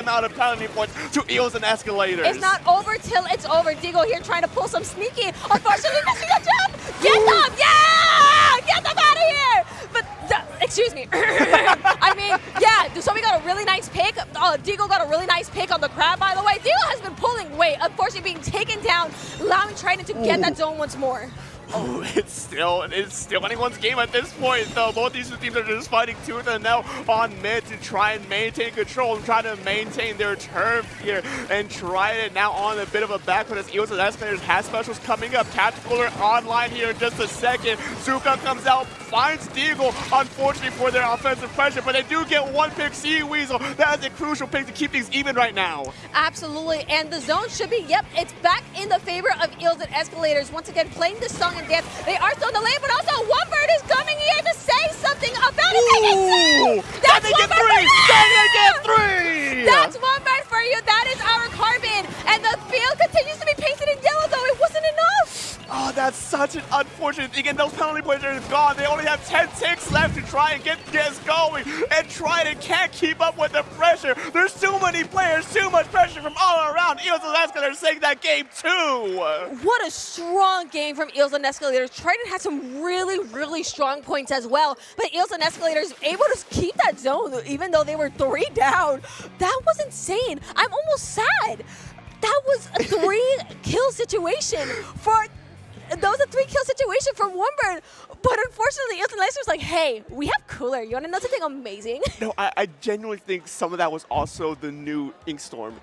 amount of penalty points to Eels and Escalators. It's not over till it's over. Dubble here trying to pull some sneaky. Unfortunately, missing a jump. Get them! Yeah! Get them out of here! But, excuse me. I mean, yeah, so we got a really nice pick. Dubble got a really nice pick on the crab, by the way. Dubble has been pulling weight, unfortunately being taken down, allowing Trident to get that zone once more. Oh, it's still anyone's game at this point, though. Both these two teams are just fighting tooth and nail on mid to try and maintain control and try to maintain their turf here. And Trident now on a bit of a back foot as Eels and Escalators has specials coming up. Tactical online here in just a second. Zuka comes out, finds Dubble, unfortunately for their offensive pressure, but they do get one pick. Sea Weasel, that is a crucial pick to keep things even right now. Absolutely, and the zone should be, yep, it's back in the favor of Eels and Escalators. Once again, playing this song and dance. They are still in the lane, but also Wyrmwind is coming here to say something about it. That's Wyrmwind for you! That's Wyrmwind for you. That is our carbon, and the field continues to be painted in yellow, though it wasn't enough. Oh, that's such an unfortunate thing, and those penalty points are gone. They only have 10 ticks left to try and get this going, and Trident can't keep up with the pressure. There's too many players, too much pressure from all around. Eels and Escalators saying that game too. What a strong game from Eels and Escalators. Trident had some really, really strong points as well, but Eels and Escalators able to keep that zone even though they were 3 down. That was insane. I'm almost sad. That was a 3-kill situation for... That was a 3-kill situation from Wyrmwind, but unfortunately, Eels and Escalators was like, hey, we have cooler. You want to know something amazing? No, I genuinely think some of that was also the new Inkstorm.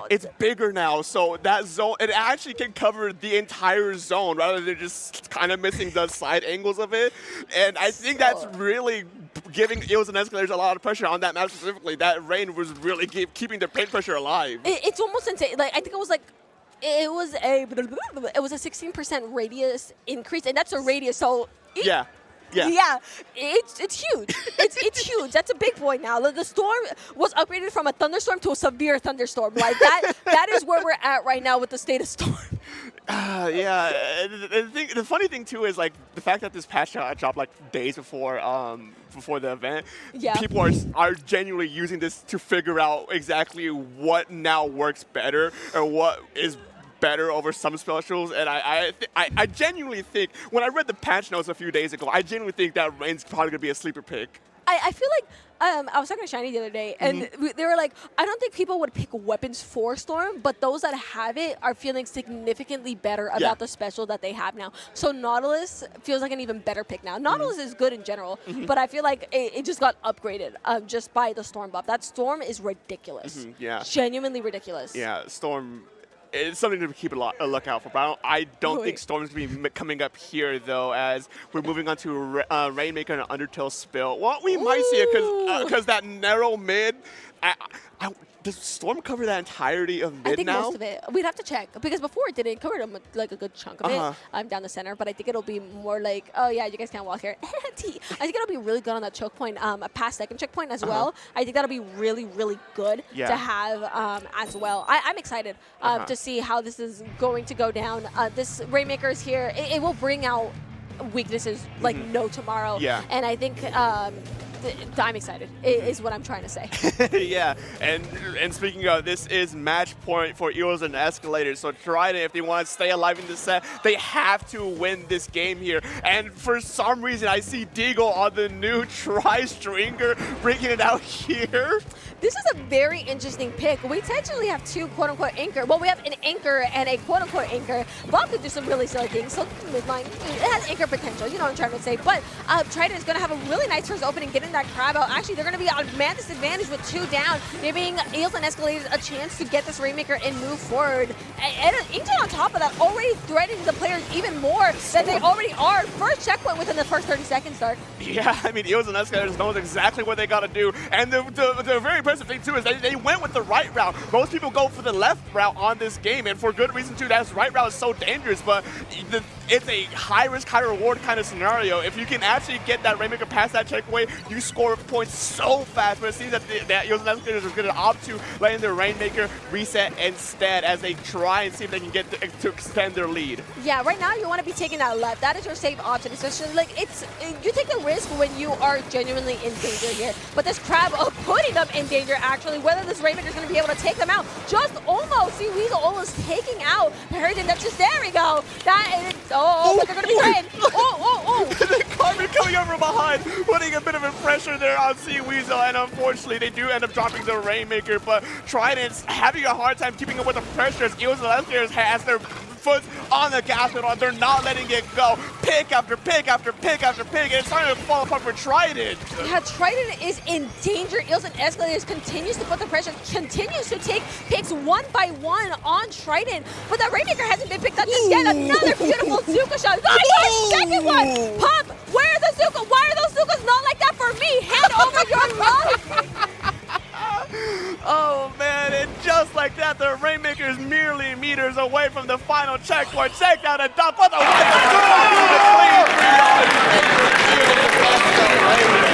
It's bigger now, so that zone, it actually can cover the entire zone rather than just kind of missing the side angles of it. And I think that's really giving Eels and Escalators a lot of pressure on that map specifically. That rain was really keeping the paint pressure alive. It's almost insane. Like, I think it was like, it was a 16% radius increase, and that's a radius, so... Yeah, it's huge. It's huge. That's a big boy now. The storm was upgraded from a thunderstorm to a severe thunderstorm. Like that is where we're at right now with the state of storm. Yeah, the funny thing too is like the fact that this patch dropped like days before the event. Yeah. People are genuinely using this to figure out exactly what now works better or what is better over some specials, and I genuinely think when I read the patch notes a few days ago, I genuinely think that Rain's probably gonna be a sleeper pick. I feel like I was talking to Shiny the other day, and they were like, I don't think people would pick weapons for Storm, but those that have it are feeling significantly better about the special that they have now. So Nautilus feels like an even better pick now. Nautilus is good in general, but I feel like it just got upgraded just by the Storm buff. That Storm is ridiculous. Yeah. Genuinely ridiculous. Yeah, Storm. It's something to keep a lookout for, but I don't think Storm's going to be coming up here, though, as we're moving on to Rainmaker and Undertale Spill. Well, we might see it because that narrow mid, does Storm cover that entirety of mid now? I think most of it. We'd have to check, because before it didn't. It covered like a good chunk of it down the center, but I think it'll be more like, oh yeah, you guys can't walk here. I think it'll be really good on that choke point, a past second checkpoint as well. I think that'll be really, really good to have as well. I'm excited to see how this is going to go down. This Rainmaker is here. It will bring out weaknesses like no tomorrow. Yeah. And I think I'm excited, is what I'm trying to say. Yeah, and speaking of, this is match point for Eels and Escalators. So Trident, if they want to stay alive in this set, they have to win this game here. And for some reason, I see Dubble on the new Tri-Stringer bringing it out here. This is a very interesting pick. We technically have two quote-unquote anchor. Well, we have an anchor and a quote-unquote anchor. Bob could do some really silly things, so midline, it has anchor potential, you know what I'm trying to say. But Trident is going to have a really nice first opening, getting that crab out. Actually, they're going to be on man disadvantage with 2 down, giving Eels and Escalators a chance to get this Rainmaker and move forward. And Inkling on top of that, already threatening the players even more than they already are. First checkpoint within the first 30 seconds start. Yeah, I mean, Eels and Escalators knows exactly what they got to do. And the very impressive thing, too, is they went with the right route. Most people go for the left route on this game, and for good reason, too. That right route is so dangerous, but it's a high-risk, high-reward kind of scenario. If you can actually get that Rainmaker past that checkaway, you score points so fast. But it seems that Eels and Escalators are going to opt to letting the Rainmaker reset instead as they try and see if they can get to extend their lead. Yeah, right now you want to be taking that left. That is your safe option, especially like you take a risk when you are genuinely in danger here. But this Crab putting them in danger actually. Whether this Rainmaker is going to be able to take them out, just almost. See, Weasel almost taking out Trident. That's just, there we go. That is, but they're going to be hit. The Carbon coming over behind, putting a bit of a pressure there on Sea Weasel, and unfortunately they do end up dropping the Rainmaker, but Trident's having a hard time keeping up with the pressure as Eels and Escalators has their foot on the gas pedal. They're not letting it go. Pick after pick after pick after pick, and it's starting to fall apart for Trident. Yeah, Trident is in danger. Eels and Escalators continues to put the pressure, continues to take picks one by one on Trident, but the Rainmaker hasn't been picked up just yet. Another beautiful Zuka shot. Oh, second one! Pop, where are the Zuka? Why are those Zukas not like that for me? Hand over your love! Oh man, and just like that, the Rainmaker's merely meters away from the final checkpoint. Check out a dump on the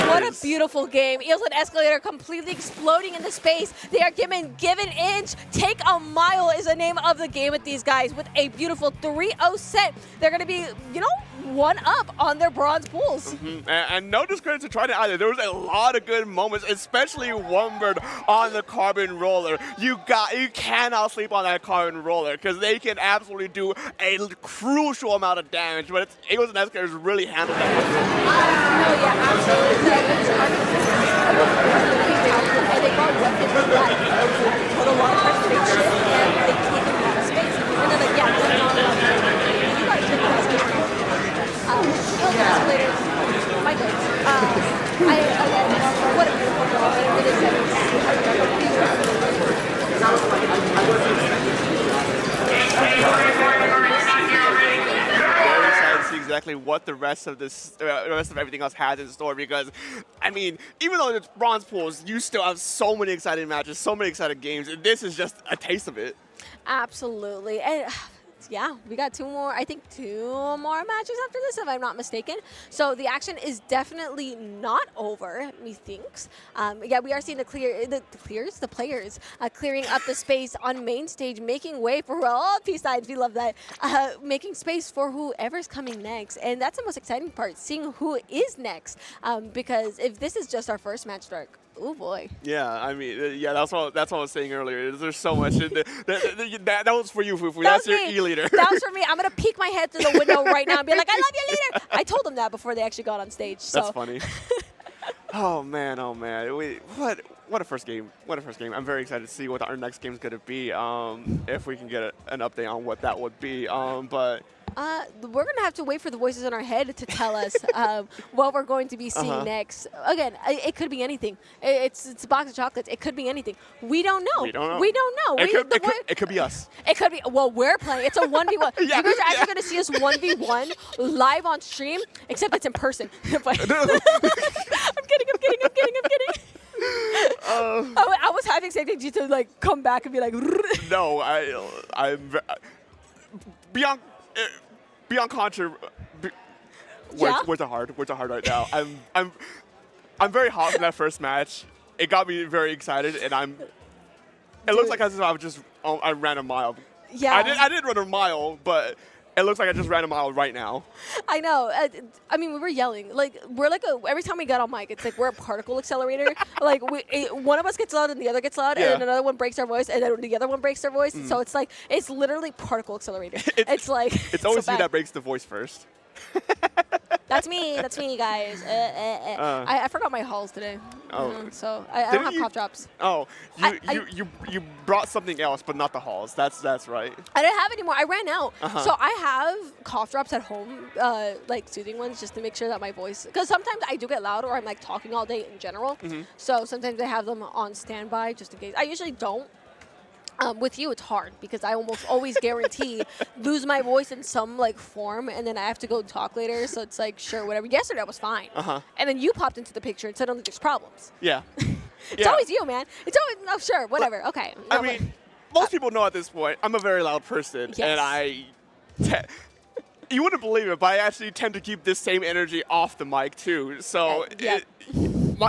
What a beautiful game. Eels and Escalator completely exploding into space. They are given inch. Take a mile is the name of the game with these guys with a beautiful 3-0 set. They're going to be, you know, one up on their bronze pools. And no discredit to Trident either. There was a lot of good moments, especially Wyrmwind on the Carbon Roller. You cannot sleep on that Carbon Roller because they can absolutely do a crucial amount of damage, but it's Eels and Escalators really handled that. Oh yeah, absolutely. And they got weapons for that. Put a lot of pressure, they shift, and they take a lot of space. And then like, yeah, they're not allowed to. You gotta take that space. Eels and Escalators, my goodness. What a beautiful goal. It is exactly what the rest of everything else has in store, because I mean, even though it's bronze pools, you still have so many exciting matches, so many exciting games, and this is just a taste of it. Absolutely. And yeah, we got two more more matches after this, if I'm not mistaken. So the action is definitely not over, methinks. Yeah, we are seeing the players clearing up the space on main stage, making way for all peace signs. We love that. Making space for whoever's coming next, and that's the most exciting part, seeing who is next. Because if this is just our first match, Dark. Oh boy. Yeah, I mean, yeah, that's what I was saying earlier. There's so much. That was for you, Fufu. That's your E-leader. That was for me. I'm going to peek my head through the window right now and be like, I love you, leader. I told them that before they actually got on stage. So. That's funny. Oh man. What a first game. What a first game. I'm very excited to see what our next game is going to be. If we can get an update on what that would be. But we're going to have to wait for the voices in our head to tell us what we're going to be seeing next. Again, it could be anything. It's a box of chocolates. It could be anything. We don't know. We don't know. It could be us. It could be. Well, we're playing. It's a 1v1. Yeah, you guys are actually going to see us 1v1 live on stream, except it's in person. But I'm kidding. I was having expected you to like come back and be like. No, I'm beyond contra. Words are hard. Words are hard right now. I'm very hot from that first match. It got me very excited, and it looks like I ran a mile. Yeah. I did run a mile, but it looks like I just ran a mile right now. I know. I mean, we were yelling. Like, we're like every time we got on mic, it's like we're a particle accelerator. Like, one of us gets loud and the other gets loud, and then another one breaks our voice, and then the other one breaks their voice. So it's like, it's literally particle accelerator. It's like, it's always you that breaks the voice first. That's me, guys. I forgot my halls today. So I don't have cough drops. Oh, you brought something else, but not the halls. That's right. I didn't have any more. I ran out. So I have cough drops at home, like soothing ones, just to make sure that my voice. Because sometimes I do get loud, or I'm like talking all day in general. So sometimes I have them on standby just in case. I usually don't. With you, it's hard because I almost always guarantee lose my voice in some like form, and then I have to go talk later. So it's like, sure, whatever. Yesterday I was fine, and then you popped into the picture and suddenly there's problems. Yeah, it's always you, man. It's always sure, whatever. But, okay. I mean, most people know at this point I'm a very loud person, and You wouldn't believe it, but I actually tend to keep this same energy off the mic too. So Yeah.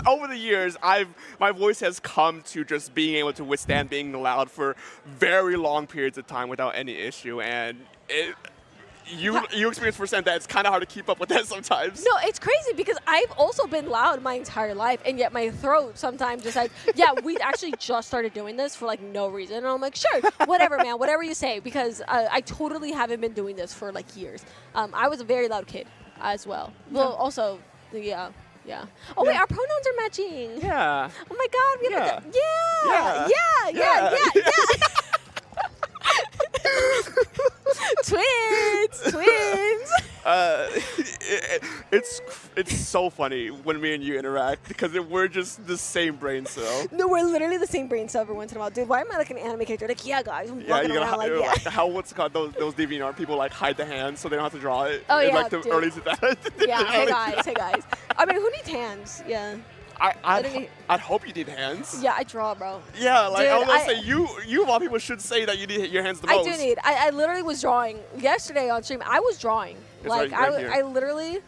over the years, my voice has come to just being able to withstand being loud for very long periods of time without any issue, and you experience firsthand that it's kind of hard to keep up with that sometimes. No, it's crazy because I've also been loud my entire life, and yet my throat sometimes just like, yeah, we actually just started doing this for like no reason, and I'm like, sure, whatever, man, whatever you say, because I totally haven't been doing this for like years. I was a very loud kid as well. Well, also, yeah. Oh wait, our pronouns are matching. Yeah. Oh my God, we have yeah. Twins. It's so funny when me and you interact because we're just the same brain cell. No, we're literally the same brain cell every once in a while. Dude, why am I like an anime character? Like, yeah, guys, I'm walking around like, yeah. How, what's it called? Those DeviantArt people like hide the hands so they don't have to draw it. Oh, in, yeah, like the dude. early 2000s. Yeah, hey guys. I mean, who needs hands? Yeah. I'd hope you need hands. Yeah, I draw, bro. Yeah, like Dude, I was gonna say, you of all people should say that you need your hands the most. I do need. I literally was drawing yesterday on stream. I was drawing. It's like right here. I literally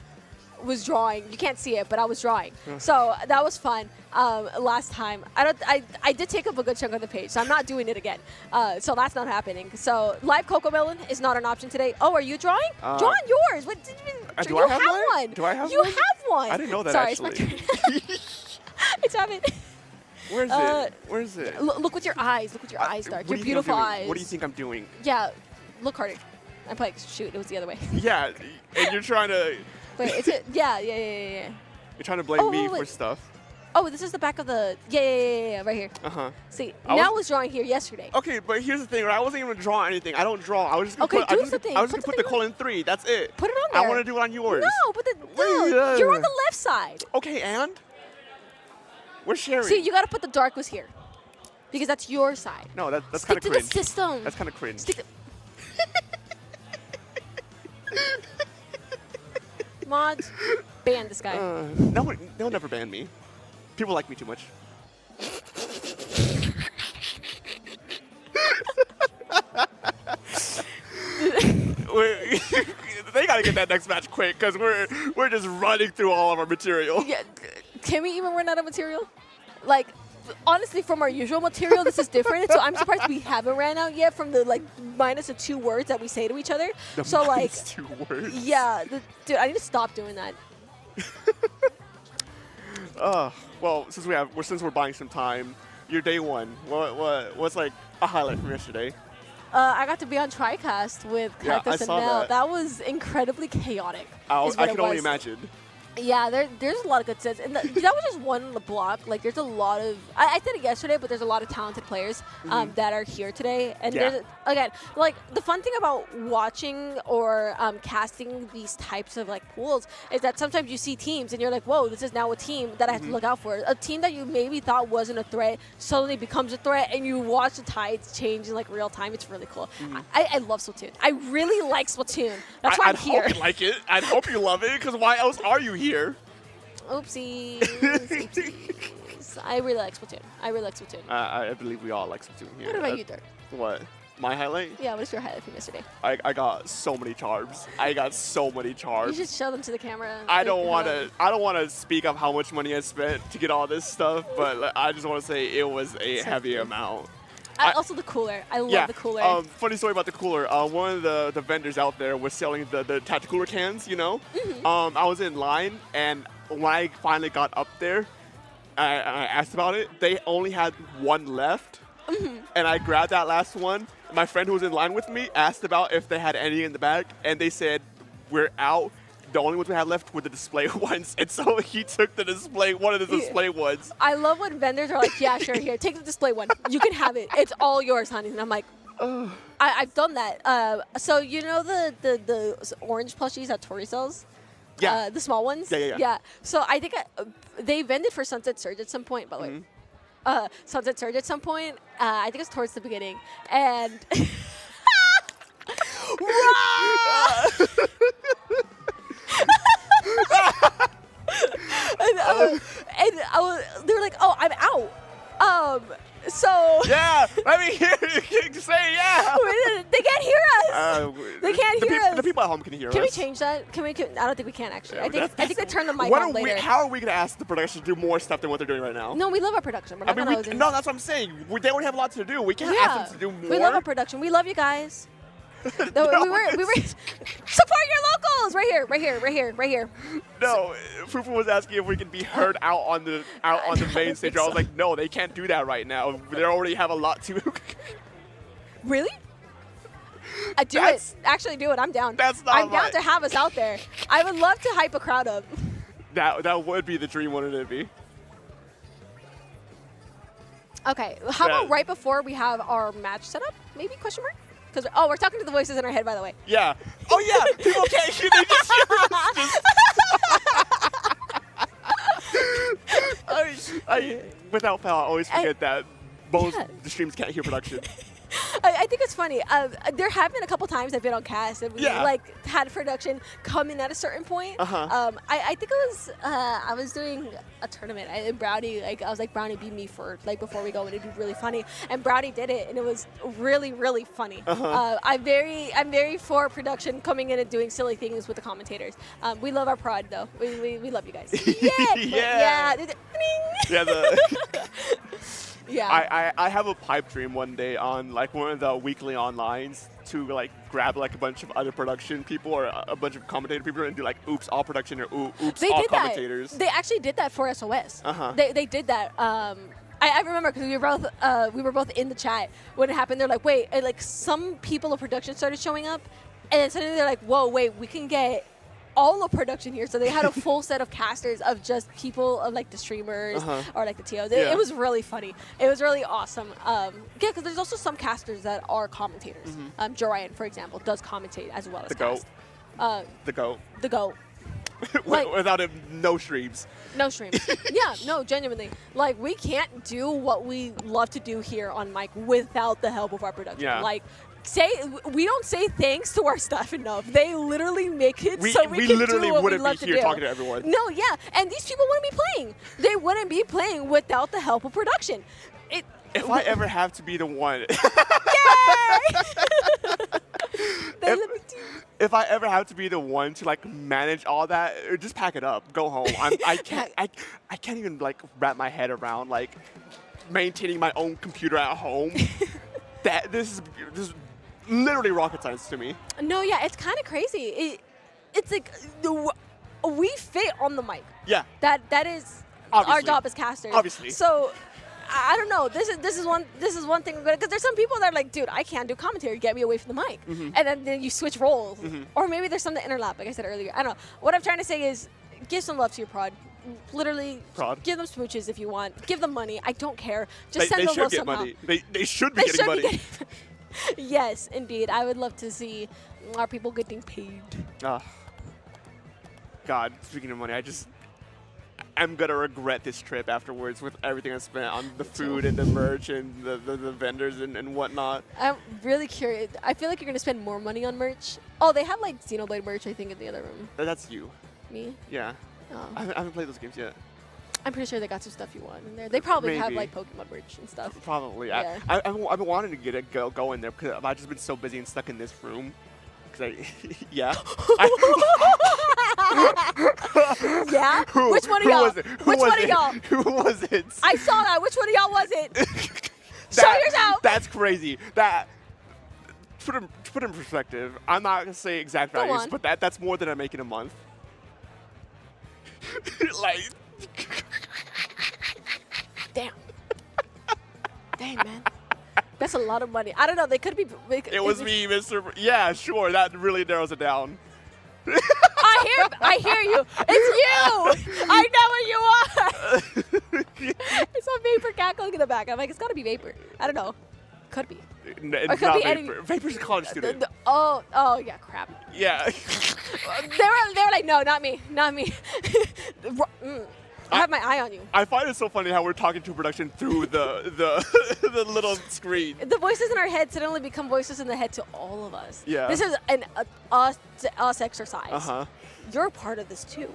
was drawing. You can't see it, but I was drawing. So that was fun. Last time, I did take up a good chunk of the page, so I'm not doing it again. So that's not happening. So live Cocomelon is not an option today. Oh, are you drawing? Draw on yours. What did you? Do I have one? Do I have you one? You have one. I didn't know that Sorry, actually. It's my turn. It's happening. Where's it? Where's it? Look with your eyes. Look with your eyes, Dark. Your What beautiful eyes. What do you think I'm doing? Yeah, look harder. I'm like, shoot, it was the other way. Yeah, and you're trying to. Wait, is it? Yeah. You're trying to blame me for stuff. Oh, this is the back of the. Yeah, right here. See, Nell was drawing here yesterday. Okay, but here's the thing, right? I wasn't even drawing anything. I don't draw. I was just gonna Okay, put. do I was something. just gonna Put put the something on. colon 3. That's it. Put it on there. I want to do it on yours. No, but you're on the left side. Okay, and we're sharing. See, you gotta put the dark was here, because that's your side. No, that's kind Stick of to cringe. the system. That's kind of cringe. Stick to Mods, ban this guy. They'll never ban me. People like me too much. They gotta get that next match quick because we're just running through all of our material. Yeah, can we even run out of material? Like, honestly, from our usual material, this is different. So I'm surprised we haven't ran out yet from the like minus the 2 words that we say to each other. So like, 2 words. Yeah, dude, I need to stop doing that. Well, since we're buying some time, your day one. What's like a highlight from yesterday? I got to be on TriCast with Cactus and Nell. That was incredibly chaotic. I can only imagine. Yeah, there's a lot of good sets. And that was just one block. Like, there's a lot of... I said it yesterday, but there's a lot of talented players that are here today. And there's, again, like, the fun thing about watching or casting these types of, like, pools is that sometimes you see teams and you're like, whoa, this is now a team that I have to look out for. A team that you maybe thought wasn't a threat suddenly becomes a threat, and you watch the tides change in, like, real time. It's really cool. I love Splatoon. I really like Splatoon. That's why I'm here. I hope you like it. I hope you love it, because why else are you here? Oopsies. I really like Splatoon. I believe we all like Splatoon here. What about you, Dirk? What? My highlight? Yeah, what is your highlight from yesterday? I got so many charms. You should show them to the camera. I don't want to speak of how much money I spent to get all this stuff, but I just want to say it was a heavy amount. Also the cooler. I love the cooler. Funny story about the cooler. One of the vendors out there was selling the tactical cooler cans, you know? I was in line, and when I finally got up there, I asked about it. They only had one left, and I grabbed that last one. My friend who was in line with me asked about if they had any in the bag, and they said, we're out. The only ones we had left were the display ones, and so he took one of the display ones. I love when vendors are like, yeah, sure, here, take the display one. You can have it. It's all yours, honey. And I'm like, I've done that. So you know the orange plushies that Tori sells? Yeah. The small ones? Yeah. So I think they vended for Sunset Surge at some point, but like, Sunset Surge at some point. I think it's towards the beginning. And... they were like, oh, I'm out. So Yeah, let me hear you say yeah. they can't hear us. They can't hear us. The people at home can hear us. Can we change that? Can we? I don't think we can actually. I think they turn the mic What on later. How are we gonna ask the production to do more stuff than what they're doing right now? No, we love our production. We're not gonna no, that's what I'm saying. They already have a lot to do. We can't ask them to do more. We love our production. We love you guys. No, we were support your locals right here. No, Fufu was asking if we can be heard out on the main stage. I was like, no, they can't do that right now. They already have a lot to. Really? Do it. Actually, do it. I'm down. I'm down to have us out there. I would love to hype a crowd up. That would be the dream, wouldn't it be? Okay. How about right before we have our match set up? Maybe question mark? Because we're talking to the voices in our head, by the way. Yeah. Oh yeah. People can't hear. They just hear us. Without fail, I always forget that most the streams can't hear production. I think it's funny. There have been a couple times I've been on cast and we had production come in at a certain point. I think it was I was doing a tournament and Brownie, I was like, Brownie, be me for before we go, and it'd be really funny. And Brownie did it, and it was really, really funny. I'm very for production coming in and doing silly things with the commentators. We love our prod though. We love you guys. Yeah. I have a pipe dream one day on one of the weekly onlines to grab a bunch of other production people or a bunch of commentator people and do oops all production or oops all commentators. They actually did that for SOS. They did that. I remember because we were both in the chat when it happened. They're like, wait, and some people of production started showing up, and then suddenly they're like, whoa, wait, we can get all of production here. So they had a full set of casters of just people of the streamers or the TOs. It was really funny. It was really awesome. Because there's also some casters that are commentators. Jorian, for example, does commentate as well as cast. The GOAT. The GOAT. Without him, no streams. No streams. Yeah, no, genuinely. We can't do what we love to do here on mic without the help of our production. Yeah. We don't say thanks to our staff enough. They literally make it so we can do what we love to do. We literally wouldn't be here talking to everyone. No, yeah, and these people wouldn't be playing. They wouldn't be playing without the help of production. If I ever have to be the one, if I ever have to be the one to manage all that, just pack it up, go home. I can't even wrap my head around maintaining my own computer at home. This is literally rocket science to me. No, yeah, it's kind of crazy. It's we fit on the mic. Yeah. That is obviously our job as casters. Obviously. So I don't know. This is one thing because there's some people that are like, dude, I can't do commentary. Get me away from the mic. And then you switch roles, or maybe there's some that interlap. Like I said earlier, I don't know. What I'm trying to say is, give some love to your prod. Literally, give them smooches if you want. Give them money. I don't care. Just send them love somehow. They should be getting money. Yes, indeed. I would love to see our people getting paid. God, speaking of money, I'm going to regret this trip afterwards with everything I spent on the food and the merch and the vendors and whatnot. I'm really curious. I feel like you're going to spend more money on merch. Oh, they have Xenoblade merch, I think, in the other room. That's you. Me? Yeah. Oh. I haven't played those games yet. I'm pretty sure they got some stuff you want in there. They probably have Pokemon merch and stuff. Probably. Yeah. I've been wanting to get it go in there because I've just been so busy and stuck in this room. Yeah. Yeah? Which one of y'all? Which one of y'all? Who was it? I saw that. Which one of y'all was it? Show yourself. That's crazy. Put in perspective, I'm not going to say exact values, but that's more than I make in a month. Damn. Dang, man. That's a lot of money. I don't know. They could be. It was me, Mr. Yeah, sure. That really narrows it down. I hear you. It's you. I know what you are. I saw Vapor cackling in the back. I'm like, it's got to be Vapor. I don't know. Could be. It's not Vapor. Vapor's a college student. Oh, yeah, crap. Yeah. they were like, no, not me. Not me. I have my eye on you. I find it so funny how we're talking to production through the the little screen. The voices in our head suddenly become voices in the head to all of us. Yeah. This is an us exercise. You're a part of this too.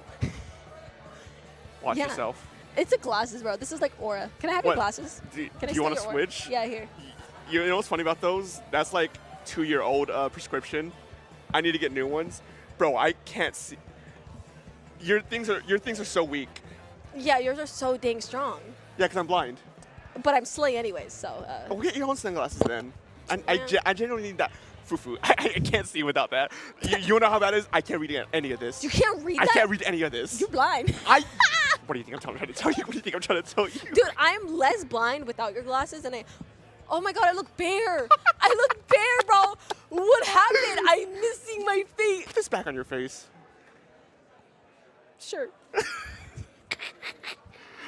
Watch yourself. It's a glasses, bro. This is like aura. Can I have your glasses? Do Can I you want to steal your aura? switch? Yeah, here. You know what's funny about those? That's like 2-year-old prescription. I need to get new ones. Bro, I can't see. Your things are so weak. Yeah, yours are so dang strong. Yeah, because I'm blind. But I'm slaying anyways, so. Well, get your own sunglasses then. I genuinely need that. Fufu. I can't see without that. You know how that is? I can't read any of this. You can't read that? I can't read any of this. You're blind. What do you think I'm trying to tell you? What do you think I'm trying to tell you? Dude, I'm less blind without your glasses, and oh my god, I look bare. I look bare, bro. What happened? I'm missing my feet. Put this back on your face. Sure.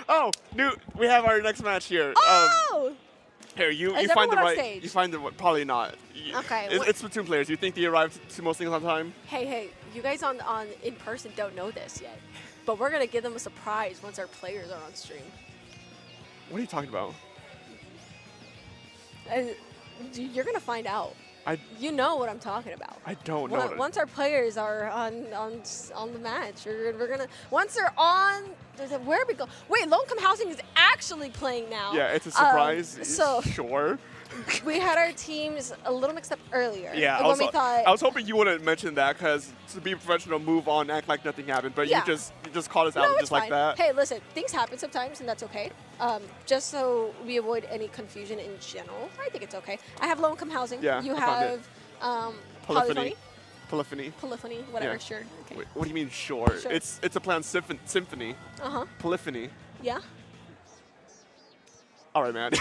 Oh, we have our next match here. Oh! Here, you Is find the everyone on right. stage? You find the probably not. Okay, It's Splatoon players. You think they arrive to most things on time? Hey, you guys on in person don't know this yet, but we're gonna give them a surprise once our players are on stream. What are you talking about? And you're gonna find out. You know what I'm talking about. I don't know. Once our players are on the match, we're gonna once they're on. Where we go? Wait, L.O.V.E.M.UF.F.I.N Housing is actually playing now. Yeah, it's a surprise. So sure. We had our teams a little mixed up earlier. Yeah, when we thought, I was hoping you wouldn't mention that because to be professional, move on, act like nothing happened. But Yeah. you just called us out no, just like fine. that. Hey, listen, things happen sometimes, and that's okay. Just so we avoid any confusion in general, I think it's okay. I have L.O.V.E.M.UF.F.I.N Housing. Yeah, You I found have Polyphony. Polyphony, whatever, Yeah. sure. Okay. Wait, what do you mean sure? Sure. It's a planned symphony. Uh-huh. Polyphony. Yeah. All right, man.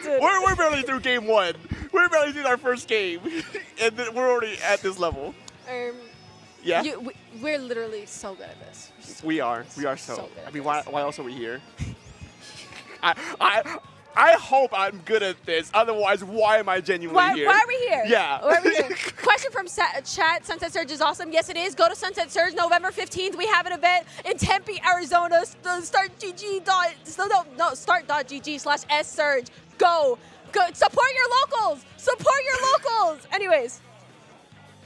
Dude. We're barely through game 1. We're barely through our first game, and then we're already at this level. Yeah. We're literally so good at this. We are so. good I at mean, this. why else are we here? I hope I'm good at this. Otherwise, why am I genuinely here? Why are we here? Yeah. Why are we here? Question from chat. Sunset Surge is awesome. Yes, it is. Go to Sunset Surge November 15th. We have an event in Tempe, Arizona. Start.gg/S-Surge. Go. Support your locals. Support your locals. Anyways.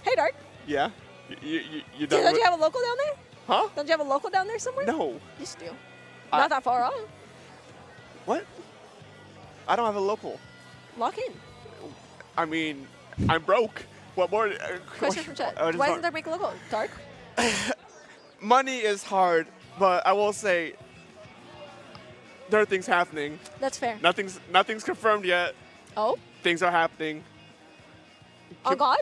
Hey, Dark. Yeah. You done Don't with- you have a local down there? Huh? Don't you have a local down there somewhere? No. You just do. Not that far off. What? I don't have a local. Lock in. I mean, I'm broke. What more? Question from chat. just Why not- isn't there make a local? Dark? Money is hard, but I will say there are things happening. That's fair. Nothing's confirmed yet. Oh? Things are happening. On God?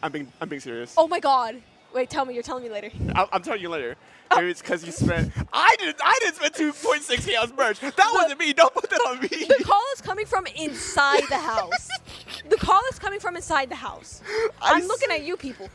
I'm being serious. Oh my God. Wait, tell me. You're telling me later. I'm telling you later. Maybe it's because you spent. I didn't spend 2.6K on merch. That wasn't me. Don't put that on me. The call is coming from inside the house. The call is coming from inside the house. I'm looking at you people.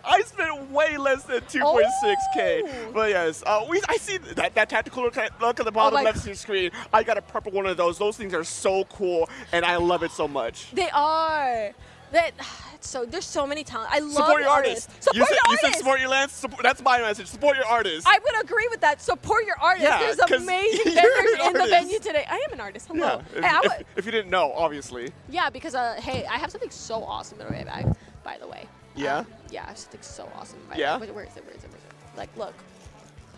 I spent way less than 2.6K. Oh. But yes, I see that tactical look at the bottom my left of your screen. I got a purple one of those. Those things are so cool, and I love it so much. They are. There's so many talent. I love Support your artists. Support your You artists. said support your Lance. That's my message. Support your artists. I would agree with that. Support your artists. Yeah, There's 'cause amazing you're vendors an in the artist. venue today. I am an artist. Hello. Yeah. Hey, If you didn't know, obviously. yeah, because hey, I have something so awesome in my bag, by the way. Yeah? Yeah, I have something so awesome in my Yeah? bag. Where is it? Like, look.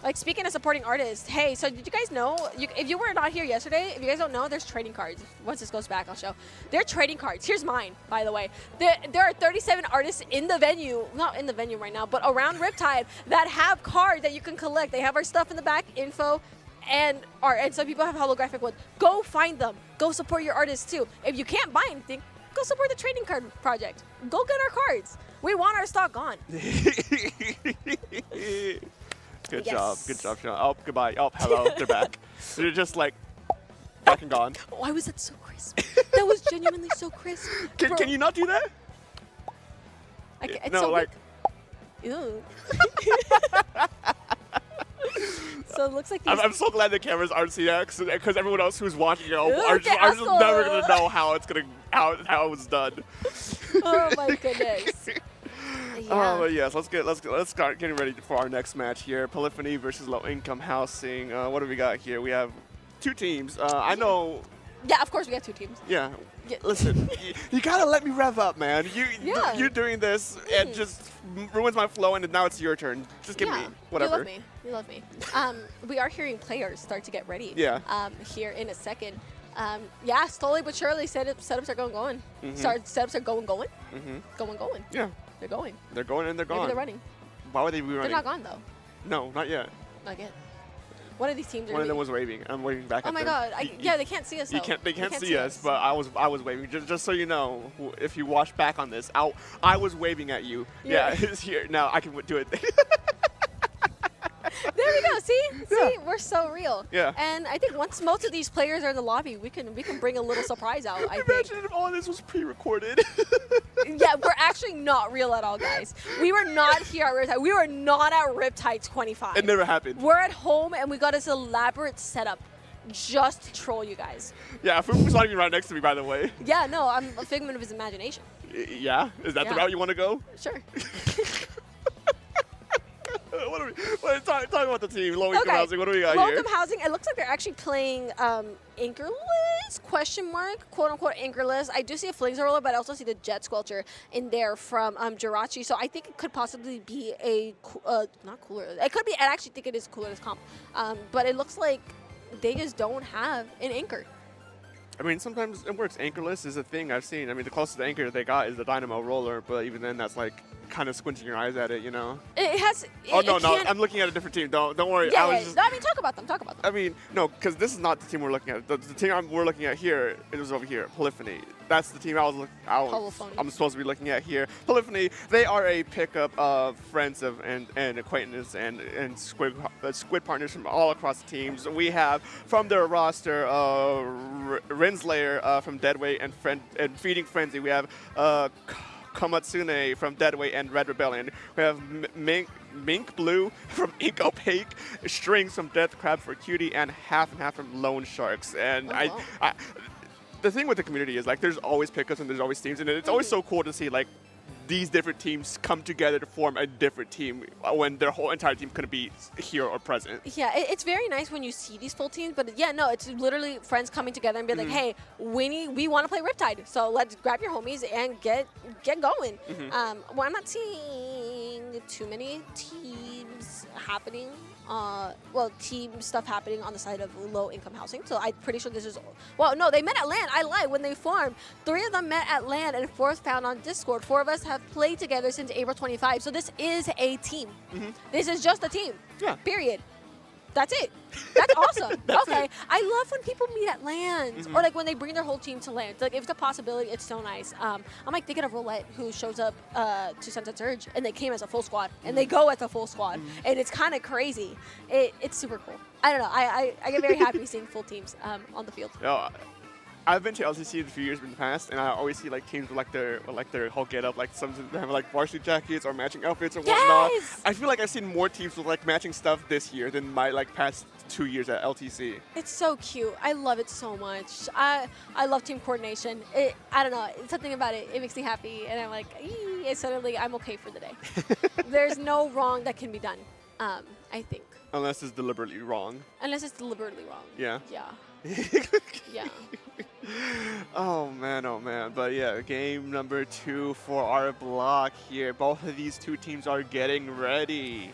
Like, speaking of supporting artists, hey, so did you guys know, if you were not here yesterday, if you guys don't know, there's trading cards. Once this goes back, I'll show. They're trading cards. Here's mine, by the way. There are 37 artists in the venue, not in the venue right now, but around Riptide that have cards that you can collect. They have our stuff in the back, info, and art. And some people have holographic ones. Go find them. Go support your artists, too. If you can't buy anything, go support the trading card project. Go get our cards. We want our stock gone. Good Yes. job, Sean. Oh, goodbye. Oh, hello, they're back. They're just like back and gone. Why was that so crisp? That was genuinely so crisp. Can you not do that? It's No, so like. Ew. So it looks like these. I'm so glad the cameras aren't seeing that because everyone else who's watching it Ooh, are just never asshole. gonna know how it was done. Oh my goodness. Oh, but yes, let's start getting ready for our next match here. Polyphony versus Low Income Housing. What do we got here? We have two teams. I know Yeah, of course we have 2 teams. Yeah. Yeah. Listen, you gotta let me rev up, man. Yeah. You're doing this, it just ruins my flow, and now it's your turn. Just give me whatever. You love me. We are hearing players start to get ready. Yeah. Here in a second. Yeah, slowly but surely setups are going. Setups are going. Going. Yeah. They're going. They're going and they're gone. Maybe they're running. Why would they be running? They're not gone though. No, not yet. Not yet. One of these teams. One of them was waving. I'm waving back. Oh at my them. God! Yeah, they can't see us. Though. They can't see us. But I was waving. Just so you know, if you watch back on this, I was waving at you. Yeah, it's here now. I can do it. There we go. See, we're so real. Yeah. And I think once most of these players are in the lobby, we can bring a little surprise out. I think. Imagine if all this was pre-recorded. Yeah, we're actually not real at all, guys. We were not here at Riptide. We were not at Riptide 25. It never happened. We're at home and we got this elaborate setup just to troll you guys. Yeah, Fufu's not even right next to me, by the way. Yeah, no, I'm a figment of his imagination. Yeah? Is that the route you want to go? Sure. Talk about the team. Low-income housing. What do we got here? Low-income housing. It looks like they're actually playing anchorless, question mark, quote-unquote anchorless. I do see a Flings roller, but I also see the Jet Squelcher in there from Jirachi. So I think it could possibly be a, not cooler. It could be, I actually think it is cooler as comp. But it looks like they just don't have an anchor. I mean, sometimes it works. Anchorless is a thing I've seen. I mean, the closest anchor they got is the Dynamo roller, but even then, that's like kind of squinting your eyes at it, you know? It has. Oh no, I'm looking at a different team. Don't worry. Yeah, no, I mean, talk about them. I mean, no, because this is not the team we're looking at. The team we're looking at here, it was over here, Polyphony. That's the team I'm supposed to be looking at here. Polyphony, they are a pickup of friends of and acquaintances and squid partners from all across the teams. We have from their roster Renslayer from Deadweight and Feeding Frenzy. We have Komatsune from Deadweight and Red Rebellion. We have Mink Blue from Inkome, Strings from Death Crab for Cutie, and half from Lone Sharks. And the thing with the community is like there's always pickups and there's always teams, and it's always so cool to see like these different teams come together to form a different team when their whole entire team couldn't be here or present. Yeah, it's very nice when you see these full teams, but yeah, no, it's literally friends coming together and be like, hey, we want to play Riptide, so let's grab your homies and get going. Well, I'm not seeing too many teams happening. Team stuff happening on the side of low-income housing. So I'm pretty sure this is, well, no, they met at LAN. I lied. When they formed, 3 of them met at LAN and 4th found on Discord. 4 of us have played together since April 25. So this is a team. This is just a team. Yeah. Period. That's it. That's awesome. Okay. I love when people meet at LANs or like when they bring their whole team to LANs. Like if it's a possibility, it's so nice. I'm like thinking of Roulette who shows up to Sunset Surge and they came as a full squad and they go as a full squad and it's kind of crazy. It's super cool. I don't know. I get very happy seeing full teams on the field. I've been to LCC a few years in the past, and I always see like teams with like their whole get up, like some of them have like varsity jackets or matching outfits or whatnot. I feel like I've seen more teams with like matching stuff this year than my like past 2 years at LTC. It's so cute. I love it so much. I love team coordination. I don't know. It's something about it. It makes me happy, and I'm like, suddenly I'm okay for the day. There's no wrong that can be done. I think. Unless it's deliberately wrong. Unless it's deliberately wrong. Yeah. Yeah. Yeah. Oh man, but yeah, game number 2 for our block here. Both of these 2 teams are getting ready.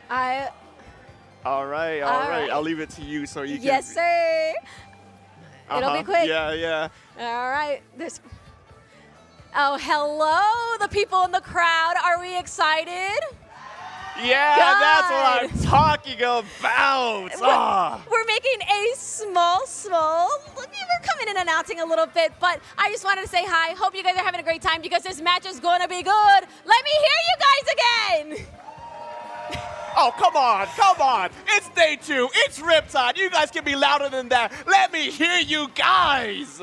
All right. I'll leave it to you so you can. Yes, sir. It'll be quick. Yeah. All right. Oh, hello, the people in the crowd. Are we excited? Yeah, that's what I'm talking about. We're making a small, we're coming in and announcing a little bit, but I just wanted to say hi. Hope you guys are having a great time because this match is going to be good. Let me hear you guys again. Oh, come on. It's day 2. It's Riptide. You guys can be louder than that. Let me hear you guys.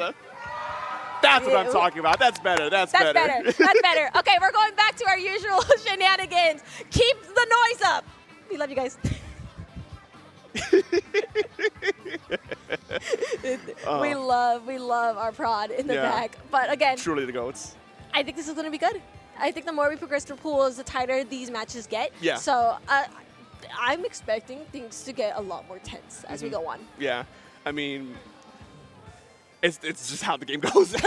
That's what I'm talking about. That's better. That's better. Okay, we're going back to our usual shenanigans. Keep the noise up. We love you guys. We love our prod in the back. But again, truly the GOATs. I think this is going to be good. I think the more we progress through pools, the tighter these matches get. Yeah. So I'm expecting things to get a lot more tense as we go on. Yeah. I mean, it's just how the game goes at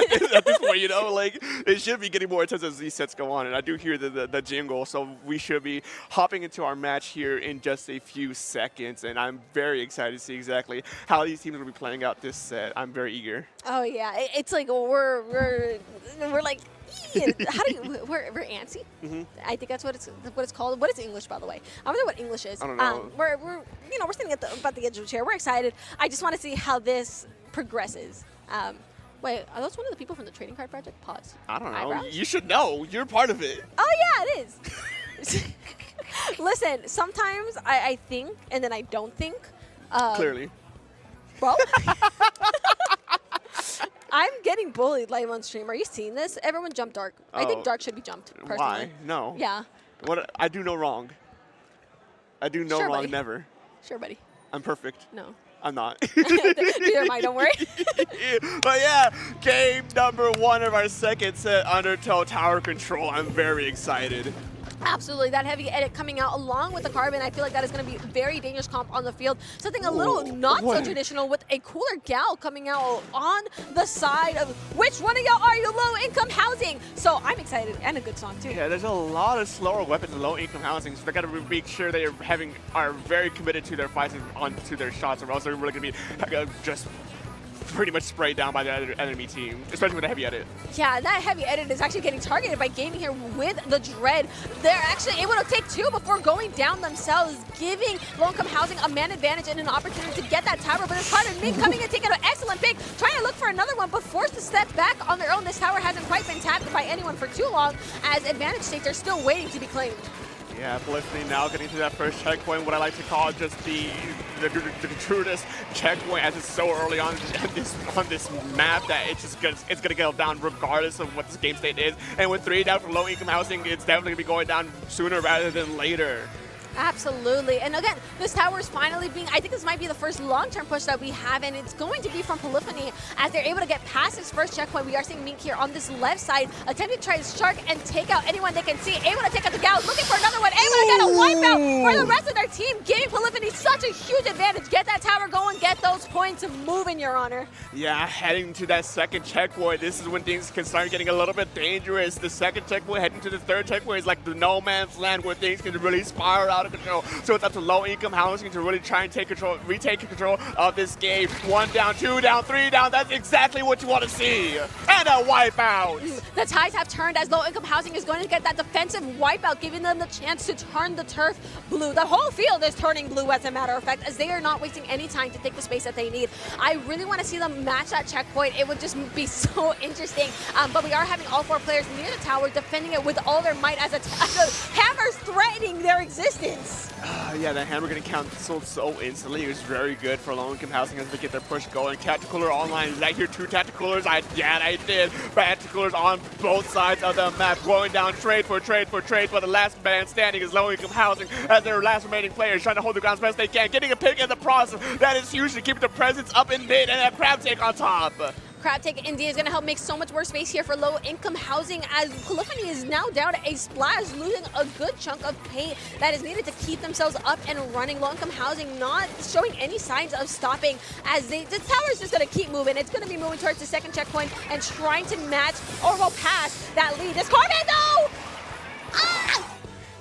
this point, you know? Like, it should be getting more intense as these sets go on, and I do hear the jingle, so we should be hopping into our match here in just a few seconds, and I'm very excited to see exactly how these teams will be playing out this set. I'm very eager. Oh yeah, it's like we're like, how do you, we're antsy. I think that's what it's called. What is English, by the way? I don't know what English is. I don't know. We're sitting about the edge of the chair. We're excited. I just want to see how this progresses. Wait, are those one of the people from the trading card project? Pause. I don't know. Eyebrows? You should know. You're part of it. Oh yeah, it is. Listen, sometimes I think and then I don't think. Clearly. Well, I'm getting bullied live on stream. Are you seeing this? Everyone jump Dark. I think Dark should be jumped, personally. Why? No. Yeah. What? I do no wrong. I do no Sure, wrong, buddy. never. Sure, buddy. I'm perfect. No. I'm not. Neither am I, don't worry. But yeah, game number 1 of our second set, Undertow Tower Control. I'm very excited. Absolutely, that heavy edit coming out along with the Carbon, I feel like that is going to be very dangerous comp on the field. Something a little not so traditional with a cooler gal coming out on the side of which one of y'all are you, low-income housing? So I'm excited, and a good song too. Yeah, there's a lot of slower weapons in low-income housing, so they got to make sure they are very committed to their fights and onto their shots, or else they're really going to be just pretty much sprayed down by the other enemy team, especially with a heavy edit. Yeah, that heavy edit is actually getting targeted by gaming here with the Dread. They're actually able to take 2 before going down themselves, giving low-income housing a man advantage and an opportunity to get that tower. But it's part of Mink coming and taking an excellent pick, trying to look for another one, but forced to step back on their own. This tower hasn't quite been tapped by anyone for too long, as advantage states are still waiting to be claimed. Yeah, Polyphony now getting to that first checkpoint, what I like to call just the truest checkpoint, as it's so early on this map that it's gonna go down regardless of what this game state is. And with 3 down for low income housing, it's definitely gonna be going down sooner rather than later. Absolutely. And again, this tower is finally being, I think this might be the first long-term push that we have, and it's going to be from Polyphony as they're able to get past this first checkpoint. We are seeing Mink here on this left side, attempting to try to shark and take out anyone they can see. Able to take out the gals, looking for another one, able to get a wipeout for the rest of their team, giving Polyphony such a huge advantage. Get that tower going, get those points moving, Your Honor. Yeah, heading to that second checkpoint, this is when things can start getting a little bit dangerous. The second checkpoint, heading to the third checkpoint is like the no man's land where things can really spiral out of control. So it's up to low income housing to really try and retake control of this game. 1 down, 2 down, 3 down. That's exactly what you want to see. And a wipeout. The tides have turned as low income housing is going to get that defensive wipeout, giving them the chance to turn the turf blue. The whole field is turning blue, as a matter of fact, as they are not wasting any time to take the space that they need. I really want to see them match that checkpoint. It would just be so interesting. But we are having all 4 players near the tower defending it with all their might as a hammer's threatening their existence. Yeah, that hammer getting canceled so instantly. It was very good for low-income housing as they get their push going. Tacticaler online. Did I hear 2 Tacticalers? Yeah, I did. Tacticalers on both sides of the map, going down trade for trade, but the last man standing is low-income housing as their last remaining players trying to hold the ground as best they can, getting a pick in the process. That is huge to keep the presence up in mid and a crab take on top. Crab Take India is going to help make so much more space here for low-income housing, as Polyphony is now down to a splash, losing a good chunk of paint that is needed to keep themselves up and running. Low-income housing not showing any signs of stopping, as the tower is just going to keep moving. It's going to be moving towards the second checkpoint and trying to match or go past that lead. This Corbin, though! Ah!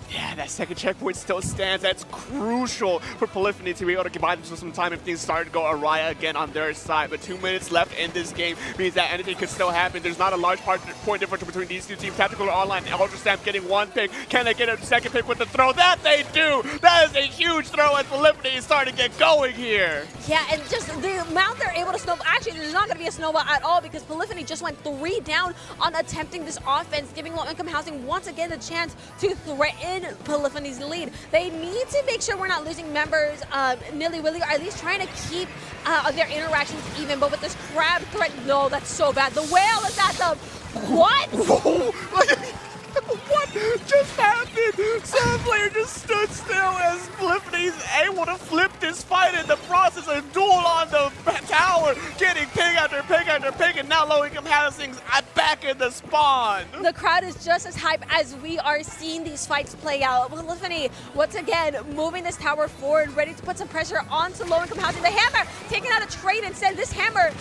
Yeah, that second checkpoint still stands. That's crucial for Polyphony to be able to buy themselves some time if things start to go awry again on their side. But 2 minutes left in this game means that anything could still happen. There's not a large point difference between these 2 teams. Tactical Online and Ultra Stamp getting 1 pick. Can they get a second pick with the throw? That they do! That is a huge throw as Polyphony is starting to get going here. Yeah, and just the amount they're able to snowball. Actually, there's not going to be a snowball at all because Polyphony just went 3 down on attempting this offense, giving low-income housing once again the chance to threaten Polyphony's lead. They need to make sure we're not losing members nilly-willy, or at least trying to keep their interactions even. But with this crab threat, no, that's so bad. The whale is at the... What? What just happened? Some player just stood still as Polyphony's able to flip this fight in the process and duel on the tower, getting ping after ping character pick, and now Low-Income Housing's back in the spawn. The crowd is just as hyped as we are seeing these fights play out. Polyphony, once again, moving this tower forward, ready to put some pressure onto Low-Income Housing. The hammer taking out a trade and said this hammer's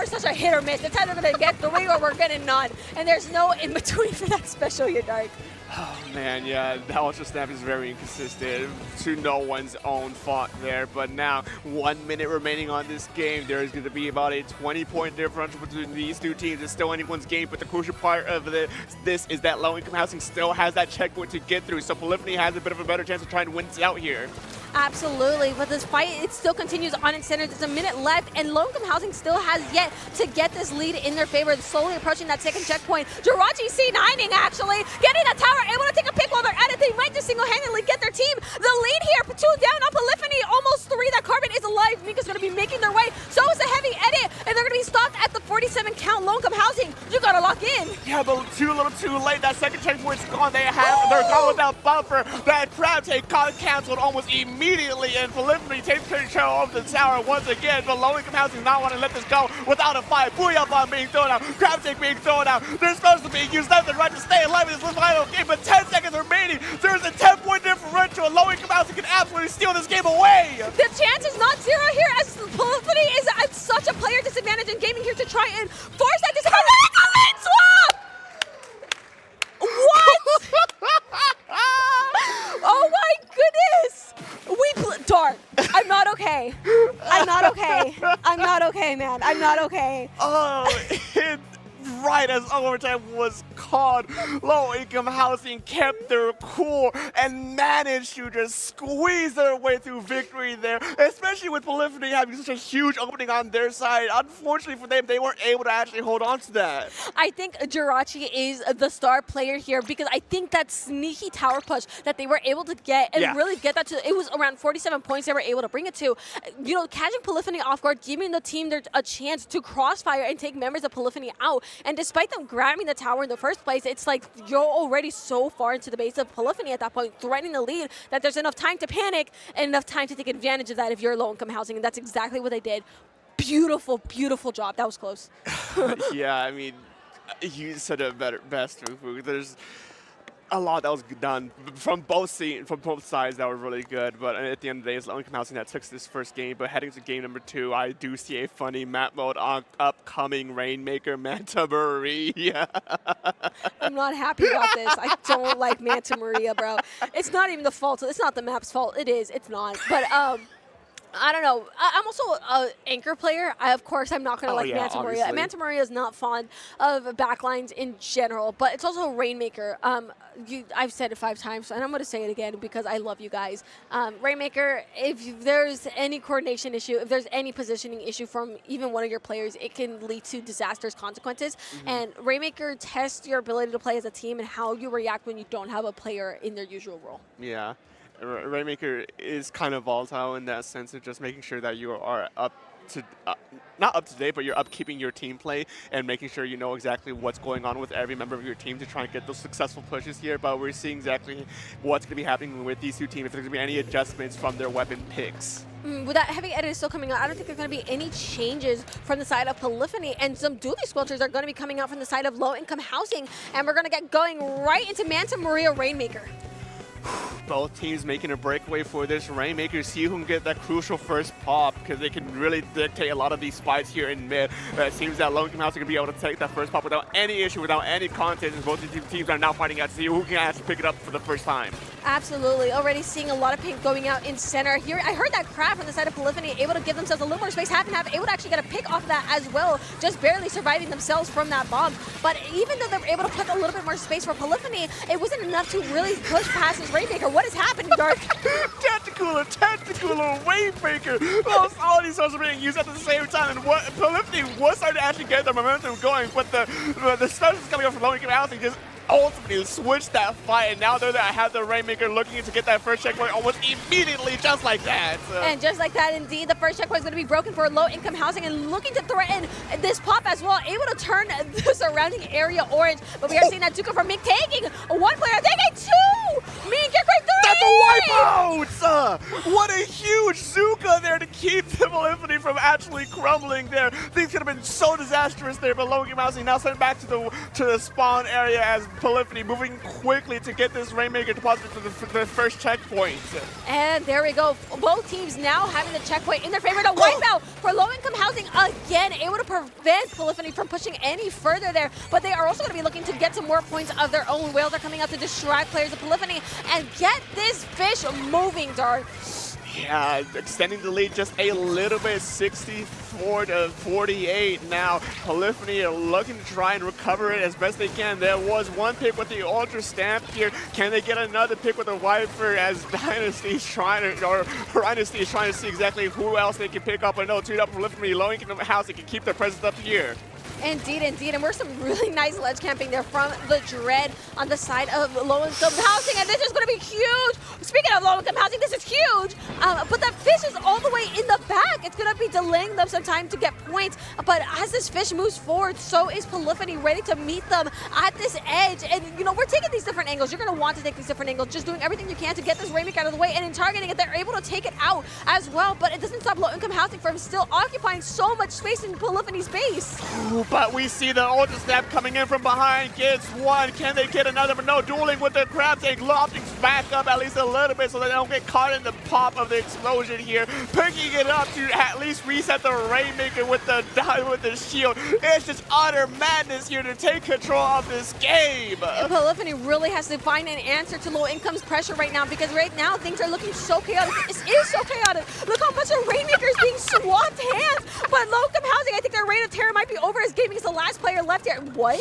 such a hit or miss. It's either going to get through or we're getting none. And there's no in between for that special, Dark. Oh man, yeah, the Ultra Snap is very inconsistent to no one's own fault there. But now, 1 minute remaining on this game, there is going to be about a 20-point differential between these two teams. It's still anyone's game, but the crucial part of this is that Low-Income Housing still has that checkpoint to get through. So Polyphony has a bit of a better chance of trying to win this out here. Absolutely, but this fight, it still continues on its center. There's a minute left, and Low-Income Housing still has yet to get this lead in their favor, slowly approaching that second checkpoint. Jirachi C9ing, actually, getting the tower, able to take a pick while they're at it. They might just single-handedly get their team the lead here. 2 down on Polyphony, almost 3. That Carbon is alive. Mika's going to be making their way. So is the Heavy Edit, and they're going to be stopped at the 47 count. Low-Income Housing, you got to lock in. Yeah, but a little too late. That second checkpoint's gone. They're gone without buffer. That crab take got canceled almost immediately, and Polyphony takes control of the tower once again. But Low-Income Housing not want to let this go without a fight. Booyah bomb being thrown out. Crab take being thrown out. They're supposed to be used left and right to stay alive in this final game, but 10 seconds remaining. There's a 10-point differential, and Low-Income Housing can absolutely steal this game away. The chance is not zero here, as Polyphony is at such a player disadvantage in gaming here to try and force that disadvantage. Lane swap! What? Oh my goodness! Dark. I'm not okay. I'm not okay. I'm not okay, man. I'm not okay. Oh, right as overtime was called, Low-Income Housing kept their cool and managed to just squeeze their way through victory there, especially with Polyphony having such a huge opening on their side. Unfortunately for them, they weren't able to actually hold on to that. I think Jirachi is the star player here because I think that sneaky tower push that they were able to get and really get that to, it was around 47 points they were able to bring it to. You know, catching Polyphony off guard, giving the team a chance to crossfire and take members of Polyphony out. And despite them grabbing the tower in the first place, it's like you're already so far into the base of Polyphony at that point, threatening the lead, that there's enough time to panic and enough time to take advantage of that if you're Low-Income Housing, and that's exactly what they did. Beautiful, beautiful job. That was close. Yeah, I mean, you said it best. There's a lot that was done from both sides that were really good, but at the end of the day, it's Low-Income Housing that took this first game. But heading to game number 2, I do see a funny map mode on upcoming Rainmaker Manta Maria. I'm not happy about this. I don't like Manta Maria, bro. It's not even the fault. It's not the map's fault. It is. It's not. But I don't know. I'm also an anchor player. Of course, I'm not going to like Manta Maria. Manta Maria is not fond of backlines in general, but it's also Rainmaker. I've said it 5 times, and I'm going to say it again because I love you guys. Rainmaker, if there's any coordination issue, if there's any positioning issue from even one of your players, it can lead to disastrous consequences. And Rainmaker tests your ability to play as a team and how you react when you don't have a player in their usual role. Yeah. Rainmaker is kind of volatile in that sense of just making sure that you are up to, not up to date, but you're upkeeping your team play and making sure you know exactly what's going on with every member of your team to try and get those successful pushes here. But we're seeing exactly what's going to be happening with these two teams, if there's going to be any adjustments from their weapon picks. With that heavy edit still coming out, I don't think there's going to be any changes from the side of Polyphony, and some dually squelchers are going to be coming out from the side of Low-Income Housing, and we're going to get going right into Manta Maria Rainmaker. Both teams making a breakaway for this Rainmaker. See who can get that crucial first pop, because they can really dictate a lot of these fights here in mid. It seems that Low-Income Housing can be able to take that first pop without any issue, without any contest, and both of these teams are now fighting out to see who can actually pick it up for the first time. Absolutely. Already seeing a lot of pink going out in center. Here, I heard that crab from the side of Polyphony, able to give themselves a little more space, half and half, able to actually get a pick off of that as well, just barely surviving themselves from that bomb. But even though they were able to put a little bit more space for Polyphony, it wasn't enough to really push past this Rainmaker. What is happening, Dark? Tactical Rainmaker. All these sorts are being used at the same time, and Polyphony was starting to actually get their momentum going, but the specials coming up from Low-Income Housing just ultimately switched that fight, and now they're there. I have the Rainmaker looking to get that first checkpoint almost immediately, just like that. And just like that, indeed, the first checkpoint is going to be broken for Low-Income Housing, and looking to threaten this pop as well, able to turn the surrounding area orange. But we are seeing that Zuka from Mink taking one player, taking 2! Mink, get right through. That's a wipeout! What a huge Zuka there to keep Polyphony from actually crumbling there. Things could have been so disastrous there, but L.O.V.E.M.UF.F.I.N now sent back to the spawn area as Polyphony moving quickly to get this Rainmaker deposited for the first checkpoint. And there we go. Both teams now having the checkpoint in their favor to wipe out for low-income housing again, able to prevent Polyphony from pushing any further there. But they are also going to be looking to get some more points of their own. Whales are coming out to distract players of Polyphony and get this fish moving, Dart. Yeah, extending the lead just a little bit, 64 to 48 now. Polyphony are looking to try and recover it as best they can. There was one pick with the Ultra Stamp here. Can they get another pick with the Viper as Dynasty is trying to, or Dynasty is trying to see exactly who else they can pick up? But no, 2-up Polyphony, low-income house, they can keep their presence up here. Indeed, indeed. And we're some really nice ledge camping there from the Dread on the side of low-income housing. And this is going to be huge. Speaking of low-income housing, this is huge. But that fish is all the way in the back. It's going to be delaying them some time to get points. But as this fish moves forward, so is Polyphony ready to meet them at this edge. And, you know, we're taking these different angles. You're going to want to take these different angles. Just doing everything you can to get this Rainmaker out of the way. And in targeting it, they're able to take it out as well. But it doesn't stop low-income housing from still occupying so much space in Polyphony's base. But we see the Ultra Snap coming in from behind, gets one. Can they get another? But no, dueling with the crab tank, lofting back up at least a little bit so they don't get caught in the pop of the explosion here. Picking it up to at least reset the Rainmaker with the shield. It's just utter madness here to take control of this game. And Polyphony really has to find an answer to low-income's pressure right now, because right now things are looking so chaotic. This is so chaotic. Look how much the Rainmaker is being swapped hands. But low-income housing, I think their reign of terror might be over as Gaming is the last player left here. What?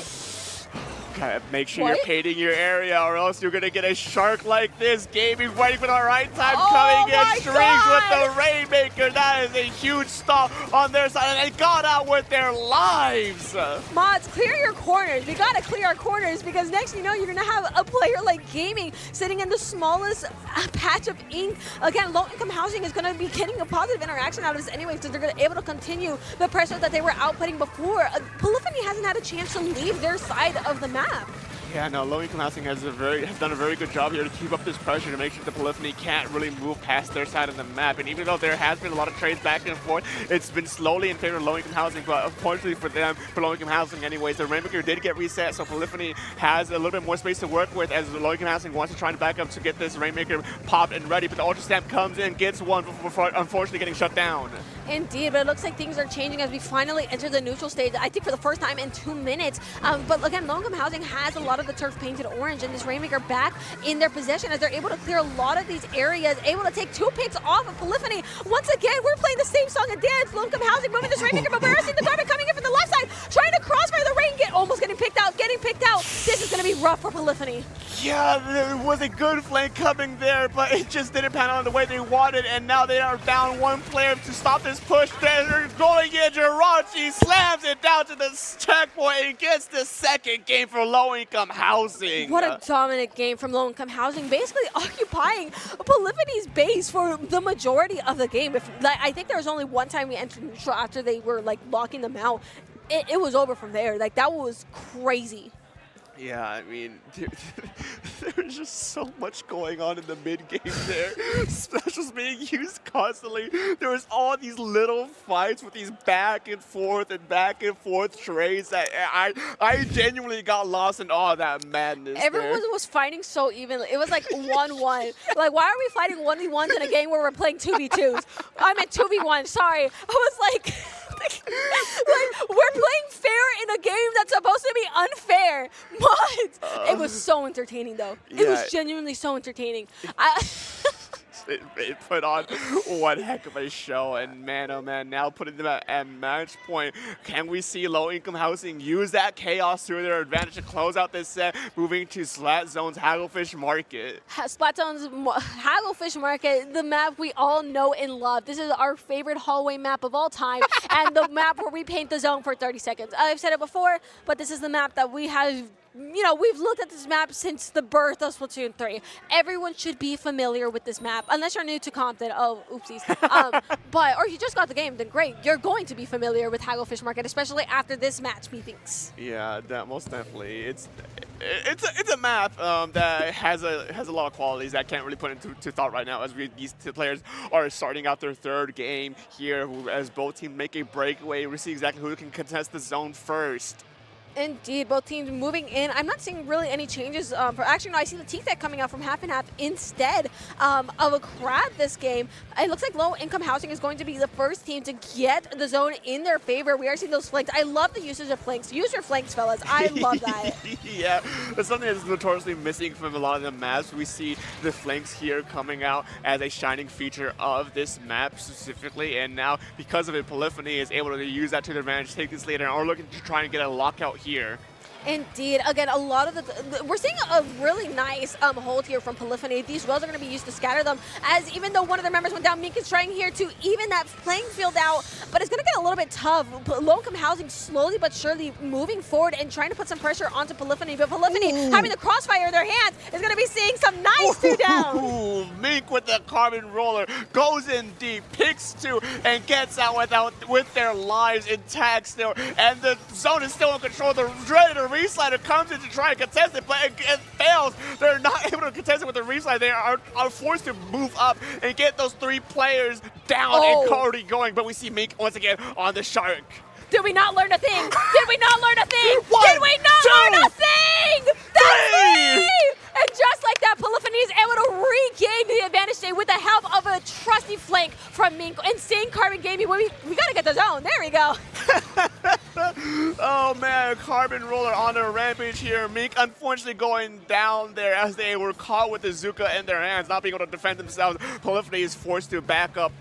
Okay, make sure you're painting your area or else you're going to get a shark like this. Gaming waiting for the right time, coming in strings with the Rainmaker. That is a huge stall on their side, and they got out with their lives. Mods, clear your corners. We got to clear our corners, because next you know you're going to have a player like Gaming sitting in the smallest patch of ink. Again, low-income housing is going to be getting a positive interaction out of this anyway, so they're going to be able to continue the pressure that they were outputting before. Polyphony hasn't had a chance to leave their side of the map. Yeah, no, low-income housing has done a very good job here to keep up this pressure to make sure the Polyphony can't really move past their side of the map. And even though there has been a lot of trades back and forth, it's been slowly in favor of low-income housing. But unfortunately for them, for low-income housing anyways, the Rainmaker did get reset, so Polyphony has a little bit more space to work with as the low-income housing wants to try to back up to get this Rainmaker popped and ready. But the Ultra Stamp comes in, gets one before unfortunately getting shut down. Indeed, but it looks like things are changing as we finally enter the neutral stage, I think for the first time in 2 minutes. But again, low-income housing has a lot of the turf painted orange, and this Rainmaker back in their possession as they're able to clear a lot of these areas, able to take 2 picks off of Polyphony. Once again, we're playing the same song and dance. Low-income housing moving this Rainmaker, but we're seeing the garbage coming in from the left side, trying to crossfire the rain, almost getting picked out, This is going to be rough for Polyphony. Yeah, there was a good flank coming there, but it just didn't pan out the way they wanted, and now they are down one player to stop this push. They're going in, Jirachi slams it down to the checkpoint and gets the second game for low-income housing. What a dominant game from low-income housing, basically occupying Polyphony's base for the majority of the game. I think there was only one time we entered neutral after they were like locking them out. It was over from there. Like, that was crazy. Yeah, I mean, there's just so much going on in the mid-game there. Specials being used constantly. There was all these little fights with these back and forth trades that I genuinely got lost in all that madness. Everyone was fighting so evenly. It was like 1-1. Like, why are we fighting 1v1s in a game where we're playing 2v2s? I meant 2v1, sorry. I was like... like, we're playing fair in a game that's supposed to be unfair. But it was so entertaining, though. It was genuinely so entertaining. It put on one heck of a show, and man, oh man, now putting them at match point. Can we see low-income housing use that chaos to their advantage to close out this set, moving to Splat Zone's Hagglefish Market? Splat Zone's Hagglefish Market, the map we all know and love. This is our favorite hallway map of all time, and the map where we paint the zone for 30 seconds. I've said it before, but this is the map that we have... You know, we've looked at this map since the birth of Splatoon 3. Everyone should be familiar with this map, unless you're new to Compton. Oh, oopsies. Or you just got the game, then great. You're going to be familiar with Hagglefish Market, especially after this match, methinks. Yeah, that most definitely. It's a map that has a lot of qualities that I can't really put into thought right now as these two players are starting out their third game here as both teams make a breakaway. We see exactly who can contest the zone first. Indeed, both teams moving in. I'm not seeing really any changes. Actually, no, I see the T-Tech coming out from half and half instead of a crab this game. It looks like low income housing is going to be the first team to get the zone in their favor. We are seeing those flanks. I love the usage of flanks. Use your flanks, fellas. I love that. Yeah, that's something that's notoriously missing from a lot of the maps. We see the flanks here coming out as a shining feature of this map specifically, and now because of it, Polyphony is able to use that to their advantage, take this lead, and are looking to try and get a lockout here. Indeed. Again, a lot of we're seeing a really nice hold here from Polyphony. These wells are going to be used to scatter them, as even though one of their members went down, Mika's trying here to even that playing field out, but it's going to get a little bit tough. Low-income housing slowly but surely moving forward and trying to put some pressure onto Polyphony, but Polyphony having the crossfire in their hands is going to be seeing some nice two down. Mink with the carbon roller goes in deep, picks two, and gets out with their lives intact still, and the zone is still in control. The dreaded Reslider comes in to try and contest it, but it fails. They're not able to contest it with the Reslider. They are forced to move up and get those three players down and already going. But we see Mink once again on the shark. Did we not learn a thing? Did we not learn a thing? One, Did we not learn a thing? That's three! And just like that, Polyphony is able to regain the advantage today with the help of a trusty flank from Mink. Insane Carbon Gaming. We got to get the zone. There we go. Oh man, Carbon Roller on a rampage here. Mink unfortunately going down there as they were caught with the Zuka in their hands, not being able to defend themselves. Polyphony is forced to back up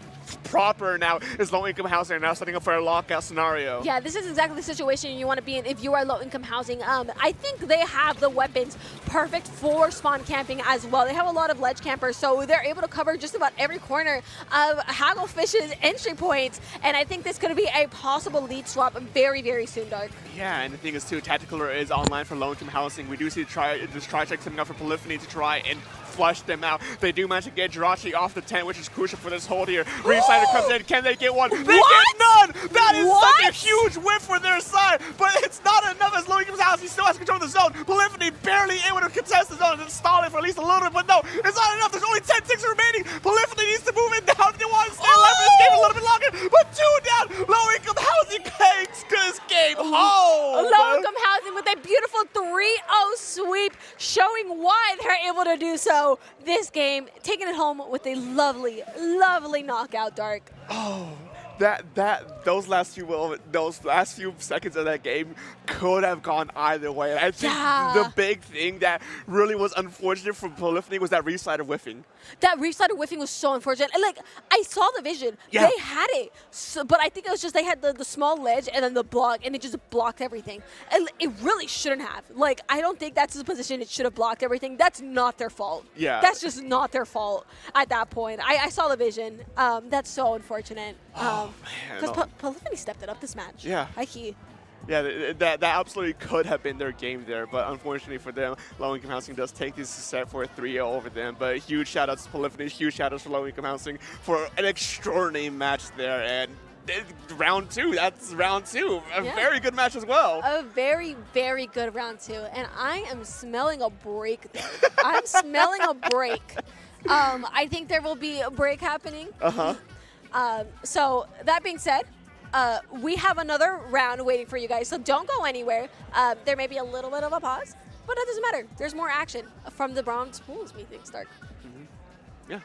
proper now. Is low income housing now setting up for a lockout scenario. Yeah, this is exactly the situation you want to be in if you are low income housing. I think they have the weapons perfect for spawn camping as well. They have a lot of ledge campers, so they're able to cover just about every corner of Hagglefish's entry points, and I think this could be a possible lead swap very, very soon, Dark. Yeah, and the thing is too, Tactical is online for low income housing. We do see this try-check coming up for Polyphony to try and flush them out. They do manage to get Jirachi off the tent, which is crucial for this hold here. Reslider comes in. Can they get one? They get none! That is such a huge whiff for their side, but it's not enough as low income housing still has control of the zone. Polyphony barely able to contest the zone and stall it for at least a little bit, but no, it's not enough. There's only 10 ticks remaining. Polyphony needs to move it down. They want to stay alive for this game a little bit longer, but two down. Low income housing takes this game home. Low income housing with a beautiful 3-0 sweep, showing why they're able to do so. This game, taking it home with a lovely, lovely knockout, Dark. Oh, those last few seconds of that game could have gone either way. I think the big thing that really was unfortunate for Polyphony was that Reslider whiffing. That Reslider whiffing was so unfortunate. And like, I saw the vision. Yeah. They had it. So, but I think it was just they had the small ledge and then the block, and it just blocked everything. And it really shouldn't have. Like, I don't think that's the position it should have blocked everything. That's not their fault. Yeah. That's just not their fault at that point. I saw the vision. That's so unfortunate. Because Polyphony stepped it up this match. Yeah. High key. Yeah, that absolutely could have been their game there, but unfortunately for them, Low Income Housing does take this set for a 3-0 over them. But huge shout-outs to Polyphony, huge shout-outs for Low Income Housing for an extraordinary match there. And round two, that's round two. A very good match as well. A very, very good round two. And I am smelling a break there. I'm smelling a break. I think there will be a break happening. So that being said, we have another round waiting for you guys, so don't go anywhere. There may be a little bit of a pause, but it doesn't matter. There's more action from the bronze pools, we think, Stark. Yeah.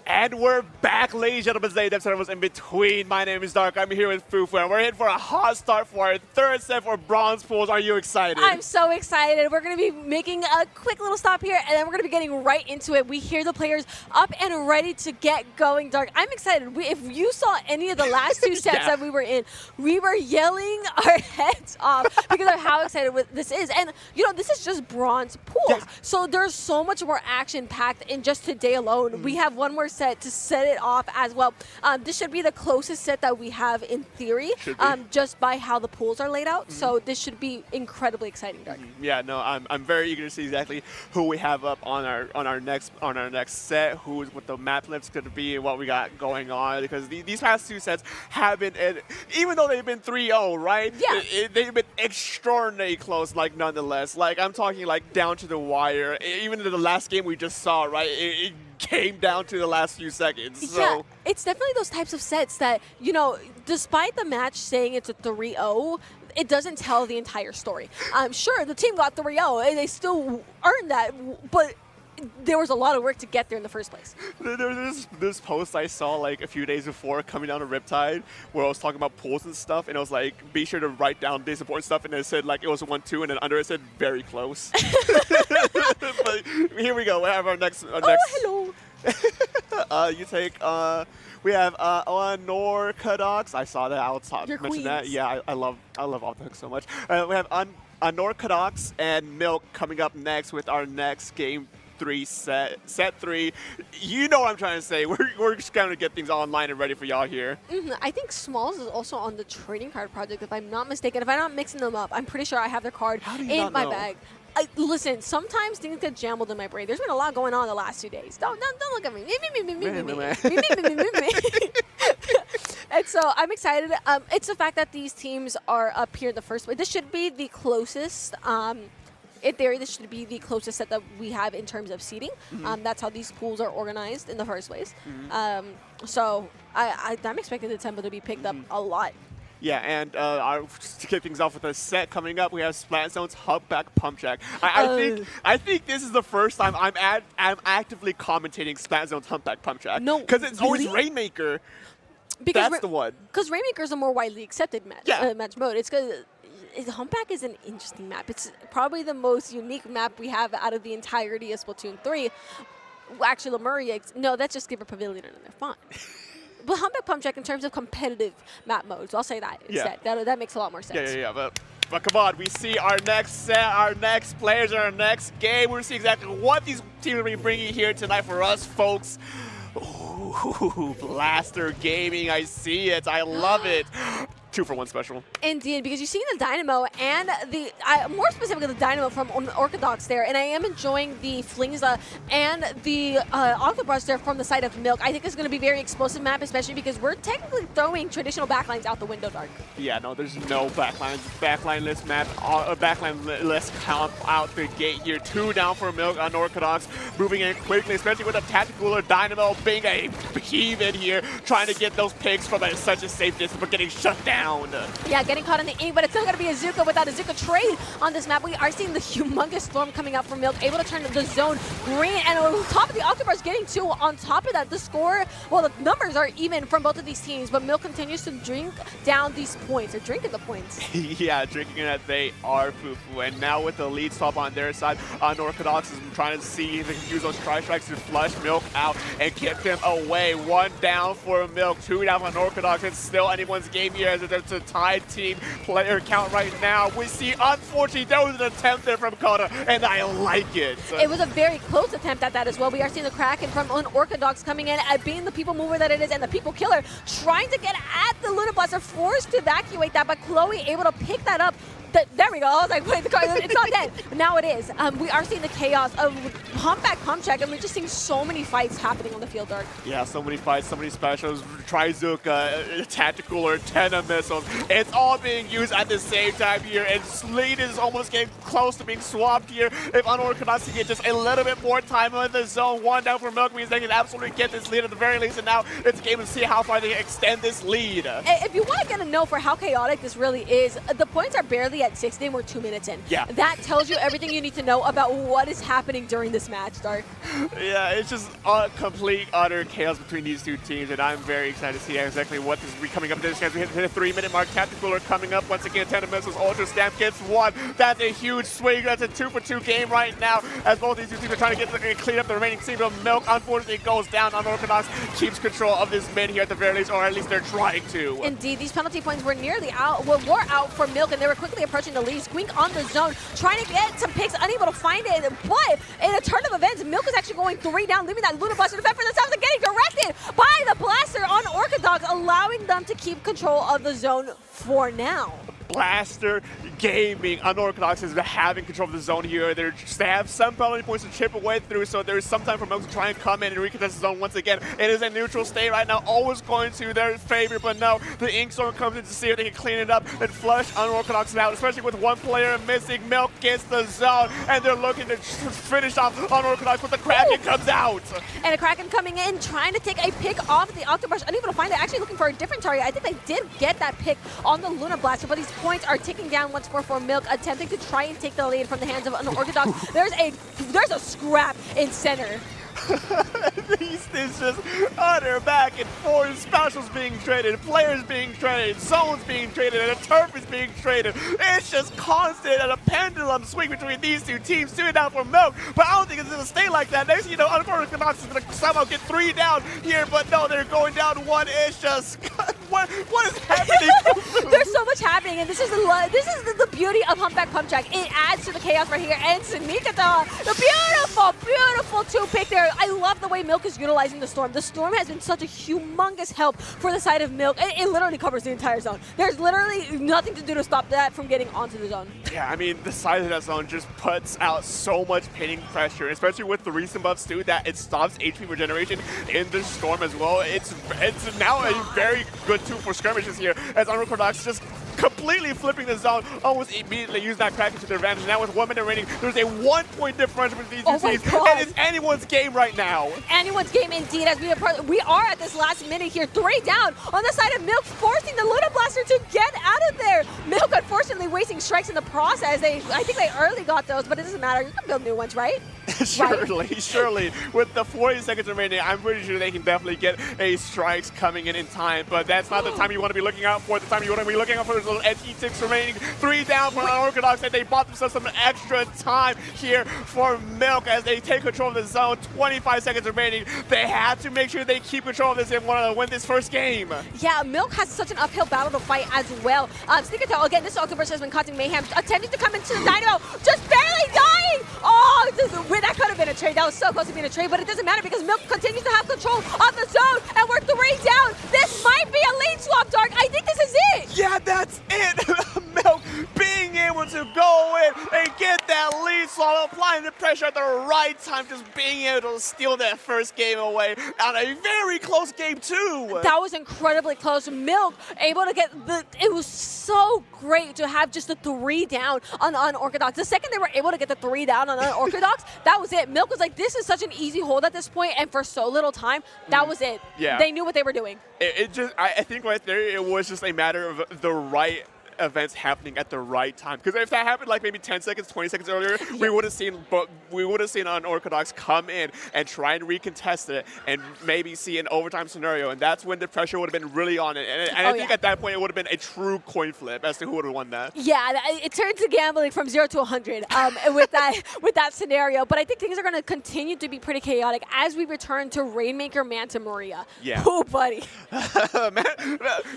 And we're back, ladies and gentlemen. Servers in between. My name is Dark. I'm here with Fufu, and we're in for a hot start for our third set for bronze pools. Are you excited? I'm so excited. We're going to be making a quick little stop here, and then we're going to be getting right into it. We hear the players up and ready to get going, Dark. I'm excited. If you saw any of the last two sets that we were in, we were yelling our heads off because of how excited this is. And, you know, this is just bronze pools. So there's so much more action-packed in just today alone. We have one more set to set it off as well. This should be the closest set that we have in theory, just by how the pools are laid out. So this should be incredibly exciting, Dark. Yeah, no, I'm very eager to see exactly who we have up on our next set, who's what the map lift's going to be, and what we got going on. Because these past two sets have been, even though they've been 3-0, right? Yeah. They've been extraordinarily close, like nonetheless. Like I'm talking like down to the wire. Even in the last game we just saw, right? It came down to the last few seconds. So. Yeah, it's definitely those types of sets that, you know, despite the match saying it's a 3-0, it doesn't tell the entire story. I'm sure the team got 3-0 and they still earned that, but there was a lot of work to get there in the first place. There was this post I saw like a few days before coming down to Riptide where I was talking about pools and stuff, and it was like, be sure to write down this important stuff, and it said like it was 1-2, and then under it said very close. But here we go. We have our next. Hello. You take. We have Unorcadox. I saw that. I'll mention that. Yeah, I love Octahook so much. We have Unorcadox and M.U.F.F.I.N coming up next with our next game. Set 3. You know what I'm trying to say. We're just going to get things online and ready for y'all here. I think Smalls is also on the trading card project, if I'm not mistaken. If I'm not mixing them up, I'm pretty sure I have their card in my bag. Listen, sometimes things get jumbled in my brain. There's been a lot going on the last 2 days. Don't look at me. And so I'm excited. It's the fact that these teams are up here in the first place. This should be the closest. In theory, this should be the closest set that we have in terms of seeding. That's how these pools are organized in the first place. So I'm expecting the tempo to be picked up a lot. Yeah, and to kick things off with a set coming up, we have Splatoon's Humpback pjackk. I think this is the first time I'm actively commentating Splatoon's Humpback pjackk. No, because it's always Rainmaker. Because that's the one. Because Rainmaker is a more widely accepted match mode. It's because Humpback is an interesting map. It's probably the most unique map we have out of the entirety of Splatoon 3. Actually, Lemuria, no, that's just Skipper Pavilion and they're fine. But Humpback pjackk in terms of competitive map modes, I'll say that instead. That makes a lot more sense. Yeah. But come on, we see our next set, our next players, our next game. We'll see exactly what these teams are bringing here tonight for us, folks. Ooh, Blaster Gaming, I see it. I love it. 2-for-1 special. Indeed, because you've seen the Dynamo and more specifically the Dynamo from Unorcadox there, and I am enjoying the Flingza and the Octobrush there from the side of M.U.F.F.I.N. I think it's going to be a very explosive map, especially because we're technically throwing traditional backlines out the window, Dark. Yeah, no, there's no backlines. Backline-less map, backline-less comp out the gate here. 2 down for M.U.F.F.I.N. Unorcadox, moving in quickly, especially with a tactical or Dynamo being a behemoth here, trying to get those picks from such a safe distance, but getting shut down. Yeah, getting caught in the ink, but it's still going to be a Zuko without a Zuko trade on this map. We are seeing the humongous storm coming out from M.U.F.F.I.N, able to turn the zone green, and on top of the Octobrush getting 2. On top of that, the score, well, the numbers are even from both of these teams, but M.U.F.F.I.N continues to drink down these points. They're drinking the points. Yeah, drinking it. They are Fufu. And now with the lead stop on their side, Unorcadox is trying to see if they can use those tri-strikes to flush M.U.F.F.I.N out and get them away. 1 down for M.U.F.F.I.N, 2 down for Unorcadox. It's still anyone's game here as it's a tied team player count right now. We see, unfortunately, there was an attempt there from Kota, and I like it. It was a very close attempt at that as well. We are seeing the Kraken from Unorcadox coming in at being the people mover that it is and the people killer, trying to get at the Luna Blaster, forced to evacuate that, but Chloe able to pick that up. There we go. I was like, wait, it's not dead. Now it is. We are seeing the chaos of Humpback pjackk, and we're just seeing so many fights happening on the field, Dark. Yeah, so many fights, so many specials, Trizuka, tactical or Tenna missiles. It's all being used at the same time here, and Slade is almost getting close to being swapped here. If Unorcadox can get just a little bit more time in the zone, 1 down for M.U.F.F.I.N means they can absolutely get this lead at the very least, and now it's a game to see how far they can extend this lead. If you want to get a know for how chaotic this really is, the points are barely at 6. They were 2 minutes in. Yeah. That tells you everything you need to know about what is happening during this match, Dark. Yeah, it's just a complete, utter chaos between these two teams, and I'm very excited to see exactly what is coming up this chance. We hit the 3-minute mark. Captain Cooler coming up once again. 10 missiles. Ultra Stamp gets 1. That's a huge swing. That's a 2-for-2 game right now, as both these two teams are trying to clean up the remaining team. But Milk, unfortunately, goes down. Unorcadox keeps control of this mid here at the very least, or at least they're trying to. Indeed, these penalty points were nearly out, were out for Milk, and they were quickly approaching the lead. Squink on the zone, trying to get some picks, unable to find it. But in a turn of events, Milk is actually going 3 down, leaving that Luna Blaster to fend for themselves and getting directed by the Blaster on Orcadox, allowing them to keep control of the zone for now. Blaster Gaming, Unorcadox is having control of the zone here. They have some penalty points to chip away through, so there's some time for Milk to try and come in and recontest the zone once again. It is a neutral state right now, always going to their favor, but no, the Inkstorm comes in to see if they can clean it up and flush Unorcadox out, especially with one player missing. Milk gets the zone, and they're looking to finish off Unorcadox, but the Kraken comes out. And a Kraken coming in, trying to take a pick off the Octobrush, unable to find it, actually looking for a different target. I think they did get that pick on the Luna Blaster, but these points are ticking down once more for Milk, attempting to try and take the lead from the hands of Unorcadox. There's a scrap in center. These things just utter back and forth. Specials being traded, players being traded, zones being traded, and a turf is being traded. It's just constant and a pendulum swing between these two teams. 2 down for Milk, but I don't think it's going to stay like that. Next, you know, Unorcadox is going to somehow get 3 down here, but no, they're going down 1. It's just what is happening? There's so much happening, and this is the beauty of Humpback Pumpjack. It adds to the chaos right here. And Mika-sa, the beautiful 2-pick there. I love the way Milk is utilizing the Storm. The Storm has been such a humongous help for the side of Milk. It literally covers the entire zone. There's literally nothing to do to stop that from getting onto the zone. Yeah, I mean, the side of that zone just puts out so much pinning pressure, especially with the recent buffs too, that it stops HP regeneration in the Storm as well. It's now a very good tool for skirmishes here, as Unorcadox just completely flipping the zone, almost immediately use that Kraken to their advantage. Now with 1 minute remaining, there's a 1-point differential between these two teams, and it's anyone's game right now. Anyone's game indeed, as we are at this last minute here. 3 down on the side of Milk, forcing the Luna Blaster to get out of there. Milk, unfortunately, wasting strikes in the process. I think they early got those, but it doesn't matter. You can build new ones, right? Surely. With the 40 seconds remaining, I'm pretty sure they can definitely get a strikes coming in time, but that's not the time you want to be looking out for. The time you want to be looking out for is little edge E6 remaining. 3 down for Unorcadox, and they bought themselves some extra time here for Milk as they take control of the zone. 25 seconds remaining. They have to make sure they keep control of this and want to win this first game. Yeah, Milk has such an uphill battle to fight as well. Sneaker Tail, again, this Octobrush has been causing mayhem, attempting to come into the Dynamo, just barely dying! Oh, that could have been a trade. That was so close to being a trade, but it doesn't matter because Milk continues to have control of the zone, and we're 3 down. This might be a lead swap, Dark. I think this is it. Yeah, that's it. Milk being able to go in and get that lead swap, applying the pressure at the right time, just being able to steal that first game away on a very close game too. That was incredibly close. Milk able to get it was so great to have just the 3 down on Unorcadox. The second they were able to get the 3 down on Unorcadox, that was it. Milk was like, this is such an easy hold at this point, and for so little time, that was it. Yeah. They knew what they were doing. I think right there, it was just a matter of the right events happening at the right time. Because if that happened like maybe 10 seconds, 20 seconds earlier, we would have seen Unorcadox come in and try and recontest it and maybe see an overtime scenario. And that's when the pressure would have been really on it. And I think at that point it would have been a true coin flip as to who would have won that. Yeah, it turned to gambling from 0 to 100 with that scenario. But I think things are going to continue to be pretty chaotic as we return to Rainmaker Manta Maria. Yeah. Oh, buddy.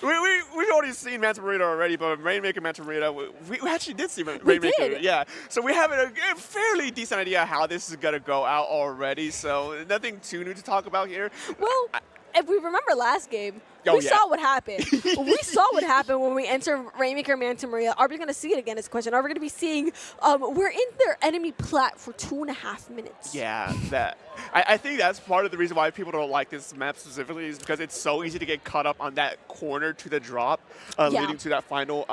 We've already seen Manta Maria already, but Rainmaker Manta Maria, we actually did see Rainmaker. Did. Yeah. So we have a fairly decent idea how this is going to go out already. So nothing too new to talk about here. Well, if we remember last game, we saw what happened. We saw what happened when we enter Rainmaker Manta Maria. Are we going to see it again is the question. Are we going to be seeing, we're in their enemy plat for 2.5 minutes. Yeah, I think that's part of the reason why people don't like this map specifically is because it's so easy to get caught up on that corner to the drop, leading to that final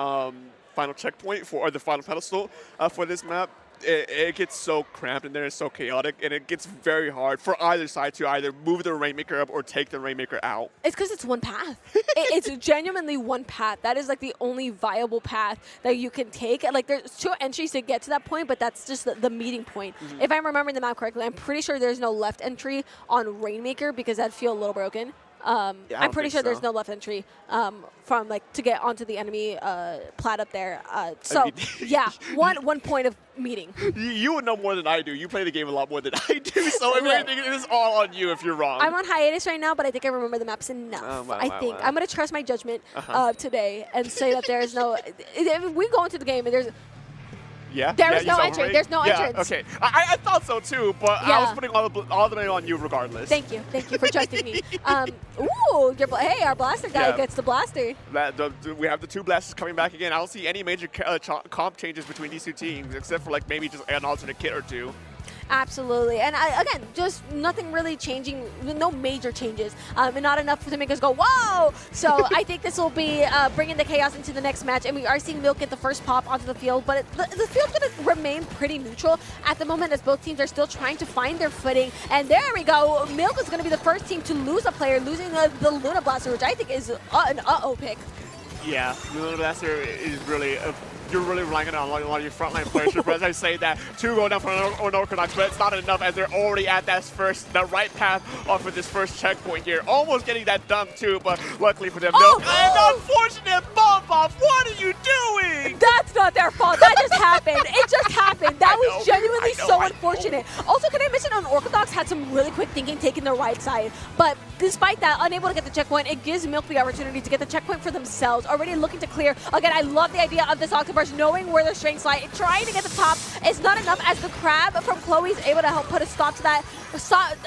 checkpoint or the final pedestal for this map. it gets so cramped in there, it's so chaotic, and it gets very hard for either side to either move the Rainmaker up or take the Rainmaker out. It's because it's one path. It's genuinely one path. That is like the only viable path that you can take. Like there's 2 entries to get to that point, but that's just the meeting point. If I'm remembering the map correctly, I'm pretty sure there's no left entry on Rainmaker because that'd feel a little broken. Yeah, I'm pretty sure there's no left entry from like to get onto the enemy plat up there. So yeah, one point of meeting. You would know more than I do. You play the game a lot more than I do, so everything is all on you if you're wrong. I'm on hiatus right now, but I think I remember the maps enough. I think I'm gonna trust my judgment today and say that there is no. If we go into the game and there's. Yeah. There is no entrance. There's no entrance. Okay. I thought so too, but I was putting all the blame on you regardless. Thank you for trusting me. Ooh, hey, our blaster guy gets the blaster. We have the 2 blasters coming back again. I don't see any major comp changes between these 2 teams, except for like maybe just an alternate kit or 2. Absolutely. And again, just nothing really changing, no major changes, and not enough to make us go, whoa! So I think this will be bringing the chaos into the next match, and we are seeing Milk get the first pop onto the field, but the field's going to remain pretty neutral at the moment as both teams are still trying to find their footing. And there we go. Milk is going to be the first team to lose a player, losing the Luna Blaster, which I think is an uh-oh pick. Yeah, the Luna Blaster is really you're really relying on a lot of your frontline players. As I say that, 2 going down for Unorcadox, but it's not enough as they're already at that right path off of this first checkpoint here. Almost getting that dump too, but luckily for them, no. An unfortunate bump off. What are you doing? That's not their fault. That just happened. It just happened. That was genuinely so unfortunate. Also, can I mention Unorcadox had some really quick thinking taking the right side, but despite that, unable to get the checkpoint, it gives Milk the opportunity to get the checkpoint for themselves. Already looking to clear. Again, I love the idea of this Octobrush knowing where their strengths lie, trying to get the top. It's not enough as the Crab from Chloe is able to help put a stop to that.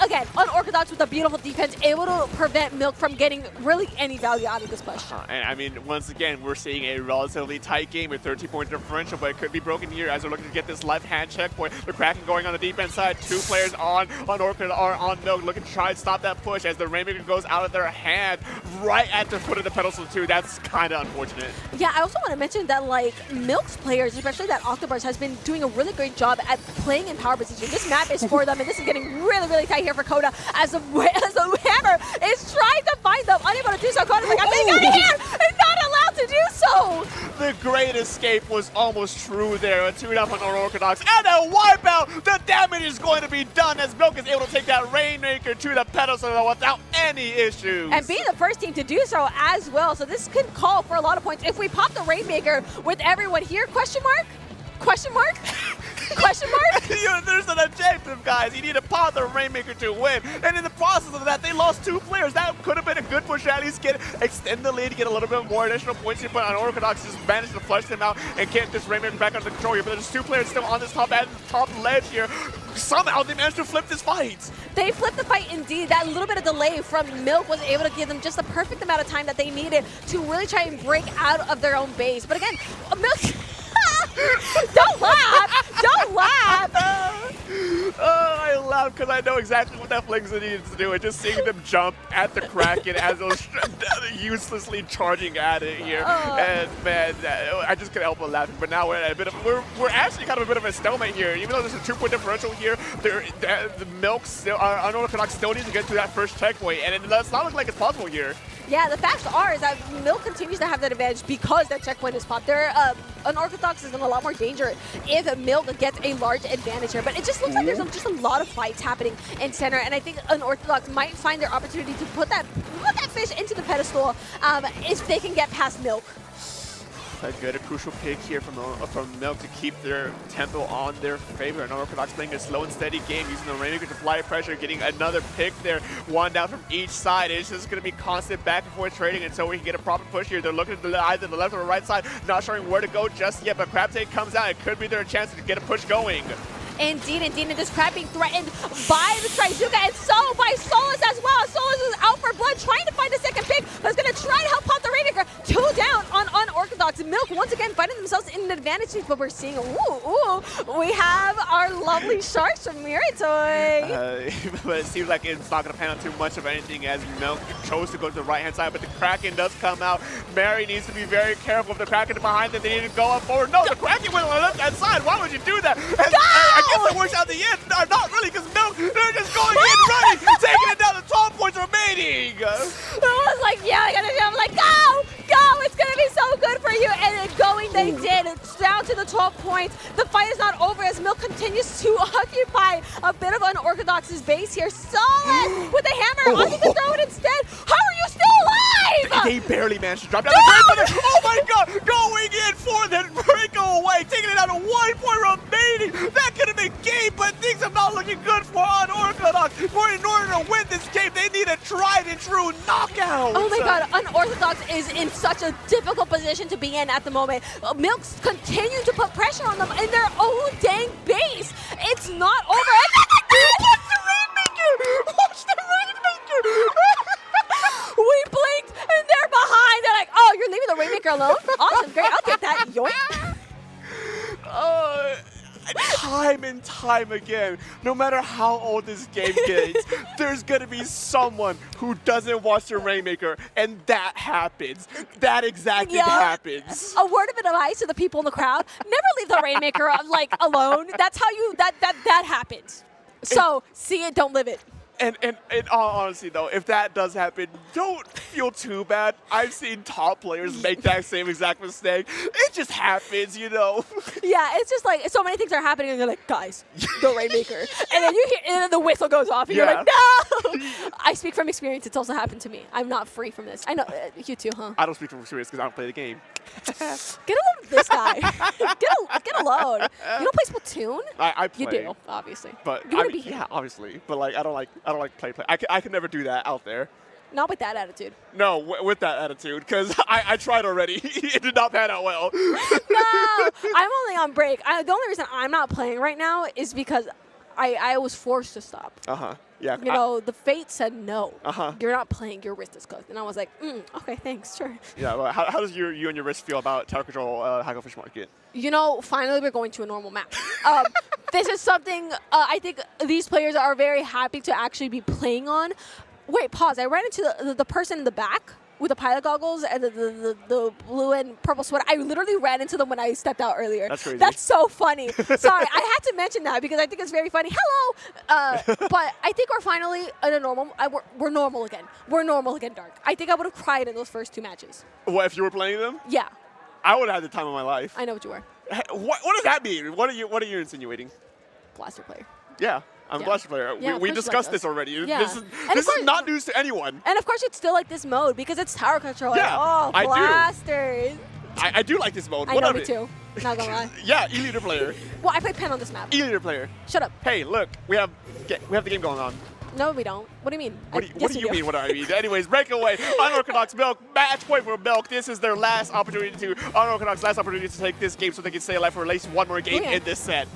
Again, Unorcadox with a beautiful defense, able to prevent Milk from getting really any value out of this push. And I mean, once again, we're seeing a relatively tight game with 13-point differential, but it could be broken here as they're looking to get this left-hand checkpoint. The Kraken going on the defense side, 2 players on Milk, looking to try and stop that push as the Rainmaker goes out of their hand right at the foot of the pedestal too. That's kind of unfortunate. Yeah, I also want to mention that like Milk's players, especially that Octobrush, has been doing a really great job at playing in power position. This map is for them, and this is getting really tight here for Coda as the Hammer is trying to find them, unable to do so. Coda's like, I'm getting out of here! He's not allowed to do so! The great escape was almost true there. A 2-up on Unorcadox and a wipeout! The damage is going to be done as Milk is able to take that Rainmaker to the pedestal without any issues. And being the first team to do so as well. So this could call for a lot of points. If we pop the Rainmaker with everyone here, question mark? Question mark? Question mark? There's an objective, guys. You need to pop the Rainmaker to win. And in the process of that, they lost 2 players. That could have been a good push, at least extend the lead, get a little bit more additional points here. But Unorcadox just managed to flush them out and get this Rainmaker back under control here. But there's 2 players still on this top ledge here. Somehow they managed to flip this fight. They flipped the fight indeed. That little bit of delay from Milk was able to give them just the perfect amount of time that they needed to really try and break out of their own base. But again, Milk... Don't laugh! Don't laugh! I laugh because I know exactly what that Flings needs to do. And just seeing them jump at the Kraken as those uselessly charging at it here. And man, I just couldn't help but laughing. But now we're at a bit of we're actually kind of a bit of a stalemate here. Even though there's a 2-point differential here, the Milk still, Unorcadox still needs to get through that first checkpoint, and it does not look like it's possible here. Yeah, the facts are is that Milk continues to have that advantage because that checkpoint is popped. Unorcadox is in a lot more danger if Milk gets a large advantage here. But it just looks like there's just a lot of fights happening in center, and I think Unorcadox might find their opportunity to put that fish into the pedestal if they can get past Milk. A crucial pick here from Milk to keep their tempo on their favor. And Unorcadox playing a slow and steady game, using the Rainmaker to apply pressure, getting another pick there, 1 down from each side. It's just going to be constant back and forth trading until we can get a proper push here. They're looking at either the left or the right side, not showing where to go just yet, but Crab Take comes out. It could be their chance to get a push going. Indeed, and this Crab being threatened by the Trizuka and so by Solus as well. Solus is out for blood, trying to find a second pick, but is going to try to help pop the Rainmaker. 2 down on Unorcadox. it's Milk once again finding themselves in an advantage, but we're seeing, we have our lovely sharks from Miratoy. But it seems like it's not going to pan out too much of anything as Milk chose to go to the right-hand side, but the Kraken does come out. Mary needs to be very careful. If the Kraken is behind them, they need to go up forward. No, the Kraken went on the left-hand side. Why would you do that? I guess it works out the end. No, not really, because Milk, they're just going in, running, taking it down to 12 points remaining. It was like, yeah, I gotta do. I'm like, go, it's gonna be so good for you. And then going, they did. It's down to the 12 points. The fight is not over as Milk continues to occupy a bit of Unorcadox's base here. Solid with a hammer. Ozzy can throw it instead. How are you still alive? They barely managed to drop down the break. Oh my god, going in for the breakaway, taking it out to 1 point remaining. That could have been game, but things are not looking good for Unorcadox. For in order to win this game, they need a tried and true knockout. Oh my god, Unorcadox is in such a difficult position to be in at the moment. Milk's continue to put pressure on them in their own dang base. It's not over. Watch the Rainmaker! Watch the Rainmaker! We blinked and they're behind. They're like, oh, you're leaving the Rainmaker alone? Awesome, great, I'll take that. Yoink. Time and time again, no matter how old this game gets, there's gonna be someone who doesn't watch the Rainmaker, and that happens. That exactly happens. A word of advice to the people in the crowd: never leave the Rainmaker like alone. That's how you that happens. So see it, don't live it. And in all honesty, though, if that does happen, don't feel too bad. I've seen top players make that same exact mistake. It just happens, you know. Yeah, it's just like so many things are happening, and you're like, guys, the Rainmaker. And then you hear, and then the whistle goes off, and you're like, no! I speak from experience. It's also happened to me. I'm not free from this. I know, you too, huh? I don't speak from experience because I don't play the game. Get a load of this guy. get a load. You don't play Splatoon? I play. You do, obviously. But you wouldn't be here. Yeah, obviously. But like, I don't like play. I could never do that out there. Not with that attitude. No, with that attitude, because I tried already. It did not pan out well. No, I'm only on break. The only reason I'm not playing right now is because I was forced to stop. Yeah. You know, the fate said no. Uh-huh. You're not playing. Your wrist is cooked. And I was like, okay, thanks, sure. Yeah. Well, how does you and your wrist feel about Tower Control Hacklefish Market? You know, finally we're going to a normal map. This is something I think these players are very happy to actually be playing on. Wait, pause. I ran into the person in the back with the pilot goggles and the blue and purple sweater. I literally ran into them when I stepped out earlier. That's crazy. That's so funny. Sorry, I had to mention that because I think it's very funny. Hello! But I think we're finally in a normal, we're normal again. We're normal again, Dark. I think I would have cried in those first 2 matches. What, if you were playing them? Yeah. I would have had the time of my life. I know what you were. What does that mean? What are you insinuating? Blaster player. Yeah. I'm a Blaster player. Yeah, we discussed this already. Yeah. This is not news to anyone. And of course, it's still like this mode because it's tower control. Yeah, Oh, I do. blasters. I do like this mode. I know, me too. Not gonna lie. Yeah, E-leader player. Well, I play pen on this map. E-leader player. Shut up. Hey, look, we have the game going on. No, we don't. What do you mean? What do you mean? What do I mean? Anyways, breakaway. Unorcadox Milk, match point for Milk. This is their last opportunity Unorcadox last opportunity to take this game so they can stay alive for at least one more game in this set.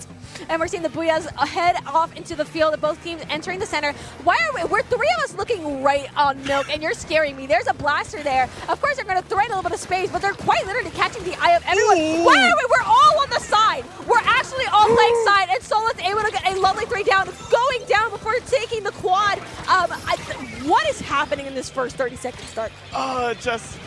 And we're seeing the Booyahs head off into the field of both teams entering the center. Why are we're 3 of us looking right on Milk, and you're scaring me. There's a blaster there. Of course, they're going to threaten a little bit of space, but they're quite literally catching the eye of everyone. Ooh. Why are we? We're all on the side. We're actually all playing side, and Sola's able to get a lovely 3 down, going down before taking the quad. What is happening in this first 30 seconds start? Just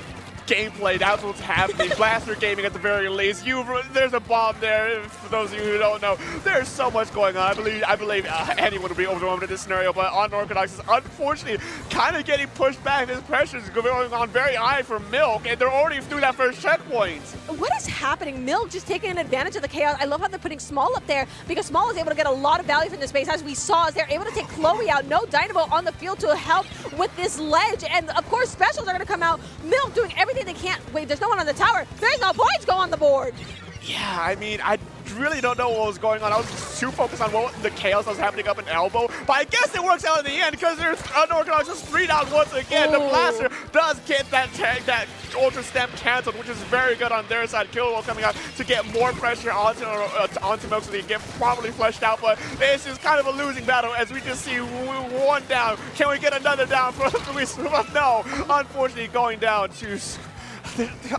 gameplay. That's what's happening. Blaster gaming at the very least. There's a bomb there. For those of you who don't know, there's so much going on. I believe anyone would be overwhelmed in this scenario, but Unorcadox is unfortunately kind of getting pushed back. This pressure is going on very high for Milk, and they're already through that first checkpoint. What is happening? Milk just taking advantage of the chaos. I love how they're putting Small up there because Small is able to get a lot of value from this space, as we saw, as they're able to take Chloe out. No Dynamo on the field to help with this ledge, and of course specials are going to come out. Milk doing everything they can. Wait, there's no one on the tower. There's no points go on the board. Yeah, I mean, I really don't know what was going on. I was too focused on the chaos that was happening up in Elbow, but I guess it works out in the end because there's Unorcadox just 3 down once again. The Blaster does get that Ultra Stem canceled, which is very good on their side. Killwall coming out to get more pressure onto Milk so they can get properly fleshed out, but this is kind of a losing battle as we just see 1 down. Can we get another down for Luis? No, unfortunately going down to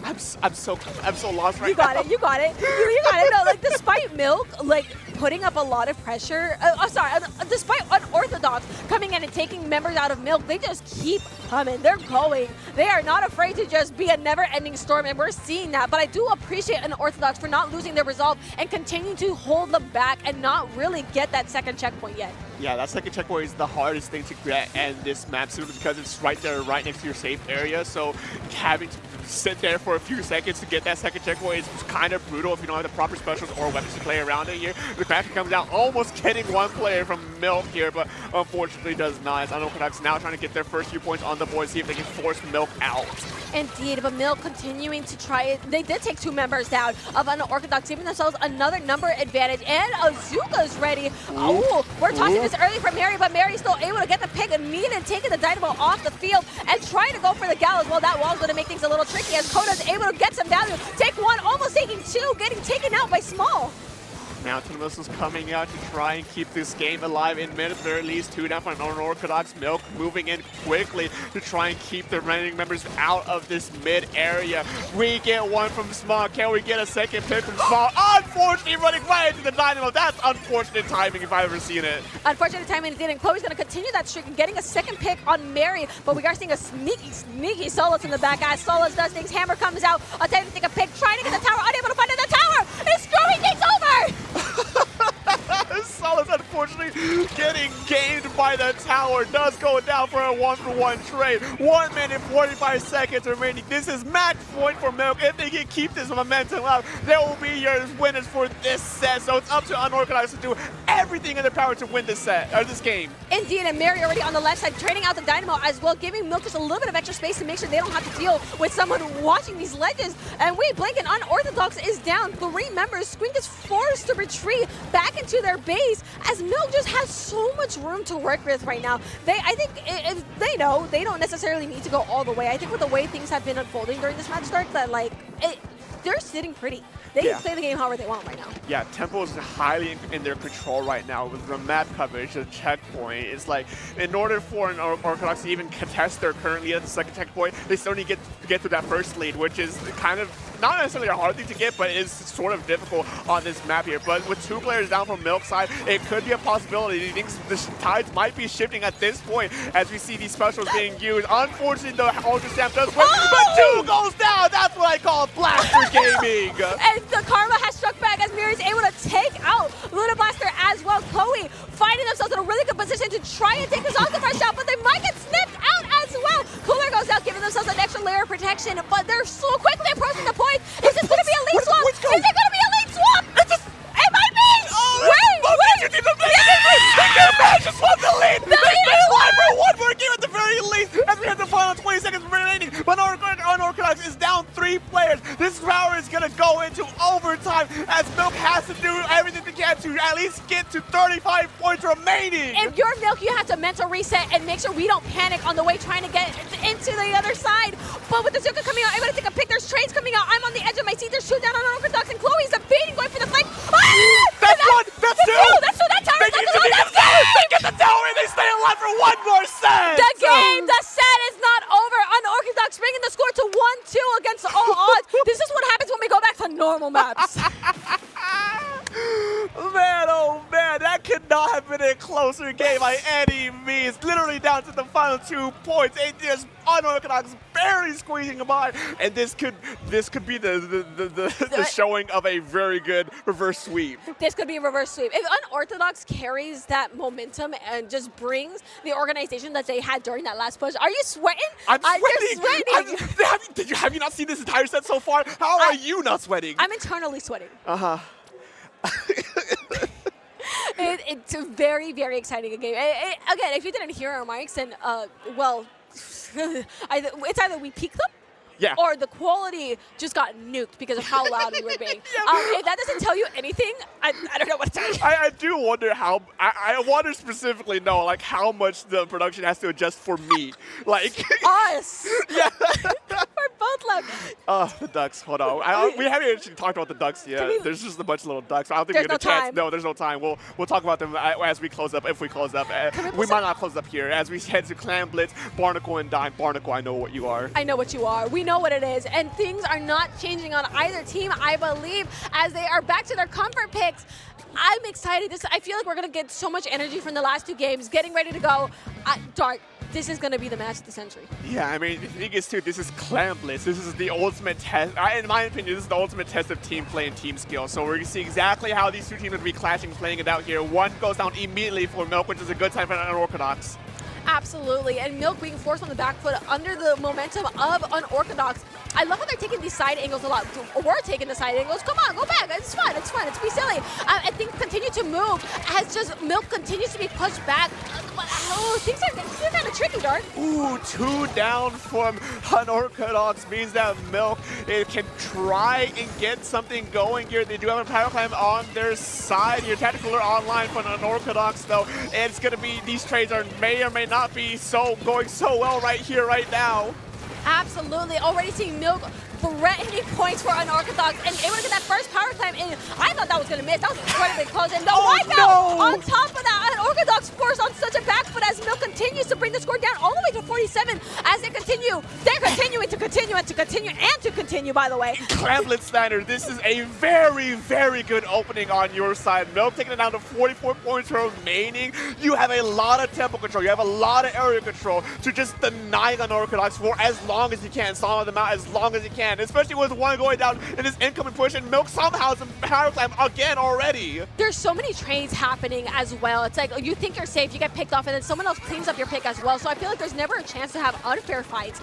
I'm so lost right You got now. it. You got it. You got it. No, like despite Milk, like putting up a lot of pressure. Despite Unorcadox coming in and taking members out of Milk, they just keep coming. They're going. They are not afraid to just be a never-ending storm, and we're seeing that. But I do appreciate Unorcadox for not losing their resolve and continuing to hold them back and not really get that second checkpoint yet. Yeah, that second checkpoint is the hardest thing to get in this map simply because it's right there, right next to your safe area. So having to sit there for a few seconds to get that second checkpoint is kind of brutal if you don't have the proper specials or weapons to play around it here. The Crafter comes out almost getting one player from Milk here, but unfortunately does not. As Unorcadox now trying to get their first few points on the board, see if they can force Milk out. Indeed, but Milk continuing to try it. They did take 2 members down of Unorcadox, giving themselves another number advantage, and Azuka's ready. Oh, we're tossing this early for Mary, but Mary's still able to get the pick immediately and taking the Dynamo off the field and trying to go for the Gallows. Well, that wall's going to make things a little tricky as Koda's able to get some value. Take 1, almost taking 2, getting taken out by Small. Mountain Missiles coming out to try and keep this game alive in mid, at the very least. 2 down for an Unorcadox. Milk moving in quickly to try and keep the remaining members out of this mid area. We get 1 from Small. Can we get a second pick from Small? Unfortunately, running right into the Dynamo. That's unfortunate timing if I've ever seen it. Unfortunate timing indeed, and Chloe's going to continue that streak and getting a second pick on Mary, but we are seeing a sneaky Solus in the back as Solus does things. Hammer comes out, attempting to take a pick, trying to get the tower, unable to find it. The tower is screwing things over! Solus unfortunately getting gamed by the tower. Does go down for a 1-for-1 trade. 1 minute 45 seconds remaining. This is match point for Milk. If they can keep this momentum up, they will be your winners for this set. So it's up to Unorcadox to do everything in their power to win this set, or this game. Indeed, and Mary already on the left side, trading out the Dynamo as well, giving Milk just a little bit of extra space to make sure they don't have to deal with someone watching these ledges. And we blink, and Unorthodox is down 3 members. Squink is forced to retreat back into their base as Milk just has so much room to work with right now. I think if they know, they don't necessarily need to go all the way. I think with the way things have been unfolding during this match start, that they're sitting pretty. They can play the game however they want right now. Yeah, Tempo is highly in their control right now with the map coverage, the checkpoint. It's like, in order for an Unorcadox to even contest their current lead at the second checkpoint, they still need to get to that first lead, which is kind of not necessarily a hard thing to get, but it's sort of difficult on this map here. But with 2 players down from Milk side, it could be a possibility. He thinks the tides might be shifting at this point as we see these specials being used. Unfortunately, the Ultra Stamp does win, but 2 goes down. That's what I call Blaster Gaming. And the Karma has struck back as Miri's able to take out Luna Blaster as well. Chloe finding themselves in a really good position to try and take this off the first shot, but they might get snipped out as well. Cooler goes out, giving themselves an extra layer of protection, but they're so quickly approaching the point. Is this going to be a lead swap? Is it going to be a lead swap? It might be! Wait! They can't manage to swap the lead! They stay alive for 1 more game at the very least as we have the final 20 seconds remaining. But Unorcadox is down 3 players. This round is going to go into overtime as Milk has to do everything they can to at least get to 35 points remaining. If you're Milk, you have to mental reset and make sure we don't panic on the way trying to get into the other side. But with the Zuka coming out, able to take a pick, there's trades coming out. I'm on the edge of my seat. There's 2 down on Unorcadox, and Chloe's evading, going for the flank. That's 1! That's 2! That's 2! That tower's not going to They get the tower and they stay alive for 1 more set! The set is not over. Unorthodox bringing the score to 1-2 against all odds. This is what happens when we go back to normal maps. Man, oh man, that could not have been a closer game by any means. Literally down to the final 2 points. It just Unorcadox barely squeezing by, and this could be the showing of a very good reverse sweep. This could be a reverse sweep. If Unorthodox carries that momentum and just brings the organization that they had during that last push, are you sweating? I'm sweating. You're sweating. Have you not seen this entire set so far? How are you not sweating? I'm internally sweating. It's a very, very exciting game. Again, if you didn't hear our mics, then, well, it's either we peaked them, or the quality just got nuked because of how loud we were being. If that doesn't tell you anything, I don't know what to tell you. I do wonder how, I wonder specifically, know, like, how much the production has to adjust for me. Like, us. Yeah. For both left. Oh, the ducks. Hold on. We haven't actually talked about the ducks yet. There's just a bunch of little ducks. I don't think we get a chance. No, there's no time. We'll talk about them as we close up, if we close up. We might not close up here. As we head to Clan Blitz, Barnacle and Dime. Barnacle, I know what you are. I know what you are. We know what it is. And things are not changing on either team, I believe, as they are back to their comfort picks. I'm excited. I feel like we're going to get so much energy from the last 2 games, getting ready to go. Dark, this is going to be the match of the century. Yeah, I mean, the thing is, too, this is Clan Blitz. This is the ultimate test. In my opinion, this is the ultimate test of team play and team skill. So we're going to see exactly how these 2 teams are going to be clashing, playing it out here. One goes down immediately for Milk, which is a good time for Unorcadox. Absolutely, and Milk being forced on the back foot under the momentum of Unorcadox. I love how they're taking these side angles a lot. We're taking the side angles. Come on, go back. It's fun. It's fun. It's be silly. I think continue to move as just Milk continues to be pushed back. Oh, things are kind of tricky, Dark. Ooh, 2 down from Unorcadox means that Milk can try and get something going here. They do have a power climb on their side. Your tactical are online for Unorcadox, though. And it's going to be, these trades may or may not be going so well right here, right now. Absolutely. Already seeing Milk threatening points for Unorcadox and able to get that first power climb in. I thought that was going to miss. That was incredibly close. And the wipeout on top of that. Unorcadox forced on such a back foot as Milk continues to bring the score down all the way to 47 as they continue. They're continuing to continue and to continue and to continue, by the way. Clan Blitz Standard, this is a very, very good opening on your side. Milk taking it down to 44 points remaining. You have a lot of tempo control. You have a lot of area control to just deny Unorcadox for as long as you can. Solo them out as long as you can. Especially with one going down in this incoming push, and Milk somehow has a power climb again already. There's so many trades happening as well. It's like you think you're safe, you get picked off, and then someone else cleans up your pick as well. So I feel like there's never a chance to have unfair fights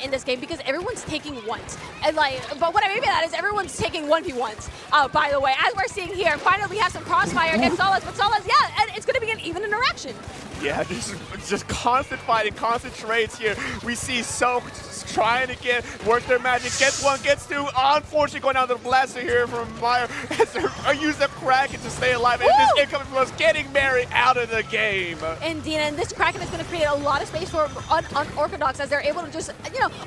in this game because everyone's taking ones. And but what I mean by that is everyone's taking 1v1s. By the way, as we're seeing here, finally we have some crossfire against Solas, but Solas, yeah, and it's going to be an even interaction. Yeah, just constant fighting, constant trades here. We see Soak trying to work their magic, gets one, gets 2. Unfortunately, going down to the blaster here from Meyer as they use the Kraken to stay alive. And this incoming from us getting Mary out of the game. Indeed, and this Kraken is going to create a lot of space for Unorcadox as they're able to just,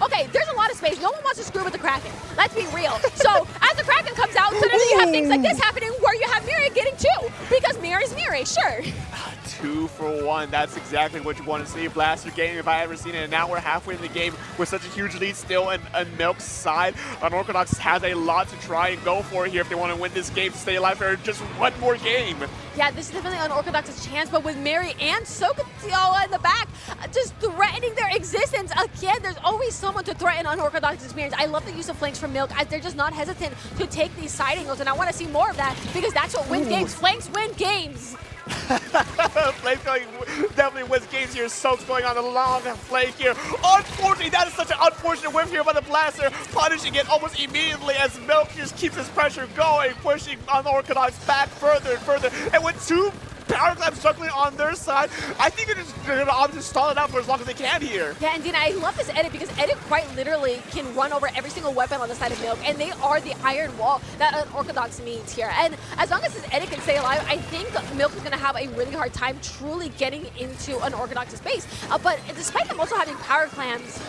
okay, there's a lot of space. No one wants to screw with the Kraken. Let's be real. So as the Kraken comes out, suddenly you have things like this happening where you have Miri getting 2 because Miri's Miri, sure. 2 for 1. That's exactly what you want to see. Blaster game if I ever seen it. And now we're halfway in the game with such a huge lead still on Milk's side. Unorcadox has a lot to try and go for here if they want to win this game to stay alive for just one more game. Yeah, this is definitely Unorcadox's chance, but with Mary and Sokatioa in the back, just threatening their existence. Again, there's always someone to threaten Unorcadox's experience. I love the use of flanks from Milk as they're just not hesitant to take these side angles, and I want to see more of that because that's what wins games. Flanks win games. Flank definitely wins games here. Soak's going on the long flank here. Unfortunately, that is such an unfortunate whiff here by the blaster, punishing it almost immediately as Milk just keeps his pressure going, pushing Unorcadox back further and further. And with 2 power climbs struggling on their side, I think they're going to opt to stall it out for as long as they can here. Yeah, and Dina, I love this edit because edit quite literally can run over every single weapon on the side of Milk, and they are the iron wall that Unorcadox needs here. And as long as this edit can stay alive, I think Milk is going to have a really hard time truly getting into Unorcadox's base. But despite them also having power clams,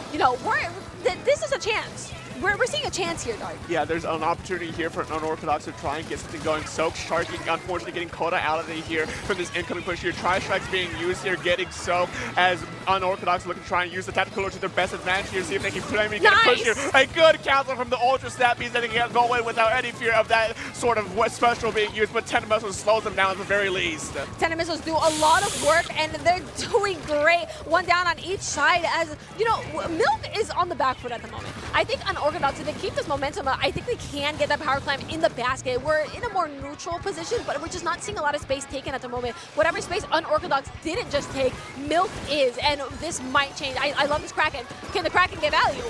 this is a chance. We're seeing a chance here, Dark. Yeah, there's an opportunity here for Unorcadox to try and get something going. Soak Sharky, unfortunately, getting Coda out of here from this incoming push here. Tri-Strike's being used here, getting Soak as Unorcadox looking to try and use the tactical to their best advantage here, see if they can get a push here. A good counter from the Ultra Snap means that they can go in without any fear of that sort of special being used, but 10 missiles slows them down at the very least. 10 missiles do a lot of work, and they're doing great. 1 down on each side as, Milk is on the back foot at the moment. I think Unorcadox, if they keep this momentum, I think they can get that power climb in the basket. We're in a more neutral position, but we're just not seeing a lot of space taken at the moment. Whatever space Unorcadox didn't just take, Milk is, and this might change. I love this Kraken. Can the Kraken get value?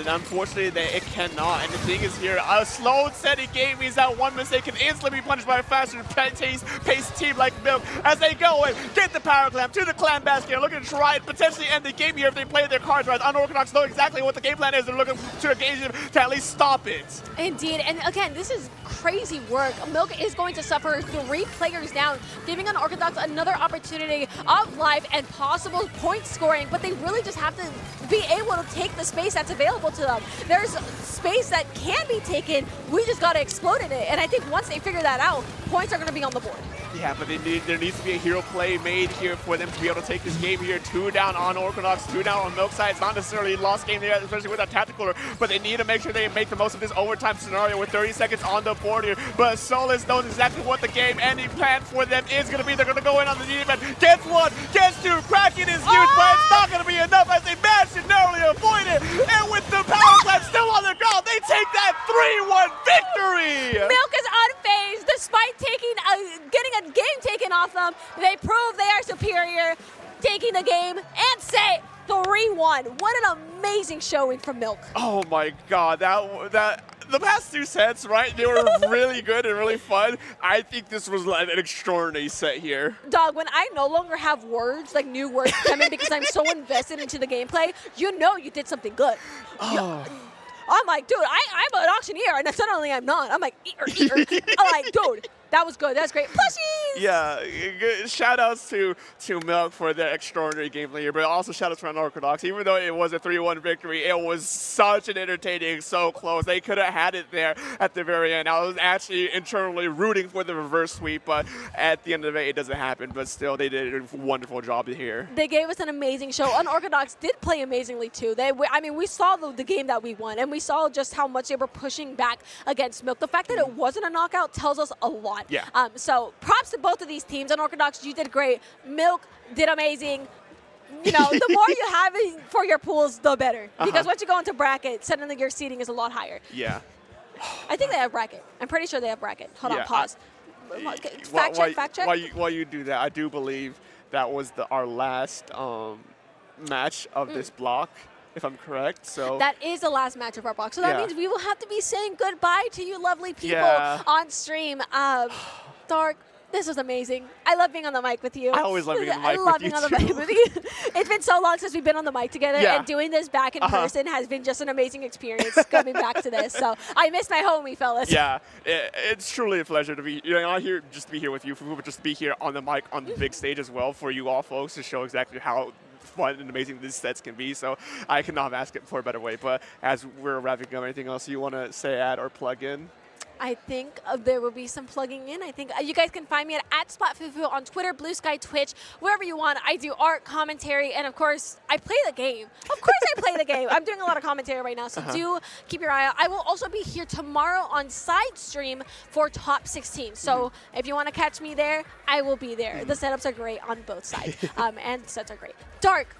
Unfortunately, it cannot. And the thing is here, a slow, steady game means that one mistake can instantly be punished by a faster paced team like Milk as they go and get the power clamp to the clan basket and looking to try and potentially end the game here if they play their cards right. Unorcadox know exactly what the game plan is. They're looking to engage him to at least stop it. Indeed, and again, this is crazy work. Milk is going to suffer 3 players down, giving Unorcadox another opportunity of life and possible point scoring, but they really just have to be able to take the space that's available to them. There's space that can be taken. We just got to explode in it. And I think once they figure that out, points are going to be on the board. Yeah, but there needs to be a hero play made here for them to be able to take this game here. 2 down on Unorcadox, 2 down on MILK side. It's not necessarily a lost game there, especially with that tactical, but they need to make sure they make the most of this overtime scenario with 30 seconds on the board here. But Solus knows exactly what the game ending plan for them is going to be. They're going to go in on the defense. Gets 1, gets 2, cracking is huge, but it's not going to be enough as they managed to narrowly avoid it. And with the power plant still on the ground, they take that 3-1 victory! MILK is unfazed despite getting a game taken off them. They prove they are superior, taking the game and say 3-1. What an amazing showing from MILK. Oh my god, that the past 2 sets, right? They were really good and really fun. I think this was an extraordinary set here. Dog, when I no longer have words, like new words coming because I'm so invested into the gameplay, you know you did something good. Oh. I'm like, dude, I'm an auctioneer, and suddenly I'm not. I'm like, eater. I'm like, dude, that was good. That's great. Plushies! Yeah, shout outs to MILK for their extraordinary gameplay here, but also shout outs for Unorcadox. Even though it was a 3-1 victory, it was such an entertaining, so close. They could have had it there at the very end. I was actually internally rooting for the reverse sweep, but at the end of the day, it doesn't happen. But still, they did a wonderful job here. They gave us an amazing show. Unorcadox did play amazingly too. I mean, we saw the game that we won, and we saw just how much they were pushing back against MILK. The fact that it wasn't a knockout tells us a lot. Yeah. So props to both of these teams. Unorcadox, you did great. MILK did amazing. You know, the more you have for your pools, the better. Because once you go into bracket, suddenly your seeding is a lot higher. Yeah. I think they have bracket. I'm pretty sure they have bracket. Hold on, pause. Fact check. While you do that, I do believe that was our last match of this block, if I'm correct. So that is the last match of our block. So that means we will have to be saying goodbye to you lovely people on stream. Dark, this was amazing. I love being on the mic with you. I always love being on the mic with you, I love being on the mic with you. It's been so long since we've been on the mic together, and doing this back in person has been just an amazing experience coming back to this. So I miss my homie, fellas. Yeah, it's truly a pleasure to be not here just to be here with you, but just to be here on the mic on the big stage as well for you all folks to show exactly how fun and amazing these sets can be. So I could not ask it for a better way. But as we're wrapping up, anything else you want to say, add, or plug in? I think there will be some plugging in. I think you guys can find me at Splatfufu on Twitter, Blue Sky, Twitch, wherever you want. I do art, commentary, and of course, I play the game. Of course I play the game. I'm doing a lot of commentary right now, so do keep your eye out. I will also be here tomorrow on side stream for Top 16. So if you want to catch me there, I will be there. The setups are great on both sides, and the sets are great. Dark,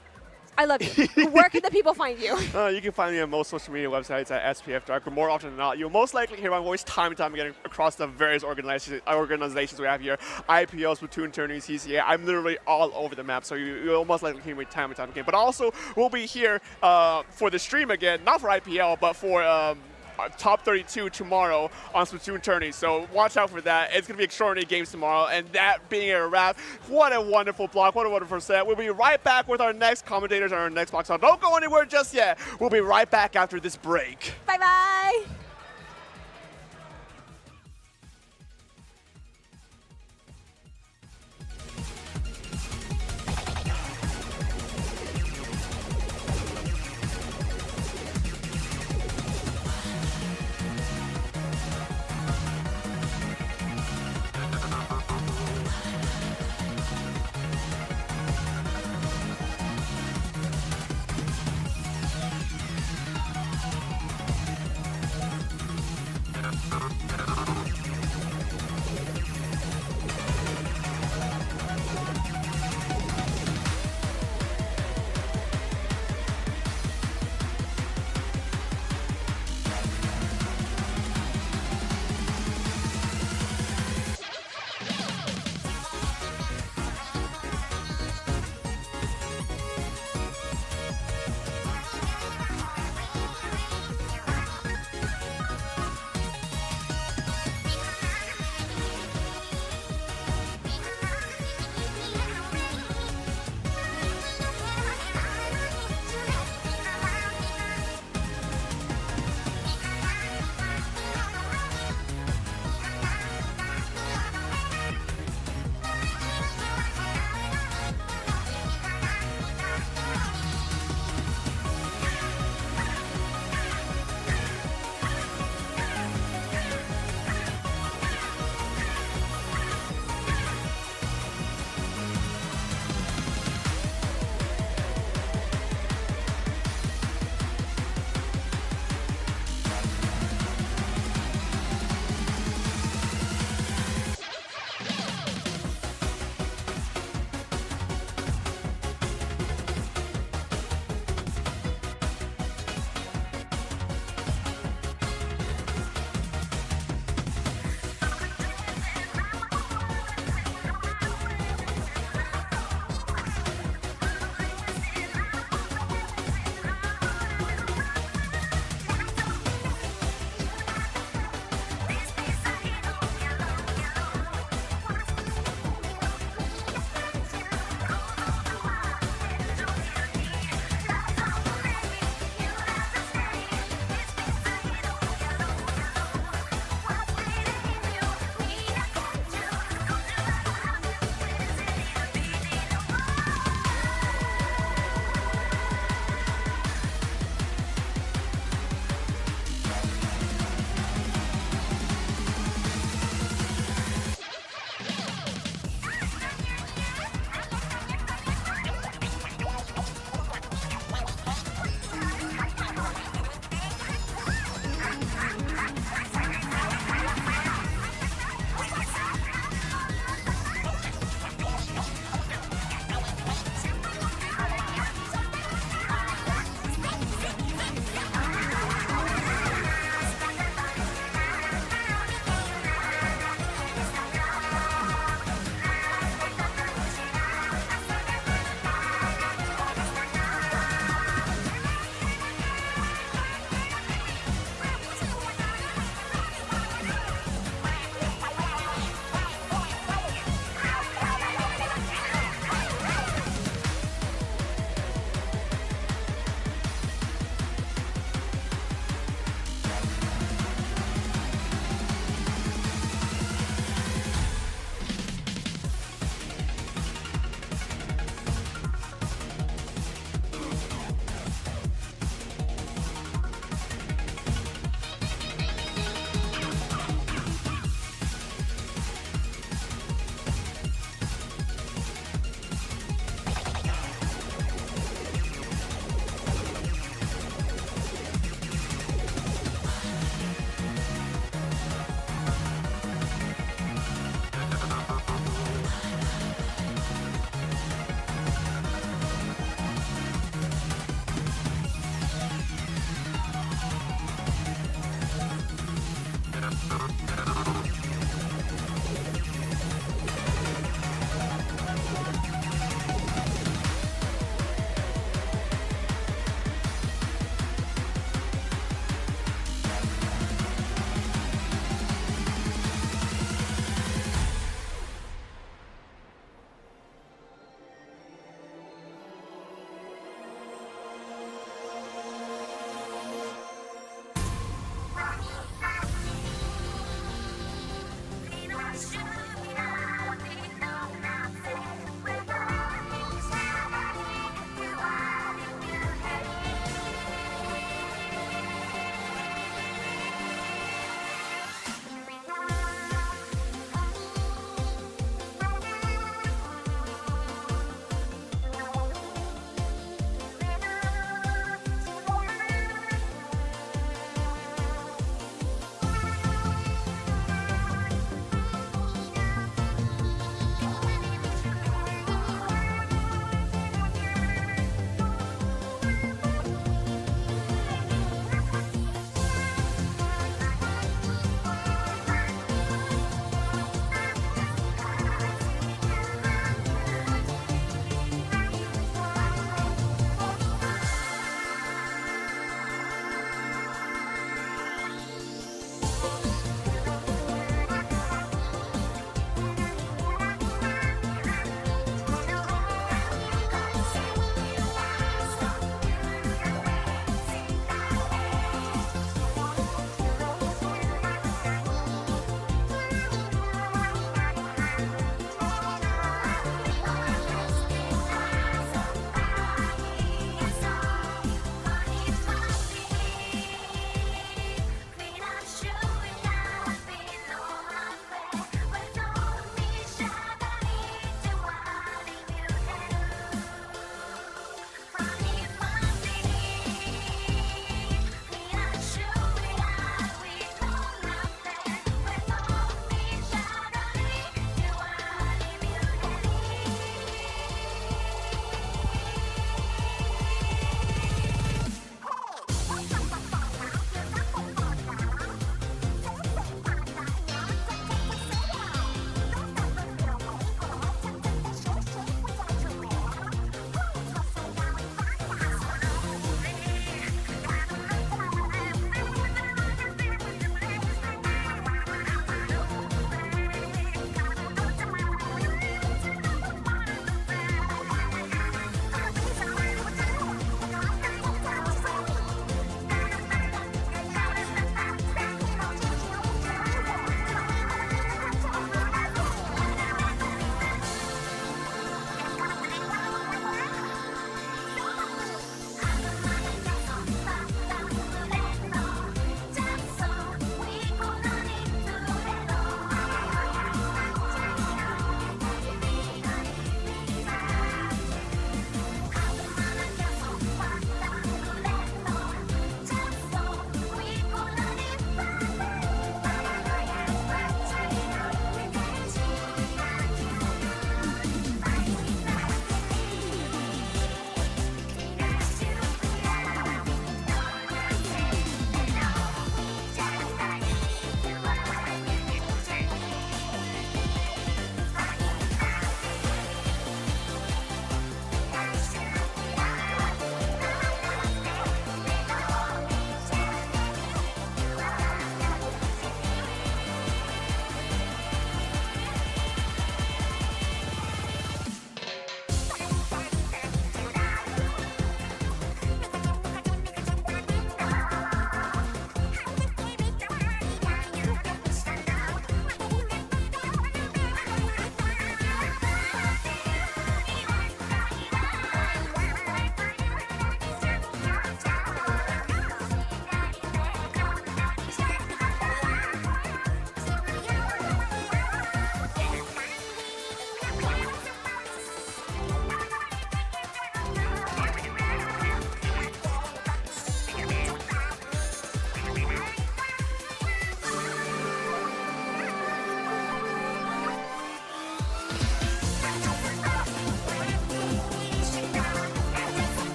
I love you. Where can the people find you? You can find me on most social media websites at SPF Dark, but more often than not, you'll most likely hear my voice time and time again across the various organizations we have here. IPL, Splatoon, tourneys, CCA. I'm literally all over the map, so you'll most likely hear me time and time again. But also, we'll be here for the stream again, not for IPL, but for Top 32 tomorrow on Splatoon tourney, so watch out for that. It's going to be extraordinary games tomorrow, and that being a wrap, what a wonderful block, what a wonderful set. We'll be right back with our next commentators on our next block, so don't go anywhere just yet. We'll be right back after this break. Bye-bye.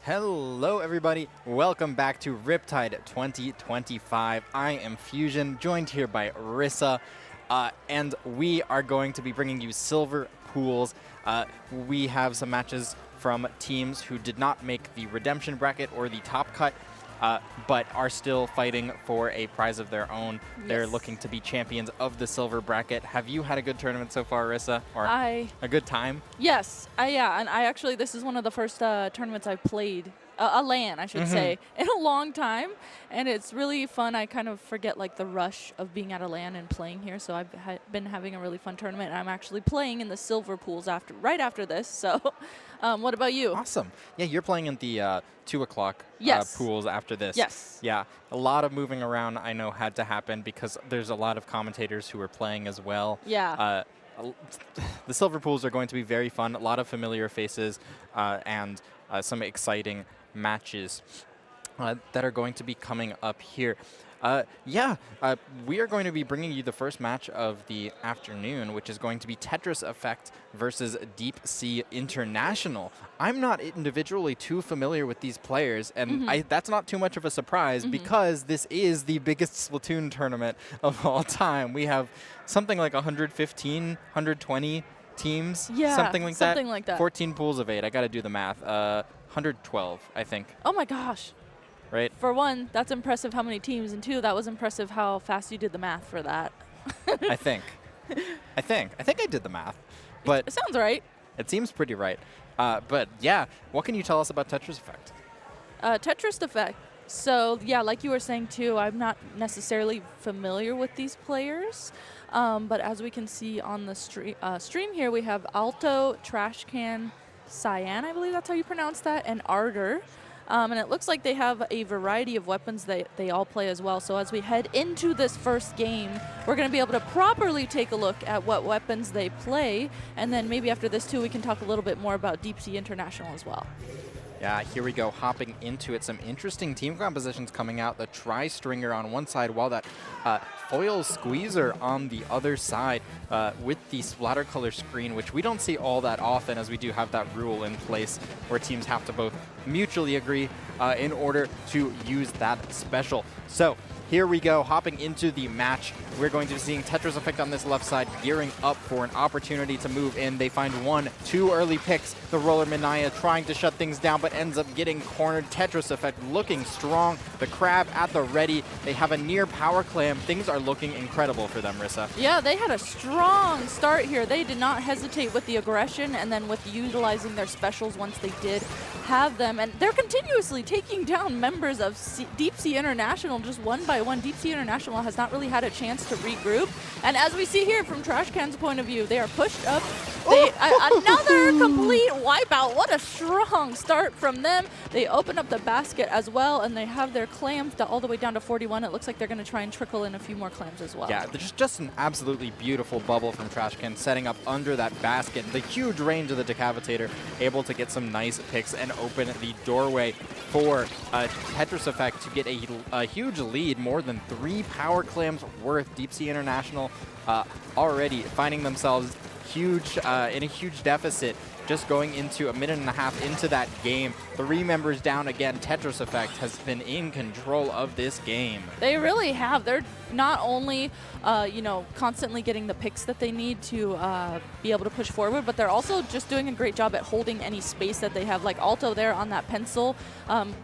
Hello everybody, welcome back to Riptide 2025. I am Fusion, joined here by Rissa, and we are going to be bringing you silver pools. We have some matches from teams who did not make the redemption bracket or the top cut, but are still fighting for a prize of their own. Yes. They're looking to be champions of the silver bracket. Have you had a good tournament so far, Rissa? Or a good time? Yes, yeah, and I actually, this is one of the first tournaments I've played, a LAN, I should say, in a long time, and it's really fun. I kind of forget like the rush of being at a LAN and playing here, so I've been having a really fun tournament, and I'm actually playing in the silver pools right after this, so what about you? Awesome. Yeah, you're playing in the 2 o'clock pools after this. Yes. Yeah, a lot of moving around I know had to happen because there's a lot of commentators who are playing as well. Yeah. The silver pools are going to be very fun, a lot of familiar faces and some exciting matches that are going to be coming up here. We are going to be bringing you the first match of the afternoon, which is going to be Tetris Effect versus Deep Sea International. I'm not individually too familiar with these players, and that's not too much of a surprise because this is the biggest Splatoon tournament of all time. We have something like 115, 120 teams, something like that. 14 pools of 8. I got to do the math. 112, I think. Oh my gosh. Right? For one, that's impressive how many teams, and two, that was impressive how fast you did the math for that. I think I did the math. But it sounds right. It seems pretty right. But yeah, what can you tell us about Tetris Effect? Tetris Effect. So yeah, like you were saying too, I'm not necessarily familiar with these players. But as we can see on the stream here, we have Alto, Trashcan, Cyan, I believe that's how you pronounce that, and Ardor. And it looks like they have a variety of weapons that they all play as well. So as we head into this first game, we're going to be able to properly take a look at what weapons they play. And then maybe after this too, we can talk a little bit more about Deep Sea International as well. Yeah, here we go, hopping into it. Some interesting team compositions coming out. The Tri-Stringer on one side, while that Foil Squeezer on the other side with the splatter color screen, which we don't see all that often, as we do have that rule in place where teams have to both mutually agree in order to use that special. So here we go, hopping into the match. We're going to be seeing Tetris Effect on this left side, gearing up for an opportunity to move in. They find 2 early picks. The Roller Minaya trying to shut things down, but ends up getting cornered. Tetris Effect looking strong. The Crab at the ready. They have a near power clam. Things are looking incredible for them, Rissa. Yeah, they had a strong start here. They did not hesitate with the aggression and then with utilizing their specials once they did have them. And they're continuously taking down members of Deep Sea International just one by one. Deep Sea International has not really had a chance to regroup. And as we see here from Trashcan's point of view, they are pushed up. Another complete wipeout. What a strong start from them. They open up the basket as well, and they have their clams all the way down to 41. It looks like they're going to try and trickle in a few more clams as well. Yeah, there's just an absolutely beautiful bubble from Trashcan setting up under that basket. The huge range of the Decapitator, able to get some nice picks and open the doorway for Tetris Effect to get a huge lead, more than 3 power clams worth. Deep Sea International already finding themselves huge in a huge deficit, just going into a minute and a half into that game. 3 members down again. Tetris Effect has been in control of this game. They really have. They're not only, constantly getting the picks that they need to be able to push forward, but they're also just doing a great job at holding any space that they have. Like Alto there on that pencil.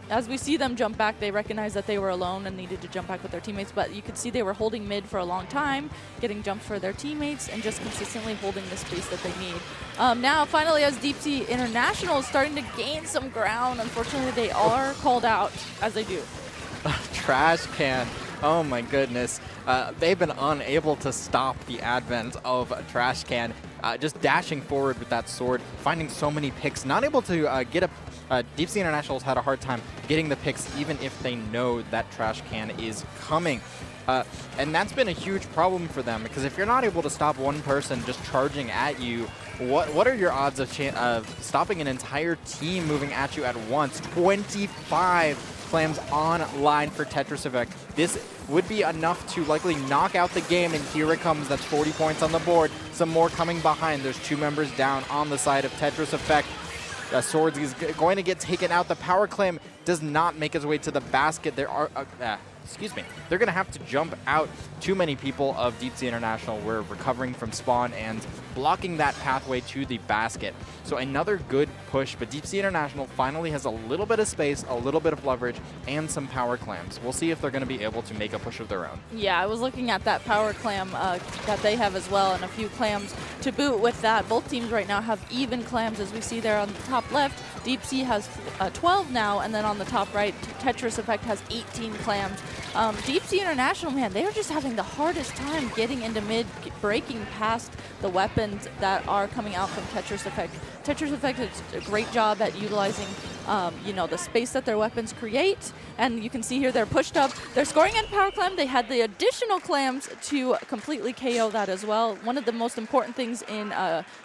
As we see them jump back, they recognize that they were alone and needed to jump back with their teammates, but you could see they were holding mid for a long time, getting jumps for their teammates, and just consistently holding the space that they need. Now, finally, as Deep Sea International is starting to gain some ground, unfortunately, they are called out, as they do. Trash Can. Oh my goodness. They've been unable to stop the advent of Trash Can. Just dashing forward with that sword, finding so many picks, not able to get a... Deep Sea International's had a hard time getting the picks, even if they know that Trash Can is coming. And that's been a huge problem for them, because if you're not able to stop one person just charging at you, what are your odds of stopping an entire team moving at you at once? 25 clams online for Tetris Effect. This would be enough to likely knock out the game, and here it comes. That's 40 points on the board. Some more coming behind. There's 2 members down on the side of Tetris Effect. Swords is going to get taken out. The Power Clam does not make its way to the basket. There are, excuse me, they're going to have to jump out. Too many people of Deep Sea International were recovering from spawn and blocking that pathway to the basket. So another good push, but Deep Sea International finally has a little bit of space, a little bit of leverage, and some power clams. We'll see if they're going to be able to make a push of their own. Yeah, I was looking at that power clam that they have as well, and a few clams to boot with that. Both teams right now have even clams, as we see there on the top left. Deep Sea has 12 now, and then on the top right, Tetris Effect has 18 clams. Deep Sea International, man, they are just having the hardest time getting into mid, breaking past the weapons that are coming out from Tetris Effect. Tetris Effect does a great job at utilizing, you know, the space that their weapons create. And you can see here they're pushed up. They're scoring at Power Clam. They had the additional clams to completely KO that as well. One of the most important things in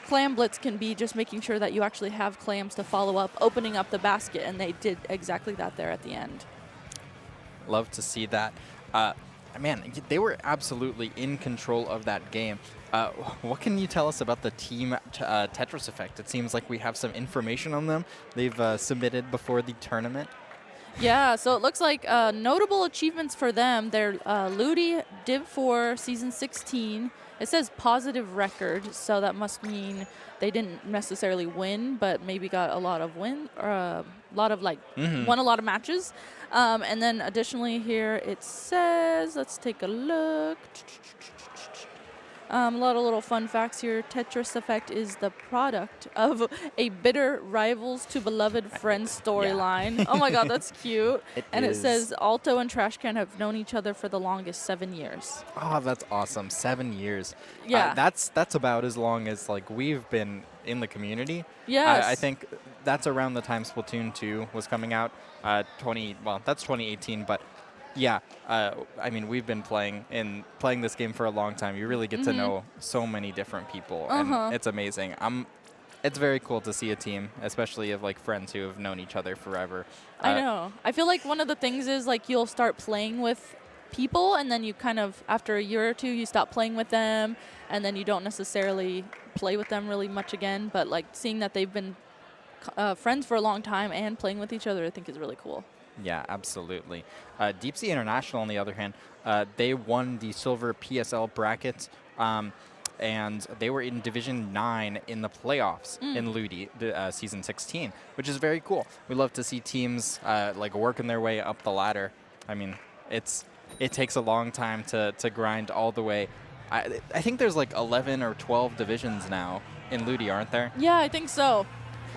Clam Blitz can be just making sure that you actually have clams to follow up, opening up the basket, and they did exactly that there at the end. Love to see that. Man, they were absolutely in control of that game. What can you tell us about the team Tetris Effect? It seems like we have some information on them. They've submitted before the tournament. Yeah, so it looks like notable achievements for them. They're Ludi Div 4 Season 16. It says positive record, so that must mean they didn't necessarily win, but maybe got a lot of won a lot of matches. And then additionally here it says, let's take a look. A lot of little fun facts here. Tetris Effect is the product of a bitter rivals to beloved friends storyline. Yeah. Oh my god, that's cute. It says Alto and Trashcan have known each other for the longest 7 years. Oh, that's awesome. 7 years. Yeah. That's about as long as like we've been in the community. Yes. I think that's around the time Splatoon 2 was coming out. That's 2018, but yeah, I mean, we've been playing this game for a long time. You really get to know so many different people, and it's amazing. It's very cool to see a team, especially of like friends who have known each other forever. I know. I feel like one of the things is like you'll start playing with people, and then you kind of, after a year or two, you stop playing with them, and then you don't necessarily play with them really much again. But like seeing that they've been friends for a long time and playing with each other, I think is really cool. Yeah, absolutely. Deep Sea International, on the other hand, they won the silver PSL bracket, and they were in Division 9 in the playoffs in Ludi Season 16, which is very cool. We love to see teams like working their way up the ladder. I mean, it takes a long time to grind all the way. I think there's like 11 or 12 divisions now in Ludi, aren't there? Yeah, I think so.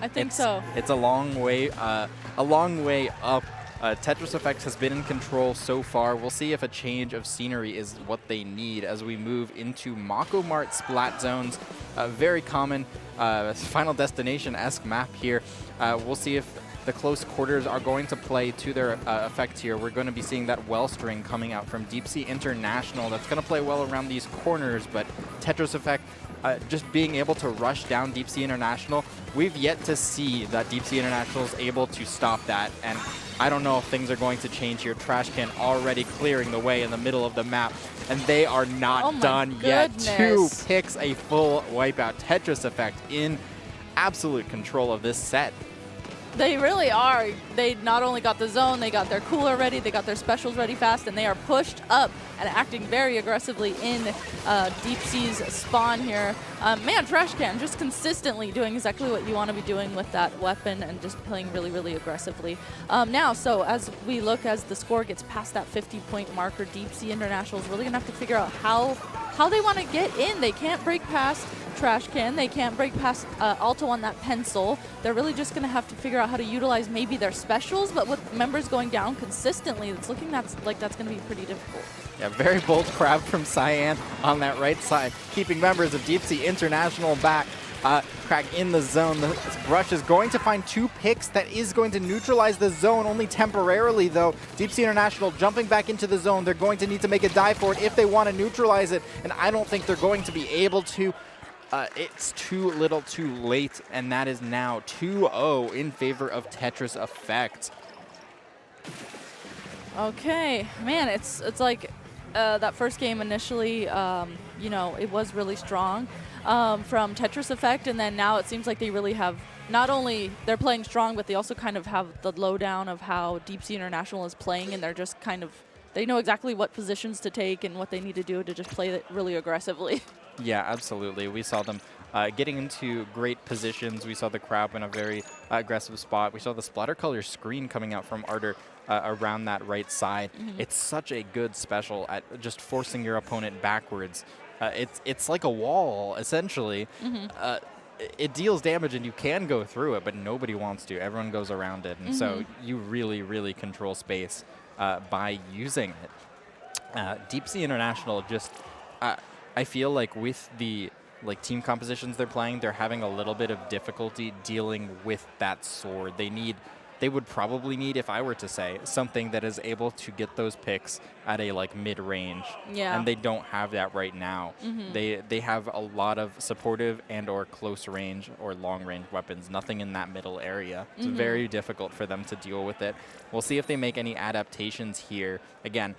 It's a long way up. Tetris Effect has been in control so far. We'll see if a change of scenery is what they need as we move into Mako Mart Splat Zones. Very common Final Destination-esque map here. We'll see if the close quarters are going to play to their effect here. We're going to be seeing that well string coming out from Deep Sea International. That's going to play well around these corners, but Tetris Effect just being able to rush down Deep Sea International, we've yet to see that Deep Sea International is able to stop that, and I don't know if things are going to change here. Trashcan already clearing the way in the middle of the map, and they are not done yet. 2 picks, a full wipeout. Tetris Effect in absolute control of this set. They really are. They not only got the zone, they got their cooler ready, they got their specials ready fast, and they are pushed up and acting very aggressively in Deep Sea's spawn here. Man, Trashcan just consistently doing exactly what you want to be doing with that weapon and just playing really, really aggressively. Now, so as we look, as the score gets past that 50-point marker, Deep Sea International is really going to have to figure out how they want to get in. They can't break past Trashcan. They can't break past Alto on that pencil. They're really just going to have to figure out how to utilize maybe their specials, but with members going down consistently, it's looking like that's going to be pretty difficult. Yeah, very bold crab from Cyan on that right side, keeping members of Deep Sea International back. Crack in the zone. The rush is going to find 2 picks. That is going to neutralize the zone, only temporarily though. Deep Sea International jumping back into the zone. They're going to need to make a dive for it if they want to neutralize it, and I don't think they're going to be able to. It's too little too late, and that is now 2-0 in favor of Tetris Effect. Okay, man, it's like that first game initially, you know, it was really strong from Tetris Effect, and then now it seems like they really have, not only they're playing strong, but they also kind of have the lowdown of how Deep Sea International is playing, and they're just kind of, they know exactly what positions to take and what they need to do to just play it really aggressively. Yeah, absolutely. We saw them getting into great positions. We saw the crab in a very aggressive spot. We saw the splatter color screen coming out from Arter around that right side. It's such a good special at just forcing your opponent backwards. It's like a wall, essentially. It deals damage and you can go through it, but nobody wants to. Everyone goes around it. And so you really, really control space by using it. Deep Sea International just... I feel like with the team compositions they're playing, they're having a little bit of difficulty dealing with that sword. They would probably need, if I were to say, something that is able to get those picks at a mid-range. Yeah. And they don't have that right now. They have a lot of supportive and or close range or long range weapons, nothing in that middle area. It's very difficult for them to deal with it. We'll see if they make any adaptations here. Again,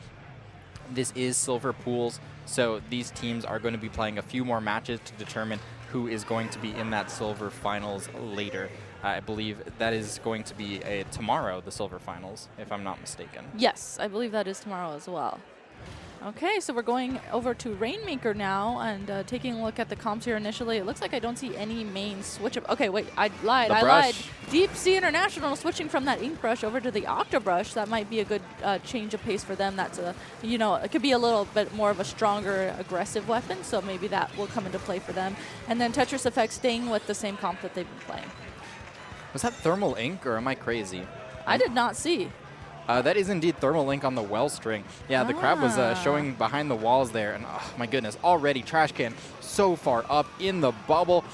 this is Silver Pools, so these teams are going to be playing a few more matches to determine who is going to be in that Silver Finals later. I believe that is going to be tomorrow, the Silver Finals, if I'm not mistaken. Yes, I believe that is tomorrow as well. Okay, so we're going over to Rainmaker now and taking a look at the comps here initially. It looks like I don't see any main switch up. Okay, wait, I lied. Deep Sea International switching from that Ink Brush over to the Octobrush. That might be a good change of pace for them. That's you know, it could be a little bit more of a stronger, aggressive weapon, so maybe that will come into play for them. And then Tetris Effect staying with the same comp that they've been playing. Was that Thermal Ink, or am I crazy? I did not see. That is indeed Thermal Ink on the well string. Yeah, the crab was showing behind the walls there, and oh my goodness, already Trash Can so far up in the bubble,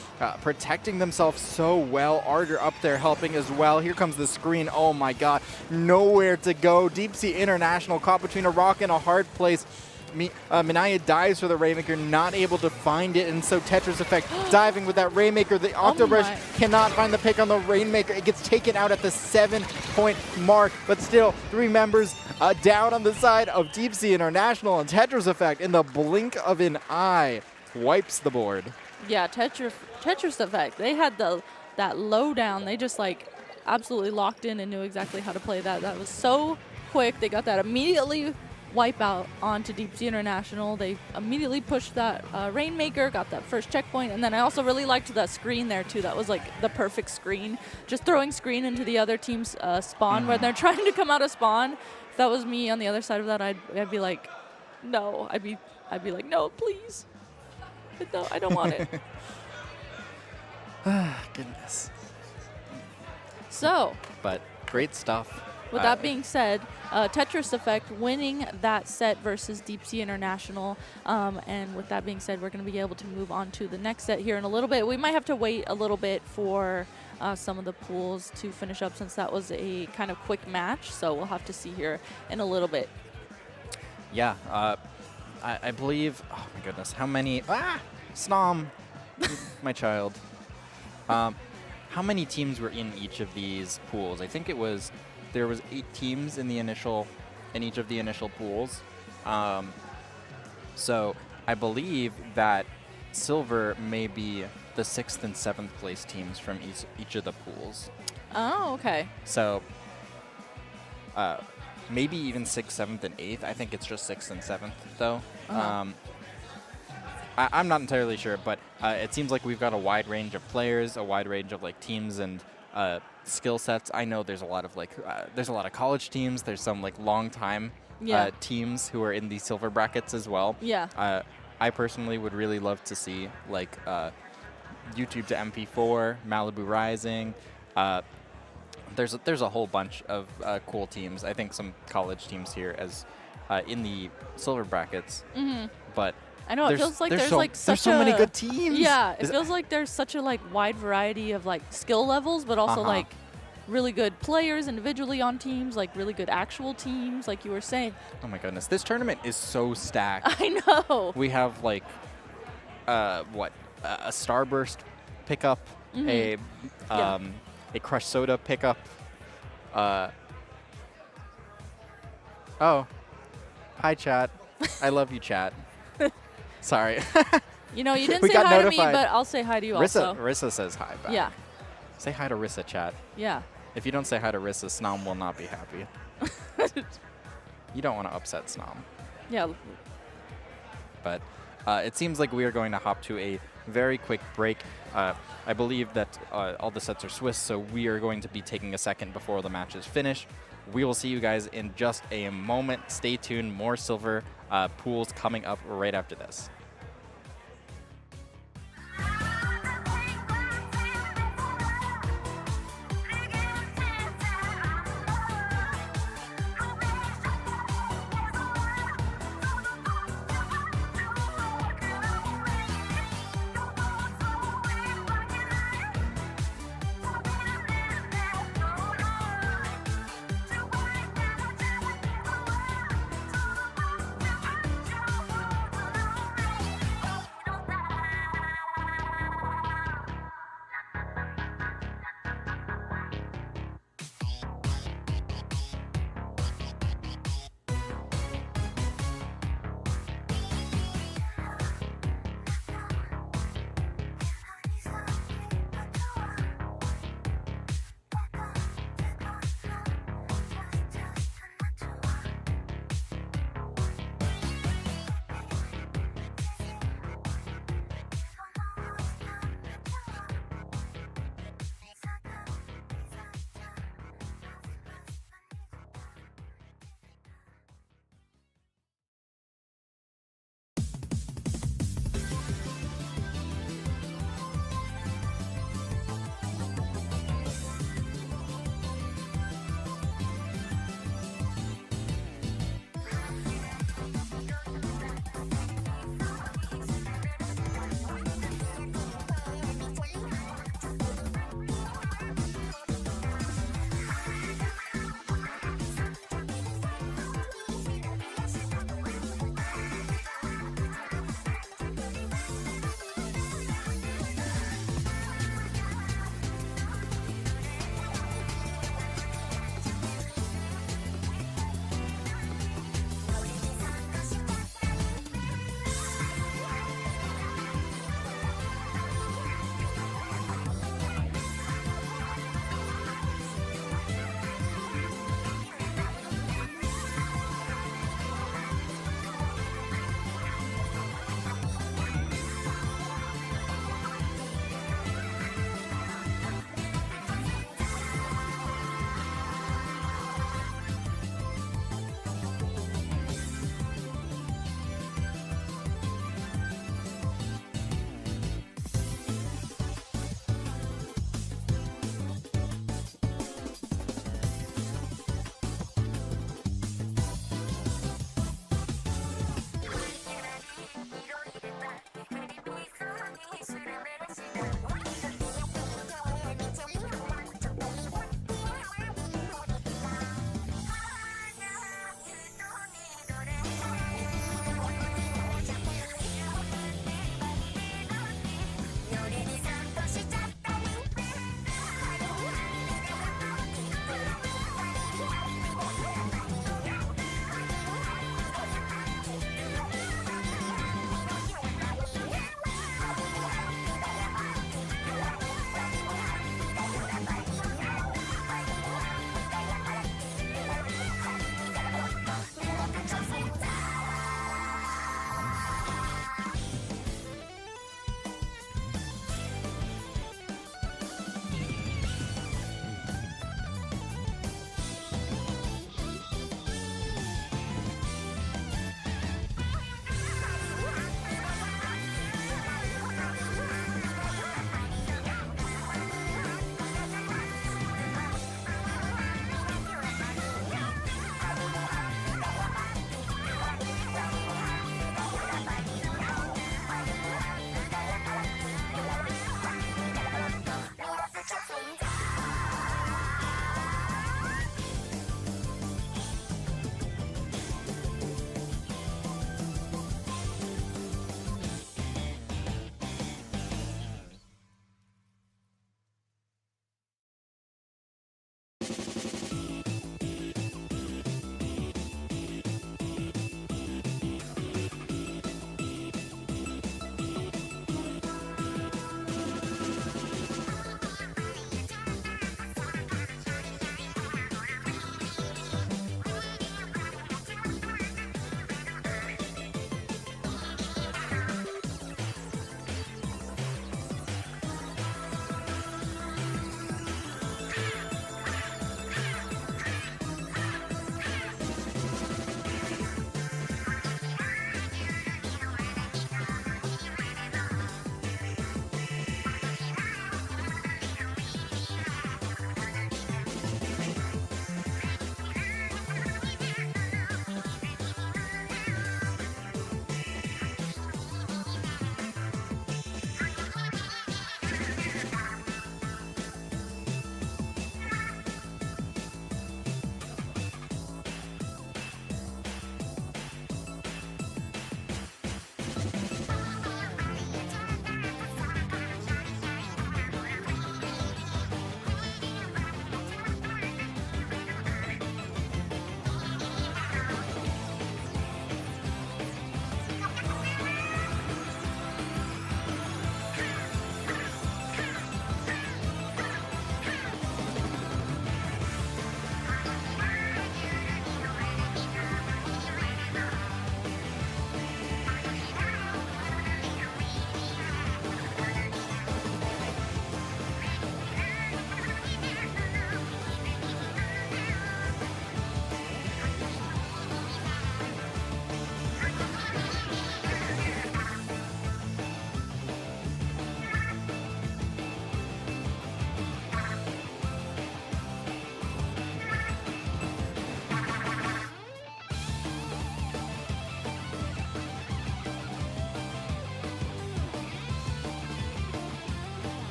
protecting themselves so well. Arter up there helping as well. Here comes the screen. Oh my god, nowhere to go. Deep Sea International caught between a rock and a hard place. Minaya dives for the Rainmaker, not able to find it, and so Tetris Effect diving with that Rainmaker. The Octobrush cannot find the pick on the Rainmaker. It gets taken out at the 7-point mark, but still 3 members down on the side of Deep Sea International, and Tetris Effect in the blink of an eye wipes the board. Yeah, Tetris Effect, they had that lowdown. They just absolutely locked in and knew exactly how to play that. That was so quick. They got that immediately wipe out onto Deep Sea International. They immediately pushed that Rainmaker, got that first checkpoint, and then I also really liked that screen there too. That was the perfect screen. Just throwing screen into the other team's spawn when they're trying to come out of spawn. If that was me on the other side of that, I'd be like, no. I'd be like, no, please. No, I don't want it. Goodness. So. But great stuff. With that being said, Tetris Effect winning that set versus Deep Sea International. And with that being said, we're going to be able to move on to the next set here in a little bit. We might have to wait a little bit for some of the pools to finish up since that was a kind of quick match. So we'll have to see here in a little bit. Yeah, I believe, oh my goodness, how many, Snom, my child. How many teams were in each of these pools? I think there was 8 teams in each of the initial pools. So I believe that Silver may be the 6th and 7th place teams from each of the pools. Oh, okay. So maybe even 6th, 7th, and 8th. I think it's just 6th and 7th, though. I'm not entirely sure, but it seems like we've got a wide range of players, a wide range of teams and skill sets. I know there's a lot of college teams. There's some long time teams who are in the silver brackets as well. Yeah. I personally would really love to see YouTube to MP4, Malibu Rising. There's a whole bunch of cool teams. I think some college teams here as in the silver brackets. But I know, it feels like there's so many good teams. Yeah, it feels like there's such a wide variety of skill levels, but also really good players individually on teams, really good actual teams, like you were saying. Oh my goodness, this tournament is so stacked. I know. We have a Starburst pickup, a Crush Soda pickup. Oh, hi chat. I love you, chat. Sorry. You know, you didn't We say got hi notified. to me, but I'll say hi to you also. Rissa says hi back. Yeah. Say hi to Rissa, chat. Yeah. If you don't say hi to Rissa, Snom will not be happy. You don't want to upset Snom. Yeah. But it seems like we are going to hop to a very quick break. I believe that all the sets are Swiss, so we are going to be taking a second before the matches finish. We will see you guys in just a moment. Stay tuned. More silver pools coming up right after this.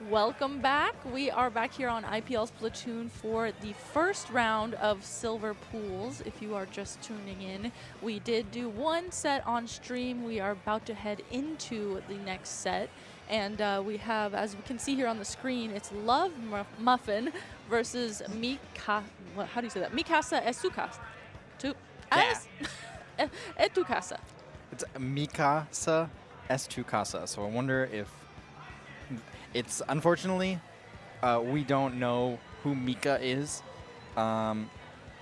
welcome back. We are back here on IPL Splatoon for the first round of Silver Pools. If you are just tuning in, we did do one set on stream. We are about to head into the next set. And we have, as we can see here on the screen, it's L.O.V.E.M.UF.F.I.N versus how do you say that? Mika-sa Casa. It's Mika-sa Casa. So I wonder if it's, unfortunately, we don't know who Mika is.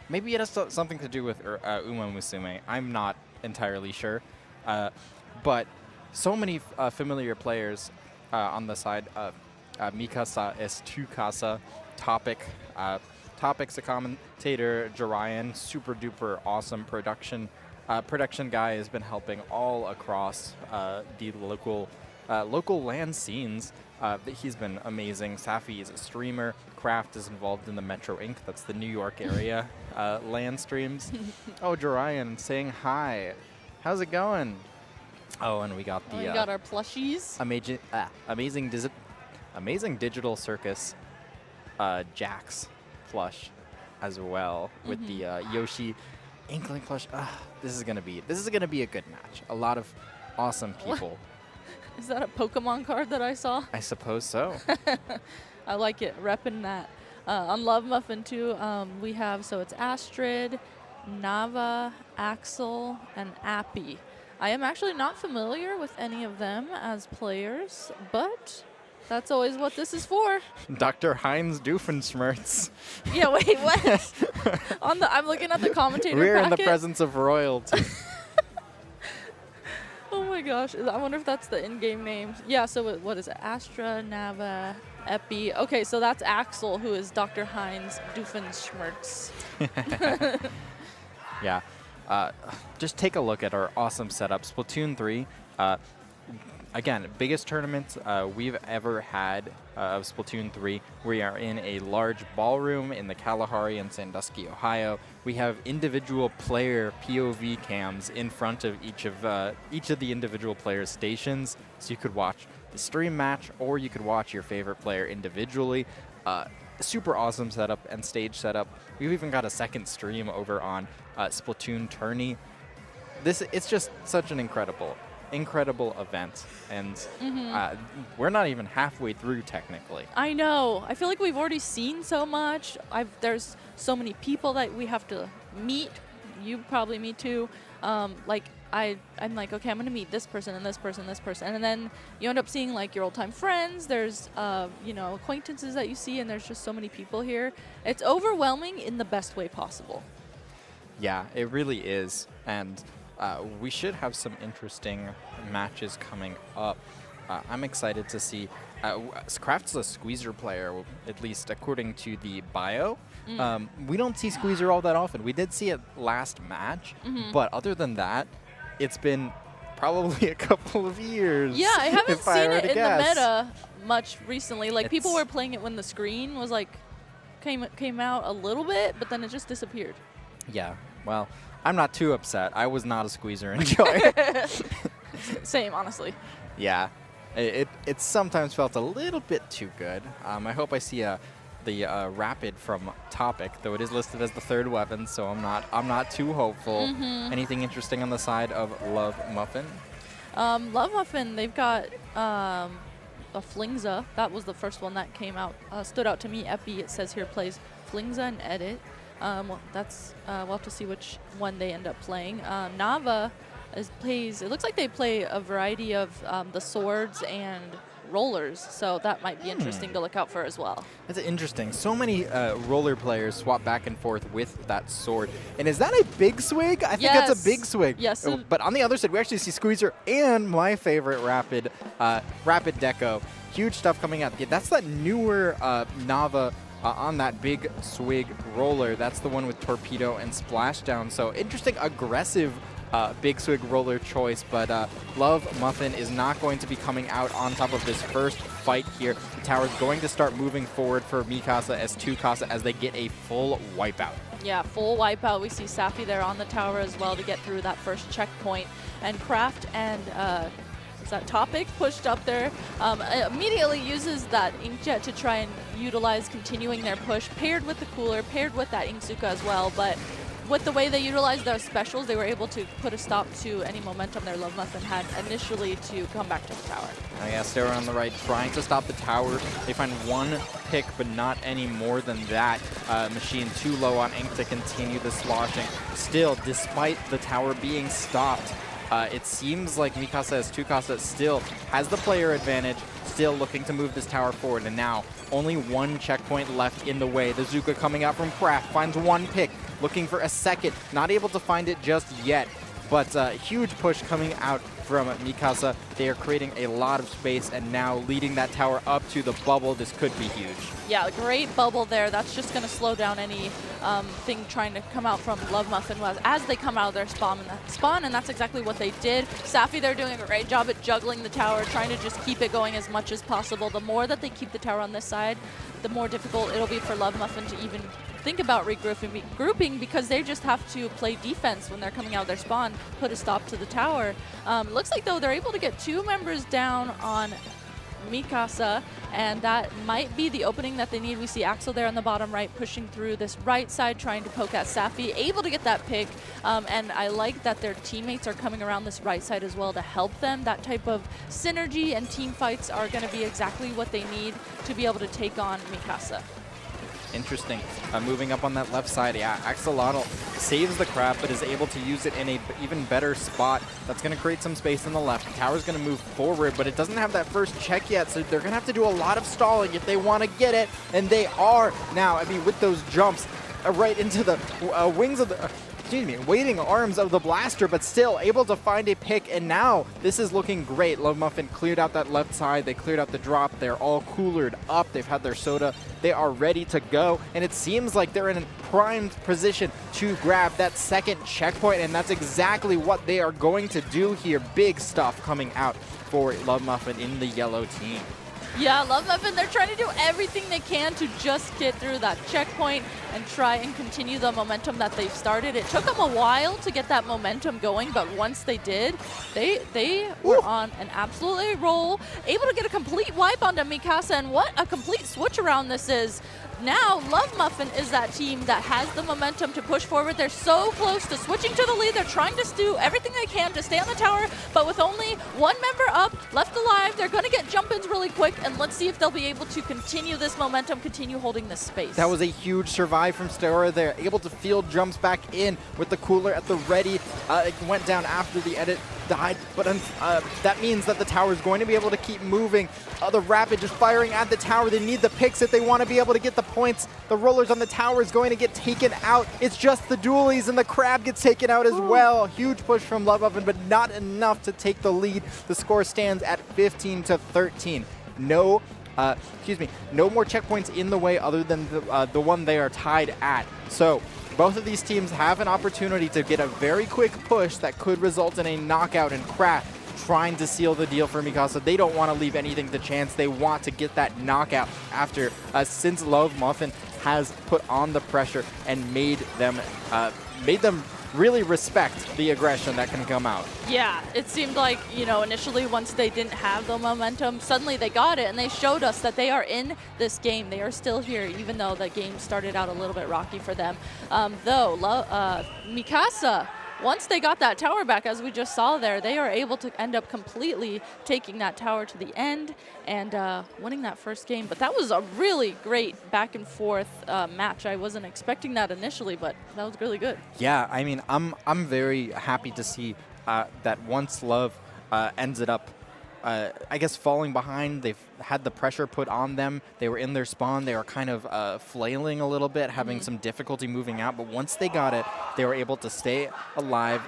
Maybe it has something to do with Uma Musume. I'm not entirely sure. But so many familiar players on the side of Mika-sa Casa, Topic's a commentator, Jarian, super duper awesome production guy, has been helping all across the local LAN scenes. He's been amazing. Safi is a streamer. Kraft is involved in the Metro Inc. That's the New York area LAN streams. Oh, Jarian saying hi. How's it going? Oh, and we got the we got our plushies. Amazing Digital Circus Jax plush as well with the Yoshi Inkling plush. This is gonna be a good match. A lot of awesome people. Is that a Pokemon card that I saw? I suppose so. I like it, repping that. On L.O.V.E.M.UF.F.I.N too, we have, so it's Astrid, Nava, Axel, and Appy. I am actually not familiar with any of them as players, but that's always what this is for. Dr. Heinz Doofenshmirtz. Yeah, wait, what? I'm looking at the commentator We're packet. in the presence of royalty. Oh my gosh, I wonder if that's the in-game name. Yeah, so what is it? Astra, Nava, Epi. Okay, so that's Axel, who is Dr. Heinz Doofenshmirtz. Yeah. Just take a look at our awesome setup. Splatoon 3, again, biggest tournament we've ever had of Splatoon 3. We are in a large ballroom in the Kalahari in Sandusky, Ohio. We have individual player POV cams in front of each of the individual players' stations, so you could watch the stream match or you could watch your favorite player individually. Super awesome setup and stage setup. We've even got a second stream over on Splatoon Tourney. It's just such an incredible event, and we're not even halfway through technically. I know. I feel like we've already seen so much. There's so many people that we have to meet. You probably meet too. I'm like, okay, I'm gonna meet this person and this person and this person, and then you end up seeing like your old-time friends. There's acquaintances that you see, and there's just so many people here. It's overwhelming in the best way possible. Yeah, it really is, and we should have some interesting matches coming up. I'm excited to see. Kraft's a Squeezer player, at least according to the bio. We don't see Squeezer all that often. We did see it last match, but other than that, it's been probably a couple of years. Yeah, I haven't seen it in guess. the meta much recently. Like, people were playing it when the screen was like came out a little bit, but then it just disappeared. Yeah, well, I'm not too upset. I was not a Squeezer enjoyer. Same, honestly. Yeah, it sometimes felt a little bit too good. I hope I see the Rapid from Topic, though it is listed as the third weapon, so I'm not too hopeful. Anything interesting on the side of L.O.V.E.M.UF.F.I.N? L.O.V.E.M.UF.F.I.N, they've got a Flingza. That was the first one that came out. Stood out to me. Epi, it says here, plays Flingza and Edit. We'll have to see which one they end up playing. Nava plays, it looks like they play a variety of the swords and rollers, so that might be interesting to look out for as well. That's interesting. So many roller players swap back and forth with that sword. And is that a big swig? I think that's a big swig. Yes. But on the other side, we actually see Squeezer and my favorite Rapid Deco. Huge stuff coming out. That's that newer Nava on that big swig roller. That's the one with Torpedo and Splashdown. So interesting, aggressive big swig roller choice, but L.O.V.E.M.UF.F.I.N is not going to be coming out on top of this first fight here. The tower's going to start moving forward for Mika-sa Casa as they get a full wipeout. Yeah, full wipeout. We see Safi there on the tower as well to get through that first checkpoint. And Kraft and items. That topic pushed up there, immediately uses that inkjet to try and utilize continuing their push, paired with the cooler, paired with that Inksuka as well. But with the way they utilized their specials, they were able to put a stop to any momentum their L.O.V.E.M.UF.F.I.N had initially to come back to the tower. Yeah, Stera on the right trying to stop the tower. They find one pick, but not any more than that. Machine too low on Ink to continue the sloshing. Still, despite the tower being stopped, it seems like Mika-sa as Casa still has the player advantage, still looking to move this tower forward. And now, only one checkpoint left in the way. The Zuka coming out from Craft finds one pick, looking for a second, not able to find it just yet. But huge push coming out from Mika-sa. They are creating a lot of space and now leading that tower up to the bubble. This could be huge. Yeah, great bubble there. That's just going to slow down any thing trying to come out from L.O.V.E.M.UF.F.I.N as they come out of their spawn, and that's exactly what they did. Safi, they're doing a great job at juggling the tower, trying to just keep it going as much as possible. The more that they keep the tower on this side, the more difficult it'll be for L.O.V.E.M.UF.F.I.N to even think about grouping because they just have to play defense when they're coming out of their spawn, put a stop to the tower. Looks like, though, they're able to get 2 members down on Mika-sa, and that might be the opening that they need. We see Axel there on the bottom right pushing through this right side, trying to poke at Safi, able to get that pick, and I like that their teammates are coming around this right side as well to help them. That type of synergy and team fights are going to be exactly what they need to be able to take on Mika-sa. Interesting. Moving up on that left side, yeah, Axolotl saves the crab, but is able to use it in a even better spot. That's going to create some space in the left. The tower's going to move forward, but it doesn't have that first check yet, so they're going to have to do a lot of stalling if they want to get it, and they are now. I mean, with those jumps right into the wings of the... waiting arms of the blaster, but still able to find a pick, and now this is looking great. L.O.V.E.M.UF.F.I.N cleared out that left side, they cleared out the drop, they're all coolered up, they've had their soda, they are ready to go, and it seems like they're in a primed position to grab that second checkpoint, and that's exactly what they are going to do here. Big stuff coming out for L.O.V.E.M.UF.F.I.N in the yellow team. Yeah, L.O.V.E.M.UF.F.I.N, they're trying to do everything they can to just get through that checkpoint and try and continue the momentum that they've started. It took them a while to get that momentum going, but once they did, they were on an absolutely roll, able to get a complete wipe onto Mika-sa, and what a complete switch around this is. Now, L.O.V.E.M.UF.F.I.N is that team that has the momentum to push forward. They're so close to switching to the lead. They're trying to do everything they can to stay on the tower, but with only one member up, left alive, they're going to get jump-ins really quick, and let's see if they'll be able to continue this momentum, continue holding this space. That was a huge survive from Stera there, able to field jumps back in with the cooler at the ready. It went down after the edit died, but that means that the tower is going to be able to keep moving. The Rapid just firing at the tower. They need the picks if they want to be able to get the points. The rollers on the tower is going to get taken out. It's just the dualies, and the crab gets taken out as well. Huge push from L.O.V.E.M.UF.F.I.N, but not enough to take the lead. The score stands at 15-13. No more checkpoints in the way other than the one they are tied at. So both of these teams have an opportunity to get a very quick push that could result in a knockout, and Kraft trying to seal the deal for Mika-sa. They don't want to leave anything to chance. They want to get that knockout after, since L.O.V.E.M.UF.F.I.N has put on the pressure and made them really respect the aggression that can come out. Yeah, it seemed like, initially once they didn't have the momentum, suddenly they got it, and they showed us that they are in this game. They are still here, even though the game started out a little bit rocky for them. Mika-sa, once they got that tower back, as we just saw there, they are able to end up completely taking that tower to the end and winning that first game. But that was a really great back and forth match. I wasn't expecting that initially, but that was really good. Yeah, I mean, I'm very happy to see that once L.O.V.E.M.UF.F.I.N ended up I guess falling behind. They've had the pressure put on them. They were in their spawn. They were kind of flailing a little bit, having some difficulty moving out. But once they got it, they were able to stay alive,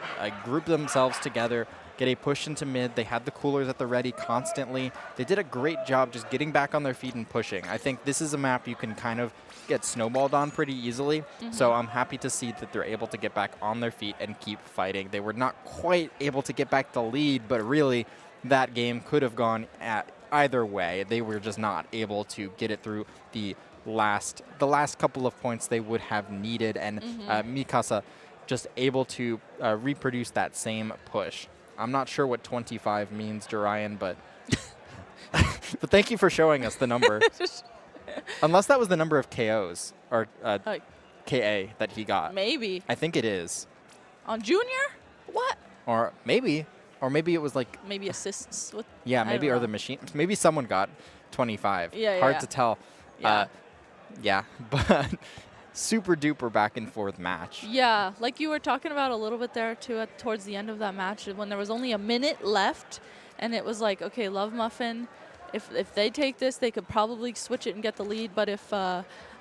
group themselves together, get a push into mid. They had the coolers at the ready constantly. They did a great job just getting back on their feet and pushing. I think this is a map you can kind of get snowballed on pretty easily. So I'm happy to see that they're able to get back on their feet and keep fighting. They were not quite able to get back the lead, but really, that game could have gone at either way. They were just not able to get it through the last couple of points they would have needed, and Mika-sa just able to reproduce that same push. I'm not sure what 25 means, Jorian, but but thank you for showing us the number. Unless that was the number of KOs or KA that he got. Maybe. I think it is. On Junior? What? Or maybe it was like... Maybe assists with... Yeah, maybe, or the machine. Maybe someone got 25. Yeah, Hard to tell. Yeah. Yeah, but super duper back and forth match. Yeah, like you were talking about a little bit there too towards the end of that match when there was only a minute left and it was like, okay, L.O.V.E.M.UF.F.I.N, if they take this, they could probably switch it and get the lead, but if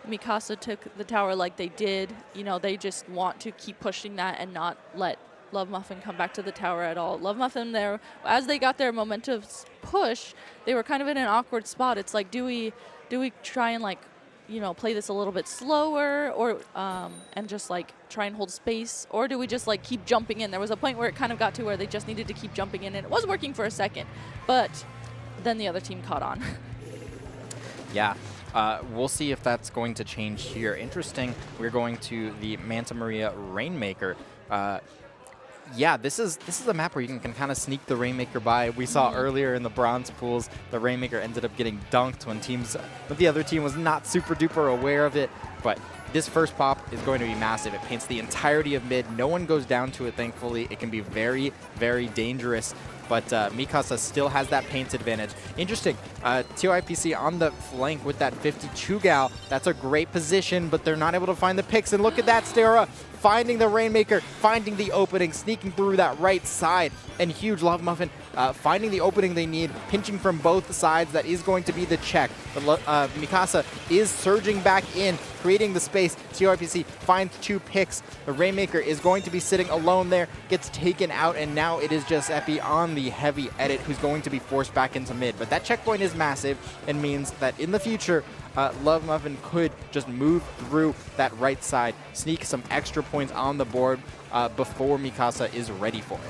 Mika-sa took the tower like they did, you know, they just want to keep pushing that and not let L.O.V.E.M.UF.F.I.N come back to the tower at all. L.O.V.E.M.UF.F.I.N there, as they got their momentum push, they were kind of in an awkward spot. It's like, do we try and like, you know, play this a little bit slower or and just like try and hold space, or do we just like keep jumping in? There was a point where it kind of got to where they just needed to keep jumping in, and it was working for a second, but then the other team caught on. Yeah. We'll see if that's going to change here. Interesting. We're going to the Manta Maria Rainmaker. Yeah, this is a map where you can kind of sneak the Rainmaker by. We saw earlier in the bronze pools, the Rainmaker ended up getting dunked when the other team was not super duper aware of it. But this first pop is going to be massive. It paints the entirety of mid. No one goes down to it, thankfully. It can be very, very dangerous. But Mika-sa still has that paint advantage. Interesting. TOIPC on the flank with that 52 gal. That's a great position, but they're not able to find the picks. And look at that, Stera finding the Rainmaker, finding the opening, sneaking through that right side. And huge L.O.V.E.M.UF.F.I.N finding the opening they need, pinching from both sides. That is going to be the check. But Mika-sa is surging back in, creating the space. TOIPC finds 2 picks. The Rainmaker is going to be sitting alone there, gets taken out, and now it is just Epi on the heavy edit who's going to be forced back into mid. But that checkpoint is massive and means that in the future, L.O.V.E.M.UF.F.I.N could just move through that right side, sneak some extra points on the board before Mika-sa is ready for it.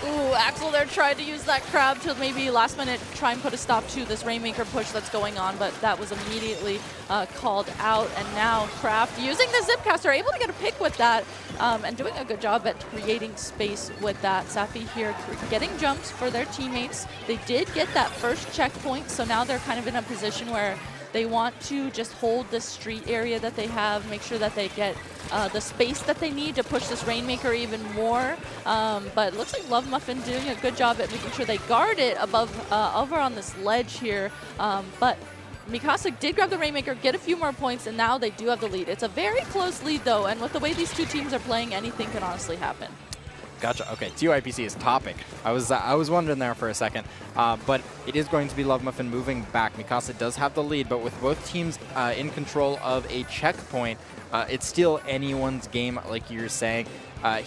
Ooh, Axel there tried to use that crab to maybe last minute try and put a stop to this Rainmaker push that's going on, but that was immediately called out. And now Kraft using the Zipcaster, able to get a pick with that and doing a good job at creating space with that. Safi here getting jumps for their teammates. They did get that first checkpoint, so now they're kind of in a position where they want to just hold this street area that they have, make sure that they get the space that they need to push this Rainmaker even more. But it looks like L.O.V.E.M.UF.F.I.N doing a good job at making sure they guard it above over on this ledge here. But Mika-sa did grab the Rainmaker, get a few more points, and now they do have the lead. It's a very close lead, though, and with the way these two teams are playing, anything can honestly happen. Gotcha. Okay, TOIPC is topping. I was wondering there for a second, but it is going to be L.O.V.E.M.UF.F.I.N moving back. Mika-sa does have the lead, but with both teams in control of a checkpoint, it's still anyone's game, like you were saying.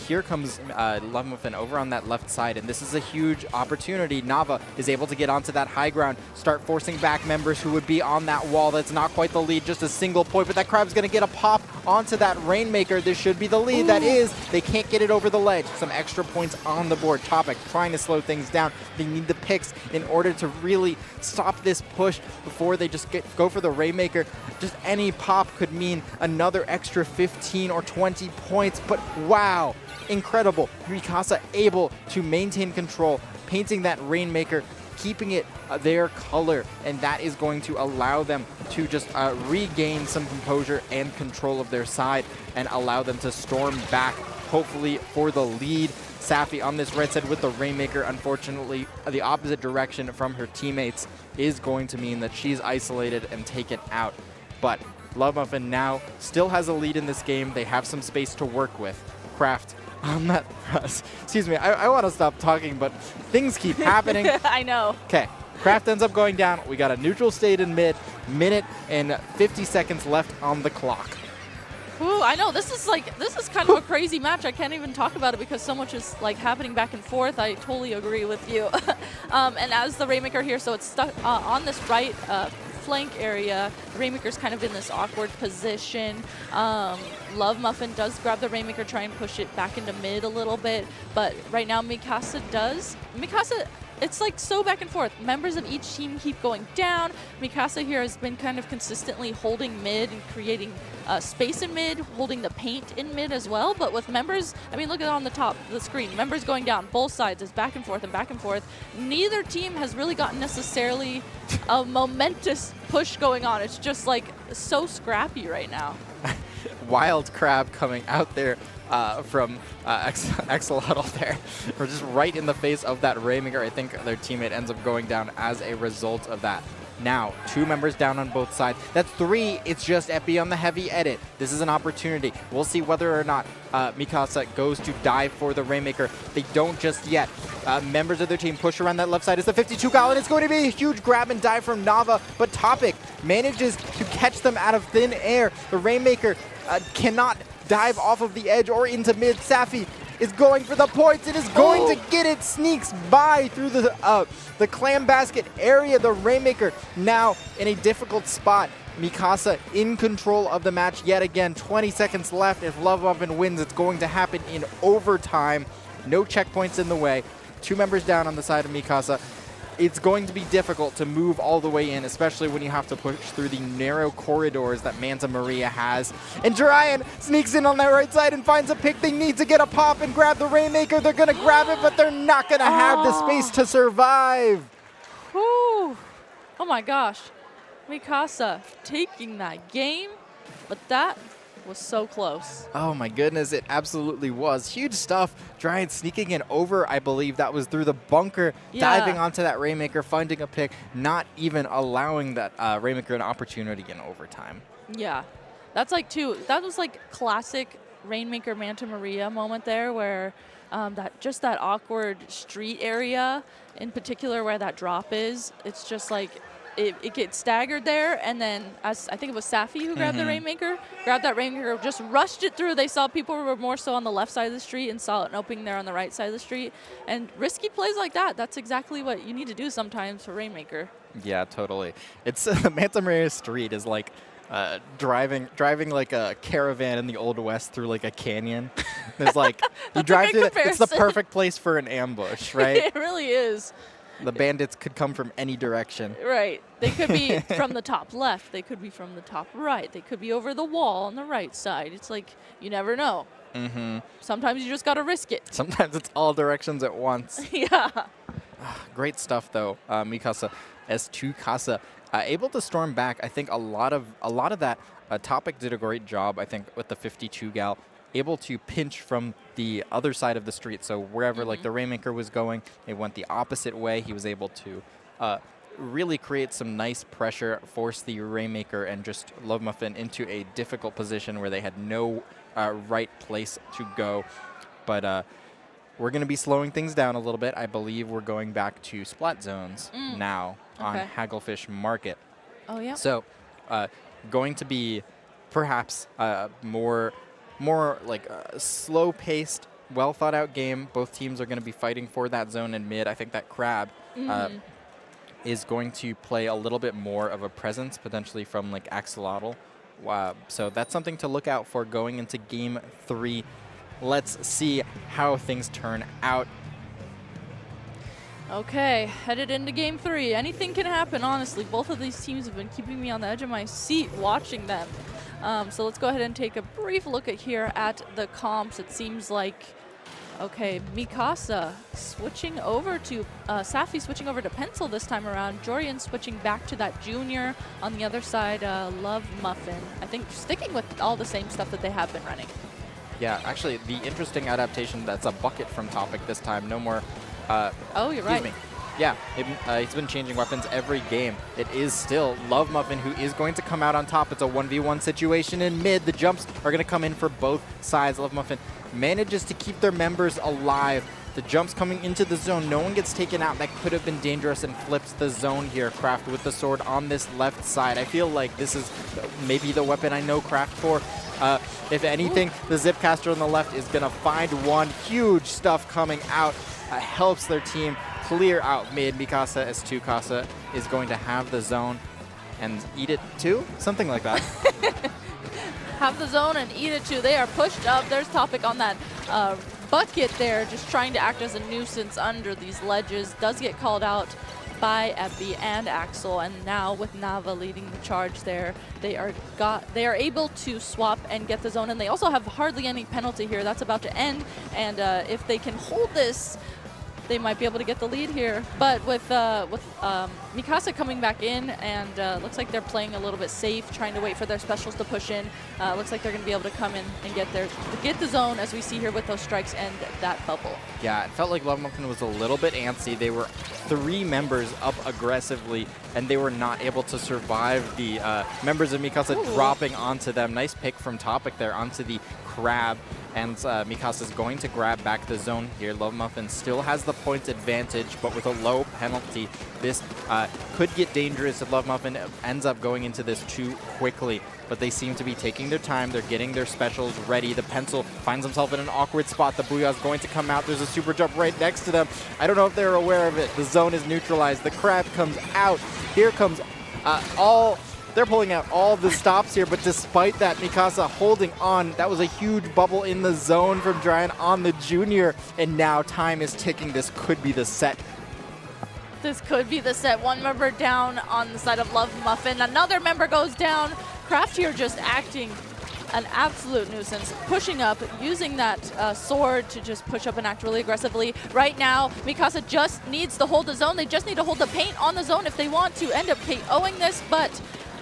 Here comes L.O.V.E.M.UF.F.I.N over on that left side, and this is a huge opportunity. Nava is able to get onto that high ground, start forcing back members who would be on that wall. That's not quite the lead, just a single point, but that crab's going to get a pop onto that Rainmaker. This should be the lead. Ooh. That is. They can't get it over the ledge. Some extra points on the board. Topic trying to slow things down. They need the picks in order to really stop this push before they just go for the Rainmaker. Just any pop could mean another extra 15 or 20 points, but wow. Incredible. Mika-sa able to maintain control, painting that Rainmaker, keeping it their color, and that is going to allow them to just regain some composure and control of their side and allow them to storm back, hopefully for the lead. Safi on this red side with the Rainmaker, unfortunately, the opposite direction from her teammates is going to mean that she's isolated and taken out. But L.O.V.E.M.UF.F.I.N now still has a lead in this game. They have some space to work with. Kraft on that. Excuse me, I want to stop talking, but things keep happening. I know. Okay, Kraft ends up going down. We got a neutral state in mid, minute and 50 seconds left on the clock. Ooh, I know, this is kind of a crazy match. I can't even talk about it because so much is like happening back and forth. I totally agree with you. And as the Rainmaker here, so it's stuck on this right flank area. The Rainmaker's kind of in this awkward position. L.O.V.E.M.UF.F.I.N does grab the Rainmaker, try and push it back into mid a little bit, but right now Mika-sa does. Mika-sa it's like so back and forth. Members of each team keep going down. Mika-sa here has been kind of consistently holding mid and creating space in mid, holding the paint in mid as well. But with members, I mean, look at on the top of the screen. Members going down both sides. It's back and forth and back and forth. Neither team has really gotten necessarily a momentous push going on. It's just like so scrappy right now. Wild Crab coming out there from Axolotl there. We're just right in the face of that Rainmaker. I think their teammate ends up going down as a result of that. Now, 2 members down on both sides. That's 3. It's just Epi on the heavy edit. This is an opportunity. We'll see whether or not Mika-sa goes to dive for the Rainmaker. They don't just yet. Members of their team push around that left side. It's the 52 gal, and it's going to be a huge grab and dive from Nava, but Topic manages to catch them out of thin air. The Rainmaker cannot dive off of the edge or into mid. Safi is going for the points. It is going to get it. Sneaks by through the clam basket area. The Rainmaker now in a difficult spot. Mika-sa in control of the match yet again. 20 seconds left. If L.O.V.E.M.UF.F.I.N wins, it's going to happen in overtime. No checkpoints in the way. 2 members down on the side of Mika-sa. It's going to be difficult to move all the way in, especially when you have to push through the narrow corridors that Manta Maria has. And Jorian sneaks in on that right side and finds a pick. They need to get a pop and grab the Rainmaker. They're going to grab it, but they're not going to have the space to survive. Whew. Oh my gosh. Mika-sa taking that game, but that was so close. Oh my goodness, it absolutely was. Huge stuff. Giant sneaking in over, I believe that was through the bunker, diving onto that Rainmaker, finding a pick, not even allowing that Rainmaker an opportunity in overtime. Yeah, that's like that was like classic Rainmaker Manta Maria moment there where that awkward street area in particular where that drop is, it's just like it gets staggered there, and then I think it was Safi who grabbed the Rainmaker, grabbed that Rainmaker, just rushed it through. They saw people were more so on the left side of the street and saw an opening there on the right side of the street. And risky plays like that, that's exactly what you need to do sometimes for Rainmaker. Yeah, totally. It's Manta Maria Street is like driving like a caravan in the Old West through like a canyon. There's like you drive through it's the perfect place for an ambush, right? It really is. The bandits could come from any direction. Right. They could be from the top left. They could be from the top right. They could be over the wall on the right side. It's like, you never know. Sometimes you just got to risk it. Sometimes it's all directions at once. Yeah. Great stuff, though. Mika-sa, S2 Casa, able to storm back. I think a lot of that. Topic did a great job, I think, with the 52 gal. Able to pinch from the other side of the street. So wherever like the Rainmaker was going, it went the opposite way. He was able to really create some nice pressure, force the Rainmaker and just L.O.V.E.M.UF.F.I.N into a difficult position where they had no right place to go. But we're going to be slowing things down a little bit. I believe we're going back to Splat Zones now on Hagglefish Market. Oh, yeah. So going to be perhaps more like a slow-paced, well-thought-out game. Both teams are going to be fighting for that zone in mid. I think that Crab is going to play a little bit more of a presence, potentially from like Axolotl. So that's something to look out for going into Game 3. Let's see how things turn out. Okay, headed into Game 3. Anything can happen, honestly. Both of these teams have been keeping me on the edge of my seat watching them. So let's go ahead and take a brief look here at the comps. It seems like, okay, Mika-sa switching over to, Safi switching over to Pencil this time around. Jorian switching back to that Junior. On the other side, L.O.V.E.M.UF.F.I.N. I think sticking with all the same stuff that they have been running. Yeah, actually, the interesting adaptation, that's a bucket from Topic this time. No more, oh, you're right. Me. Yeah, he's been changing weapons every game. It is still L.O.V.E.M.UF.F.I.N who is going to come out on top. It's a 1v1 situation in mid. The jumps are going to come in for both sides. L.O.V.E.M.UF.F.I.N manages to keep their members alive. The jumps coming into the zone. No one gets taken out. That could have been dangerous and flips the zone here. Kraft with the sword on this left side. I feel like this is maybe the weapon I know Kraft for. If anything, the Zipcaster on the left is going to find one. Huge stuff coming out. Helps their team clear out mid. Mika-sa S2 Casa is going to have the zone and eat it too? Something like that. Have the zone and eat it too. They are pushed up. There's Topic on that Bucket there, just trying to act as a nuisance under these ledges, does get called out by Epi and Axel, and now with Nava leading the charge there, they are able to swap and get the zone, and they also have hardly any penalty here. That's about to end, and if they can hold this, they might be able to get the lead here. But with Mika-sa coming back in, and looks like they're playing a little bit safe, trying to wait for their specials to push in. Looks like they're going to be able to come in and get the zone, as we see here with those strikes and that bubble. Yeah, it felt like L.O.V.E.M.UF.F.I.N was a little bit antsy. They were 3 members up aggressively, and they were not able to survive the members of Mika-sa dropping onto them. Nice pick from Topic there onto the crab. And Mika-sa is going to grab back the zone here. L.O.V.E.M.UF.F.I.N still has the point advantage, but with a low penalty, this could get dangerous if L.O.V.E.M.UF.F.I.N ends up going into this too quickly. But they seem to be taking their time. They're getting their specials ready. The pencil finds himself in an awkward spot. The Booyah is going to come out. There's a super jump right next to them. I don't know if they're aware of it. The zone is neutralized. The crab comes out. Here comes they're pulling out all the stops here, but despite that, Mika-sa holding on. That was a huge bubble in the zone from Giant on the junior, and now time is ticking. This could be the set. This could be the set. One member down on the side of L.O.V.E.M.UF.F.I.N. Another member goes down. Kraft here just acting an absolute nuisance, pushing up, using that sword to just push up and act really aggressively. Right now, Mika-sa just needs to hold the zone. They just need to hold the paint on the zone if they want to end up KOing this, but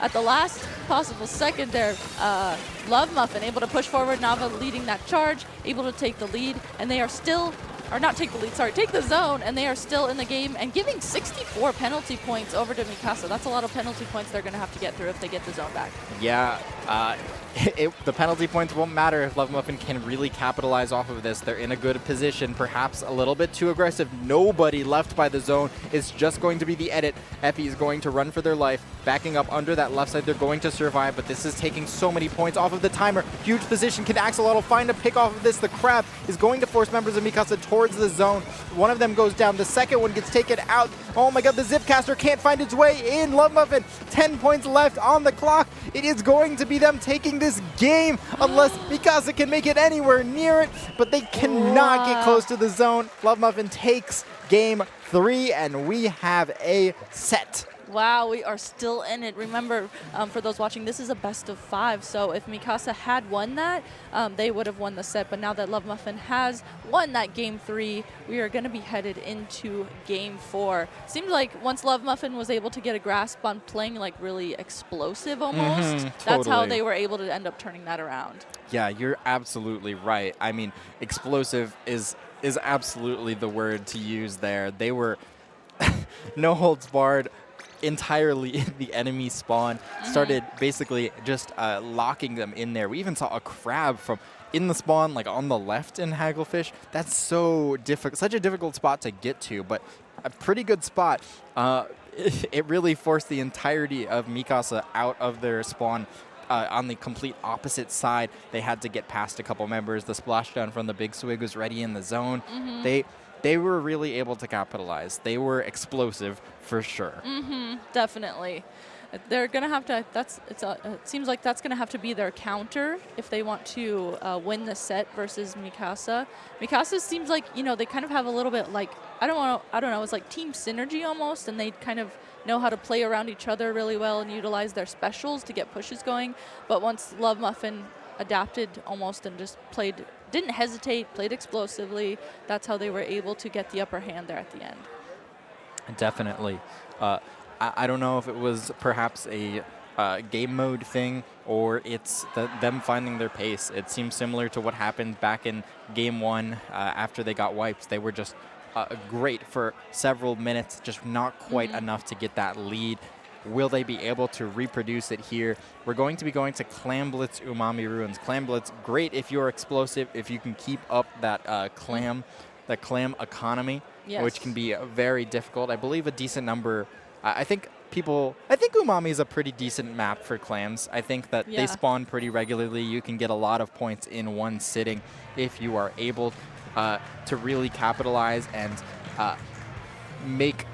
at the last possible second there, L.O.V.E.M.UF.F.I.N able to push forward, Nava leading that charge, able to take the lead, and they are still, or not take the lead, sorry, take the zone, and they are still in the game and giving 64 penalty points over to Mika-sa. That's a lot of penalty points they're going to have to get through if they get the zone back. Yeah, the penalty points won't matter if L.O.V.E.M.UF.F.I.N can really capitalize off of this. They're in a good position, perhaps a little bit too aggressive. Nobody left by the zone. It's just going to be the edit. Epi is going to run for their life, backing up under that left side. They're going to survive, but this is taking so many points off of the timer. Huge position. Can Axolotl find a pick off of this? The crab is going to force members of Mika-sa towards the zone. One of them goes down. The second one gets taken out. Oh my god, the Zipcaster can't find its way in. L.O.V.E.M.UF.F.I.N 10 points left on the clock. It is going to be them taking this game unless Mika-sa can make it anywhere near it, but they cannot get close to the zone. L.O.V.E.M.UF.F.I.N takes game 3, and we have a set. Wow, we are still in it. Remember, for those watching, this is a best of 5. So if Mika-sa had won that, they would have won the set. But now that L.O.V.E.M.UF.F.I.N has won that game 3, we are going to be headed into game 4. Seems like once L.O.V.E.M.UF.F.I.N was able to get a grasp on playing like really explosive almost, that's how they were able to end up turning that around. Yeah, you're absolutely right. I mean, explosive is absolutely the word to use there. They were no holds barred entirely in the enemy spawn, started basically just locking them in there. We even saw a crab from in the spawn, like on the left in Hagglefish. That's so difficult, such a difficult spot to get to, but a pretty good spot. It really forced the entirety of Mika-sa out of their spawn. On the complete opposite side, they had to get past a couple members. The splashdown from the Big Swig was ready in the zone. They were really able to capitalize. They were explosive for sure. Definitely. They're going to have to, it seems like that's going to have to be their counter if they want to win the set versus Mika-sa. Mika-sa seems like, you know, they kind of have a little bit like, I don't know, it's like team synergy almost, and they kind of know how to play around each other really well and utilize their specials to get pushes going. But once L.O.V.E.M.UF.F.I.N adapted almost and just didn't hesitate, played explosively, that's how they were able to get the upper hand there at the end. Definitely. I don't know if it was perhaps a game mode thing or it's them finding their pace. It seems similar to what happened back in game 1 after they got wiped. They were just great for several minutes, just not quite enough to get that lead. Will they be able to reproduce it here? We're going to be going to Clamblitz Umami Ruins. Clamblitz, great if you're explosive, if you can keep up that clam economy, which can be very difficult. I believe a decent number. I think Umami is a pretty decent map for clams. I think that they spawn pretty regularly. You can get a lot of points in one sitting if you are able to really capitalize and make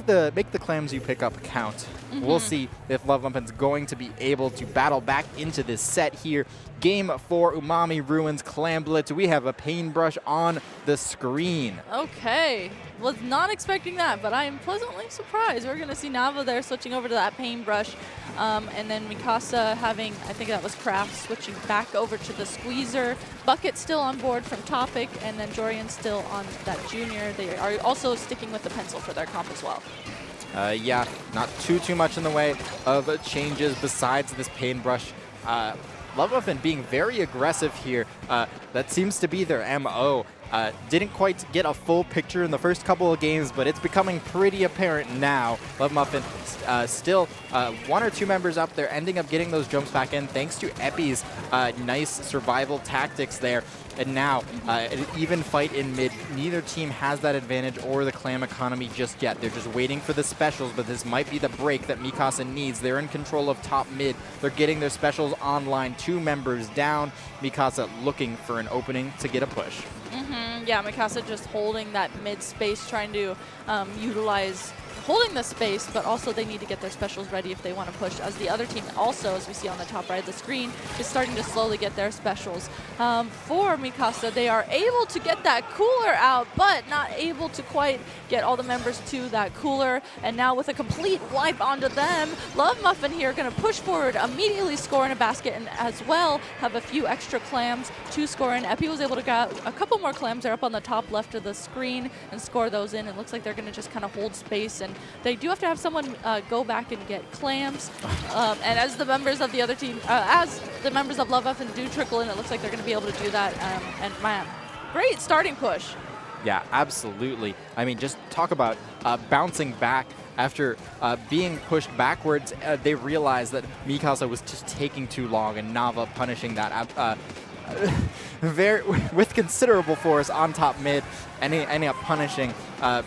the clams you pick up count. We'll see if L.O.V.E.M.UF.F.I.N's going to be able to battle back into this set here. Game 4, Umami Ruins Clam Blitz. We have a paintbrush on the screen. Okay, was not expecting that, but I am pleasantly surprised. We're going to see Nava there switching over to that paintbrush, and then Mika-sa having, I think that was Kraft, switching back over to the squeezer. Bucket still on board from Topic, and then Jorian still on that junior. They are also sticking with the pencil for their comp as well. Yeah, not too much in the way of changes besides this paintbrush. L.O.V.E.M.UF.F.I.N being very aggressive here. That seems to be their MO. Didn't quite get a full picture in the first couple of games, but it's becoming pretty apparent now. L.O.V.E.M.UF.F.I.N still 1 or 2 members up there, ending up getting those jumps back in thanks to Epi's nice survival tactics there. And now, an even fight in mid. Neither team has that advantage or the clam economy just yet. They're just waiting for the specials, but this might be the break that Mika-sa needs. They're in control of top mid. They're getting their specials online. 2 members down. Mika-sa looking for an opening to get a push. Yeah, Mika-sa just holding that mid space, trying to utilize holding the space, but also they need to get their specials ready if they want to push, as the other team also, as we see on the top right of the screen, is starting to slowly get their specials. For Mika-sa, they are able to get that cooler out, but not able to quite get all the members to that cooler, and now with a complete wipe onto them, L.O.V.E.M.UF.F.I.N here going to push forward, immediately score in a basket, and as well have a few extra clams to score in. Epi was able to get a couple more clams there up on the top left of the screen and score those in. It looks like they're going to just kind of hold space, and they do have to have someone go back and get clams. And as the members of the other team, as the members of L.O.V.E.M.UF.F.I.N do trickle in, it looks like they're going to be able to do that. And man, great starting push. Yeah, absolutely. I mean, just talk about bouncing back. After being pushed backwards, they realized that Mika-sa was just taking too long, and Nava punishing that with considerable force on top mid, ending up punishing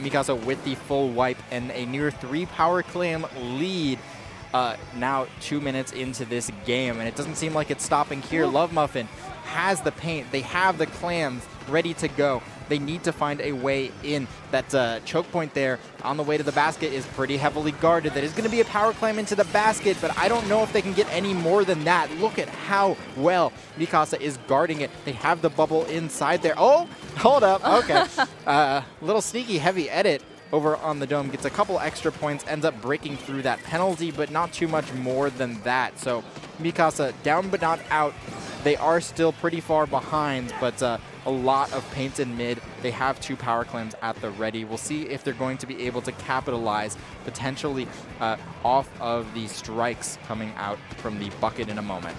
Mika-sa with the full wipe and a near 3 power clam lead. Now 2 minutes into this game, and it doesn't seem like it's stopping here. L.O.V.E.M.UF.F.I.N has the paint. They have the clams ready to go. They need to find a way in. That choke point there on the way to the basket is pretty heavily guarded. That is going to be a power clam into the basket, but I don't know if they can get any more than that. Look at how well Mika-sa is guarding it. They have the bubble inside there. Oh, hold up. Okay. Little sneaky heavy edit over on the dome. Gets a couple extra points, ends up breaking through that penalty, but not too much more than that. So Mika-sa down but not out. They are still pretty far behind, but a lot of paint in mid. They have 2 power clams at the ready. We'll see if they're going to be able to capitalize potentially off of the strikes coming out from the bucket in a moment.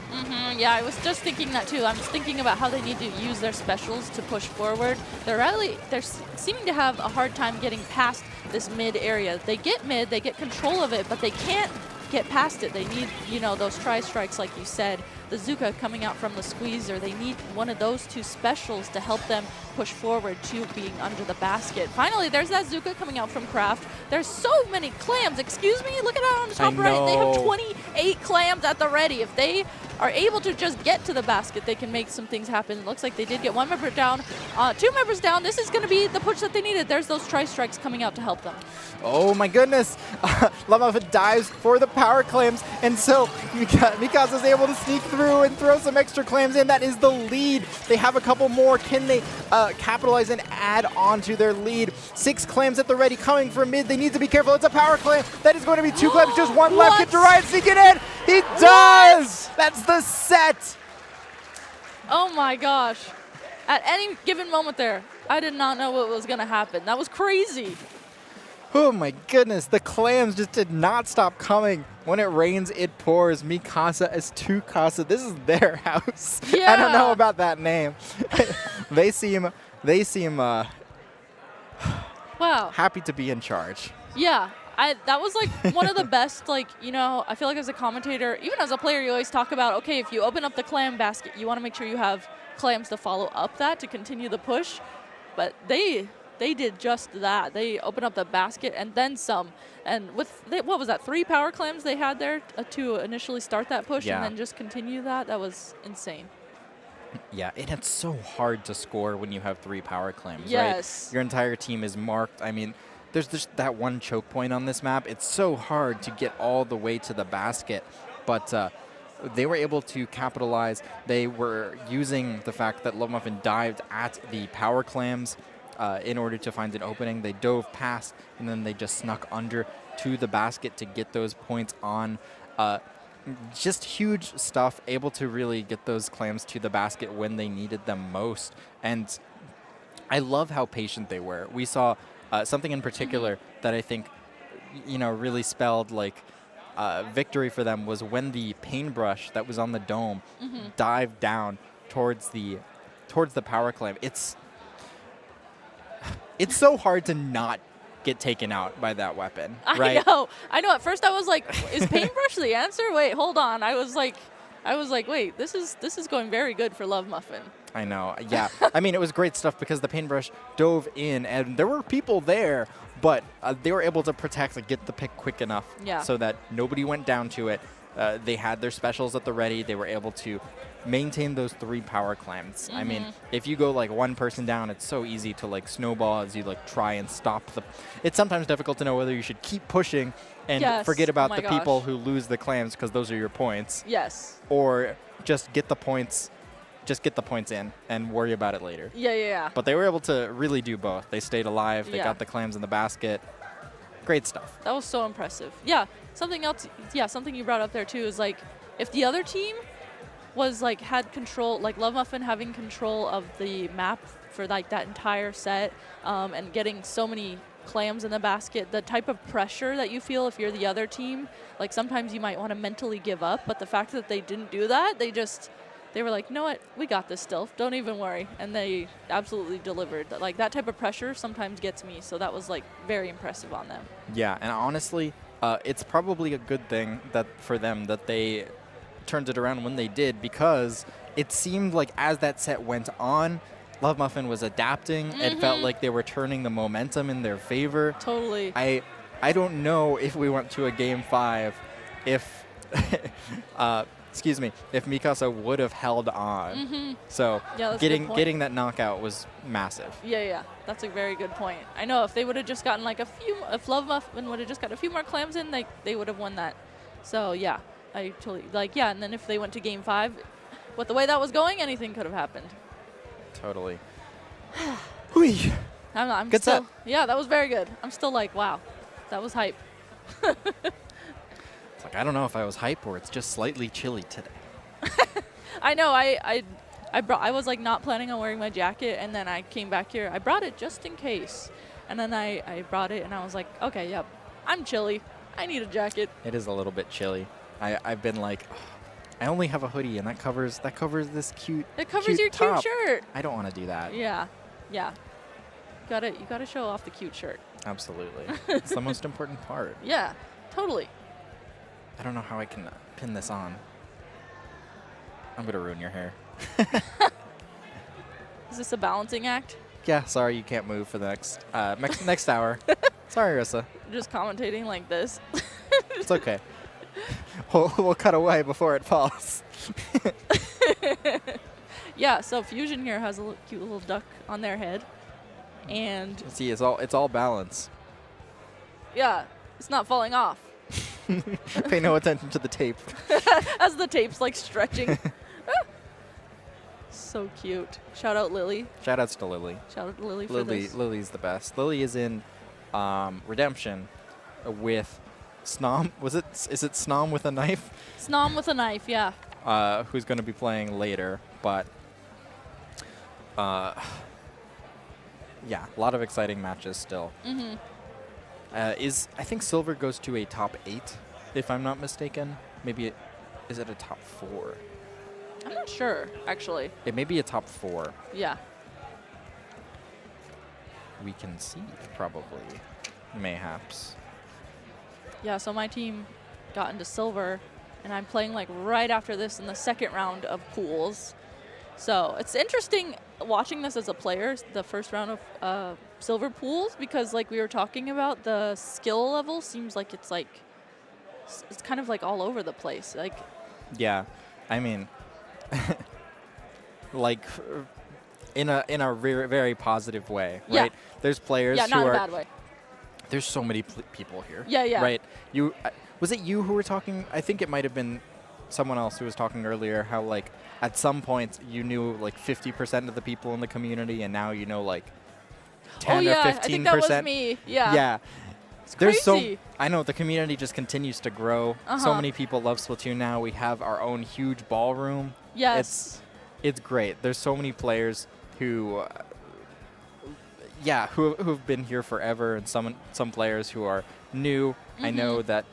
Yeah, I was just thinking that too. I'm just thinking about how they need to use their specials to push forward. They're seeming to have a hard time getting past this mid area. They get mid, they get control of it, but they can't get past it. They need, you know, those tri-strikes like you said. The Zuka coming out from the squeezer. They need one of those 2 specials to help them push forward to being under the basket. Finally, there's that Zuka coming out from Kraft. There's so many clams. Excuse me, look at that on the top right. They have 28 clams at the ready. If they are able to just get to the basket, they can make some things happen. It looks like they did get 1 member down, 2 members down. This is going to be the push that they needed. There's those tri-strikes coming out to help them. Oh my goodness. L.O.V.E.M.UF.F.I.N dives for the power clams, and so Mika-sa is able to sneak through and throw some extra clams in. That is the lead. They have a couple more. Can they capitalize and add on to their lead? 6 clams at the ready coming from mid. They need to be careful. It's a power clam. That is going to be 2 clams. Just 1 left. Get to Ryan sneak it in. He does. That's the set. Oh my gosh. At any given moment there, I did not know what was going to happen. That was crazy. Oh my goodness, the clams just did not stop coming. When it rains, it pours. Mika-sa as 2 Casa. This is their house. Yeah. I don't know about that name. They seem wow. happy to be in charge. Yeah. That was like one of the best, like, you know, I feel like as a commentator, even as a player, you always talk about, okay, if you open up the clam basket, you want to make sure you have clams to follow up that to continue the push. But they did just that. They opened up the basket and then some. And with, what was that, 3 power clams they had there to initially start that push and then just continue that? That was insane. Yeah, and it's so hard to score when you have 3 power clams, yes. right? Your entire team is marked. I mean, there's just that one choke point on this map. It's so hard to get all the way to the basket, but they were able to capitalize. They were using the fact that L.O.V.E.M.UF.F.I.N dived at the power clams in order to find an opening. They dove past, and then they just snuck under to the basket to get those points on. Just huge stuff, able to really get those clams to the basket when they needed them most. And I love how patient they were. We saw something in particular that I think, really spelled like victory for them was when the paintbrush that was on the dome dived down towards the power clam. It's so hard to not get taken out by that weapon, right? I know. At first I was like, is paintbrush the answer? Wait, hold on. I was like, wait, this is going very good for L.O.V.E.M.UF.F.I.N. I know, yeah. I mean, it was great stuff because the paintbrush dove in, and there were people there, but they were able to protect and get the pick quick enough so that nobody went down to it. They had their specials at the ready. They were able to maintain those 3 power clams. I mean, if you go like one person down, it's so easy to like snowball as you like try and stop the. It's sometimes difficult to know whether you should keep pushing and forget about the people who lose the clams because those are your points. Yes. Or just get the points. Just get the points in and worry about it later. Yeah. But they were able to really do both. They stayed alive. They got the clams in the basket. Great stuff. That was so impressive. Yeah. Something else. Yeah. Something you brought up there too is like if the other team was like had control, like L.O.V.E.M.UF.F.I.N having control of the map for like that entire set, and getting so many clams in the basket, the type of pressure that you feel if you're the other team, like sometimes you might want to mentally give up, but the fact that they didn't do that, they were like, you know what, we got this still, don't even worry, and they absolutely delivered. Like that type of pressure sometimes gets me, so that was like very impressive on them. Yeah, and honestly, it's probably a good thing that for them that they turned it around when they did, because it seemed like as that set went on, L.O.V.E.M.UF.F.I.N was adapting. It felt like they were turning the momentum in their favor. Totally. I don't know if we went to a game 5 if excuse me, if Mika-sa would have held on. So getting that knockout was massive. Yeah, that's a very good point. I know if they would have just gotten like if L.O.V.E.M.UF.F.I.N would have just got a few more clams in, they would have won that. So yeah, I totally and then if they went to game 5, with the way that was going, anything could have happened. Totally. I'm good still, set. Yeah, that was very good. I'm still like, wow, that was hype. It's like I don't know if I was hype or it's just slightly chilly today. I know. I was like not planning on wearing my jacket, and then I came back here. I brought it just in case, and then I brought it, and I was like, okay, yep, I'm chilly. I need a jacket. It is a little bit chilly. I've been like, I only have a hoodie, and that covers this cute. It covers your top. cute shirt. I don't want to do that. Yeah. You gotta show off the cute shirt. Absolutely. It's the most important part. Yeah, totally. I don't know how I can pin this on. I'm gonna ruin your hair. Is this a balancing act? Yeah, sorry you can't move for the next hour. Sorry, Rissa. Just commentating like this. It's okay. We'll cut away before it falls. Yeah, so Fusion here has a cute little duck on their head, and see, it's all balance. Yeah, it's not falling off. Pay no attention to the tape. As the tape's like stretching. So cute. Shout out Lily. Shout outs to Lily. Shout out to Lily for this. Lily's the best. Lily is in Redemption with Snom. Is it Snom with a knife? Snom with a knife, yeah. Who's going to be playing later, but yeah, a lot of exciting matches still. I think Silver goes to a top 8, if I'm not mistaken. Maybe is it a top 4? I'm not sure, actually. It may be a top 4. Yeah. We can see, probably. Mayhaps. Yeah, so my team got into Silver, and I'm playing like right after this in the second round of pools. So it's interesting watching this as a player, the first round of Silver pools, because like we were talking about, the skill level seems like it's kind of like all over the place. Like, yeah, I mean, like in a very, very positive way, right? There's players not in a bad way. there's so many people here. Yeah, yeah. Right. You was it you who were talking? I think it might have been someone else who was talking earlier. How like at some point you knew like 50% of the people in the community, and now you know like 10 oh yeah, or 15%. I think that was me. Yeah. Yeah. It's There's crazy. so I know the community just continues to grow. So many people love Splatoon now. We have our own huge ballroom. Yes. It's great. There's so many players who who've been here forever, and some players who are new. I know that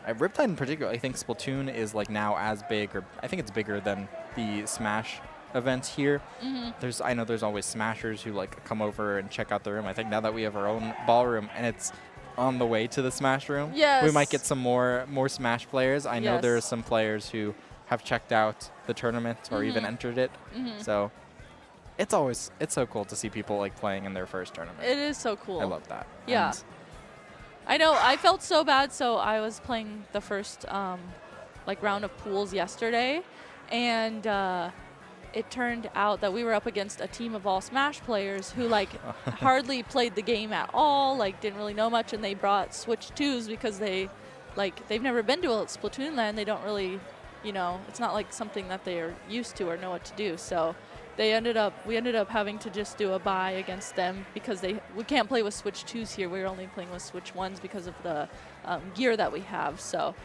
Riptide in particular, I think Splatoon is like now as big, or I think it's bigger than the Smash events here. I know there's always Smashers who like come over and check out the room. I think now that we have our own ballroom and it's on the way to the Smash room, we might get some more Smash players. I know there are some players who have checked out the tournament or even entered it. So it's so cool to see people like playing in their first tournament. It is so cool. I love that. Yeah. And I know. I felt so bad. So I was playing the first like round of pools yesterday, and it turned out that we were up against a team of all Smash players who like hardly played the game at all, like didn't really know much, and they brought Switch 2s because they've never been to a Splatoon land. They don't really, it's not like something that they are used to or know what to do. So we ended up having to just do a bye against them because we can't play with Switch 2s here. We're only playing with Switch 1s because of the gear that we have. So.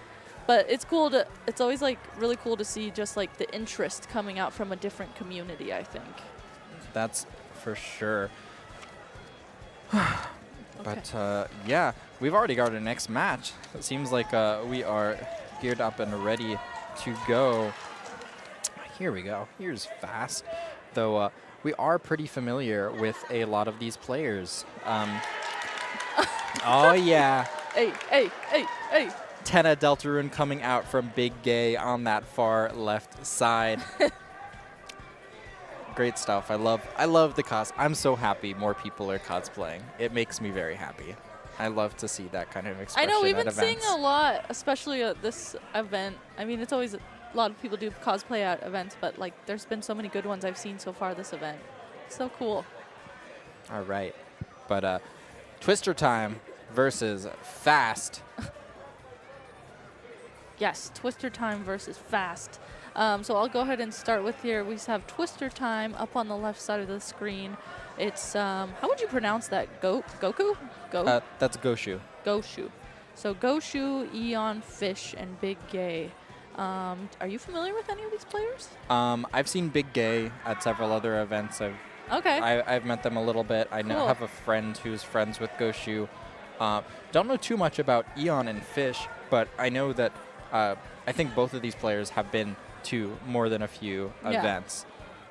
But it's always like really cool to see just like the interest coming out from a different community, I think. That's for sure. But yeah, we've already got our next match. It seems like we are geared up and ready to go. Here we go. Here's F.A.S.T. Though we are pretty familiar with a lot of these players. Oh yeah. Hey. Tenna Deltarune coming out from Big Gay on that far left side. Great stuff. I love the cos. I'm so happy more people are cosplaying. It makes me very happy. I love to see that kind of expression. I know we've at been events. seeing a lot, especially at this event. I mean, it's always a lot of people do cosplay at events, but like there's been so many good ones I've seen so far this event. It's so cool. All right. But Twister time versus F.A.S.T. Yes, Twister time versus F.A.S.T. So I'll go ahead and start with here. We have Twister time up on the left side of the screen. It's, how would you pronounce that? Goku? That's Goshu. Goshu. So Goshu, Eon, Fish, and Big Gay. Are you familiar with any of these players? I've seen Big Gay at several other events. I've met them a little bit. I know have a friend who's friends with Goshu. Don't know too much about Eon and Fish, but I know that I think both of these players have been to more than a few events.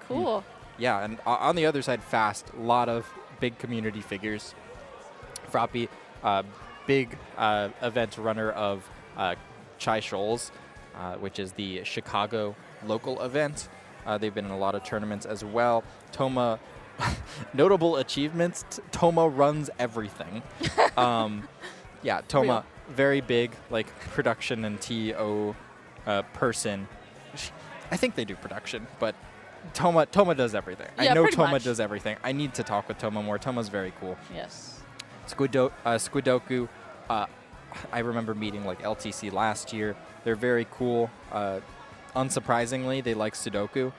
Cool. Yeah, and on the other side, F.A.S.T., a lot of big community figures. Froppy, big event runner of Chai Shoals, which is the Chicago local event. They've been in a lot of tournaments as well. Toma, notable achievements, Toma runs everything. Yeah, Toma, Real. very big, like, production and TO person. I think they do production, but Toma does everything. Yeah, I know pretty Toma much. does everything. I need to talk with Toma more. Toma's very cool. Yes. Squidoku, I remember meeting like LTC last year. They're very cool. Unsurprisingly, they like Sudoku.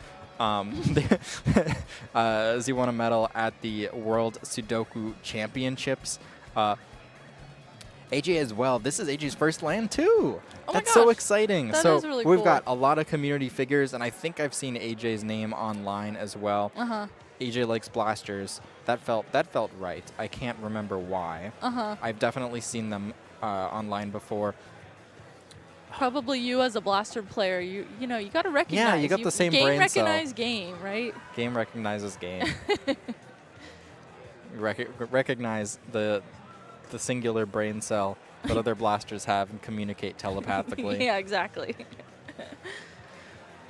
They won a medal at the World Sudoku Championships. AJ as well. This is AJ's first LAN too. Oh That's my so gosh. exciting. That so is really we've cool. got a lot of community figures, and I think I've seen AJ's name online as well. AJ likes blasters. That felt right. I can't remember why. I've definitely seen them online before. Probably you as a blaster player, you got to recognize. Yeah, you got the same game brain cell. recognize game, right? Game recognizes game. Recognize the singular brain cell that other blasters have and communicate telepathically. Yeah, exactly.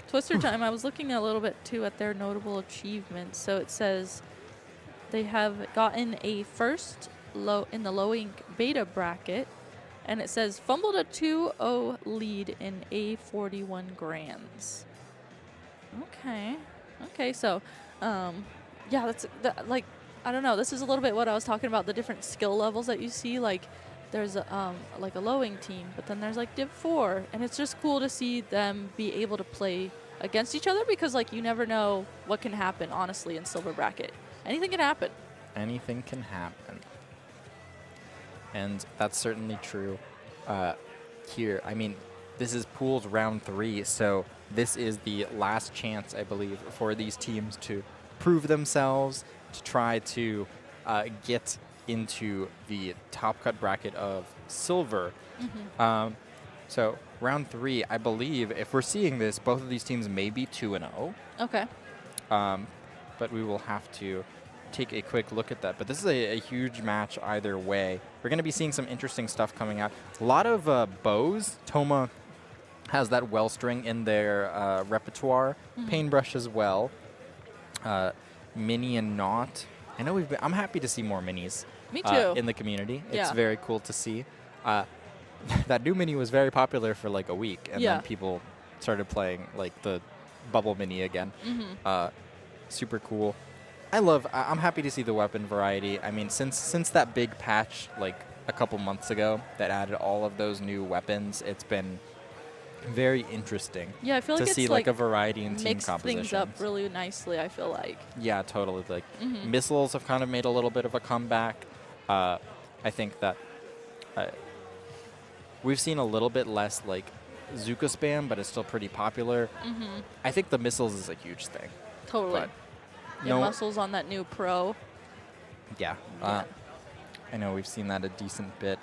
Twister time, I was looking a little bit too at their notable achievements. So it says they have gotten a first in the low ink beta bracket, and it says fumbled a 2-0 lead in A41 grands. Okay, so yeah, I don't know. This is a little bit what I was talking about, the different skill levels that you see. Like, there's like a L.O.V.E.M.UF.F.I.N team, but then there's like Div 4, and it's just cool to see them be able to play against each other because like you never know what can happen, honestly, in Silver Bracket. Anything can happen. Anything can happen. And that's certainly true here. I mean, this is Pools round 3, so this is the last chance, I believe, for these teams to prove themselves, to try to get into the top cut bracket of Silver. So round 3, I believe, if we're seeing this, both of these teams may be 2-0. Okay. But we will have to take a quick look at that. But this is a huge match either way. We're going to be seeing some interesting stuff coming out. A lot of bows. Toma has that well string in their repertoire. Paintbrush as well. Mini and Not. I know I'm happy to see more minis. Me too. In the community. Yeah. It's very cool to see. That new mini was very popular for like a week, and then people started playing like the bubble mini again. Super cool. I'm happy to see the weapon variety. I mean, since that big patch like a couple months ago that added all of those new weapons, it's been very interesting. Yeah, I feel like to it's see like a variety in team compositions. Mixed things up really nicely, I feel like. Yeah, totally. Like missiles have kind of made a little bit of a comeback. I think that we've seen a little bit less like Zuka spam, but it's still pretty popular. I think the missiles is a huge thing. Totally. But yeah, muscles on that new pro. Yeah. I know we've seen that a decent bit.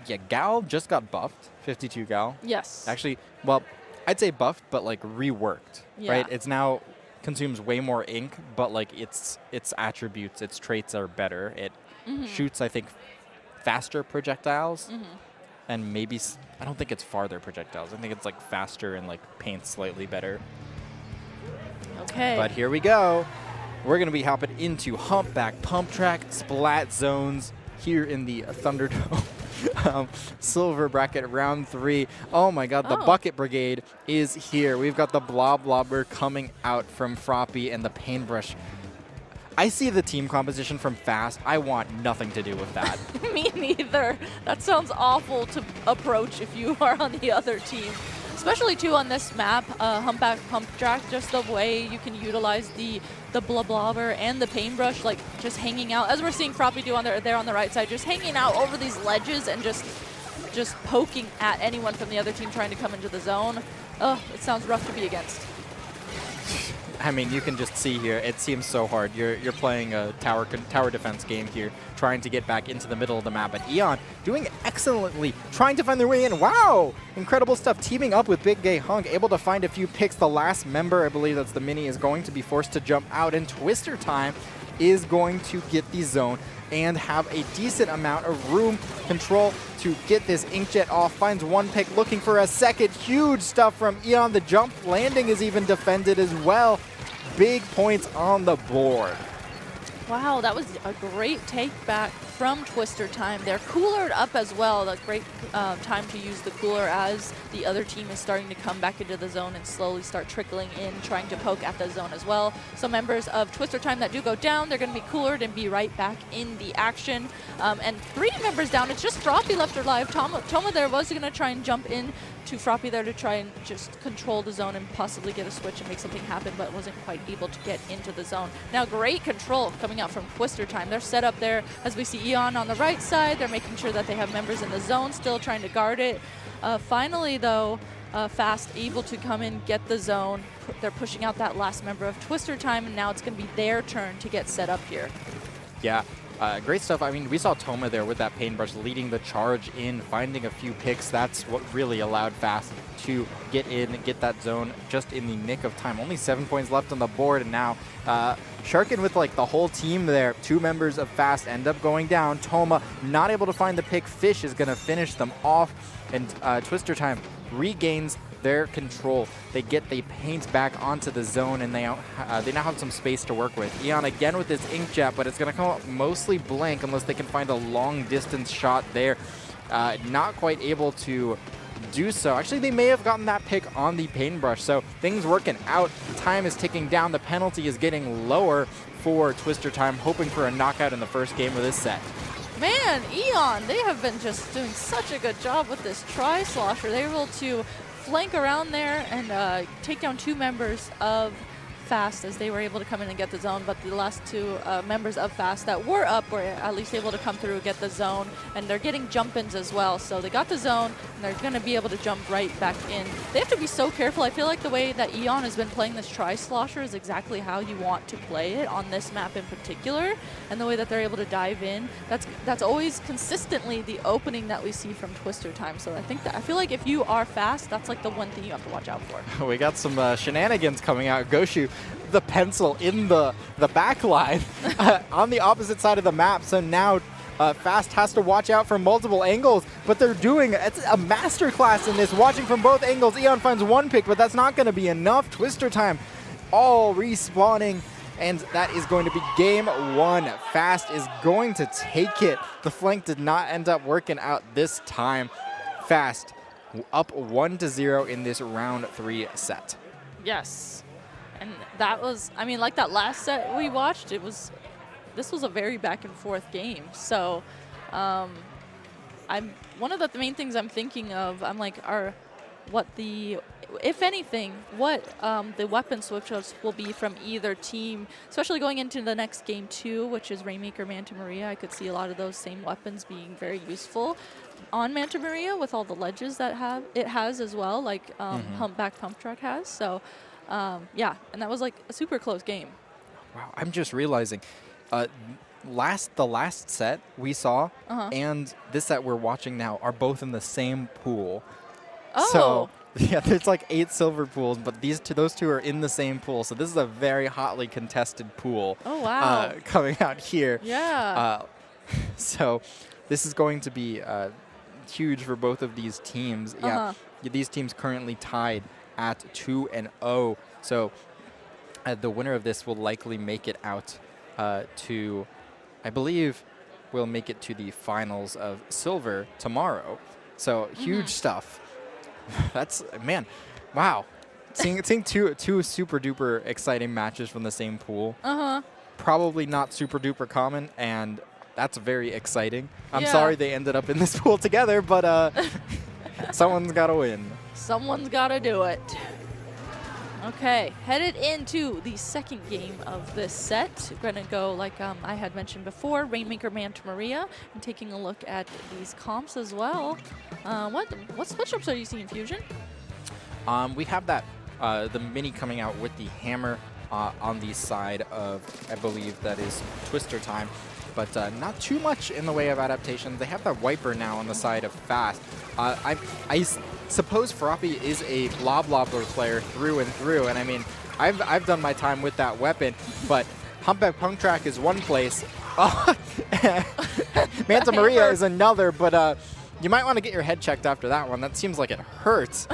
Yeah, Gal just got buffed, 52 Gal. Yes. Actually, well, I'd say buffed, but like reworked, Yeah. right? It's now consumes way more ink, but like its attributes, its traits are better. It shoots, I think, faster projectiles, and maybe I don't think it's farther projectiles. I think it's like faster and like paints slightly better. Okay. But here we go. We're going to be hopping into Humpback Pump Track Splat Zones here in the Thunderdome. Silver Bracket round 3. Oh my god, the Bucket Brigade is here. We've got the Blob Blobber coming out from Froppy and the Paintbrush. I see the team composition from F.A.S.T. I want nothing to do with that. Me neither. That sounds awful to approach if you are on the other team. Especially, too, on this map, Humpback Pump Track, just the way you can utilize the Blobber and the Paintbrush, like, just hanging out. As we're seeing Froppy do there on the right side, just hanging out over these ledges and just poking at anyone from the other team trying to come into the zone. Oh, it sounds rough to be against. I mean, you can just see here, it seems so hard. You're playing a tower defense game here, trying to get back into the middle of the map. But Eon doing excellently, trying to find their way in. Wow! Incredible stuff. Teaming up with Big Gay Hunk, able to find a few picks. The last member, I believe that's the Mini, is going to be forced to jump out. And Twister Time is going to get the zone and have a decent amount of room control to get this Inkjet off. Finds one pick, looking for a second. Huge stuff from Eon. The jump landing is even defended as well. Big points on the board. Wow, that was a great take back from Twister Time. They're coolered up as well. A great time to use the cooler as the other team is starting to come back into the zone and slowly start trickling in, trying to poke at the zone as well. So members of Twister Time that do go down, they're going to be coolered and be right back in the action. And 3 members down. It's just Froppy left alive. Toma there was going to try and jump in to Froppy there to try and just control the zone and possibly get a switch and make something happen, but wasn't quite able to get into the zone. Now, great control coming out from Twister Time. They're set up there as we see Eon on the right side. They're making sure that they have members in the zone still trying to guard it. Finally, though, F.A.S.T. able to come in, get the zone. They're pushing out that last member of Twister Time, and now it's going to be their turn to get set up here. Yeah. Great stuff. I mean, we saw Toma there with that Paintbrush leading the charge in, finding a few picks. That's what really allowed F.A.S.T. to get in, get that zone just in the nick of time. Only 7 points left on the board, and now Sharkin with like the whole team there. 2 members of F.A.S.T. end up going down. Toma not able to find the pick. Fish is going to finish them off, and Twister Time regains their control. They paint back onto the zone, and they now have some space to work with. Eon again with his Inkjet, but it's going to come up mostly blank unless they can find a long distance shot there. Not quite able to do so. Actually, they may have gotten that pick on the paintbrush, so things working out. Time is ticking down. The penalty is getting lower for Twister Time, hoping for a knockout in the first game of this set. Man, Eon, they have been just doing such a good job with this tri-slosher. They were able to flank around there and take down 2 members of F.A.S.T as they were able to come in and get the zone, but the last 2 members of F.A.S.T that were up were at least able to come through and get the zone, and they're getting jump-ins as well. So they got the zone, and they're going to be able to jump right back in. They have to be so careful. I feel like the way that Eon has been playing this tri-slosher is exactly how you want to play it on this map in particular, and the way that they're able to dive in, that's always consistently the opening that we see from Twister Time. So I feel like if you are F.A.S.T, that's like the one thing you have to watch out for. We got some shenanigans coming out. Goshu, the pencil in the back line on the opposite side of the map. So now F.A.S.T has to watch out from multiple angles, but they're doing it's a masterclass in this, watching from both angles. Eon finds 1 pick, but that's not going to be enough. Twister Time all respawning, and that is going to be game 1. F.A.S.T is going to take it. The flank did not end up working out this time. F.A.S.T up 1-0 in this round 3 set. Yes. And that was, I mean, like that last set we watched, this was a very back and forth game. So one of the main things I'm thinking of, I'm like, if anything, what the weapon switch-ups will be from either team, especially going into the next game 2, which is Rainmaker Manta Maria. I could see a lot of those same weapons being very useful on Manta Maria with all the ledges that it has as well, like Humpback Pump Track has. So yeah, and that was like a super close game. Wow, I'm just realizing, the last set we saw and this set we're watching now are both in the same pool. Oh. So yeah, there's like 8 silver pools, but those two are in the same pool. So this is a very hotly contested pool. Oh wow! Coming out here. Yeah. So this is going to be huge for both of these teams. Yeah, these teams currently tied at 2-0. So the winner of this will likely make it out to, I believe, will make it to the finals of silver tomorrow. So huge stuff. That's, man, wow. Seeing two super duper exciting matches from the same pool. Probably not super duper common, and that's very exciting. I'm sorry they ended up in this pool together, but someone's got to win. Someone's got to do it. Okay, headed into the second game of this set. We're going to go, like I had mentioned before, Rainmaker Manta Maria, and taking a look at these comps as well. What switch-ups are you seeing, Fusion? We have that, the mini coming out with the hammer on the side of, I believe that is Twister Time. But not too much in the way of adaptations. They have that wiper now on the side of F.A.S.T. I suppose Froppy is a blob-lobbler player through and through, and I mean, I've done my time with that weapon, but Humpback Punk Track is one place, Manta Maria is another, but you might want to get your head checked after that one. That seems like it hurts.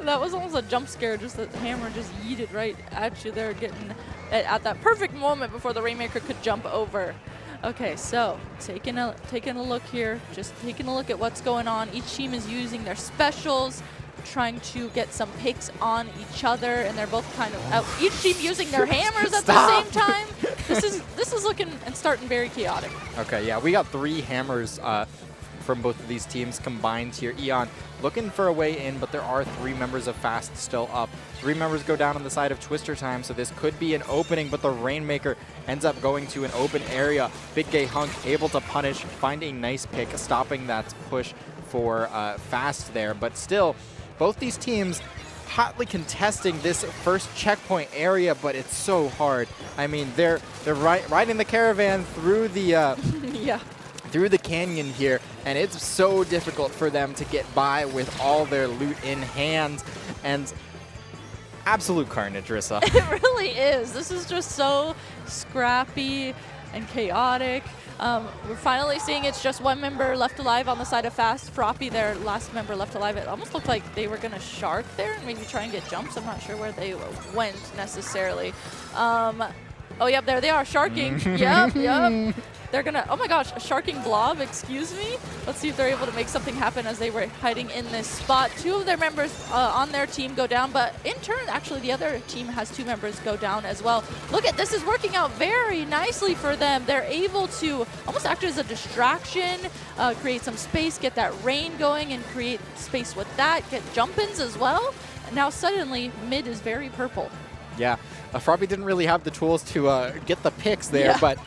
That was almost a jump scare, just the hammer just yeeted right at you there, getting it at that perfect moment before the Rainmaker could jump over. Okay, so taking a look here, just taking a look at what's going on. Each team is using their specials, trying to get some picks on each other, and they're both kind of each team using their hammers at the same time. This is looking and starting very chaotic. Okay, yeah, we got 3 hammers from both of these teams combined here. Eon looking for a way in, but there are 3 members of F.A.S.T still up. 3 members go down on the side of Twister Time, so this could be an opening, but the Rainmaker ends up going to an open area. Big Gay Hunk able to punish, find a nice pick, stopping that push for F.A.S.T there. But still, both these teams hotly contesting this first checkpoint area, but it's so hard. I mean, they're riding the caravan through the through the canyon here, and it's so difficult for them to get by with all their loot in hand, and absolute carnage, Rissa. It really is. This is just so scrappy and chaotic. We're finally seeing it's just 1 member left alive on the side of F.A.S.T. Froppy, their last member left alive. It almost looked like they were going to shark there and maybe try and get jumps. I'm not sure where they went necessarily. Oh, yep, there they are, sharking. Yep. They're gonna, oh my gosh, a sharking blob, excuse me. Let's see if they're able to make something happen as they were hiding in this spot. 2 of their members on their team go down, but in turn, actually, the other team has 2 members go down as well. Look at this, is working out very nicely for them. They're able to almost act as a distraction, create some space, get that rain going, and create space with that, get jump-ins as well. And now suddenly, mid is very purple. Yeah, Frobby didn't really have the tools to get the picks there, but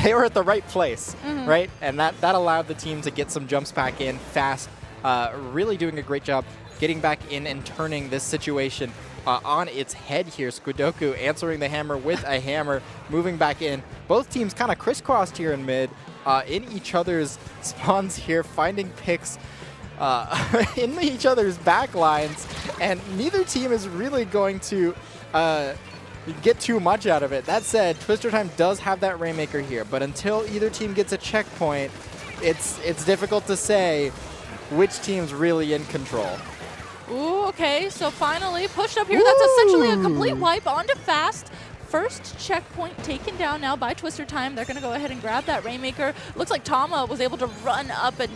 they were at the right place, right? And that allowed the team to get some jumps back in fast, really doing a great job getting back in and turning this situation on its head here. Squidoku answering the hammer with a hammer, moving back in. Both teams kind of crisscrossed here in mid, in each other's spawns here, finding picks in each other's back lines, and neither team is really going to get too much out of it. That said, Twister Time does have that Rainmaker here, but until either team gets a checkpoint, it's difficult to say which team's really in control. Ooh, okay, so finally pushed up here. That's essentially a complete wipe onto F.A.S.T. First checkpoint taken down now by Twister Time. They're going to go ahead and grab that Rainmaker. Looks like Tama was able to run up and,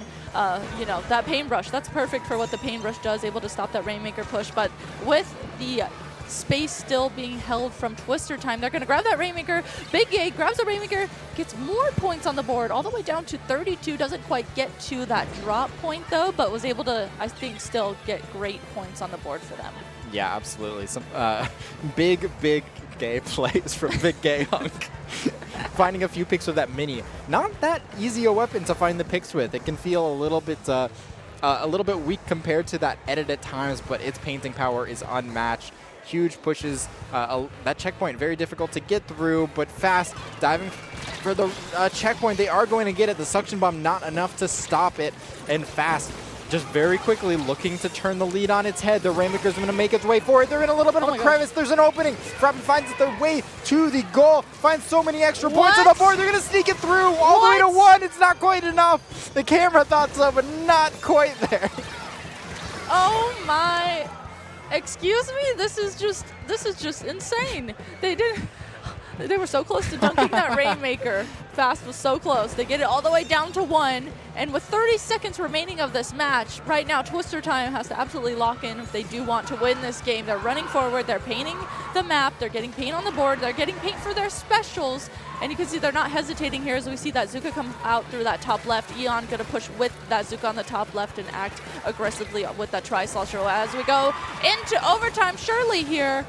you know, that Paintbrush. That's perfect for what the Paintbrush does, able to stop that Rainmaker push. But with the space still being held from Twister Time, they're going to grab that Rainmaker. Big Gay grabs the Rainmaker, gets more points on the board, all the way down to 32. Doesn't quite get to that drop point, though, but was able to, I think, still get great points on the board for them. Yeah, absolutely. Some big Gay plays from Big Gay Hunk. Finding a few picks with that mini. Not that easy a weapon to find the picks with. It can feel a little bit weak compared to that edit at times, but its painting power is unmatched. Huge pushes. That checkpoint very difficult to get through, but F.A.S.T. diving for the checkpoint. They are going to get it. The suction bomb not enough to stop it, and F.A.S.T. just very quickly looking to turn the lead on its head. The Rainmaker's going to make its way forward. They're in a little bit of a crevice. There's an opening. Frobby finds their way to the goal. Finds so many extra points on the board. They're going to sneak it through all the way to 1. It's not quite enough. The camera thought so, but not quite there. Oh my! Excuse me. This is just insane. They were so close to dunking that Rainmaker. F.A.S.T. was so close. They get it all the way down to 1. And with 30 seconds remaining of this match, right now Twister Time has to absolutely lock in if they do want to win this game. They're running forward. They're painting the map. They're getting paint on the board. They're getting paint for their specials. And you can see they're not hesitating here as we see that Zuka come out through that top left. Eon going to push with that Zuka on the top left and act aggressively with that Tri-Slosher as we go into overtime. Surely here,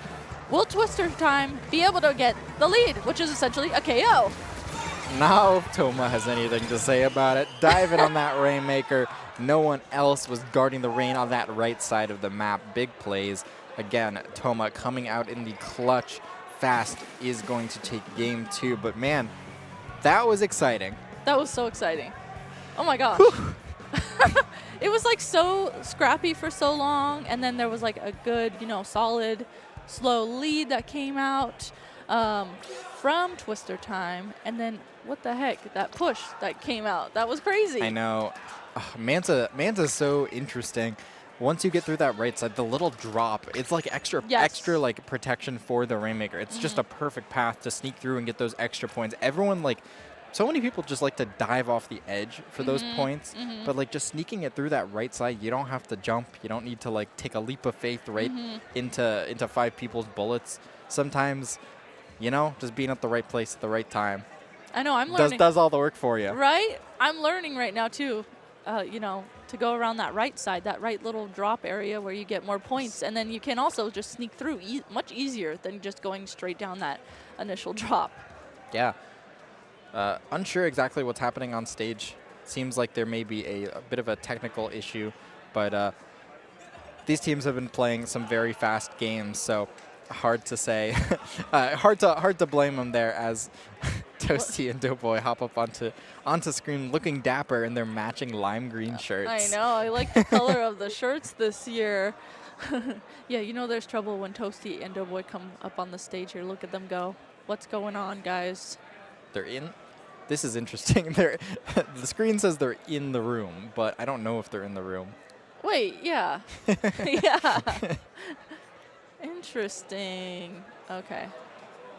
will Twister Time be able to get the lead, which is essentially a KO? Now if Toma has anything to say about it. Diving on that Rainmaker. No one else was guarding the rain on that right side of the map. Big plays. Again, Toma coming out in the clutch. F.A.S.T. is going to take game 2. But man, that was exciting. That was so exciting. Oh my gosh. It was like so scrappy for so long, and then there was like a good, you know, solid, slow lead that came out from Twister Time, and then what the heck, that push that came out, that was crazy. I know. Manta's so interesting. Once you get through that right side, the little drop, it's like extra like protection for the Rainmaker. It's just a perfect path to sneak through and get those extra points. Everyone, like, so many people just like to dive off the edge for those points, but like just sneaking it through that right side, you don't have to jump. You don't need to like take a leap of faith right into 5 people's bullets. Sometimes, you know, just being at the right place at the right time. I know, I'm learning. Does all the work for you. Right? I'm learning right now too, you know, to go around that right side, that right little drop area where you get more points, and then you can also just sneak through much easier than just going straight down that initial drop. Yeah. Unsure exactly what's happening on stage. Seems like there may be a bit of a technical issue, but these teams have been playing some very fast games, so hard to say. hard to blame them there as Toasty and Doughboy hop up onto screen looking dapper in their matching lime green shirts. I know. I like the color of the shirts this year. Yeah, you know there's trouble when Toasty and Doughboy come up on the stage here. Look at them go. What's going on, guys? They're in. This is interesting. The screen says they're in the room, but I don't know if they're in the room. Wait, yeah. Yeah. Interesting. Okay.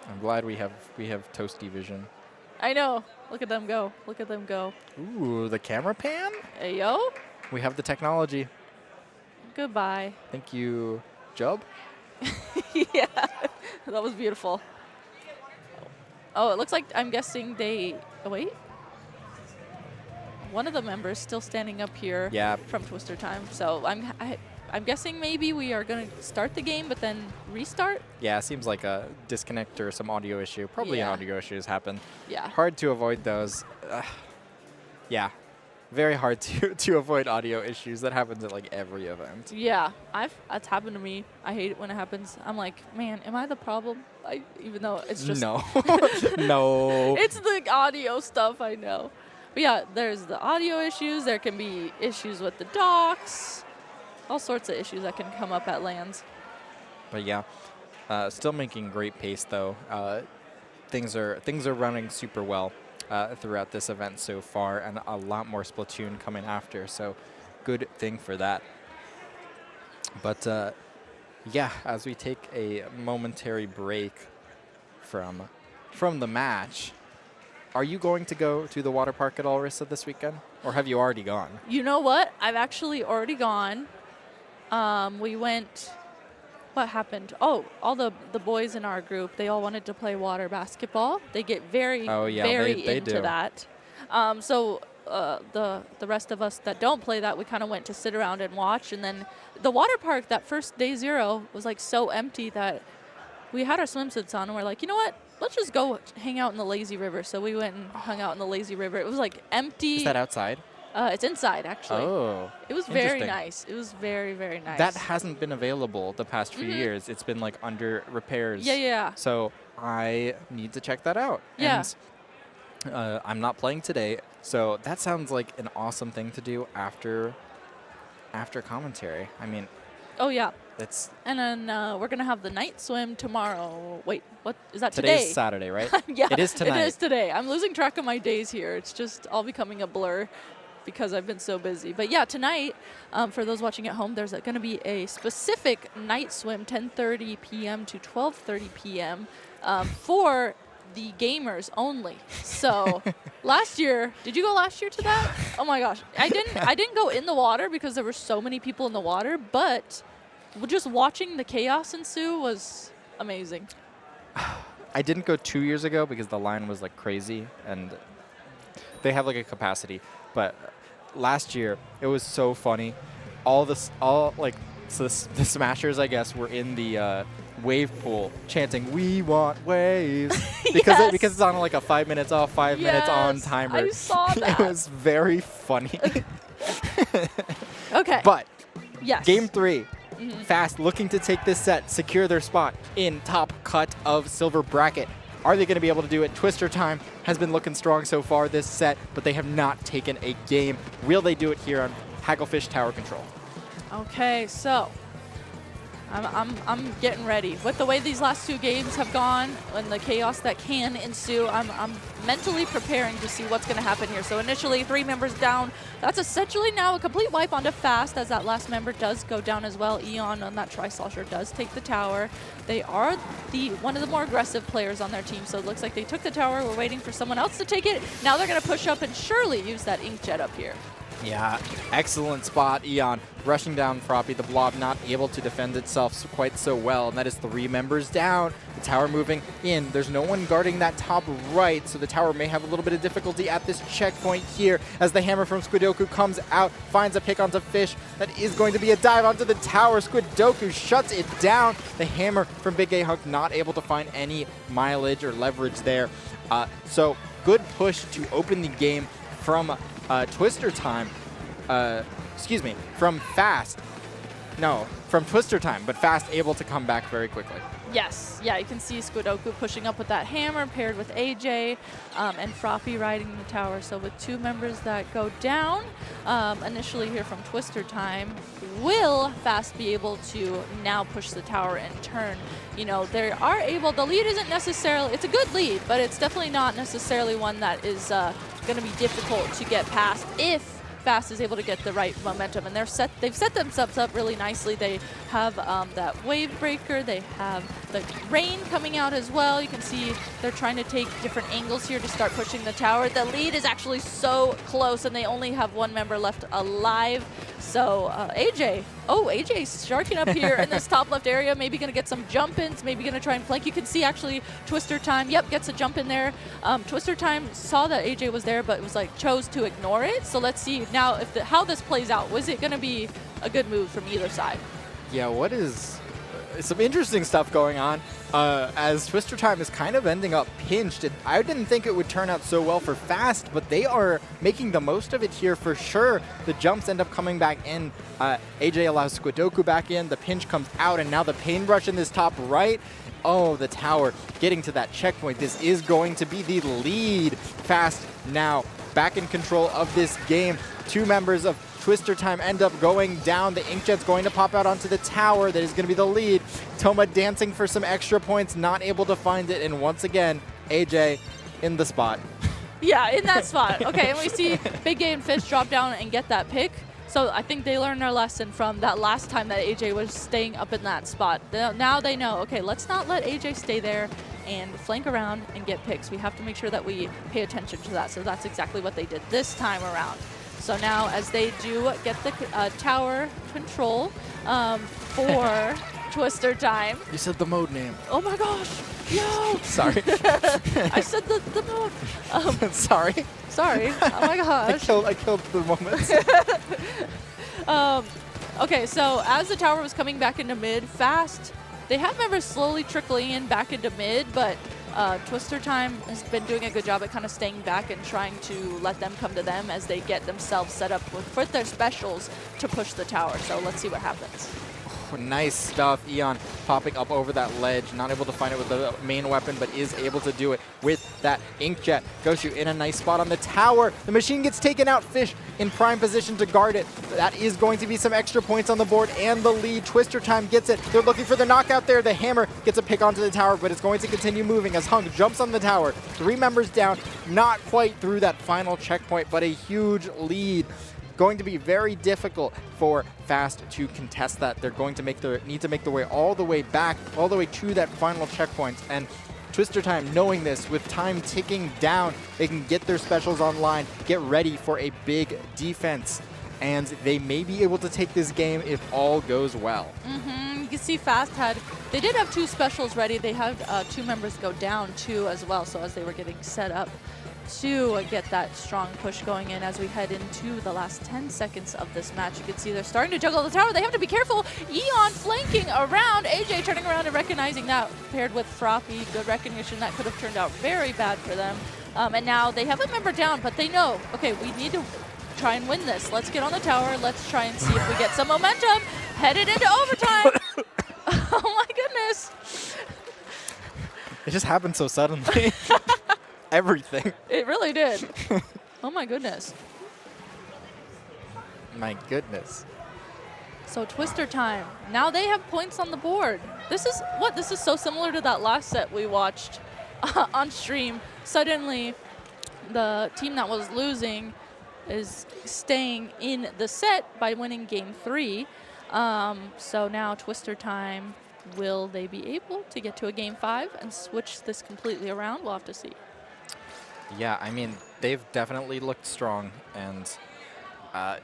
I'm glad we have Toasty vision. I know. Look at them go. Look at them go. Ooh, the camera pan? Hey, yo. We have the technology. Goodbye. Thank you, Job. Yeah, that was beautiful. Oh, it looks like I'm guessing they. Oh, wait. One of the members still standing up here. Yeah. From Twister Time. So I'm guessing maybe we are gonna start the game, but then restart. Yeah, seems like a disconnect or some audio issue. Probably Yeah. an audio issues happen. Yeah. Hard to avoid those. Yeah, very hard to avoid audio issues. That happens at like every event. Yeah, that's happened to me. I hate it when it happens. I'm like, man, am I the problem? Even though it's just No, no. it's the audio stuff, I know. But yeah, there's the audio issues. There can be issues with the docks. All sorts of issues that can come up at lands. But yeah, still making great pace though. Things are running super well throughout this event so far, and a lot more Splatoon coming after. So good thing for that. But yeah, as we take a momentary break from the match, are you going to go to the water park at all, Rissa, this weekend, or have you already gone? You know what? I've actually already gone. We went. What happened? Oh, all the boys in our group, they all wanted to play water basketball. They get very they into do. that. So the rest of us that don't play that, we kind of went to sit around and watch. And then the water park, that first day 0 was like so empty that we had our swimsuits on and we're like, you know what? Let's just go hang out in the lazy river. So we went and hung out in the lazy river. It was like empty. Is that outside? It's inside, actually. Oh. It was very interesting. nice. It was very, very nice. That hasn't been available the past few years. It's been like under repairs. Yeah. So I need to check that out. Yeah. And I'm not playing today, so that sounds like an awesome thing to do after commentary. I mean, Oh, yeah. it's And then we're going to have the night swim tomorrow. Wait, what? Is that today's today? Saturday, right? Yeah, It is tonight. It is today. I'm losing track of my days here. It's just all becoming a blur because I've been so busy. But yeah, tonight, for those watching at home, there's going to be a specific night swim, 10:30 p.m. to 12:30 p.m. For the gamers only. So last year, did you go last year to that? Oh my gosh, I didn't go in the water because there were so many people in the water, but just watching the chaos ensue was amazing. I didn't go 2 years ago because the line was like crazy and they have like a capacity. But last year it was so funny. The Smashers, I guess, were in the wave pool chanting "We want waves" because Yes. because it's on like a 5 minutes off, 5 minutes on Yes, timer. I saw that. It was very funny. Okay. But yes. Game 3. F.A.S.T looking to take this set, secure their spot in top cut of silver bracket. Are they going to be able to do it? Twister Time has been looking strong so far this set, but they have not taken a game. Will they do it here on Hagglefish Tower Control? Okay, so I'm getting ready. With the way these last 2 games have gone and the chaos that can ensue, I'm mentally preparing to see what's going to happen here. So initially 3 members down. That's essentially now a complete wipe onto F.A.S.T as that last member does go down as well. Eon on that Tri-Slosher does take the tower. They are one of the more aggressive players on their team, so it looks like they took the tower. We're waiting for someone else to take it. Now they're going to push up and surely use that Inkjet up here. Yeah, excellent spot. Eon rushing down Froppy. The blob not able to defend itself quite so well, and that is 3 members down. The tower moving in. There's no one guarding that top right, so the tower may have a little bit of difficulty at this checkpoint here as the hammer from Squidoku comes out, finds a pick onto Fish. That is going to be a dive onto the tower. Squidoku shuts it down. The hammer from Big A Hunk not able to find any mileage or leverage there. So good push to open the game from Twister Time. Excuse me, from F.A.S.T. No, from Twister Time, but F.A.S.T able to come back very quickly. Yes, yeah, you can see Squidoku pushing up with that hammer paired with AJ and Froppy riding the tower. So with 2 members that go down, initially here from Twister Time, will F.A.S.T be able to now push the tower and turn? You know, they are able, the lead isn't necessarily, it's a good lead, but it's definitely not necessarily one that is going to be difficult to get past if F.A.S.T is able to get the right momentum, and they've set themselves up really nicely. They have that wave breaker, they have the rain coming out as well. You can see they're trying to take different angles here to start pushing the tower. The lead is actually so close, and they only have one member left alive. So AJ's sharking up here in this top left area, maybe going to get some jump-ins, maybe going to try and flank. You can see actually Twister Time, gets a jump in there. Twister Time saw that AJ was there, but it was like chose to ignore it. So let's see now if how this plays out. Was it going to be a good move from either side? Yeah, what is some interesting stuff going on as Twister Time is kind of ending up pinched. I didn't think it would turn out so well for F.A.S.T, but they are making the most of it here for sure. The jumps end up coming back in. AJ allows Squidoku back in. The pinch comes out, and now the Paintbrush in this top right. Oh, the tower getting to that checkpoint. This is going to be the lead. F.A.S.T now back in control of this game. Two members of Twister Time end up going down. The Inkjet's going to pop out onto the tower. That is going to be the lead. Toma dancing for some extra points, not able to find it. And once again, AJ in the spot. Yeah, in that spot. Okay, and we see Big Gay and Fish drop down and get that pick. So I think they learned their lesson from that last time that AJ was staying up in that spot. Now they know, okay, let's not let AJ stay there and flank around and get picks. We have to make sure that we pay attention to that. So that's exactly what they did this time around. So now as they do get the tower control for Twister Time. You said the mode name. Oh my gosh. Yo. Sorry. I said the mode. Sorry. Sorry. Oh my gosh. I killed the moment. Okay, so as the tower was coming back into mid, F.A.S.T, they have members slowly trickling in back into mid, but Twister Time has been doing a good job at kind of staying back and trying to let them come to them as they get themselves set up for their specials to push the tower. So let's see what happens. Nice stuff. Eon popping up over that ledge, not able to find it with the main weapon, but is able to do it with that Inkjet. Goshu in a nice spot on the tower. The machine gets taken out. Fish in prime position to guard it. That is going to be some extra points on the board and the lead. Twister Time gets it. They're looking for the knockout there. The hammer gets a pick onto the tower, but it's going to continue moving as Hunk jumps on the tower. 3 members down, not quite through that final checkpoint, but a huge lead. Going to be very difficult for F.A.S.T to contest that. They're going to need to make the way all the way back, all the way to that final checkpoint. And Twister Time, knowing this, with time ticking down, they can get their specials online, get ready for a big defense. And they may be able to take this game if all goes well. You can see F.A.S.T they did have 2 specials ready. They had 2 members go down too as well. So as they were getting set up to get that strong push going in as we head into the last 10 seconds of this match. You can see they're starting to juggle the tower. They have to be careful. Eon flanking around. AJ turning around and recognizing that, paired with Froppy. Good recognition. That could have turned out very bad for them. And now they have a member down, but they know, okay, we need to try and win this. Let's get on the tower. Let's try and see if we get some momentum. Headed into overtime. Oh my goodness. It just happened so suddenly. Everything. It really did. Oh my goodness. My goodness. So Twister Time. Now they have points on the board. This is so similar to that last set we watched on stream. Suddenly, the team that was losing is staying in the set by winning game 3. So now Twister Time, will they be able to get to a game 5 and switch this completely around? We'll have to see. Yeah, I mean, they've definitely looked strong, and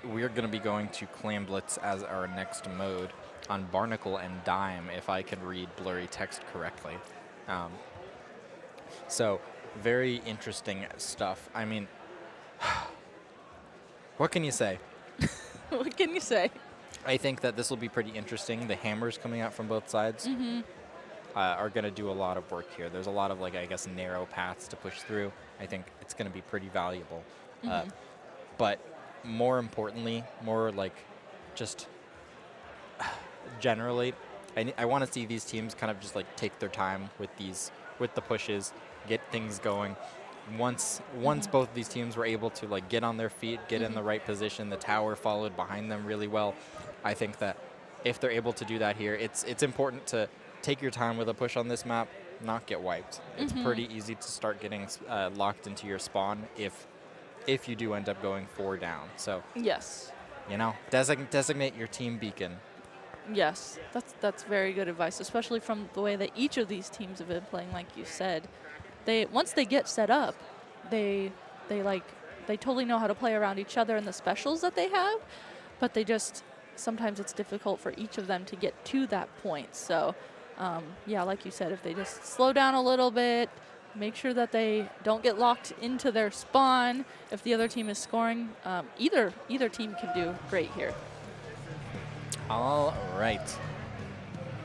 we're going to be going to Clam Blitz as our next mode on Barnacle and Dime, if I can read blurry text correctly. So, very interesting stuff. I mean, what can you say? What can you say? I think that this will be pretty interesting. The hammers coming out from both sides are going to do a lot of work here. There's a lot of, like, I guess, narrow paths to push through. I think it's going to be pretty valuable. But more importantly, more like just generally, I want to see these teams kind of just like take their time with the pushes, get things going. Once both of these teams were able to like get on their feet, get in the right position, the tower followed behind them really well. I think that if they're able to do that here, it's important to take your time with a push on this map, not get wiped. It's pretty easy to start getting locked into your spawn if if you do end up going 4 down. So, Yes. you know, designate your team beacon. Yes, that's very good advice, especially from the way that each of these teams have been playing. Like you said, once they get set up, they totally know how to play around each other and the specials that they have, but they just sometimes it's difficult for each of them to get to that point. So, yeah, like you said, if they just slow down a little bit, make sure that they don't get locked into their spawn. If the other team is scoring, either team can do great here. All right.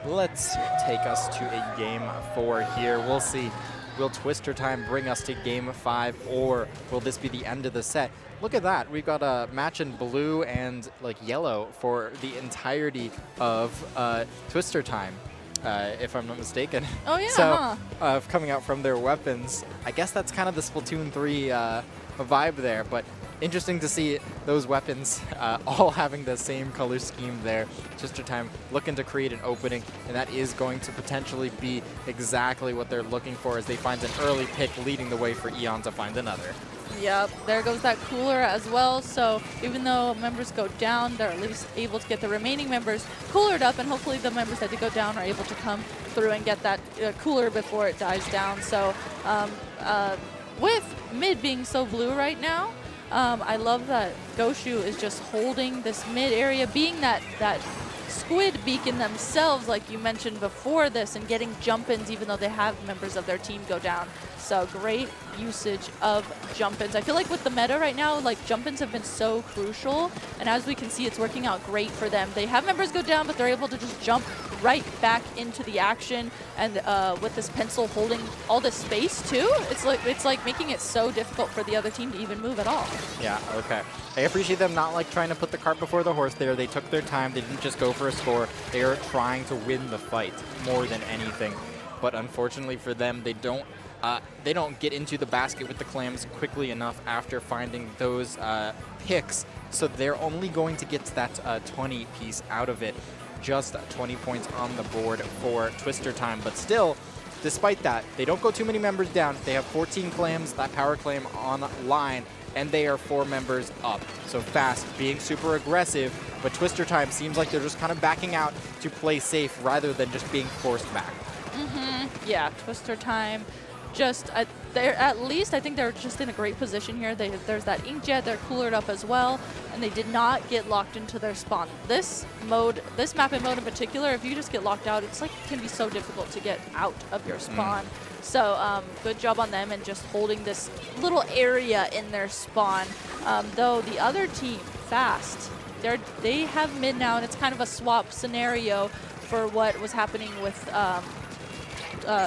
Let's take us to a game 4 here. We'll see. Will Twister Time bring us to game 5, or will this be the end of the set? Look at that. We've got a match in blue and like yellow for the entirety of Twister Time, if I'm not mistaken. Oh, yeah. So coming out from their weapons, I guess that's kind of the Splatoon 3 vibe there, but interesting to see those weapons all having the same color scheme there. Twister Time looking to create an opening, and that is going to potentially be exactly what they're looking for as they find an early pick, leading the way for Eon to find another. Yep, there goes that cooler as well. So even though members go down, they're at least able to get the remaining members coolered up, and hopefully the members that did go down are able to come through and get that cooler before it dies down. So with mid being so blue right now, I love that Goshu is just holding this mid area, being that squid beacon themselves, like you mentioned before this, and getting jump-ins even though they have members of their team go down. So great usage of jump-ins. I feel like with the meta right now, like jump-ins have been so crucial, and as we can see, it's working out great for them. They have members go down, but they're able to just jump right back into the action, and with this pencil holding all this space too, it's like making it so difficult for the other team to even move at all. Yeah, okay. I appreciate them not like trying to put the cart before the horse there. They took their time. They didn't just go for a score. They are trying to win the fight more than anything. But unfortunately for them, they don't get into the basket with the clams quickly enough after finding those picks. So they're only going to get that 20 piece out of it. Just 20 points on the board for Twister Time. But still, despite that, they don't go too many members down. They have 14 clams, that power claim online, and they are 4 members up. So F.A.S.T being super aggressive, but Twister Time seems like they're just kind of backing out to play safe rather than just being forced back. Yeah, Twister Time. Just, they're at least, I think they're just in a great position here. There's that inkjet, they're coolered up as well, and they did not get locked into their spawn. This map and mode in particular, if you just get locked out, it's like it can be so difficult to get out of your spawn. So good job on them and just holding this little area in their spawn. Though the other team, F.A.S.T, they have mid now, and it's kind of a swap scenario for what was happening with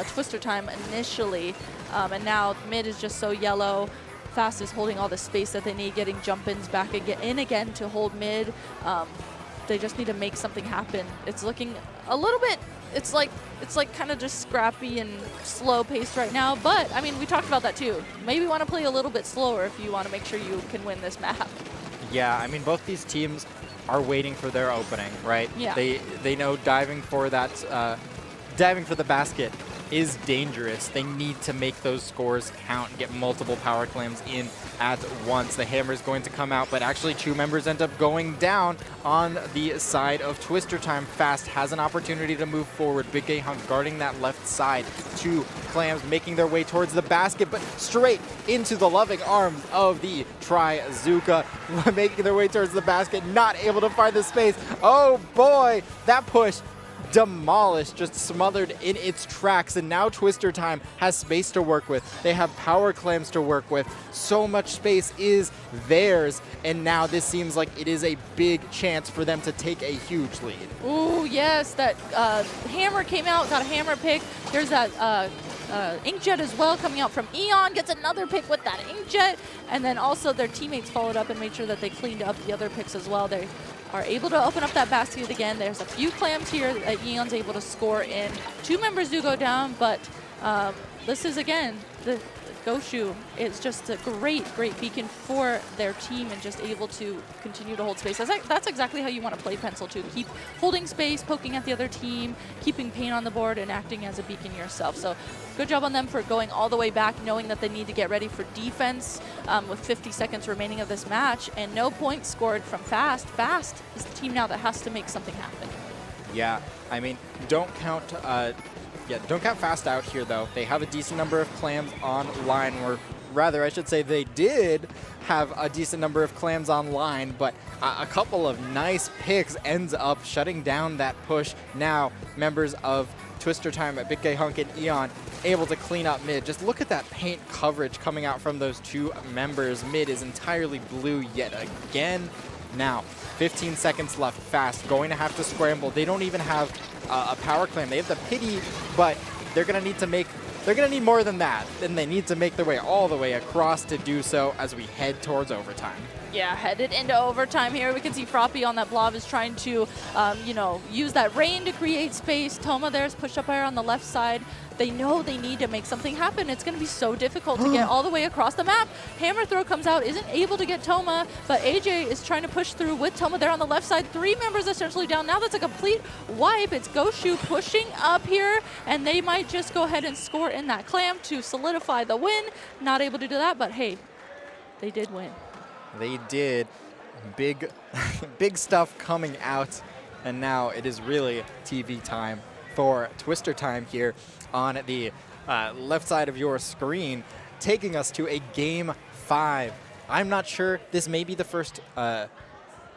Twister Time initially, and now mid is just so yellow. F.A.S.T is holding all the space that they need, getting jump-ins back again to hold mid. They just need to make something happen. It's looking a little bit, it's like kind of just scrappy and slow paced right now, but I mean, we talked about that too. Maybe want to play a little bit slower if you want to make sure you can win this map. Yeah, I mean, both these teams are waiting for their opening, right? Yeah. They know diving for the basket is dangerous. They need to make those scores count and get multiple power claims in at once. The hammer is going to come out, but actually 2 members end up going down on the side of Twister Time. F.A.S.T has an opportunity to move forward. Big Gay Hunk guarding that left side. 2 clams making their way towards the basket, but straight into the loving arms of the Trizooka, making their way towards the basket, not able to find the space. Oh boy, that push demolished, just smothered in its tracks, and now Twister Time has space to work with. They have power clams to work with. So much space is theirs, and now this seems like it is a big chance for them to take a huge lead. Ooh, yes, that hammer came out, got a hammer pick. There's that inkjet as well coming out from Eon, gets another pick with that inkjet, and then also their teammates followed up and made sure that they cleaned up the other picks as well. They are able to open up that basket again. There's a few clams here that Eon's able to score in. 2 members do go down, but this is, again, Goshu is just a great beacon for their team and just able to continue to hold space. That's exactly how you want to play Pencil too. Keep holding space, poking at the other team, keeping pain on the board, and acting as a beacon yourself. So good job on them for going all the way back, knowing that they need to get ready for defense with 50 seconds remaining of this match, and no points scored from F.A.S.T. F.A.S.T. is the team now that has to make something happen. Yeah, I mean, don't count F.A.S.T. out here, though. They have a decent number of clams online, or rather, I should say they did have a decent number of clams online, but a couple of nice picks ends up shutting down that push. Now, members of Twister Time at pjackk Hunk and Eon able to clean up mid. Just look at that paint coverage coming out from those two members. Mid is entirely blue yet again. Now, 15 seconds left. F.A.S.T. going to have to scramble. They don't even have a power clam. They have the pity, but they're going to need to make. They're going to need more than that. And they need to make their way all the way across to do so as we head towards overtime. Yeah, headed into overtime here. We can see Froppy on that blob is trying to, use that rain to create space. Toma there's pushed up air on the left side. They know they need to make something happen. It's going to be so difficult to get all the way across the map. Hammer throw comes out, isn't able to get Toma, but AJ is trying to push through with Toma there on the left side. 3 members essentially down. Now that's a complete wipe. It's Goshu pushing up here, and they might just go ahead and score in that clam to solidify the win. Not able to do that, but hey, they did win. They did. Big, big stuff coming out, and now it is really TV time for Twister Time here on the left side of your screen, taking us to a Game 5. I'm not sure. This may be the first.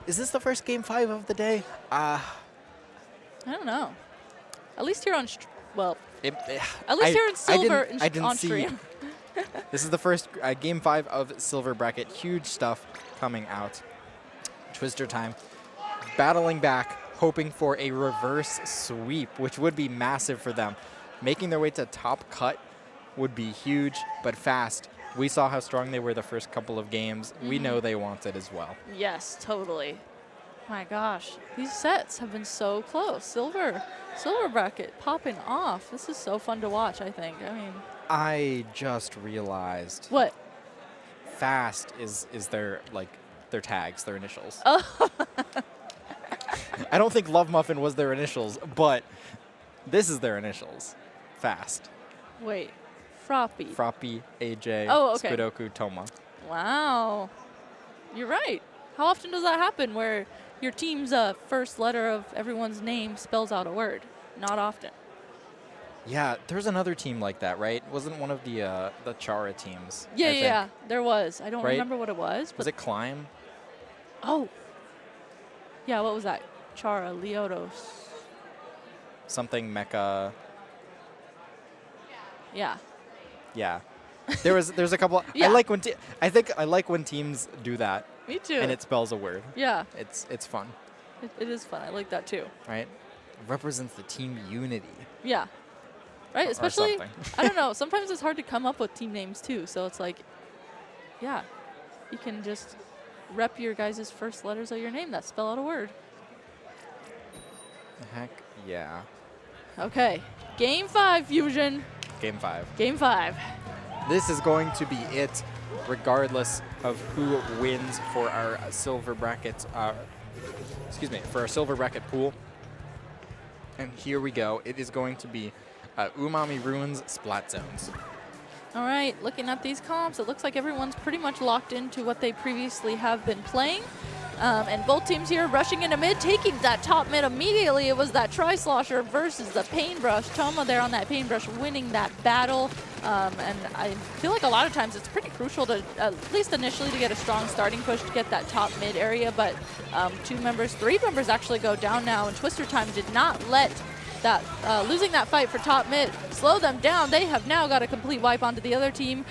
Is this the first Game 5 of the day? I don't know. At least here on, at least here in Silver on stream. This is the first Game 5 of Silver Bracket. Huge stuff coming out. Twister Time battling back, hoping for a reverse sweep, which would be massive for them. Making their way to top cut would be huge, but F.A.S.T., we saw how strong they were the first couple of games. We know they want it as well. Yes, totally. My gosh, these sets have been so close. Silver Bracket popping off. This is so fun to watch, I think. I mean, I just realized. What? F.A.S.T. is their tags, their initials. Oh. I don't think L.O.V.E.M.UF.F.I.N was their initials, but this is their initials. F.A.S.T. Wait, Froppy. Froppy, AJ, oh, okay. Squidoku, Toma. Wow. You're right. How often does that happen where your team's first letter of everyone's name spells out a word? Not often. Yeah, there's another team like that, right? Wasn't one of the Chara teams? Yeah, there was. I don't remember what it was. But was it Climb? Oh. Yeah, what was that? Chara, Leotos. Something Mecha. Yeah. Yeah. There's a couple. Yeah. I think I like when teams do that. Me too. And it spells a word. Yeah. It's fun. It is fun. I like that too. Right? It represents the team unity. Yeah. Right? Especially, I don't know, sometimes it's hard to come up with team names too. So it's like, yeah, you can just rep your guys' first letters of your name that spell out a word. Heck yeah. Okay. Game 5, Fusion. Game 5. Game 5. This is going to be it, regardless of who wins for our silver brackets. For our silver bracket pool. And here we go. It is going to be Umami Ruins Splat Zones. All right, looking at these comps, it looks like everyone's pretty much locked into what they previously have been playing. And both teams here rushing into mid, taking that top mid immediately. It was that Tri-Slosher versus the Paintbrush. Toma there on that Paintbrush winning that battle. And I feel like a lot of times it's pretty crucial to, at least initially, to get a strong starting push to get that top mid area. But 3 members actually go down now. And Twister Time did not let that losing that fight for top mid slow them down. They have now got a complete wipe onto the other team,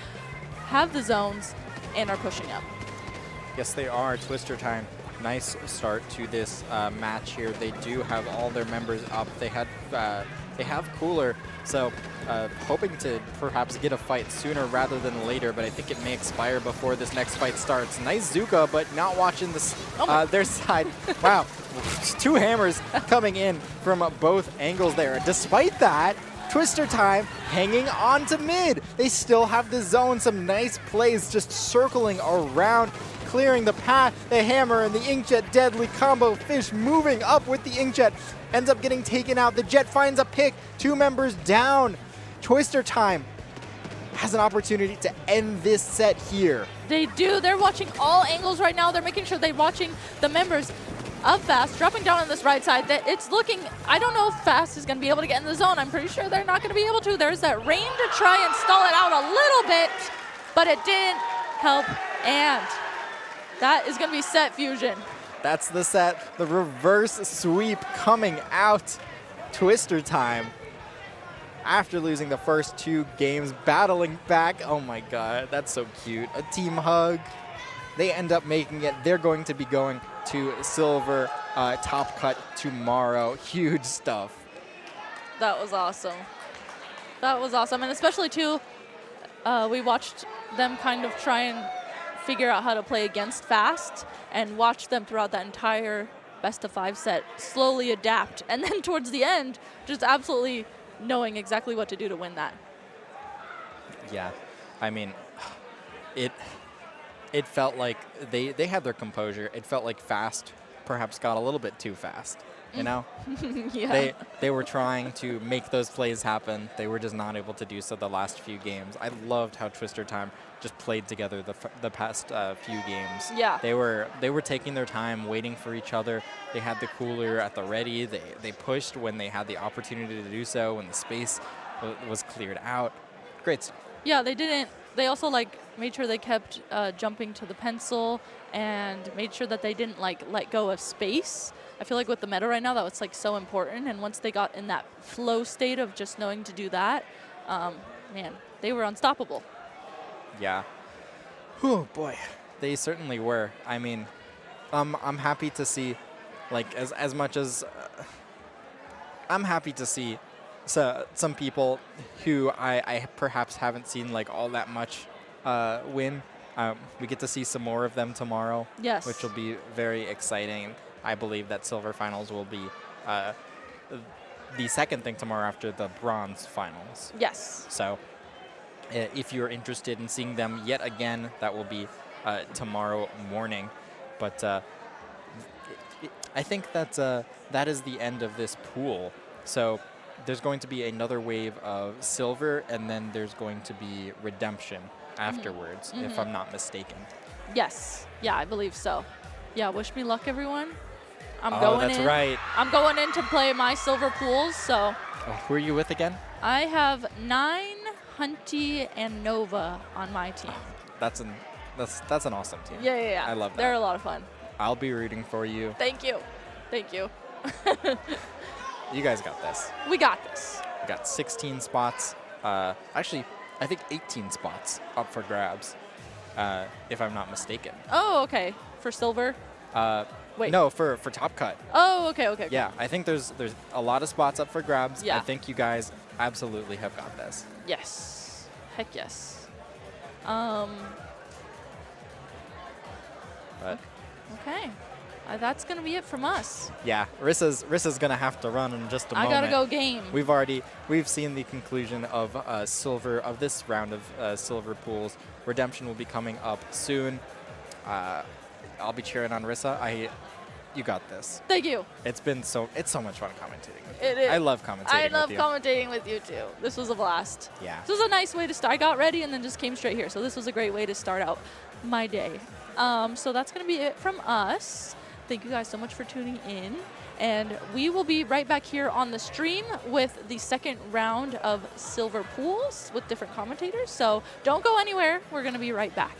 have the zones, and are pushing up. Yes, they are. Twister Time. Nice start to this match here. They do have all their members up. They have Cooler, so hoping to perhaps get a fight sooner rather than later, but I think it may expire before this next fight starts. Nice Zuka, but not watching this their side. Wow, 2 hammers coming in from both angles there. Despite that, Twister Time hanging on to mid. They still have the zone. Some nice plays just circling around, clearing the path. The hammer and the Inkjet deadly combo. Fish moving up with the Inkjet. Ends up getting taken out. The Jet finds a pick. 2 members down. Twister Time has an opportunity to end this set here. They do. They're watching all angles right now. They're making sure they're watching the members of F.A.S.T dropping down on this right side. That it's looking, I don't know if F.A.S.T is going to be able to get in the zone. I'm pretty sure they're not going to be able to. There's that rain to try and stall it out a little bit, but it didn't help. And that is going to be set Fusion. That's the set. The reverse sweep coming out. Twister Time, after losing the first 2 games, battling back. Oh my god, that's so cute. A team hug. They end up making it. They're going to be going to silver top cut tomorrow. Huge stuff. That was awesome. That was awesome. And especially, too, we watched them kind of try and figure out how to play against F.A.S.T and watch them throughout that entire best-of-5 set slowly adapt. And then towards the end, just absolutely knowing exactly what to do to win that. Yeah, I mean, it felt like they had their composure. It felt like F.A.S.T perhaps got a little bit too fast, you know? Yeah. They were trying to make those plays happen. They were just not able to do so the last few games. I loved how Twister Time just played together the past few games. Yeah. They were taking their time, waiting for each other. They had the cooler at the ready. They pushed when they had the opportunity to do so, when the space was cleared out. Great stuff. Yeah, they didn't. They also made sure they kept jumping to the pencil and made sure that they didn't let go of space. I feel like with the meta right now, that was so important. And once they got in that flow state of just knowing to do that, man, they were unstoppable. Yeah. Oh boy, they certainly were. I mean, I'm happy to see, as much as I'm happy to see some people who I perhaps haven't seen all that much win. We get to see some more of them tomorrow. Yes. Which will be very exciting. I believe that silver finals will be the second thing tomorrow after the bronze finals. Yes. So if you're interested in seeing them yet again, that will be tomorrow morning. But I think that that is the end of this pool. So there's going to be another wave of silver, and then there's going to be redemption afterwards, if I'm not mistaken. Yes. Yeah, I believe so. Yeah, wish me luck, everyone. That's right. I'm going in to play my silver pools, so. Oh, who are you with again? I have 9, Hunty, and Nova on my team. That's an awesome team. Yeah. I love that. They're a lot of fun. I'll be rooting for you. Thank you. Thank you. You guys got this. We got this. We got 16 spots. Actually, I think 18 spots up for grabs, if I'm not mistaken. Oh, okay. For silver? Wait. No, for top cut. Oh, okay. Yeah, I think there's a lot of spots up for grabs. Yeah. I think you guys absolutely have got this. Yes. Heck yes. But Okay. That's going to be it from us. yeah, Rissa's gonna have to run in just a moment. I got to go game. We've seen the conclusion of silver of this round of silver pools. Redemption will be coming up soon. I'll be cheering on Rissa. You got this. Thank you. It's so much fun commentating with you. It is. I love commentating I love with you. commentating with you too. This was a blast. Yeah. This was a nice way to start. I got ready and then just came straight here. So this was a great way to start out my day. So that's going to be it from us. Thank you guys so much for tuning in. And we will be right back here on the stream with the second round of silver pools with different commentators. So don't go anywhere. We're going to be right back.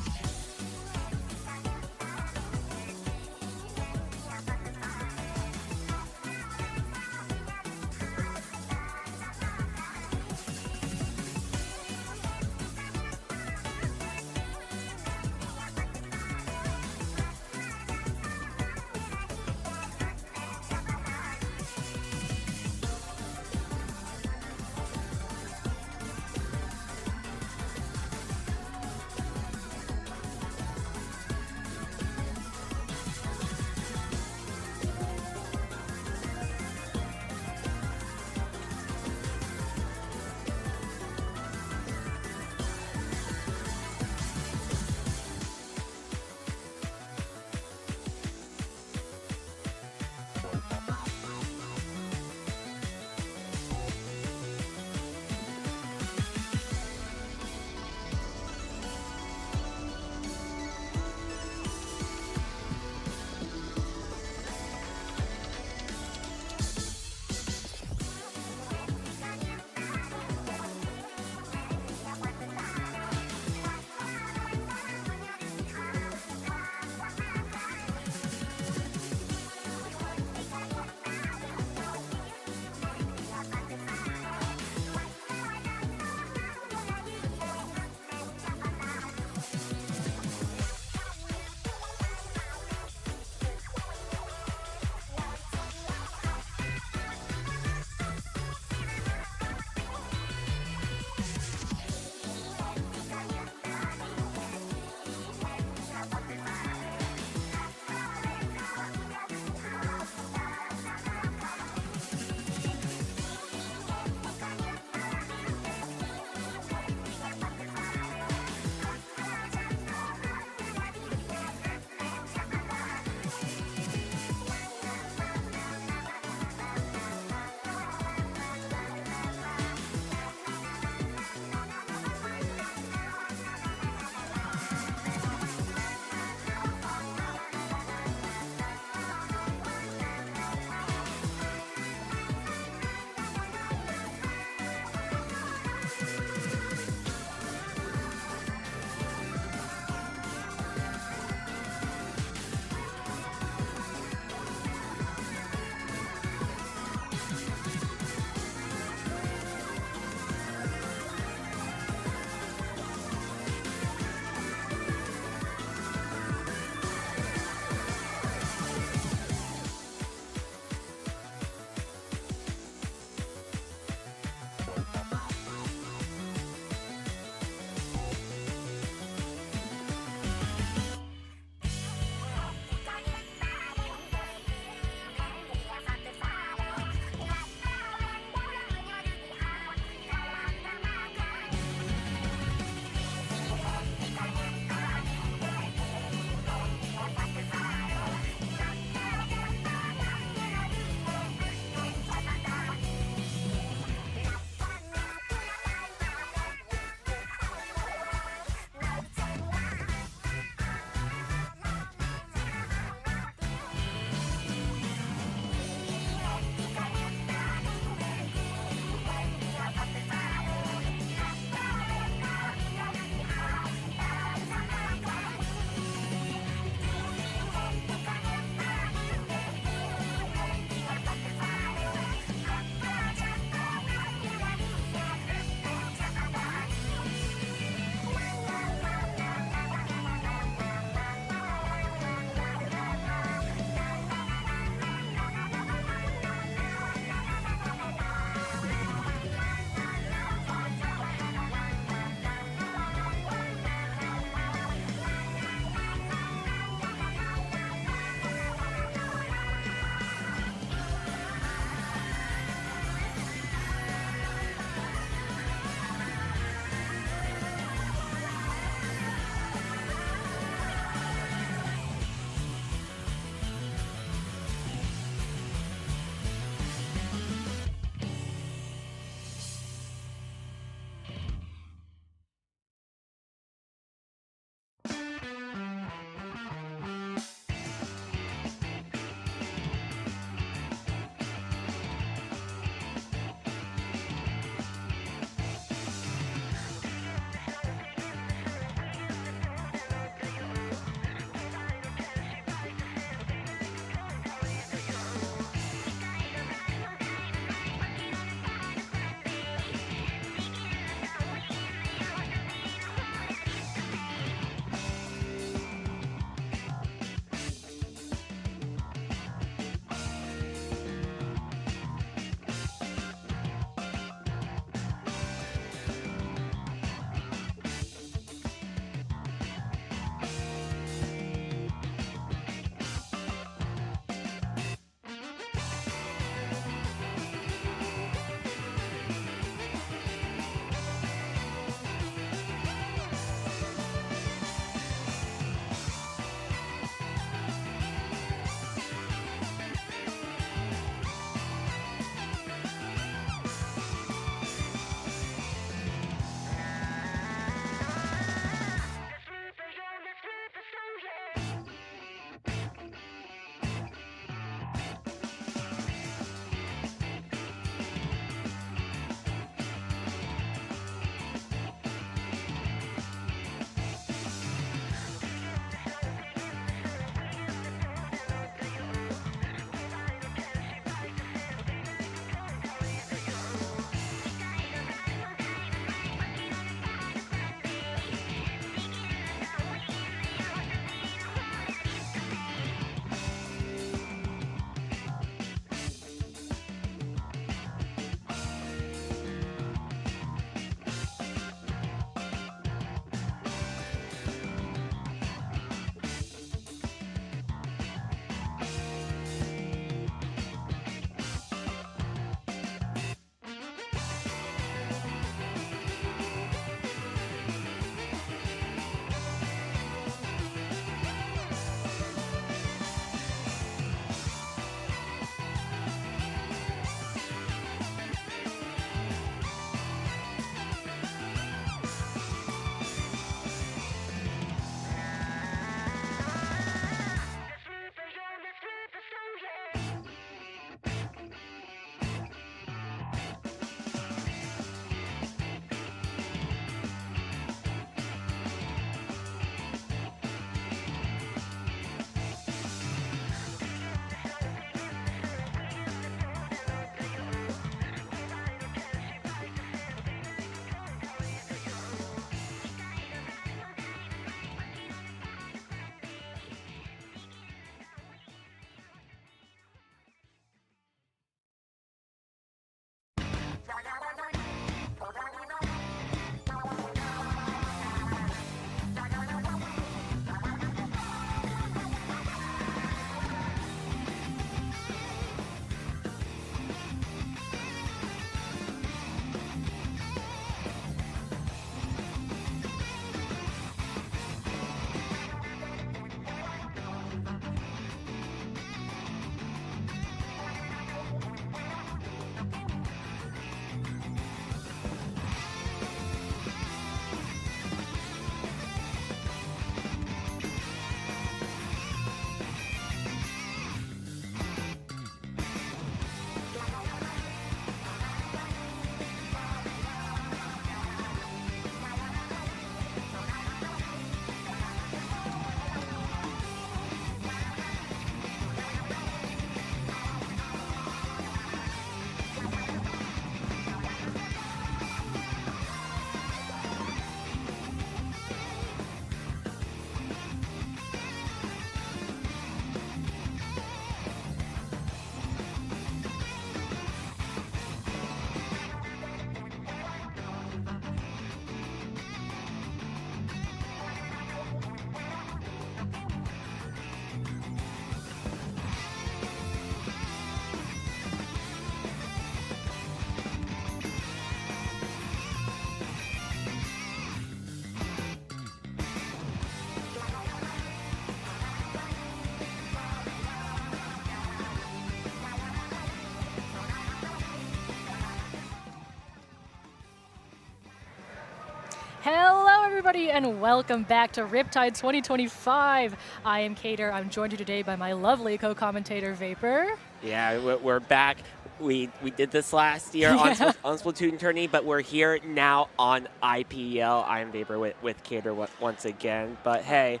everybody, and welcome back to Riptide 2025. I am Kater. I'm joined here today by my lovely co-commentator, Vapor. Yeah, we're back. We did this last year on Splatoon tourney, but we're here now on IPL. I am Vapor with Kater once again. But hey,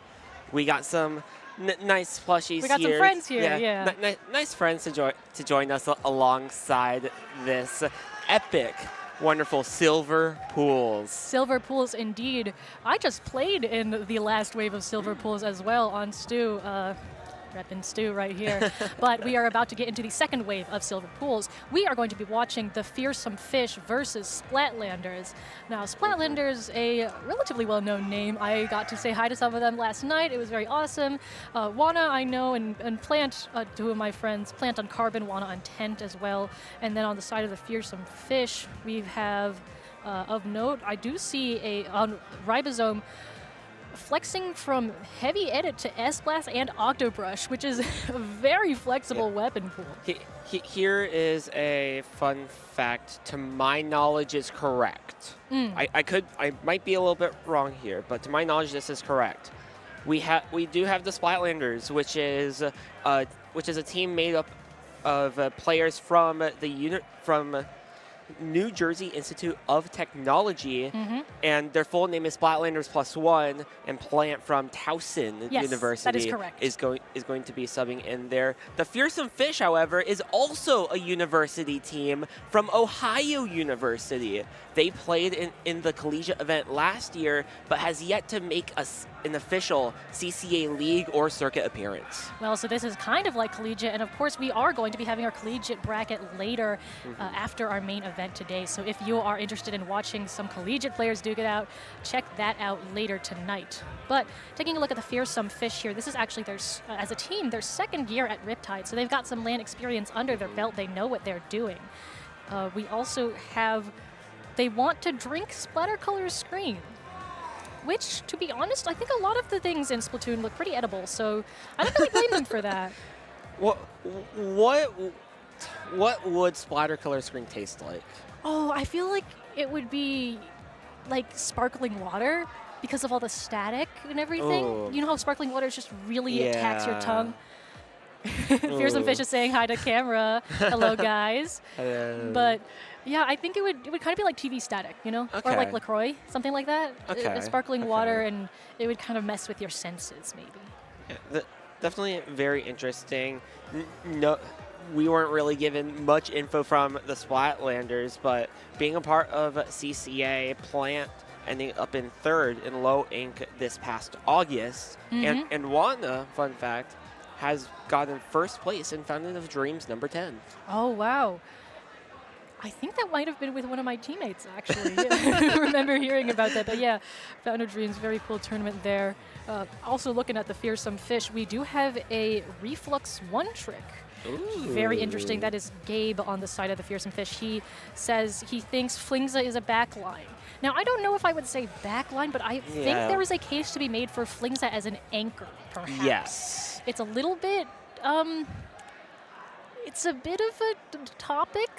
we got some nice plushies here. We got some friends here, yeah. Nice friends to join us alongside this epic, wonderful Silver Pools. Silver Pools, indeed. I just played in the last wave of Silver Pools as well on Stu. Reppin' Stu right here. But we are about to get into the second wave of Silver Pools. We are going to be watching the Fearsome Fish versus Splatlanders. Now, Splatlanders, a relatively well-known name. I got to say hi to some of them last night. It was very awesome. Wana, I know, and Plant, two of my friends, Plant on Carbon, Wana on Tent as well. And then on the side of the Fearsome Fish, we have, of note, I do see on Ribosome, flexing from Heavy Edit to S-Blast and Octobrush, which is a very flexible weapon pool. Here is a fun fact. To my knowledge, is correct. I might be a little bit wrong here, but to my knowledge, this is correct. We do have the Splatlanders, which is a team made up of players from New Jersey Institute of Technology, and their full name is Splatlanders +1, and Plant from Towson University that is correct. is going to be subbing in there. The Fearsome Fish, however, is also a university team from Ohio University. They played in the collegiate event last year, but has yet to make an official CCA league or circuit appearance. Well, so this is kind of like collegiate, and of course we are going to be having our collegiate bracket later after our main event today. So if you are interested in watching some collegiate players duke it out, check that out later tonight. But taking a look at the Fearsome Fish here, this is actually as a team, their second year at Riptide, so they've got some LAN experience under their belt. They know what they're doing. We also have, they want to drink Splatter Color's screen, which, to be honest, I think a lot of the things in Splatoon look pretty edible, so I don't really blame them for that. What would Splatter Color Screen taste like? Oh, I feel like it would be like sparkling water because of all the static and everything. Oh. You know how sparkling water just really attacks your tongue? Fearsome Fish is saying hi to camera. Hello, guys. Hello. But yeah, I think it would kind of be like TV static, you know? Okay. Or like LaCroix, something like that. Okay. Sparkling water, and it would kind of mess with your senses, maybe. Yeah, definitely very interesting. No, we weren't really given much info from the Splatlanders, but being a part of CCA, Plant ending up in third in Low Inc. this past August, and Wana, fun fact, has gotten first place in Fountain of Dreams #10. Oh, wow. I think that might have been with one of my teammates, actually. I remember hearing about that. But yeah, Fountain of Dreams, very cool tournament there. Also looking at the Fearsome Fish, we do have a Reflux 1 trick. Ooh. Very interesting. That is Gabe on the side of the Fearsome Fish. He says he thinks Flingza is a backline. Now, I don't know if I would say backline, but I think there is a case to be made for Flingza as an anchor, perhaps. Yes. It's a little bit, it's a bit of a topic.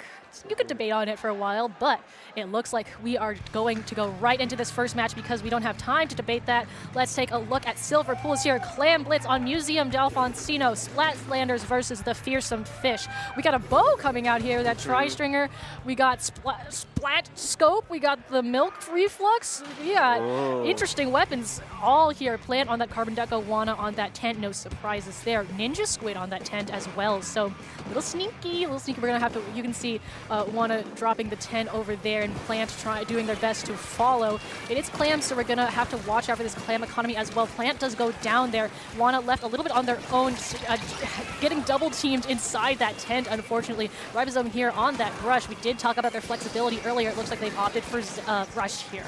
You could debate on it for a while, but it looks like we are going to go right into this first match because we don't have time to debate that. Let's take a look at Silver Pools here. Clam Blitz on Museum D'Alfonsino. Splatlanders versus the Fearsome Fish. We got a bow coming out here, that Tri-Stringer. We got Splat Scope. We got the Milk Reflux. Yeah, interesting weapons all here. Plant on that Carbon Deco, Wana on that tent. No surprises there. Ninja Squid on that tent as well. So a little sneaky. We're going to have to, you can see Wana dropping the 10 over there, and Plant doing their best to follow. It is Clam, so we're going to have to watch out for this Clam economy as well. Plant does go down there. Wana left a little bit on their own, getting double teamed inside that tent, unfortunately. Ribosome here on that Brush. We did talk about their flexibility earlier. It looks like they've opted for Brush here.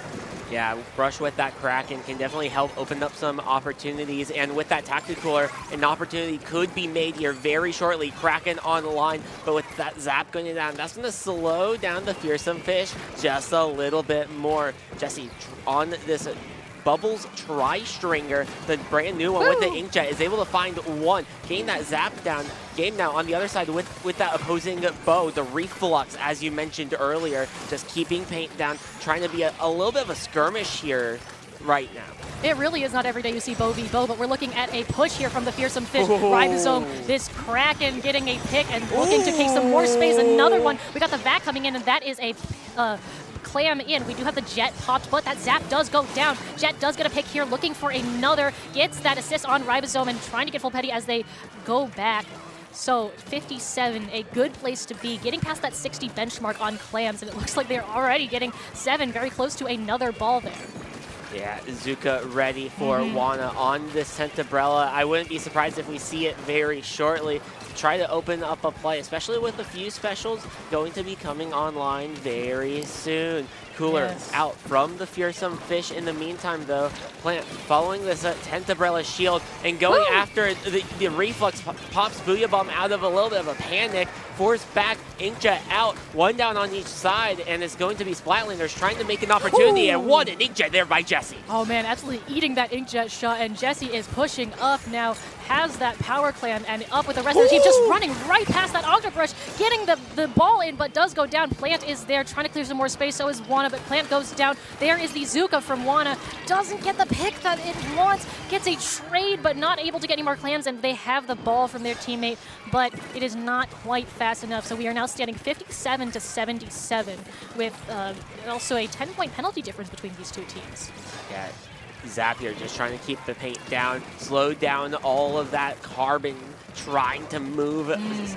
Yeah, Brush with that Kraken can definitely help open up some opportunities, and with that Tactic Cooler, an opportunity could be made here very shortly. Kraken on the line, but with that Zap going down, that's going to slow down the Fearsome Fish just a little bit more. Jesse, on this Bubbles Tri-Stringer, the brand new one with the Inkjet, is able to find one, getting that Zap down. Game now on the other side with that opposing bow, the Reflux, as you mentioned earlier, just keeping paint down, trying to be a little bit of a skirmish here. right now. It really is not every day you see Bo v Bo, but we're looking at a push here from the Fearsome Fish. Ribosome, this Kraken getting a pick and looking to take some more space. Another one. We got the Vac coming in, and that is a Clam in. We do have the Jet popped, but that Zap does go down. Jet does get a pick here, looking for another. Gets that assist on Ribosome and trying to get full petty as they go back. So 57, a good place to be. Getting past that 60 benchmark on Clams, and it looks like they're already getting 7, very close to another ball there. Yeah, Zuka ready for Wanna on this Tentabrella. I wouldn't be surprised if we see it very shortly. Try to open up a play, especially with a few specials going to be coming online very soon. Cooler out from the Fearsome Fish. In the meantime, though, Plant following this Tentabrella shield and going after the Reflux pops Booyah Bomb out of a little bit of a panic. Force back, Inkjet out, 1 down on each side, and it's going to be Splatlanders trying to make an opportunity, and what an Inkjet there by Jesse. Oh man, absolutely eating that Inkjet shot, and Jesse is pushing up now, has that power clam, and up with the rest of the team, just running right past that Octobrush, getting the ball in, but does go down. Plant is there, trying to clear some more space, so is Wanna, but Plant goes down. There is the Zuka from Wanna, doesn't get the pick that it wants, gets a trade, but not able to get any more clams, and they have the ball from their teammate, but it is not quite fast enough, so we are now standing 57 to 77 with also a 10-point penalty difference between these two teams. Yeah, Zapier just trying to keep the paint down, slow down all of that Carbon, trying to move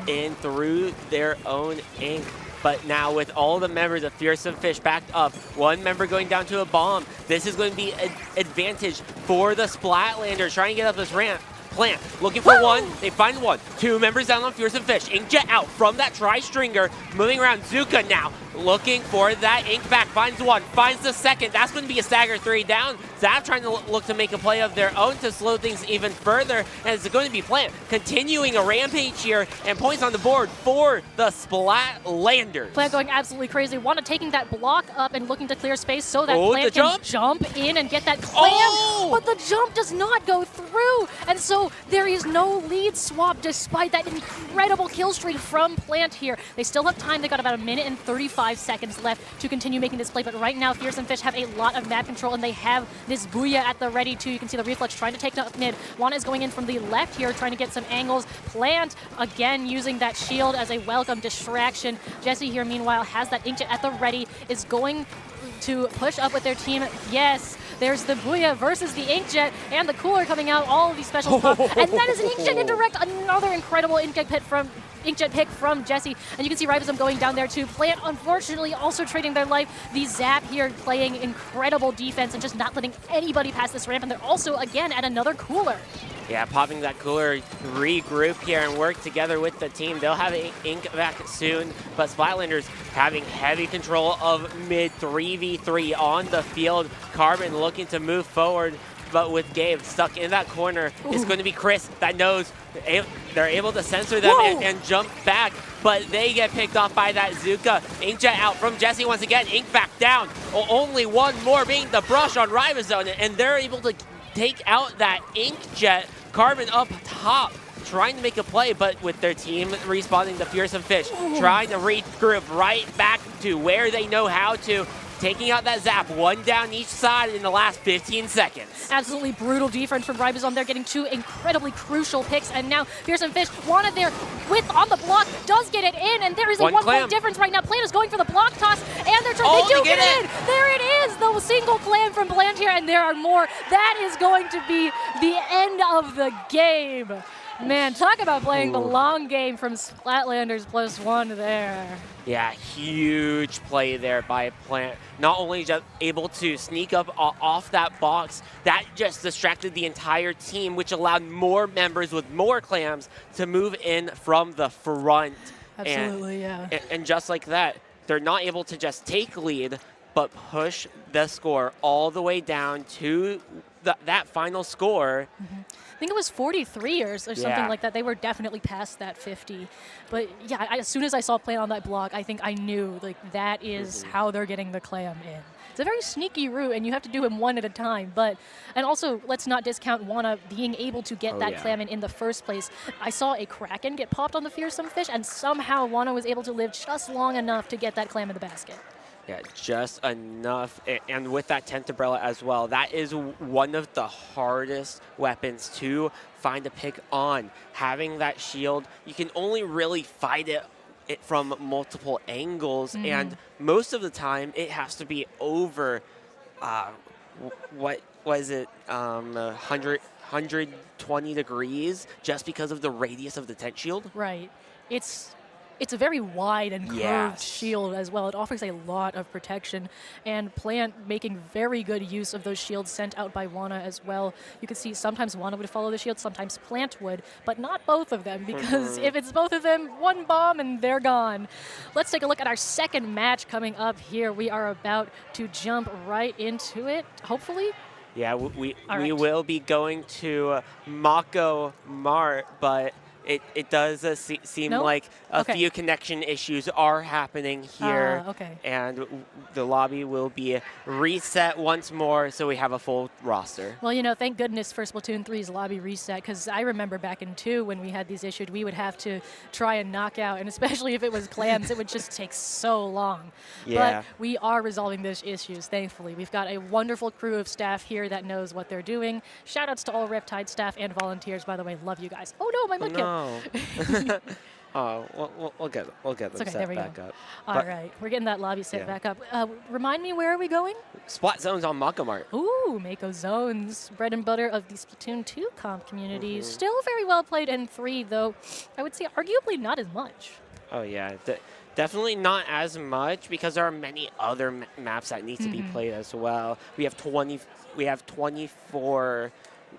in through their own ink. But now with all the members of Fearsome Fish backed up, 1 member going down to a bomb, this is going to be an advantage for the Splatlanders trying to get up this ramp. Plant looking for 1, they find 1. 2 members down on Fearsome Fish. Inkjet out from that tri-stringer, moving around. Zuka now looking for that ink back, finds 1, finds the second. That's going to be a stagger 3 down. Zap trying to look to make a play of their own to slow things even further, and it's going to be Plant continuing a rampage here, and points on the board for the Splatlanders. Plant going absolutely crazy. Wanna taking that block up and looking to clear space so that Plant can jump in and get that clam, but the jump does not go through, and so there is no lead swap despite that incredible kill streak from Plant here. They still have time. They got about 1 minute and 35 seconds left to continue making this play, but right now Fearsome Fish have a lot of map control, and they have this Booyah at the ready too. You can see the Reflex trying to take up mid. Wanna is going in from the left here, trying to get some angles. Plant, again, using that shield as a welcome distraction. Jesse here, meanwhile, has that Inkjet at the ready, is going to push up with their team. Yes, there's the Booyah versus the Inkjet, and the Cooler coming out. All of these specials pop, and that is an Inkjet indirect. Another incredible Inkjet pick from Jesse, and you can see Ribosome going down there too. Plant, unfortunately, also trading their life. The Zap here playing incredible defense and just not letting anybody pass this ramp, and they're also, again, at another Cooler. Yeah, popping that Cooler, regroup here and work together with the team. They'll have Ink back soon, but Splatlanders having heavy control of mid 3v3 on the field. Carbon looking to move forward, but with Gabe stuck in that corner, it's going to be Chris that knows. They're able to censor them and jump back, but they get picked off by that Zuka. Inkjet out from Jesse once again. Ink back down. Only 1 more being the brush on Ribosome, and they're able to take out that Inkjet. Carbon up top, trying to make a play, but with their team respawning, the Fearsome Fish trying to regroup right back to where they know how to. Taking out that Zap, 1 down each side in the last 15 seconds. Absolutely brutal defense from Ribosome. They're getting 2 incredibly crucial picks, and now Fearsome Fish wanted there with on the block, does get it in, and there is a 1-point difference right now. Plant is going for the block toss, and they're trying, they do get it in. There it is, the single clam from Plant here, and there are more. That is going to be the end of the game. Man, talk about playing the long game from Splatlanders +1 there. Yeah, huge play there by Plant. Not only just able to sneak up off that box, that just distracted the entire team, which allowed more members with more clams to move in from the front. Absolutely, and just like that, they're not able to just take lead, but push the score all the way down to that final score. I think it was 43 or something like that. They were definitely past that 50. But yeah, as soon as I saw Plant on that block, I think I knew like that is how they're getting the clam in. It's a very sneaky route, and you have to do him 1 at a time. And also, let's not discount Wanna being able to get that clam in the first place. I saw a Kraken get popped on the Fearsome Fish, and somehow Wanna was able to live just long enough to get that clam in the basket. Yeah, just enough. And with that 10th umbrella as well, that is one of the hardest weapons to find a pick on. Having that shield, you can only really fight it from multiple angles, and most of the time it has to be over, what was it, 120 degrees, just because of the radius of the tent shield. Right. It's a very wide and curved shield as well. It offers a lot of protection, and Plant making very good use of those shields sent out by Wanna as well. You can see sometimes Wanna would follow the shield, sometimes Plant would, but not both of them, because if it's both of them, one bomb and they're gone. Let's take a look at our second match coming up here. We are about to jump right into it, hopefully. Yeah, we will be going to Mako Mart, but it does seem like a few connection issues are happening here. And the lobby will be reset once more, so we have a full roster. Well, you know, thank goodness for Splatoon 3's lobby reset, because I remember back in 2 when we had these issues, we would have to try and knock out, and especially if it was clams, it would just take so long. Yeah. But we are resolving those issues, thankfully. We've got a wonderful crew of staff here that knows what they're doing. Shout outs to all Riptide staff and volunteers, by the way. Love you guys. Oh no, my mudkip. Oh, we'll get them set back up. All right, we're getting that lobby set back up. Remind me, where are we going? Splat zones on Mako Mart. Ooh, Mako zones, bread and butter of the Splatoon 2 comp community. Still very well played in 3, though I would say arguably not as much. Oh yeah, definitely not as much, because there are many other maps that need to be played as well. We have 24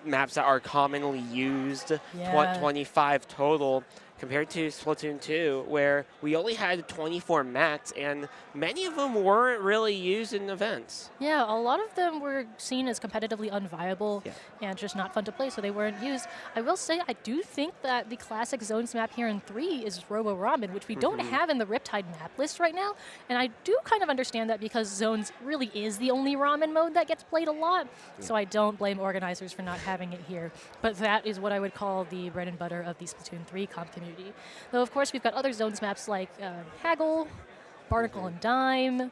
maps that are commonly used, 25 total, compared to Splatoon 2, where we only had 24 maps, and many of them weren't really used in events. Yeah, a lot of them were seen as competitively unviable and just not fun to play, so they weren't used. I will say, I do think that the classic Zones map here in 3 is Robo-Ramen, which we don't have in the Riptide map list right now, and I do kind of understand that, because Zones really is the only ramen mode that gets played a lot, so I don't blame organizers for not having it here. But that is what I would call the bread and butter of the Splatoon 3 comp community. Though, of course, we've got other Zones maps like Haggle, Barnacle and Dime.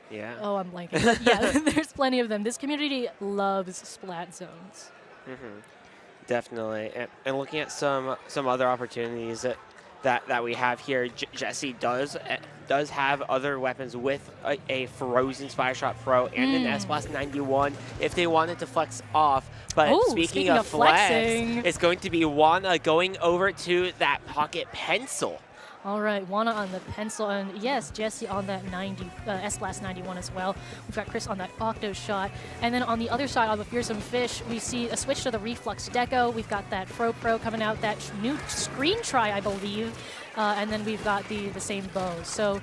Yeah. Oh, I'm blanking. But yeah, there's plenty of them. This community loves Splat Zones. Definitely. And looking at some other opportunities that we have here, Jesse does have other weapons with a Frozen Spy Shot Pro and an S-Blast 91 if they wanted to flex off. But speaking of flex, it's going to be Wanna going over to that pocket pencil. All right, Wanna on the pencil, and yes, Jesse on that S-Blast 91 as well. We've got Chris on that Octo Shot, and then on the other side on the Fearsome Fish, we see a switch to the Reflux Deco. We've got that Pro coming out, that new screen try, I believe, and then we've got the same bow. So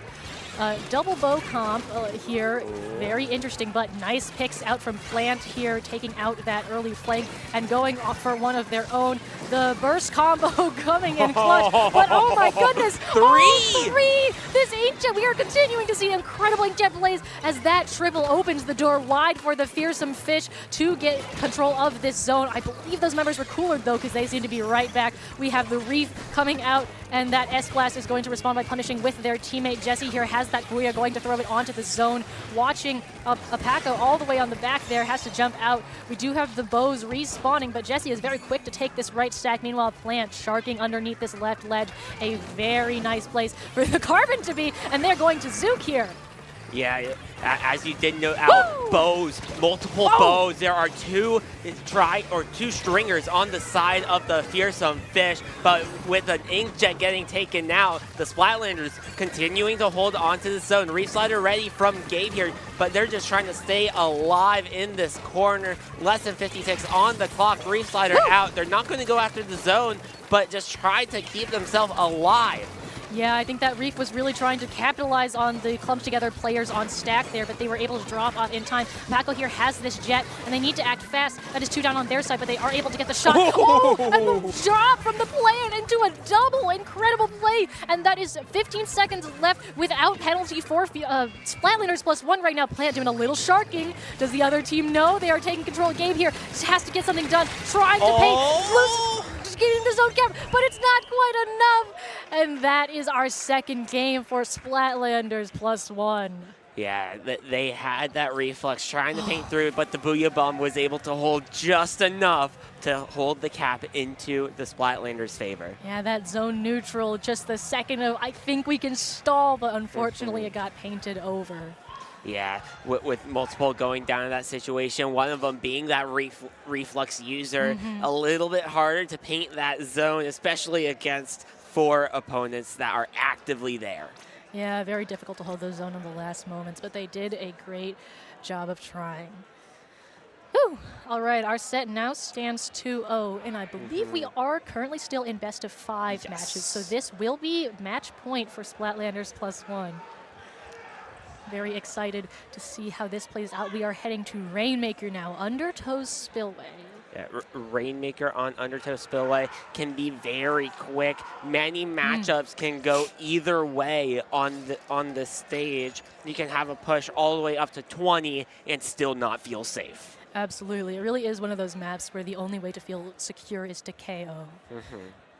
double bow comp here, very interesting, but nice picks out from Plant here, taking out that early flank and going off for one of their own. The burst combo coming in clutch, but oh my goodness, three! This inkjet, we are continuing to see incredible inkjet plays as that triple opens the door wide for the Fearsome Fish to get control of this zone. I believe those members were cooler though, because they seem to be right back. We have the Reef coming out, and that S-Blast is going to respond by punishing with their teammate. Jesse here has that Guya, going to throw it onto the zone. Watching Apako all the way on the back there, has to jump out. We do have the bows respawning, but Jesse is very quick to take this right stack. Meanwhile, Plant sharking underneath this left ledge. A very nice place for the Carbon to be, and they're going to Zook here. Yeah, as you did note out, bows, multiple bows. There are two stringers on the side of the Fearsome Fish, but with an inkjet getting taken out, the Splatlanders continuing to hold on to the zone. Reef Slider ready from Gabe here, but they're just trying to stay alive in this corner. Less than 50 ticks on the clock. Reef Slider out. They're not going to go after the zone, but just try to keep themselves alive. Yeah, I think that Reef was really trying to capitalize on the clumped together players on stack there, but they were able to drop off in time. Paco here has this jet, and they need to act fast. That is 2 down on their side, but they are able to get the shot. And the drop from the Plant into a double. Incredible play. And that is 15 seconds left without penalty for Splatlanders +1 right now. Plant doing a little sharking. Does the other team know? They are taking control of game here. Just has to get something done. Trying to pay. getting the zone cap, but it's not quite enough. And that is our second game for Splatlanders +1. Yeah, they had that reflex trying to paint through, but the Booyah Bomb was able to hold just enough to hold the cap into the Splatlanders' favor. Yeah, that zone neutral, just the second of, I think we can stall, but unfortunately it got painted over. Yeah, with multiple going down in that situation, one of them being that reflex user, a little bit harder to paint that zone, especially against 4 opponents that are actively there. Yeah, very difficult to hold those zone in the last moments, but they did a great job of trying. Whew. All right, our set now stands 2-0, and I believe we are currently still in best of 5 matches, so this will be match point for Splatlanders +1. Very excited to see how this plays out. We are heading to Rainmaker now, Undertow's Spillway. Yeah, Rainmaker on Undertow Spillway can be very quick. Many matchups can go either way on the stage. You can have a push all the way up to 20 and still not feel safe. Absolutely. It really is one of those maps where the only way to feel secure is to KO.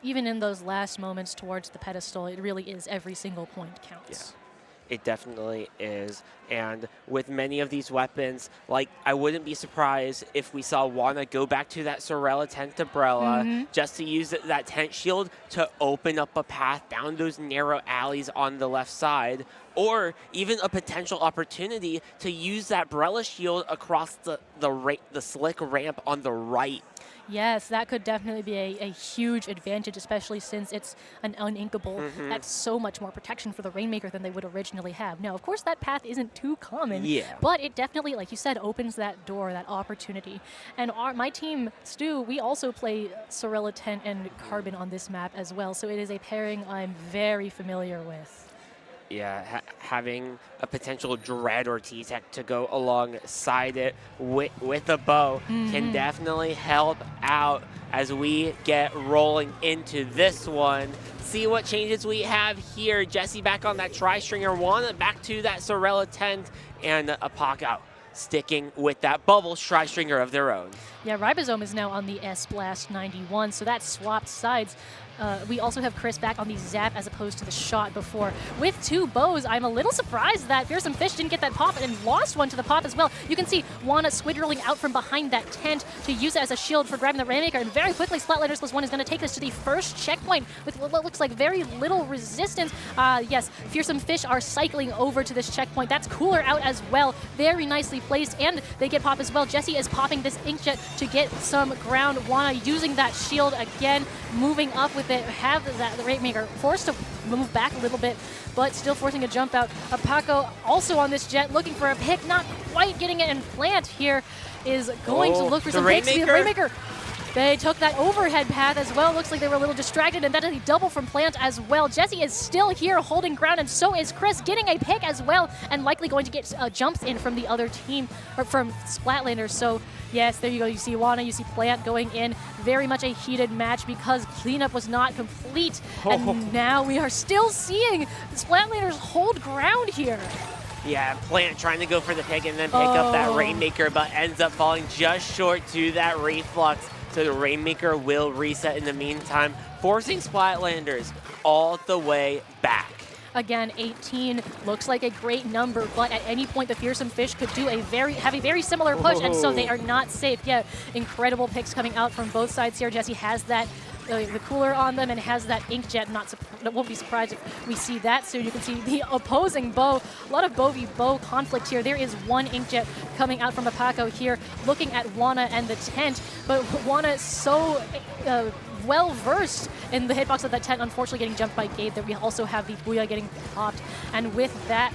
Even in those last moments towards the pedestal, it really is every single point counts. Yeah. It definitely is. And with many of these weapons, like, I wouldn't be surprised if we saw Wanna go back to that Sorella tent umbrella just to use that tent shield to open up a path down those narrow alleys on the left side, or even a potential opportunity to use that Brella shield across the slick ramp on the right. Yes, that could definitely be a huge advantage, especially since it's an uninkable. That's so much more protection for the Rainmaker than they would originally have. Now, of course, that path isn't too common, but it definitely, like you said, opens that door, that opportunity. And my team, Stu, we also play Sorella Tent and Carbon on this map as well, so it is a pairing I'm very familiar with. Yeah, having a potential Dread or T-Tech to go alongside it with a bow can definitely help out as we get rolling into this one. See what changes we have here. Jesse back on that Tri-Stringer one, back to that Sorella tent, and a Paco sticking with that Bubble Tri-Stringer of their own. Yeah, Ribosome is now on the S-Blast 91, so that swapped sides. We also have Chris back on the Zap as opposed to the Shot before. With 2 bows, I'm a little surprised that Fearsome Fish didn't get that pop and lost one to the pop as well. You can see Wanna squidrolling out from behind that tent to use it as a shield for grabbing the Rainmaker, and very quickly Splatlanders +1 is going to take this to the first checkpoint with what looks like very little resistance. Yes, Fearsome Fish are cycling over to this checkpoint. That's Cooler out as well. Very nicely placed, and they get pop as well. Jesse is popping this Inkjet to get some ground. Wanna using that shield again, moving up with it, have the Rainmaker forced to move back a little bit, but still forcing a jump out. Paco also on this jet, looking for a pick, not quite getting it, and Plant here is going to look for some picks. The Rainmaker, they took that overhead path as well. Looks like they were a little distracted, and that is a double from Plant as well. Jesse is still here holding ground, and so is Chris, getting a pick as well, and likely going to get jumps in from the other team, or from Splatlanders. So yes, there you go. You see Wanna, you see Plant going in. Very much a heated match because cleanup was not complete, and now we are still seeing the Splatlanders hold ground here. Yeah, Plant trying to go for the pick and then pick up that Rainmaker, but ends up falling just short to that reflux. So the Rainmaker will reset in the meantime, forcing Splatlanders all the way back. Again, 18 looks like a great number, but at any point the Fearsome Fish could do have a very similar push, and so they are not safe yet. Incredible picks coming out from both sides here. Jesse has that the Cooler on them and has that Inkjet. Won't be surprised if we see that soon. You can see the opposing bow. A lot of bow v bow conflict here. There is one Inkjet coming out from Paco here, looking at Wanna and the tent, but Wanna so well-versed in the hitbox of that tent, unfortunately getting jumped by Gabe. There we also have the Booyah getting popped, and with that,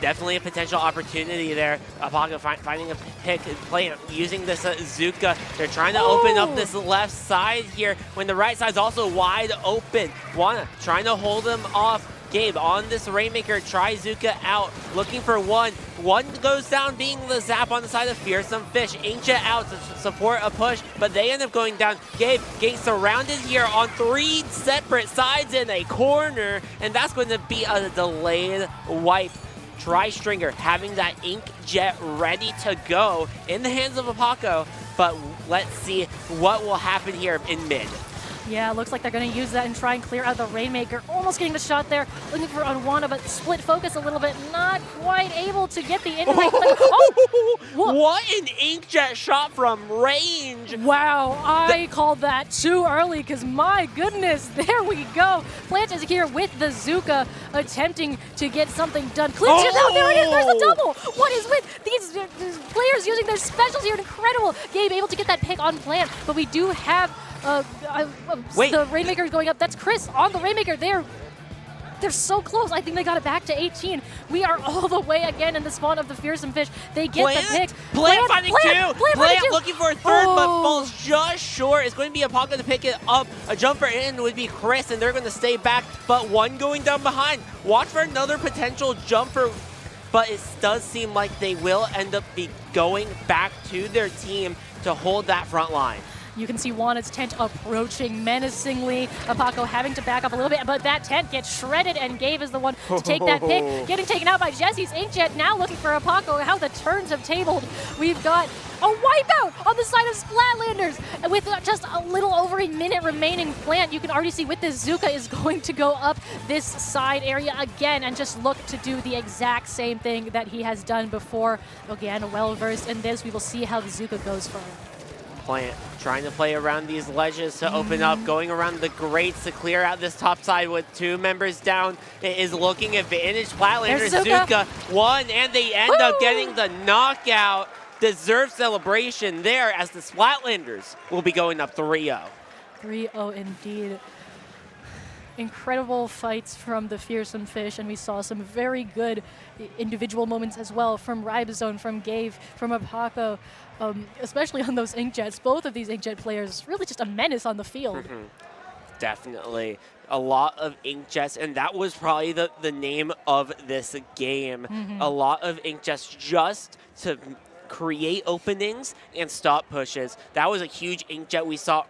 definitely a potential opportunity there. Paco finding a pick, Plant using this Zuka. They're trying to open up this left side here when the right side's also wide open. Wanna trying to hold him off. Gabe on this Rainmaker, try Zuka out, looking for one. One goes down, being the Zap on the side of Fearsome Fish. Inkjet out to support a push, but they end up going down. Gabe getting surrounded here on 3 separate sides in a corner, and that's going to be a delayed wipe. Tri-Stringer having that Inkjet ready to go in the hands of Paco. but let's see what will happen here in mid. Yeah, looks like they're going to use that and try and clear out the Rainmaker. Almost getting the shot there, looking for Unwanna, but split focus a little bit. Not quite able to get the in-range. Oh! What an inkjet shot from range! Wow, I called that too early because my goodness, there we go. Plant is here with the Zuka attempting to get something done. Clips it out, there it is, there's the double. What is with these players using their specials here? Incredible. Gabe able to get that pick on Plant, but we do have Wait. the Rainmaker is going up. That's Chris on the Rainmaker. They're so close. I think they got it back to 18. We are all the way again in the spawn of the Fearsome Fish. They get the pick. Plant finding two. Plant two. looking for a third, but falls just short. It's going to be a pocket to pick it up. A jumper in would be Chris, and they're going to stay back, but one going down behind. Watch for another potential jumper, but it does seem like they will end up going back to their team to hold that front line. You can see Juana's tent approaching menacingly. Apako having to back up a little bit, but that tent gets shredded, and Gabe is the one to take that pick. Getting taken out by Jesse's Inkjet, now looking for Apako. How the turns have tabled. We've got a wipeout on the side of Splatlanders. With just a little over a minute remaining, Plant, you can already see with this Zuka is going to go up this side area again and just look to do the exact same thing that he has done before. Again, well-versed in this. We will see how the Zuka goes for him. Plant trying to play around these ledges to open up, going around the grates to clear out this top side with two members down. It is looking advantage. Flatlanders, Zuka one, and they end up getting the knockout. Deserved celebration there as the Splatlanders will be going up 3-0. 3-0 indeed. Incredible fights from the Fearsome Fish, and we saw some very good individual moments as well from Ribozone, from Gabe, from Apako, especially on those Inkjets. Both of these Inkjet players really just a menace on the field. Definitely. A lot of Inkjets, and that was probably the name of this game. A lot of Inkjets just to create openings and stop pushes. That was a huge Inkjet we saw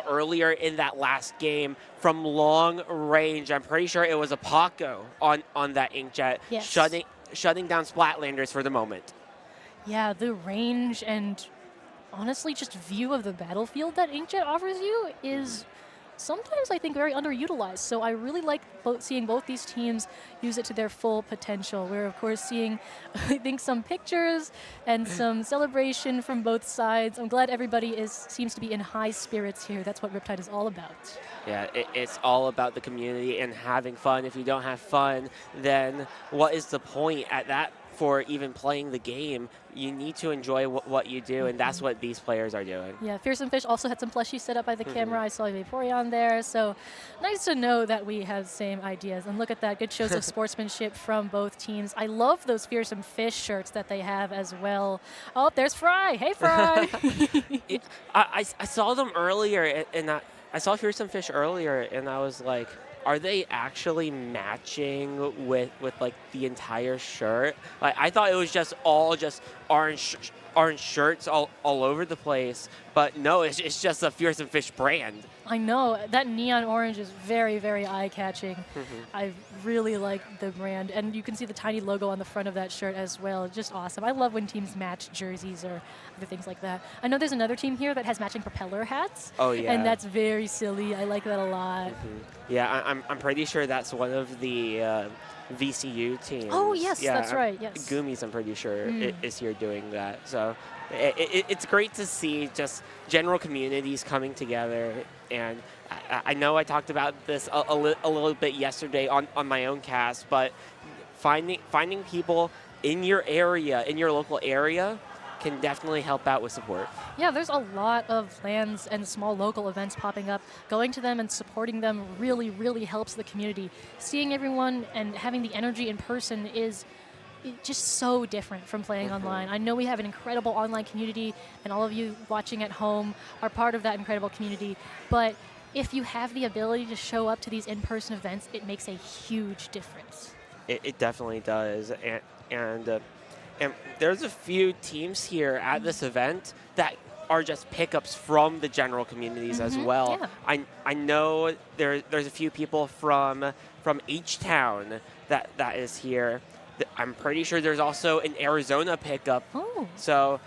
earlier in that last game from long range. I'm pretty sure it was a Paco on that Inkjet, yes. shutting down Splatlanders for the moment. Yeah, the range and honestly just view of the battlefield that Inkjet offers you is sometimes, I think, very underutilized. So I really like seeing both these teams use it to their full potential. We're, of course, seeing, I think, some pictures and some celebration from both sides. I'm glad everybody seems to be in high spirits here. That's what Riptide is all about. Yeah, it's all about the community and having fun. If you don't have fun, then what is the point at that for even playing the game? You need to enjoy what you do, and that's what these players are doing. Yeah, Fearsome Fish also had some plushies set up by the camera. I saw Vaporeon there, so nice to know that we have same ideas. And look at that, good shows of sportsmanship from both teams. I love those Fearsome Fish shirts that they have as well. Oh, there's Fry. Hey, Fry. I saw them earlier, and I saw Fearsome Fish earlier, and I was like, are they actually matching with like the entire shirt? Like, I thought it was just all orange shirts all over the place, but no, it's just a Fearsome Fish brand. I know, that neon orange is very, very eye-catching. I really like the brand, and you can see the tiny logo on the front of that shirt as well. Just awesome. I love when teams match jerseys or other things like that. I know there's another team here that has matching propeller hats. Oh yeah. And that's very silly. I like that a lot. Yeah, I'm pretty sure that's one of the VCU teams. Oh yes, yeah, that's right. Yes. Goomies, I'm pretty sure is here doing that. So it's great to see just general communities coming together. And I know I talked about this a little bit yesterday on my own cast, but finding people in your area, in your local area, can definitely help out with support. Yeah, there's a lot of LANs and small local events popping up. Going to them and supporting them really, really helps the community. Seeing everyone and having the energy in person is just so different from playing online. I know we have an incredible online community, and all of you watching at home are part of that incredible community, but if you have the ability to show up to these in-person events, it makes a huge difference. It definitely does, and there's a few teams here at this event that are just pickups from the general communities as well. Yeah. I know there's a few people from H-Town that is here. I'm pretty sure there's also an Arizona pickup. Oh. So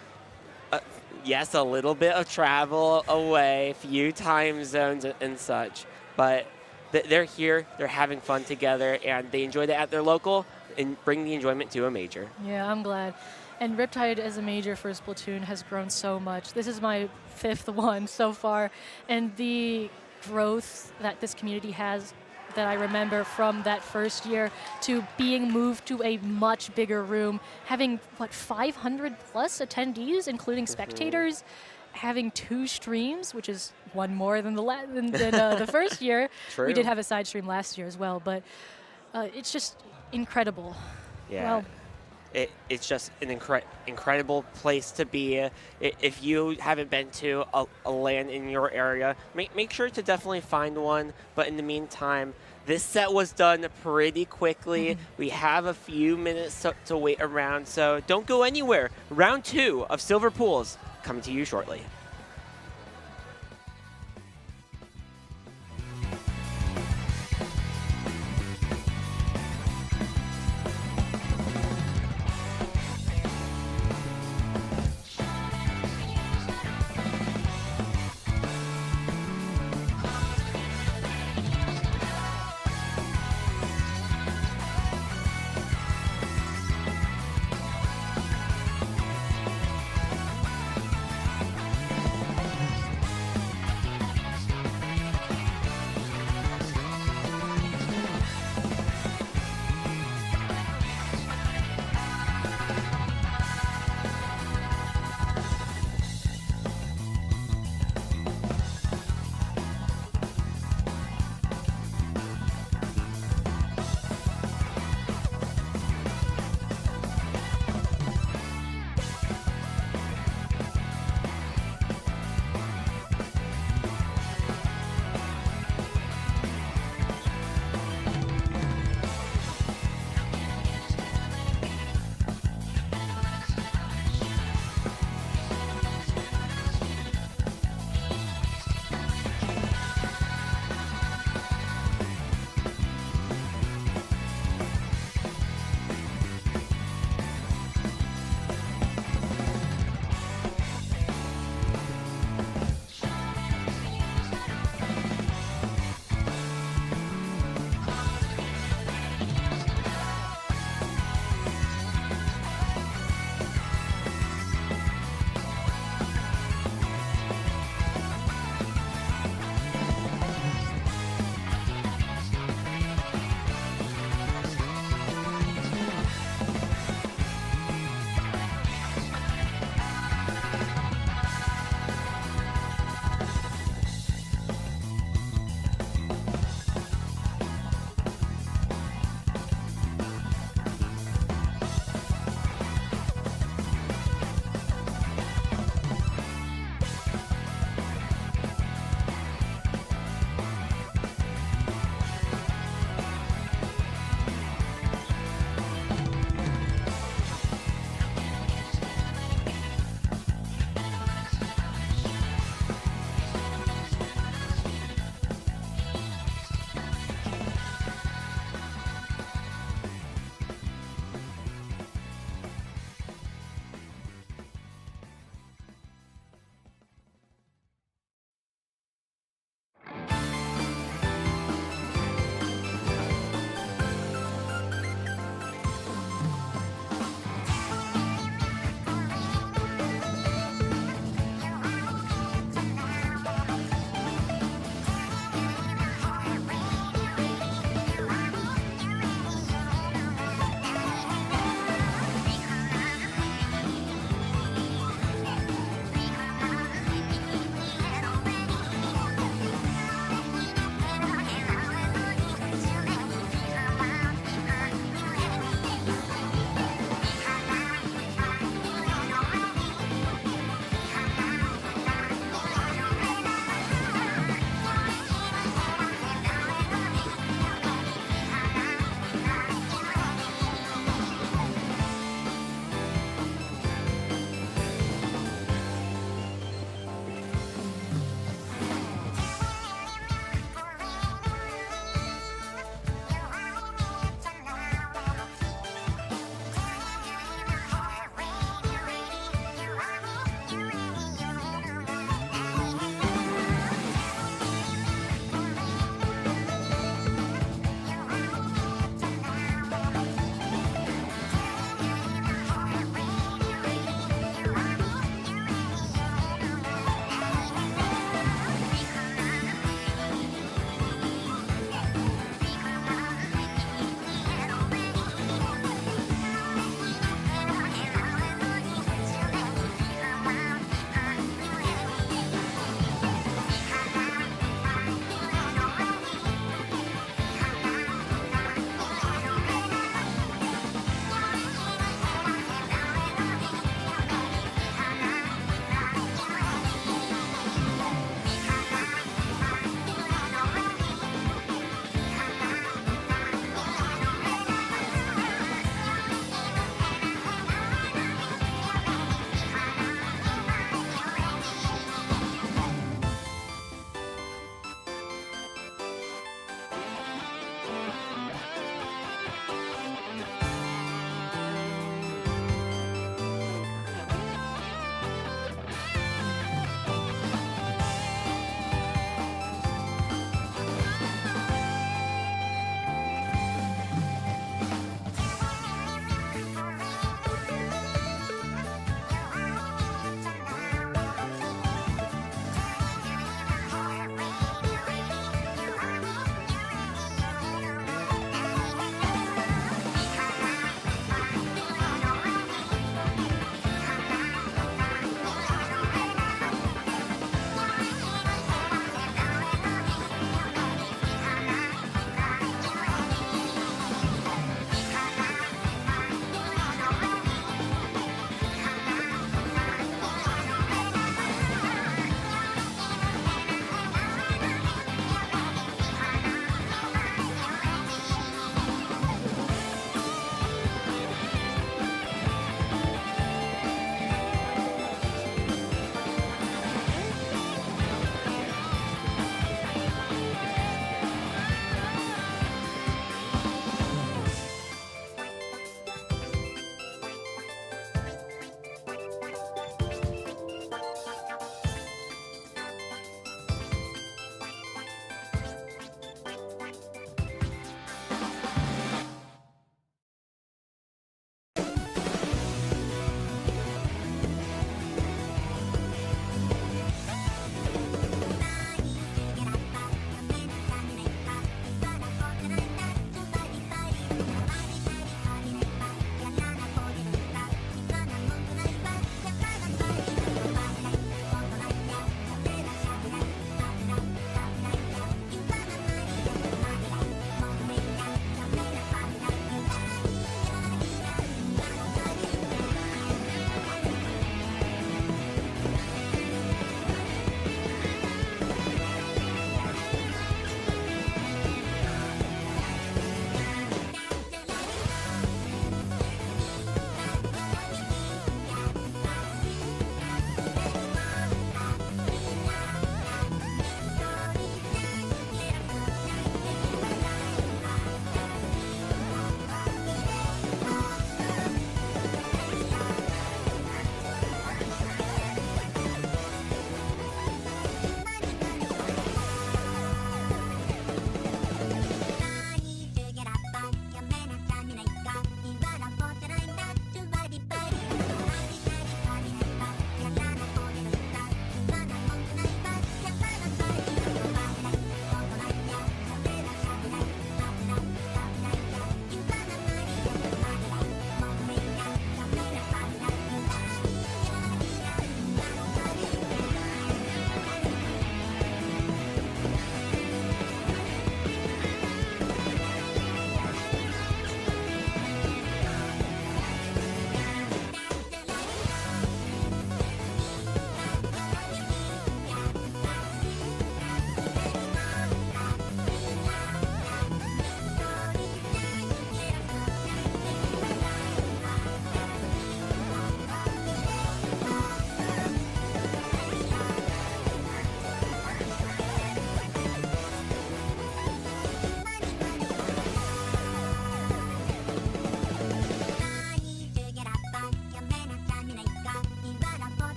yes, a little bit of travel away, few time zones and such, but they're here, they're having fun together, and they enjoyed it at their local and bring the enjoyment to a major. Yeah, I'm glad. And Riptide as a major for Splatoon has grown so much. This is my 5th one so far, and the growth that this community has that I remember from that first year to being moved to a much bigger room, having, what, 500 plus attendees, including spectators, having 2 streams, which is one more than the first year. True. We did have a side stream last year as well, but it's just incredible. Yeah. Well, It's just an incredible place to be. If you haven't been to a LAN in your area, make sure to definitely find one. But in the meantime, this set was done pretty quickly. We have a few minutes to wait around, so don't go anywhere. Round 2 of Silver Pools coming to you shortly.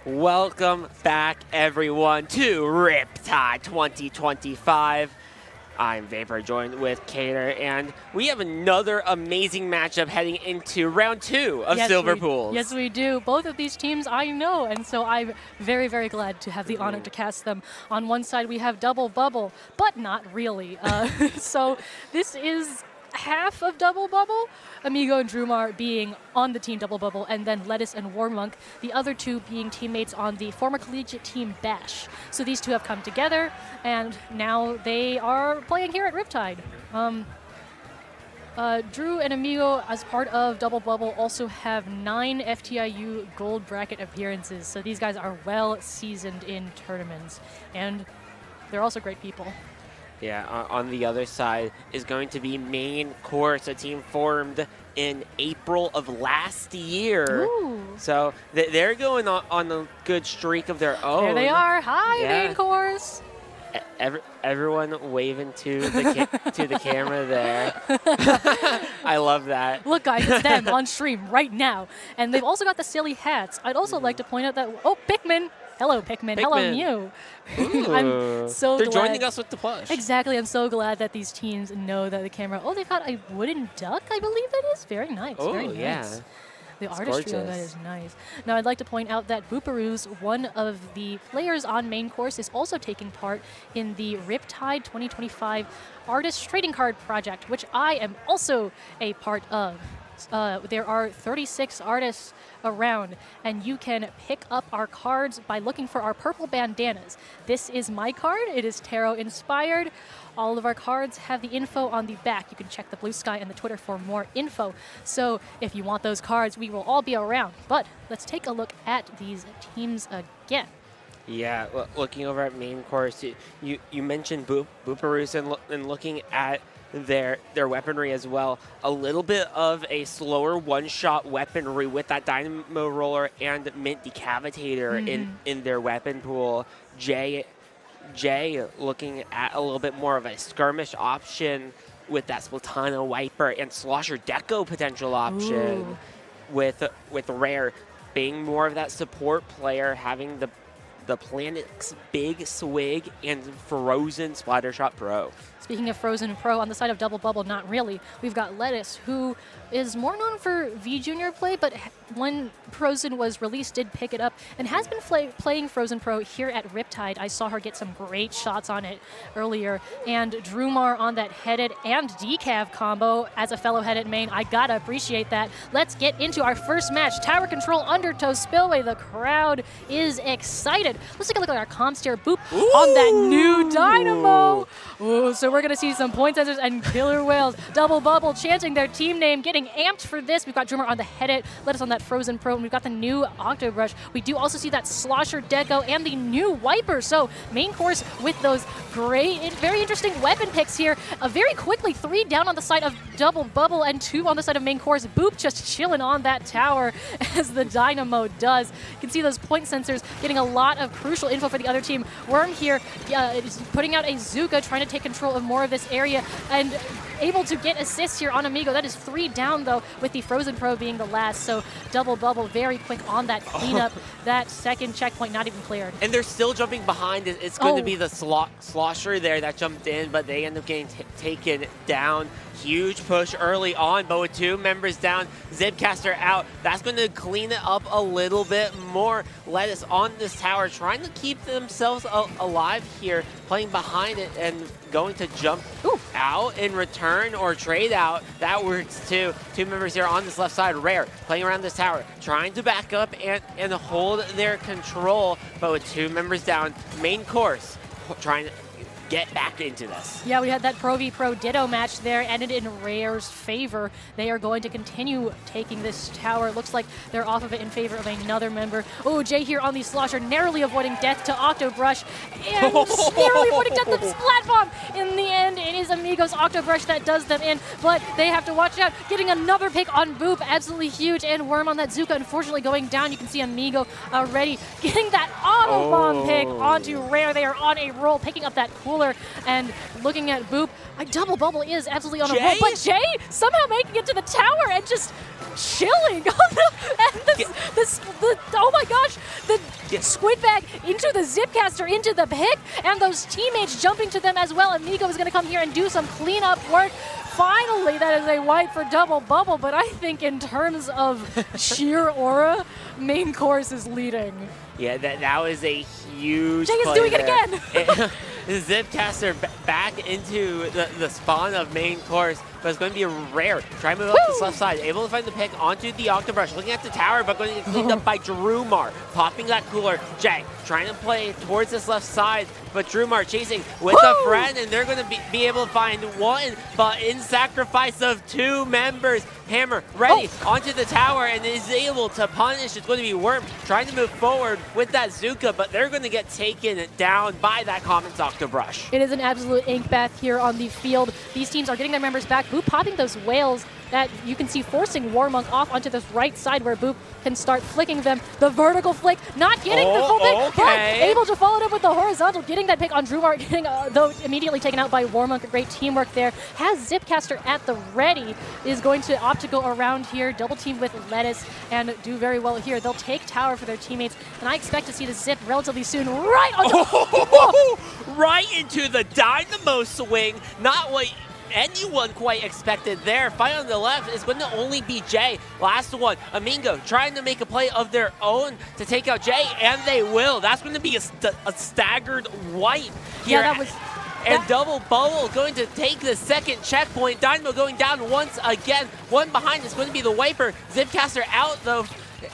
Welcome back, everyone, to Riptide 2025. I'm Vapor, joined with Cater, and we have another amazing matchup heading into round 2 of Silver Pools. Yes, we do. Both of these teams I know, and so I'm very, very glad to have the honor to cast them. On one side, we have Double Bubble, but not really. So this is half of Double Bubble, Amigo and Drumar being on the team Double Bubble, and then Lettuce and Warmonk, the other two being teammates on the former collegiate team Bash. So these two have come together, and now they are playing here at Riptide. Drew and Amigo, as part of Double Bubble, also have 9 FTIU gold bracket appearances, so these guys are well seasoned in tournaments, and they're also great people. Yeah, on the other side is going to be Main Course, a team formed in April of last year. Ooh. So they're going on a good streak of their own. There they are. Hi, Yeah. Main Course. Everyone waving to the camera there. I love that. Look, guys, it's them on stream right now. And they've also got the silly hats. I'd also like to point out that, oh, Pikmin. Hello, Pikmin. Hello, Mew. I'm so They're glad. joining us with the plush. Exactly. I'm so glad that these teams know that the camera. Oh, they've got a wooden duck, I believe that is. Very nice. Oh, very nice. yeah. The It's artistry on that gorgeous. is nice. Now, I'd like to point out that Booparoos, one of the players on Main Course, is also taking part in the Riptide 2025 Artist Trading Card Project, which I am also a part of. There are 36 artists around, and you can pick up our cards by looking for our purple bandanas. This is my card. It is tarot inspired. All of our cards have the info on the back. You can check the Blue Sky and the Twitter for more info. So if you want those cards, we will all be around. But let's take a look at these teams again. Yeah, looking over at Main Course, you mentioned Booparoos and looking at their weaponry as well. A little bit of a slower one-shot weaponry with that Dynamo Roller and Mint Decavitator in their weapon pool. Jay looking at a little bit more of a skirmish option with that Splatana Wiper and Slosher Deco potential option. Ooh. With Rare being more of that support player, having the Planet's Big Swig and Frozen Splattershot Pro. Speaking of Frozen Pro, on the side of Double Bubble, not really. We've got Lettuce, who is more known for V Junior play, but when Frozen was released, did pick it up and has been playing Frozen Pro here at Riptide. I saw her get some great shots on it earlier. And Drumar on that headed and decav combo as a fellow headed main. I gotta appreciate that. Let's get into our first match. Tower Control Undertow Spillway. The crowd is excited. Let's take a look at our comms tier. Boop on that new Dynamo. Ooh, so we're going to see some point sensors and killer whales. Double Bubble chanting their team name, getting amped for this. We've got Drummer on the headed, Lettuce on that Frozen Pro, and we've got the new Octobrush. We do also see that Slosher Deco and the new Wiper. So Main Course with those great, very interesting weapon picks here. Very quickly, 3 down on the side of Double Bubble and 2 on the side of Main Course. Boop just chilling on that tower as the Dynamo does. You can see those point sensors getting a lot of crucial info for the other team. Worm here is putting out a Zuka, trying to take control of more of this area and able to get assists here on Amigo. That is 3 down, though, with the Frozen Pro being the last. So Double Bubble very quick on that cleanup. That second checkpoint not even cleared. And they're still jumping behind. It's going to be the Slosher there that jumped in, but they end up getting taken down. Huge push early on, but with 2 members down, Zipcaster out. That's going to clean it up a little bit more. Lettuce on this tower, trying to keep themselves alive here, playing behind it and going to jump out in return or trade out. That works too. 2 members here on this left side. Rare playing around this tower, trying to back up and hold their control, but with 2 members down, Main Course trying to get back into this. Yeah, we had that Pro v Pro Ditto match there, ended in Rare's favor. They are going to continue taking this tower. Looks like they're off of it in favor of another member. Oh, Jay here on the Slosher, narrowly avoiding death to Octobrush, and narrowly avoiding death to Splat Bomb. In the end, it is Amigo's Octobrush that does them in, but they have to watch out. Getting another pick on Boop, absolutely huge, and Worm on that Zuka, unfortunately going down. You can see Amigo already getting that auto bomb pick onto Rare. They are on a roll, picking up that cooler, and looking at Boop. Double Bubble is absolutely on a roll, but Jay somehow making it to the tower and just chilling. And the Oh my gosh, the squid bag into the Zipcaster, into the pick, and those teammates jumping to them as well. Amigo is going to come here and do some cleanup work. Finally, that is a wipe for Double Bubble, but I think in terms of sheer aura, main course is leading. Yeah, that was a huge Jay is play doing it there. again! Zipcaster back into the spawn of main course, but it's going to be rare. Try to move up this left side, able to find the pick onto the Octobrush, looking at the tower, but going to get cleaned up by Drumar, popping that cooler. Jay trying to play towards this left side, but Drumar chasing with a friend, and they're going to be able to find one, but in sacrifice of 2 members. Hammer ready onto the tower and is able to punish. It's going to be Worm trying to move forward with that Zuka, but they're going to get taken down by that Commons Octobrush. It is an absolute ink bath here on the field. These teams are getting their members back. Boop popping those whales that you can see forcing Warmonk off onto this right side where Boop can start flicking them. The vertical flick, not getting the full pick, but able to follow it up with the horizontal, getting that pick on Drumar, getting though immediately taken out by Warmonk. Great teamwork there. Has Zipcaster at the ready, is going to opt to go around here, double team with Lettuce, and do very well here. They'll take tower for their teammates, and I expect to see the Zip relatively soon right onto right into the Dynamo swing. Not what anyone quite expected there. Fight on the left is going to only be Jay. Last one, Amingo trying to make a play of their own to take out Jay, and they will. That's going to be a staggered wipe here. Yeah, that was... And Double Bubble going to take the second checkpoint. Dynamo going down once again. One behind is going to be the wiper. Zipcaster out though,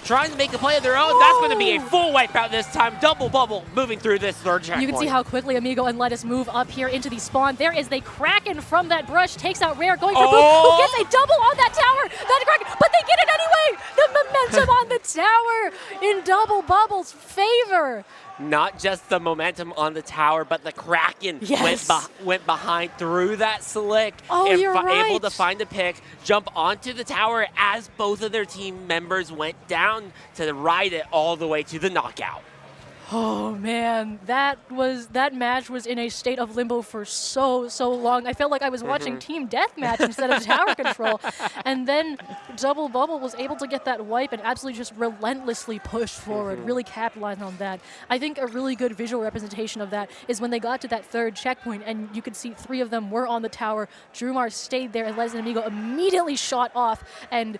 trying to make a play of their own. That's going to be a full wipe out this time. Double Bubble moving through this third checkpoint. You can see how quickly Amigo and Lettuce move up here into the spawn. There is the Kraken from that brush, takes out Rare, going for Boop, who gets a double on that tower. That Kraken, but they get it anyway. The momentum on the tower in Double Bubble's favor. Not just the momentum on the tower, but the Kraken went behind through that slick and able to find a pick, jump onto the tower as both of their team members went down to ride it all the way to the knockout. Oh man, that match was in a state of limbo for so long. I felt like I was watching Team Deathmatch instead of Tower Control. And then Double Bubble was able to get that wipe and absolutely just relentlessly push forward, really capitalizing on that. I think a really good visual representation of that is when they got to that third checkpoint and you could see 3 of them were on the tower. Drumar stayed there and Les and Amigo immediately shot off and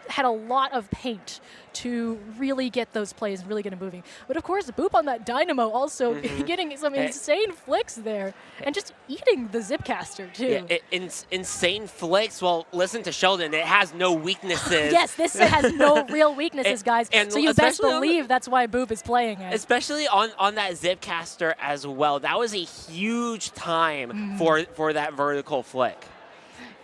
had a lot of paint to really get those plays and really get them moving. But of course, Boop on that Dynamo also getting some insane flicks there and just eating the Zipcaster too. Yeah, insane flicks. Well, listen to Sheldon. It has no weaknesses. Yes, this has no real weaknesses, guys. And so you best believe that's why Boop is playing it. Especially on that Zipcaster as well. That was a huge time for that vertical flick.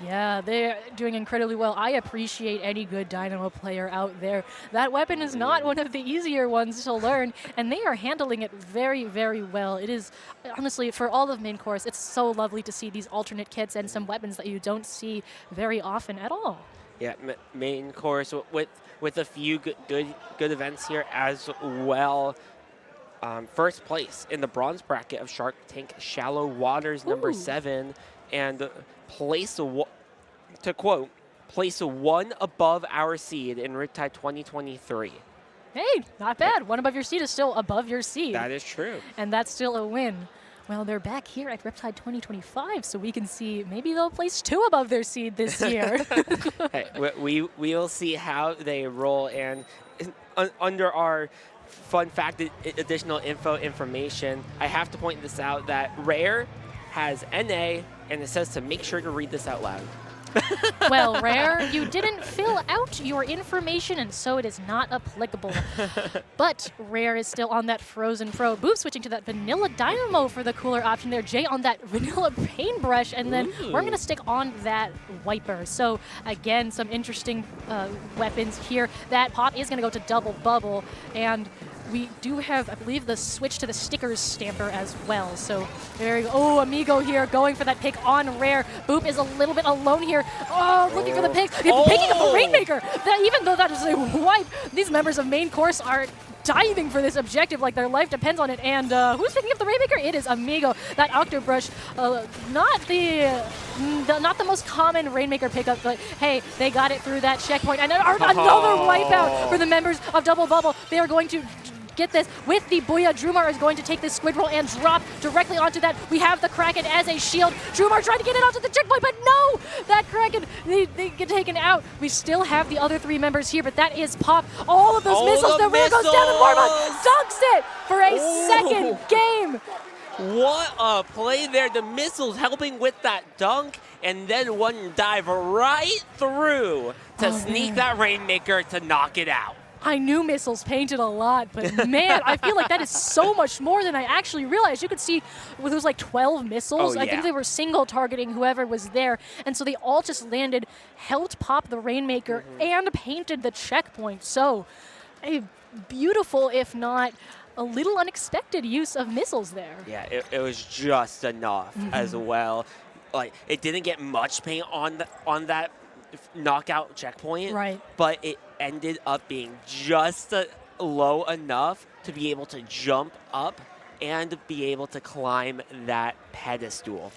Yeah, they're doing incredibly well. I appreciate any good Dynamo player out there. That weapon is not one of the easier ones to learn, and they are handling it very, very well. It is, honestly, for all of main course, it's so lovely to see these alternate kits and some weapons that you don't see very often at all. Yeah, main course with a few good events here as well. First place in the bronze bracket of Shark Tank Shallow Waters number 7, and place one above our seed in Riptide 2023. Hey, not bad. One above your seed is still above your seed. That is true. And that's still a win. Well, they're back here at Riptide 2025, so we can see maybe they'll place 2 above their seed this year. Hey, we will see how they roll. And under our fun fact, additional information, I have to point this out that Rare has NA, and it says to make sure to read this out loud. Well, Rare, you didn't fill out your information, and so it is not applicable. But Rare is still on that Frozen Pro. Boop switching to that Vanilla Dynamo for the cooler option there. Jay on that Vanilla Paintbrush, and then we're going to stick on that Wiper. So, again, some interesting weapons here. That pop is going to go to Double Bubble, and we do have, I believe, the switch to the stickers stamper as well. So there you go. Oh, Amigo here going for that pick on Rare. Boop is a little bit alone here. Oh, looking for the pick. Picking up the Rainmaker. That, even though that is a wipe, these members of main course are diving for this objective like their life depends on it. And who's picking up the Rainmaker? It is Amigo. That Octobrush, not not the most common Rainmaker pickup, but hey, they got it through that checkpoint. And another wipeout for the members of Double Bubble. They are going to get this with the Booyah. Drumar is going to take this squid roll and drop directly onto that. We have the Kraken as a shield. Drumar trying to get it onto the checkpoint, but no! That Kraken, they get taken out. We still have the other 3 members here, but that is Pop. All of those missiles. The rear goes down and Wyrmwind dunks it for a second game. What a play there. The missiles helping with that dunk, and then one dive right through to sneak that Rainmaker to knock it out. I knew missiles painted a lot, but man, I feel like that is so much more than I actually realized. You could see there was like 12 missiles. I think they were single targeting whoever was there. And so they all just landed, helped pop the Rainmaker, and painted the checkpoint. So a beautiful, if not a little unexpected use of missiles there. Yeah, it was just enough as well. Like, it didn't get much paint on that knockout checkpoint, but it ended up being just low enough to be able to jump up and be able to climb that pedestal.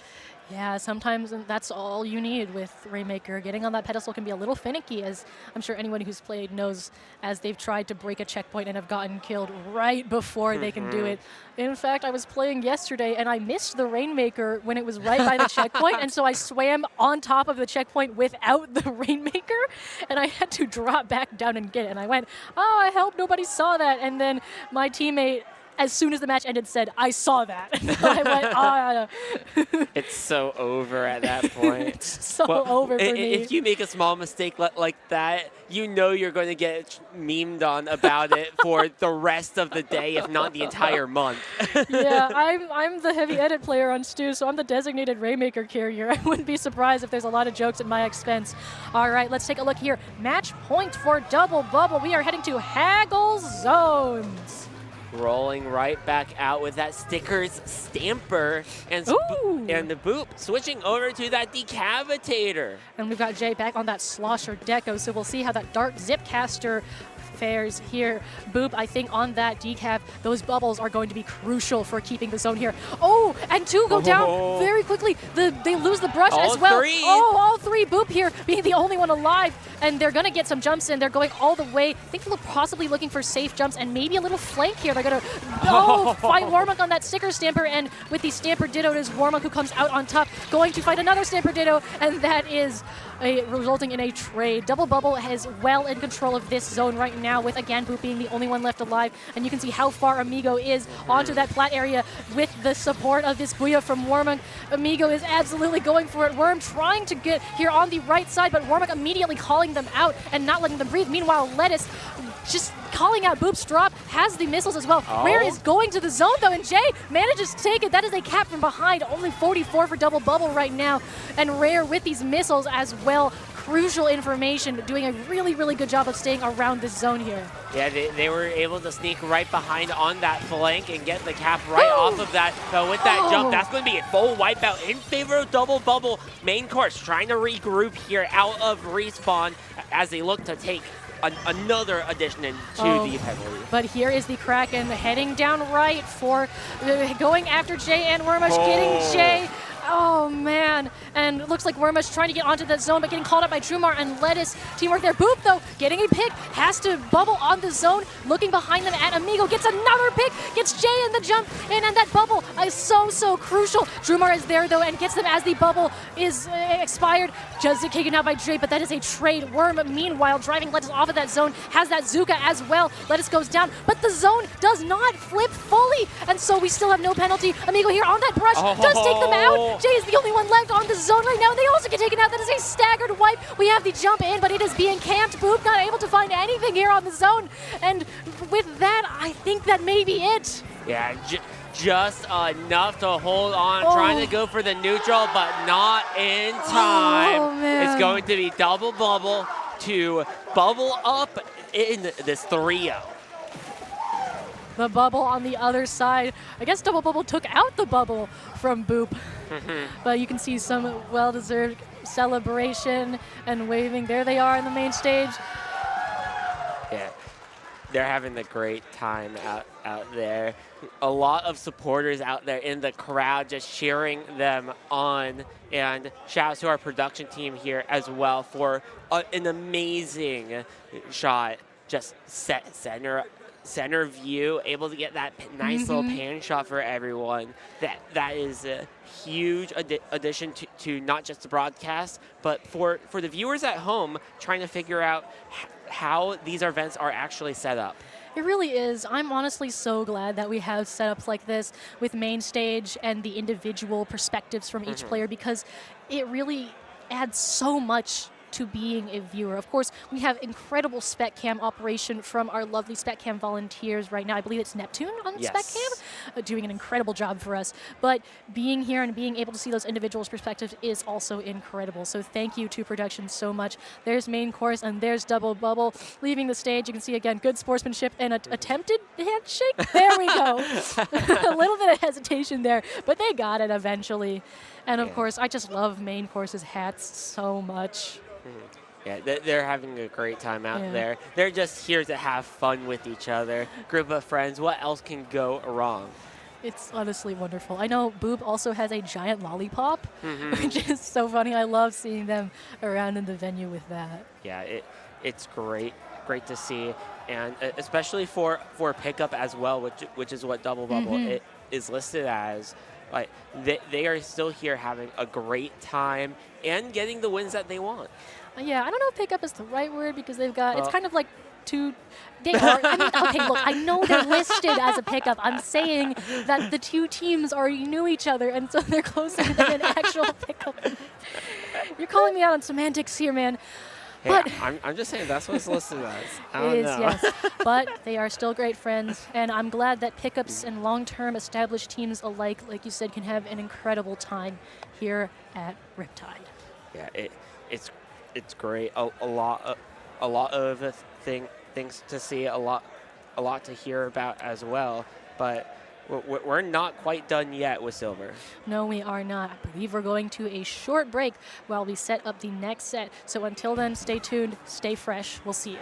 Yeah, sometimes that's all you need with Rainmaker. Getting on that pedestal can be a little finicky, as I'm sure anyone who's played knows, as they've tried to break a checkpoint and have gotten killed right before they can do it. In fact, I was playing yesterday and I missed the Rainmaker when it was right by the checkpoint, and so I swam on top of the checkpoint without the Rainmaker, and I had to drop back down and get it. And I went, oh, I hope nobody saw that. And then my teammate, as soon as the match ended, said, I saw that. I went, oh. It's so over at that point. It's so over for me. If you make a small mistake like that, you know you're going to get memed on about it for the rest of the day, if not the entire month. Yeah, I'm the heavy edit player on Stu, so I'm the designated Rainmaker carrier. I wouldn't be surprised if there's a lot of jokes at my expense. All right, let's take a look here. Match point for Double Bubble. We are heading to Haggle Zones. Rolling right back out with that Stickers Stamper and the Boop switching over to that Decavitator. And we've got Jay back on that Slosher Deco, so we'll see how that Dark Zipcaster fares here. Boop, I think on that decav, those bubbles are going to be crucial for keeping the zone here. Oh, and 2 go down very quickly. They lose the brush as well. All 3 Boop here being the only one alive, and they're going to get some jumps in. They're going all the way. I think they're possibly looking for safe jumps and maybe a little flank here. They're going to fight Wyrmwind on that Sticker Stamper, and with the Stamper Ditto, it is Wyrmwind who comes out on top, going to fight another Stamper Ditto, and that is resulting in a trade. Double Bubble is well in control of this zone right now, with again Boop being the only one left alive, and you can see how far Amigo is onto that plat area with the support of this Booyah from Wyrmwind. Amigo is absolutely going for it. Worm trying to get here on the right side, but Wyrmwind immediately calling them out and not letting them breathe. Meanwhile, Lettuce just calling out Boop's drop, has the missiles as well. Rare is going to the zone though, and Jay manages to take it. That is a cap from behind, only 44 for Double Bubble right now, and Rare with these missiles as well. Crucial information, doing a really, really good job of staying around this zone here. Yeah, they were able to sneak right behind on that flank and get the cap right off of that. So with that jump, that's going to be a full wipeout in favor of Double Bubble. Main course trying to regroup here out of respawn as they look to take another addition into the penalty. But here is the Kraken heading down right for going after Jay and Wyrmwind, getting Jay. Oh, man. And it looks like Wyrmwind trying to get onto that zone, but getting called out by Drumar and Lettuce. Teamwork there. Boop, though, getting a pick. Has to bubble on the zone. Looking behind them at Amigo. Gets another pick. Gets Jay in the jump. And that bubble is so crucial. Drumar is there, though, and gets them as the bubble is expired. Just taken out by Jay, but that is a trade. Worm, meanwhile, driving Lettuce off of that zone. Has that Zuka as well. Lettuce goes down, but the zone does not flip fully. And so we still have no penalty. Amigo here on that brush. Does take them out. Jay is the only one left on the zone right now. They also get taken out. That is a staggered wipe. We have the jump in, but it is being camped. Boop not able to find anything here on the zone. And with that, I think that may be it. Yeah, just enough to hold on. Trying to go for the neutral, but not in time. Oh, man. It's going to be Double Bubble to bubble up in this 3-0. The bubble on the other side. I guess Double Bubble took out the bubble from Boop. But you can see some well-deserved celebration and waving. There they are on the main stage. Yeah. they're having a great time out there. A lot of supporters out there in the crowd just cheering them on. And shout out to our production team here as well for an amazing shot. Just center view, able to get that nice little pan shot for everyone. That is a huge addition to not just the broadcast, but for the viewers at home trying to figure out how these events are actually set up. It really is. I'm honestly so glad that we have setups like this with main stage and the individual perspectives from each player, because it really adds so much to being a viewer. Of course, we have incredible spec cam operation from our lovely spec cam volunteers right now. I believe it's Neptune on spec cam, doing an incredible job for us. But being here and being able to see those individuals' perspectives is also incredible. So thank you to production so much. There's main course and there's Double Bubble leaving the stage. You can see again good sportsmanship and an attempted handshake. There we go. A little bit of hesitation there, but they got it eventually. And of course, I just love main course's hats so much. Yeah, they're having a great time out there. They're just here to have fun with each other. Group of friends, what else can go wrong? It's honestly wonderful. I know Boob also has a giant lollipop, which is so funny. I love seeing them around in the venue with that. Yeah, it's great to see, and especially for pickup as well, which is what Double Bubble it is listed as. Like they are still here having a great time and getting the wins that they want. Yeah, I don't know if pickup is the right word, because they've got, it's kind of like two, they are, I mean, okay, look, I know they're listed as a pickup. I'm saying that the two teams already knew each other, and so they're closer than an actual pickup. You're calling me out on semantics here, man. Yeah, But I'm just saying that's what it's listed as. I don't know. yes. But they are still great friends, and I'm glad that pickups and long-term established teams alike, like you said, can have an incredible time here at Riptide. Yeah, it's great. A lot of things to see, a lot to hear about as well. But we're not quite done yet with Silver. No, we are not. I believe we're going to a short break while we set up the next set. So until then, stay tuned, stay fresh. We'll see you.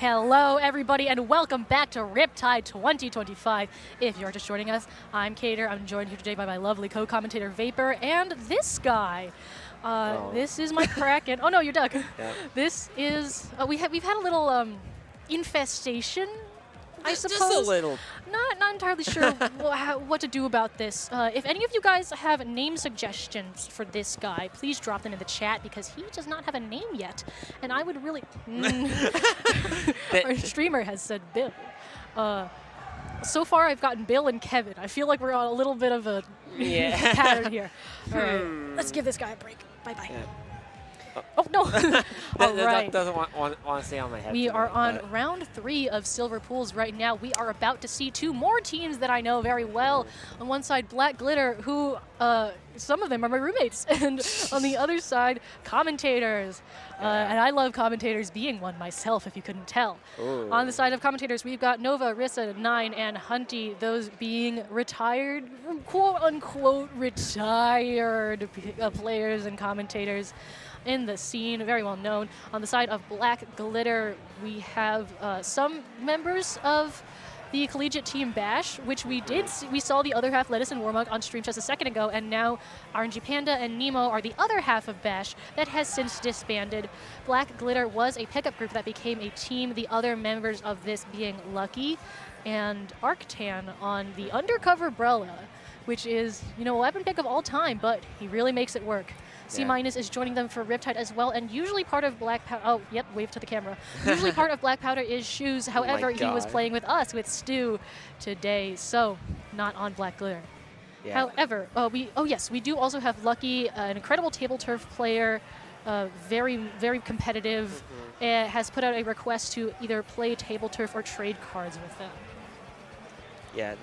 Hello, everybody, and welcome back to Riptide 2025. If you're just joining us, I'm Cater. I'm joined here today by my lovely co-commentator Vapor and this guy. This is my Kraken. Oh no, you're Doug. Yep. This is we've had a little infestation, I suppose. Just a little. Not entirely sure what to do about this. If any of you guys have name suggestions for this guy, please drop them in the chat because he does not have a name yet, and I would really. Our streamer has said Bill. So far, I've gotten Bill and Kevin. I feel like we're on a little bit of a pattern here. All right, let's give this guy a break. Bye-bye. Yeah. Oh, no. All right. Doesn't want to stay on my head. We are on round 3 of Silver Pools right now. We are about to see 2 more teams that I know very well. On one side, Black Glitter, who some of them are my roommates. And on the other side, Commentators. And I love Commentators, being one myself, if you couldn't tell. Ooh. On the side of Commentators, we've got Nova, Rissa, Nine, and Hunty, those being retired, quote-unquote retired players and commentators in the scene, very well known. On the side of Black Glitter, we have some members of the collegiate team Bash, which we saw the other half, Lettuce and Warmug, on stream just a second ago, and now RNG Panda and Nemo are the other half of Bash that has since disbanded. Black Glitter was a pickup group that became a team, the other members of this being Lucky and Arctan on the Undercover Brella, which is, you know, a weapon pick of all time, but he really makes it work. C- is joining them for Riptide as well, and usually part of Black Powder. Oh, yep, wave to the camera. Usually part of Black Powder is Shoes. However, he was playing with us, with Stu, today, so not on Black Glitter. Yeah. However, we do also have Lucky, an incredible table turf player, very, very competitive, has put out a request to either play table turf or trade cards with them. Yeah,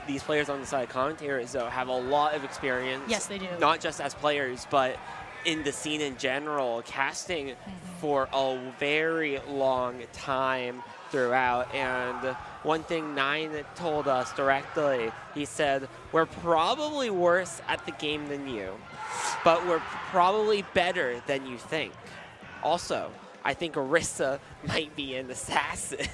these players on the side of Commentators, though, have a lot of experience. Yes, they do. Not just as players, but in the scene in general, casting for a very long time throughout. And one thing Nine told us directly, he said, we're probably worse at the game than you, but we're probably better than you think. Also, I think Rissa might be an assassin.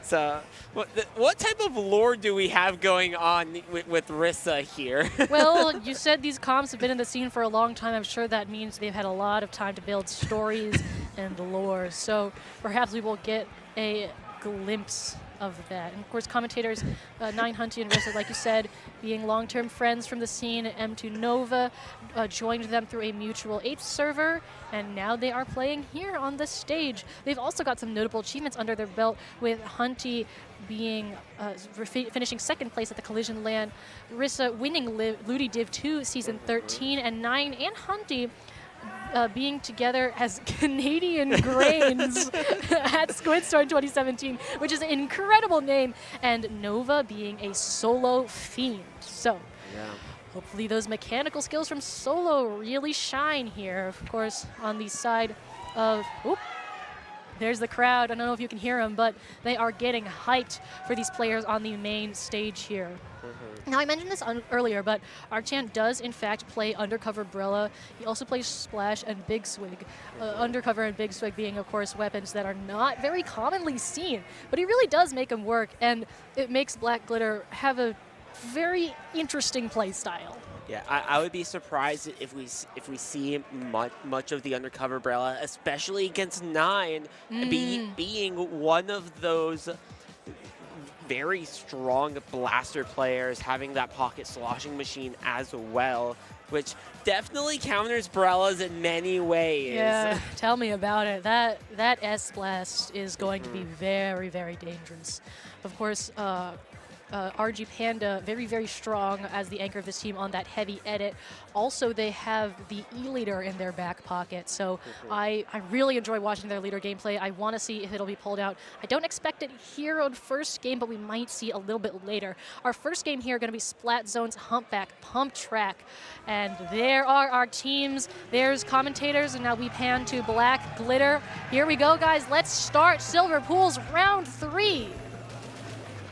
So, what type of lore do we have going on with Rissa here? Well, you said these comps have been in the scene for a long time. I'm sure that means they've had a lot of time to build stories and lore. So perhaps we will get a glimpse of that. And of course, Commentators, Nine, Hunty, and Rissa, like you said, being long-term friends from the scene. M2 Nova joined them through a mutual 8th server, and now they are playing here on the stage. They've also got some notable achievements under their belt, with Hunty being finishing 2nd place at the Collision LAN, Rissa winning Ludi Div 2 Season 13, and Nine and Hunty being together as Canadian Grains at Squidstar in 2017, which is an incredible name, and Nova being a solo fiend. So hopefully those mechanical skills from solo really shine here. Of course, on the side of... There's the crowd. I don't know if you can hear them, but they are getting hyped for these players on the main stage here. Now, I mentioned this earlier, but Archan does, in fact, play Undercover Brella. He also plays Splash and Big Swig. Undercover and Big Swig being, of course, weapons that are not very commonly seen. But he really does make them work, and it makes Black Glitter have a very interesting play style. Yeah, I would be surprised if we see much of the Undercover Brella, especially against Nine, being one of those very strong blaster players, having that pocket sloshing machine as well, which definitely counters Brellas in many ways. Yeah, tell me about it. That S-Blast is going to be very, very dangerous. Of course, RG Panda, very, very strong as the anchor of this team on that heavy edit. Also, they have the E-leader in their back pocket, so I really enjoy watching their leader gameplay. I want to see if it'll be pulled out. I don't expect it here on first game, but we might see a little bit later. Our first game here going to be Splat Zone's Humpback Pump Track, and there are our teams. There's Commentators, and now we pan to Black Glitter. Here we go, guys. Let's start Silver Pools round 3.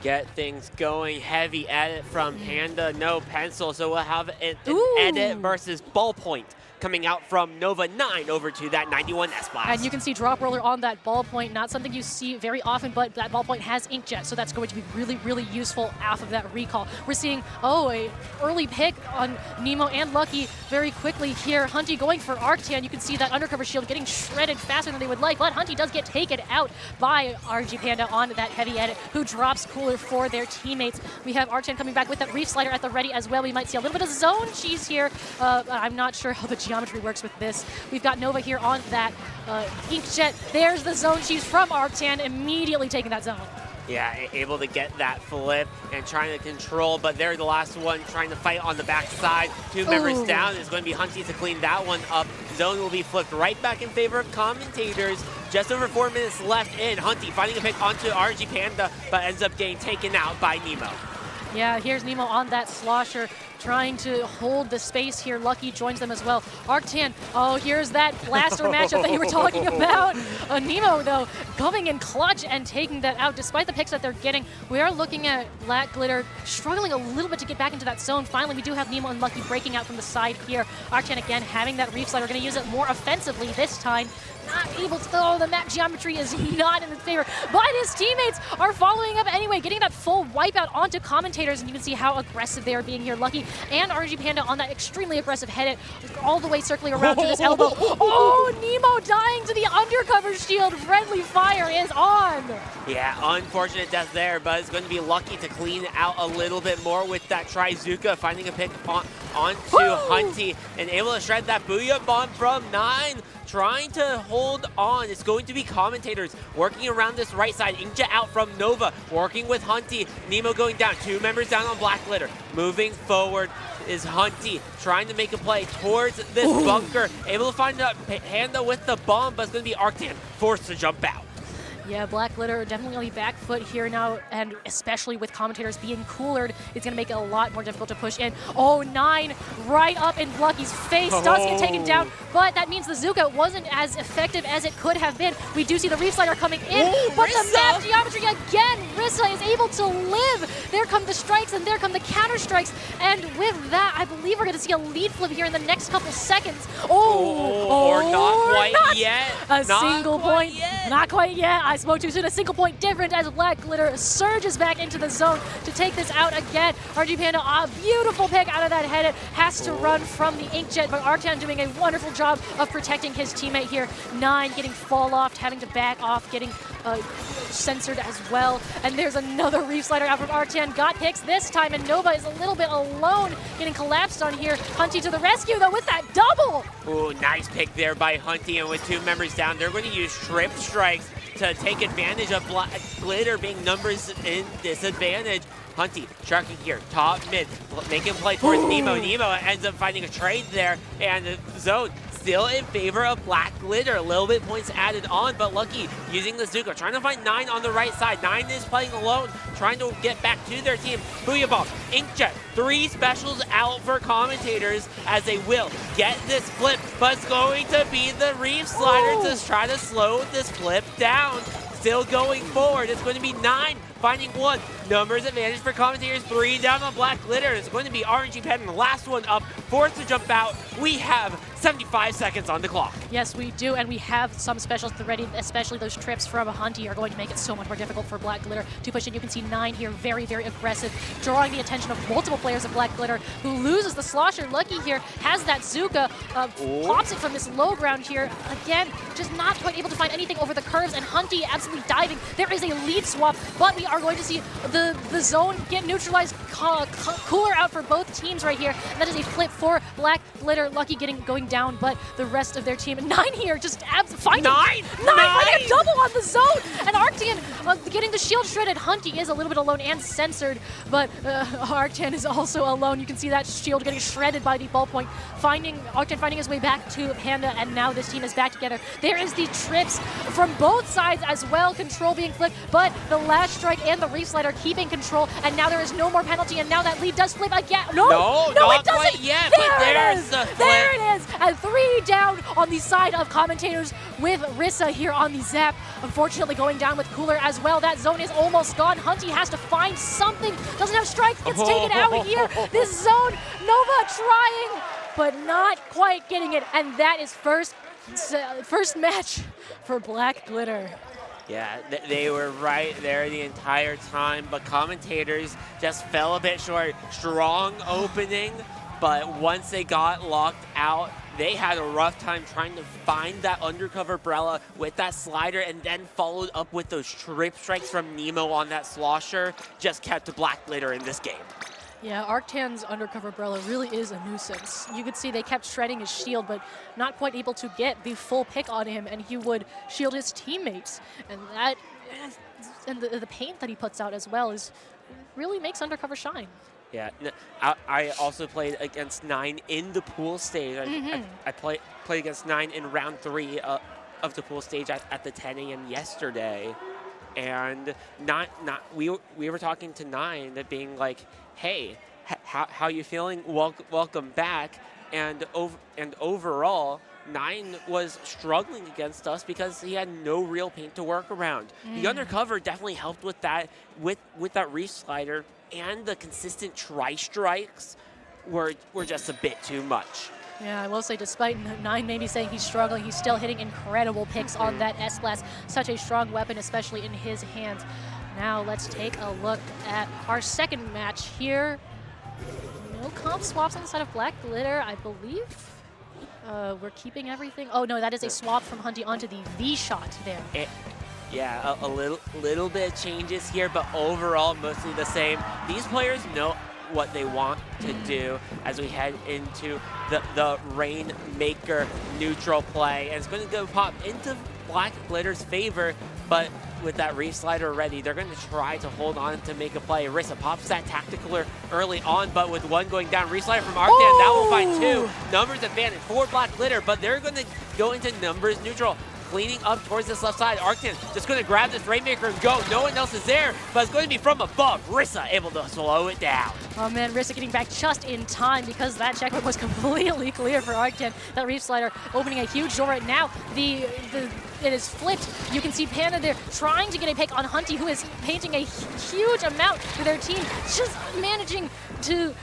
Get things going. Heavy edit from Panda, no pencil, so we'll have an edit versus ballpoint coming out from Nova 9 over to that 91 S-Blast. And you can see drop roller on that ballpoint, not something you see very often, but that ballpoint has inkjet, so that's going to be really, really useful off of that recall. We're seeing, a early pick on Nemo and Lucky very quickly here. Hunty going for Arctan. You can see that undercover shield getting shredded faster than they would like, but Hunty does get taken out by RG Panda on that heavy edit, who drops cooler for their teammates. We have Arctan coming back with that Reef Slider at the ready as well. We might see a little bit of zone cheese here. I'm not sure how the geometry works with this. We've got Nova here on that inkjet. There's the zone cheese from Arctan, immediately taking that zone. Yeah, able to get that flip and trying to control, but they're the last one trying to fight on the backside. 2 members down. Is going to be Hunty to clean that one up. Zone will be flipped right back in favor of Commentators. Just over 4 minutes left in. Hunty finding a pick onto RG Panda, but ends up getting taken out by Nemo. Yeah, here's Nemo on that slosher, trying to hold the space here. Lucky joins them as well. Arctan, here's that blaster matchup that you were talking about. Nemo, though, coming in clutch and taking that out. Despite the picks that they're getting, we are looking at Black Glitter struggling a little bit to get back into that zone. Finally, we do have Nemo and Lucky breaking out from the side here. Arctan, again, having that Reef Slider. We're going to use it more offensively this time. Not able to, the map geometry is not in his favor, but his teammates are following up anyway, getting that full wipeout onto Commentators, and you can see how aggressive they are being here. Lucky and RG Panda on that extremely aggressive head it, all the way circling around to this elbow. Nemo dying to the undercover shield. Friendly fire is on. Yeah, unfortunate death there, but it's going to be Lucky to clean out a little bit more with that Trizuka, finding a pick onto Hunty, and able to shred that Booyah Bomb from 9. Trying to hold on. It's going to be Commentators working around this right side. Inkjet out from Nova, working with Hunty. Nemo going down. 2 members down on Black Glitter. Moving forward is Hunty, trying to make a play towards this bunker. Able to find Panda with the bomb, but it's going to be Arctan forced to jump out. Yeah, Black Glitter definitely back foot here now, and especially with Commentators being coolered, it's going to make it a lot more difficult to push in. 9 right up in Lucky's face. Does get taken down, but that means the Zuka wasn't as effective as it could have been. We do see the Reef Slider coming in, but the map geometry again, Rissa is able to live. There come the strikes, and there come the counter strikes, and with that, I believe we're going to see a lead flip here in the next couple seconds. Or not quite yet. A single point. Not quite yet. I spoke too soon. A single point difference as Black Glitter surges back into the zone to take this out again. RG Panda, a beautiful pick out of that head. It has to run from the inkjet, but Arctan doing a wonderful job of protecting his teammate here. 9 getting fall off, having to back off, getting censored as well. And there's another Reef Slider out from Arctan. Got picks this time, and Nova is a little bit alone, getting collapsed on here. Hunty to the rescue, though, with that double. Nice pick there by Hunty, and with 2 members down, they're going to use trip strikes to take advantage of Black Glitter being numbers in disadvantage. Hunty tracking here, top mid, making play towards Nemo. Nemo ends up finding a trade there, and the zone still in favor of Black Glitter. A little bit points added on, but Lucky using the Zuka, trying to find 9 on the right side. 9 is playing alone, trying to get back to their team. Booyah Bomb, Inkjet, 3 specials out for Commentators as they will get this flip, but it's going to be the Reef Slider to try to slow this flip down. Still going forward, it's going to be 9 finding 1. Numbers advantage for Commentators, 3 down on Black Glitter. It's going to be RNG Pen, the last one up, forced to jump out. We have 75 seconds on the clock. Yes, we do, and we have some specials ready, especially those trips from Hunty are going to make it so much more difficult for Black Glitter to push in. You can see 9 here, very, very aggressive, drawing the attention of multiple players of Black Glitter, who loses the slosher. Lucky here has that Zuka, pops it from this low ground here. Again, just not quite able to find anything over the curves, and Hunty absolutely diving. There is a lead swap, but we are going to see the zone get neutralized. Cooler out for both teams right here. And that is a flip for Black Glitter. Lucky going down, but the rest of their team. 9 here, just finding 9 finding a double on the zone. And Arctan getting the shield shredded. Hunty is a little bit alone and censored, but Arctan is also alone. You can see that shield getting shredded by the ballpoint. Arctan finding his way back to Panda, and now this team is back together. There is the trips from both sides as well. Control being flipped, but the last strike and the Reef Slider keeping control, and now there is no more penalty, and now that lead does flip again. No, not it doesn't. Quite yet, but there's the flip. There it is. And 3 down on the side of Commentators with Rissa here on the Zap. Unfortunately going down with Cooler as well. That zone is almost gone. Hunty has to find something. Doesn't have strength, gets taken out here. This zone, Nova trying, but not quite getting it. And that is first match for Black Glitter. Yeah, they were right there the entire time, but Commentators just fell a bit short. Strong opening, but once they got locked out, they had a rough time trying to find that undercover Brella with that slider, and then followed up with those trip strikes from Nemo on that slosher. Just kept Black Glitter in this game. Yeah, Arctan's undercover Brella really is a nuisance. You could see they kept shredding his shield, but not quite able to get the full pick on him, and he would shield his teammates. And that, and the paint that he puts out as well really makes undercover shine. Yeah, I also played against 9 in the pool stage. I played against 9 in round 3 of the pool stage at the 10 a.m. yesterday. And we were talking to 9 that being like, hey, how you feeling? Welcome back. And overall, 9 was struggling against us because he had no real paint to work around. The undercover definitely helped with that, with that re-slider, and the consistent tri-strikes were just a bit too much. Yeah, I will say, despite 9 maybe saying he's struggling, he's still hitting incredible picks on that S-Blast. Such a strong weapon, especially in his hands. Now let's take a look at our second match here. No comp swaps on the side of Black Glitter, I believe. We're keeping everything. Oh no, that is a swap from Hunty onto the V-shot there. Yeah, a little bit of changes here, but overall mostly the same. These players know what they want to do as we head into the Rainmaker neutral play. And it's going to go pop into Black Glitter's favor, but with that re-slider ready, they're going to try to hold on to make a play. Rissa pops that tactical early on, but with 1 going down, re-slider from Arctan, that will find 2. Numbers advantage for Black Glitter, but they're going to go into numbers neutral. Cleaning up towards this left side. Arctan just going to grab this Rainmaker and go. No one else is there, but it's going to be from above. Rissa able to slow it down. Oh man, Rissa getting back just in time because that checkpoint was completely clear for Arctan. That Reef Slider opening a huge door right now. It is flipped. You can see Panda there trying to get a pick on Hunty, who is painting a huge amount for their team. Just managing to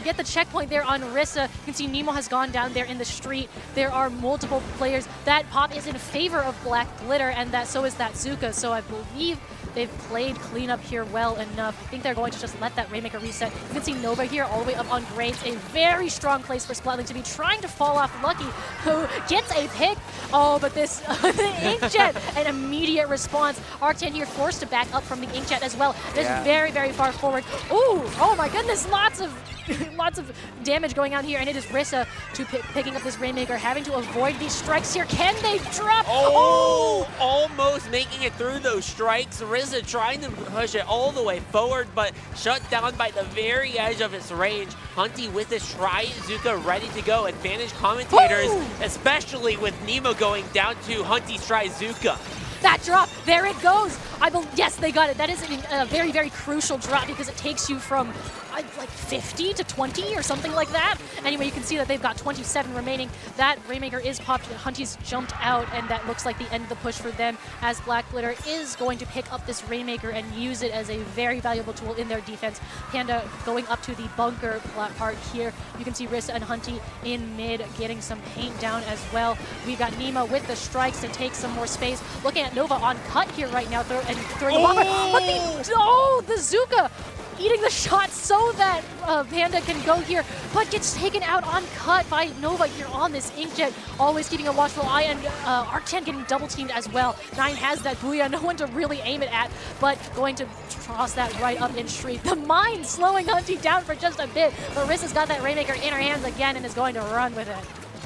get the checkpoint there on Rissa. You can see Nemo has gone down there in the street. There are multiple players. That pop is in favor of Black Glitter, and so is that Zuka. So I believe they've played cleanup here well enough. I think they're going to just let that Rainmaker reset. You can see Nova here all the way up on grades. A very strong place for Splatling to be trying to fall off Lucky, who gets a pick. Oh, but this the Inkjet, an immediate response. Arctan here forced to back up from the Inkjet as well. It is very, very far forward. Ooh, oh my goodness, lots of damage going on here, and it is Rissa picking up this Rainmaker, having to avoid these strikes here. Can they drop? Oh, almost making it through those strikes. Rissa trying to push it all the way forward, but shut down by the very edge of its range. Hunty with his Tri-Zuka ready to go. Advantage Commentators, especially with Nemo going down to Hunty's Tri-Zuka. That drop, there it goes. Yes, they got it. That is a very, very crucial drop because it takes you from like 50 to 20 or something like that. Anyway, you can see that they've got 27 remaining. That Rainmaker is popped. Hunty's jumped out, and that looks like the end of the push for them, as Black Glitter is going to pick up this Rainmaker and use it as a very valuable tool in their defense. Panda going up to the bunker part here. You can see Rissa and Hunty in mid getting some paint down as well. We've got Nemo with the strikes to take some more space. Looking at Nova on cut here right now, throwing a bomber. But the Zuka eating the shot so that Panda can go here, but gets taken out on cut by Nova here on this Inkjet, always keeping a watchful eye, and Arctan getting double teamed as well. 9 has that Booyah, no one to really aim it at, but going to toss that right up in street. The mine slowing Hunty down for just a bit, but Rissa's got that Rainmaker in her hands again and is going to run with it.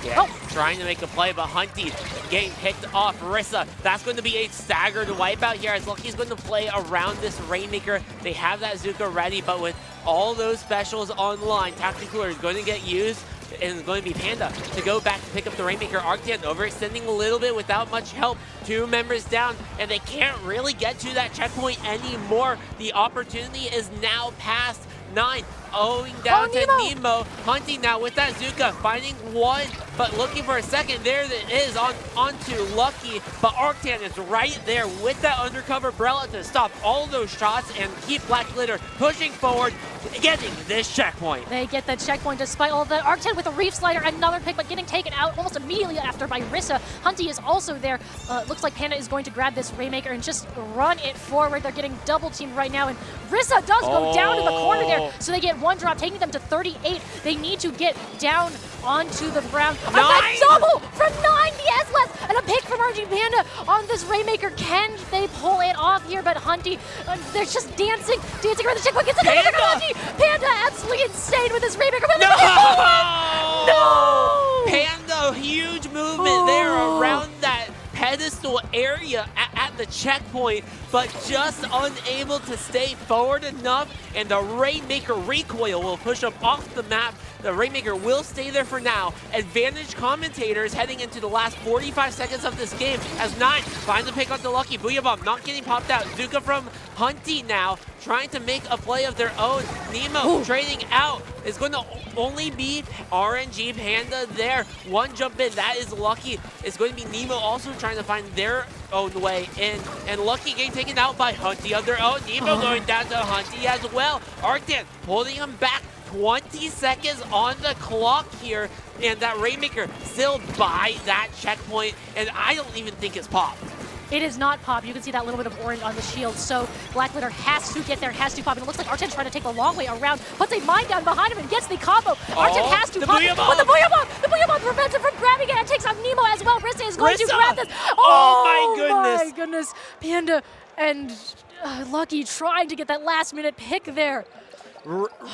Yeah, trying to make a play, but Hunty getting picked off. Rissa, that's going to be a staggered wipeout here, as Lucky's going to play around this Rainmaker. They have that Zuka ready, but with all those specials online, Tactical is going to get used, and it's going to be Panda to go back to pick up the Rainmaker. Arctan overextending a little bit without much help. 2 members down, and they can't really get to that checkpoint anymore. The opportunity is now past. 9 owing down to Nemo. Nemo. Hunting now with that Zuka, finding one, but looking for a second. There it is onto Lucky, but Arctan is right there with that undercover umbrella to stop all those shots and keep Black Glitter pushing forward, getting this checkpoint. They get the checkpoint despite all of that. Arctan with a Reef Slider, another pick, but getting taken out almost immediately after by Rissa. Hunty is also there. Looks like Panda is going to grab this Rainmaker and just run it forward. They're getting double teamed right now, and Rissa does go down to the corner there, so they get one drop, taking them to 38. They need to get down onto the ground. And that double from 9, the S-less, and a pick from RG Panda on this Rainmaker. Can they pull it off here? But Hunty, they're just dancing around the checkpoint. Gets another pick on Hunty. Panda absolutely insane with this Rainmaker. But no! Panda, huge movement there around that pedestal area at the checkpoint, but just unable to stay forward enough, and the Rainmaker recoil will push them off the map. The Rainmaker will stay there for now. Advantage Commentators heading into the last 45 seconds of this game as 9 finds a pick onto Lucky. Booyah Bomb not getting popped out. Zuka from Hunty now trying to make a play of their own. Nemo trading out. Is going to only be RNG Panda there. One jump in, that is Lucky. It's going to be Nemo also trying to find their own way in. And Lucky getting taken out by Hunty of their own. Nemo going down to Hunty as well. Arctan holding him back. 20 seconds on the clock here, and that Rainmaker still by that checkpoint, and I don't even think it's popped. It is not pop. You can see that little bit of orange on the shield. So Black Glitter has to get there, has to pop. And it looks like Arctan's trying to take the long way around, puts a mine down behind him and gets the combo. Arctan has to pop it, but the Booyah Bomb prevents him from grabbing it and takes out Nemo as well. Rissa is going to grab this. Oh my goodness. Panda and Lucky trying to get that last minute pick there.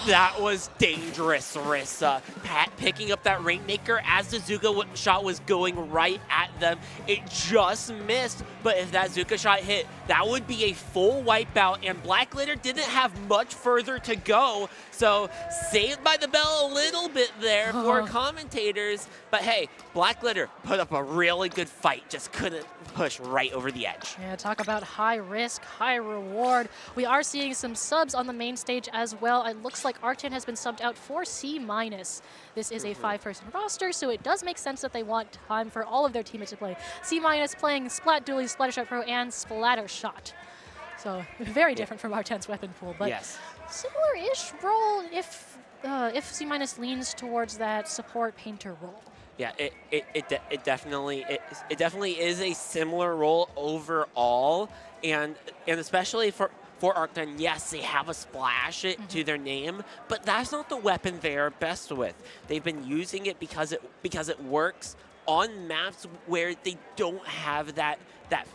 That was dangerous, Rissa. Pat picking up that Rainmaker as the Zuka shot was going right at them. It just missed, but if that Zuka shot hit, that would be a full wipeout, and Black Glitter didn't have much further to go, so saved by the bell a little bit there for Commentators. But hey, Black Glitter put up a really good fight, just couldn't push right over the edge. Yeah, talk about high risk, high reward. We are seeing some subs on the main stage as well. It looks like Arctan has been subbed out for C-. This is a 5-person roster, so it does make sense that they want time for all of their teammates to play. C- playing Splat Dually, Splattershot Pro, and Splattershot. So very different from Arctan's weapon pool, but similar-ish role if C- leans towards that support painter role. Yeah, it definitely is a similar role overall, and especially for Arctan, yes, they have a splash to their name, but that's not the weapon they are best with. They've been using it because it works on maps where they don't have that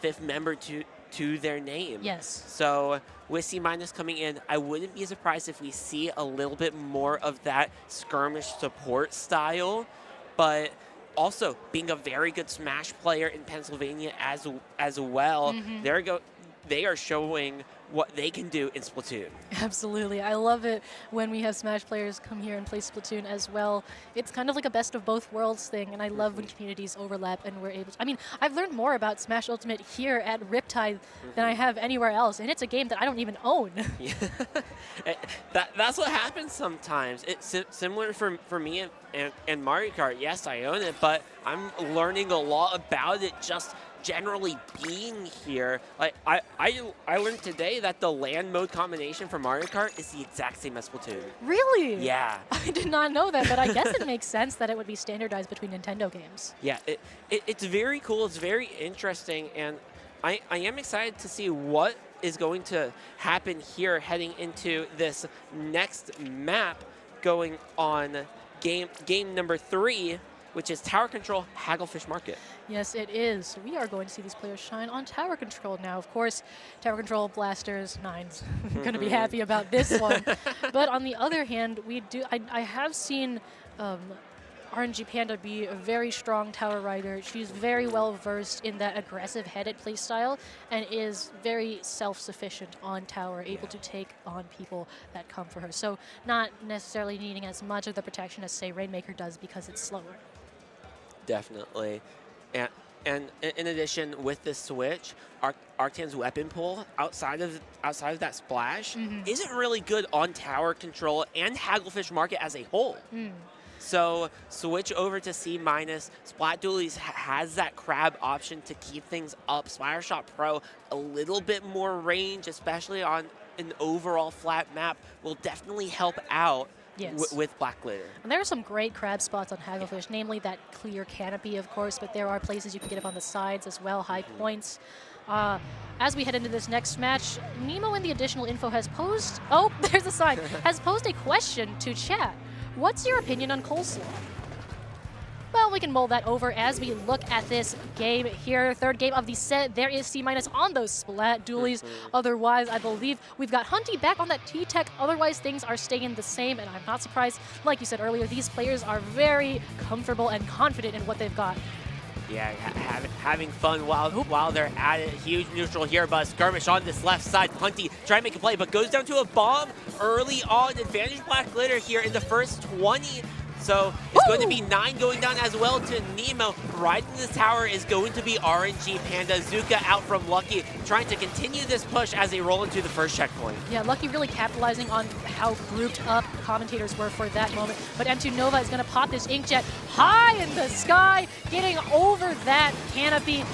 fifth member to their name. Yes. So with C- coming in, I wouldn't be surprised if we see a little bit more of that skirmish support style, but also being a very good Smash player in Pennsylvania as well. They are showing what they can do in Splatoon. Absolutely. I love it when we have Smash players come here and play Splatoon as well. It's kind of like a best of both worlds thing, and I love when communities overlap and we're able to... I mean, I've learned more about Smash Ultimate here at Riptide than I have anywhere else, and it's a game that I don't even own. That's what happens sometimes. It's similar for me and Mario Kart. Yes, I own it, but I'm learning a lot about it just generally being here. Like I learned today that the land mode combination for Mario Kart is the exact same as Splatoon. Really? Yeah. I did not know that, but I guess it makes sense that it would be standardized between Nintendo games. Yeah, it's very cool. It's very interesting, and I am excited to see what is going to happen here heading into this next map going on game number 3, which is Tower Control Hagglefish Market. Yes, it is. So we are going to see these players shine on Tower Control now. Of course, Tower Control, Blasters, 9s. Going to be happy about this one. But on the other hand, I have seen RNG Panda be a very strong tower rider. She's very well versed in that aggressive headed playstyle and is very self-sufficient on tower, able to take on people that come for her. So not necessarily needing as much of the protection as, say, Rainmaker does because it's slower. Definitely. And And in addition, with this switch, Arctan's weapon pull outside of that splash isn't really good on tower control and Hagglefish market as a whole. So switch over to C-. Splat Dualies has that crab option to keep things up. Splattershot Pro, a little bit more range, especially on an overall flat map, will definitely help out. Yes. With Black Glitter. And there are some great crab spots on Hagglefish, namely that clear canopy, of course, but there are places you can get up on the sides as well, high points. As we head into this next match, Nemo in the additional info has posed, oh, there's a sign, has posed a question to chat. What's your opinion on coleslaw? Well, we can mull that over as we look at this game here. Third game of the set. There is C- on those Splat Dualies. Otherwise, I believe we've got Hunty back on that T-Tech. Otherwise, things are staying the same, and I'm not surprised. Like you said earlier, these players are very comfortable and confident in what they've got. Yeah, having fun while they're at it. Huge neutral here, but skirmish on this left side. Hunty trying to make a play, but goes down to a bomb early on. Advantage Black Glitter here in the first 20. So it's going to be 9 going down as well to Nemo. Right in this tower is going to be RNG Panda. Zuka out from Lucky, trying to continue this push as they roll into the first checkpoint. Yeah, Lucky really capitalizing on how grouped up Commentators were for that moment. But M2 Nova is going to pop this Inkjet high in the sky, getting over that canopy.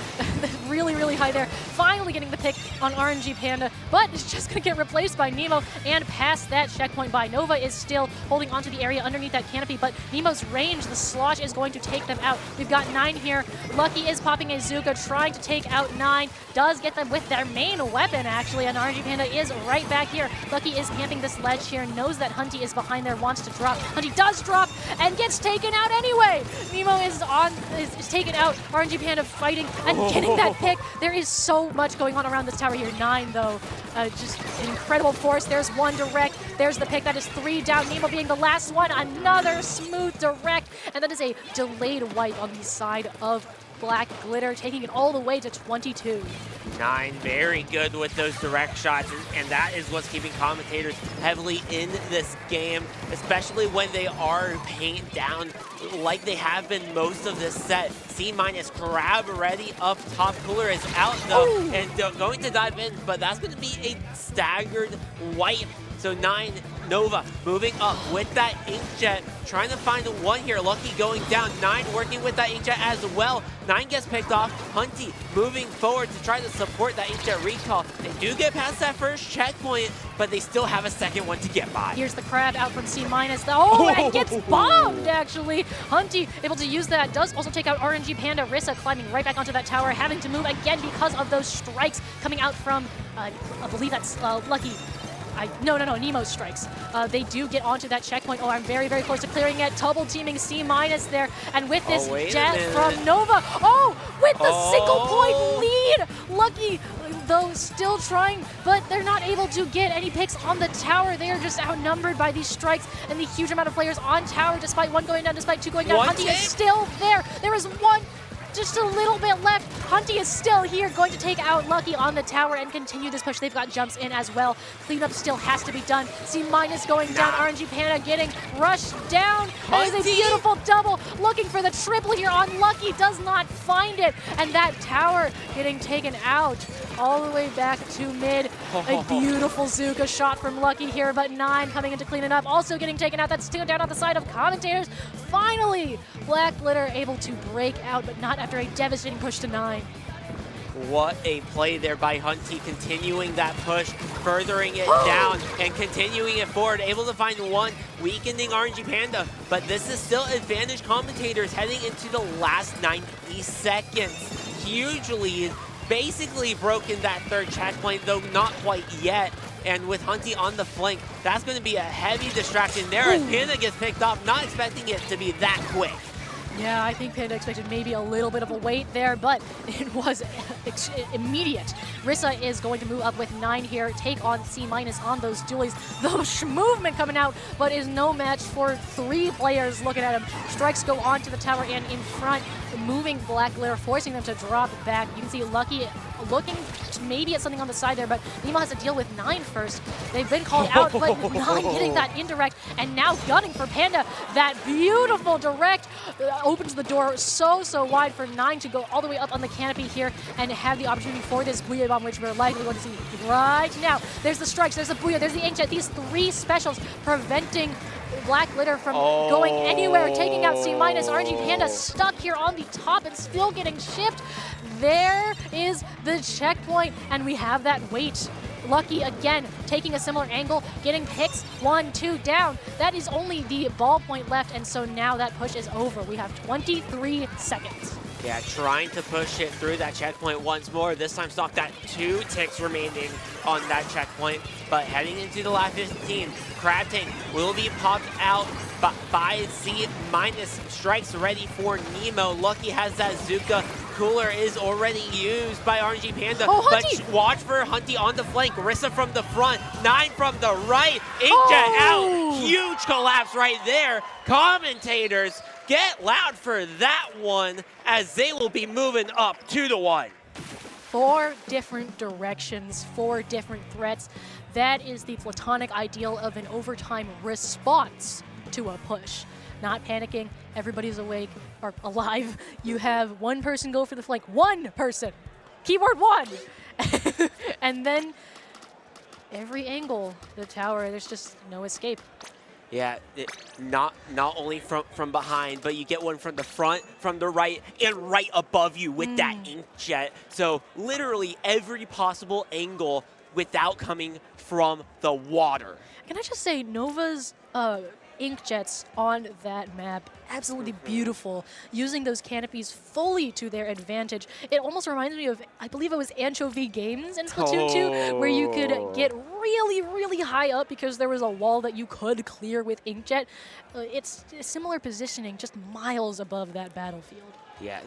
Really, really high there. Finally getting the pick on RNG Panda, but it's just going to get replaced by Nemo and past that checkpoint by Nova is still holding onto the area underneath that canopy, but Nemo's range, the slosh is going to take them out. We've got 9 here. Lucky is popping a Zuka, trying to take out 9. Does get them with their main weapon, actually, and RNG Panda is right back here. Lucky is camping this ledge here, knows that Hunty is behind there, wants to drop. Hunty does drop and gets taken out anyway. Nemo is taken out. RNG Panda fighting and getting that pick. There is so much going on around this tower here. 9, though. Just an incredible force. There's 1 direct. There's the pick. That is 3 down. Nemo being the last one. Another smooth direct. And that is a delayed wipe on the side of Black Glitter, taking it all the way to 22. 9 very good with those direct shots, and that is what's keeping Commentators heavily in this game, especially when they are paint down like they have been most of this set. C- Crab ready up top. Cooler is out though, and going to dive in, but that's going to be a staggered wipe. So 9, Nova moving up with that Inkjet, trying to find 1 here. Lucky going down. 9 working with that Inkjet as well. 9 gets picked off. Hunty moving forward to try to support that Inkjet recall. They do get past that first checkpoint, but they still have a second one to get by. Here's the crab out from C-. And gets bombed, actually. Hunty able to use that. Does also take out RNG Panda. Rissa climbing right back onto that tower, having to move again because of those strikes coming out from, I believe that's Lucky. No, Nemo's strikes. They do get onto that checkpoint. Oh, I'm very, very close to clearing it. Double teaming C- there. And with this jet from Nova. Oh, with the single point lead. Lucky, though, still trying, but they're not able to get any picks on the tower. They are just outnumbered by these strikes and the huge amount of players on tower, despite 1 going down, despite 2 going down. Hunty is still there. There is 1. Just a little bit left. Hunty is still here, going to take out Lucky on the tower and continue this push. They've got jumps in as well. Cleanup still has to be done. C- going down. RNG Panda getting rushed down. That is a beautiful double. Looking for the triple here on Lucky. Does not find it. And that tower getting taken out all the way back to mid. A beautiful Zuka shot from Lucky here, but 9 coming in to clean it up. Also getting taken out. That's still down on the side of Commentators. Finally, Black Glitter able to break out, but not after a devastating push to 9. What a play there by Hunty, continuing that push, furthering it down, and continuing it forward. Able to find 1, weakening RNG Panda, but this is still advantage Commentators heading into the last 90 seconds. Huge lead, basically broken that 3rd checkpoint, though not quite yet. And with Hunty on the flank, that's going to be a heavy distraction there as Panda gets picked off, not expecting it to be that quick. Yeah, I think Panda expected maybe a little bit of a wait there, but it was immediate. Rissa is going to move up with 9 here, take on C- on those dualies. The movement coming out, but is no match for 3 players looking at him. Strikes go onto the tower and in front, moving Black Glitter, forcing them to drop back. You can see Lucky looking looks maybe at something on the side there, but Nemo has to deal with 9 first. They've been called out, but 9 getting that indirect, and now gunning for Panda. That beautiful direct opens the door so wide for 9 to go all the way up on the canopy here and have the opportunity for this Booyah Bomb, which we're likely going to see right now. There's the strikes, there's the Booyah, there's the Inkjet. These 3 specials preventing Black Glitter from going anywhere, taking out C-. RNG Panda stuck here on the top and still getting shipped. There is the checkpoint, and we have that wait. Lucky again, taking a similar angle, getting picks, 1, 2 down. That is only the ballpoint left, and so now that push is over. We have 23 seconds. Yeah, trying to push it through that checkpoint once more. This time stock that 2 ticks remaining on that checkpoint. But heading into the last 15, Crab Tank will be popped out by C-. Strikes ready for Nemo. Lucky has that Zuka. Cooler is already used by RNG Panda. But watch for Hunty on the flank. Rissa from the front. 9 from the right. Inkjet out. Huge collapse right there. Commentators, get loud for that one as they will be moving up 2-1. 4 different directions, 4 different threats. That is the platonic ideal of an overtime response to a push. Not panicking, everybody's awake or alive. You have one person go for the flank. One person! Keyword 1! And then every angle, the tower, there's just no escape. Yeah, not only from behind, but you get one from the front, from the right, and right above you with that Inkjet. So literally every possible angle without coming from the water. Can I just say, Nova's Inkjets on that map, absolutely beautiful, using those canopies fully to their advantage. It almost reminds me of, I believe it was Anchovy Games in Splatoon 2, where you could get really high up because there was a wall that you could clear with Inkjet. It's similar positioning, just miles above that battlefield. Yeah,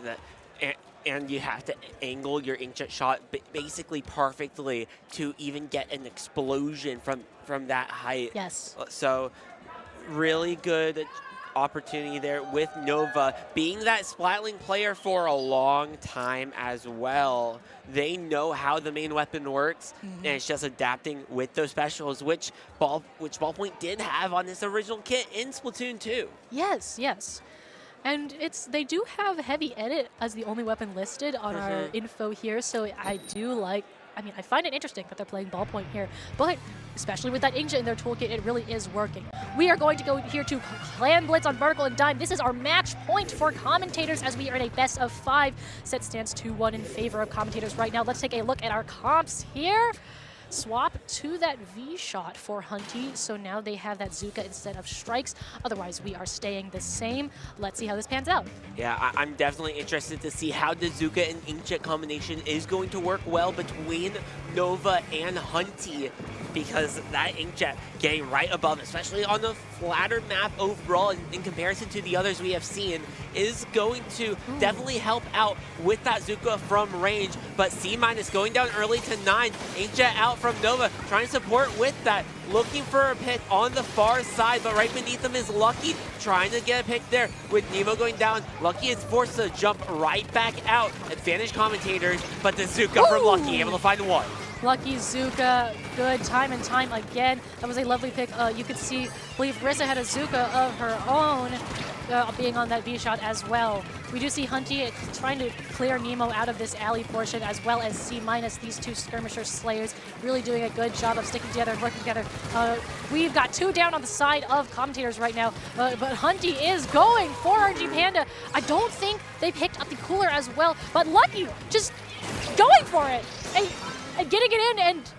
and you have to angle your Inkjet shot basically perfectly to even get an explosion from that height. Yes. So really good opportunity there with Nova. Being that Splatling player for a long time as well, they know how the main weapon works, and it's just adapting with those specials, which Ballpoint did have on this original kit in Splatoon 2. Yes. And they do have Heavy Edit as the only weapon listed on our info here, so I find it interesting that they're playing Ballpoint here, but especially with that Inkjet in their toolkit, it really is working. We are going to go here to Clan Blitz on Vertical and Dime. This is our match point for Commentators as we are in a best of 5. Set stands 2-1 in favor of Commentators right now. Let's take a look at our comps here. Swap to that V shot for Hunty, so now they have that Zuka instead of strikes. Otherwise, we are staying the same. Let's see how this pans out. Yeah, I'm definitely interested to see how the Zuka and Inkjet combination is going to work well between Nova and Hunty, because that Inkjet getting right above, especially on the flatter map overall in comparison to the others we have seen, is going to definitely help out with that Zuka from range. But C- going down early to 9. Inkjet out from Nova, trying to support with that. Looking for a pick on the far side, but right beneath them is Lucky, trying to get a pick there with Nemo going down. Lucky is forced to jump right back out. Advantage Commentators, but the Zuka from Lucky able to find 1. Lucky Zuka, good time and time again. That was a lovely pick. You could see, I believe Rissa had a Zuka of her own, being on that B shot as well. We do see Hunty trying to clear Nemo out of this alley portion, as well as C-. These 2 skirmisher slayers really doing a good job of sticking together and working together. We've got 2 down on the side of Commentators right now, but Hunty is going for RNG Panda. I don't think they picked up the cooler as well, but Lucky just going for it. And getting it in, and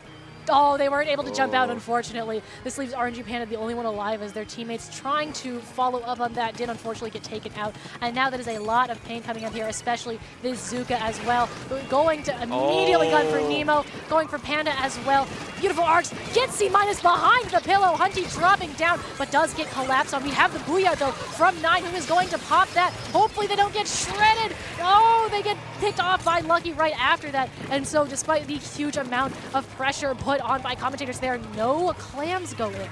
they weren't able to jump out, unfortunately. This leaves RNG Panda the only one alive, as their teammates trying to follow up on that did unfortunately get taken out. And now that is a lot of pain coming up here, especially this Zuka as well. Going to immediately gun for Nemo, going for Panda as well. Beautiful arcs, gets C- behind the pillow. Hunty dropping down, but does get collapsed on. We have the Booyah though from 9, who is going to pop that. Hopefully they don't get shredded. They get picked off by Lucky right after that. And so despite the huge amount of pressure put on by Commentators there, no clams go in.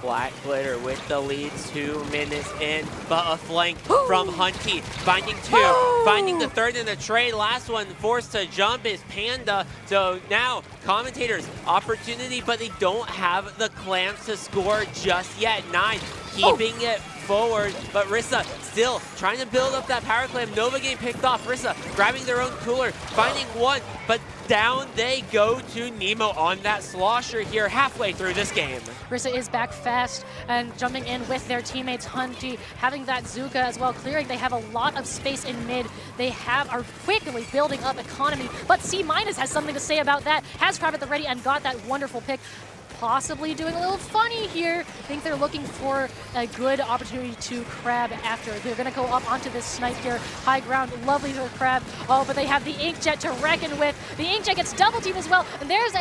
Black Glitter with the lead, 2 minutes in, but a flank from Hunty, finding 2, finding the third in the trade. Last one forced to jump is Panda. So now Commentators, opportunity, but they don't have the clamps to score just yet. 9 keeping it forward, but Rissa still trying to build up that power clamp. Nova getting picked off. Rissa grabbing their own cooler, finding one, but down they go to Nemo on that slosher here halfway through this game. Rissa is back fast and jumping in with their teammates. Hunty having that Zuka as well, clearing. They have a lot of space in mid. They are quickly building up economy, but C- has something to say about that. Has Crab at the ready and got that wonderful pick. Possibly doing a little funny here. I think they're looking for a good opportunity to Crab after. They're going to go up onto this snipe here. High ground, lovely for Crab. Oh, but they have the Inkjet to reckon with. The Inkjet gets double team as well. And there's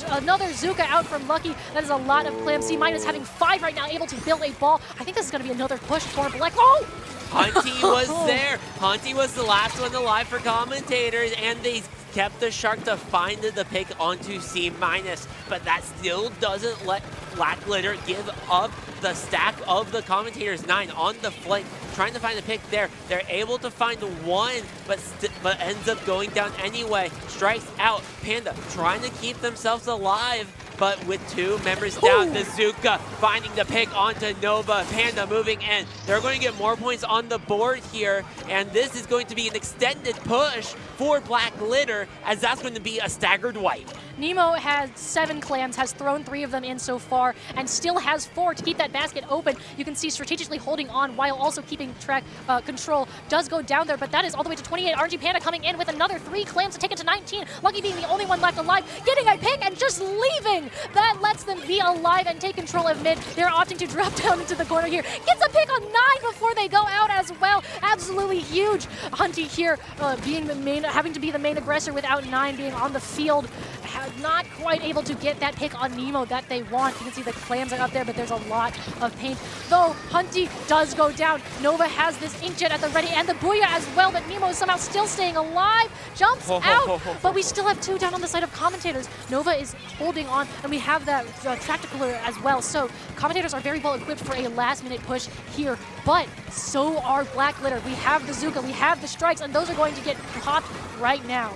another Zuka out from Lucky. That is a lot of clam. C- having 5 right now, able to build a ball. I think this is going to be another push for Black. Oh! Hunty was there. Hunty was the last one alive for Commentators, and they kept the shark to find the pick onto C-, but that still doesn't let Black Glitter give up the stack of the Commentators. 9 on the flank, trying to find a pick there. They're able to find 1, but ends up going down anyway. Strikes out. Panda trying to keep themselves alive, but with 2 members down, the Zuka finding the pick onto Nova. Panda moving in. They're going to get more points on the board here, and this is going to be an extended push for Black Glitter, as that's going to be a staggered wipe. Nemo has 7 clams, has thrown 3 of them in so far, and still has 4 to keep that basket open. You can see strategically holding on while also keeping track control. Does go down there, but that is all the way to 28. RNG Panda coming in with another 3 clams to take it to 19. Lucky being the only one left alive, getting a pick and just leaving. That lets them be alive and take control of mid. They're opting to drop down into the corner here. Gets a pick on 9 before they go out as well. Absolutely huge. Hunty here being the main, having to be the main aggressor without 9 being on the field. Not quite able to get that pick on Nemo that they want. You can see the clams are up there, but there's a lot of paint. Though Hunty does go down. Nova has this Inkjet at the ready and the Booyah as well, but Nemo is somehow still staying alive. Jumps out, but we still have 2 down on the side of Commentators. Nova is holding on, and we have that Tracticular as well. So Commentators are very well equipped for a last-minute push here, but so are Black Glitter. We have the Zuka, we have the strikes, and those are going to get popped right now.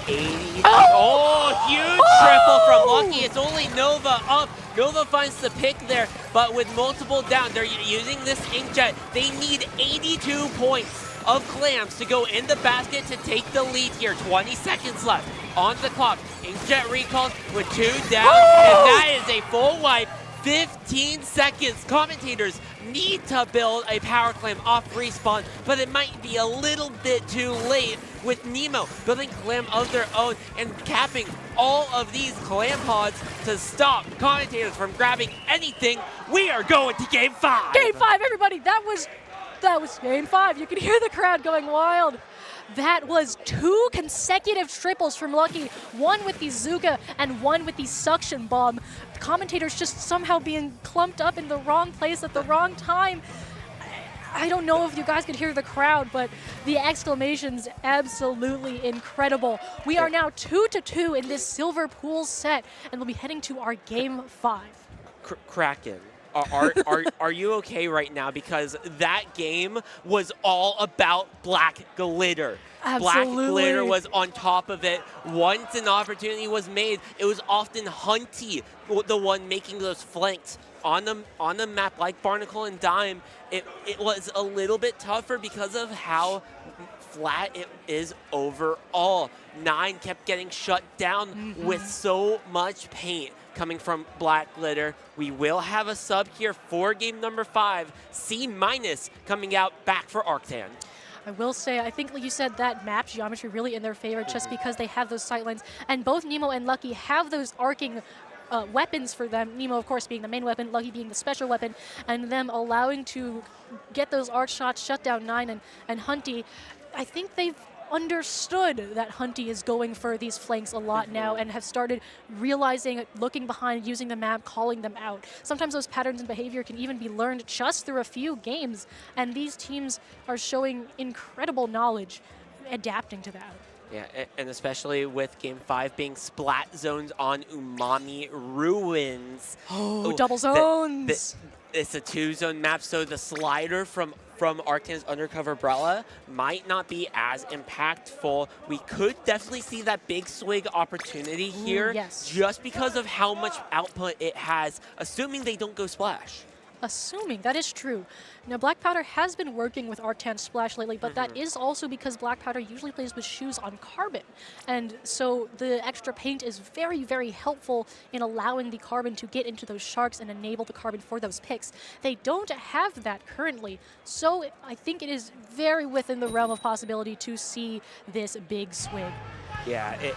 80. Oh, huge triple from Lucky. It's only Nova up. Nova finds the pick there, but with multiple down, they're using this Inkjet. They need 82 points of clams to go in the basket to take the lead here. 20 seconds left on the clock. Inkjet recalls with 2 down, and that is a full wipe. 15 seconds. Commentators need to build a power clam off respawn, but it might be a little bit too late with Nemo building clam of their own and capping all of these clam pods to stop Commentators from grabbing anything. We are going to Game 5. Game 5, everybody. That was Game 5. You can hear the crowd going wild. That was 2 consecutive triples from Lucky, 1 with the Zuka and 1 with the Suction Bomb. Commentators just somehow being clumped up in the wrong place at the wrong time. I don't know if you guys could hear the crowd, but the exclamations absolutely incredible. We are now 2-2 in this Silver Pool set, and we'll be heading to our Game 5. Kraken. Are you okay right now? Because that game was all about Black Glitter. Absolutely. Black Glitter was on top of it. Once an opportunity was made, it was often Hunty, the one making those flanks on the map like Barnacle and Dime. It was a little bit tougher because of how flat it is overall. 9 kept getting shut down with so much paint coming from Black Glitter. We will have a sub here for game number 5. C- coming out back for Arctan. I will say, I think like you said, that map geometry really in their favor just because they have those sightlines. And both Nemo and Lucky have those arcing weapons for them. Nemo, of course, being the main weapon, Lucky being the special weapon, and them allowing to get those arc shots, shut down 9 and Hunty. I think they've understood that Hunty is going for these flanks a lot now and have started realizing, looking behind, using the map, calling them out. Sometimes those patterns and behavior can even be learned just through a few games, and these teams are showing incredible knowledge adapting to that. Yeah, and especially with Game 5 being splat zones on Umami Ruins. Oh, double zones! It's a 2-zone map, so the slider from Arctane's Undercover Umbrella might not be as impactful. We could definitely see that big swig opportunity here, yes. just because of how much output it has, assuming they don't go splash. Assuming, that is true. Now, Black Powder has been working with Arctan Splash lately, but that is also because Black Powder usually plays with shoes on carbon. And so the extra paint is very, very helpful in allowing the carbon to get into those sharks and enable the carbon for those picks. They don't have that currently, so I think it is very within the realm of possibility to see this big swig. Yeah, it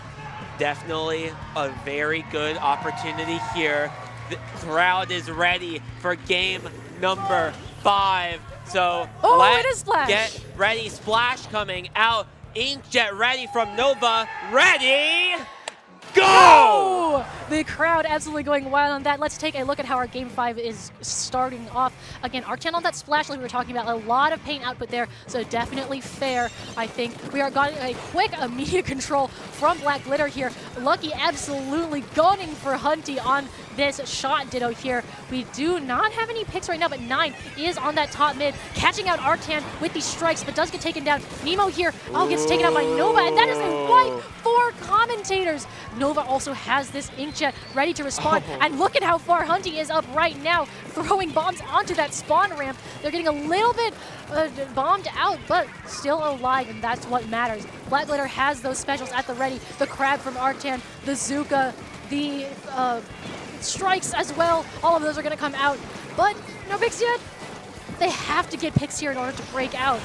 definitely a very good opportunity here. The crowd is ready for game number 5. So it is Splash. Get ready. Splash coming out. Inkjet ready from Nova. Ready. Go! Oh! The crowd absolutely going wild on that. Let's take a look at how our Game 5 is starting off. Again, Arctan on that splash like we were talking about, a lot of paint output there, so definitely fair, I think. We are getting a quick immediate control from Black Glitter here. Lucky absolutely gunning for Hunty on this shot ditto here. We do not have any picks right now, but 9 is on that top mid, catching out Arctan with these strikes, but does get taken down. Nemo here, gets taken out by Nova, and that is a wipe for Commentators. Nova also has this Inkjet ready to respond, and look at how far Hunty is up right now, throwing bombs onto that spawn ramp. They're getting a little bit bombed out, but still alive, and that's what matters. Black Glitter has those specials at the ready. The Crab from Arctan, the Zuka, the strikes as well. All of those are going to come out, but no picks yet. They have to get picks here in order to break out.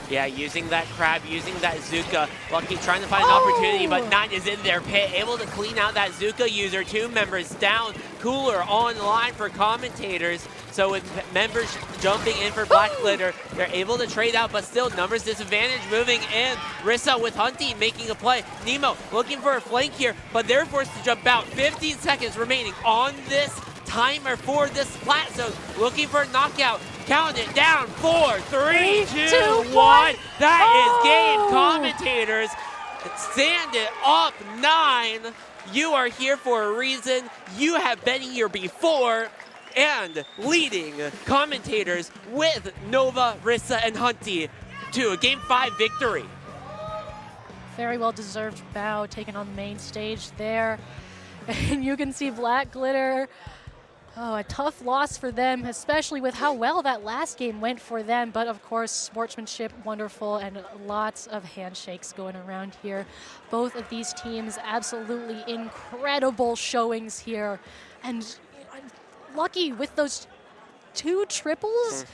Yeah, using that Crab, using that Zuka. Lucky trying to find an opportunity, but 9 is in their pit, able to clean out that Zuka user. 2 members down. Cooler online for Commentators. So with members jumping in for Black Glitter, they're able to trade out, but still numbers disadvantage moving in. Rissa with Hunty making a play. Nemo looking for a flank here, but they're forced to jump out. 15 seconds remaining on this timer for this splat zone. Looking for a knockout. Count it down. 4, 3, 2, 1. That is game. Commentators stand it up 9. You are here for a reason. You have been here before. And leading Commentators with Nova, Rissa, and Hunty to a Game 5 victory. Very well deserved bow taken on the main stage there. And you can see Black Glitter. Oh, a tough loss for them, especially with how well that last game went for them. But of course, sportsmanship, wonderful, and lots of handshakes going around here. Both of these teams, absolutely incredible showings here. And Lucky with those 2 triples.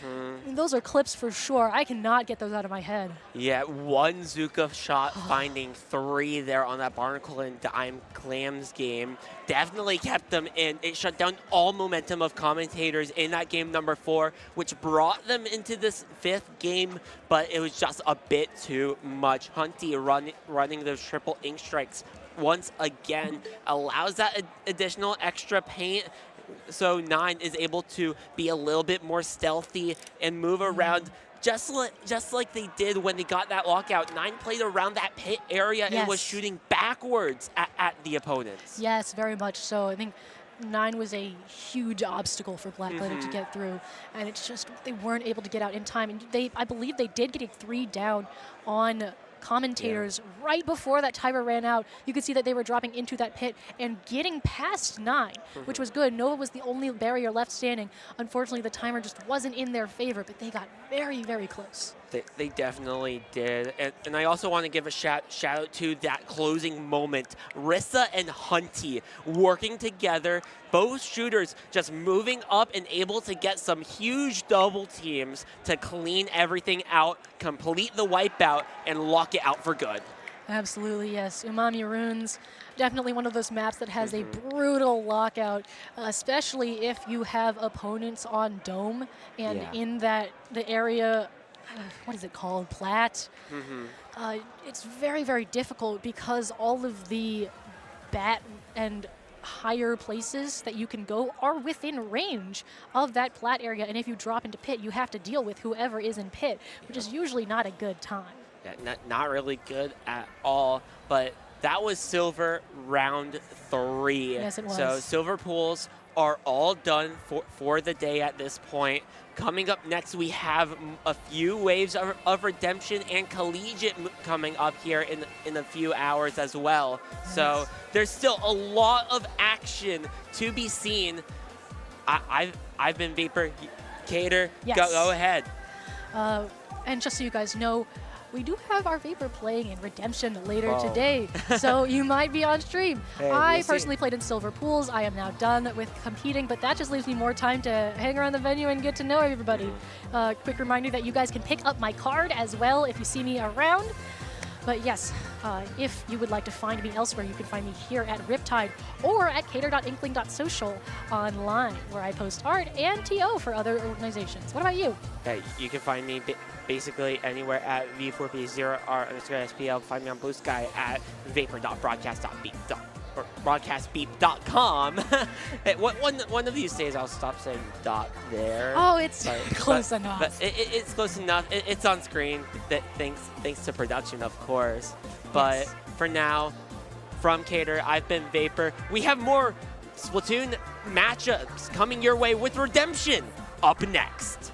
Those are clips for sure. I cannot get those out of my head. Yeah, 1 Zuka shot finding 3 there on that Barnacle and Dime Clams game. Definitely kept them in. It shut down all momentum of Commentators in that game number 4, which brought them into this 5th game, but it was just a bit too much. Hunty running those triple ink strikes once again allows that additional extra paint. So 9 is able to be a little bit more stealthy and move around just like they did when they got that lockout. 9 played around that pit area and was shooting backwards at the opponents. Yes, very much so. I think 9 was a huge obstacle for Black Glitter to get through, and it's just they weren't able to get out in time. And I believe they did get a 3 down on Commentators right before that timer ran out. You could see that they were dropping into that pit and getting past 9, which was good. Nova was the only barrier left standing. Unfortunately, the timer just wasn't in their favor, but they got very, very close. They definitely did. And I also want to give a shout out to that closing moment. Rissa and Hunty working together. Both shooters just moving up and able to get some huge double teams to clean everything out, complete the wipeout, and lock it out for good. Absolutely, yes. Umami Ruins, definitely one of those maps that has a brutal lockout, especially if you have opponents on Dome and in the area, what is it called, Plat. It's very, very difficult because all of the bat and higher places that you can go are within range of that Plat area, and if you drop into pit, you have to deal with whoever is in pit, which is usually not a good time. Not really good at all, but that was Silver round 3. Yes, it was. So Silver pools are all done for the day at this point. Coming up next, we have a few waves of Redemption and Collegiate coming up here in a few hours as well. Nice. So there's still a lot of action to be seen. I've been Vapor. Cater, yes. Go ahead. And just so you guys know, we do have our Vapor playing in Redemption later today, so you might be on stream. Hey, I personally played in Silver Pools. I am now done with competing, but that just leaves me more time to hang around the venue and get to know everybody. Quick reminder that you guys can pick up my card as well if you see me around. But yes, if you would like to find me elsewhere, you can find me here at Riptide or at cater.inkling.social online, where I post art and TO for other organizations. What about you? Hey, you can find me basically anywhere at V4P0R_SPL. Find me on Blue Sky at vapor.broadcast.beep.com. One of these days I'll stop saying dot there. Oh, it's close enough. But it's close enough. It's on screen. Thanks to production, of course. But yes. For now, from Cater, I've been Vapor. We have more Splatoon matchups coming your way with Redemption up next.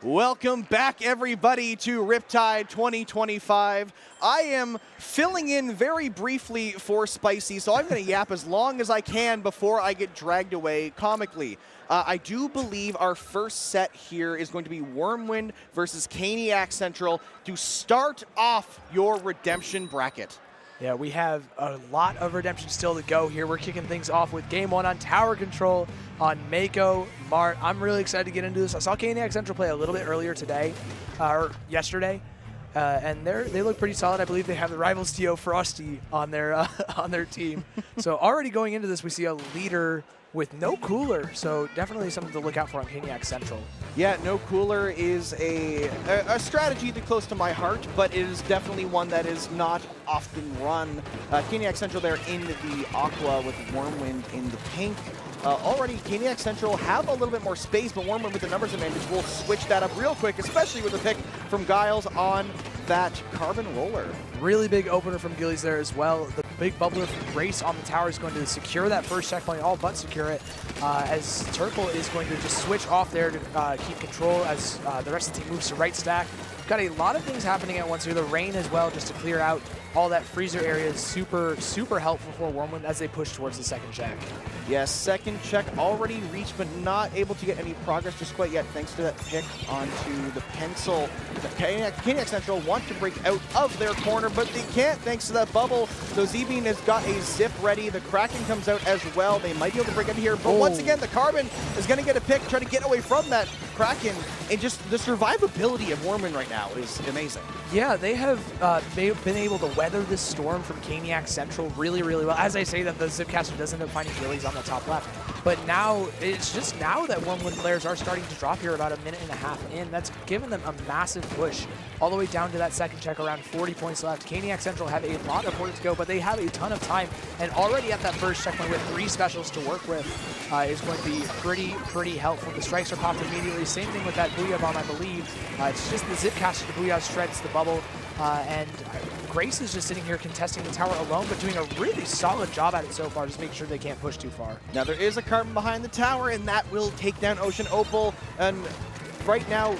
Welcome back, everybody, to Riptide 2025. I am filling in very briefly for Spicy, so I'm going to yap as long as I can before I get dragged away comically. I do believe our first set here is going to be Wyrmwind versus Caniac Central to start off your redemption bracket. Yeah, we have a lot of redemption still to go here. We're kicking things off with game 1 on tower control on Mako, Mart. I'm really excited to get into this. I saw Caniac Central play a little bit earlier today, or yesterday, and they look pretty solid. I believe they have the rivals TO Frosty on their team. So already going into this, we see a leader with no cooler, so definitely something to look out for on Caniac Central. Yeah, no cooler is a strategy that's close to my heart, but it is definitely one that is not often run. Caniac Central there in the aqua with Wyrmwind in the pink. Already, Caniac Central have a little bit more space, but Wyrmwind with the numbers advantage will switch that up real quick, especially with the pick from Giles on that Carbon Roller. Really big opener from Gillies there as well. The big bubbler from Grace on the tower is going to secure that first checkpoint, all but secure it, as Turple is going to just switch off there to keep control as the rest of the team moves to right stack. We've got a lot of things happening at once here. The rain as well, just to clear out all that freezer area is super, super helpful for Wyrmwind as they push towards the second check. Yes, second check already reached, but not able to get any progress just quite yet, thanks to that pick onto the pencil. The Caniac Central want to break out of their corner, but they can't thanks to that bubble. So Z-Beam has got a zip ready. The Kraken comes out as well. They might be able to break out of here, but once again, the Carbon is going to get a pick, try to get away from that Kraken, and just the survivability of Wyrmwind right now is amazing. Yeah, they have been able to weather this storm from Caniac Central really, really well. As I say that, the Zipcaster does end up finding Gillies on the top left. But now, it's just now that Wyrmwind players are starting to drop here about a minute and a half in. That's given them a massive push all the way down to that second check, around 40 points left. Caniac Central have a lot of work to go, but they have a ton of time. And already at that first checkpoint with 3 specials to work with is going to be pretty helpful. The strikes are popped immediately. Same thing with that Booyah Bomb, I believe. It's just the Zipcaster, the Booyah shreds the bubble. And Grace is just sitting here contesting the tower alone, but doing a really solid job at it so far, just making sure they can't push too far. Now there is a Carbon behind the tower, and that will take down Ocean Opal. And right now,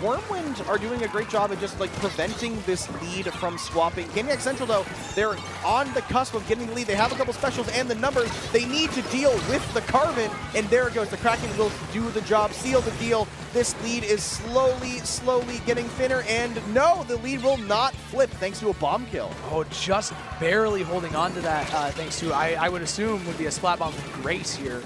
Wyrmwind are doing a great job of just like preventing this lead from swapping. Caniac Central, though, they're on the cusp of getting the lead. They have a couple specials and the numbers. They need to deal with the Carbon, and there it goes. The Kraken will do the job, seal the deal. This lead is slowly getting thinner, and no, the lead will not flip thanks to a bomb kill. Oh, just barely holding on to that thanks to, I would assume, would be a splat bomb from Grace here.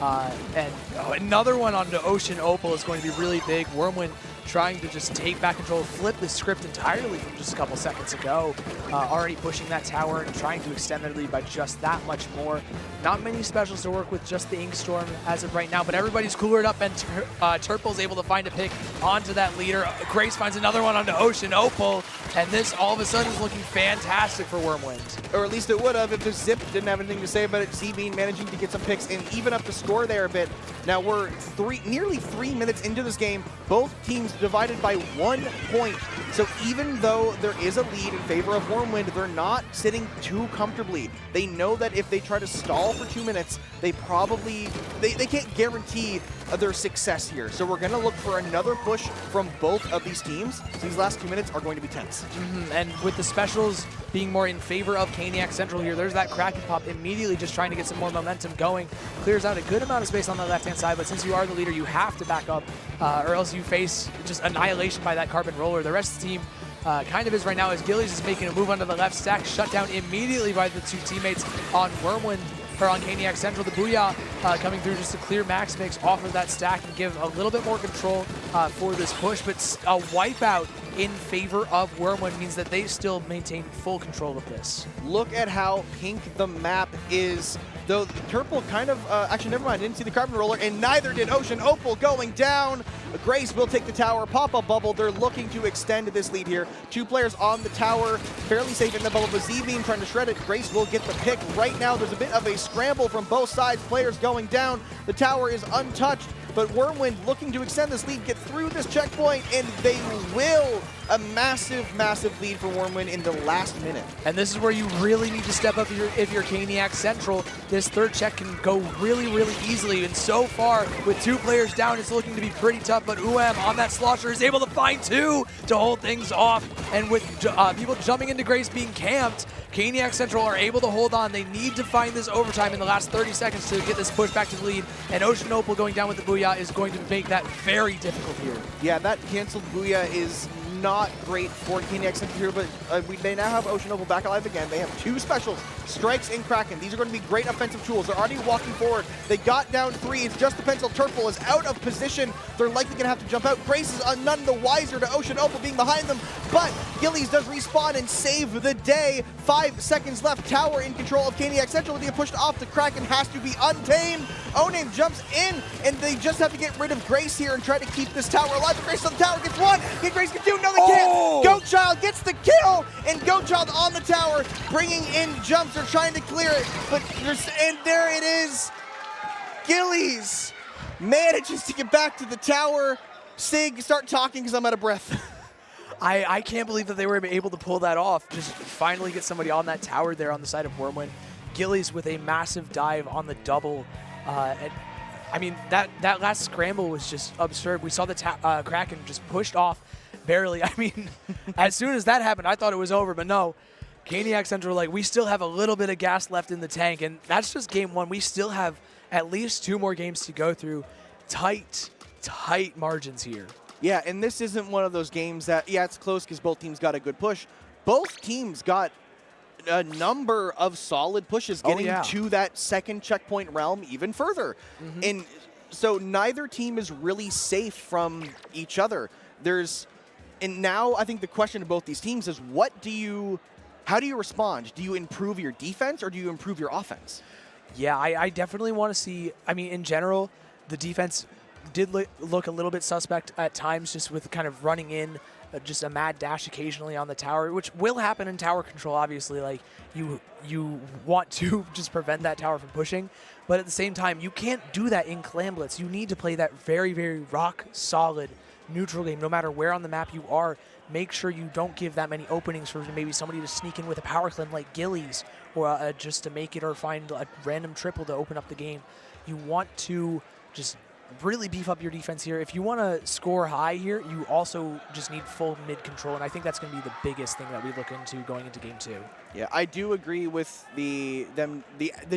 And another one onto Ocean Opal is going to be really big. Wyrmwind trying to just take back control, flip the script entirely from just a couple seconds ago. Already pushing that tower and trying to extend their lead by just that much more. Not many specials to work with, just the Inkstorm as of right now, but everybody's coolered up, and Turple's able to find a pick onto that leader. Grace finds another one onto Ocean Opal, and this all of a sudden is looking fantastic for Wyrmwind. Or at least it would have if the Zip didn't have anything to say about it. Z-Beam managing to get some picks and even up the score there a bit. Now we're nearly 3 minutes into this game. Both teams divided by 1 point. So even though there is a lead in favor of Wyrmwind, they're not sitting too comfortably. They know that if they try to stall for 2 minutes, they can't guarantee their success here. So we're going to look for another push from both of these teams. These last 2 minutes are going to be tense. And with the specials being more in favor of Caniac Central here, there's that Kraken pop immediately, just trying to get some more momentum going. Clears out a good amount of space on the left-hand side, but since you are the leader, you have to back up, or else you face just annihilation by that Carbon Roller. The rest of the team kind of is right now, as Gillies is making a move onto the left stack, shut down immediately by the 2 teammates on Wyrmwind, or on Caniac Central. The Booyah coming through just to clear max mix off of that stack and give a little bit more control for this push, but a wipeout in favor of Wyrmwind means that they still maintain full control of this. Look at how pink the map is. Though the Turple kind of, actually never mind, didn't see the Carbon Roller, and neither did Ocean Opal going down. Grace will take the tower, pop-up bubble. They're looking to extend this lead here. 2 players on the tower, fairly safe in the bubble. The Z-Beam trying to shred it. Grace will get the pick. Right now, there's a bit of a scramble from both sides. Players going going down. The tower is untouched, but Wyrmwind looking to extend this lead, get through this checkpoint, and they will. A massive, massive lead for Wyrmwind in the last minute. And this is where you really need to step up if you're Caniac Central. This third check can go really, really easily. And so far, with 2 players down, it's looking to be pretty tough. But L.O.V.E.M.UF.F.I.N on that slosher is able to find 2 to hold things off. And with people jumping into Grace being camped, Caniac Central are able to hold on. They need to find this overtime in the last 30 seconds to get this push back to the lead. And Ocean Opal going down with the Booyah is going to make that very difficult here. Yeah, that canceled Booyah is not great for Caniac Central here, but they now have Ocean Opal back alive again. They have 2 specials, Strikes and Kraken. These are going to be great offensive tools. They're already walking forward. They got down 3. It's just the pencil. Turtle is out of position. They're likely going to have to jump out. Grace is none the wiser to Ocean Opal being behind them, but Gillies does respawn and save the day. 5 seconds left. Tower in control of Caniac Central. Being pushed off. The Kraken has to be untamed. Oname jumps in, and they just have to get rid of Grace here and try to keep this tower alive. But Grace on the tower gets 1. Can Grace get 2? No, they can't. Goatchild gets the kill, and Goatchild on the tower, bringing in jumps. They're trying to clear it, and there it is. Gillies manages to get back to the tower. Sig, start talking because I'm out of breath. I can't believe that they were able to pull that off. Just finally get somebody on that tower there on the side of Wyrmwind. Gillies with a massive dive on the double. And I mean, that last scramble was just absurd. We saw the Kraken just pushed off barely. I mean, as soon as that happened, I thought it was over, but no. Caniac Central, like, we still have a little bit of gas left in the tank, and that's just game 1. We still have at least 2 more games to go through. Tight margins here. Yeah, and this isn't one of those games that, yeah, it's close because both teams got a good push. Both teams got a number of solid pushes getting to that second checkpoint realm even further. And so neither team is really safe from each other. And now I think the question to both these teams is how do you respond? Do you improve your defense or do you improve your offense? Yeah, I definitely want to see, I mean, in general, the defense did look a little bit suspect at times, just with kind of running in, just a mad dash occasionally on the tower, which will happen in tower control, obviously. Like, you want to just prevent that tower from pushing, but at the same time, you can't do that in Clam Blitz. You need to play that very, very rock-solid neutral game, no matter where on the map you are. Make sure you don't give that many openings for maybe somebody to sneak in with a power clam like Gillies, or just to make it, or find a random triple to open up the game. You want to just really beef up your defense here. If you want to score high here, you also just need full mid control, and I think that's going to be the biggest thing that we look into going into game 2. Yeah, I do agree with the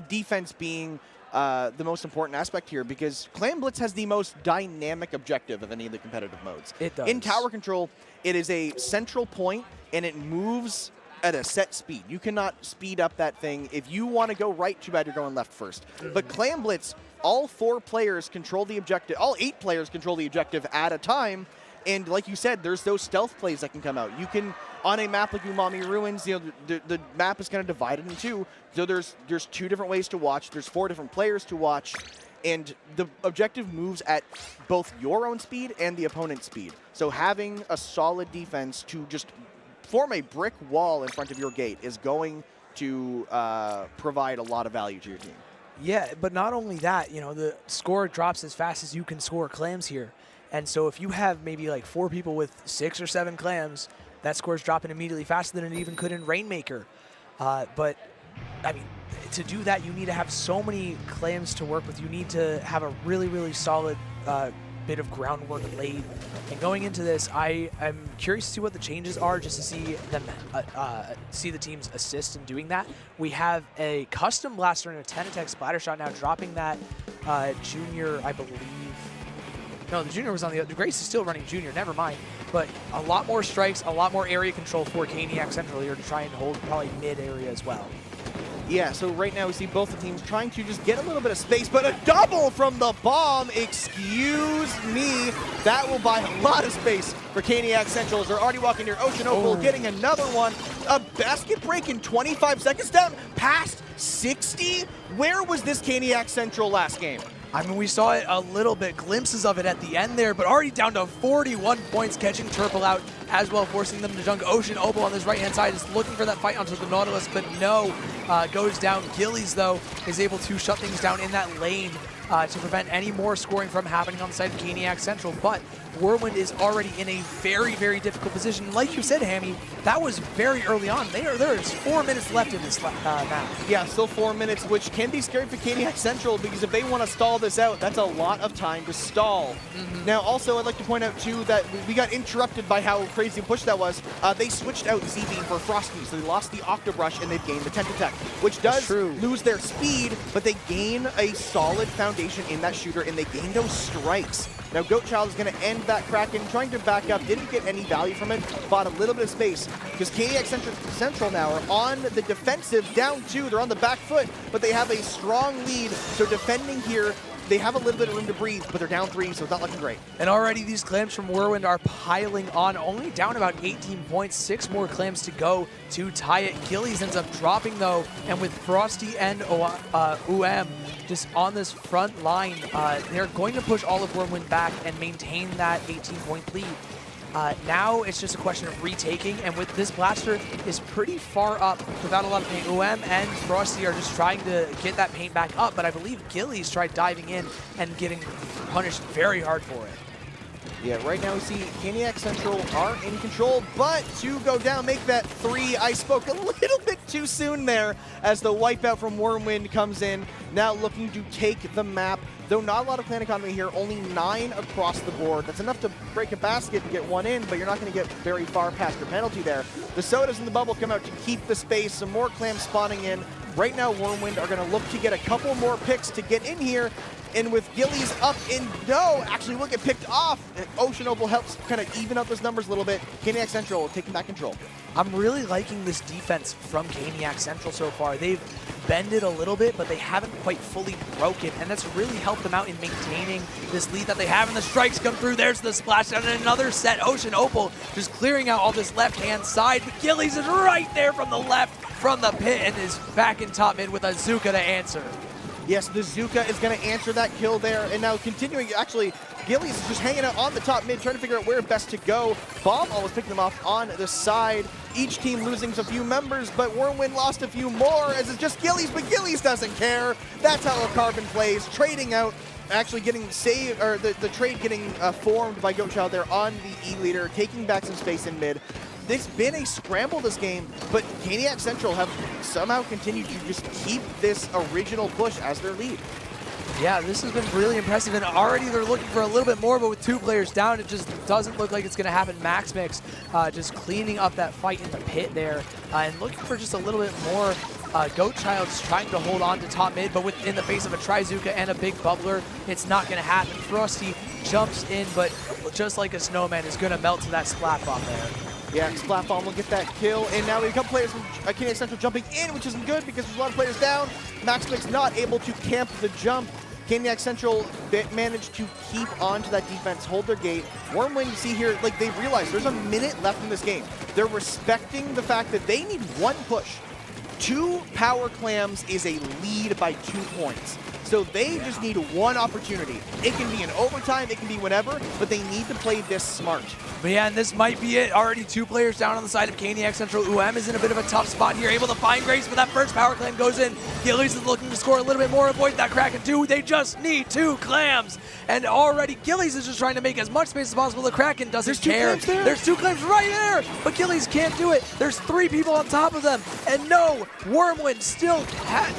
defense being the most important aspect here, because Clam Blitz has the most dynamic objective of any of the competitive modes. It does. In tower control, it is a central point, and it moves at a set speed. You cannot speed up that thing. If you want to go right, too bad you're going left first. But Clam Blitz, all 4 players control the objective, all 8 players control the objective at a time, and like you said, there's those stealth plays that can come out. You can, on a map like Umami Ruins, you know, the map is kind of divided in 2, so there's 2 different ways to watch, there's 4 different players to watch, and the objective moves at both your own speed and the opponent's speed. So having a solid defense to just form a brick wall in front of your gate is going to provide a lot of value to your team. Yeah, but not only that, you know, the score drops as fast as you can score clams here. And so if you have maybe like 4 people with 6 or 7 clams, that score's dropping immediately faster than it even could in Rainmaker. But, I mean, to do that, you need to have so many clams to work with. You need to have a really, really solid bit of groundwork laid. And going into this, I am curious to see what the changes are, just to see them see the teams assist in doing that. We have a custom blaster and a 10-attack splatter shot now, dropping that junior, I believe. No, the junior was on the other. Grace is still running junior, never mind. But a lot more strikes, a lot more area control for Caniac Central here to try and hold probably mid area as well. Yeah, so right now we see both the teams trying to just get a little bit of space, but a double from the bomb, excuse me. That will buy a lot of space for Caniac Central as they're already walking near Ocean Opal, getting another one. A basket break in 25 seconds, down past 60? Where was this Caniac Central last game? I mean, we saw it a little bit, glimpses of it at the end there, but already down to 41 points, catching Turple out as well, forcing them to dunk. Ocean Opal on this right-hand side is looking for that fight onto the Nautilus, but no. goes down. Gillies, though, is able to shut things down in that lane to prevent any more scoring from happening on the side of Caniac Central. But Wyrmwind is already in a very, very difficult position. Like you said, Hammy, that was very early on. There's 4 minutes left in this map. Yeah, still 4 minutes, which can be scary for Caniac Central because if they want to stall this out, that's a lot of time to stall. Now, also, I'd like to point out, too, that we got interrupted by how crazy a push that was. They switched out Z-Beam for Frosty, so they lost the Octobrush and they've gained the Tentactech, which does lose their speed, but they gain a solid foundation in that shooter and they gain those strikes. Now, Goatchild is going to end that Kraken, trying to back up, didn't get any value from it, bought a little bit of space, because Caniac Central now are on the defensive, down 2, they're on the back foot, but they have a strong lead, so defending here, they have a little bit of room to breathe, but they're down 3, so it's not looking great. And already these clams from Wyrmwind are piling on, only down about 18 points, 6 more clams to go to tie it. Gillies ends up dropping, though, and with Frosty and O.M. just on this front line, they're going to push all of Wyrmwind back and maintain that 18-point lead. Now it's just a question of retaking, and with this blaster is pretty far up without a lot of paint. O.M. and Frosty are just trying to get that paint back up, but I believe Gillies tried diving in and getting punished very hard for it. Yeah, right now we see Caniac Central are in control, but to go down, make that 3. I spoke a little bit too soon there as the wipeout from Wyrmwind comes in, now looking to take the map. Though not a lot of clan economy here, only 9 across the board. That's enough to break a basket and get 1 in, but you're not going to get very far past your penalty there. The sodas and the bubble come out to keep the space, some more clams spawning in. Right now, Wyrmwind are going to look to get a couple more picks to get in here. And with Gillies up in, no, actually will get picked off. Ocean Opal helps kind of even out those numbers a little bit. Caniac Central taking back control. I'm really liking this defense from Caniac Central so far. They've bended a little bit, but they haven't quite fully broken, and that's really helped them out in maintaining this lead that they have, and the strikes come through. There's the splashdown and another set. Ocean Opal just clearing out all this left-hand side, but Gillies is right there from the left, from the pit, and is back in top mid with a Zuka to answer. Yes, the Zuka is going to answer that kill there, and now continuing, actually, Gillies is just hanging out on the top mid, trying to figure out where best to go. Bomb always picking them off on the side. Each team losing a few members, but Wyrmwind lost a few more, as it's just Gillies, but Gillies doesn't care. That's how a Carbon plays, trading out, actually getting saved, or the trade getting formed by Goatchild there on the E-leader, taking back some space in mid. It's been a scramble this game, but Caniac Central have somehow continued to just keep this original push as their lead. Yeah, this has been really impressive, and already they're looking for a little bit more, but with 2 players down, it just doesn't look like it's going to happen. MatchMyDamage just cleaning up that fight in the pit there, and looking for just a little bit more. Goatchild's trying to hold on to top mid, but in the face of a Trizuka and a big bubbler, it's not going to happen. Frosty jumps in, but just like a snowman, is going to melt to that splat bomb there. Yeah, Splat Bomb will get that kill, and now we have a couple players from Caniac Central jumping in, which isn't good because there's a lot of players down. MatchMyDamage not able to camp the jump. Caniac Central managed to keep on to that defense, hold their gate. Wyrmwind, see here, like they realize there's a minute left in this game. They're respecting the fact that they need 1 push. 2 power clams is a lead by 2 points. So they just need 1 opportunity. It can be in overtime, it can be whenever, but they need to play this smart. But yeah, and this might be it. Already 2 players down on the side of Caniac Central. O.M. is in a bit of a tough spot here, able to find Grace, but that first power clam goes in. Gillies is looking to score a little bit more, avoid that Kraken too. They just need 2 clams. And already Gillies is just trying to make as much space as possible. The Kraken doesn't care. There's 2 clams right there, but Gillies can't do it. There's 3 people on top of them. And no, Wyrmwind still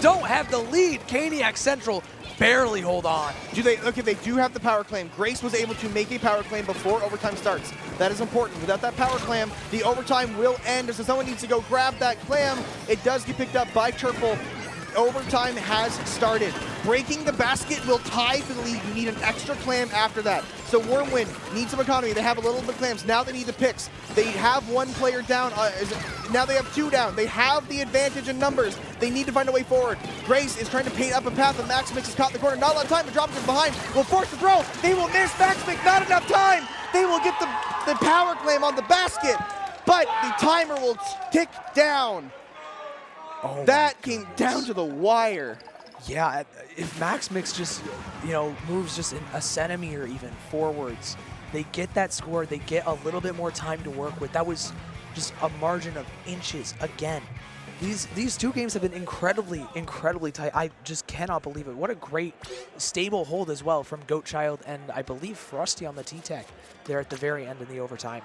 don't have the lead. Caniac Central barely hold on. Okay, they do have the power claim. Grace was able to make a power claim before overtime starts. That is important. Without that power clam, the overtime will end, so someone needs to go grab that clam. It does get picked up by Turple. Overtime has started. Breaking the basket will tie for the lead. You need an extra clam after that. So Wyrmwind needs some economy. They have a little bit of clams. Now they need the picks. They have 1 player down. Now they have 2 down. They have the advantage in numbers. They need to find a way forward. Grace is trying to paint up a path, but MatchMyDamage is caught in the corner. Not a lot of time, but dropping it behind. Will force the throw. They will miss MatchMyDamage. Not enough time. They will get the power clam on the basket, but the timer will tick down. Oh, that came down to the wire. Yeah, if MatchMyDamage just, moves just a centimeter even forwards, they get that score, they get a little bit more time to work with. That was just a margin of inches again These two games have been incredibly tight. I just cannot believe it. What a great stable hold as well from Goatchild and I believe Frosty on the T-Tech there at the very end in the overtime.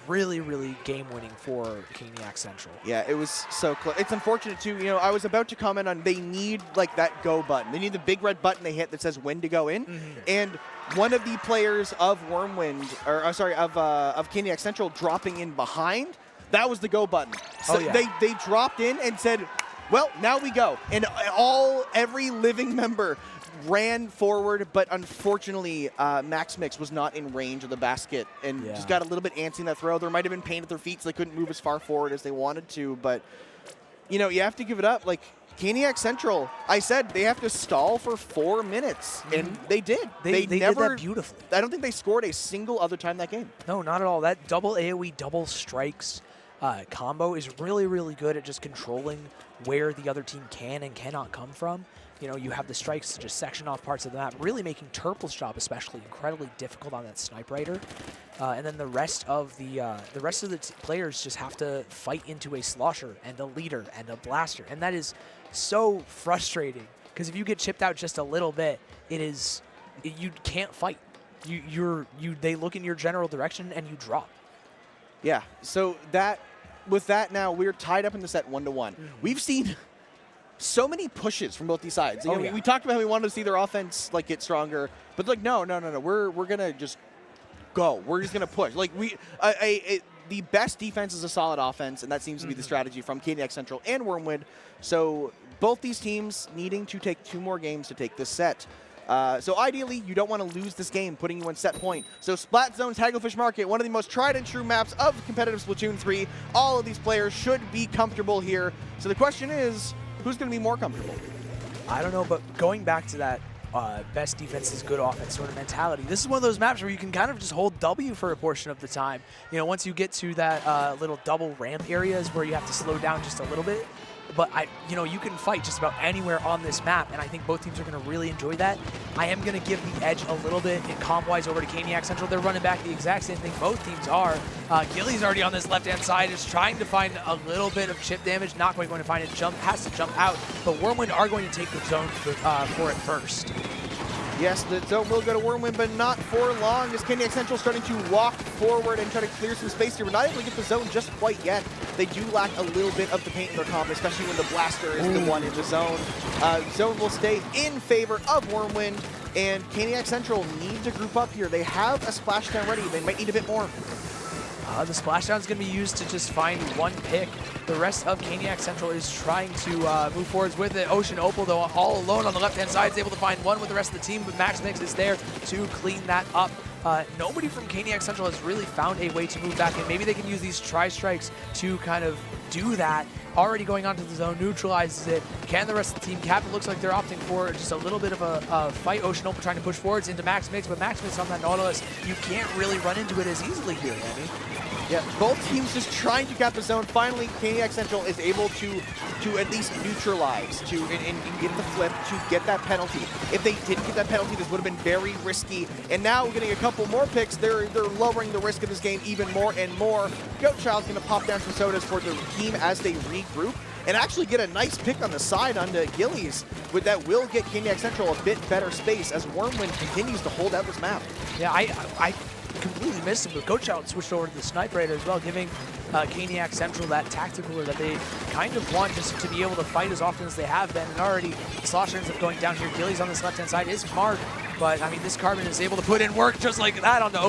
Really game-winning for Caniac Central. Yeah, it was so close. It's unfortunate too. You know, I was about to comment on they need like that go button. They need the big red button they hit that says when to go in. And one of the players of Wyrmwind, or sorry, of Caniac Central dropping in behind, that was the go button. So they dropped in and said, well, now we go. And every living member ran forward, but unfortunately, MatchMyDamage was not in range of the basket and just got a little bit antsy in that throw. There might have been pain at their feet, so they couldn't move as far forward as they wanted to. But, you know, you have to give it up. Like, Caniac Central, I said they have to stall for 4 minutes, and they did. They never did that beautifully. I don't think they scored a single other time that game. No, not at all. That double AoE, double strikes combo is really good at just controlling where the other team can and cannot come from. You know, you have the strikes to just section off parts of the map, really making Turple's job especially incredibly difficult on that Snipe Rider. And then the rest of the players just have to fight into a Slosher and a Leader and a Blaster. And that is so frustrating because if you get chipped out just a little bit, you can't fight. They look in your general direction and you drop. Yeah, so with that now, we're tied up in the set 1-1. We've seen so many pushes from both these sides. You know, we talked about how we wanted to see their offense like get stronger, but like no. We're gonna just go. We're just gonna push. Like the best defense is a solid offense, and that seems to be the strategy from Caniac Central and Wyrmwind. So both these teams needing to take 2 more games to take this set. So ideally, you don't want to lose this game, putting you in set point. So Splat Zone's Hagglefish Market, one of the most tried and true maps of competitive Splatoon 3. All of these players should be comfortable here. So the question is, who's going to be more comfortable? I don't know, but going back to that best defense is good offense sort of mentality, this is one of those maps where you can kind of just hold W for a portion of the time. You know, once you get to that little double ramp areas where you have to slow down just a little bit. But you know, you can fight just about anywhere on this map, and I think both teams are going to really enjoy that. I am going to give the edge a little bit in comp-wise over to Caniac Central. They're running back the exact same thing both teams are. Gilly's already on this left-hand side, is trying to find a little bit of chip damage, not quite going to find it. Has to jump out, but Wyrmwind are going to take the zone for it first. Yes, the zone will go to Wyrmwind, but not for long, as Caniac Central starting to walk forward and try to clear some space here. We're not able to get the zone just quite yet. They do lack a little bit of the paint in their comp, especially when the Blaster is the one in the zone. Zone will stay in favor of Wyrmwind, and Caniac Central need to group up here. They have a splashdown ready. They might need a bit more. The splashdown is going to be used to just find one pick. The rest of Caniac Central is trying to move forwards with it. Ocean Opal, though, all alone on the left-hand side, is able to find one with the rest of the team, but MatchMyDamage is there to clean that up. Nobody from Caniac Central has really found a way to move back in. Maybe they can use these tri-strikes to kind of do that. Already going onto the zone, neutralizes it. Can the rest of the team cap? It looks like they're opting for just a little bit of a fight. Ocean Opal trying to push forwards into MatchMyDamage, but MatchMyDamage on that Nautilus, you can't really run into it as easily here, Andy. Yeah, both teams just trying to cap the zone. Finally, Caniac Central is able to at least neutralize, and get the flip, to get that penalty. If they didn't get that penalty, this would have been very risky. And now getting a couple more picks, they're lowering the risk of this game even more and more. Goatchild's going to pop down some sodas for the team as they regroup, and actually get a nice pick on the side onto Gillies. With that will get Caniac Central a bit better space as Wyrmwind continues to hold out this map. Yeah, I completely missed him, but Goatchild switched over to the Snipe Rider as well, giving Caniac Central that tactical that they kind of want just to be able to fight as often as they have been. And already Slosher ends up going down here. Gillies on this left-hand side is marked, but I mean, this Carbon is able to put in work just like that on the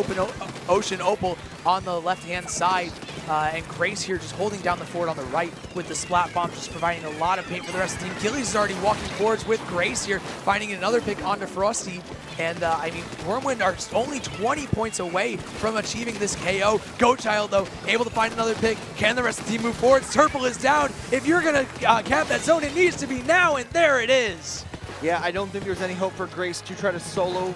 Ocean Opal on the left-hand side. And Grace here just holding down the fort on the right with the Splat Bomb, just providing a lot of paint for the rest of the team. Gillies is already walking forwards with Grace here, finding another pick onto Frosty. And I mean, Wyrmwind are only 20 points away from achieving this KO. Goatchild, though, able to find another pick. Can the rest of the team move forward? Turple is down. If you're going to cap that zone, it needs to be now, and there it is. Yeah, I don't think there's any hope for Grace to try to solo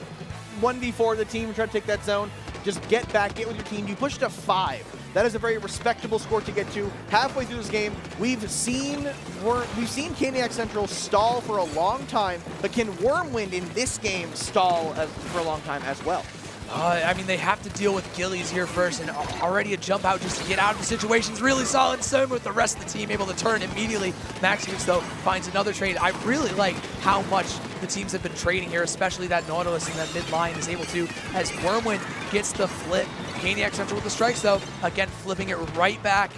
1v4 the team and try to take that zone. Just get back, get with your team. You pushed to 5. That is a very respectable score to get to. Halfway through this game, we've seen Caniac Central stall for a long time, but can Wyrmwind in this game stall for a long time as well? I mean, they have to deal with Gillies here first, and already a jump out just to get out of the situation's really solid. Same with the rest of the team able to turn immediately. MaxMyDamage, though, finds another trade. I really like how much the teams have been trading here, especially that Nautilus in that mid line is able to, as Wyrmwind gets the flip. Caniac Central with the strikes, though, again, flipping it right back.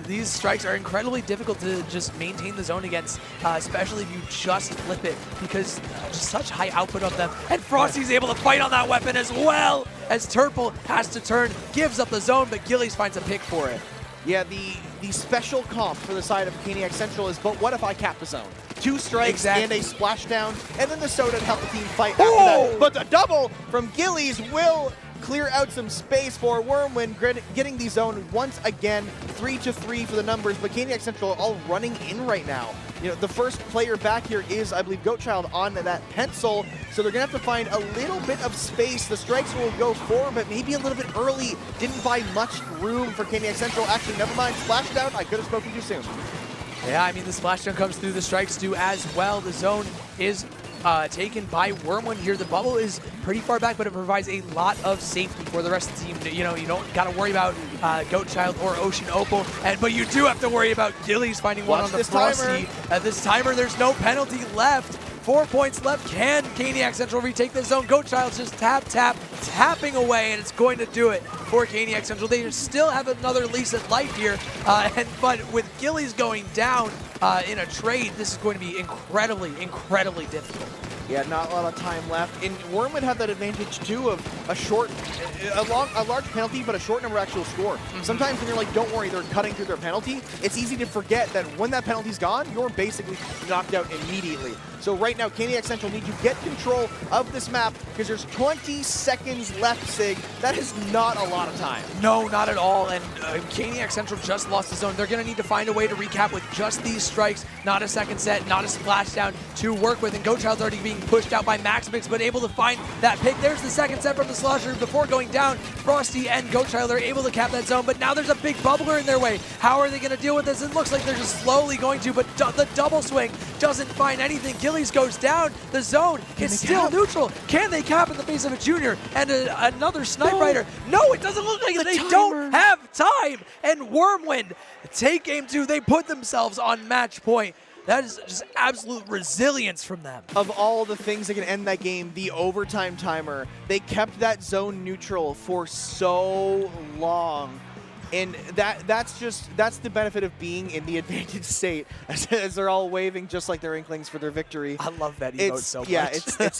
These strikes are incredibly difficult to just maintain the zone against, especially if you just flip it, because just such high output of them. And Frosty's able to fight on that weapon as well, as Turple has to turn, gives up the zone, but Gillies finds a pick for it. Yeah, the special comp for the side of Caniac Central is, but what if I cap the zone? 2 strikes and a splashdown, and then the soda to help the team fight after that. But the double from Gillies will clear out some space for Wyrmwind, getting the zone once again. 3-3 for the numbers, but Caniac Central all running in right now. You know, the first player back here is, I believe, Goatchild on that pencil, so they're going to have to find a little bit of space. The strikes will go forward, but maybe a little bit early. Didn't buy much room for Caniac Central. Actually, never mind, splashdown. I could have spoken too soon. Yeah, I mean, the splashdown comes through, the strikes do as well. The zone is taken by Wyrmwind here. The bubble is pretty far back, but it provides a lot of safety for the rest of the team. You know, you don't got to worry about Goatchild or Ocean Opal, but you do have to worry about Gillies finding one on the Frosty. At this timer, there's no penalty left. 4 points left. Can Caniac Central retake the zone? Goatchild's just tapping away, and it's going to do it for Caniac Central. They still have another lease at life here, but with Gillies going down in a trade, this is going to be incredibly difficult. Yeah, not a lot of time left. And Wyrmwind had that advantage too of a large penalty, but a short number actual score. Sometimes when you're like, don't worry, they're cutting through their penalty, it's easy to forget that when that penalty's gone, you're basically knocked out immediately. So right now, Caniac Central need to get control of this map because there's 20 seconds left, Sig. That is not a lot of time. No, not at all. And Caniac Central just lost the zone. They're going to need to find a way to recap with just these strikes, not a second set, not a splashdown to work with. And Goatchild's already being pushed out by MaxMyDamage, but able to find that pick. There's the second set from the Slosher. Before going down, Frosty and Goatchild are able to cap that zone, but now there's a big bubbler in their way. How are they going to deal with this? It looks like they're just slowly going to, but the double swing doesn't find anything. Gillies goes down. The zone is still neutral. Can they cap in the face of a junior and another Snipe Rider? No, it doesn't look like it. They don't have time. And Wyrmwind take game 2. They put themselves on match point. That is just absolute resilience from them. Of all the things that can end that game, the overtime timer, they kept that zone neutral for so long. And that's the benefit of being in the advantage state, as they're all waving just like their Inklings for their victory. I love that emote so much. Yeah,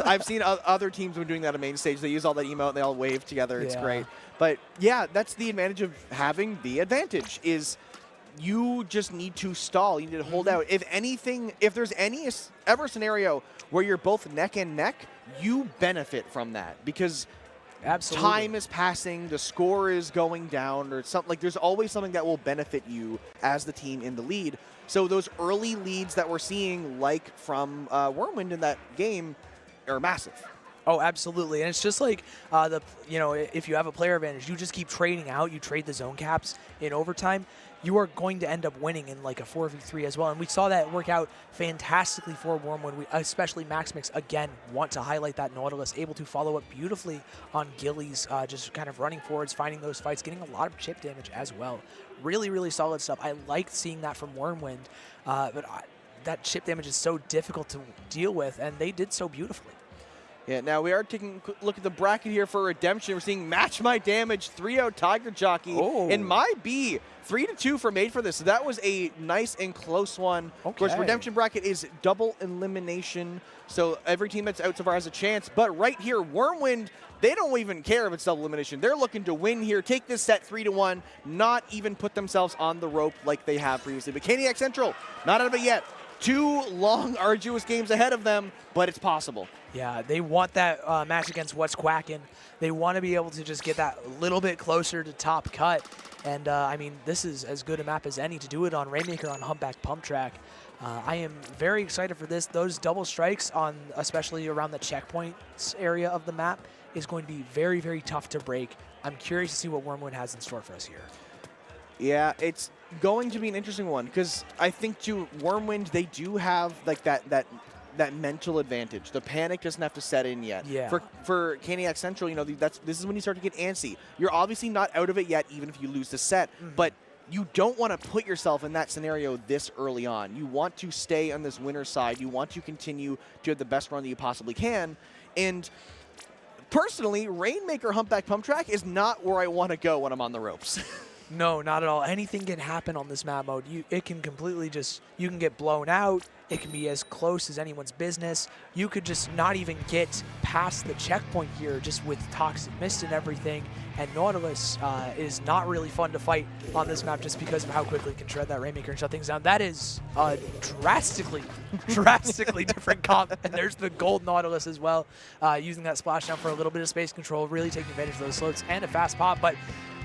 I've seen other teams when doing that on main stage. They use all that emote and they all wave together. It's great. But yeah, that's the advantage of having the advantage is you just need to stall. You need to hold out. If anything, if there's ever a scenario where you're both neck and neck, you benefit from that because time is passing, the score is going down, or something. Like, there's always something that will benefit you as the team in the lead. So those early leads that we're seeing, like from Wyrmwind in that game, are massive. Oh, absolutely. And it's just like, if you have a player advantage, you just keep trading out. You trade the zone caps in overtime. You are going to end up winning in like a 4v3 as well. And we saw that work out fantastically for Wyrmwind. Especially MaxMyDamage, again, want to highlight that Nautilus, able to follow up beautifully on Gillies, just kind of running forwards, finding those fights, getting a lot of chip damage as well. Really, really solid stuff. I liked seeing that from Wyrmwind, but that chip damage is so difficult to deal with, and they did so beautifully. Yeah, now we are taking a look at the bracket here for Redemption. We're seeing MatchMyDamage 3-0 Tiger Jockey and My B 3-2 for Made for this. So that was a nice and close one. Of course, Redemption bracket is double elimination, so every team that's out so far has a chance. But right here, Wyrmwind, they don't even care if it's double elimination. They're looking to win here, take this set 3-1, not even put themselves on the rope like they have previously. But Caniac Central, not out of it yet. 2 long, arduous games ahead of them, but it's possible. Yeah, they want that match against What's Quackin'. They want to be able to just get that a little bit closer to top cut. And, I mean, this is as good a map as any to do it on Rainmaker on Humpback Pump Track. I am very excited for this. Those double strikes, especially around the checkpoints area of the map, is going to be very, very tough to break. I'm curious to see what Wyrmwind has in store for us here. Yeah, it's going to be an interesting one because I think, too, Wyrmwind, they do have like that that mental advantage. The panic doesn't have to set in yet. Yeah. For Caniac Central, you know, this is when you start to get antsy. You're obviously not out of it yet, even if you lose the set, but you don't want to put yourself in that scenario this early on. You want to stay on this winner's side. You want to continue to have the best run that you possibly can. And personally, Rainmaker Humpback Pump Track is not where I want to go when I'm on the ropes. No, not at all. Anything can happen on this map mode. It can completely just, you can get blown out. It can be as close as anyone's business. You could just not even get past the checkpoint here just with Toxic Mist and everything. And Nautilus is not really fun to fight on this map just because of how quickly it can shred that Rainmaker and shut things down. That is drastically different comp. And there's the gold Nautilus as well, using that splashdown for a little bit of space control, really taking advantage of those slopes and a fast pop. But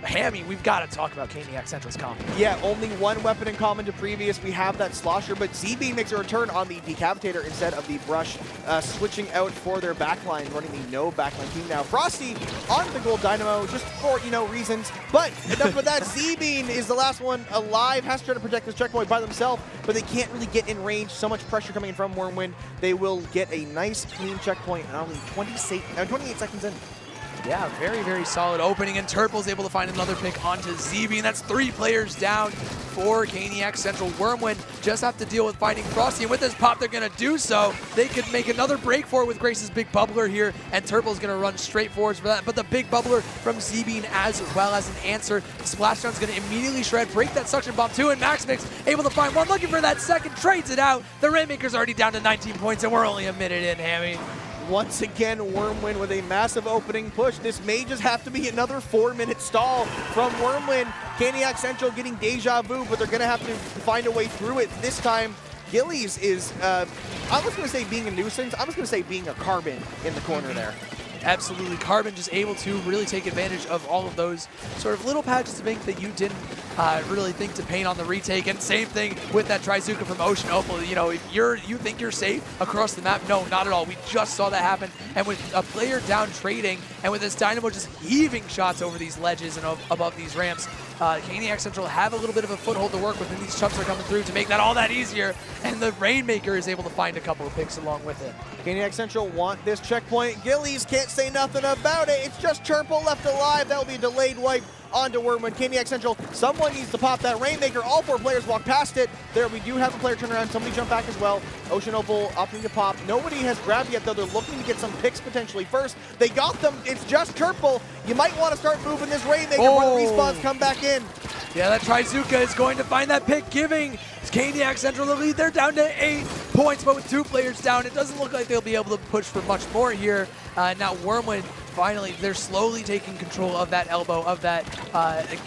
Hammy, we've got to talk about Caniac Central's comp. Yeah, only one weapon in common to previous. We have that Slosher, but Z-Beam makes a return on the Decapitator instead of the Brush, switching out for their backline, running the no backline team now. Frosty on the gold Dynamo, just for, you know, reasons. But enough with that. Z-Beam is the last one alive, has to try to protect this checkpoint by themselves, but they can't really get in range. So much pressure coming in from Wyrmwind. They will get a nice, clean checkpoint, and only 28 seconds in. Yeah, very, very solid opening, and Turple's able to find another pick onto ZB, and that's 3 players down for Caniac Central. Wyrmwind just have to deal with finding Frosty, and with this pop, they're going to do so. They could make another break for it with Grace's big bubbler here, and Turple's going to run straight forwards for that, but the big bubbler from ZB as well as an answer. Splashdown's going to immediately shred, break that suction bomb too, and MaxMix able to find one, looking for that second, trades it out. The Rainmaker's already down to 19 points, and we're only a minute in, Hammy. Once again, Wyrmwind with a massive opening push. This may just have to be another 4-minute stall from Wyrmwind. Caniac Central getting deja vu, but they're going to have to find a way through it. This time, Gillies is, I was going to say being a nuisance. I was going to say being a carbon in the corner there. Absolutely. Carbon just able to really take advantage of all of those sort of little patches of ink that you didn't really think to paint on the retake. And same thing with that Trizuka from Ocean Opal. You know, if you think you're safe across the map, no, not at all. We just saw that happen. And with a player down trading, and with this Dynamo just heaving shots over these ledges and above these ramps, Caniac Central have a little bit of a foothold to work with, and these chumps are coming through to make that all that easier. And the Rainmaker is able to find a couple of picks along with it. Caniac Central want this checkpoint. Gillies can't say nothing about it. It's just Turple left alive. That will be a delayed wipe onto Wyrmwind. Caniac Central, someone needs to pop that Rainmaker. All 4 players walk past it. There, we do have a player turn around. Somebody jump back as well. Ocean Opal opting to pop. Nobody has grabbed yet, though. They're looking to get some picks potentially first. They got them. It's just Turple. You might want to start moving this Rainmaker before the respawns come back in. Yeah, that Trizuka is going to find that pick, giving Caniac Central the lead. They're down to 8 points, but with 2 players down, it doesn't look like they'll be able to push for much more here. Now Wyrmwind, finally, they're slowly taking control of that elbow, of that,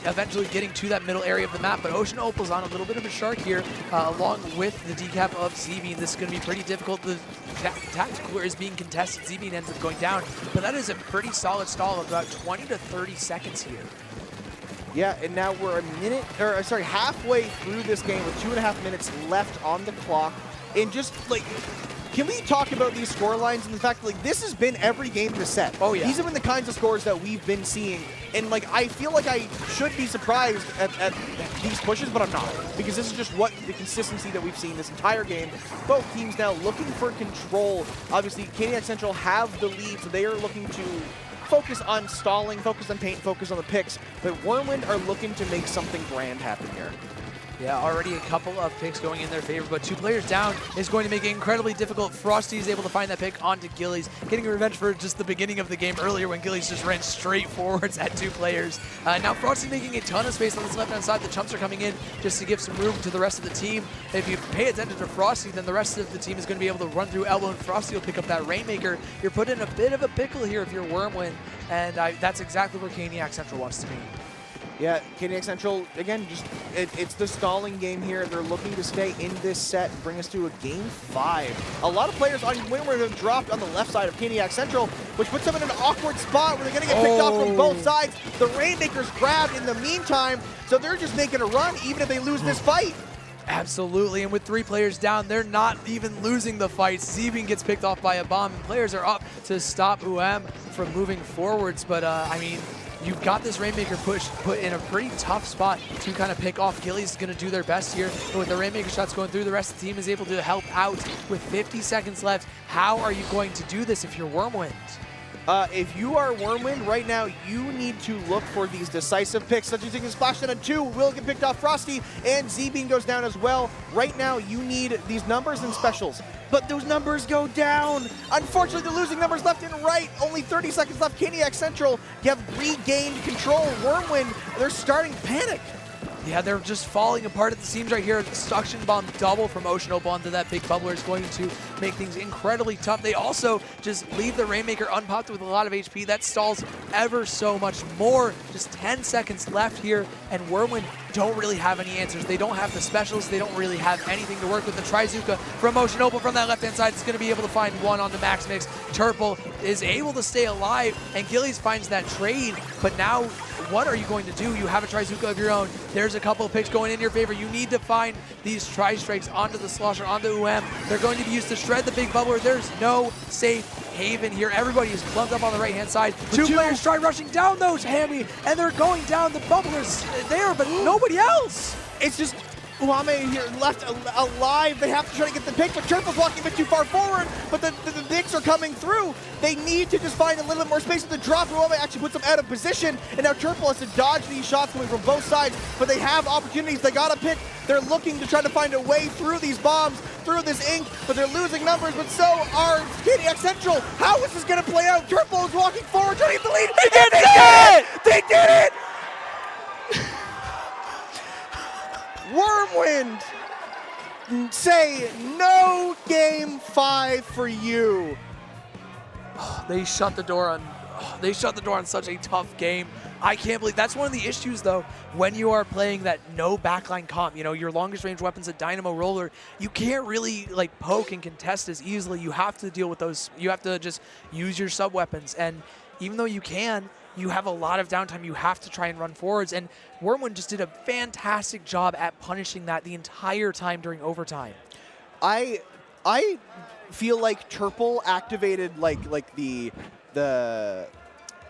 eventually getting to that middle area of the map. But Ocean Opal's on a little bit of a shark here, along with the decap of ZB. This is going to be pretty difficult. The tactical is being contested. ZB ends up going down, but that is a pretty solid stall of about 20 to 30 seconds here. Yeah, and now we're halfway through this game with 2.5 minutes left on the clock. And just, like, can we talk about these score lines and the fact that, like, this has been every game in the set? Oh, yeah. These have been the kinds of scores that we've been seeing. And, like, I feel like I should be surprised at these pushes, but I'm not. Because this is just what the consistency that we've seen this entire game. Both teams now looking for control. Obviously, Caniac Central have the lead, so they are looking to focus on stalling, focus on paint, focus on the picks, but Wyrmwind are looking to make something grand happen here. Yeah, already a couple of picks going in their favor, but 2 players down is going to make it incredibly difficult. Frosty is able to find that pick onto Gillies, getting revenge for just the beginning of the game earlier when Gillies just ran straight forwards at 2 players. Now Frosty making a ton of space on this left-hand side. The chumps are coming in just to give some room to the rest of the team. If you pay attention to Frosty, then the rest of the team is going to be able to run through elbow, and Frosty will pick up that Rainmaker. You're put in a bit of a pickle here if you're Wyrmwind, and that's exactly where Caniac Central wants to be. Yeah, Caniac Central, again, just it's the stalling game here. They're looking to stay in this set and bring us to a game 5. A lot of players on Wyrmwind have dropped on the left side of Caniac Central, which puts them in an awkward spot where they're going to get picked off from both sides. The Rainmaker's grabbed in the meantime, so they're just making a run even if they lose this fight. Absolutely, and with 3 players down, they're not even losing the fight. Zebin gets picked off by a bomb, and players are up to stop U.M. from moving forwards, but I mean, you've got this Rainmaker push put in a pretty tough spot to kind of pick off. Gilly's going to do their best here, but with the Rainmaker shots going through, the rest of the team is able to help out with 50 seconds left. How are you going to do this if you're Wyrmwind? If you are Wyrmwind right now, you need to look for these decisive picks, such as you can splash down a 2, will get picked off Frosty, and Z-Bean goes down as well. Right now, you need these numbers and specials, but those numbers go down. Unfortunately, the losing numbers left and right. Only 30 seconds left. Caniac Central have regained control. Wyrmwind, they're starting to panic. Yeah, they're just falling apart at the seams right here. The Suction Bomb double from Ocean Opal onto that big bubbler is going to make things incredibly tough. They also just leave the Rainmaker unpopped with a lot of HP. That stalls ever so much more. Just 10 seconds left here, and Wyrmwind don't really have any answers. They don't have the specials. They don't really have anything to work with. The Trizuka from Ocean Opal from that left-hand side is going to be able to find one on the Max Mix. Turple is able to stay alive, and Gillies finds that trade, but now what are you going to do? You have a Trizuka of your own. There's a couple of picks going in your favor. You need to find these Tri-Strikes onto the Slosher, onto UM. They're going to be used to shred the big bubbler. There's no safe haven here. Everybody is clumped up on the right-hand side. Two players try rushing down those Hammy, and they're going down. The bubbler's there, but nobody else. It's just L.O.V.E.M.UF.F.I.N here left alive. They have to try to get the pick, but Turtle's walking a bit too far forward, but the Knicks are coming through. They need to just find a little bit more space with the drop. L.O.V.E.M.UF.F.I.N actually puts them out of position, and now Turtle has to dodge these shots coming from both sides, but they have opportunities. They got a pick. They're looking to try to find a way through these bombs, through this ink, but they're losing numbers, but so are Caniac Central. How is this going to play out? Turtle is walking forward, trying to get the lead. They did it! They did it! Wyrmwind say no game 5 for you. They shut the door on such a tough game. I can't believe that's one of the issues though when you are playing that no backline comp. You know, your longest range weapons, a Dynamo Roller, you can't really like poke and contest as easily. You have to deal with those. You have to just use your sub weapons, and even though you can, you have a lot of downtime. You have to try and run forwards, and Wyrmwind just did a fantastic job at punishing that the entire time during overtime. I feel like Turple activated like the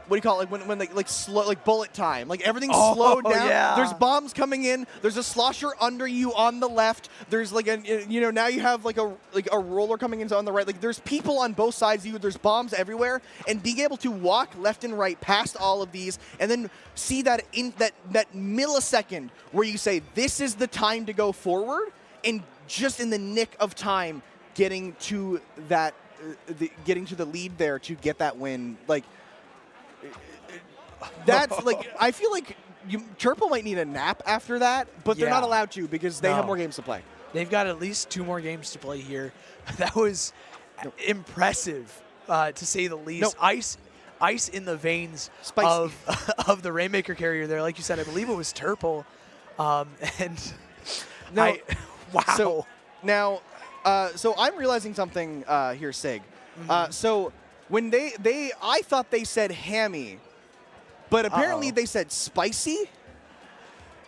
what do you call it, when like slow, like bullet time, like everything's slowed down. Yeah. There's bombs coming in. There's a slosher under you on the left. There's like now you have like a roller coming in on the right. Like there's people on both sides of you. There's bombs everywhere, and being able to walk left and right past all of these, and then see that in that millisecond where you say this is the time to go forward, and just in the nick of time getting to that getting to the lead there to get that win, like. That's like, I feel like Turple might need a nap after that, but they're not allowed to because they have more games to play. They've got at least 2 more games to play here. That was impressive, to say the least. Ice in the veins of the Rainmaker carrier there. Like you said, I believe it was Turple. And now, wow. So I'm realizing something here, Sig. So when I thought they said hammy, but apparently they said spicy.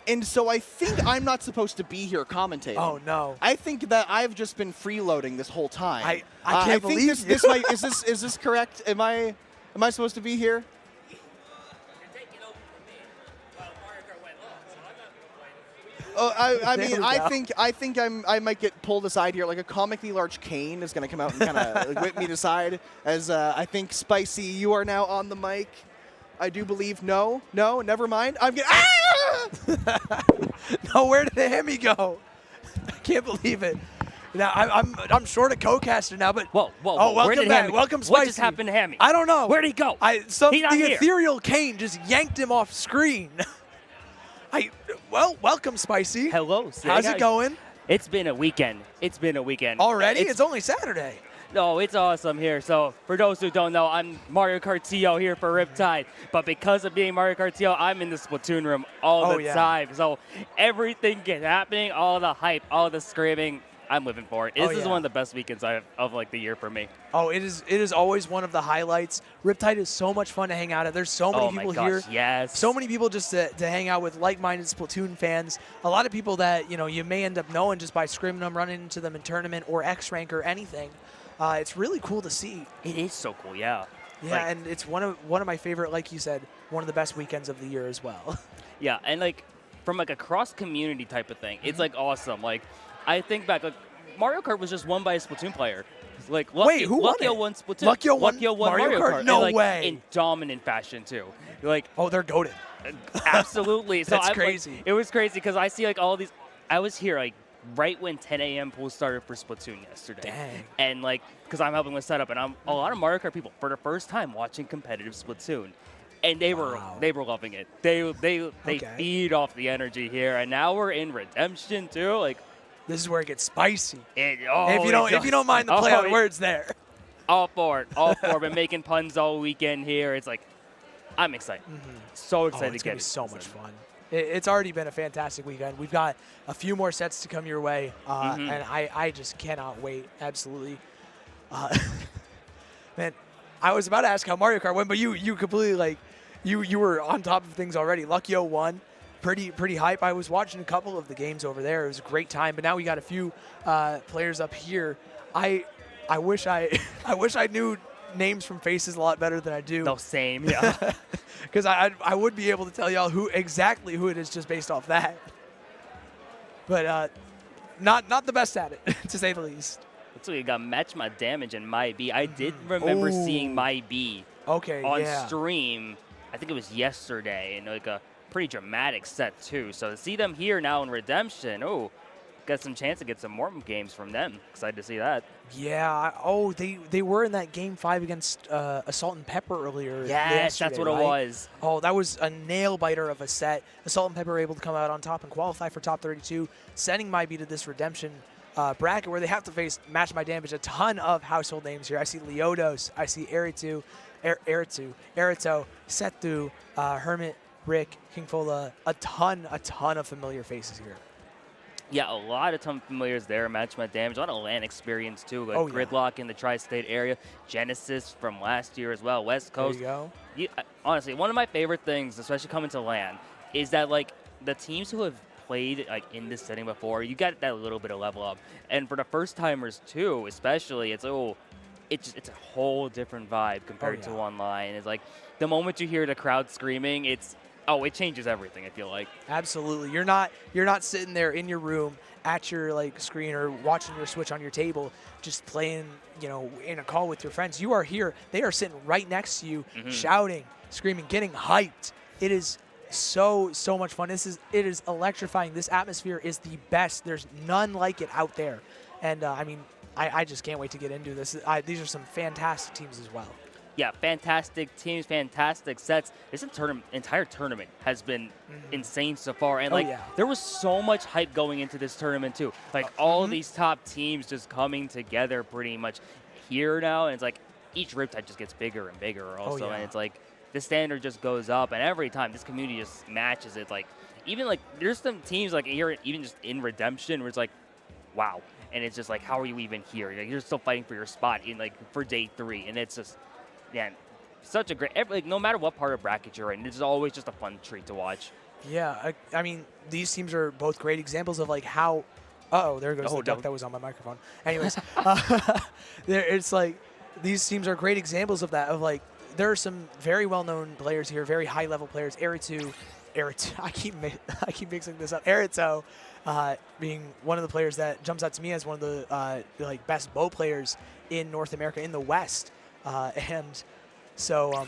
And so I think I'm not supposed to be here commentating. Oh no! I think that I've just been freeloading this whole time. I can't believe this might, is this correct? Am I supposed to be here? I mean, I think I might get pulled aside here. Like a comically large cane is going to come out and kind of whip me aside. As I think Spicy, you are now on the mic. I do believe no, never mind. I'm getting No, where did the Hemi go? I can't believe it. Now I'm short a co-caster now, but whoa! Oh, welcome back. Welcome, Spicy. What just happened to Hammy? I don't know. Where'd he go? The ethereal cane just yanked him off screen. Welcome, Spicy. Hello. How's it going? It's been a weekend. Already? It's only Saturday. No, it's awesome here. So for those who don't know, I'm Mario Kart CEO here for Riptide. But because of being Mario Kart CEO, I'm in the Splatoon room all the time. So everything is happening, all the hype, all the screaming, I'm living for it. This is one of the best weekends of like the year for me. Oh, it is always one of the highlights. Riptide is so much fun to hang out at. There's so many people here. Yes. So many people just to hang out with like-minded Splatoon fans. A lot of people that you may end up knowing just by scrimming them, running into them in tournament or X rank or anything. It's really cool to see. It is so cool, yeah. Yeah, Like, and it's one of my favorite, like you said, one of the best weekends of the year as well. yeah, and like from like a cross community type of thing, it's like awesome. Like I think back, like Mario Kart was just won by a Splatoon player. Like Wait, who won Luckyo it? won Splatoon. Luckyo won Mario Kart? No and, like, way. In dominant fashion too. Like Oh, they're goated. absolutely. So That's I'm, like, crazy. it was crazy because I see like all these. I was here like right when 10 a.m. pool started for Splatoon yesterday. Dang. And like, because I'm helping with setup, and I'm a lot of Mario Kart people for the first time watching competitive Splatoon, and they were loving it. They Okay. feed off the energy here, and now we're in Redemption too. Like, This is where it gets spicy. if If you don't mind the play on words there. all for it. Been making puns all weekend here. It's like, I'm excited. So excited It's to gonna get be it. so much fun. It's already been a fantastic weekend. We've got a few more sets to come your way, and I just cannot wait. Absolutely. Man, I was about to ask how Mario Kart went, but you completely like you were on top of things already. Luckyo won. Pretty hype. I was watching a couple of the games over there. It was a great time, but now we got a few players up here. I wish I knew names from faces a lot better than I do. No, same, yeah. Because I would be able to tell y'all exactly who it is just based off that. But not the best at it, to say the least. Looks like you got MatchMyDamage and MyB. I did remember seeing MyB on stream. I think it was yesterday, and like a pretty dramatic set too. So to see them here now in Redemption, got some chance to get some more games from them. Excited to see that. Yeah. They were in that game 5 against Assault and Pepper earlier. Yes, that's what it was. Oh, that was a nail biter of a set. Assault and Pepper were able to come out on top and qualify for top 32, sending MyB to this Redemption bracket where they have to face MatchMyDamage. A ton of household names here. I see Leodos. I see Erito, Setu, Hermit, Rick, Kingfola. A ton of familiar faces here. Yeah, a lot of familiars there. MatchMyDamage, a lot of LAN experience too, like Gridlock in the tri-state area, Genesis from last year as well, West Coast. There you go. Honestly, one of my favorite things, especially coming to LAN, is that like the teams who have played like in this setting before, you got that little bit of level up, and for the first timers too, especially, it's a whole different vibe compared to online. It's like the moment you hear the crowd screaming, it changes everything, I feel like. Absolutely. You're not sitting there in your room at your like screen or watching your Switch on your table just playing, in a call with your friends. You are here. They are sitting right next to you, shouting, screaming, getting hyped. It is so much fun. It is electrifying. This atmosphere is the best. There's none like it out there. And I just can't wait to get into this. These are some fantastic teams as well. Yeah, fantastic teams, fantastic sets. This entire tournament has been insane so far. And, there was so much hype going into this tournament, too. Like, all of these top teams just coming together pretty much here now. And it's like each Riptide just gets bigger and bigger also. And it's like the standard just goes up. And every time this community just matches it. Like, even, like, there's some teams, like, here, even just in Redemption, where it's like, wow. And it's just like, how are you even here? Like, you're still fighting for your spot for day 3. And it's just... Yeah, such a great, no matter what part of bracket you're in, it's always just a fun treat to watch. Yeah, I mean, these teams are both great examples of like how, there goes the duck that was on my microphone. Anyways, it's like, these teams are great examples of that, of like, there are some very well-known players here, very high-level players. Erito, I keep mixing this up. Erito being one of the players that jumps out to me as one of the best bow players in North America, in the West. And so,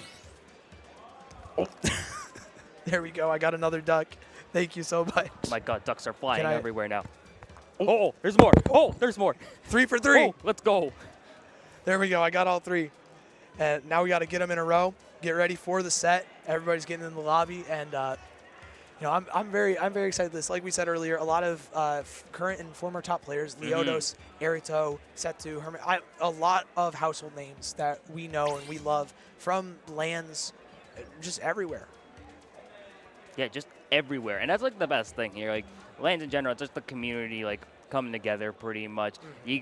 there we go. I got another duck. Thank you so much. Oh my God, ducks are flying everywhere now. Oh, there's more. Oh, there's more. 3 for 3. Oh, let's go. There we go. I got all 3. And now we got to get them in a row. Get ready for the set. Everybody's getting in the lobby, and I'm very excited. This, like we said earlier, a lot of current and former top players: Leodos, Erito, Setu, Hermit. A lot of household names that we know and we love from LANs, just everywhere. Yeah, just everywhere, and that's like the best thing here. Like LANs in general, just the community, like coming together pretty much.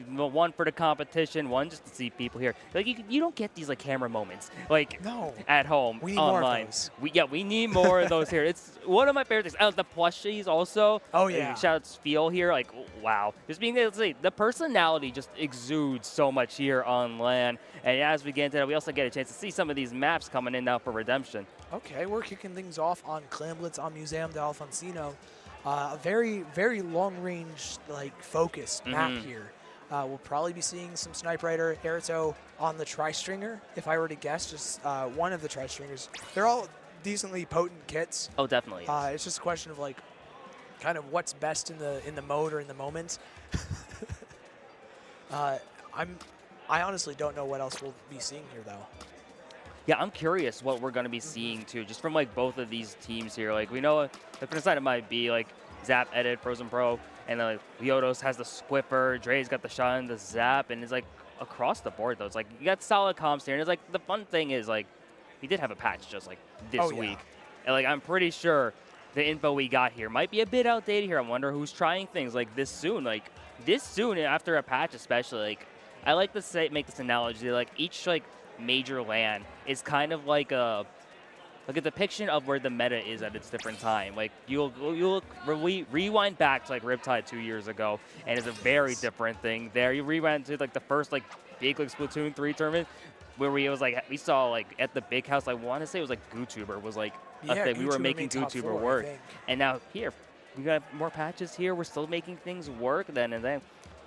One for the competition, one just to see people here. Like you don't get these like camera moments like at home we need online. More of those. We need more of those here. It's one of my favorite things. The plushies also. Oh yeah. Shout out to Feel here. Like wow, just being able to see the personality just exudes so much here on LAN. And as we get into that, we also get a chance to see some of these maps coming in now for Redemption. Okay, we're kicking things off on Clamblitz on Museum de Alfonsino. A very, very long-range, like, focused map here. We'll probably be seeing some Snipe Rider, Erito on the Tri-Stringer, if I were to guess, just one of the Tri-Stringers. They're all decently potent kits. Oh, definitely. It's just a question of, like, kind of what's best in the mode or in the moment. I honestly don't know what else we'll be seeing here, though. Yeah, I'm curious what we're going to be seeing, too, just from, like, both of these teams here. Like, we know the first side it might be, like, Zap, Edit, Frozen Pro, and, like, Leodos has the Squiffer, Dre's got the Shun, the Zap, and it's, like, across the board, though. It's, like, you got solid comps here, and it's, like, the fun thing is, like, we did have a patch just, like, this week. And, like, I'm pretty sure the info we got here might be a bit outdated here. I wonder who's trying things, like, this soon. Like, this soon, after a patch especially, like, I like to make this analogy, like, each, like, major LAN is kind of like a depiction of where the meta is at its different time. Like you'll rewind back to like Riptide 2 years ago, and it's a very different thing there. You rewind to like the first like big like Splatoon 3 tournament where we saw like at the big house. I want to say it was like GooTuber was like a thing. We were making GooTuber work, and now here we got more patches here. We're still making things work then, and then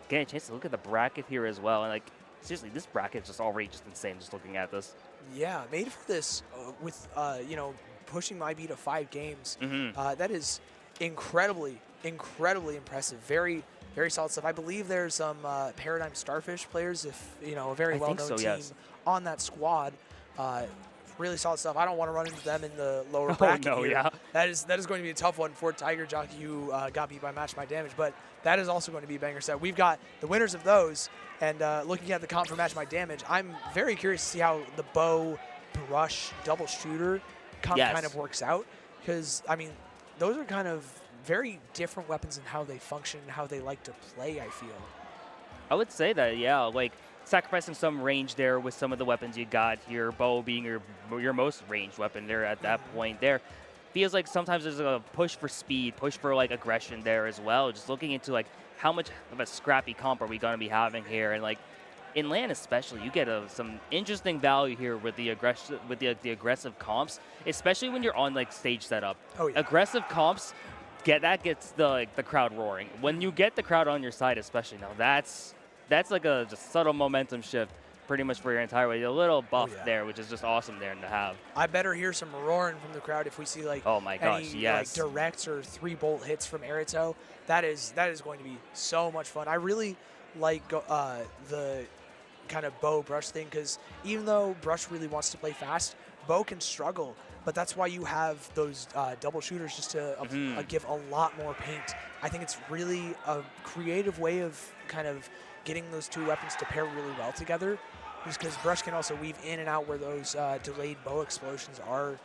getting a chance to look at the bracket here as well, and like. Seriously, this bracket is just already just insane just looking at this. Yeah, made for this with, you know, pushing MyB to 5 games. That is incredibly impressive. Very, very solid stuff. I believe there's some Paradigm Starfish players, if, you know, a very well-known team on that squad. Really solid stuff. I don't want to run into them in the lower bracket here. That is going to be a tough one for Tiger Jockey, who got beat by MatchMyDamage, but that is also going to be a banger set. We've got the winners of those, and looking at the comp for MatchMyDamage, I'm very curious to see how the bow, brush, double shooter kind of works out, because, I mean, those are kind of very different weapons in how they function and how they like to play, I feel. I would say that, yeah, like, sacrificing some range there with some of the weapons you got here, bow being your most ranged weapon there at that point there. Feels like sometimes there's a push for speed, push for like aggression there as well. Just looking into like how much of a scrappy comp are we going to be having here, and like in LAN especially, you get some interesting value here with the aggressive comps, especially when you're on like stage setup. Aggressive comps gets the crowd roaring. When you get the crowd on your side, especially now, that's like a just subtle momentum shift pretty much for your entire way. A little buff there, which is just awesome there to have. I better hear some roaring from the crowd if we see like any like directs or 3-bolt hits from Erito. That is going to be so much fun. I really like the kind of bow brush thing, because even though brush really wants to play fast, bow can struggle. But that's why you have those double shooters, just to give a lot more paint. I think it's really a creative way of kind of getting those two weapons to pair really well together, just because brush can also weave in and out where those delayed bow explosions are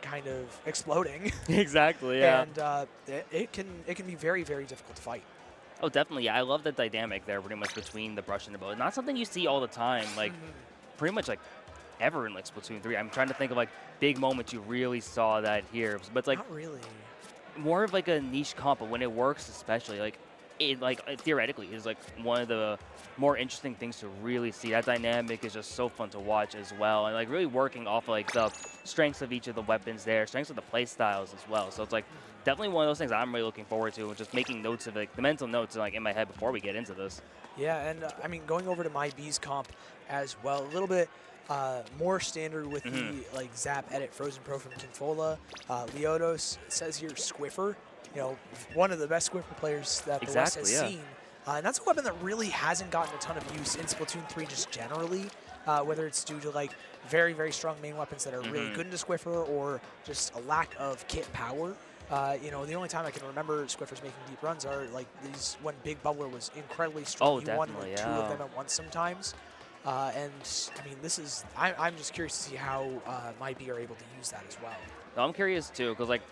kind of exploding. Exactly, yeah. And it can be very, very difficult to fight. Oh, definitely. Yeah, I love the dynamic there pretty much between the brush and the bow. Not something you see all the time, like pretty much like ever in like Splatoon 3. I'm trying to think of like big moments you really saw that here, but it's like not really. More of like a niche comp, but when it works, especially like it theoretically is like one of the more interesting things to really see. That dynamic is just so fun to watch as well, and like really working off of, like the strengths of each of the weapons there, strengths of the play styles as well. So it's like definitely one of those things I'm really looking forward to, and just making notes of like the mental notes like in my head before we get into this. Yeah, and I mean, going over to MyB's comp as well, a little bit more standard with the like Zap, Edit, Frozen Pro from Kinfola. Leodos says here Squiffer, you know, one of the best Squiffer players that the West has seen. And that's a weapon that really hasn't gotten a ton of use in Splatoon 3 just generally, whether it's due to like very, very strong main weapons that are really good into Squiffer, or just a lack of kit power. You know, the only time I can remember Squiffers making deep runs are like these when Big Bubbler was incredibly strong. You won like 2 of them at once sometimes. And I mean, this is, I'm just curious to see how MyB are able to use that as well. No, I'm curious too, because like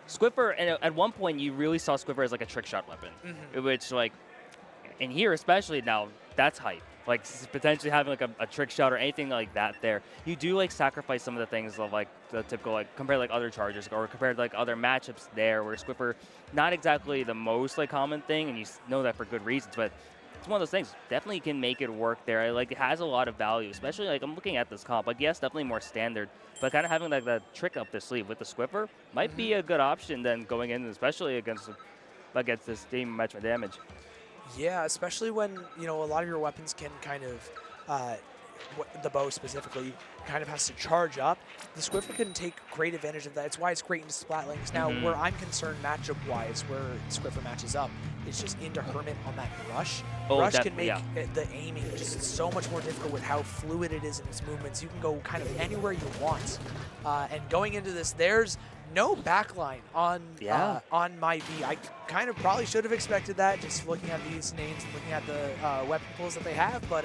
Squiffer, and at one point you really saw Squiffer as like a trick shot weapon, which like, in here especially now, that's hype. Like potentially having like a trick shot or anything like that there. You do like sacrifice some of the things of like the typical, like compared to like other chargers or compared to like other matchups there where Squiffer, not exactly the most like common thing, and you know that for good reasons, but it's one of those things. Definitely can make it work there. Like it has a lot of value, especially like I'm looking at this comp. Like yes, definitely more standard, but kind of having like that trick up the sleeve with the Squiffer might be a good option then going in, especially against this team MatchMyDamage. Yeah, especially when, you know, a lot of your weapons can kind of, the bow specifically, kind of has to charge up. The Squiffer can take great advantage of that. It's why it's great into Splatlinks. Now, where I'm concerned matchup-wise, where Squiffer matches up, is just into Hermit on that Rush. Rush can make the aiming just so much more difficult with how fluid it is in its movements. You can go kind of anywhere you want. And going into this, there's no backline on my B. I kind of probably should have expected that, just looking at these names and looking at the weapon pools that they have. But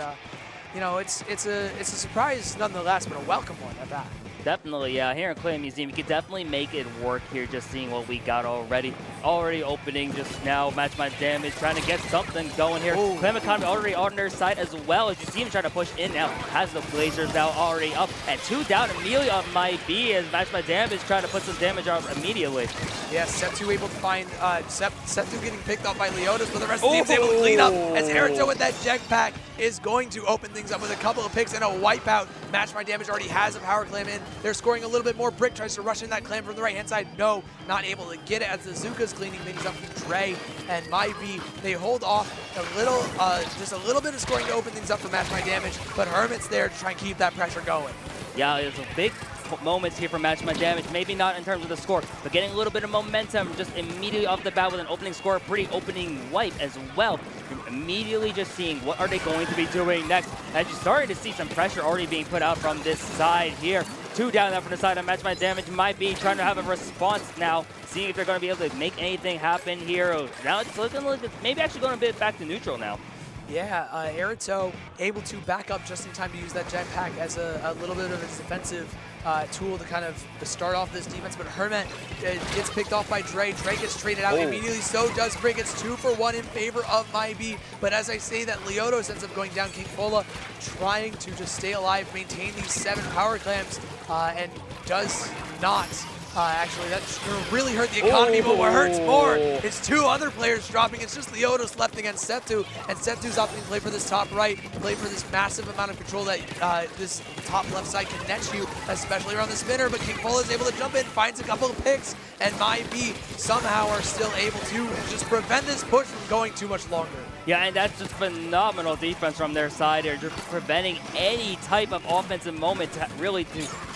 you know, it's a surprise nonetheless, but a welcome one at that. Definitely, yeah. Here in Clay Museum, you could definitely make it work here, just seeing what we got already. Already opening just now, MatchMyDamage, trying to get something going here. Enkome already on their side as well, as you see him trying to push in now. Has the Blazers now already up, and 2 down immediately on my B, as MatchMyDamage trying to put some damage on immediately. Yeah, Septu able to find, Septu getting picked off by Leotis, but the rest of the team's able to clean up, as Erito with that jetpack is going to open things up with a couple of picks and a wipeout. MatchMyDamage already has a power clam in. They're scoring a little bit more. Brick tries to rush in that clam from the right-hand side. No, not able to get it as the Zuka's cleaning things up from Dre and MyB. They hold off a little, just a little bit of scoring to open things up for MatchMyDamage, but Hermit's there to try and keep that pressure going. Yeah, it's a big moments here from MatchMyDamage, maybe not in terms of the score, but getting a little bit of momentum just immediately off the bat with an opening score, pretty opening wipe as well. You're immediately just seeing what are they going to be doing next, as you're starting to see some pressure already being put out from this side here. 2 down there from the side of MatchMyDamage might be trying to have a response now, seeing if they're going to be able to make anything happen here. Now it's looking like it's maybe actually going a bit back to neutral now. Yeah, Erito able to back up just in time to use that jetpack as a little bit of a defensive tool to kind of start off this defense, but Hermit gets picked off by Dre. Dre gets traded out immediately, so does Brick. It's 2 for 1 in favor of MyB, but as I say that, Leotos ends up going down. King Fola trying to just stay alive, maintain these 7 power clams, and does not. Actually, that's going to really hurt the economy, but what hurts more is 2 other players dropping. It's just Leotos left against Septu, and Septu's opting to play for this top right, play for this massive amount of control that this top left side can net you, especially around the spinner, but King Fola is able to jump in, finds a couple of picks, and MyB somehow are still able to just prevent this push from going too much longer. Yeah, and that's just phenomenal defense from their side here, just preventing any type of offensive moment to really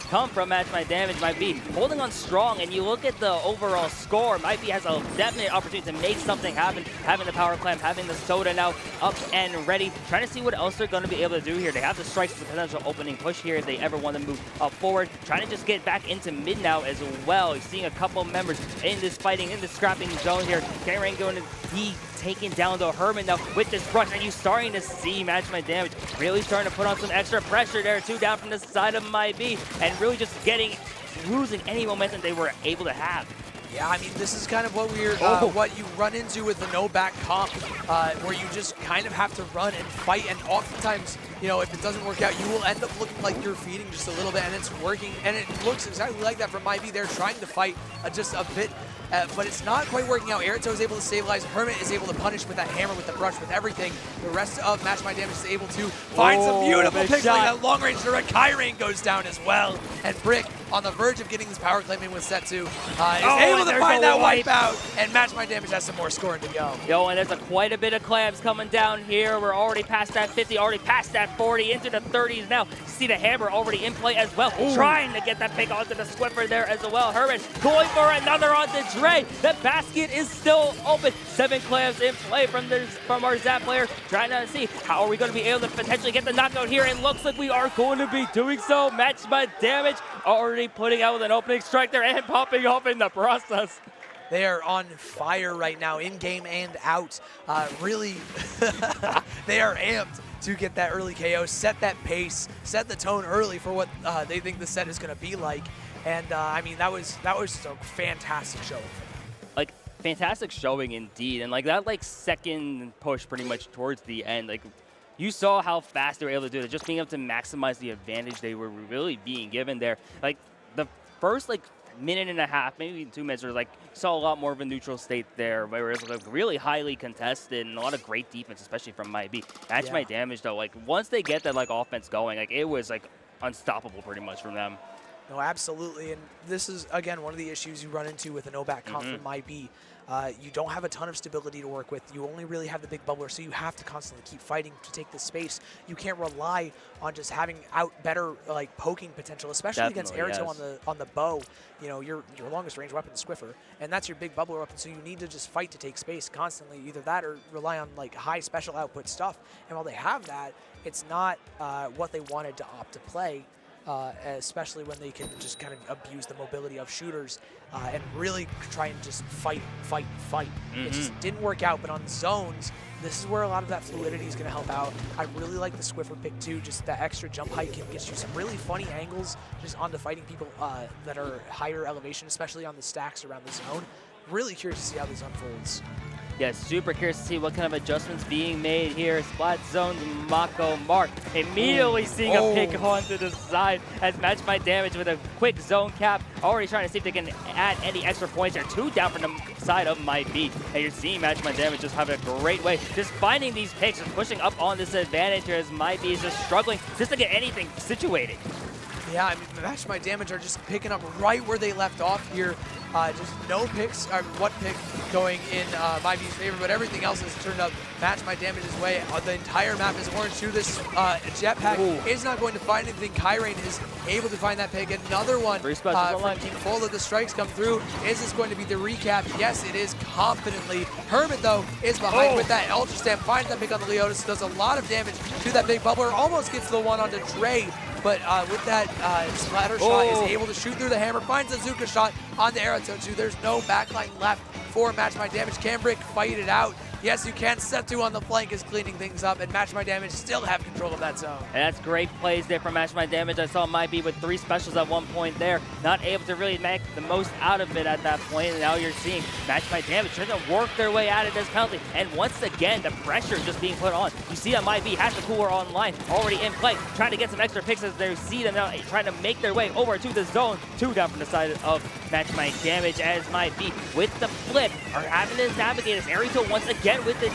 come from MatchMyDamage. MyB holding on strong, and you look at the overall score, MyB has a definite opportunity to make something happen, having the power clamp, having the soda now up and ready, trying to see what else they're going to be able to do here. They have the strikes for the potential opening push here if they ever want to move up forward, trying to just get back into mid now as well. You're seeing a couple of members in this fighting, in this scrapping zone here. Caniac going to be taken down to Herman now with this rush, and you starting to see MatchMyDamage really starting to put on some extra pressure there. 2 down from the side of MyB, and really just losing any momentum they were able to have. Yeah, I mean, this is kind of what what you run into with the no-back comp, where you just kind of have to run and fight, and oftentimes, you know, if it doesn't work out, you will end up looking like you're feeding just a little bit, and it's working, and it looks exactly like that from MyB. They're trying to fight just a bit, but it's not quite working out. Erito is able to stabilize. Hermit is able to punish with that hammer, with the brush, with everything. The rest of MatchMyDamage is able to find some beautiful picks, like that long-range direct. Kyrain goes down as well, and Brick on the verge of getting this power claim in with Setsu is able to find that wipeout, and MatchMyDamage has some more scoring to go. Yo, and there's quite a bit of clams coming down here. We're already past that 50, already past that 40, into the 30s now. You see the hammer already in play as well, trying to get that pick onto the Squiffer there as well. Herman going for another onto Dre. The basket is still open. 7 clams in play from our Zap player, trying to see how are we going to be able to potentially get the knockout here. It looks like we are going to be doing so. MatchMyDamage already putting out with an opening strike there and popping off in the process. They are on fire right now, in-game and out. Really, they are amped to get that early KO, set that pace, set the tone early for what they think the set is going to be like. And I mean, that was a fantastic showing. Like, fantastic showing indeed. And like that second push pretty much towards the end, like you saw how fast they were able to do it. Just being able to maximize the advantage they were really being given there. Like the first minute and a half, maybe 2 minutes, or saw a lot more of a neutral state there, where it was really highly contested and a lot of great defense, especially from MyB. MatchMyDamage though, once they get that offense going, it was unstoppable pretty much from them. No, absolutely, and this is, again, one of the issues you run into with a no-back comp from MyB. You don't have a ton of stability to work with. You only really have the big bubbler, so you have to constantly keep fighting to take the space. You can't rely on just having better poking potential, especially against Airto on the bow. You know, your longest range weapon is Squiffer, and that's your big bubbler weapon, so you need to just fight to take space constantly. Either that or rely on high special output stuff. And while they have that, it's not what they wanted to opt to play. Especially when they can just kind of abuse the mobility of shooters and really try and just fight. It just didn't work out, but on zones, this is where a lot of that fluidity is going to help out. I really like the Squiffer pick too, just that extra jump height can get you some really funny angles just onto fighting people that are higher elevation, especially on the stacks around the zone. Really curious to see how this unfolds. Yeah, super curious to see what kind of adjustments being made here. Splat zones, Mako Mark immediately seeing a pick onto the side as MatchMyDamage with a quick zone cap. Already trying to see if they can add any extra points. They're 2 down from the side of MyB. And you're seeing MatchMyDamage just having a great way, just finding these picks and pushing up on this advantage here as MyB is just struggling just to get anything situated. Yeah, I mean, MatchMyDamage are just picking up right where they left off here. Just no picks, one pick going in MyB's favor, but everything else has turned up MatchMyDamage's way. The entire map is orange through this jetpack. Is not going to find anything. Kyrain is able to find that pick. Another one from King Fola. The strikes come through. Is this going to be the recap? Yes, it is confidently. Hermit, though, is behind with that Ultra Stamp. Finds that pick on the Leotis. Does a lot of damage to that big bubbler. Almost gets the one onto Dre. But with that splatter shot, is able to shoot through the hammer, finds the Zuka shot on the Airto 2. There's no backline left for MatchMyDamage. Can Brick fight it out? Yes, you can. Setu on the flank is cleaning things up, and MatchMyDamage still have control of that zone. And that's great plays there from MatchMyDamage. I saw MyB with 3 specials at one point there, not able to really make the most out of it at that point, and now you're seeing MatchMyDamage trying to work their way out of this penalty, and once again, the pressure just being put on. You see that MyB has the cooler online, already in play, trying to get some extra picks as they see them now trying to make their way over to the zone. 2 down from the side of MatchMyDamage as MyB with the flip are having to navigate as Arito once again with the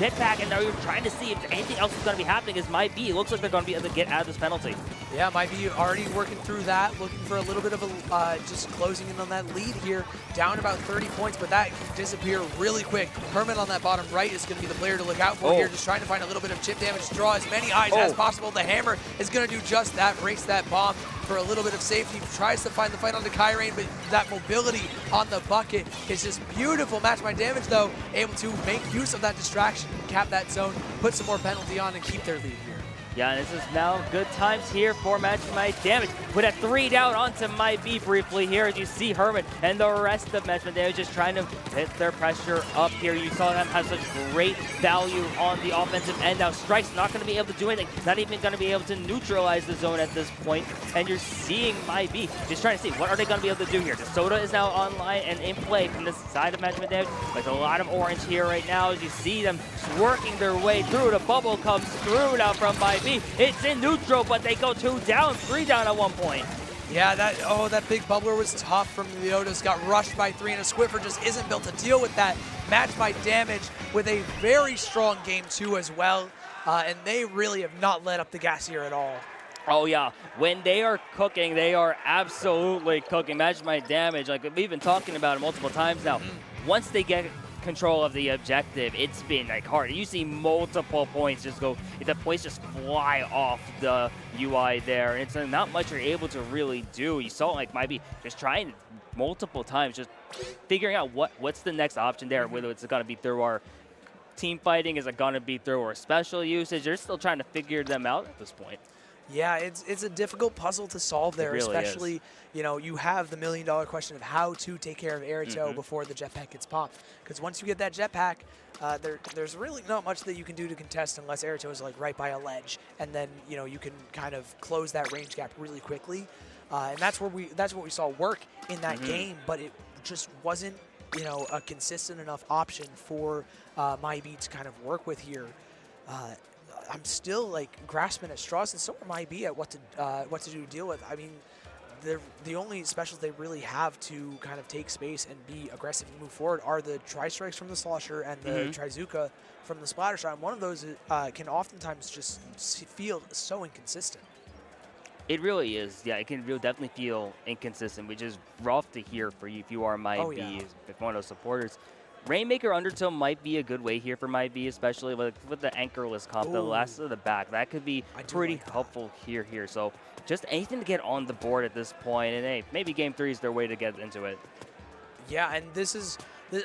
jetpack, and now you're trying to see if anything else is going to be happening as MyB. It looks like they're going to be able to get out of this penalty. Yeah, MyB already working through that, looking for a little bit of a just closing in on that lead here, down about 30 points, but that can disappear really quick. Hermit on that bottom right is going to be the player to look out for here, just trying to find a little bit of chip damage, draw as many eyes as possible. The hammer is going to do just that, breaks that bomb for a little bit of safety, tries to find the fight onto Kyrain, but that mobility on the bucket is just beautiful. MatchMyDamage, though, able to make use of that distraction, cap that zone, put some more penalty on, and keep their lead here. Yeah, this is now good times here for MatchMyDamage. With a 3 down onto MyB briefly here as you see Hermit and the rest of MatchMyDamage just trying to hit their pressure up here. You saw them have such great value on the offensive end. Now Strike's not going to be able to do anything, not even going to be able to neutralize the zone at this point. And you're seeing MyB just trying to see what are they going to be able to do here. The Soda is now online and in play from the side of MatchMyDamage. There's a lot of orange here right now as you see them working their way through. The bubble comes through now from MyB. It's in neutral, but they go 2 down, 3 down at one point. Yeah, that big bubbler was tough from the Leotis. Got rushed by 3, and a Squiffer just isn't built to deal with that. MatchMyDamage with a very strong game 2 as well, and they really have not let up the gas here at all. Oh yeah, when they are cooking, they are absolutely cooking. MatchMyDamage, like we've been talking about it multiple times now. Once they get control of the objective, it's been hard. You see multiple points just go, the points just fly off the UI there, and it's not much you're able to really do. You saw MyB just trying multiple times, just figuring out what's the next option there, whether it's going to be through our team fighting, is it going to be through our special usage. They're still trying to figure them out at this point. Yeah, it's a difficult puzzle to solve there, really especially, you know, you have the $1,000,000 question of how to take care of Arito before the jetpack gets popped. Because once you get that jetpack, there's really not much that you can do to contest unless Arito is right by a ledge, and then, you know, you can kind of close that range gap really quickly. and that's what we saw work in that game, but it just wasn't, you know, a consistent enough option for MyB to kind of work with here. I'm still like grasping at straws, and so are MyB at what to do to deal with. I mean, the only specials they really have to kind of take space and be aggressive and move forward are the Tri-Strikes from the Slosher and the Trizuka from the Splatter Shot. And one of those can oftentimes just feel so inconsistent. It really is. Yeah, it can definitely feel inconsistent, which is rough to hear for you if you are MyB, if one of those supporters. Rainmaker Undertow might be a good way here for MyB, especially with the anchorless comp, the last of the back. That could be pretty helpful here. So just anything to get on the board at this point, and hey, maybe Game 3 is their way to get into it. Yeah, and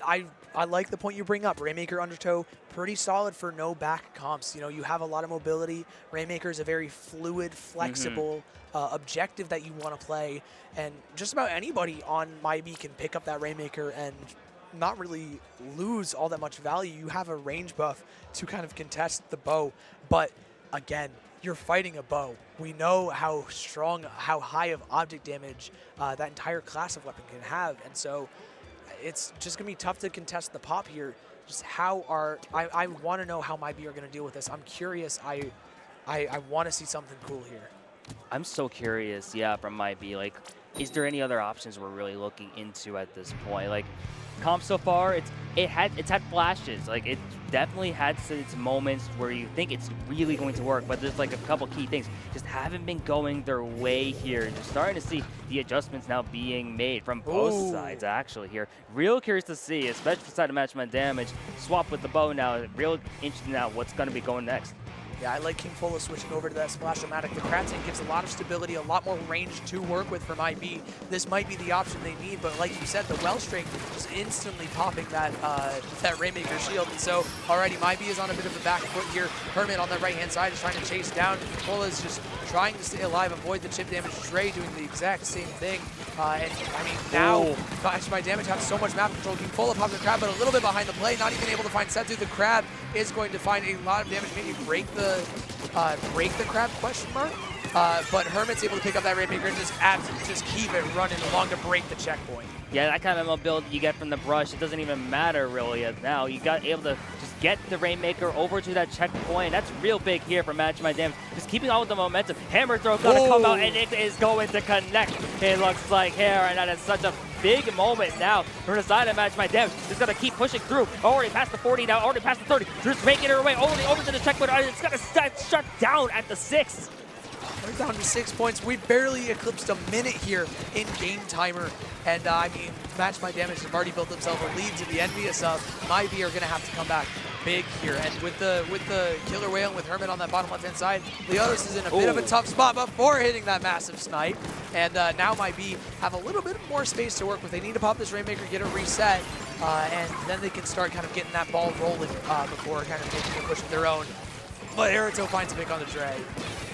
I like the point you bring up. Rainmaker Undertow, pretty solid for no back comps. You know, you have a lot of mobility. Rainmaker is a very fluid, flexible objective that you want to play, and just about anybody on MyB can pick up that Rainmaker and not really lose all that much value. You have a range buff to kind of contest the bow, but again, you're fighting a bow. We know how strong, how high of object damage that entire class of weapon can have, and so it's just gonna be tough to contest the pop here. Just how I want to know how MyB are gonna deal with this. I'm curious. I want to see something cool here. I'm so curious, yeah, from MyB. Like, is there any other options we're really looking into at this point? Like, comp so far, it's had flashes. Like, it definitely had its moments where you think it's really going to work, but there's like a couple key things just haven't been going their way here. And you're starting to see the adjustments now being made from both sides actually here. Real curious to see, especially side of MatchMyDamage, swap with the bow now. Real interested now what's going to be going next. Yeah, I like King Fola switching over to that Splash-O-Matic. The Crab Tank gives a lot of stability, a lot more range to work with for MyB. This might be the option they need, but like you said, the Well Strength just instantly popping that Rainmaker shield. And so already MyB is on a bit of a back foot here. Hermit on the right-hand side is trying to chase down. Fola is just trying to stay alive, avoid the chip damage. Dre doing the exact same thing. And I mean, now MatchMyDamage has so much map control. King Fola pops the Crab, but a little bit behind the play, not even able to find Setsu. The Crab is going to find a lot of damage, maybe break the Crab, question mark. But Hermit's able to pick up that Rainmaker and just keep it running along to break the checkpoint. Yeah, that kind of mobility you get from the brush, it doesn't even matter really now. You got able to just get the Rainmaker over to that checkpoint. That's real big here for MatchMyDamage. Just keeping on with the momentum. Hammer throw gonna come out and it is going to connect. It looks like here, and that is such a big moment now from the side of MatchMyDamage. Just gonna keep pushing through. Already past the 40 now, already past the 30. Just making her way only over to the checkpoint. It's gonna shut down at the 6. We're down to 6 points. We barely eclipsed a minute here in game timer. And I mean, MatchMyDamage have already built themselves a lead to be envious of. MyB are going to have to come back big here. And with the Killer Whale and with Hermit on that bottom left-hand side, Leonis is in a bit of a tough spot before hitting that massive snipe. And now MyB have a little bit more space to work with. They need to pop this Rainmaker, get a reset, and then they can start kind of getting that ball rolling before kind of making a push of their own. But Aerito finds a pick on the Dre.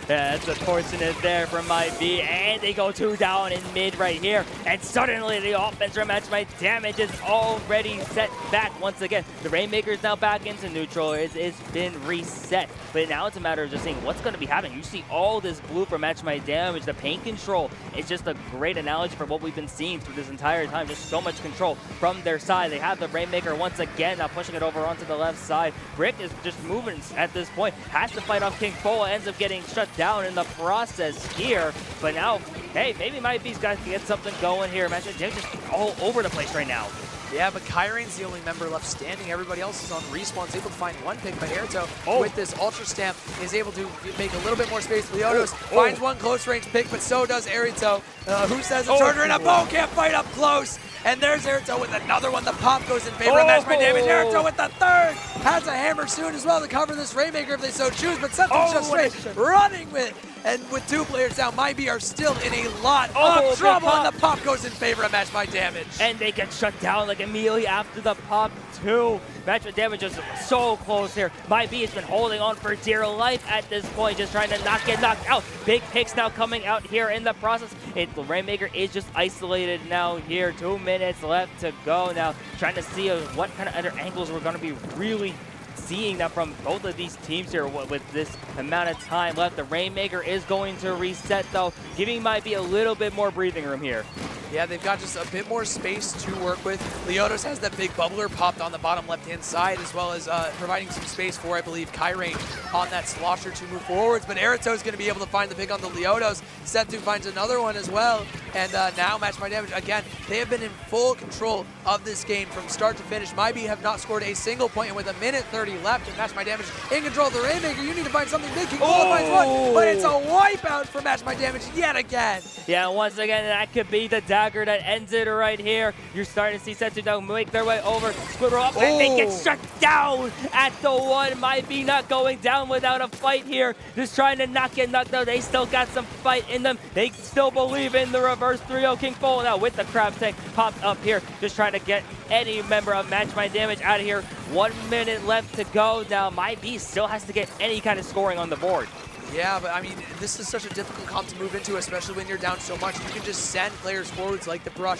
Yeah, that's unfortunate there from MyB, and they go 2 down in mid right here, and suddenly the offense from MatchMyDamage is already set back once again. The Rainmaker is now back into neutral. It's been reset, but now it's a matter of just seeing what's going to be happening. You see all this blue from MatchMyDamage. The paint control is just a great analogy for what we've been seeing through this entire time. Just so much control from their side. They have the Rainmaker once again, now pushing it over onto the left side. Brick is just moving at this point. Has to fight off King Fola, ends up getting shut down in the process here, but now, hey, maybe MyB's got to get something going here. MatchMyDamage just all over the place right now. Yeah, but Kyrane's the only member left standing. Everybody else is on respawn. Is able to find one pick, but Aerito with this Ultra Stamp is able to make a little bit more space. Leonis finds one close range pick, but so does Aerito. Who says a charger and a bow can't fight up close? And there's Aerito with another one. The pop goes in favor of MatchMyDamage. Aerito with the third. Has a hammer soon as well to cover this Rainmaker if they so choose, but Setsu's just straight running with. And with 2 players down, MyB are still in a lot of trouble, and the pop goes in favor of MatchMyDamage. And they get shut down like immediately after the pop too. MatchMyDamage is so close here. MyB has been holding on for dear life at this point, just trying to not get knocked out. Big picks now coming out here in the process. The Rainmaker is just isolated now here. 2 minutes left to go now. Trying to see what kind of other angles we're going to be really seeing that from both of these teams here with this amount of time left. The Rainmaker is going to reset, though, giving might be a little bit more breathing room here. Yeah, they've got just a bit more space to work with. Leotos has that big bubbler popped on the bottom left-hand side, as well as providing some space for, I believe, Kyrain on that slosher to move forwards. But Erito is going to be able to find the pick on the Leotos. Setu finds another one as well. And now MatchMyDamage, again, they have been in full control of this game from start to finish. MyB have not scored a single point, and with a minute 30 left, and MatchMyDamage in control of the Rainmaker, you need to find something big. King finds one, but it's a wipeout for MatchMyDamage yet again. Yeah, once again, that could be the dagger that ends it right here. You're starting to see Setu now make their way over. Squidward up, and they get shut down at the one. MyB not going down without a fight here. Just trying to not get knocked out. They still got some fight in them. They still believe in the reverse 3-0 King Full now with the crab tank popped up here. Just trying to get any member of MatchMyDamage out of here. 1 minute left to go. Now MyB still has to get any kind of scoring on the board. Yeah, but I mean, this is such a difficult comp to move into, especially when you're down so much. You can just send players forwards like the Brush,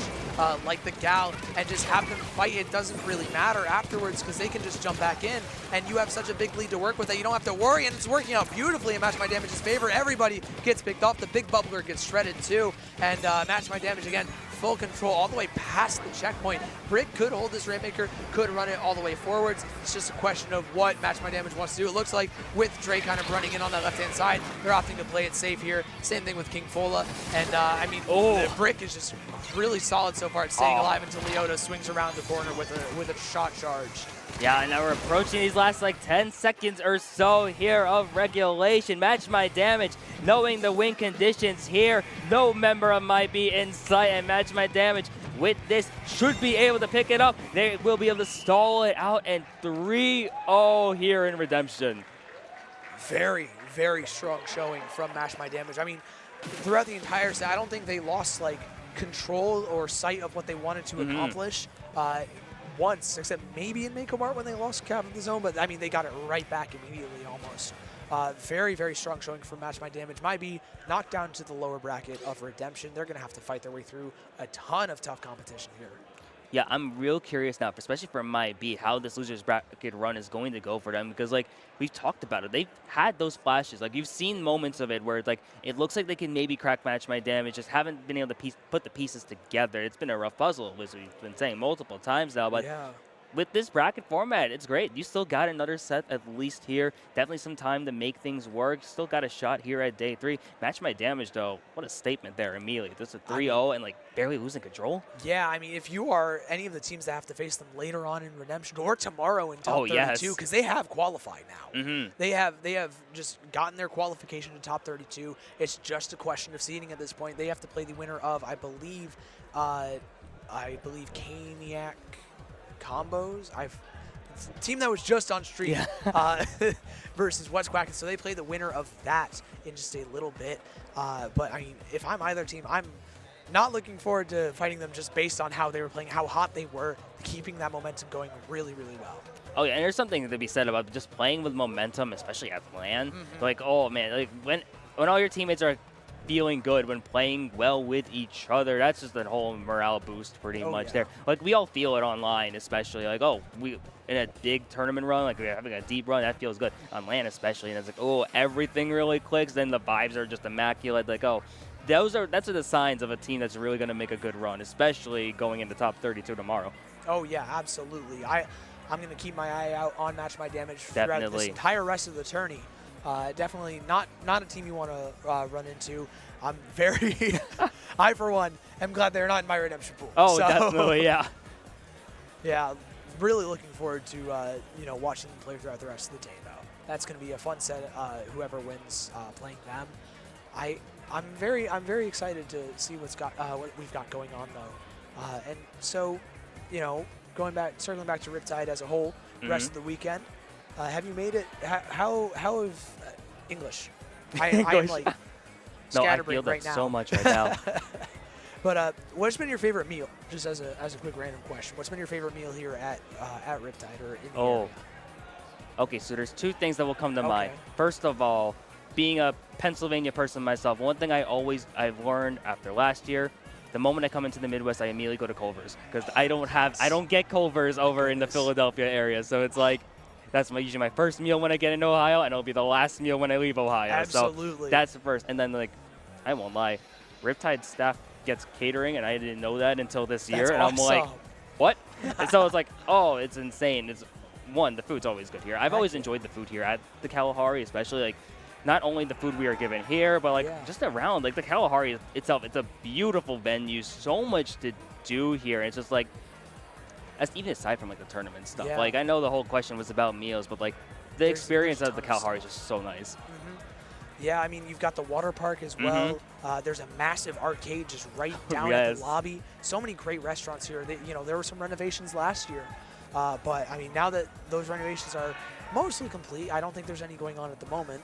like the Gal, and just have them fight. It doesn't really matter afterwards because they can just jump back in, and you have such a big lead to work with that you don't have to worry, and it's working out beautifully in MatchMyDamage's favor. Everybody gets picked off. The big bubbler gets shredded too, and MatchMyDamage, again, full control all the way past the checkpoint. Brick could hold this Rainmaker, could run it all the way forwards. It's just a question of what MatchMyDamage wants to do. It looks like with Dre kind of running in on that left-hand side, they're opting to play it safe here. Same thing with King Fola. And I mean, the Brick is just really solid so far. It's staying alive until Leota swings around the corner with a shot charge. Yeah, and now we're approaching these last like 10 seconds or so here of regulation. MatchMyDamage, knowing the win conditions here, no member of MyB in sight, and MatchMyDamage with this should be able to pick it up. They will be able to stall it out, and 3-0 here in Redemption. Very, very strong showing from MatchMyDamage. I mean, throughout the entire set, I don't think they lost like control or sight of what they wanted to accomplish. Once, except maybe in Mako Mart when they lost cap of the zone, but I mean, they got it right back immediately almost. Very, very strong showing from MatchMyDamage. Might be knocked down to the lower bracket of Redemption. They're going to have to fight their way through a ton of tough competition here. Yeah, I'm real curious now, especially for MyB, how this losers bracket run is going to go for them, because like we've talked about it, they've had those flashes. Like you've seen moments of it where it's like it looks like they can maybe crack MatchMyDamage, just haven't been able to put the pieces together. It's been a rough puzzle, as we've been saying multiple times now, but yeah. With this bracket format, it's great. You still got another set at least here. Definitely some time to make things work. Still got a shot here at day 3. MatchMyDamage, though, what a statement there immediately. This is a 3-0 and like barely losing control. Yeah, I mean, if you are any of the teams that have to face them later on in Redemption or tomorrow in top 32, because they have qualified now. They have just gotten their qualification to top 32. It's just a question of seeding at this point. They have to play the winner of, I believe Caniac combos. Team that was just on stream versus What's Quacking. So they play the winner of that in just a little bit. But I mean, if I'm either team, I'm not looking forward to fighting them just based on how they were playing, how hot they were, keeping that momentum going really, really well. Oh yeah, and there's something to be said about just playing with momentum, especially at LAN. Like, oh man, like when all your teammates are feeling good, when playing well with each other, that's just a whole morale boost pretty much there. Like we all feel it online, especially like, oh, we in a big tournament run, like we're having a deep run, that feels good. On LAN especially, and it's like, oh, everything really clicks, then the vibes are just immaculate. Like, oh, that's the signs of a team that's really going to make a good run, especially going into top 32 tomorrow. Oh yeah, absolutely. I'm going to keep my eye out on MatchMyDamage throughout this entire rest of the tourney. Definitely not a team you want to run into. I'm I for one am glad they're not in my redemption pool. Oh, so, definitely, yeah. Yeah, really looking forward to watching them play throughout the rest of the day though. That's going to be a fun set. Whoever wins playing them, I'm very excited to see what we've got going on though. And so, circling back to Riptide as a whole, the rest of the weekend. Have you made it? How have English? I am like scatterbrained right now. So much right now. But what's been your favorite meal? Just as a quick random question, what's been your favorite meal here at Riptide or in the area? Okay, so there's two things that will come to mind. First of all, being a Pennsylvania person myself, one thing I've learned after last year, the moment I come into the Midwest, I immediately go to Culver's because I don't get Culver's over in the Philadelphia area. So it's like, That's usually my first meal when I get into Ohio, and it'll be the last meal when I leave Ohio. Absolutely. So that's the first. And then, like, I won't lie, Riptide staff gets catering, and I didn't know that until this year. That's and awesome. I'm like, what? And so it's like, oh, it's insane. It's one, the food's always good here. I've always enjoyed the food here at the Kalahari, especially like not only the food we are given here, but like just around. Like the Kalahari itself, it's a beautiful venue, so much to do here. And it's just like, that's even aside from like the tournament stuff. Yeah. Like I know the whole question was about meals, but like the experience at the Kalahari is just so nice. Yeah, I mean, you've got the water park as well. There's a massive arcade just right down at the lobby. So many great restaurants here. You know, there were some renovations last year. But, I mean, now that those renovations are mostly complete, I don't think there's any going on at the moment.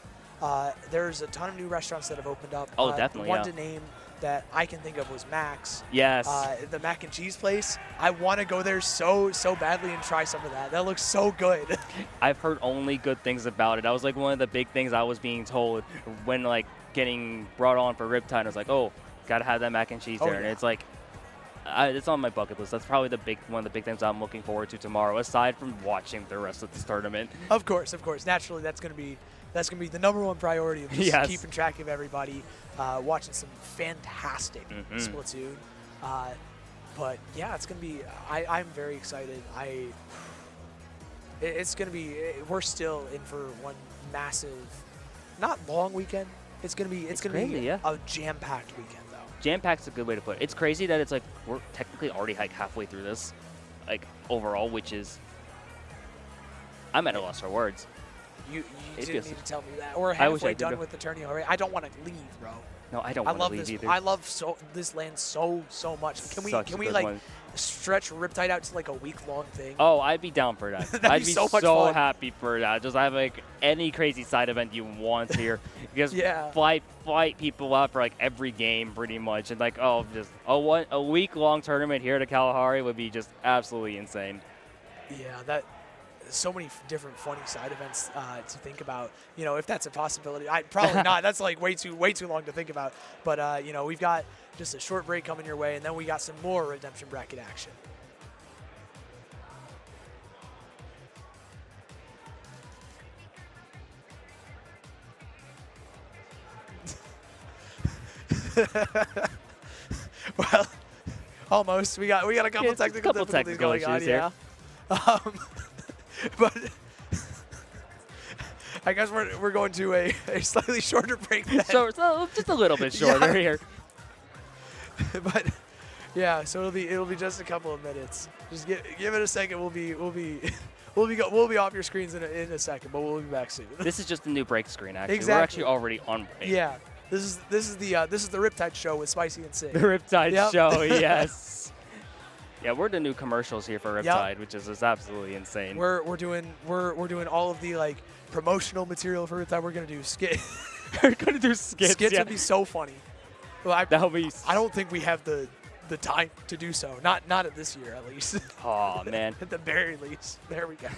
There's a ton of new restaurants that have opened up. Oh, definitely, one to name that I can think of was Max. Yes. The mac and cheese place. I want to go there so badly and try some of that. That looks so good. I've heard only good things about it. That was like one of the big things I was being told when like getting brought on for Riptide. I was like, oh, gotta have that mac and cheese there. And it's like, it's on my bucket list. That's probably one of the big things I'm looking forward to tomorrow, aside from watching the rest of this tournament. Of course. Naturally, that's gonna be the #1 priority of just keeping track of everybody, watching some fantastic Splatoon. But yeah, it's gonna be. I'm very excited. It's gonna be. We're still in for one massive, not long weekend. It's gonna be a jam-packed weekend though. Jam-packed's a good way to put it. It's crazy that it's like we're technically already like halfway through this, like overall, which is. I'm at a loss for words. You didn't need to tell me that. We're halfway done with the tourney already. I don't want to leave, bro. No, I don't want to leave either. I love this land so much. Can we like stretch Riptide out to like a week-long thing? Oh, I'd be down for that. I'd be so happy for that. Just have like any crazy side event you want here. Just flight people out for like every game pretty much. And like, just a week-long tournament here at Kalahari would be just absolutely insane. Yeah, so many different funny side events to think about. You know, if that's a possibility, probably not. That's like way too long to think about. But you know, we've got just a short break coming your way, and then we got some more redemption bracket action. Well, almost. We got a couple technical difficulties going on. Here. But I guess we're going to a slightly shorter break then. So just a little bit shorter here. But yeah, so it'll be just a couple of minutes. Just give it a second. We'll be off your screens in a second, but we'll be back soon. This is just a new break screen. Actually, exactly. We're actually already on break. Yeah, this is the Riptide show with Spicy and Sig. The Riptide show, yes. Yeah, we're the new commercials here for Riptide, which is absolutely insane. We're doing all of the like promotional material for Riptide. We're gonna do skit. We're gonna do skits. Skits would be so funny. Well, that'll be. I don't think we have the time to do so. Not at this year, at least. Oh man. At the very least. There we go.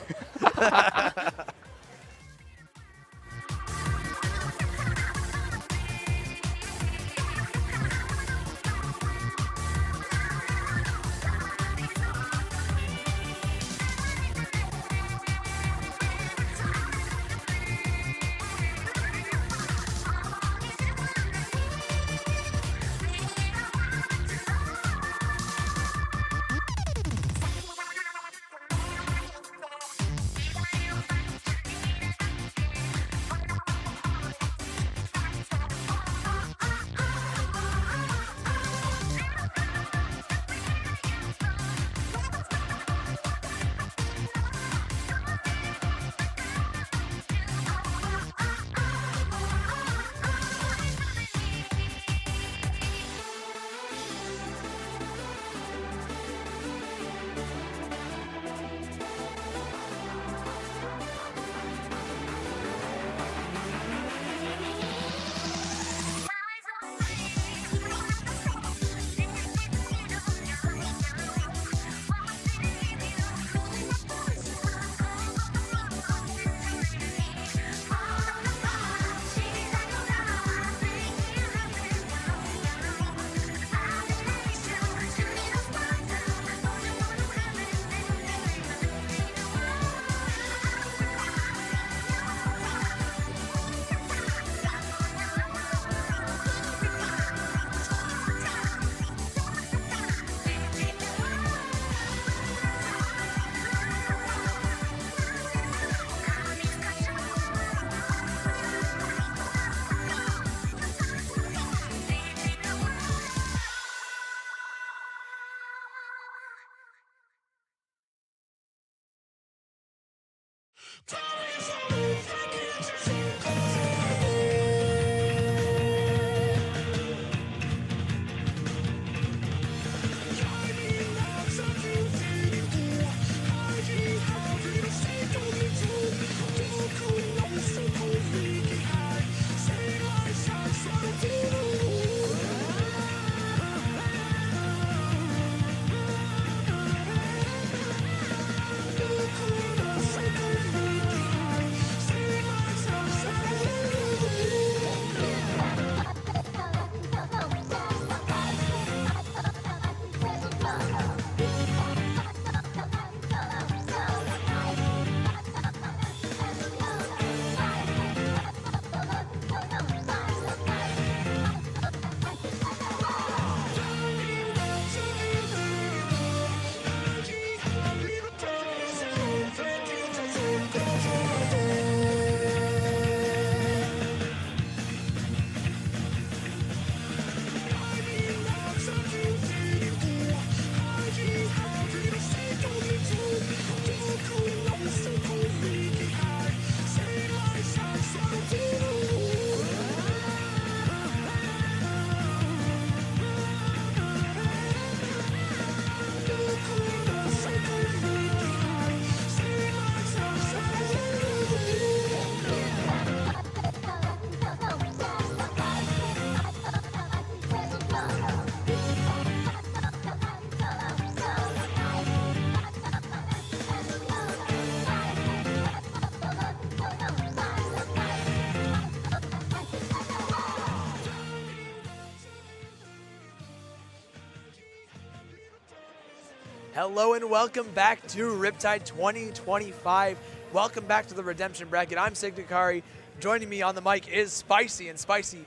Hello and welcome back to Riptide 2025. Welcome back to the Redemption Bracket. I'm Signakari. Joining me on the mic is Spicy. And Spicy,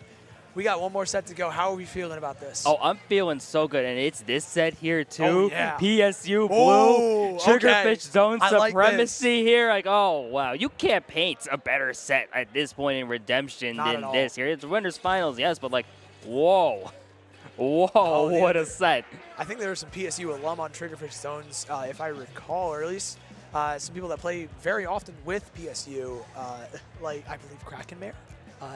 we got one more set to go. How are we feeling about this? Oh, I'm feeling so good, and it's this set here too. Oh, yeah. PSU Blue, Oh, Triggerfish okay. Zone I like Supremacy here. Like, oh wow, you can't paint a better set at this point in Redemption Not than at all. this here. It's winners finals, yes, but like, whoa, Oh, what yeah. a set. I think there were some PSU alum on Triggerfish Zones, if I recall, or at least some people that play very often with PSU, like I believe Krakenmare.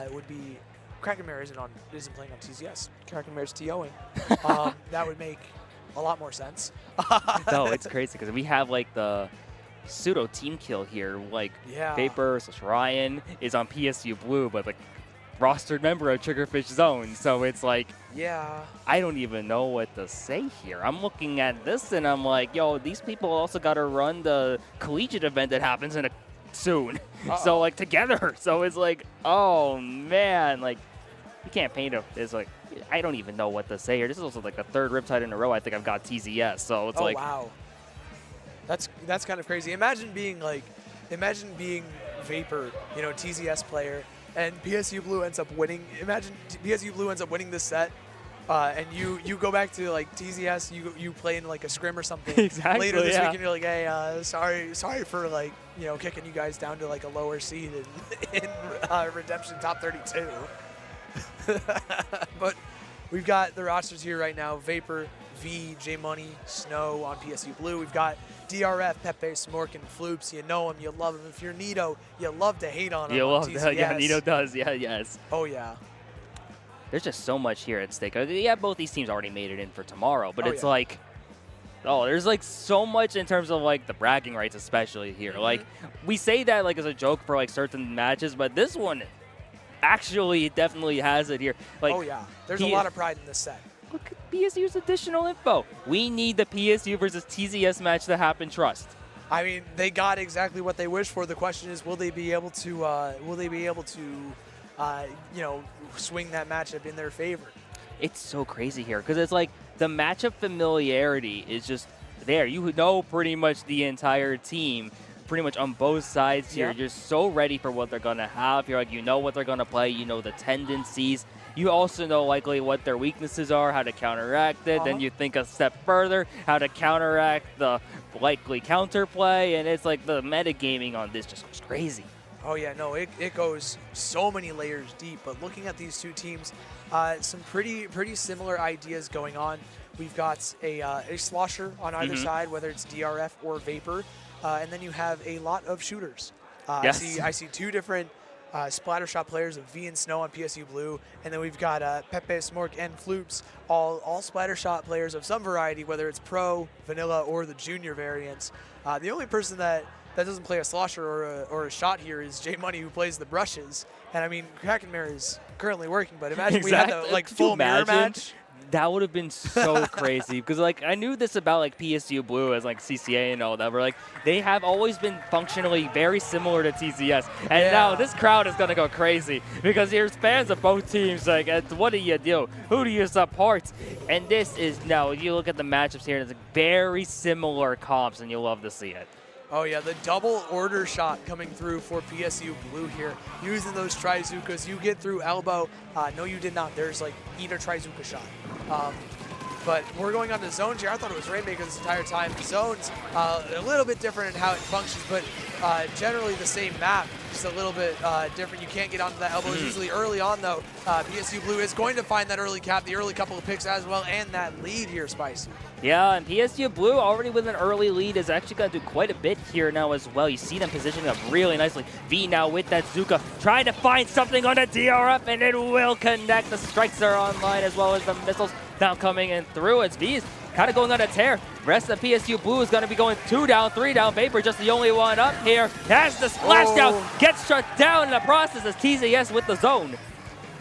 It would be Krakenmare isn't playing on TZS. Krakenmare's TOing. That would make a lot more sense. No, it's crazy because we have like the pseudo team kill here. Like Yeah. Vapor / Ryan is on PSU Blue, but like rostered member of Triggerfish Zone. So it's like, Yeah. I don't even know what to say here. I'm looking at this and I'm like, yo, these people also got to run the collegiate event that happens in soon. So like together. So it's like, oh man, like you can't paint it's like, I don't even know what to say here. This is also like the third Riptide in a row I think I've got TZS. So it's like, Wow. That's kind of crazy. Imagine being Vapor, you know, TZS player, and PSU Blue ends up winning. Imagine PSU Blue ends up winning this set, and you go back to like TZS, you play in like a scrim or something Exactly, later this yeah. week, and you're like, hey, sorry for like, you know, kicking you guys down to like a lower seed in Redemption top 32. But we've got the rosters here right now: Vapor, V, J Money, Snow on PSU Blue. We've got DRF, Pepe, Smork, and Floops. You know him, you love him. If you're Nito, you love to hate on him. you on love TCS. that. Yeah, Nito does. Yeah, yes. Oh yeah. There's just so much here at stake. Yeah, both these teams already made it in for tomorrow, but Oh, it's yeah. like, oh, there's like so much in terms of like the bragging rights, especially here. Mm-hmm. Like we say that like as a joke for like certain matches, but this one actually definitely has it here. Like, Oh yeah. There's a lot of pride in this set. look at PSU's additional info. We need the PSU versus TZS match to happen. Trust. I mean, they got exactly what they wished for. The question is, will they be able to, you know, swing that matchup in their favor? It's so crazy here because it's like the matchup familiarity is just there. You know pretty much the entire team, pretty much on both sides here. Yeah. You're so ready for what they're going to have. You're like, you know what they're going to play. You know the tendencies. You also know likely what their weaknesses are, how to counteract it. Then you think a step further, how to counteract the likely counterplay. And it's like the metagaming on this just goes crazy. Oh yeah, no, it goes so many layers deep. But looking at these two teams, some pretty similar ideas going on. We've got a slosher on either side, whether it's DRF or Vapor, and then you have a lot of shooters. Yes. I see two different Splattershot players of V and Snow on PSU Blue, and then we've got Pepe, Smork, and Floops, all Splattershot players of some variety, whether it's Pro, Vanilla, or the Junior variants. The only person that doesn't play a slosher or a shot here is J Money, who plays the brushes. And I mean, Krakenmare is currently working, but imagine we had the like Could you full mirror imagine? match. That would have been so crazy because like I knew this about like PSU Blue as like CCA and all that. But like they have always been functionally very similar to TCS, and now this crowd is gonna go crazy because there's fans of both teams. Like, what do you do? Who do you support? And this is now you look at the matchups here, and it's very similar comps, and you'll love to see it. Oh yeah, the double order shot coming through for PSU Blue here. Using those Trizukas, you get through elbow. No, you did not. There's like eat a Trizuka shot. But we're going on to zones here. I thought it was Rainmaker this entire time. Zones, a little bit different in how it functions, but generally the same map, just a little bit different. You can't get onto that elbow as easily early on, though. PSU Blue is going to find that early cap, the early couple of picks as well, and that lead here, Spicy. Yeah, and PSU Blue already with an early lead is actually going to do quite a bit here now as well. You see them positioning up really nicely. V now with that Zuka, trying to find something on the DRF, and it will connect. The strikes are online as well as the missiles now coming in through. It's V's kind of going on a tear. Rest of PSU Blue is going to be going 2 down, 3 down. Vapor just the only one up here. Has the splashdown, gets shut down in the process as TZS with the zone.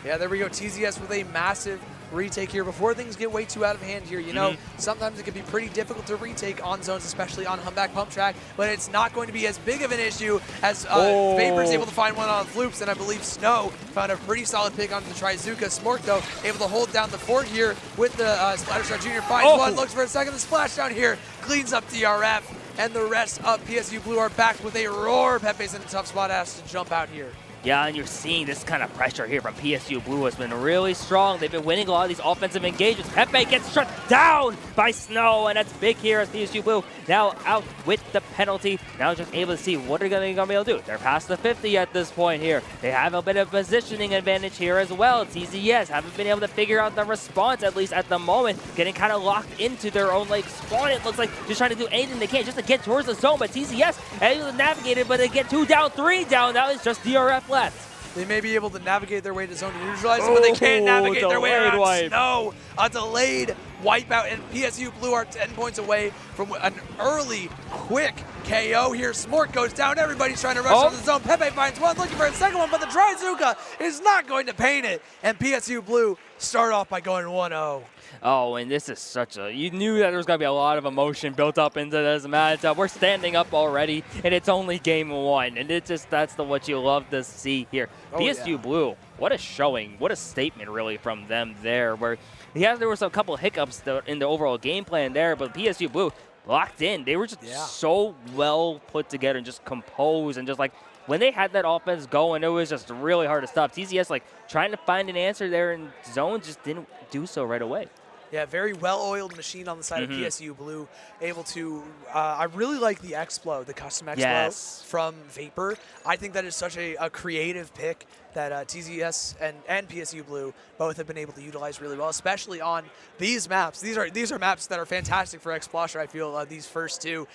Yeah, there we go. TZS with a massive retake here before things get way too out of hand here. You know, sometimes it can be pretty difficult to retake on zones, especially on Humpback Pump Track, but it's not going to be as big of an issue as Vapor's able to find one on Floops, and I believe Snow found a pretty solid pick onto the Trizuka. Smork, though, able to hold down the fort here with the Splattershot Junior. Finds one, looks for a second, the splashdown here, cleans up DRF, and the rest of PSU Blue are back with a roar. Pepe's in a tough spot, has to jump out here. Yeah, and you're seeing this kind of pressure here from PSU Blue has been really strong. They've been winning a lot of these offensive engagements. Pepe gets shut down by Snow, and that's big here as PSU Blue now out with the penalty. Now just able to see what they're going to be able to do. They're past the 50 at this point here. They have a bit of positioning advantage here as well. TZS haven't been able to figure out the response, at least at the moment. Getting kind of locked into their own like spawn. It looks like just trying to do anything they can just to get towards the zone, but TZS able to navigate it, but they get 2 down, 3 down. Now it's just DRF left. They may be able to navigate their way to zone to neutralize it, but they can't navigate their way around wipe. Snow. A delayed wipeout, and PSU Blue are 10 points away from an early, quick KO here. Smork goes down. Everybody's trying to rush on the zone. Pepe finds one, looking for a second one, but the Trizuka is not going to paint it. And PSU Blue start off by going 1-0. Oh, and this is such a... You knew that there was going to be a lot of emotion built up into this matchup. We're standing up already, and it's only game 1. And it's just, that's what you love to see here. PSU Blue, what a showing. What a statement, really, from them there. Where, yeah, there was a couple of hiccups in the overall game plan there, but PSU Blue locked in. They were just so well put together and just composed and just like... When they had that offense going, it was just really hard to stop. TZS, like, trying to find an answer there in zone, just didn't do so right away. Yeah, very well-oiled machine on the side of PSU Blue. Able to, I really like the Explo, the custom Explo from Vapor. I think that is such a creative pick that TZS and PSU Blue both have been able to utilize really well, especially on these maps. These are maps that are fantastic for Explosion, I feel, these first two.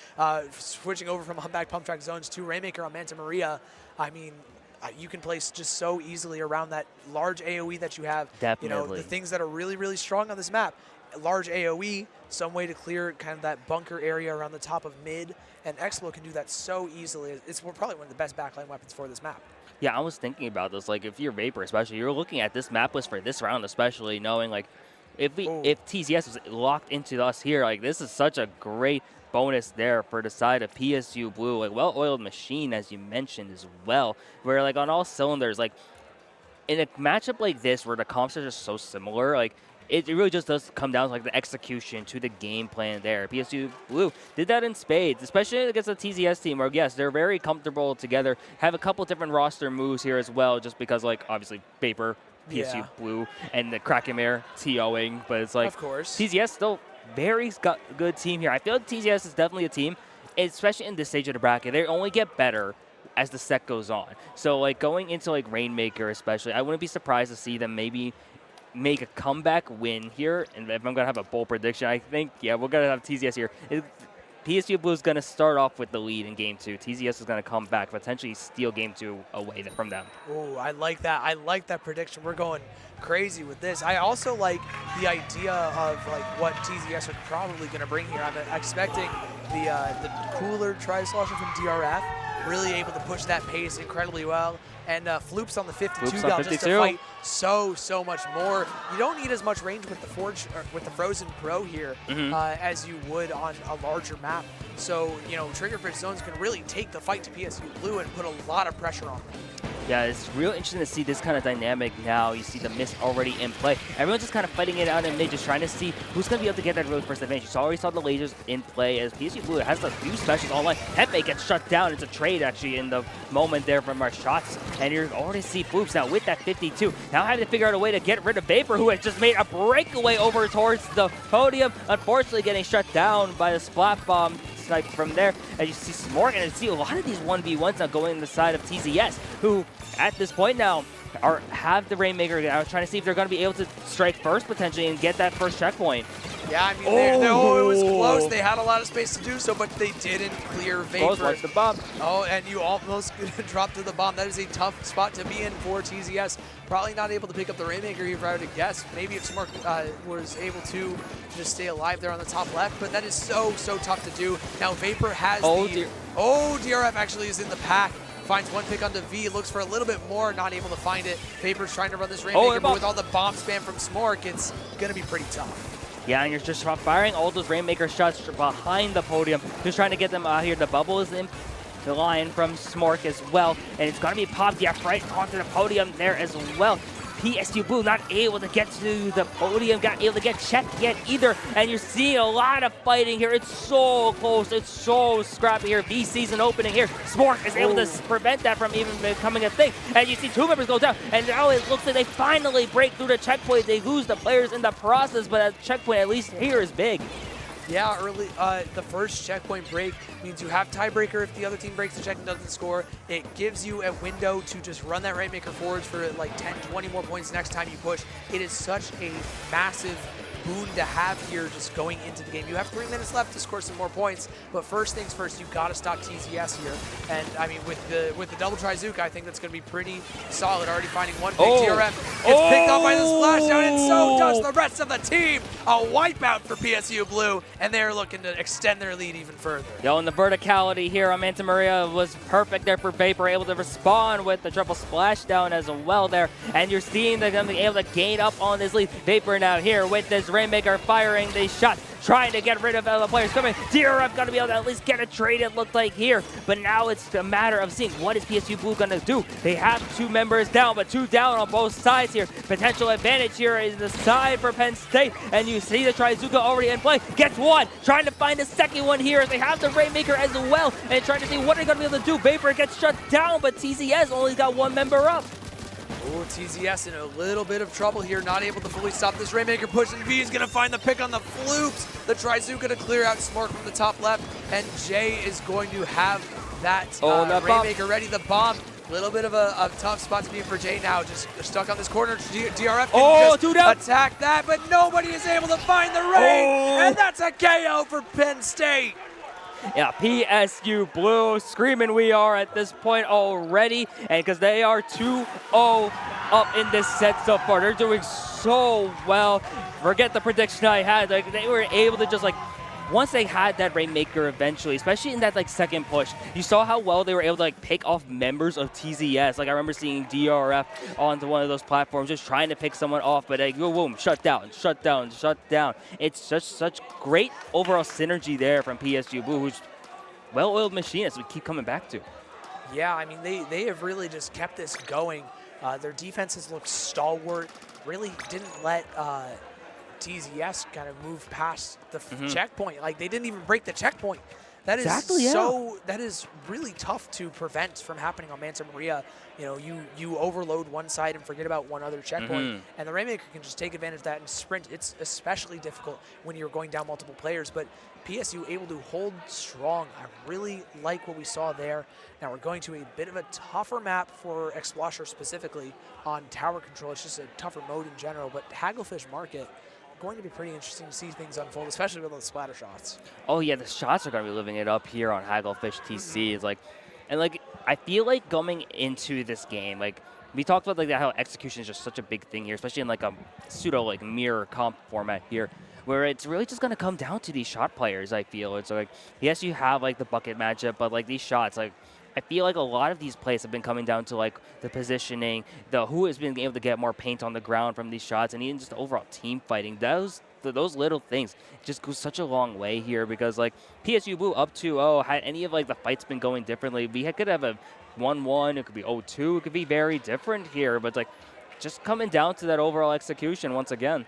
Switching over from Humpback Pump Track zones to Rainmaker on Manta Maria, I mean, you can place just so easily around that large AoE that you have. Definitely. You know, the things that are really, really strong on this map. Large AoE, some way to clear kind of that bunker area around the top of mid, and Explo can do that so easily. It's probably one of the best backline weapons for this map. Yeah, I was thinking about this. Like, if you're Vapor, especially, you're looking at this map list for this round, especially knowing, like, if TZS was locked into us here, like, this is such a great bonus there for the side of PSU Blue. Like, well-oiled machine, as you mentioned as well, where, like, on all cylinders, like, in a matchup like this where the comps are just so similar, like, it really just does come down to like the execution, to the game plan there. PSU Blue did that in spades, especially against the TZS team where, yes, they're very comfortable together, have a couple different roster moves here as well, just because, like, obviously Vapor, PSU Blue, and the Krakenmare TOing, but it's like, of course, TZS still very good team here. I feel like TZS is definitely a team, especially in this stage of the bracket, they only get better as the set goes on. So, like, going into, like, Rainmaker especially, I wouldn't be surprised to see them maybe make a comeback win here. And if I'm going to have a bold prediction, I think, yeah, we're going to have TZS here. PSU Blue is going to start off with the lead in Game 2. TZS is going to come back, potentially steal Game 2 away from them. Oh, I like that. I like that prediction. We're going crazy with this. I also like the idea of like what TZS are probably going to bring here. I'm expecting the cooler Tri-Slosher from DRF, really able to push that pace incredibly well. And Floop's on the 52 gal just to fight so much more. You don't need as much range with the Frozen Pro here as you would on a larger map. So, you know, Triggerfish zones can really take the fight to PSU Blue and put a lot of pressure on them. Yeah, it's real interesting to see this kind of dynamic now. You see the mist already in play. Everyone's just kind of fighting it out in mid, just trying to see who's going to be able to get that really first advantage. You already saw the lasers in play as PSU Blue has a few specials online. Hefe gets shut down. It's a trade, actually, in the moment there from our shots. And you're already see Floops now with that 52. Now having to figure out a way to get rid of Vapor, who has just made a breakaway over towards the podium. Unfortunately, getting shut down by the Splat Bomb snipe from there. As you see Smork, and you see a lot of these 1v1s now going in the side of TZS, who at this point now have the Rainmaker now, trying to see if they're going to be able to strike first potentially and get that first checkpoint. Yeah, I mean, it was close. They had a lot of space to do so, but they didn't clear Vapor. Watch the bomb. Oh, and you almost dropped to the bomb. That is a tough spot to be in for TZS. Probably not able to pick up the Rainmaker, if I were to guess. Maybe if Smork was able to just stay alive there on the top left, but that is so tough to do. Now Vapor has DRF actually is in the pack. Finds one pick onto V, looks for a little bit more, not able to find it. Vapor's trying to run this Rainmaker, but with all the bomb spam from Smork, it's going to be pretty tough. Yeah, and you're just firing all those Rainmaker shots behind the podium, just trying to get them out here. The bubble is in the line from Smork as well, and it's going to be popped right onto the podium there as well. PSU Blue not able to get to the podium, not able to get checked yet either, and you're seeing a lot of fighting here. It's so close, it's so scrappy here. V season opening here. Smork is able to prevent that from even becoming a thing, and you see two members go down, and now it looks like they finally break through the checkpoint. They lose the players in the process, but a checkpoint at least here is big. Yeah, early the first checkpoint break means you have tiebreaker if the other team breaks the check and doesn't score. It gives you a window to just run that Rainmaker forwards for like 10, 20 more points next time you push. It is such a massive boon to have here just going into the game. You have 3 minutes left to score some more points, but first things first, you got to stop TZS here. And I mean, with the double Trizuka, I think that's going to be pretty solid. Already finding one big DRF. Gets picked up by the splashdown, and so does the rest of the team. A wipeout for PSU Blue, and they're looking to extend their lead even further. Yo, and the verticality here on Manta Maria was perfect there for Vapor, able to respond with the triple splashdown as well there. And you're seeing them able to gain up on this lead. Vapor now here with this Rainmaker firing these shots, trying to get rid of the players coming. DRF going to be able to at least get a trade, it looked like here. But now it's a matter of seeing what is PSU Blue going to do. They have 2 members down, but 2 down on both sides here. Potential advantage here is the side for Penn State. And you see the Trizuka already in play. Gets one, trying to find a second one here. They have the Rainmaker as well, and trying to see what they're going to be able to do. Vapor gets shut down, but TZS only got 1 member up. Oh, TZS in a little bit of trouble here, not able to fully stop this Rainmaker push, and V is going to find the pick on the Floops. The Trizuka to clear out Smork from the top left, and Jay is going to have that Rainmaker ready. The bomb, a little bit of a tough spot to be in for Jay now, just stuck on this corner. DRF can just attack that, but nobody is able to find the rain, and that's a KO for Penn State. Yeah, PSU Blue screaming we are at this point already, and because they are 2-0 up in this set so far. They're doing so well. Forget the prediction I had. Like, they were able to just, like, once they had that Rainmaker eventually, especially in that like second push, you saw how well they were able to like pick off members of TZS. Like I remember seeing DRF onto one of those platforms just trying to pick someone off, but like boom, shut down, shut down, shut down. It's just such great overall synergy there from PSG Blue, who's well-oiled machine as we keep coming back to. Yeah, I mean they have really just kept this going. Their defenses look stalwart. Really didn't let TZS kind of move past the checkpoint. Like they didn't even break the checkpoint. That is that is really tough to prevent from happening on Manta Maria. You know, you overload one side and forget about one other checkpoint, and the Rainmaker can just take advantage of that and sprint. It's especially difficult when you're going down multiple players, but PSU able to hold strong. I really like what we saw there. Now we're going to a bit of a tougher map for Explorer specifically on tower control. It's just a tougher mode in general, but Hagglefish Market, going to be pretty interesting to see things unfold, especially with those splatter shots. Oh yeah, the shots are going to be living it up here on Hagglefish TC. It's like, and like I feel like going into this game, like we talked about like that, how execution is just such a big thing here, especially in like a pseudo like mirror comp format here, where it's really just going to come down to these shot players. I feel it's like, yes, you have like the bucket matchup, but like these shots, like I feel like a lot of these plays have been coming down to like the positioning, the who has been able to get more paint on the ground from these shots, and even just the overall team fighting. Those little things just go such a long way here, because like PSU Blue up 2-0, had any of like the fights been going differently, we could have a 1-1, it could be 0-2, it could be very different here, but like just coming down to that overall execution once again.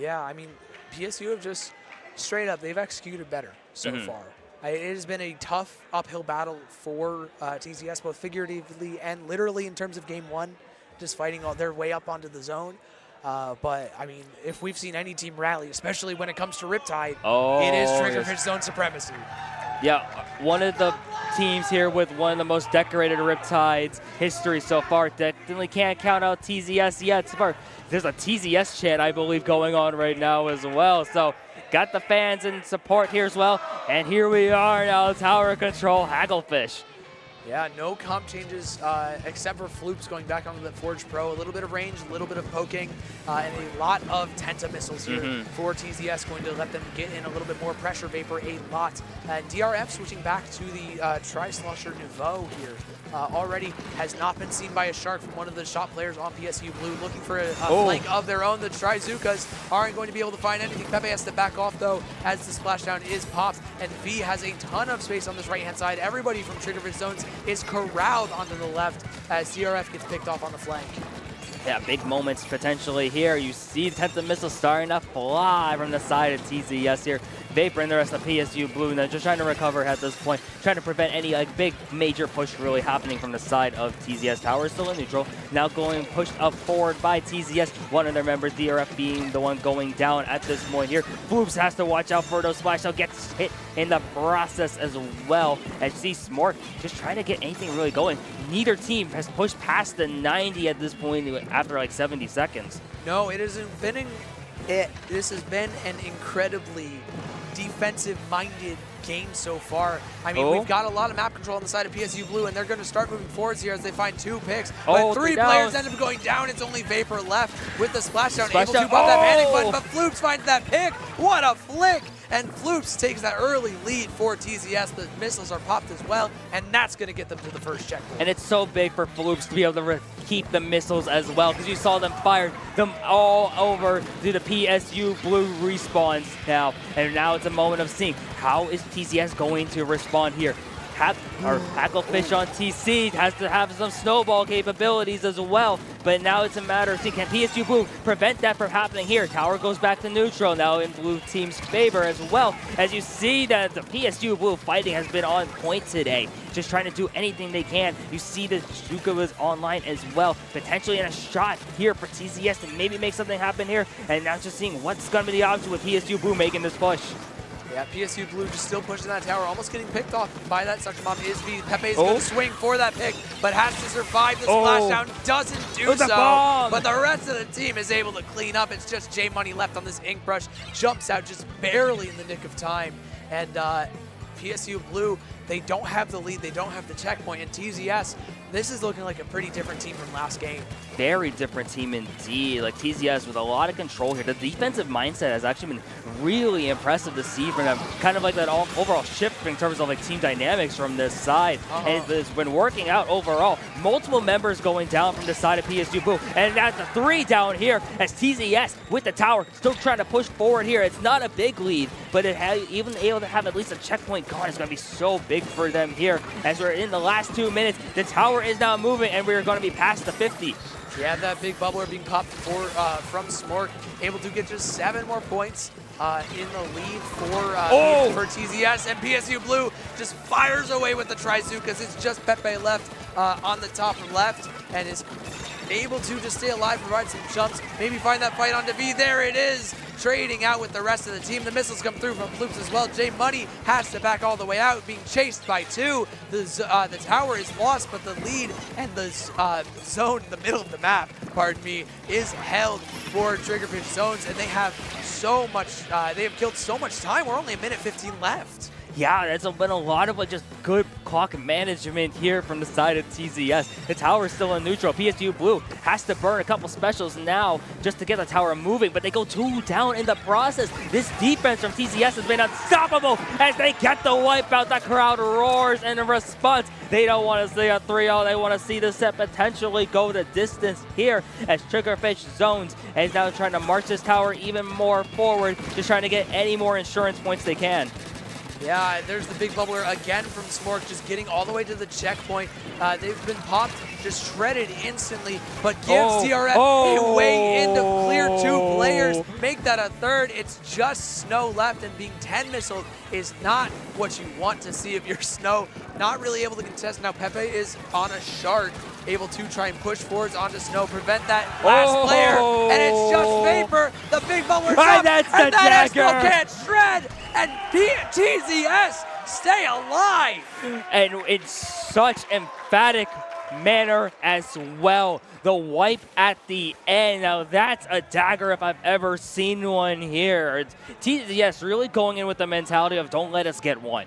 Yeah, I mean, PSU have just straight up, they've executed better so far. It has been a tough uphill battle for TZS, both figuratively and literally in terms of game one, just fighting all their way up onto the zone. But, I mean, if we've seen any team rally, especially when it comes to Riptide, it is Triggerfish Zone Supremacy. Yeah, one of the teams here with one of the most decorated Riptides history so far. Definitely can't count out TZS yet. So far, there's a TZS chant, I believe, going on right now as well. So got the fans in support here as well. And here we are now, tower control, Hagglefish. Yeah, no comp changes except for Floops going back onto the Forge Pro. A little bit of range, a little bit of poking, and a lot of Tenta missiles here for TZS, going to let them get in a little bit more pressure vapor a lot. DRF switching back to the Tri-Slosher Nouveau here. Already has not been seen by a shark from one of the shot players on PSU Blue, looking for a flank of their own. The Trizukas aren't going to be able to find anything. Pepe has to back off, though, as the splashdown is popped, and V has a ton of space on this right-hand side. Everybody from Triggerfish Zones is corralled onto the left as DRF gets picked off on the flank. Yeah, big moments potentially here. You see Tenta missiles starting to fly from the side of TZS here. Vapor and the rest of PSU Blue, and they're just trying to recover at this point, trying to prevent any like big major push really happening from the side of TZS. Tower is still in neutral, now going pushed up forward by TZS. One of their members, DRF, being the one going down at this point here. Floops has to watch out for those splash, so gets hit in the process as well. As you see Smart just trying to get anything really going. Neither team has pushed past the 90 at this point after like 70 seconds. No, it hasn't been this has been an incredibly defensive-minded game so far. I mean, we've got a lot of map control on the side of PSU Blue, and they're going to start moving forwards here as they find 2 picks. But 3 players end up going down. It's only Vapor left with the splashdown, able to pop that panic button, but Floops finds that pick. What a flick! And Floops takes that early lead for TZS. The missiles are popped as well, and that's going to get them to the first checkpoint. And it's so big for Floops to be able to keep the missiles as well, because you saw them fire them all over to the PSU Blue respawns now. And now it's a moment of seeing how is TZS going to respond here. Hagglefish on TC has to have some snowball capabilities as well, but now it's a matter of seeing, can PSU Blue prevent that from happening here? Tower goes back to neutral, now in Blue team's favor as well, as you see that the PSU Blue fighting has been on point today, just trying to do anything they can. You see that Shuka was online as well, potentially in a shot here for TZS to maybe make something happen here, and now just seeing what's going to be the option with PSU Blue making this push. Yeah, PSU Blue just still pushing that tower, almost getting picked off by that suction bomb. Is V. Pepe is going to swing for that pick, but has to survive the splashdown. Doesn't do so, but the rest of the team is able to clean up. It's just J Money left on this ink brush. Jumps out just barely in the nick of time. And PSU Blue, they don't have the lead. They don't have the checkpoint. And TZS, this is looking like a pretty different team from last game. Very different team indeed. Like TZS with a lot of control here. The defensive mindset has actually been really impressive to see from them. Kind of like that overall shift in terms of like team dynamics from this side. And it's been working out overall. Multiple members going down from the side of PSU Blue. And that's the 3 down here as TZS with the tower still trying to push forward here. It's not a big lead, but it even able to have at least a checkpoint gone is going to be so big for them here. As we're in the last 2 minutes, the tower is now moving and we're going to be past the 50. Yeah, that big bubbler being popped from Smork, able to get just 7 more points in the lead for TZS, and PSU Blue just fires away with the Trizukas. It's just Pepe left on the top left, and is able to just stay alive, provide some jumps, maybe find that fight onto V. There it is, trading out with the rest of the team. The missiles come through from Floops as well. J Money has to back all the way out, being chased by 2. The tower is lost, but the lead and the zone in the middle of the map pardon me, is held for Triggerfish zones, and they have so much, they have killed so much time. We're only a minute 15 left. Yeah, there's been a lot of just good clock management here from the side of TZS. The tower's still in neutral. PSU Blue has to burn a couple specials now just to get the tower moving, but they go 2 down in the process. This defense from TZS has been unstoppable as they get the wipe out. The crowd roars in response. They don't want to see a 3-0. They want to see the set potentially go the distance here as Triggerfish zones and is now trying to march this tower even more forward, just trying to get any more insurance points they can. Yeah, there's the big bubbler again from Smork, just getting all the way to the checkpoint. They've been popped, just shredded instantly, but gives DRF a way in to clear 2 players, make that a third. It's just Snow left, and being 10 missiled is not what you want to see if you're Snow. Not really able to contest. Now Pepe is on a shard, able to try and push forwards onto Snow, prevent that last player, and it's just Vapor, the big bubbler jump, and that Expo can't shred, and TZS stay alive. And in such emphatic manner as well. The wipe at the end. Now that's a dagger if I've ever seen one here. TZS really going in with the mentality of don't let us get one.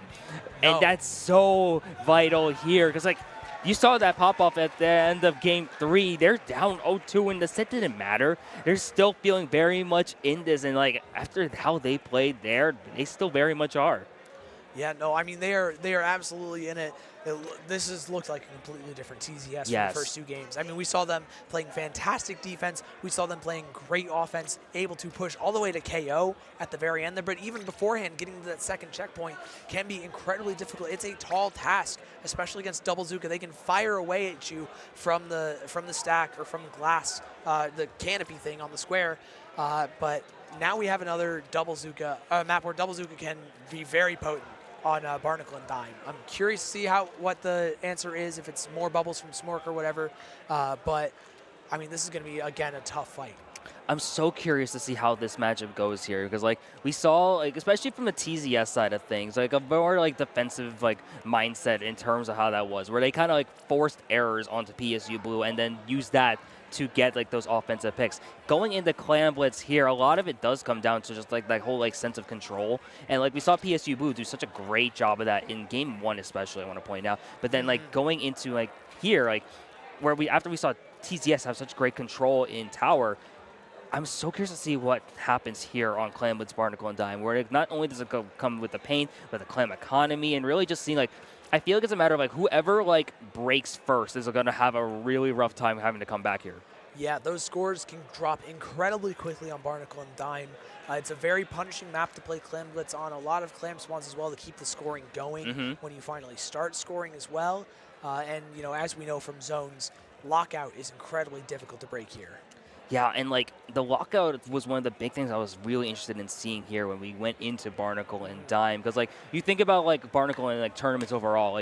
And that's so vital here because you saw that pop-off at the end of Game 3. They're down 0-2 and the set didn't matter. They're still feeling very much in this. And after how they played there, they still very much are. Yeah, no, I mean, they are absolutely in it. This has looked like a completely different TZS from the first 2 games. I mean, we saw them playing fantastic defense. We saw them playing great offense, able to push all the way to KO at the very end there. But even beforehand, getting to that second checkpoint can be incredibly difficult. It's a tall task, especially against Double Zuka. They can fire away at you from the stack or from the glass, the canopy thing on the square. But now we have another Double Zuka map where Double Zuka can be very potent on Barnacle and Dime. I'm curious to see what the answer is, if it's more bubbles from Smork or whatever. But, I mean, this is going to be, again, a tough fight. I'm so curious to see how this matchup goes here because, we saw, especially from the TZS side of things, a more, defensive, mindset in terms of how that was, where they kind of, forced errors onto PSU Blue and then used that to get those offensive picks. Going into Clan Blitz here, a lot of it does come down to just that whole sense of control. And we saw PSU Blue do such a great job of that in Game 1 especially, I want to point out. But then going into here, where after we saw TZS have such great control in tower, I'm so curious to see what happens here on Clan Blitz, Barnacle, and Dime, where not only does it come with the paint, but the clan economy, and really just seeing I feel it's a matter of whoever breaks first is going to have a really rough time having to come back here. Yeah, those scores can drop incredibly quickly on Barnacle and Dime. It's a very punishing map to play Clam Blitz on. A lot of Clam spawns as well to keep the scoring going when you finally start scoring as well. And as we know from zones, lockout is incredibly difficult to break here. Yeah, and the lockout was one of the big things I was really interested in seeing here when we went into Barnacle and Dime, because you think about Barnacle and tournaments overall,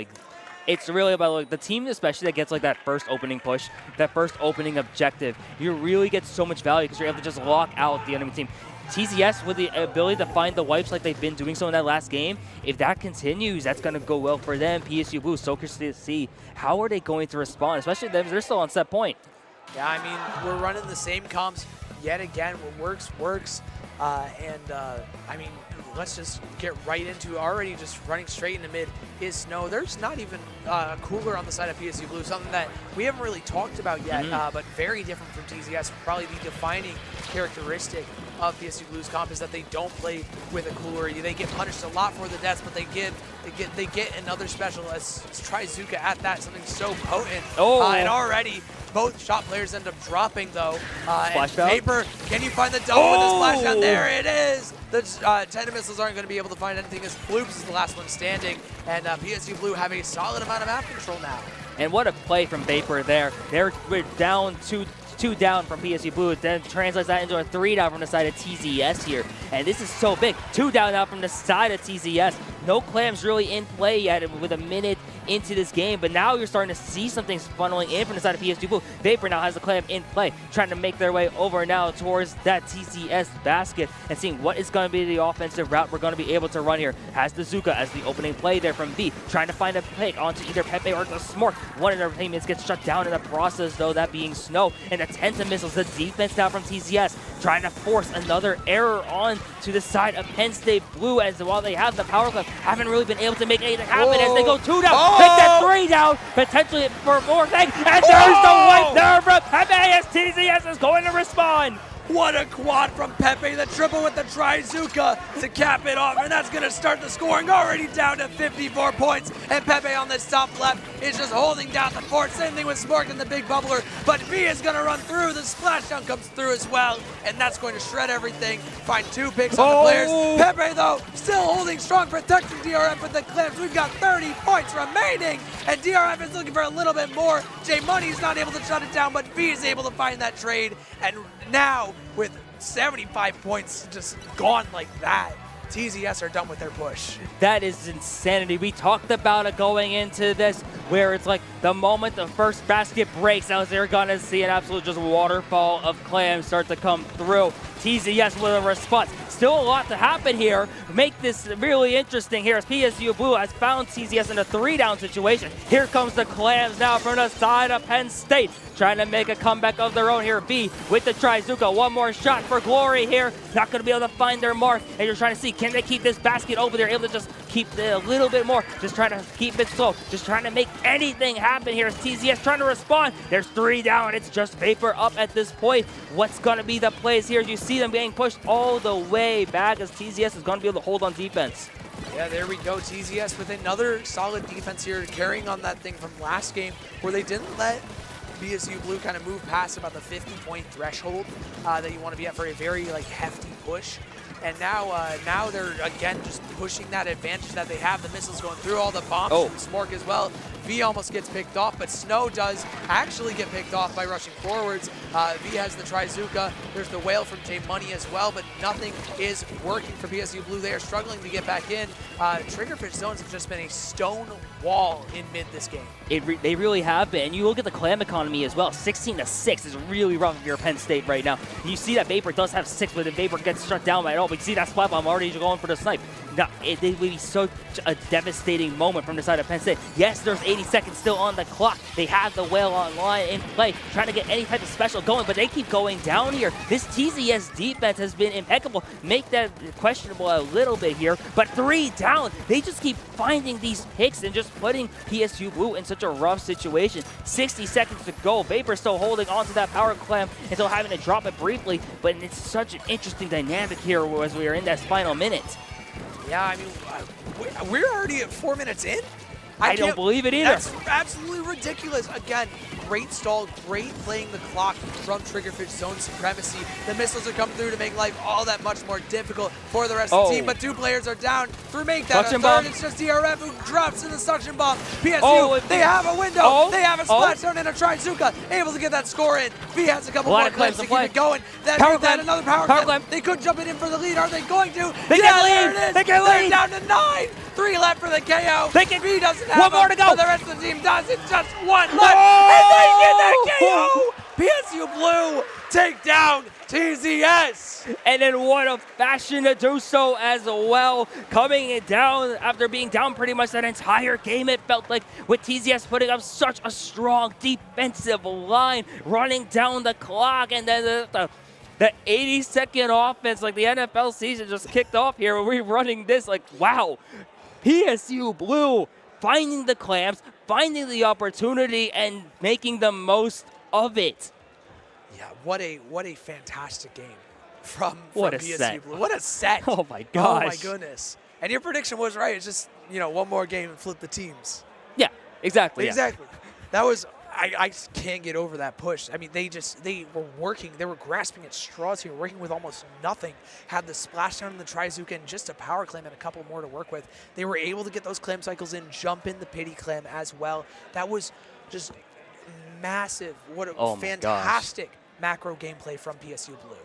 it's really about the team especially that gets that first opening push, that first opening objective. You really get so much value because you're able to just lock out the enemy team. TZS with the ability to find the wipes like they've been doing so in that last game, if that continues, that's going to go well for them. PSU Blue, so curious to see how are they going to respond, especially them, they're still on set point. Yeah, I mean, we're running the same comps yet again. What works, works. I mean, let's just get right into already just running straight into mid is Snow. There's not even a cooler on the side of PSU Blue, something that we haven't really talked about yet, but very different from TZS. Probably the defining characteristic of PSU Blue's comp is that they don't play with a cooler. They get punished a lot for the deaths, but they get another special. Let's try Zuka at that, something so potent. And already both shot players end up dropping though. And Vapor, can you find the double with the splash down? There it is. The 10 missiles aren't going to be able to find anything as Bloops is the last one standing. And PSU Blue have a solid amount of map control now. And what a play from Vapor there. They're down two down from PSU Blue. Then translates that into a 3 down from the side of TZS here. And this is so big. 2 down now from the side of TZS. No clams really in play yet with a minute into this game, but now you're starting to see some things funneling in from the side of PSG Blue. Vapor now has the clam in play, trying to make their way over now towards that TCS basket and seeing what is going to be the offensive route we're going to be able to run here. Has the Zuka as the opening play there from V, trying to find a pick onto either Pepe or the Smork. One of their teammates gets shut down in the process, though, that being Snow. And the Tenta missiles, the defense now from TCS, trying to force another error on to the side of Penn State Blue, as while they have the power clip, haven't really been able to make anything happen as they go 2 down, make that 3 down, potentially for more thing, and there's the white there from Pepe as TCS is going to respond. What a quad from Pepe, the triple with the Trizuka to cap it off, and that's going to start the scoring, already down to 54 points, and Pepe on this top left is just holding down the fort. Same thing with Smork and the big bubbler, but V is going to run through, the splashdown comes through as well, and that's going to shred everything, find 2 picks on the players. Pepe, though, still holding strong, protecting DRF with the clips. We've got 30 points remaining, and DRF is looking for a little bit more. J Money's not able to shut it down, but V is able to find that trade, and now with 75 points just gone like that, TZS are done with their push. That is insanity. We talked about it going into this, where it's like the moment the first basket breaks, now they're gonna see an absolute just waterfall of clams start to come through. TZS with a response. Still a lot to happen here. Make this really interesting here as PSU Blue has found TZS in a 3-down situation. Here comes the clams now from the side of Penn State, trying to make a comeback of their own here. B with the Trizuka. One more shot for glory here. Not going to be able to find their mark. And you're trying to see, can they keep this basket over there? Able to just keep a little bit more. Just trying to keep it slow. Just trying to make anything happen here as TZS trying to respond. There's 3 down. It's just Vapor up at this point. What's going to be the plays here? You see them getting pushed all the way back as TZS is going to be able to hold on defense. Yeah, there we go. TZS with another solid defense here, carrying on that thing from last game where they didn't let BSU Blue kind of move past about the 50-point threshold that you want to be at for a very hefty push. And now they're again just pushing that advantage that they have. The missiles going through, all the bombs from Smork as well. V almost gets picked off, but Snow does actually get picked off by rushing forwards. V has the Trizuka. There's the whale from J Money as well, but nothing is working for BSU Blue. They are struggling to get back in. Triggerfish zones have just been a stone wall in mid this game. They really have been. And you look at the clam economy as well. 16-6 is really rough if you're Penn State right now. You see that Vapor does have 6, but then Vapor gets shut down by it all. But you see that splat bomb already going for the snipe. Now, it would be such a devastating moment from the side of Penn State. Yes, there's 80 seconds still on the clock. They have the whale online in play, trying to get any type of special going, but they keep going down here. This TZS defense has been impeccable. Make that questionable a little bit here, but 3 down. They just keep finding these picks and just putting PSU Blue in such a rough situation. 60 seconds to go. Vapor still holding onto that power clam until having to drop it briefly, but it's such an interesting dynamic here as we are in that final minute. Yeah, I mean, we're already at 4 minutes in? I don't believe it either. That's absolutely ridiculous. Again, great stall, great playing the clock from Triggerfish Zone Supremacy. The missiles are coming through to make life all that much more difficult for the rest of the team, but 2 players are down. To make that a third, it's just DRF who drops in the suction bomb. PSU, they have a window. They have a splashdown and a Trizuka, able to get that score in. V has a couple more clips to keep it going. Then another power clip. They could jump it in for the lead. Are they going to? They can lead. There it is. They can lead. They're down to 9. 3 left for the KO. V doesn't have 1 more to go. But the rest of the team does. It's just 1 left. And they get that KO. PSU Blue take down TZS. And in what a fashion to do so as well. Coming it down after being down pretty much that entire game, it felt like, with TZS putting up such a strong defensive line, running down the clock, and then the 80-second offense, like the NFL season just kicked off here. We're running this like, wow. PSU Blue finding the clamps, finding the opportunity, and making the most of it. Yeah, what a fantastic game from what a PSU set. Blue. What a set. Oh my gosh. Oh my goodness. And your prediction was right. It's just, 1 more game and flip the teams. Yeah, exactly. Exactly. That was, I just can't get over that push. I mean, they were working. They were grasping at straws here, working with almost nothing. Had the splashdown in the Trizuka and just a power clam and a couple more to work with. They were able to get those clam cycles in, jump in the pity clam as well. That was just massive. What a fantastic macro gameplay from PSU Blue.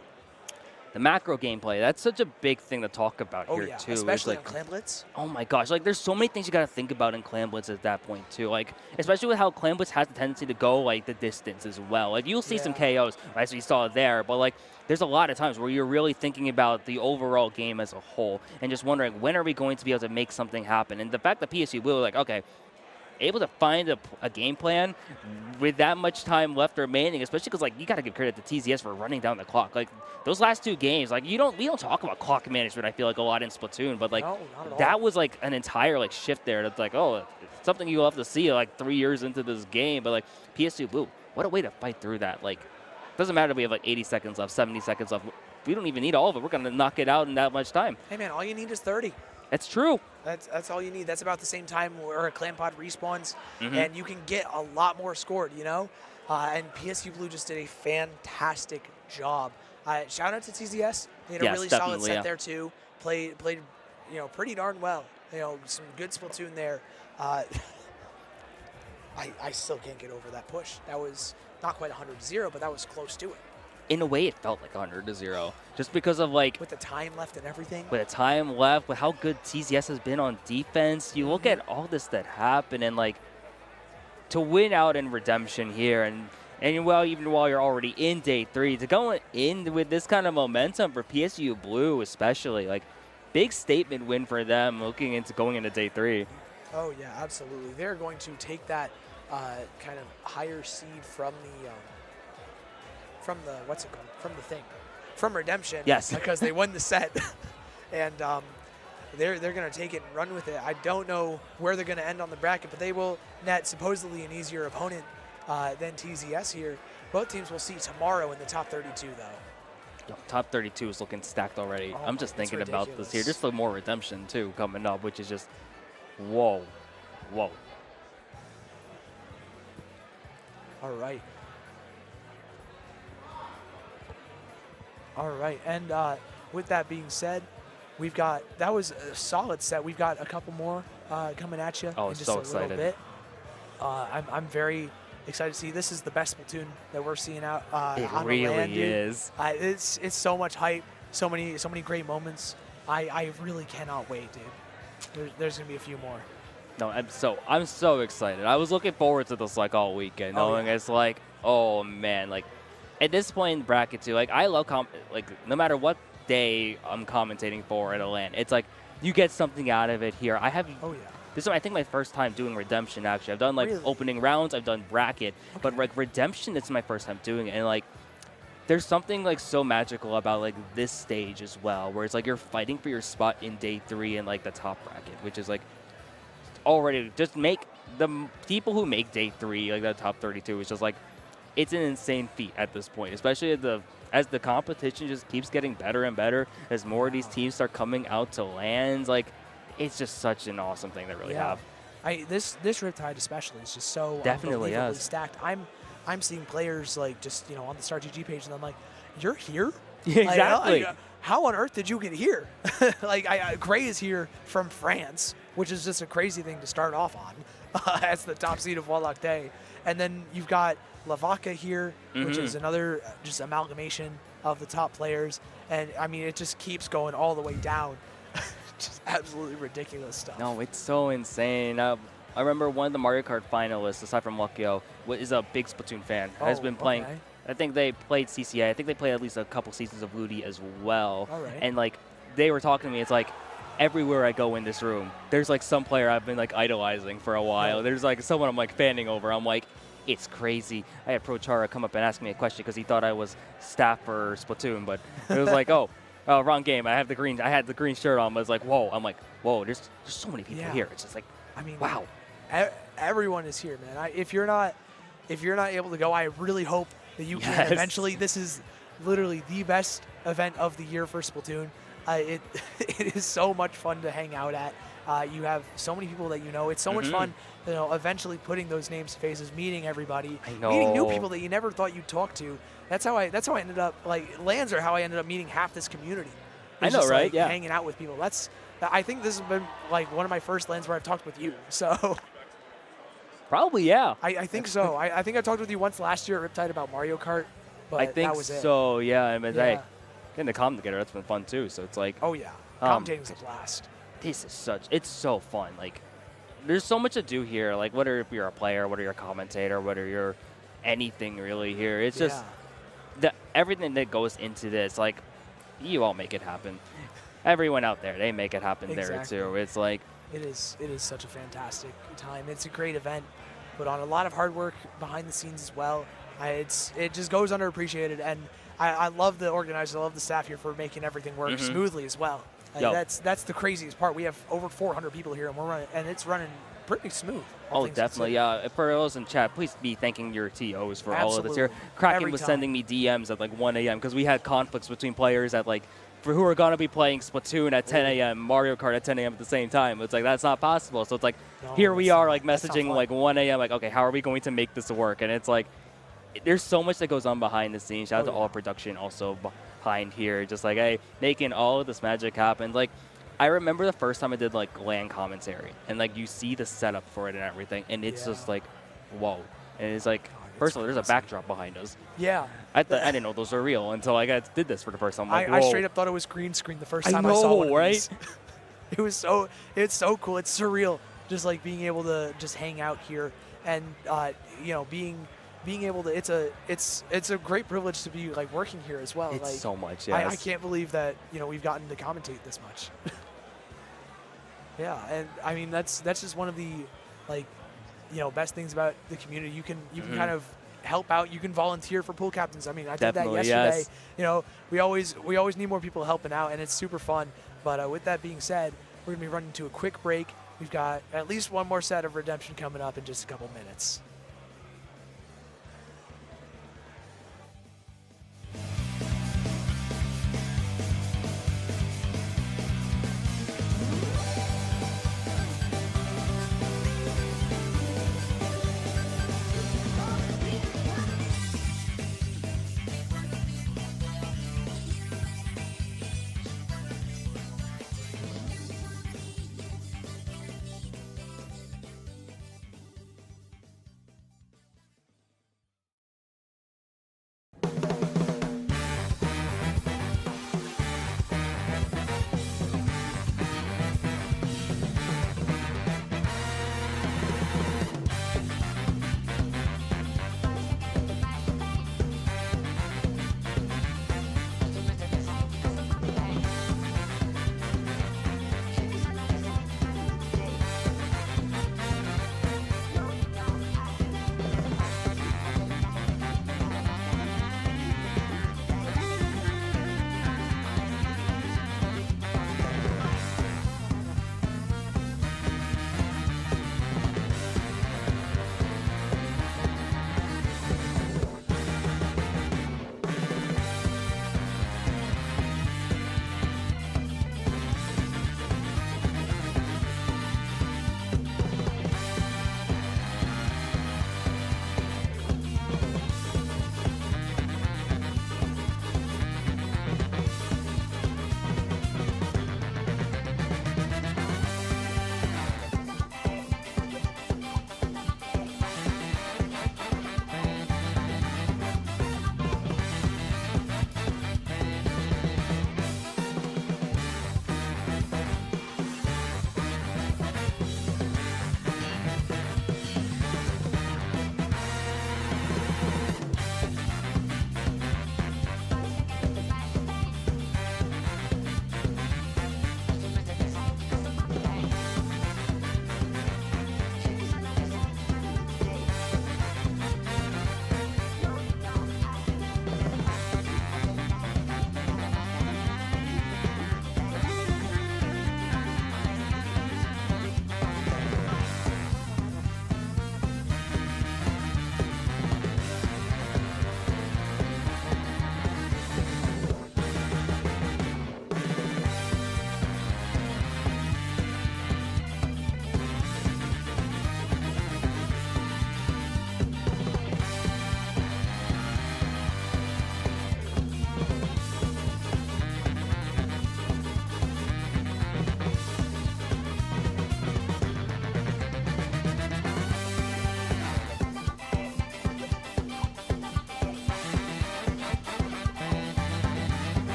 the macro gameplay, that's such a big thing to talk about here, too. Especially like, on Clan Blitz. Oh my gosh, like there's so many things you got to think about in Clan Blitz at that point, too. Like, especially with how Clan Blitz has the tendency to go, like, the distance as well. Like, you'll see some KOs, as we saw there, but, like, there's a lot of times where you're really thinking about the overall game as a whole and just wondering, when are we going to be able to make something happen? And the fact that PSU Blue, like, okay, able to find a game plan with that much time left remaining, especially because, like, you got to give credit to TZS for running down the clock. Like, those last 2 games, like, we don't talk about clock management, I feel like, a lot in Splatoon, but, like, that was, like, an entire, like, shift there. That's like, oh, it's something you'll have to see, like, 3 years into this game. But, like, PSU Blue, what a way to fight through that. Like, doesn't matter if we have, like, 80 seconds left, 70 seconds left. We don't even need all of it. We're going to knock it out in that much time. Hey, man, all you need is 30. That's true. That's all you need. That's about the same time where a clan pod respawns, and you can get a lot more scored, you know? And PSU Blue just did a fantastic job. Shout out to TZS. They had a really solid set there, too. Played, you know, pretty darn well. You know, some good Splatoon there. I still can't get over that push. That was not quite 100-0, but that was close to it. In a way, it felt like 100-0, just because of, like, with the time left and everything. With the time left, with how good TZS has been on defense, you look at all this that happened, and, like, to win out in Redemption here, and well, even while you're already in day 3, to go in with this kind of momentum for PSU Blue, especially, like, big statement win for them, looking into going into day 3. Oh yeah, absolutely. They're going to take that kind of higher seed from the. What's it called? From the thing. From Redemption. Yes. Because they won the set. And they're going to take it and run with it. I don't know where they're going to end on the bracket, but they will net supposedly an easier opponent than TZS here. Both teams will see tomorrow in the top 32, though. Yo, top 32 is looking stacked already. Oh, I'm just thinking about this here. Just more Redemption, too, coming up, which is just, whoa. Whoa. All right. All right, and with that being said, that was a solid set. We've got a couple more coming at you in just so a excited. little bit. I'm very excited to see. This is the best Splatoon that we're seeing out it on really the land, dude. is. It's so much hype, so many great moments. I really cannot wait, dude. There's gonna be a few more. No, I'm so excited. I was looking forward to this like all weekend, knowing it's like, oh man, like. At this point in the bracket, too, like, I love, no matter what day I'm commentating for at a LAN, it's like, you get something out of it here. I have, this is, I think, my first time doing Redemption, actually. I've done, like, opening rounds, I've done bracket, but, like, Redemption, it's my first time doing it, and, like, there's something, like, so magical about, like, this stage as well, where it's, like, you're fighting for your spot in day 3 in, like, the top bracket, which is, like, already, just make, the people who make day 3, like, the top 32, is just, like, it's an insane feat at this point, especially as the competition just keeps getting better and better, as more of these teams start coming out to lands. Like, it's just such an awesome thing to really have. This Riptide especially is just so unbelievably stacked. I'm seeing players like just on the StarGG page, and I'm like, you're here? Exactly. Like, how on earth did you get here? Like, Gray is here from France, which is just a crazy thing to start off on as the top seed of Warlock Day, and then you've got Lavaka here, which is another just amalgamation of the top players. And, I mean, it just keeps going all the way down. Just absolutely ridiculous stuff. No, it's so insane. I remember one of the Mario Kart finalists, aside from Luckyo, is a big Splatoon fan. Has been playing. Okay. I think they played CCA. I think they played at least a couple seasons of Ludi as well. All right. And, like, they were talking to me. It's like, everywhere I go in this room, there's, like, some player I've been, like, idolizing for a while. There's, like, someone I'm, like, fanning over. I'm like, it's crazy. I had Pro Chara come up and ask me a question because he thought I was staff for Splatoon, but it was like, oh, wrong game. I had the green shirt on. But it's like, whoa. I'm like, whoa. There's so many people here. It's just like, I mean, wow. Everyone is here, man. If you're not able to go, I really hope that you can eventually. This is literally the best event of the year for Splatoon. It is so much fun to hang out at. You have so many people that you know. It's so much fun, eventually putting those names to faces, meeting everybody, meeting new people that you never thought you'd talk to. That's how I ended up, like, LANs are how I ended up meeting half this community. I know, right? Like, hanging out with people. I think this has been, like, one of my first LANs where I've talked with you. So probably, yeah. I think so. I think I talked with you once last year at Riptide about Mario Kart, but I think that was it. So, yeah. I mean, hey, getting the commentator, that's been fun too. So it's like, Oh yeah, commentating's a blast. this is it's so fun. Like, there's so much to do here. Like, whether if you're a player, whether you're a commentator, whether you're anything really here, it's just everything that goes into this. Like, you all make it happen. Everyone out there, they make it happen there too. It's like, It is such a fantastic time. It's a great event, put on a lot of hard work behind the scenes as well. It just goes underappreciated, and I love the organizers, I love the staff here for making everything work smoothly as well. Like, that's the craziest part. We have over 400 people here, and we're running, and it's running pretty smooth. Oh, definitely. Yeah. For those in chat, please be thanking your TOs for all of this here. Kraken was sending me DMs at like 1 a.m. because we had conflicts between players at like, for who are going to be playing Splatoon at 10 a.m., Mario Kart at 10 a.m. at the same time. It's like, that's not possible. So it's like, here we are like messaging like 1 a.m. like, okay, how are we going to make this work? And it's like, there's so much that goes on behind the scenes. Shout out to all production also behind here. Just like, hey, making all of this magic happen. Like, I remember the first time I did like LAN commentary, and like you see the setup for it and everything, and it's just like, whoa. And it's like, first of all, there's a backdrop behind us. Yeah. I didn't know those were real until I did this for the first time. Like, I straight up thought it was green screen the first time I saw one of these. It's so cool. It's surreal, just like being able to just hang out here, and you know, being able to. It's a great privilege to be like working here as well. It's like, so much. Yes. I can't believe that we've gotten to commentate this much. Yeah, and I mean that's just one of the best things about the community. You can kind of help out. You can volunteer for pool captains. I mean, I did that yesterday. Yes. You know, we always need more people helping out, and it's super fun. But with that being said, we're gonna be running to a quick break. We've got at least one more set of Redemption coming up in just a couple minutes.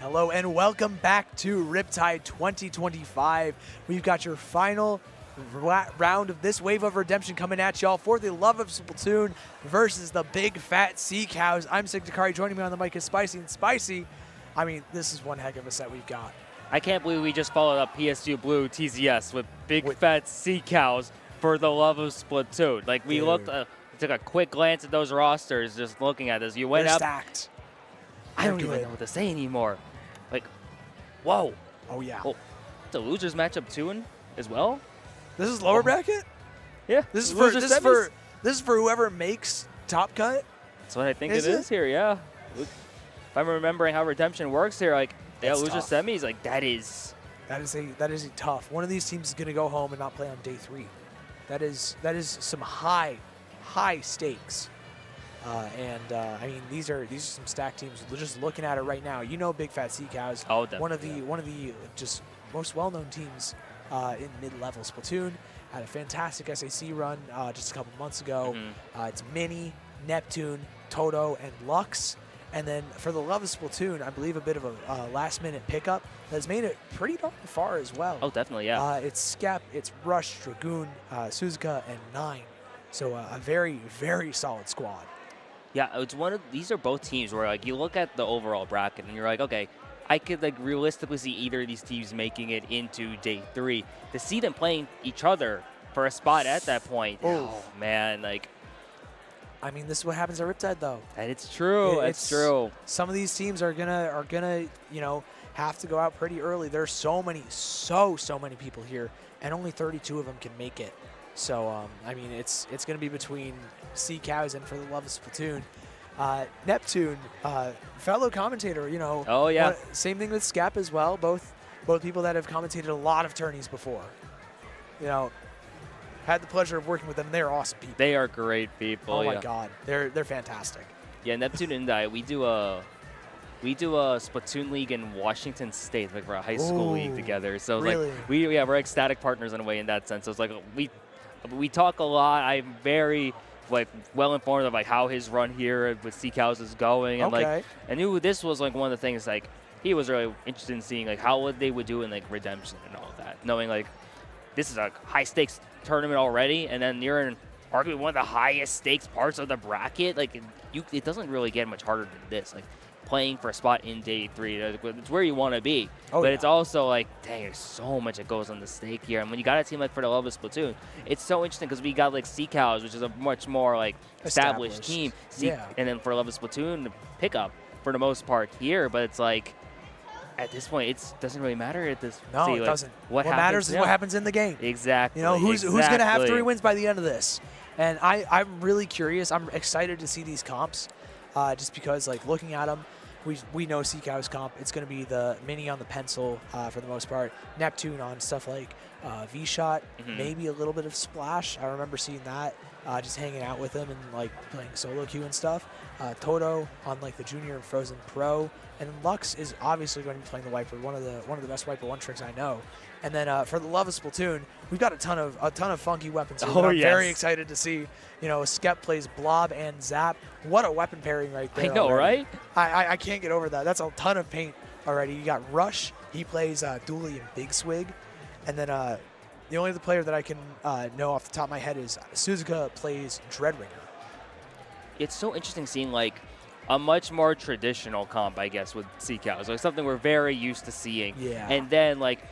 Hello and welcome back to Riptide 2025. We've got your final round of this wave of redemption coming at y'all for the love of Splatoon versus the big fat sea cows. I'm Sigtakari. Joining me on the mic is Spicy. And Spicy, I mean, this is one heck of a set we've got. I can't believe we just followed up PSG Blue TZS with big fat sea cows for the love of Splatoon. Like, we took a quick glance at those rosters just looking at this. You went up. Stacked. I don't even know what to say anymore. Like, whoa. Oh, yeah. Oh, the losers matchup too as well? This is lower bracket? Yeah. This is for whoever makes top cut? That's what I think it is here, yeah. If I'm remembering how redemption works here, like, loser semis, like, that is a tough. One of these teams is going to go home and not play on day 3. That is some high stakes. I mean, these are some stacked teams. Just looking at it right now, you know, Big Fat Sea Cows. Oh, definitely. One of the just most well-known teams in mid-level Splatoon. Had a fantastic SAC run just a couple months ago. It's Mini, Neptune, Toto, and Lux. And then for the love of Splatoon, I believe a bit of a last-minute pickup that's made it pretty darn far as well. Oh, definitely, yeah. It's Skep, it's Rush, Dragoon, Suzuka, and Nine. So a very, very solid squad. Yeah, it's these are both teams where, like, you look at the overall bracket and you're like, okay, I could, like, realistically see either of these teams making it into day 3. To see them playing each other for a spot at that point, oh man, like. I mean, this is what happens at Riptide, though. And it's true. It's true. Some of these teams are gonna, you know, have to go out pretty early. There's so many people here, and only 32 of them can make it. So, I mean, it's going to be between Sea Cows and For the Love of Splatoon. Neptune, fellow commentator, you know. Oh, yeah. Same thing with Skep as well. Both people that have commentated a lot of tourneys before. You know, had the pleasure of working with them. They're awesome people. They are great people. Oh, my God. They're fantastic. Yeah, Neptune and I, we do a Splatoon league in Washington State, like, for a high school league together. So, really? like, we're ecstatic partners in a way in that sense. So it's like we talk a lot. I'm very, like, well informed of, like, how his run here with Sea Cows is going, and like, I knew this was, like, one of the things, like, he was really interested in seeing, like, how they would do in, like, redemption and all of that, knowing, like, this is a high stakes tournament already, and then you're in arguably one of the highest stakes parts of the bracket. Like, it doesn't really get much harder than this. Like, playing for a spot in day 3, it's where you want to be. But it's also like, dang, there's so much that goes on the stake here. And when you got a team like For the Love of Splatoon, it's so interesting because we got, like, Sea Cows, which is a much more, like, established team. And then For the Love of Splatoon, the pickup for the most part here. But it's like, at this point, it doesn't really matter at this. No, it doesn't. What matters is what happens in the game. Exactly. You know, who's going to have 3 wins by the end of this? And I'm really curious. I'm excited to see these comps, just because, like, looking at them, we know Sea Cow's comp. It's going to be the Mini on the pencil for the most part. Neptune on stuff like V-Shot, maybe a little bit of Splash. I remember seeing that, just hanging out with him and, like, playing solo queue and stuff. Toto on, like, the Junior and Frozen Pro. And Lux is obviously going to be playing the Wiper, one of the best Wiper 1 tricks I know. And then For the Love of Splatoon, we've got a ton of funky weapons here. I'm very excited to see. You know, Skep plays Blob and Zap. What a weapon pairing right there. I know, already. right? I can't get over that. That's a ton of paint already. You got Rush. He plays Dooley and Big Swig. And then the only other player that I can know off the top of my head is Suzuka plays Dreadringer. It's so interesting seeing, like, a much more traditional comp, I guess, with Sea Cows. Like, something we're very used to seeing. Yeah. And then, like,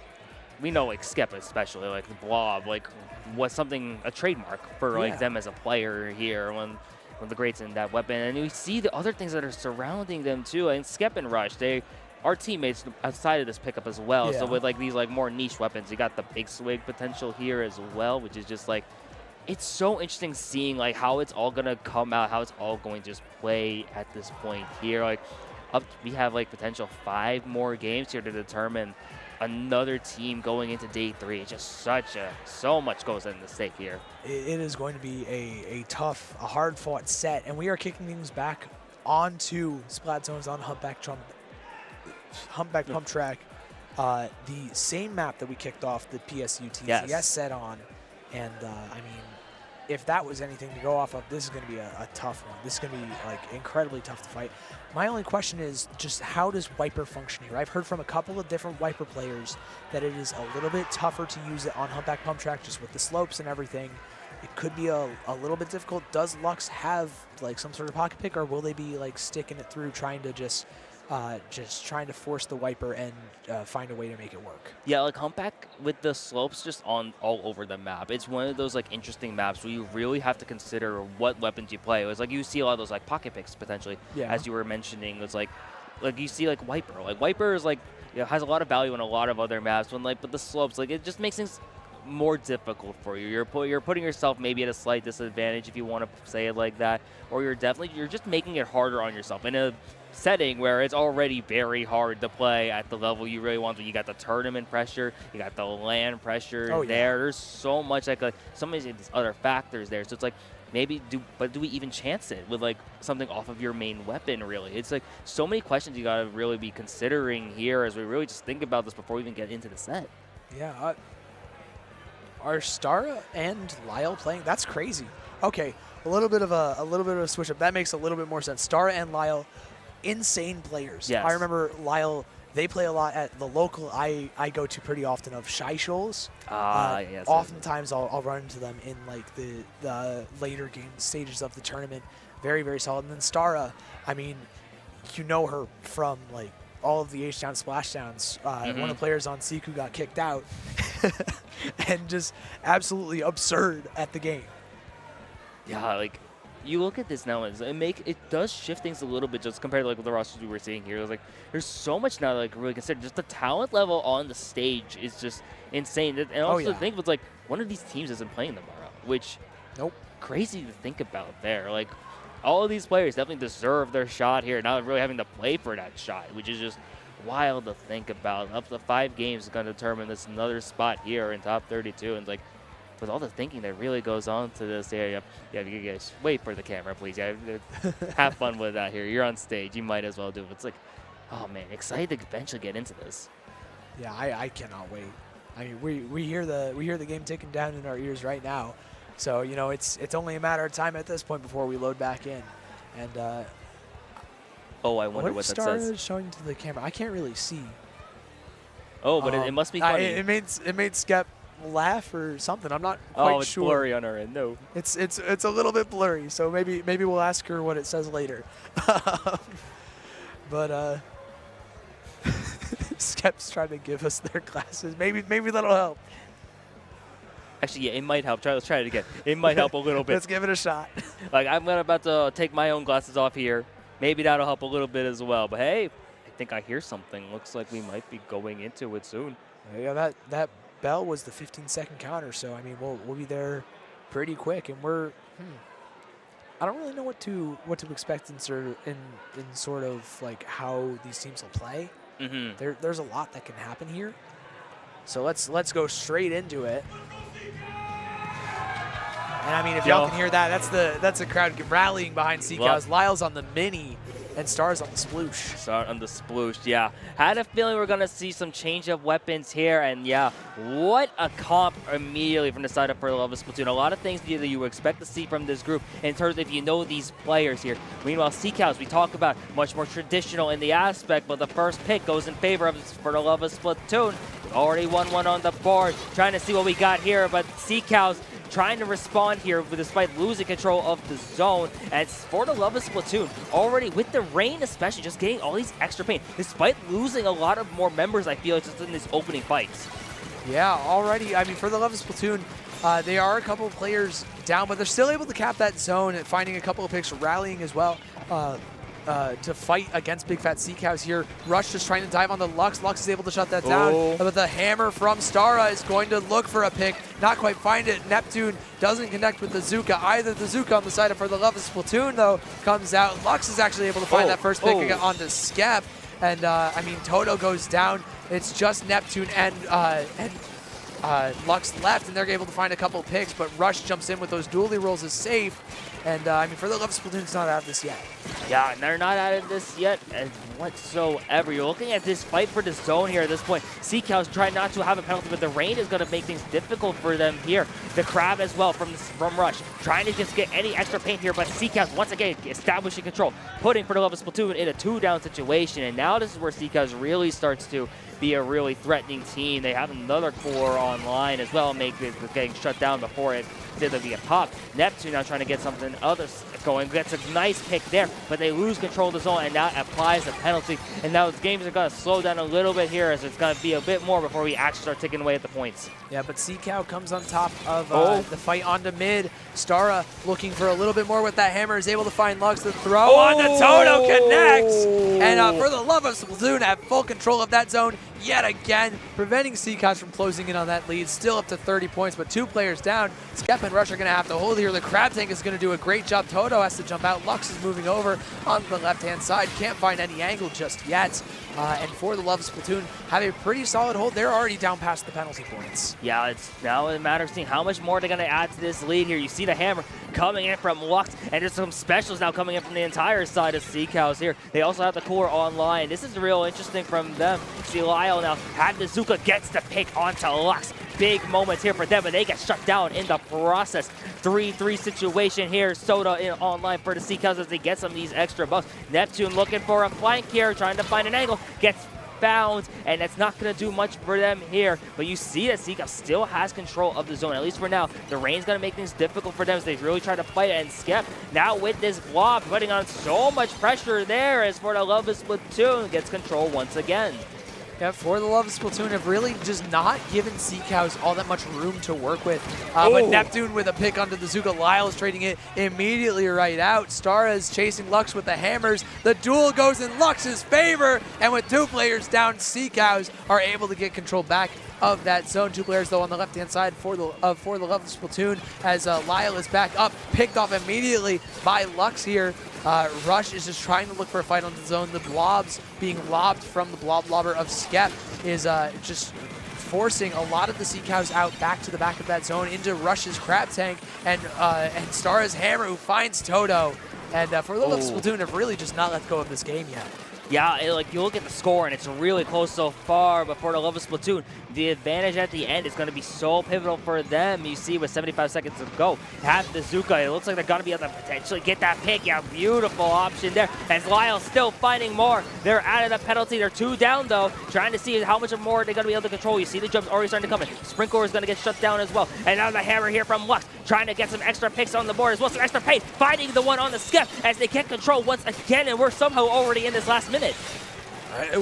we know, like, Skep especially, like, the Blob, like, was something, a trademark for, like, them as a player here when the greats in that weapon. And we see the other things that are surrounding them, too. And Skep and Rush, they are teammates outside of this pickup as well. So with, like, these, like, more niche weapons, you got the Big Swig potential here as well, which is just, like, it's so interesting seeing, like, how it's all going to come out, how it's all going to just play at this point here. Like, we have, like, potential 5 more games here to determine another team going into day 3. It's just so much goes into the stake here. It is going to be a tough, a hard-fought set, and we are kicking things back onto Splat Zones on Humpback Pump Track, the same map that we kicked off the PSU TCS set on, and I mean, if that was anything to go off of, this is going to be a tough one. This is going to be like incredibly tough to fight. My only question is just how does Wiper function here? I've heard from a couple of different Wiper players that it is a little bit tougher to use it on humpback pump track just with the slopes and everything. It could be a little bit difficult. Does Lux have like some sort of pocket pick, or will they be like sticking it through, trying to just trying to force the Wiper and find a way to make it work? Yeah, like humpback with the slopes just on all over the map. It's one of those like interesting maps where you really have to consider what weapons you play. It was like you see a lot of those like pocket picks potentially, as you were mentioning. It's like you see like Wiper. Like Wiper is like, you know, has a lot of value in a lot of other maps. When like, but the slopes, like it just makes things more difficult for you. You're putting yourself maybe at a slight disadvantage, if you want to say it like that, or you're just making it harder on yourself in a setting where it's already very hard to play at the level you really want to. You got the tournament pressure, you got the LAN pressure there. There's so much like so many of these other factors there. So it's like maybe do we even chance it with like something off of your main weapon? Really, it's like so many questions you gotta really be considering here as we really just think about this before we even get into the set. Yeah. Are Stara and Lyle playing? That's crazy. Okay, a little bit of a switch up. That makes a little bit more sense. Stara and Lyle, insane players. Yes. I remember Lyle. They play a lot at the local I go to pretty often of Shy Shoals. Yes. Oftentimes I'll run into them in like the later game stages of the tournament. Very, very solid. And then Stara, I mean, you know her from like all of the H-Down Splashdowns. One of the players on Siku got kicked out. And just absolutely absurd at the game. Yeah, like you look at this now, and it does shift things a little bit just compared to like the rosters we were seeing here. It was like there's so much now to like really consider. Just the talent level on the stage is just insane. And also the thing was like one of these teams isn't playing tomorrow, which crazy to think about there. Like all of these players definitely deserve their shot here, not really having to play for that shot, which is just wild to think about. Up to 5 games is going to determine this another spot here in top 32. And like with all the thinking that really goes on to this area, you guys wait for the camera, please. Yeah, have fun with that here. You're on stage. You might as well do it. It's like, oh man, excited to eventually get into this. Yeah, I cannot wait. I mean, we hear the game ticking down in our ears right now. So, you know, it's only a matter of time at this point before we load back in. And oh, I wonder what that says. What is showing to the camera? I can't really see. Oh, but it must be funny. It made Skep laugh or something. I'm not quite sure. Oh, it's blurry on our end. No. It's a little bit blurry. So maybe we'll ask her what it says later. But Skep's trying to give us their glasses. Maybe that'll help. Actually, yeah, it might help. Let's try it again. It might help a little bit. Let's give it a shot. Like I'm about to take my own glasses off here. Maybe that'll help a little bit as well. But hey, I think I hear something. Looks like we might be going into it soon. Yeah, that bell was the 15-second counter. So I mean, we'll be there pretty quick, and we're. I don't really know what to expect in sort of like how these teams will play. There's a lot that can happen here. So let's go straight into it. And I mean, if y'all can hear that, that's the crowd rallying behind Seacows. Lyle's on the mini, and Star's on the sploosh. Star on the sploosh, yeah. Had a feeling we're gonna see some change of weapons here, and yeah, what a comp immediately from the side of For the Love of Splatoon. A lot of things that you would expect to see from this group in terms of if you know these players here. Meanwhile, Seacows, we talk about much more traditional in the aspect, but the first pick goes in favor of For the Love of Splatoon. Already won one on the board, trying to see what we got here, but Seacows trying to respond here despite losing control of the zone. And it's For the Love of Splatoon already with the rain, especially just getting all these extra pain despite losing a lot of more members, I feel like, just in these opening fights. Yeah, already. I mean, For the Love of Splatoon, they are a couple of players down, but they're still able to cap that zone and finding a couple of picks, rallying as well to fight against Big Fat Seacows here. Rush just trying to dive on the Lux. Lux is able to shut that down, but the hammer from Stara is going to look for a pick, not quite find it. Neptune doesn't connect with the Zuka either. The Zuka on the side of For the Love of Splatoon, though, comes out. Lux is actually able to find that first pick onto Skep, and I mean, Toto goes down. It's just Neptune and Lux left, and they're able to find a couple of picks, but Rush jumps in with those dually rolls is safe. And I mean, for the L.O.V.E.M.UF.F.I.N, Splatoon's not out of this yet. Yeah, and they're not out of this yet whatsoever. You're looking at this fight for the zone here at this point. SeaCows trying not to have a penalty, but the rain is going to make things difficult for them here. The Crab as well from Rush, trying to just get any extra paint here, but SeaCows once again establishing control, putting for the L.O.V.E.M.UF.F.I.N Splatoon in a 2-down situation, and now this is where SeaCows really starts to be a really threatening team. They have another core online as well, getting shut down before it did be a pop. Neptune now trying to get something others going, gets a nice pick there, but they lose control of the zone and now applies a penalty. And now the games are going to slow down a little bit here as it's going to be a bit more before we actually start ticking away at the points. Yeah, but SeaCow comes on top of the fight onto mid. Stara looking for a little bit more with that hammer, is able to find Lux. The throw on the Toto connects. And for the L.O.V.E.M.UF.F.I.N Splatoon have full control of that zone yet again, preventing SeaCows from closing in on that lead. Still up to 30 points, but 2 players down. Skep and Rush are going to have to hold here. The Crab Tank is going to do a great job. Toto has to jump out. Lux is moving over on the left-hand side. Can't find any angle just yet. And for the L.O.V.E.M.UF.F.I.N Splatoon, have a pretty solid hold. They're already down past the penalty points. Yeah, it's now a matter of seeing how much more they're going to add to this lead here. You see the hammer coming in from Lux, and there's some specials now coming in from the entire side of SeaCows here. They also have the core online. This is real interesting from them. See Lyle now had the Zuka, gets the pick onto Lux. Big moments here for them, but they get shut down in the process. 3-3 situation here. Soda in online for the SeaCows as they get some of these extra buffs. Neptune looking for a flank here, trying to find an angle. Gets found, and that's not going to do much for them here. But you see that SeaCows still has control of the zone, at least for now. The rain's going to make things difficult for them as they really try to fight it. And Skep now with this blob putting on so much pressure there as for the L.O.V.E.M.UF.F.I.N Splatoon gets control once again. Yeah, for the L.O.V.E.M.UF.F.I.N Splatoon have really just not given SeaCows all that much room to work with. But Neptune with a pick onto the Zuka. Lyle is trading it immediately right out. Stara is chasing Lux with the hammers. The duel goes in Lux's favor, and with 2 players down, SeaCows are able to get control back of that zone. 2 players though on the left-hand side for the L.O.V.E.M.UF.F.I.N Splatoon as Lyle is back up, picked off immediately by Lux here. Rush is just trying to look for a fight on the zone. The blobs being lobbed from the blob lobber of Skep is just forcing a lot of the SeaCows out back to the back of that zone into Rush's Crab Tank and Stara's hammer who finds Toto. And for the L.O.V.E.M.UF.F.I.N Splatoon have really just not let go of this game yet. Yeah, like you look at the score and it's really close so far, but for the L.O.V.E.M.UF.F.I.N Splatoon, the advantage at the end is going to be so pivotal for them. You see with 75 seconds to go, have the Zuka. It looks like they're going to be able to potentially get that pick. Yeah, beautiful option there. As Lyle still finding more. They're out of the penalty. They're 2 down though, trying to see how much more they're going to be able to control. You see the jumps already starting to come in. Sprinkler is going to get shut down as well. And now the hammer here from Lux, trying to get some extra picks on the board as well. Some extra paint, finding the one on the Skep as they get control once again, and we're somehow already in this last minute.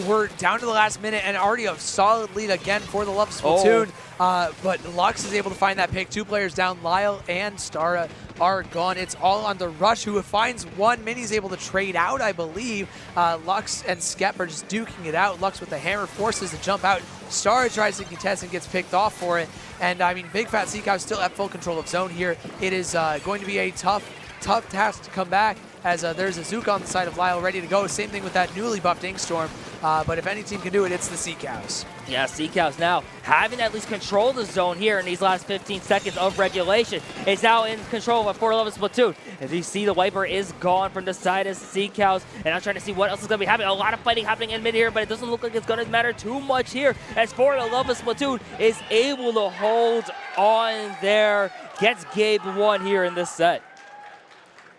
We're down to the last minute and already a solid lead again for the L.O.V.E.M.UF.F.I.N Splatoon. But Lux is able to find that pick. 2 players down. Lyle and Stara are gone. It's all on the Rush, who finds one. Mini's able to trade out, I believe. Lux and Skep are just duking it out. Lux with the hammer forces to jump out. Stara tries to contest and gets picked off for it. And I mean, Big Fat SeaCows still have full control of zone here. It is going to be a tough task to come back, as there's a Zuka on the side of Lyle ready to go. Same thing with that newly buffed Inkstorm. But if any team can do it, it's the SeaCows. Yeah, SeaCows now having at least control the zone here in these last 15 seconds of regulation. It's now in control of a 4-11 Splatoon. As you see, the wiper is gone from the side of SeaCows. And I'm trying to see what else is going to be happening. A lot of fighting happening in mid here, but it doesn't look like it's going to matter too much here. As 4-11 Splatoon is able to hold on there. Gets Gabe 1 here in this set.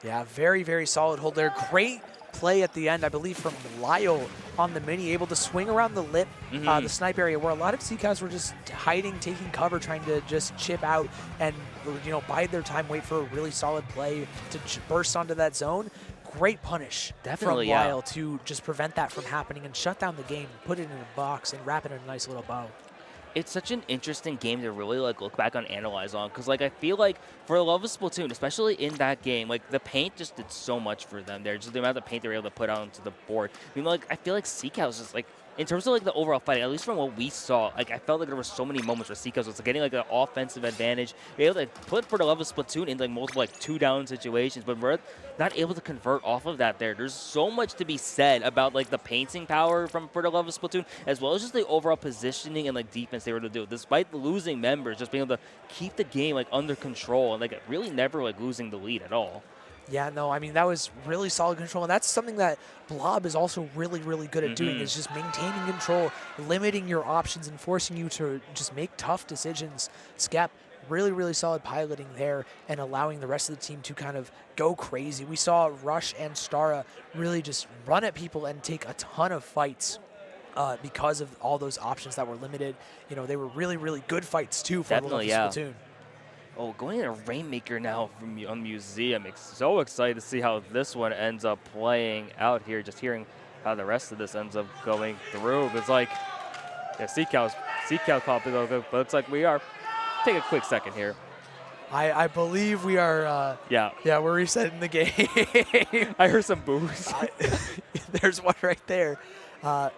Yeah, very, very solid hold there. Great play at the end, I believe, from Lyle on the mini, able to swing around the lip, the snipe area, where a lot of SeaCows were just hiding, taking cover, trying to just chip out and, you know, bide their time, wait for a really solid play to burst onto that zone. Great punish from Lyle to just prevent that from happening and shut down the game, put it in a box, and wrap it in a nice little bow. It's such an interesting game to really like look back on, analyze on, because like I feel like for L.O.V.E.M.UF.F.I.N Splatoon, especially in that game, like the paint just did so much for them there. Just the amount of paint they were able to put onto the board. I mean, like I feel like SeaCows is like, in terms of like the overall fighting, at least from what we saw, like I felt like there were so many moments where SeaCows was getting like an offensive advantage. They were able to put for the L.O.V.E.M.UF.F.I.N Splatoon in like multiple like 2-down situations, but we're not able to convert off of that there. There's so much to be said about like the painting power from for the L.O.V.E.M.UF.F.I.N Splatoon, as well as just the overall positioning and like defense they were able to do. Despite losing members, just being able to keep the game like under control and like really never like losing the lead at all. Yeah, no, I mean, that was really solid control, and that's something that Blob is also really, really good at doing, is just maintaining control, limiting your options, and forcing you to just make tough decisions. Skep, really, really solid piloting there and allowing the rest of the team to kind of go crazy. We saw Rush and Stara really just run at people and take a ton of fights because of all those options that were limited. You know, they were really, really good fights, too, for Definitely, the Splatoon. Oh, going into Rainmaker now on Museum. So excited to see how this one ends up playing out here. Just hearing how the rest of this ends up going through. It's like, yeah, Sea Cow popping over, but looks like we are. Take a quick second here. I believe we are. Yeah, we're resetting the game. I heard some boos. There's one right there. Now,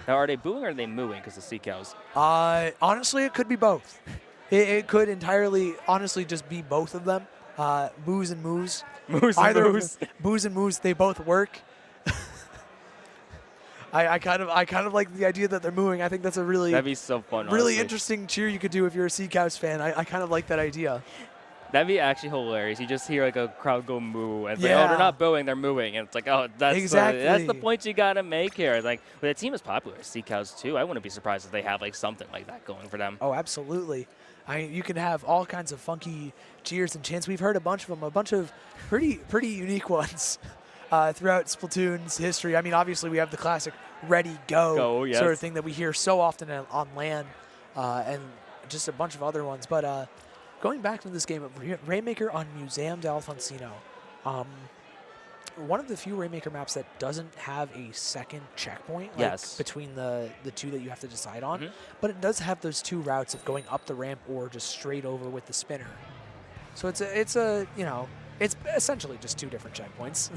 are they booing or are they mooing because of Sea Cows? Honestly, it could be both. It could entirely, honestly, just be both of them. Boos and moos. Boos and moos, they both work. I kind of like the idea that they're mooing. I think that's a really that'd be so fun. Really honestly. interesting cheer you could do if you're a Sea Cows fan. I kind of like that idea. That'd be actually hilarious. You just hear like a crowd go moo, and it's like, oh, they're not booing, they're mooing, and it's like, oh, that's the point you gotta make here. Like, when a team is popular, Sea Cows too, I wouldn't be surprised if they have like something like that going for them. Oh, absolutely. You can have all kinds of funky cheers and chants. We've heard a bunch of them, a bunch of pretty unique ones throughout Splatoon's history. I mean, obviously we have the classic "Ready, Go" sort of thing that we hear so often on LAN, and just a bunch of other ones. But going back to this game, Rainmaker on Museum de Alfonsino, one of the few Rainmaker maps that doesn't have a second checkpoint between the two that you have to decide on, but it does have those two routes of going up the ramp or just straight over with the spinner. So it's essentially just two different checkpoints.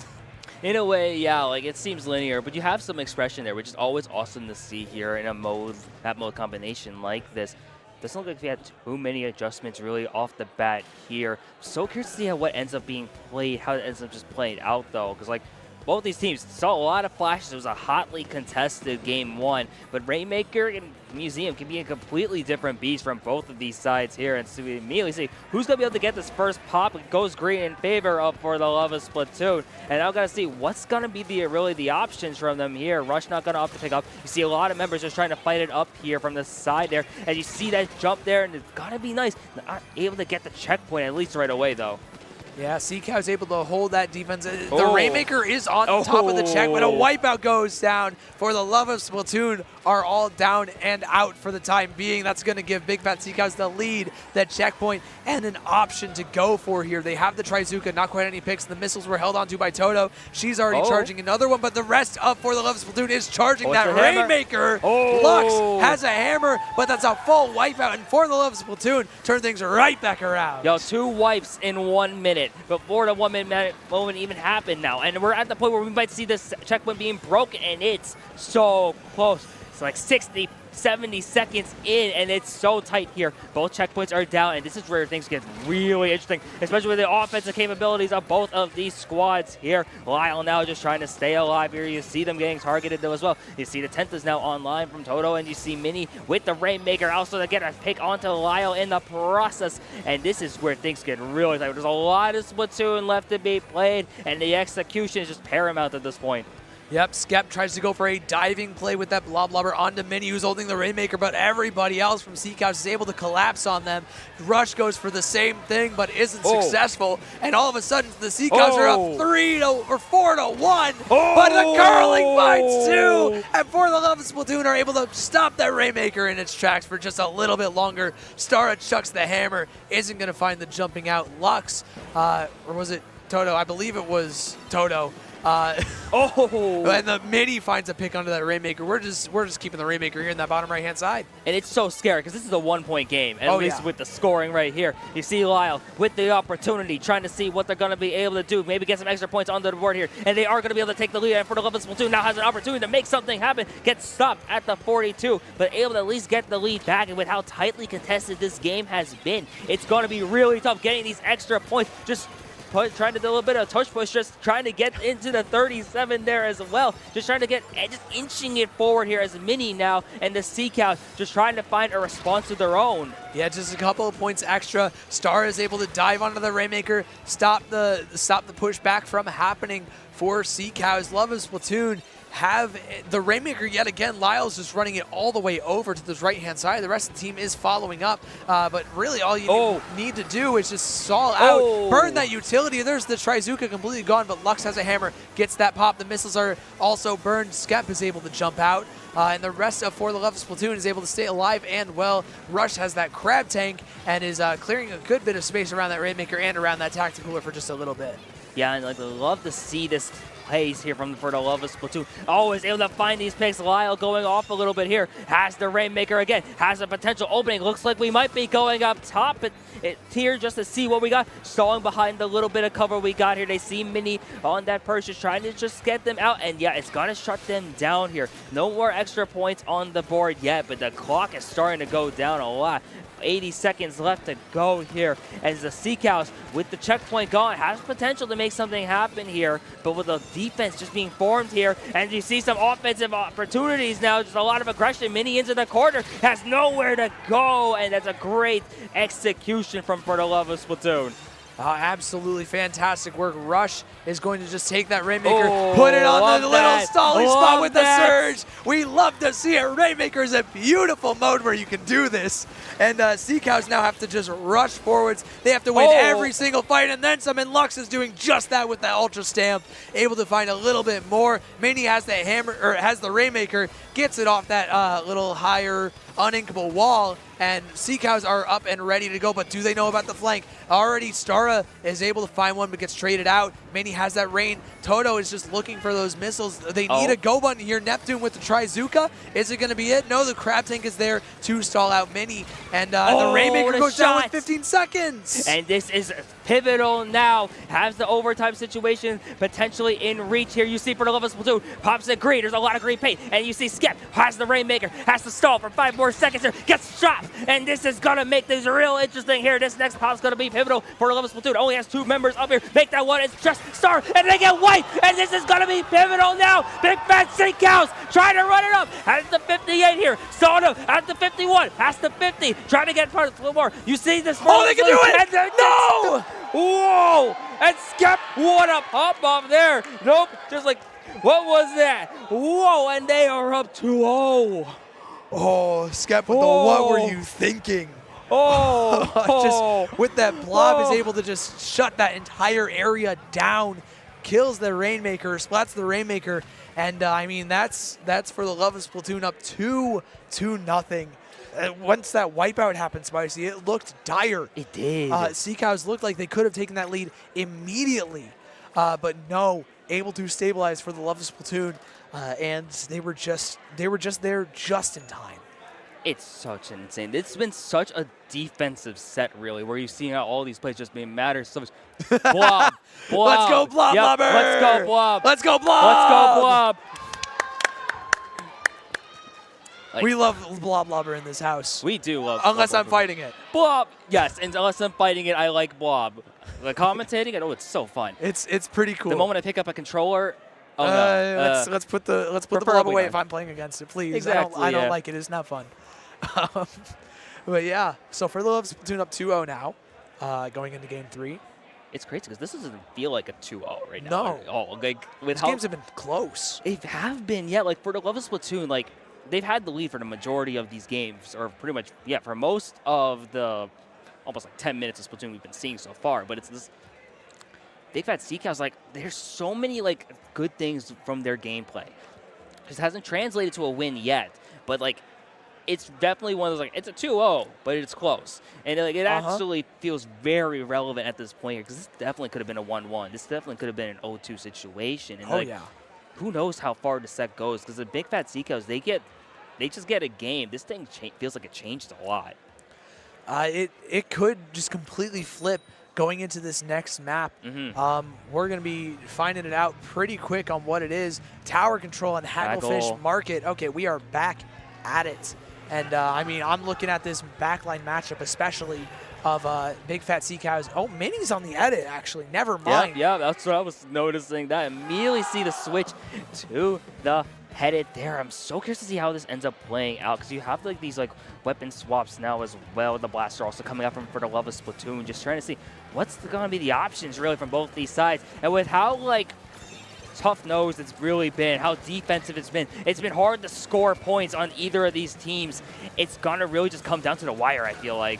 In a way, yeah, like it seems linear, but you have some expression there, which is always awesome to see here in a map mode combination like this. Doesn't look like we had too many adjustments really off the bat here. So curious to see what ends up being played, how it ends up just playing out though, because like both these teams saw a lot of flashes. It was a hotly contested game one, but Rainmaker and Museum can be a completely different beast from both of these sides here. And so we immediately see who's going to be able to get this first pop. It goes green in favor of for the love of Splatoon. And now got to see what's going to be the options from them here. Rush not going to opt to pick up. You see a lot of members just trying to fight it up here from the side there. And you see that jump there, and it's got to be nice. Not able to get the checkpoint at least right away though. Yeah, Sea Cow's able to hold that defense. The Rainmaker is on top of the check, but a wipeout goes down. For the love of Splatoon are all down and out for the time being. That's going to give Big Fat Sea Cows the lead, that checkpoint, and an option to go for here. They have the Trizuka, not quite any picks. The missiles were held onto by Toto. She's already charging another one, but the rest of For the Love of Splatoon is charging that Rainmaker. Lux has a hammer, but that's a full wipeout, and For the Love of Splatoon turn things right back around. Yo, 2 wipes in 1 minute before the 1 minute moment even happened now. And we're at the point where we might see this checkpoint being broken, and it's so close. It's like 60, 70 seconds in, and it's so tight here. Both checkpoints are down, and this is where things get really interesting, especially with the offensive capabilities of both of these squads here. Lyle now just trying to stay alive here. You see them getting targeted though as well. You see the 10th is now online from Toto, and you see Mini with the Rainmaker also to get a pick onto Lyle in the process. And this is where things get really tight. There's a lot of Splatoon left to be played, and the execution is just paramount at this point. Yep, Skep tries to go for a diving play with that Blob Lobber onto Mini, who's holding the Rainmaker, but everybody else from Sea Cows is able to collapse on them. Rush goes for the same thing, but isn't successful. And all of a sudden, the Sea Cows are up 4-1. But the curling finds 2, and For the Love of Splatoon are able to stop that Rainmaker in its tracks for just a little bit longer. Stara chucks the hammer, isn't going to find the jumping out. Lux, or was it Toto? I believe it was Toto. And the Mini finds a pick onto that Rainmaker. We're just keeping the Rainmaker here in that bottom right-hand side. And it's so scary because this is a 1-point game, at least with the scoring right here. You see Lyle with the opportunity, trying to see what they're going to be able to do, maybe get some extra points onto the board here, and they are going to be able to take the lead. And For the Love of Splatoon now has an opportunity to make something happen, gets stopped at the 42, but able to at least get the lead back. And with how tightly contested this game has been, it's going to be really tough getting these extra points. Just trying to do a little bit of touch push, just trying to get into the 37 there as well. Just trying to get, just inching it forward here as Mini now, and the Sea Cows just trying to find a response of their own. Yeah, just a couple of points extra. Star is able to dive onto the Rainmaker, stop the push back from happening for Sea Cows. L.O.V.E.M.UF.F.I.N Splatoon have the Rainmaker yet again. Lyle's just running it all the way over to this right-hand side. The rest of the team is following up, but really all you need to do is just stall out, burn that utility. There's the Trizuka completely gone, but Lux has a hammer, gets that pop. The missiles are also burned. Skep is able to jump out, and the rest of for the L.O.V.E.M.UF.F.I.N Splatoon is able to stay alive and well. Rush has that crab tank and is clearing a good bit of space around that Rainmaker and around that Tacticooler for just a little bit. Yeah, and like, I love to see this plays here for the L.O.V.E.M.UF.F.I.N Splatoon. Always able to find these picks. Lyle going off a little bit here. Has the Rainmaker again. Has a potential opening. Looks like we might be going up top here just to see what we got. Stalling behind the little bit of cover we got here. They see Mini on that perch, just trying to just get them out. And yeah, it's going to shut them down here. No more extra points on the board yet, but the clock is starting to go down a lot. 80 seconds left to go here as the Sea Cows with the checkpoint gone has potential to make something happen here, but with the defense just being formed here, and you see some offensive opportunities now, just a lot of aggression. Mini into the corner, has nowhere to go, and that's a great execution from the L.O.V.E.M.UF.F.I.N Splatoon. Absolutely fantastic work. Rush is going to just take that Rainmaker, put it on the little stalling spot with the surge. We love to see it. Rainmaker is a beautiful mode where you can do this. And Sea Cows now have to just rush forwards. They have to win every single fight and then some. And Lux is doing just that with that Ultra Stamp, able to find a little bit more. Mini has the hammer, or has the Rainmaker, gets it off that little higher uninkable wall, and Sea Cows are up and ready to go, but do they know about the flank? Already Stara is able to find one, but gets traded out. Mini has that rain. Toto is just looking for those missiles. They need a go button here. Neptune with the Trizuka. Is it going to be it? No, the crab tank is there to stall out Mini, and the Rainmaker goes down with 15 seconds. And this is pivotal now. Has the overtime situation potentially in reach here. You see for the L.O.V.E.M.UF.F.I.N Splatoon, pops it green. There's a lot of green paint, and you see Skep has the Rainmaker, has to stall for 5 more seconds here, gets shot, and this is going to make things real interesting here. This next pop's going to be pivotal for the L.O.V.E.M.UF.F.I.N Splatoon. Only has 2 members up here. Make that one. It's just Star, and they get white, and this is going to be pivotal now. Big Fat Sea Cows trying to run it up. Has the 58 here. Sona at the 51. Has the 50. Trying to get part of a little more. You see this? They can do it! No! Whoa! And Skep, what a pop off there. Nope, just like, what was that? Whoa, and they are up 2-0. Oh, Skep with the what were you thinking? Just with that blob is able to just shut that entire area down, kills the Rainmaker, splats the Rainmaker, and I mean that's for the L.O.V.E.M.UF.F.I.N Splatoon up 2-0. Once that wipeout happened, Spicy, it looked dire. It did. Sea Cows looked like they could have taken that lead immediately, but no, able to stabilize for the L.O.V.E.M.UF.F.I.N Splatoon, and they were just there just in time. It's such an insane. It's been such a defensive set, really, where you've seen how all these plays just matter so much. Blob, Blob. Let's go, Blob, Blobber. Let's go, Blob. Let's go, Blob. Let's go, Blob. Like, we love Blob Blobber in this house. We do love unless Blob I'm fighting it. Blob, yes, and unless I'm fighting it, I like Blob. The commentating it, it's so fun. It's pretty cool. The moment I pick up a controller, no. Let's put the Blob away if I'm playing against it, please. Exactly, I don't like it. It's not fun. But yeah, so for the L.O.V.E.M.UF.F.I.N Splatoon up 2-0 now, going into game 3. It's crazy because this doesn't feel like a 2-0 right now. No. At all. Like, with These games have been close. They have been, yeah. Like for the L.O.V.E.M.UF.F.I.N Splatoon, like they've had the lead for the majority of these games, or pretty much, yeah, for most of the almost like 10 minutes of Splatoon we've been seeing so far. But it's this Big Fat Sea Cows, like there's so many like good things from their gameplay. Just hasn't translated to a win yet, but like it's definitely one of those, like, it's a 2-0, but it's close. And like it actually feels very relevant at this point here, because this definitely could have been a 1-1. This definitely could have been an 0-2 situation. And like, who knows how far the set goes, because the Big Fat Sea Cows, they just get a game. This thing feels like it changed a lot. It could just completely flip going into this next map. We're going to be finding it out pretty quick on what it is. Tower control and Hagglefish Market. Okay, we are back at it. And, I mean, I'm looking at this backline matchup especially. of Big Fat Sea Cows. Oh, Minnie's on the edit, actually. Never mind. Yeah, that's what I was noticing. That immediately see the switch to the headed there. I'm so curious to see how this ends up playing out, because you have like these like weapon swaps now as well. The blaster also coming up from for the love of Splatoon. Just trying to see what's going to be the options really from both these sides. And with how like tough-nosed it's really been, how defensive it's been hard to score points on either of these teams. It's going to really just come down to the wire, I feel like.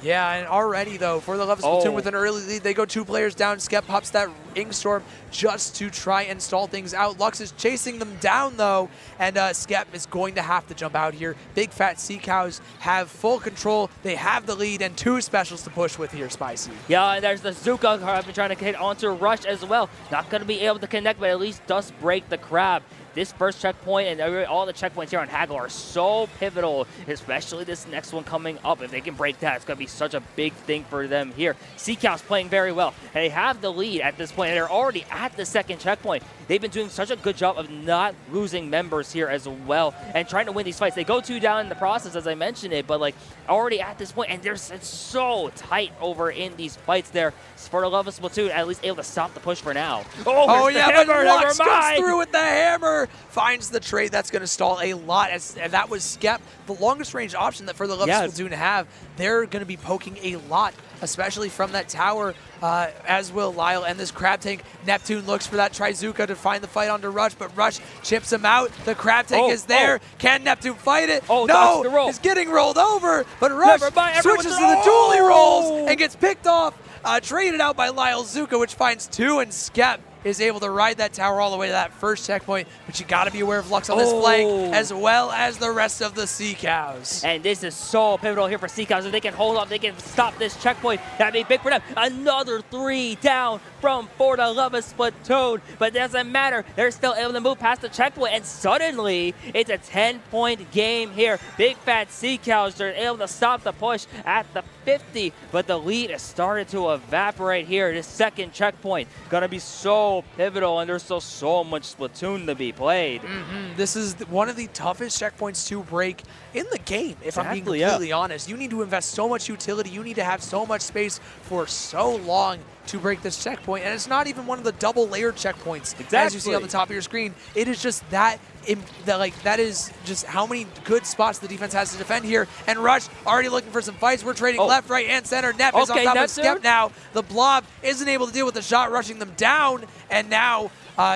Yeah, and already, though, for the L.O.V.E Splatoon with an early lead, they go 2 players down. Skep pops that Ink Storm just to try and stall things out. Lux is chasing them down, though, and Skep is going to have to jump out here. Big Fat Sea Cows have full control. They have the lead and 2 specials to push with here, Spicy. Yeah, and there's the Zuka who have been trying to hit onto Rush as well. Not going to be able to connect, but at least does break the crab. This first checkpoint and all the checkpoints here on Haggle are so pivotal, especially this next one coming up. If they can break that, it's going to be such a big thing for them here. Sea Cows playing very well, and they have the lead at this point, and they're already at the second checkpoint. They've been doing such a good job of not losing members here as well and trying to win these fights. They go 2 down in the process, as I mentioned it, but like already at this point, and it's so tight over in these fights there. For the L.O.V.E Splatoon, at least able to stop the push for now. Oh yeah, hammer, but Lux goes through with the hammer, finds the trade. That's going to stall a lot, and that was Skep, the longest range option that for the L.O.V.E Splatoon have. They're going to be poking a lot, especially from that tower, as will Lyle and this Crab Tank. Neptune looks for that Trizuka to find the fight onto Rush, but Rush chips him out. The Crab Tank is there. Can Neptune fight it? No, he's getting rolled over, but Rush switches to the dually rolls and gets picked off. Traded out by Lyle Zuka, which finds 2, and Skep is able to ride that tower all the way to that first checkpoint, but you got to be aware of Lux on this flank, as well as the rest of the Sea Cows. And this is so pivotal here for Sea Cows. If they can hold up, they can stop this checkpoint. That'd be big for them. Another 3 down from for the L.O.V.E Splatoon, but it doesn't matter. They're still able to move past the checkpoint, and suddenly it's a 10-point game here. Big Fat Sea Cows are able to stop the push at the 50, but the lead has started to evaporate here. This second checkpoint gonna be so pivotal, and there's still so much Splatoon to be played. This is one of the toughest checkpoints to break in the game, if I'm being completely honest. You need to invest so much utility. You need to have so much space for so long to break this checkpoint, and it's not even one of the double layered checkpoints as you see on the top of your screen. It is just that is just how many good spots the defense has to defend here. And Rush already looking for some fights. We're trading left, right, and center. Nep is on top of Skep now. The Blob isn't able to deal with the shot, rushing them down, and now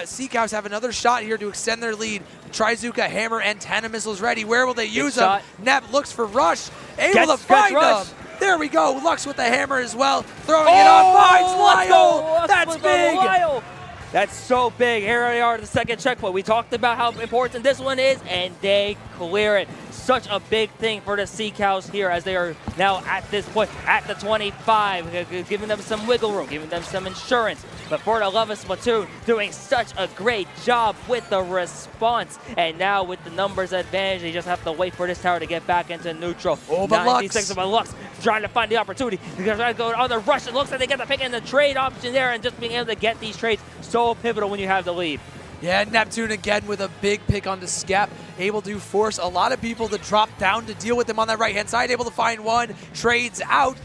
Sea Cows have another shot here to extend their lead. Trizuka, hammer, antenna missiles ready. Where will they use them? Nep looks for Rush, able to find them. There we go. Lux with the hammer as well. Throwing it on. Finds Lyle. That's big. That's so big. Here we are at the second checkpoint. We talked about how important this one is, and they clear it. Such a big thing for the Sea Cows here, as they are now at this point at the 25, giving them some wiggle room, giving them some insurance. But for the L.O.V.E Splatoon, doing such a great job with the response. And now with the numbers advantage, they just have to wait for this tower to get back into neutral. Oh, but 90 seconds of Lux trying to find the opportunity. They're trying to go on the rush. It looks like they get the pick and the trade option there, and just being able to get these trades so pivotal when you have the lead. Yeah, Neptune again with a big pick onto Skep, able to force a lot of people to drop down to deal with him on that right-hand side, able to find one, trades out.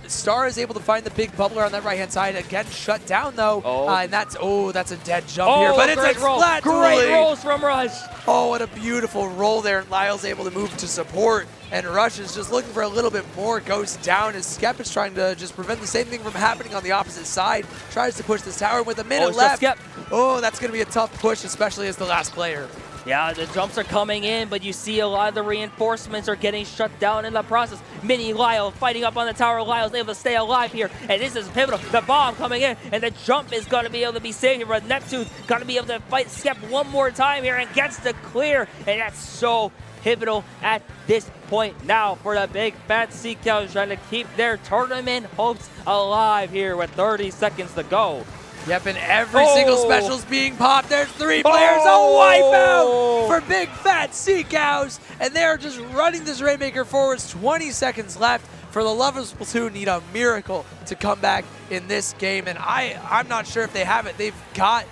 Star is able to find the big bubbler on that right-hand side. Again, shut down, though. And that's a dead jump here. But it's a splat. Great rolls from Rush. Oh, what a beautiful roll there. And Lyle's able to move to support. And Rush is just looking for a little bit more. Goes down as Skep is trying to just prevent the same thing from happening on the opposite side. Tries to push this tower with a minute left. Oh, that's going to be a tough push, especially as the last player. Yeah, the jumps are coming in, but you see a lot of the reinforcements are getting shut down in the process. Mini Lyle fighting up on the tower. Lyle's able to stay alive here, and this is pivotal. The bomb coming in, and the jump is going to be able to be saved here, but Neptune's going to be able to fight Skep one more time here and gets the clear, and that's so pivotal at this point now for the Big Fat Sea Cows, trying to keep their tournament hopes alive here with 30 seconds to go. Yep, and every single special's being popped. There's 3 players. A wipeout for Big Fat Sea Cows. And they're just running this Rainmaker forwards. 20 seconds left for the L.O.V.E Splatoon. Need a miracle to come back in this game. And I'm not sure if they have it. They've got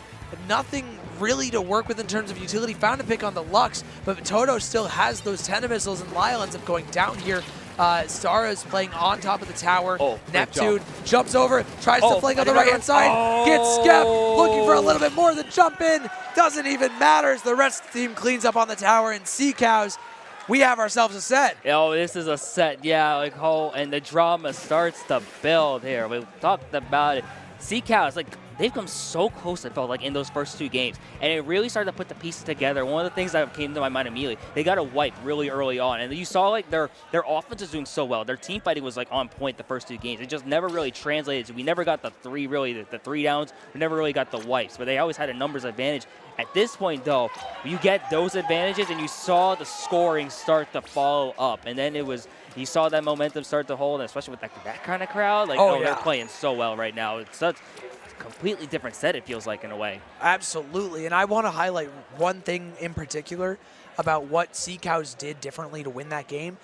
nothing really to work with in terms of utility. Found a pick on the Lux, but Toto still has those Tenta missiles, and Lyle ends up going down here. Stara is playing on top of the tower. Oh, Neptune jumps over, tries to flank on the right-hand side, gets Skep, looking for a little bit more than jump in. Doesn't even matter as the rest of the team cleans up on the tower, and Sea-Cows, we have ourselves a set. Oh, this is a set, yeah, like and the drama starts to build here. We talked about it. Sea-Cows, like, they've come so close, it felt like, in those first 2 games. And it really started to put the pieces together. One of the things that came to my mind immediately, they got a wipe really early on. And you saw, like, their offense is doing so well. Their team fighting was, like, on point the first 2 games. It just never really translated. So we never got the 3 downs. We never really got the wipes. But they always had a numbers advantage. At this point, though, you get those advantages, and you saw the scoring start to follow up. And then it was, you saw that momentum start to hold, and especially with that kind of crowd. Like, they're playing so well right now. It's such a completely different set, it feels like, in a way. Absolutely. And I want to highlight one thing in particular about what Sea-Cows did differently to win that game.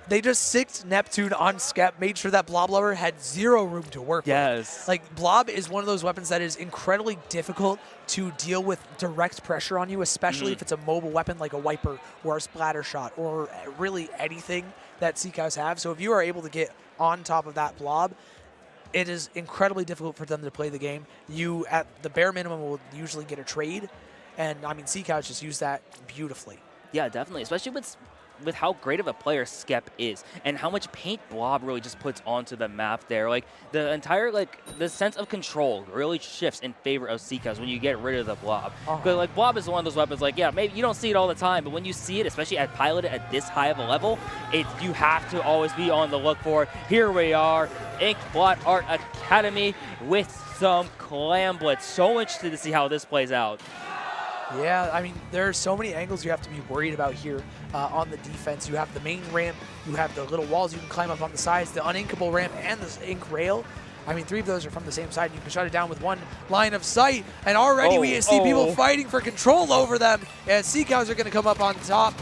They just 6'd Neptune on Skep, made sure that Blob Lover had 0 room to work with. Like, Blob is one of those weapons that is incredibly difficult to deal with direct pressure on you, especially if it's a mobile weapon like a Wiper or a Splatter Shot or really anything that Sea-Cows have. So if you are able to get on top of that Blob, it is incredibly difficult for them to play the game. You, at the bare minimum, will usually get a trade. And, I mean, Sea-Cows just use that beautifully. Yeah, definitely, especially with how great of a player Skep is and how much paint Blob really just puts onto the map there. Like, the entire, like, the sense of control really shifts in favor of Sea-Cows when you get rid of the Blob. Because, like, Blob is one of those weapons, like, yeah, maybe you don't see it all the time, but when you see it, especially at piloted at this high of a level, you have to always be on the look for it. Here we are, Ink Blot Art Academy with some Clam Blitz. So interested to see how this plays out. Yeah, I mean, there are so many angles you have to be worried about here on the defense. You have the main ramp, you have the little walls you can climb up on the sides, the uninkable ramp, and the ink rail. I mean, 3 of those are from the same side. You can shut it down with 1 line of sight, and already we see people fighting for control over them. And Sea-Cows are going to come up on top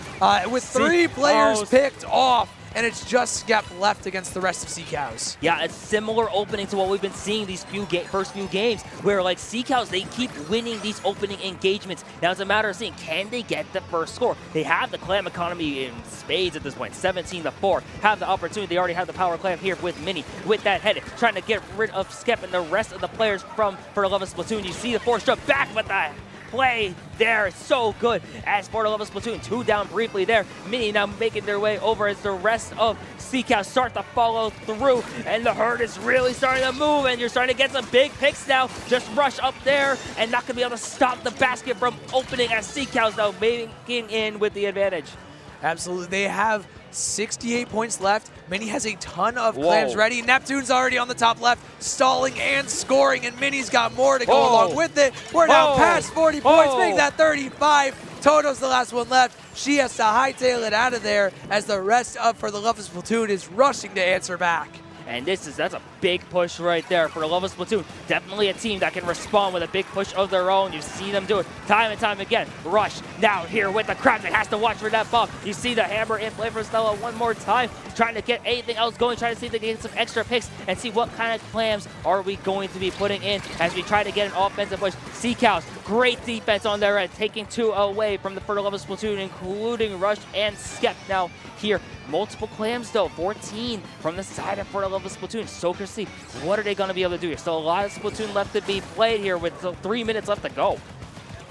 with 3 players picked off. And it's just Skep left against the rest of Sea-Cows. Yeah, a similar opening to what we've been seeing these first few games, where like Sea-Cows, they keep winning these opening engagements. Now it's a matter of seeing, can they get the first score? They have the Clam economy in spades at this point, 17-4. Have the opportunity, they already have the power Clam here with Mini, with that head, trying to get rid of Skep and the rest of the players for the L.O.V.E.M.UF.F.I.N. Splatoon. You see the force jump back, but the play there is so good as for the L.O.V.E.M.UF.F.I.N. Splatoon. 2 down briefly there. Mini now making their way over as the rest of Sea-Cows start to follow through, and the herd is really starting to move, and you're starting to get some big picks now. Just rush up there and not going to be able to stop the basket from opening as Sea-Cows now making in with the advantage. Absolutely. They have 68 points left. Mini has a ton of clams ready. Neptune's already on the top left, stalling and scoring, and Mini's got more to go along with it. We're now past 40 points, make that 35. Toto's the last one left. She has to hightail it out of there as the rest of for the L.O.V.E.M.UF.F.I.N. Splatoon is rushing to answer back. And that's a big push right there for the L.O.V.E.M.UF.F.I.N. Splatoon. Definitely a team that can respond with a big push of their own. You see them do it time and time again. Rush now here with the crowd that has to watch for that bump. You see the hammer in play for Stella one more time, trying to get anything else going, trying to see if they can get some extra picks and see what kind of clams are we going to be putting in as we try to get an offensive push. Sea-Cows, great defense on their end, taking 2 away from the L.O.V.E.M.UF.F.I.N. Splatoon, including Rush and Skep now here. Multiple clams though, 14 from the side of L.O.V.E.M.UF.F.I.N. Splatoon. So see, what are they going to be able to do here? Still a lot of Splatoon left to be played here with 3 minutes left to go.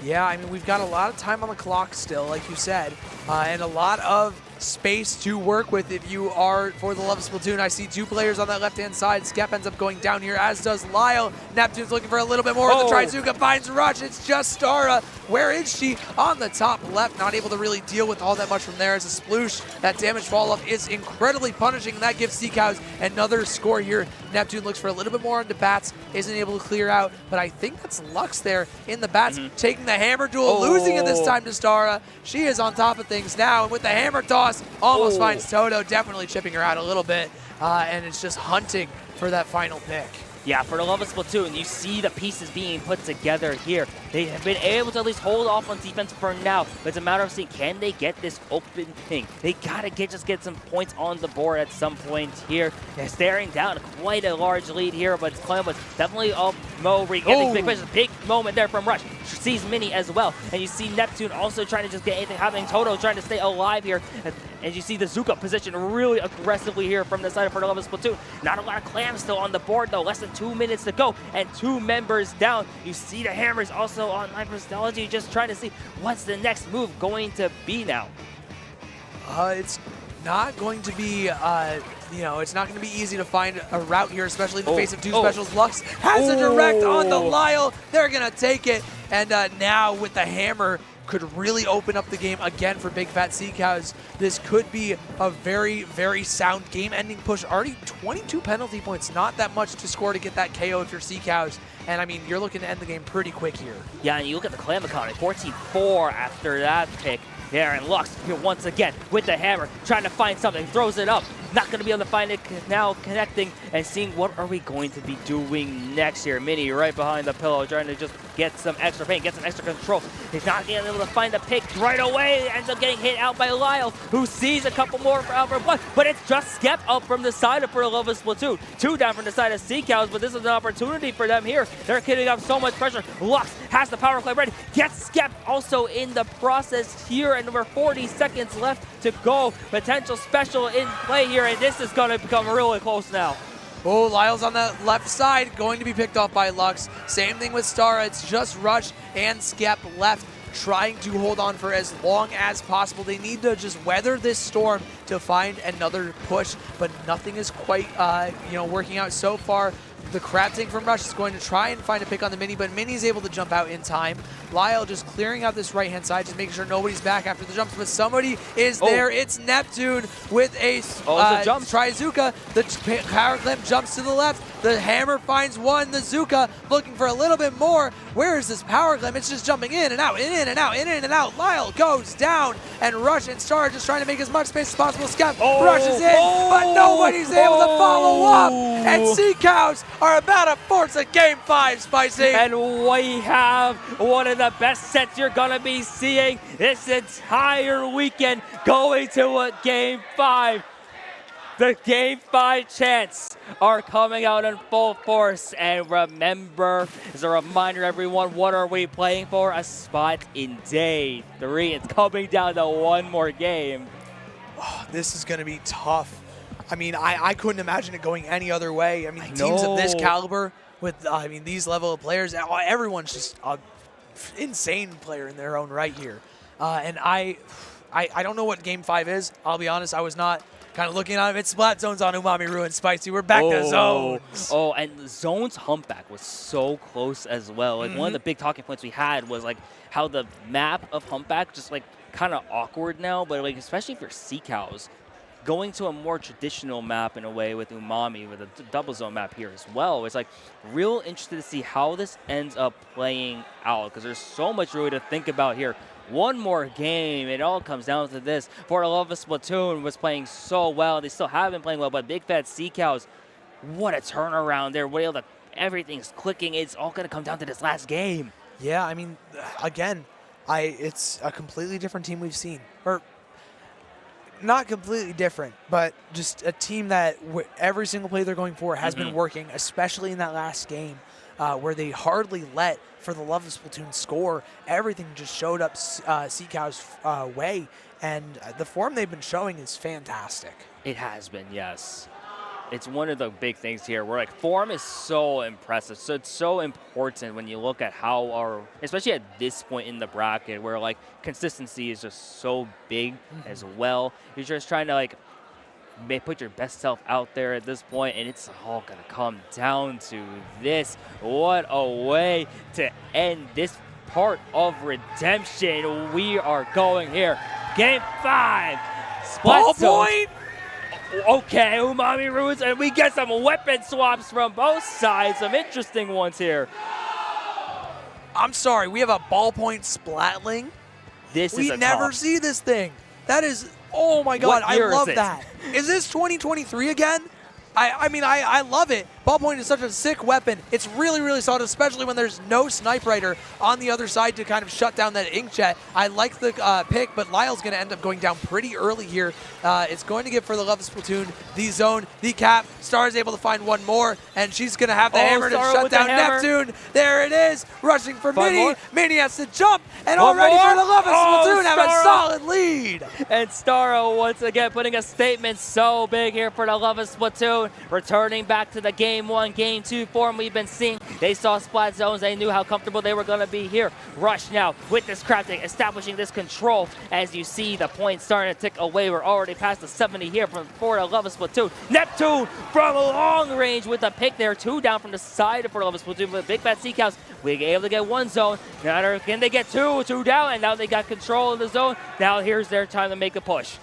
Yeah, I mean, we've got a lot of time on the clock still, like you said, and a lot of space to work with if you are for the L.O.V.E.M.UF.F.I.N. Splatoon. I see 2 players on that left-hand side. Skep ends up going down here, as does Lyle. Neptune's looking for a little bit more. The Trizuka finds Rush. It's just Stara. Where is she? On the top left, not able to really deal with all that much from there as a sploosh. That damage fall-off is incredibly punishing, and that gives Sea-Cows another score here. Neptune looks for a little bit more on the bats, isn't able to clear out, but I think that's Lux there in the bats, taking the hammer duel, losing it this time to Stara. She is on top of things now, and with the hammer toss, almost finds Toto, definitely chipping her out a little bit, and it's just hunting for that final pick. Yeah, for the L.O.V.E.M.UF.F.I.N. Splatoon, you see the pieces being put together here. They have been able to at least hold off on defense for now, but it's a matter of seeing, can they get this open thing? They gotta just get some points on the board at some point here. They're staring down quite a large lead here, but Clam was definitely up. Mo getting big moment there from Rush. sees Mini as well. And you see Neptune also trying to just get anything happening. Toto trying to stay alive here. And you see the Zuka position really aggressively here from the side of L.O.V.E.M.UF.F.I.N Splatoon. Not a lot of clams still on the board though. Less than 2 minutes to go and 2 members down. You see the Hammers also on Live Nostalgia just trying to see what's the next move going to be now. It's not going to be, it's not going to be easy to find a route here, especially in the face of two specials. Lux has a direct on the Lyle. They're going to take it. And now with the hammer, could really open up the game again for Big Fat Sea Cows. This could be a very, very sound game-ending push. Already 22 penalty points, not that much to score to get that KO if you're Sea Cows. And I mean, you're looking to end the game pretty quick here. Yeah, and you look at the clam economy, 14-4 after that pick. There, and Lux here once again with the hammer, trying to find something, throws it up. Not going to be able to find it now, connecting and seeing what are we going to be doing next here. Mini right behind the pillow, trying to just get some extra paint, get some extra control. He's not being able to find the pick right away. Ends up getting hit out by Lyle, who sees a couple more for Alpha Blood, but it's just Skep up from the side of L.O.V.E.M.UF.F.I.N Splatoon. 2 down from the side of Sea Cows, but this is an opportunity for them here. They're getting up so much pressure. Lux has the power play ready, gets Skep also in the process here, and over 40 seconds left to go. Potential special in play here, and this is going to become really close now. Oh, Lyle's on the left side, going to be picked off by Lux. Same thing with Stara. It's just Rush and Skep left, trying to hold on for as long as possible. They need to just weather this storm to find another push, but nothing is quite, working out so far. The crab tank from Rush is going to try and find a pick on the Mini, but Mini is able to jump out in time. Lyle just clearing out this right-hand side, just making sure nobody's back after the jumps, but somebody is there. It's Neptune with a Trizuka. The power clamp jumps to the left. The hammer finds one. The Zuka looking for a little bit more. Where is this power clamp? It's just jumping in and out, in and out, in and out. Lyle goes down, and Rush and Star just trying to make as much space as possible. Skep rushes in, but nobody's able to follow up. And Sea Cows are about to force a Game 5, Spicy. And we have one of the best sets you're going to be seeing this entire weekend going to a Game 5. The Game 5 chants are coming out in full force. And remember, as a reminder, everyone, what are we playing for? A spot in day 3. It's coming down to one more game. Oh, this is going to be tough. I mean, I couldn't imagine it going any other way. I mean, teams of this caliber with, these level of players, everyone's just an insane player in their own right here. And I don't know what Game 5 is. I'll be honest, I was not kind of looking at it. Splat Zones on Umami Ruin Spicy. We're back to zones. Oh, and Zones Humpback was so close as well. Like one of the big talking points we had was like how the map of Humpback just like kind of awkward now, but like especially for Sea Cows, going to a more traditional map in a way with Umami, with a double zone map here as well. It's like real interested to see how this ends up playing out because there's so much really to think about here. One more game, it all comes down to this. For L.O.V.E.M.UF.F.I.N Splatoon was playing so well. They still have been playing well, but Big Fat Sea Cows, what a turnaround there. Everything's clicking. It's all going to come down to this last game. Yeah, I mean, again, it's a completely different team we've seen. Or not completely different, but just a team that every single play they're going for has been working, especially in that last game where they hardly let for the L.O.V.E.M.UF.F.I.N Splatoon score. Everything just showed up Sea Cows' way, and the form they've been showing is fantastic. It has been, yes. It's one of the big things here where like form is so impressive. So it's so important when you look at how especially at this point in the bracket where like consistency is just so big as well. You're just trying to like put your best self out there at this point, and it's all going to come down to this. What a way to end this part of redemption. We are going here. Game 5. Ball point. Okay, Umami Ruins, and we get some weapon swaps from both sides. Some interesting ones here. I'm sorry, we have a ballpoint Splatling? We never see this thing. That is, oh my god, I love that. Is this 2023 again? I mean, I love it. Ballpoint is such a sick weapon. It's really, really solid, especially when there's no Snipe Rider on the other side to kind of shut down that Inkjet. I like the pick, but Lyle's going to end up going down pretty early here. It's going to give for the Love of Splatoon the zone, the cap. Star is able to find one more, and she's going to have the hammer to shut down Neptune. There it is, rushing for Mini. Mini has to jump, and already for the Love of Splatoon have a solid lead. And Staro once again putting a statement so big here for the Love of Splatoon, returning back to the Game 1, Game 2 form we've been seeing. They saw splat zones. They knew how comfortable they were going to be here. Rush now with this crafting, establishing this control. As you see the points starting to tick away. We're already past the 70 here for the Love of Splatoon. Neptune from long range with a pick there. 2 down from the side for Love of Splatoon. But Big Bad Sea Cows, we were able to get 1 zone. Now can they get 2 down? And now they got control of the zone. Now here's their time to make a push.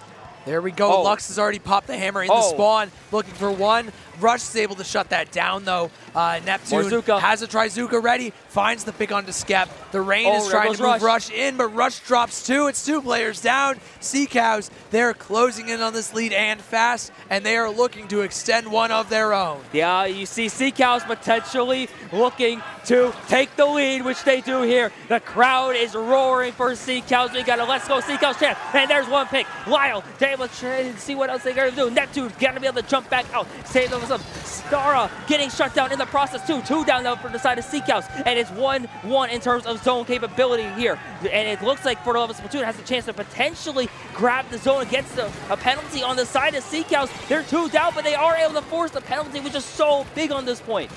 There we go. Lux has already popped the hammer in the spawn, looking for 1. Rush is able to shut that down, though. Neptune has a Trizuka ready, finds the pick onto Skep. The Rain is trying to move Rush in, but Rush drops 2. It's 2 players down. Sea Cows, they're closing in on this lead and fast, and they are looking to extend one of their own. Yeah, you see Sea Cows potentially looking to take the lead, which they do here. The crowd is roaring for Sea Cows. We got a Let's Go Sea Cows chant, and there's 1 pick. Lyle, they able to try and see what else they're going to do. Neptune gonna be able to jump back out, save them. Stara getting shut down in the process too. 2 down now for the side of Sea Cows, and it's 1-1 in terms of zone capability here. And it looks like for the Love of Splatoon has a chance to potentially grab the zone against a penalty on the side of Sea Cows. They're 2 down, but they are able to force the penalty, which is so big on this point.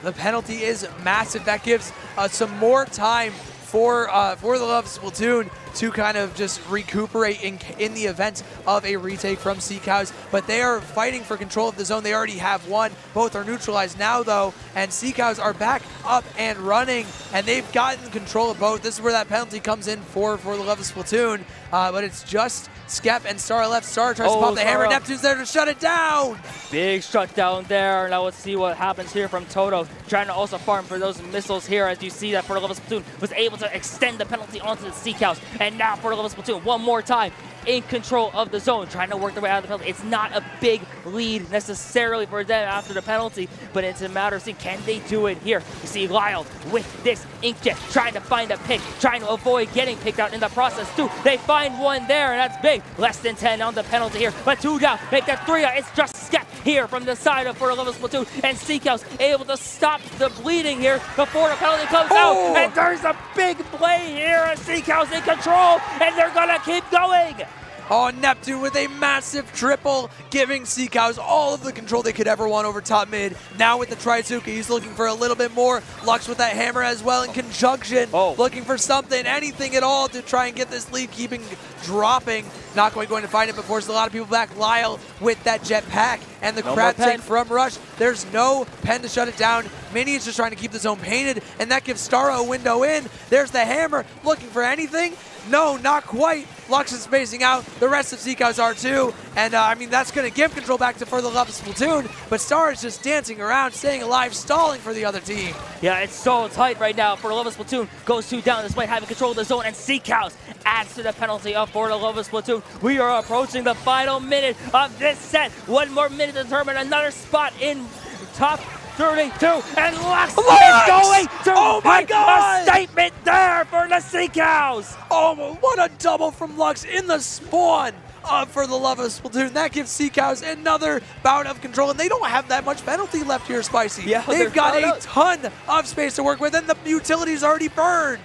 The penalty is massive. That gives some more time for the Love of Splatoon to kind of just recuperate in the event of a retake from Sea Cows. But they are fighting for control of the zone. They already have 1. Both are neutralized now, though, and Sea Cows are back up and running, and they've gotten control of both. This is where that penalty comes in for the Love of Splatoon, but it's just Skep and Star left. Star tries to pop the hammer. Neptune's there to shut it down. Big shutdown there. Now let's see what happens here from Toto. Trying to also farm for those missiles here, as you see that for the Love of Splatoon was able to extend the penalty onto the Sea Cows. And now for the Love of Splatoon, 1 more time in control of the zone, trying to work their way out of the penalty. It's not a big lead necessarily for them after the penalty, but it's a matter of seeing, can they do it here? You see Lyle with this Inkjet trying to find a pick, trying to avoid getting picked out in the process too. They find 1 there, and that's big. Less than 10 on the penalty here, but 2 down. Make that 3 out. It's just Skep here from the side of for the Love of Splatoon, and Sea Cows able to stop the bleeding here before the penalty comes out. And there's a big play here, and Sea Cows in control, and they're gonna keep going. Neptune with a massive triple, giving Sea Cows all of the control they could ever want over top mid. Now with the Trizuka, he's looking for a little bit more. Lux with that hammer as well in conjunction, looking for something, anything at all to try and get this lead, keeping dropping. Not quite going to find it, but forces a lot of people back. Lyle with that jetpack and the crab take from Rush. There's no pen to shut it down. Mini is just trying to keep the zone painted, and that gives Staro a window in. There's the hammer, looking for anything. No, not quite. Lux is spacing out. The rest of Sea Cows are too. And I mean, that's going to give control back to for the Love of Splatoon. But Star is just dancing around, staying alive, stalling for the other team. Yeah, it's so tight right now for the Love of Splatoon. Goes 2 down despite having control of the zone. And Sea Cows adds to the penalty up for the Love of Splatoon. We are approaching the final minute of this set. 1 more minute to determine another spot in top 32, and Lux is going to make a statement there for the Sea Cows. Oh, what a double from Lux in the spawn for the Love of Splatoon. That gives Sea Cows another bout of control, and they don't have that much penalty left here, Spicy. Yeah, they've got a ton of space to work with, and the utility's already burned.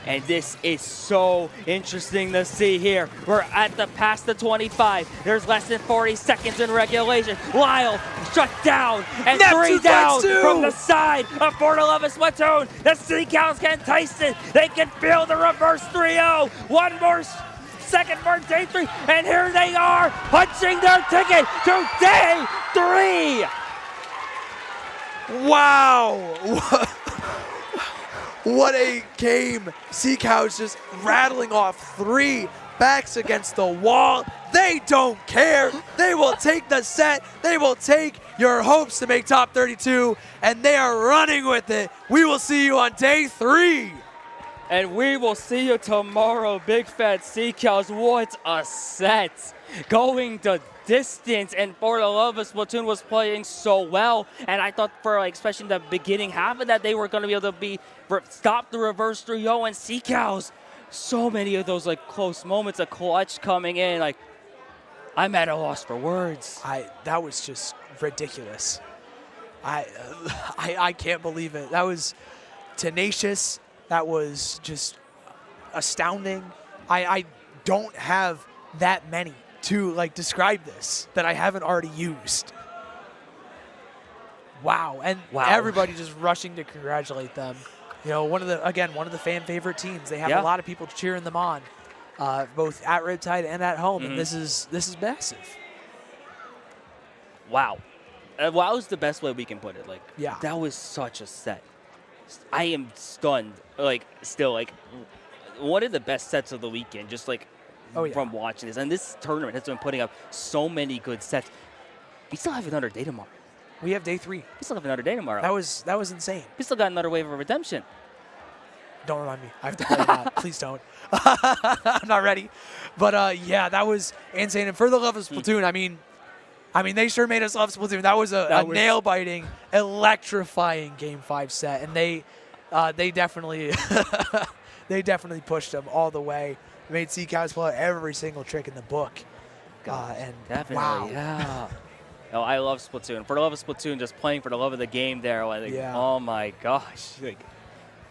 And this is so interesting to see here. We're at the past the 25. There's less than 40 seconds in regulation. Lyle shut down, and Neptune 3 down from the side of for the Love of Splatoon. The Sea Cows can taste it. They can feel the reverse 3-0. 1 more second for day 3, and here they are punching their ticket to day 3. Wow. What a game. Sea Cows just rattling off 3 backs against the wall. They don't care. They will take the set. They will take your hopes to make top 32, and they are running with it. We will see you on day 3. And we will see you tomorrow, big fat sea cows. What a set. Going the distance, and for the love of Splatoon was playing so well. And I thought for like, especially in the beginning half of that, they were going to be able to stop the reverse 3-0 and sea cows. So many of those like close moments, a clutch coming in. Like, I'm at a loss for words. That was just ridiculous. I can't believe it. That was tenacious. That was just astounding. I don't have that many to like describe this that I haven't already used. Wow. And everybody just rushing to congratulate them. You know, one of the fan favorite teams. They have a lot of people cheering them on, both at Riptide and at home. And this is massive. Wow. Wow is the best way we can put it. Like, that was such a set. I am stunned. Like, still, like, one of the best sets of the weekend, just like from watching this. And this tournament has been putting up so many good sets. We still have another day tomorrow. We have day 3. We still have another day tomorrow. That was insane. We still got another wave of redemption. Don't remind me. I have to play that. Please don't. I'm not ready. But yeah, that was insane. And for the love of Splatoon, I mean, they sure made us love Splatoon. That was a nail-biting, electrifying Game 5 set, and they definitely they definitely pushed them all the way. Made Sea Cows play every single trick in the book. And definitely, wow. Yeah. No, I love Splatoon. For the love of Splatoon, just playing for the love of the game there. Like, oh my gosh. Like,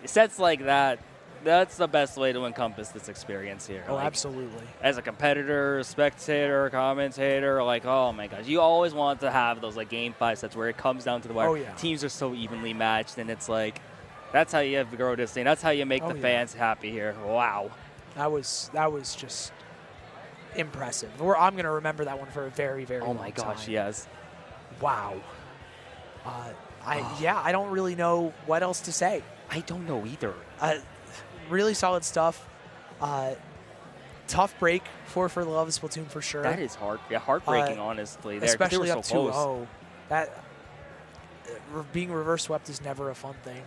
sets like that, that's the best way to encompass this experience here. Oh, like, absolutely. As a competitor, spectator, commentator, like, oh my gosh. You always want to have those like Game 5 sets where it comes down to the wire. Teams are so evenly matched, and it's like, that's how you have to grow this thing. That's how you make the fans happy here. Wow. That was just impressive. I'm going to remember that one for a very, very long time. Oh my gosh, yes. Wow. I don't really know what else to say. I don't know either. Really solid stuff. Tough break for the love of Splatoon for sure. That is heartbreaking, honestly. There, especially so up close. 2-0. That being reverse swept is never a fun thing.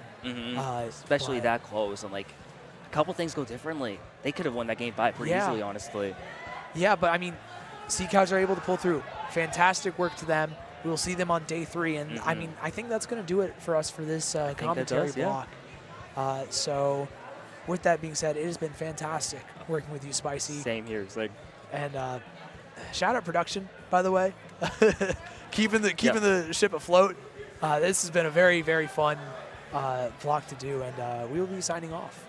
Especially that close, and like a couple things go differently. They could have won that Game 5 pretty easily, honestly. Yeah, but I mean, Sea Cows are able to pull through. Fantastic work to them. We will see them on day 3, and I mean, I think that's going to do it for us for this commentary block. So, with that being said, it has been fantastic working with you, Spicy. Same here, Zig. And shout out production, by the way, keeping the ship afloat. This has been a very, very fun block to do, and we will be signing off.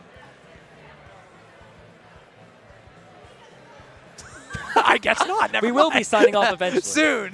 I guess not. Never we will mind. be signing off eventually. Soon.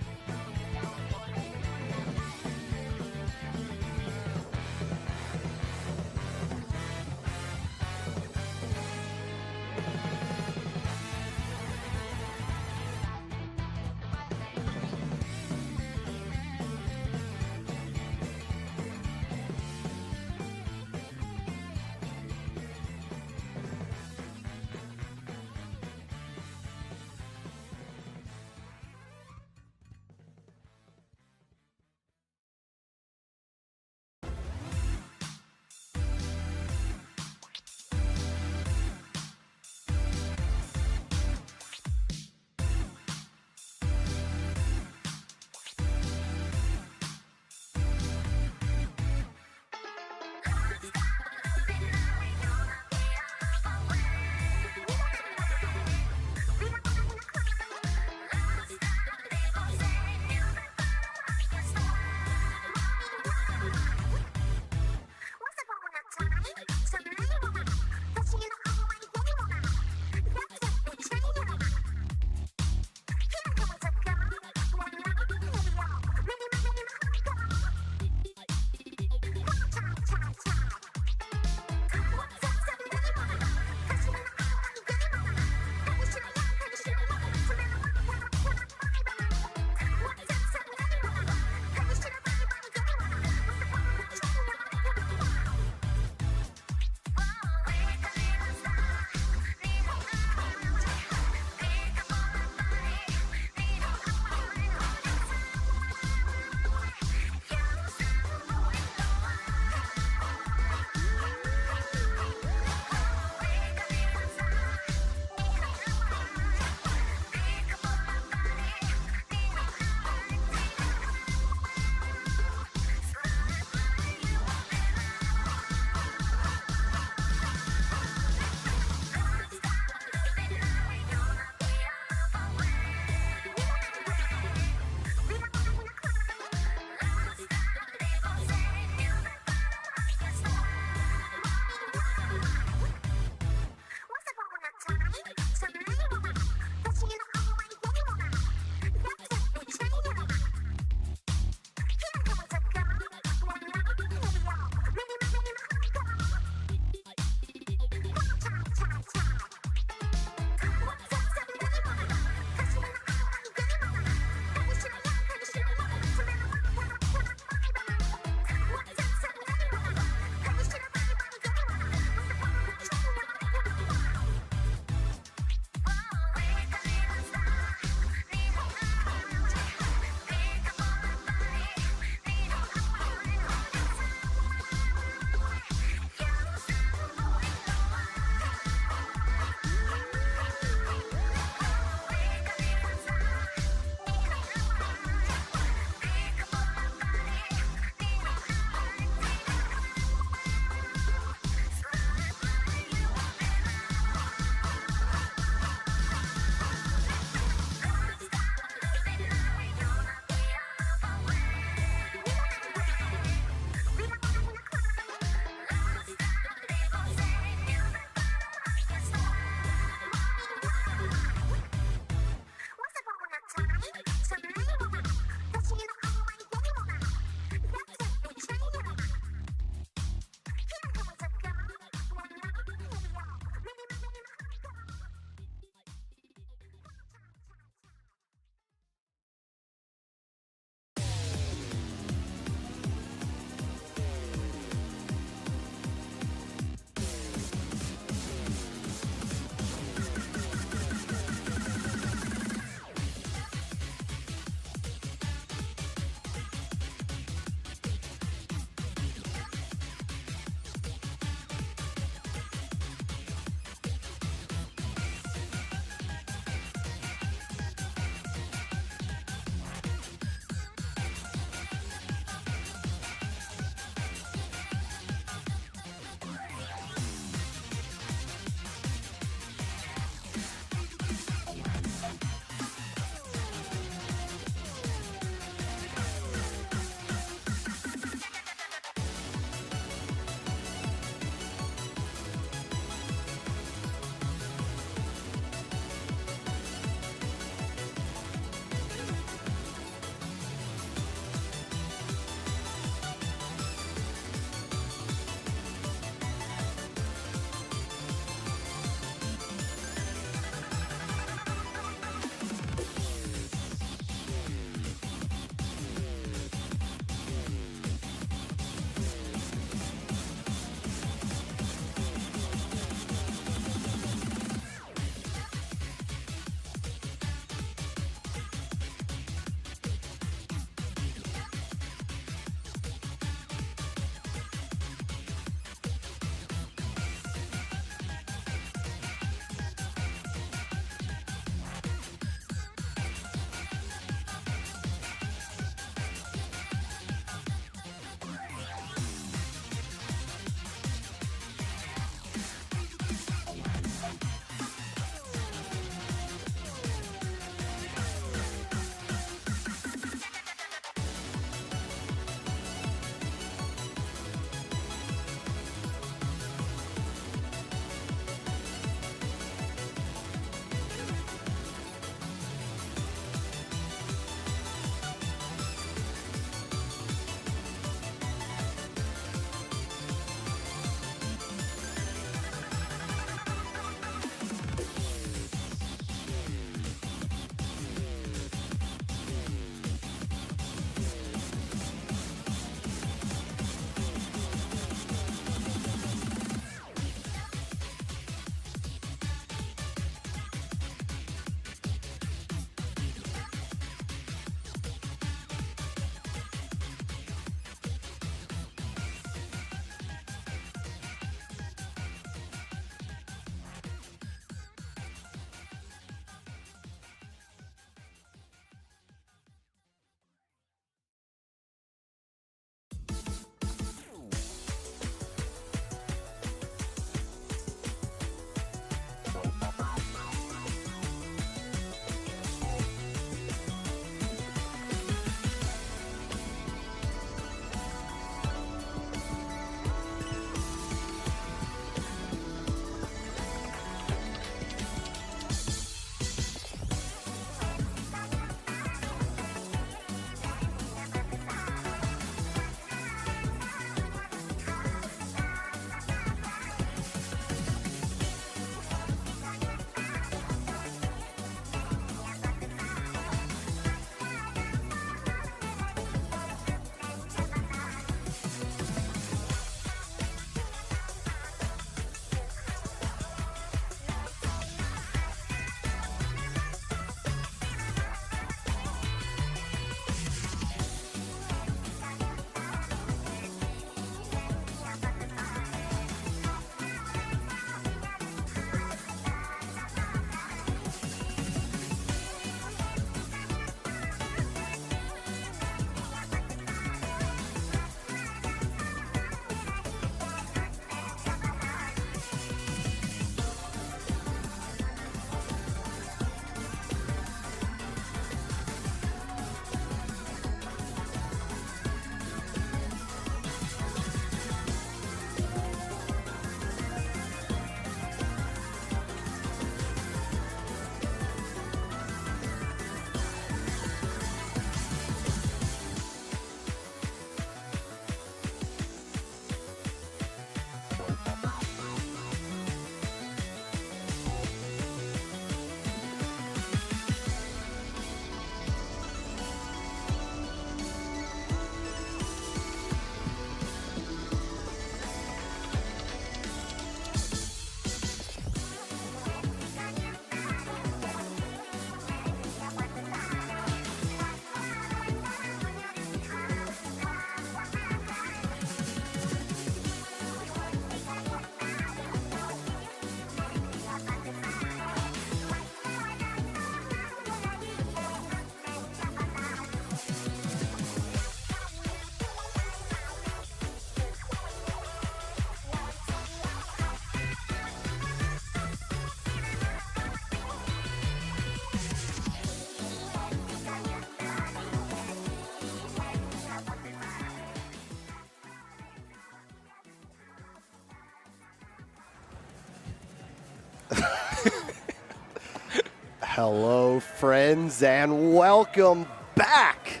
Hello, friends, and welcome back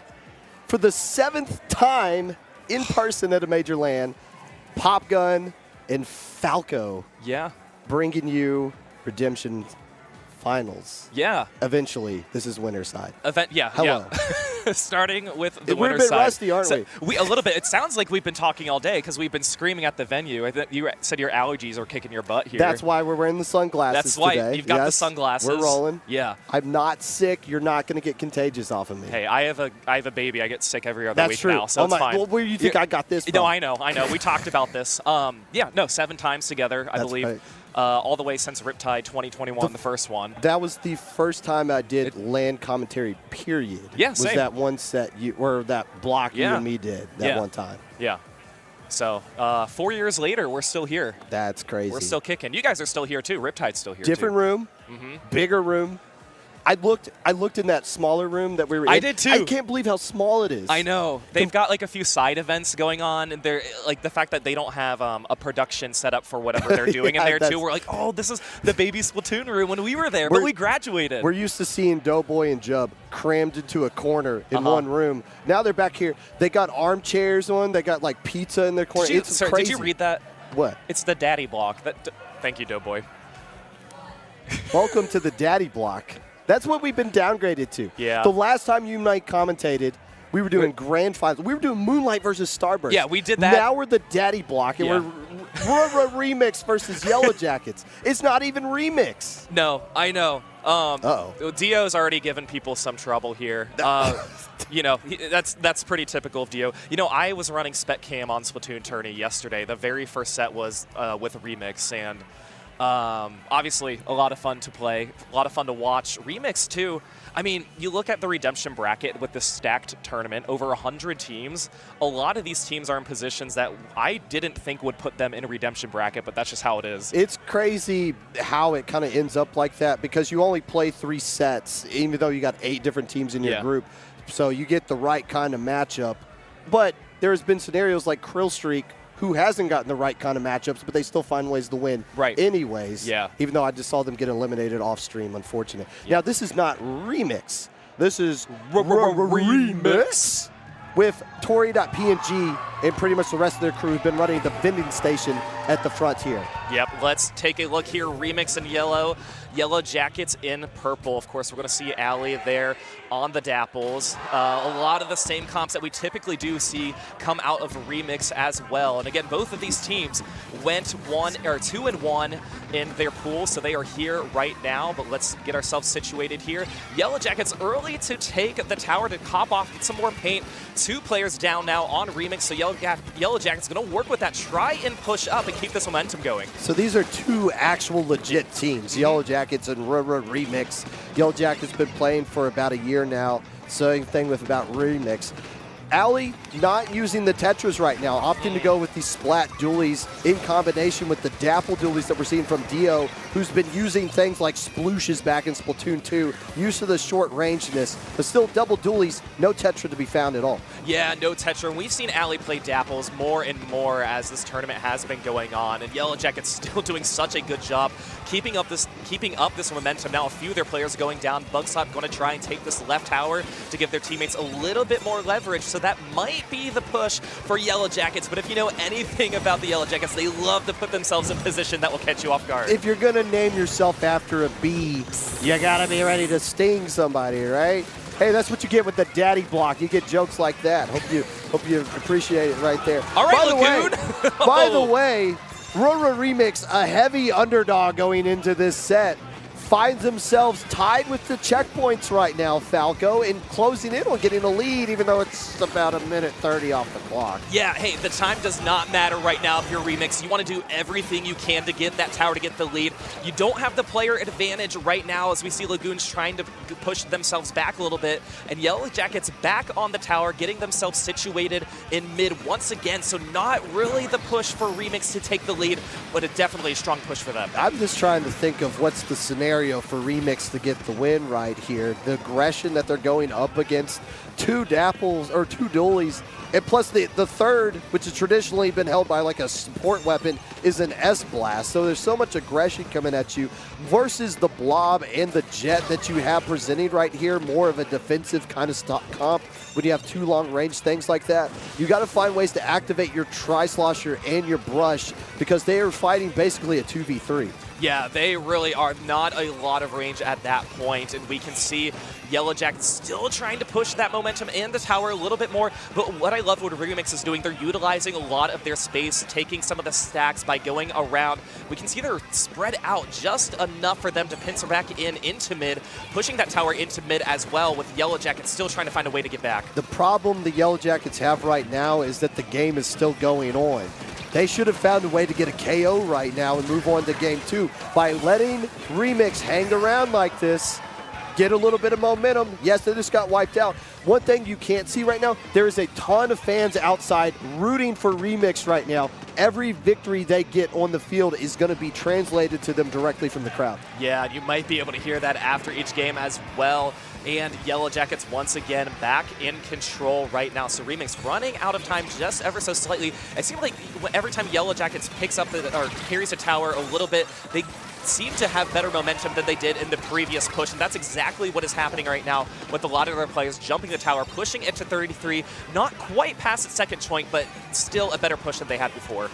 for the 7th time in person at a major LAN. Popgun and Falco. Yeah. Bringing you Redemption Finals. Yeah. Eventually, this is winner's side. Yeah. Hello. Yeah. Starting with the We're a winner's bit side. rusty, aren't we? A little bit. It sounds like we've been talking all day because we've been screaming at the venue. I think you said your allergies are kicking your butt here. That's why we're wearing the sunglasses That's why today. you've got the sunglasses. We're rolling. Yeah. I'm not sick. You're not going to get contagious off of me. Hey, I have a baby. I get sick every other That's week true. now, so it's fine. Well, where do you think I got this from? No, I know. We talked about this. Yeah, no, 7 times together, I believe. Right. All the way since Riptide 2021, the first one. That was the first time I did LAN commentary, period. Yeah, was same. that one set or that block you and me did that one time. Yeah. So 4 years later, we're still here. That's crazy. We're still kicking. You guys are still here too. Riptide's still here Different too. room, bigger room. I looked in that smaller room that we were in. I did too. I can't believe how small it is. I know. They've got like a few side events going on, and they're like the fact that they don't have a production set up for whatever they're doing in there too. We're like, oh, this is the baby Splatoon room when we were there, but we graduated. We're used to seeing Doughboy and Jub crammed into a corner in one room. Now they're back here. They got armchairs on. They got like pizza in their corner. It's crazy. Did you read that? What? It's the daddy block. Thank you, Doughboy. Welcome to the daddy block. That's what we've been downgraded to. Yeah. The last time you and I commentated, we were doing grand finals. We were doing Moonlight versus Starburst. Yeah, we did that. Now we're the daddy block, and we're RRRemix versus Yellow Jackets. It's not even remix. No, I know. Uh-oh. Dio's already given people some trouble here. You know, that's pretty typical of Dio. You know, I was running Spec Cam on Splatoon Tourney yesterday. The very first set was with Remix, and obviously a lot of fun to play, a lot of fun to watch. Remix too. I mean, you look at the Redemption bracket with the stacked tournament, over 100 teams. A lot of these teams are in positions that I didn't think would put them in a Redemption bracket, but that's just how it is. It's crazy how it kind of ends up like that because you only play 3 sets, even though you got 8 different teams in your group. So you get the right kind of matchup. But there's been scenarios like Krillstreak, who hasn't gotten the right kind of matchups, but they still find ways to win anyways. Yeah. Even though I just saw them get eliminated off stream, unfortunate. Now, this is not Remix. This is Remix with Tori.png and pretty much the rest of their crew who've been running the vending station at the front here. Yep, let's take a look here. Remix in yellow, Yellow Jackets in purple. Of course, we're going to see Ali there on the Dapples. A lot of the same comps that we typically do see come out of Remix as well. And again, both of these teams went 2-1 in their pool, so they are here right now. But let's get ourselves situated here. Yellow Jackets early to take the tower to cop off, get some more paint. 2 players down now on Remix, so Yellow Jackets going to work with that, try and push up and keep this momentum going. So these are 2 actual legit teams, Yellow Jackets and Remix. Yellow Jackets been playing for about a year now. Same thing with about Remix. Ali not using the Tetris right now, opting to go with the Splat dualies in combination with the Dapple dualies that we're seeing from Dio, who's been using things like splooshes back in Splatoon 2, used to the short rangeness, but still double dualies, no Tetra to be found at all. Yeah, no Tetra. And we've seen Ali play Dapples more and more as this tournament has been going on, and Yellow Jackets still doing such a good job keeping up this momentum. Now a few of their players going down. Bugslap going to try and take this left tower to give their teammates a little bit more leverage, so that might be the push for Yellow Jackets. But if you know anything about the Yellow Jackets, they love to put themselves in position that will catch you off guard. If you're going to name yourself after a bee, you got to be ready to sting somebody, right? Hey, that's what you get with the daddy block. You get jokes like that. Hope you appreciate it right there. All right, By the way, RRRemix, a heavy underdog going into this set, finds themselves tied with the checkpoints right now, Falco, and closing in on getting a lead, even though it's about 1:30 off the clock. Yeah, hey, the time does not matter right now if you're Remix. You want to do everything you can to get that tower to get the lead. You don't have the player advantage right now as we see Lagoons trying to push themselves back a little bit, and Yellow Jackets back on the tower, getting themselves situated in mid once again, so not really the push for Remix to take the lead, but definitely a strong push for them. I'm just trying to think of what's the scenario for Remix to get the win right here. The aggression that they're going up against 2 Dapples, or 2 Dualies, and plus the third, which has traditionally been held by like a support weapon, is an S-Blast. So there's so much aggression coming at you versus the Blob and the Jet that you have presenting right here, more of a defensive kind of comp when you have 2 long-range things like that. You got to find ways to activate your Tri-Slosher and your Brush because they are fighting basically a 2v3. Yeah, they really are not a lot of range at that point, and we can see Yellow Jackets still trying to push that momentum in the tower a little bit more, but what I love what Remix is doing, they're utilizing a lot of their space, taking some of the stacks by going around. We can see they're spread out just enough for them to pincer back into mid, pushing that tower into mid as well, with Yellow Jackets still trying to find a way to get back. The problem the Yellow Jackets have right now is that the game is still going on. They should have found a way to get a KO right now and move on to game 2 by letting Remix hang around like this, get a little bit of momentum. Yes, they just got wiped out. One thing you can't see right now, there is a ton of fans outside rooting for Remix right now. Every victory they get on the field is going to be translated to them directly from the crowd. Yeah, you might be able to hear that after each game as well. And Yellow Jackets once again back in control right now. So Remix running out of time just ever so slightly. It seems like every time Yellow Jackets picks up or carries a tower a little bit, they seem to have better momentum than they did in the previous push, and that's exactly what is happening right now with a lot of their players jumping the tower, pushing it to 33, not quite past its second point, but still a better push than they had before.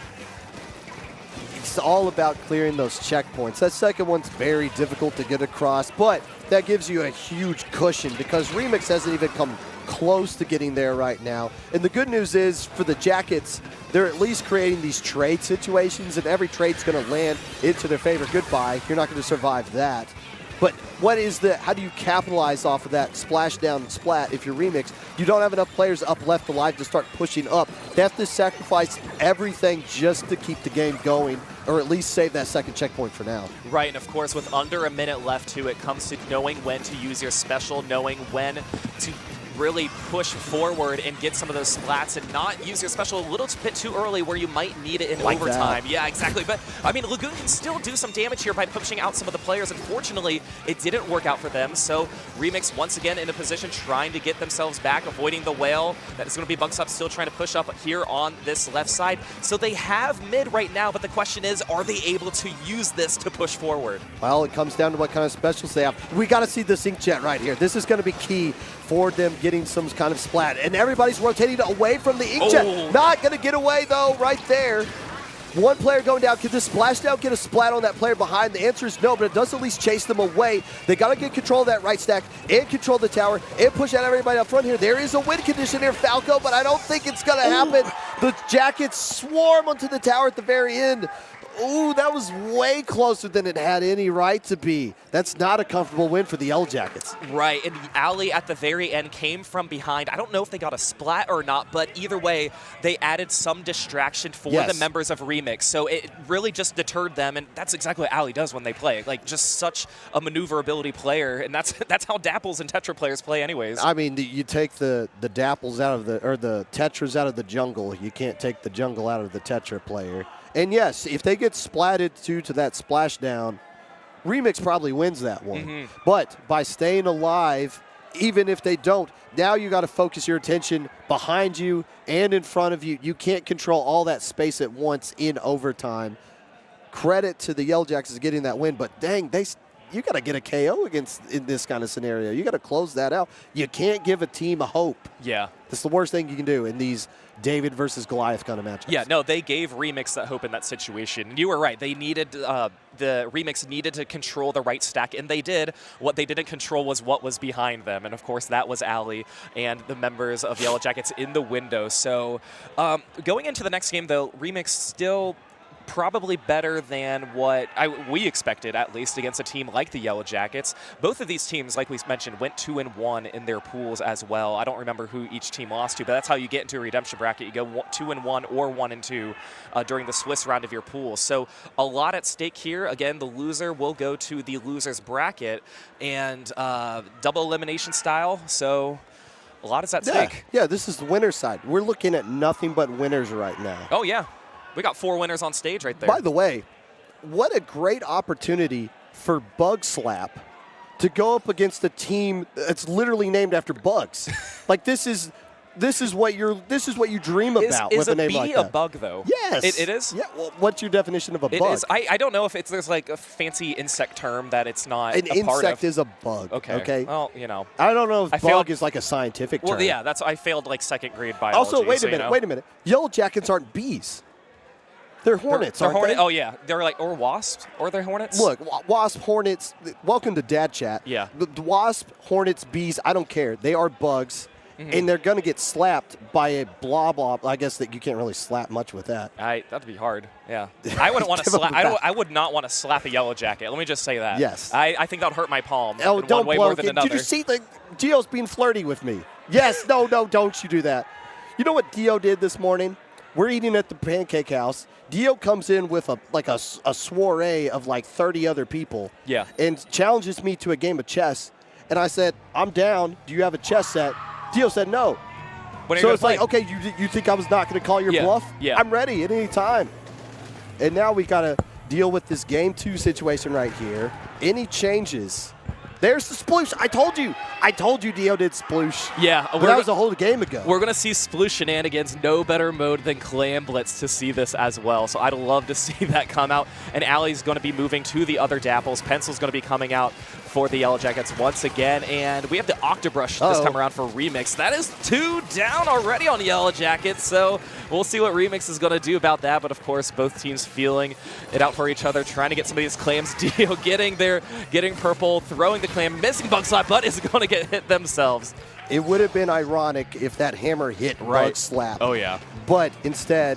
It's all about clearing those checkpoints. That second one's very difficult to get across, but that gives you a huge cushion because Remix hasn't even come close to getting there right now. And the good news is for the Jackets, they're at least creating these trade situations, and every trade's going to land into their favor. Goodbye. You're not going to survive that. But how do you capitalize off of that splash down and splat if you're Remix? You don't have enough players up left alive to start pushing up. They have to sacrifice everything just to keep the game going, or at least save that second checkpoint for now. Right, and of course with under a minute left too, it comes to knowing when to use your special, knowing when to really push forward and get some of those splats and not use your special a little bit too early where you might need it in overtime. Yeah, exactly. But, I mean, Lagoon can still do some damage here by pushing out some of the players. Unfortunately, it didn't work out for them. So Remix once again in a position trying to get themselves back, avoiding the whale. That is going to be Bunksup still trying to push up here on this left side. So they have mid right now, but the question is, are they able to use this to push forward? Well, it comes down to what kind of specials they have. We got to see this Ink Jet right here. This is going to be key for them getting some kind of splat. And everybody's rotating away from the Ink Jet. Not going to get away, though, right there. One player going down. Can this splashdown get a splat on that player behind? The answer is no, but it does at least chase them away. They got to get control of that right stack and control the tower and push out everybody up front here. There is a win condition here, Falco, but I don't think it's going to happen. The Jackets swarm onto the tower at the very end. Ooh, that was way closer than it had any right to be. That's not a comfortable win for the Yellow Jackets. Right, and Ali at the very end came from behind. I don't know if they got a splat or not, but either way, they added some distraction for the members of Remix. So it really just deterred them, and that's exactly what Ali does when they play. Like, just such a maneuverability player, and that's how Dapples and Tetra players play anyways. I mean, you take the Dapples out of the Tetras out of the jungle. You can't take the jungle out of the Tetra player. And yes, if they get splatted to that splashdown, Remix probably wins that one. But by staying alive, even if they don't, now you got to focus your attention behind you and in front of you. You can't control all that space at once in overtime. Credit to the Yellow Jackets getting that win, but dang, you got to get a KO in this kind of scenario. You got to close that out. You can't give a team a hope. Yeah. That's the worst thing you can do in these David versus Goliath kind of matchups. Yeah, no, they gave Remix that hope in that situation. And you were right. They needed, the Remix needed to control the right stack, and they did. What they didn't control was what was behind them. And, of course, that was Ali and the members of Yellow Jackets in the window. So going into the next game, though, Remix still probably better than what we expected, at least, against a team like the Yellow Jackets. Both of these teams, like we mentioned, went 2-1 in their pools as well. I don't remember who each team lost to, but that's how you get into a redemption bracket. You go 2-1 or 1-2 during the Swiss round of your pool. So a lot at stake here. Again, the loser will go to the loser's bracket, and double elimination style. So a lot is at stake. Yeah, this is the winner's side. We're looking at nothing but winners right now. Oh, yeah. We got 4 winners on stage right there. By the way, what a great opportunity for Bug Slap to go up against a team that's literally named after bugs. Like this is what you dream about with a name like that. Is a bee a bug though? Yes. It is? Yeah. Well, what's your definition of a It bug? is. I don't know if there's like a fancy insect term that it's not An a part insect of. is a bug. Okay. Well, you know. I don't know if I bug failed- is like a scientific term. Well, yeah, I failed like 2nd grade biology. Also, wait so, a minute. you know. Wait a minute. Yellow jackets aren't bees. They're hornets, They're aren't hornet. they? Oh yeah, they're like or wasps or they're hornets. Look, wasp, hornets. Welcome to Dad Chat. Yeah. The wasp, hornets, bees. I don't care. They are bugs, and they're gonna get slapped by a blob. I guess that you can't really slap much with that. That'd be hard. Yeah. I wouldn't want to slap. I would not want to slap a yellow jacket. Let me just say that. Yes. I think that would hurt my palm. Oh, in don't one way blow more than it. another. Did you see the Gio's being flirty with me? Yes. No. Don't you do that. You know what Dio did this morning? We're eating at the pancake house. Dio comes in with a soiree of like 30 other people. Yeah. And challenges me to a game of chess. And I said, I'm down. Do you have a chess set? Dio said no. When are you So gonna it's like, play? okay, you think I was not going to call your Yeah, bluff? yeah. I'm ready at any time. And now we got to deal with this game 2 situation right here. Any changes? There's the sploosh. I told you Dio did sploosh. Yeah, But that was a whole game ago. We're going to see sploosh shenanigans. No better mode than Clam Blitz to see this as well. So I'd love to see that come out. And Allie's going to be moving to the other Dapples. Pencil's going to be coming out for the Yellow Jackets once again. And we have the Octobrush this time around for Remix. That is 2 down already on Yellow Jackets. So we'll see what Remix is going to do about that. But of course, both teams feeling it out for each other, trying to get some of these clams. Dio getting purple, throwing the clam, missing Bug Slap, but is going to get hit themselves. It would have been ironic if that hammer hit Bug Slap. Oh, yeah. But instead,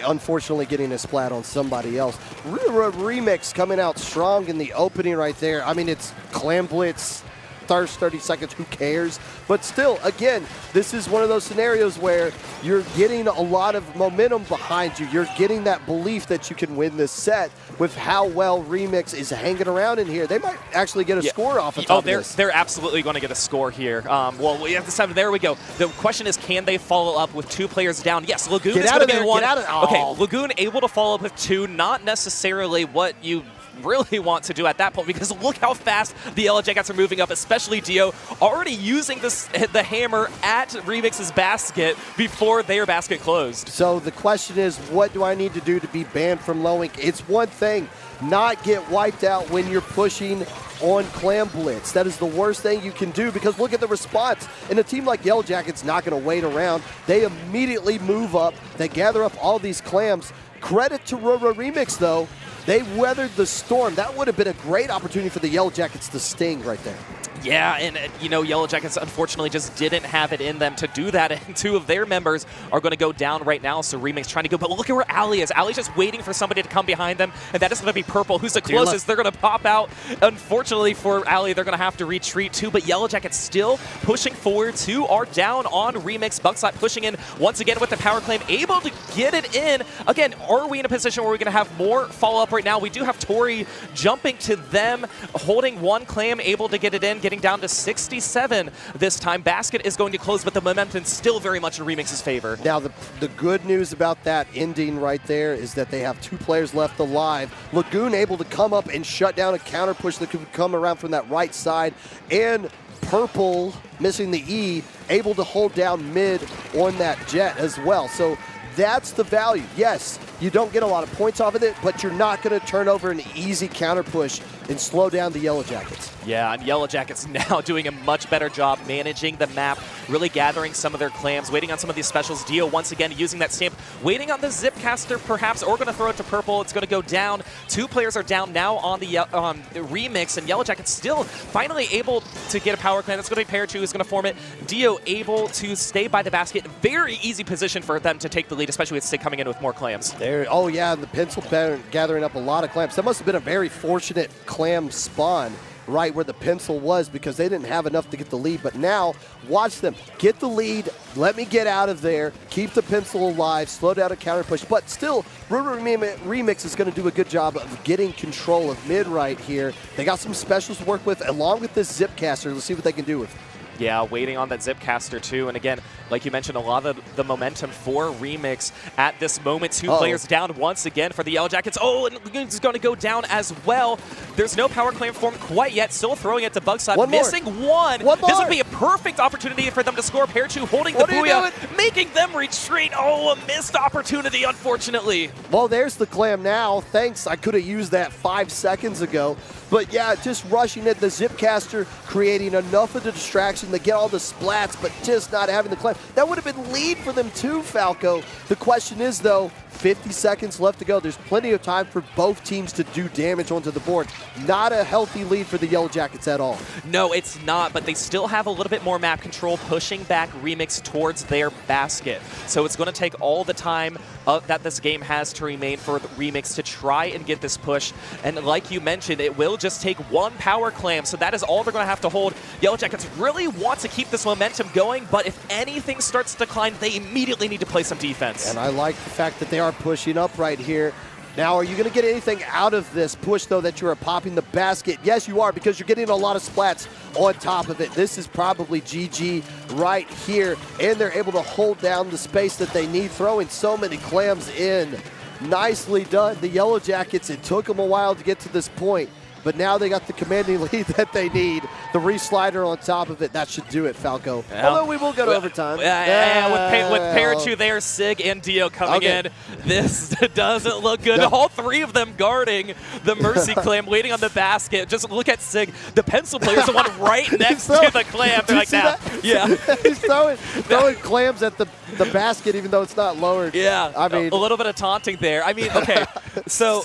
unfortunately getting a splat on somebody else. Remix coming out strong in the opening right there. I mean, it's Clam Blitz, first 30 seconds, who cares? But still, again, this is one of those scenarios where you're getting a lot of momentum behind you. You're getting that belief that you can win this set with how well Remix is hanging around in here. They might actually get a score off of top of this. They're absolutely going to get a score here. Well, we have this time. There we go. The question is, can they follow up with 2 players down? Yes, Lagoon is going to be one. Okay, Lagoon able to follow up with 2. Not necessarily what you really want to do at that point, because look how fast the Yellow Jackets are moving up, especially Dio, already using the hammer at Remix's basket before their basket closed. So the question is, what do I need to do to be banned from L.O.V.E.M.UF.F.I.N? It's one thing, not get wiped out when you're pushing on Clam Blitz. That is the worst thing you can do, because look at the response. And a team like Yellow Jackets not going to wait around. They immediately move up. They gather up all these clams. Credit to RRRemix, though. They weathered the storm. That would have been a great opportunity for the Yellow Jackets to sting right there. Yeah, and you know, Yellow Jackets unfortunately just didn't have it in them to do that, and 2 of their members are going to go down right now, so Remix trying to go, but look at where Allie is. Allie's just waiting for somebody to come behind them, and that is going to be Purple, who's the closest. They're going to pop out. Unfortunately for Allie, they're going to have to retreat too, but Yellow Jackets still pushing forward. 2 are down on Remix. Bugslap pushing in once again with the power claim, able to get it in. Again, are we in a position where we're going to have more follow-up right now? We do have Tori jumping to them, holding 1 clam, able to get it in, getting down to 67 this time. Basket is going to close, but the momentum still very much in Remix's favor. Now, the good news about that ending right there is that they have 2 players left alive. Lagoon able to come up and shut down a counter push that could come around from that right side, and Purple, missing the E, able to hold down mid on that Jet as well. So that's the value. Yes, you don't get a lot of points off of it, but you're not going to turn over an easy counter push and slow down the Yellow Jackets. Yeah, and Yellow Jackets now doing a much better job managing the map, really gathering some of their clams, waiting on some of these specials. Dio once again using that stamp, waiting on the Zipcaster perhaps, or going to throw it to Purple. It's going to go down. 2 players are down now on the Remix, and Yellow Jackets still finally able to get a power clam. That's going to be pair 2 who's going to form it. Dio able to stay by the basket. Very easy position for them to take the lead, especially with Stick coming in with more clams. Oh yeah, the pencil gathering up a lot of clams. That must have been a very fortunate clam spawn right where the pencil was, because they didn't have enough to get the lead. But now, watch them get the lead. Let me get out of there. Keep the pencil alive. Slow down a counter push. But still, RRRemix is going to do a good job of getting control of mid right here. They got some specials to work with, along with this Zipcaster. Let's see what they can do with it. Yeah, waiting on that Zipcaster too. And again, like you mentioned, a lot of the momentum for Remix at this moment. Two players down once again for the Yellow Jackets. Oh, and is going to go down as well. There's no power claim formed quite yet. Still throwing it to Bugslap. Missing one. This would be a perfect opportunity for them to score. Pair2 holding the Booyah, making them retreat. Oh, a missed opportunity, unfortunately. Well, there's the clam now. Thanks. I could have used that 5 seconds ago. But yeah, just rushing at the Zipcaster, creating enough of the distraction to get all the splats, but just not having the clam. That would have been lead for them too, Falco. The question is, though, 50 seconds left to go. There's plenty of time for both teams to do damage onto the board. Not a healthy lead for the Yellow Jackets at all. No, it's not, but they still have a little bit more map control, pushing back Remix towards their basket. So it's going to take all the time that this game has to remain for Remix to try and get this push. And like you mentioned, it will just take one power clam, so that is all they're going to have to hold. Yellow Jackets really want to keep this momentum going, but if anything starts to decline, they immediately need to play some defense. And I like the fact that they are pushing up right here. Now, are you going to get anything out of this push, though, that you are popping the basket? Yes, you are, because you're getting a lot of splats on top of it. This is probably GG right here, and they're able to hold down the space that they need, throwing so many clams in. Nicely done. The Yellow Jackets, it took them a while to get to this point, but now they got the commanding lead that they need. The re-slider on top of it, that should do it, Falco. Although we will go to overtime. With Pair2 there, Sig and Dio coming in. This doesn't look good. All three of them guarding the Mercy Clam, waiting on the basket. Just look at Sig. The pencil player is the one right next to the clam. They're like, that? Yeah. He's throwing clams at the basket, even though it's not lowered. Yeah. I mean, a little bit of taunting there. I mean, okay. So,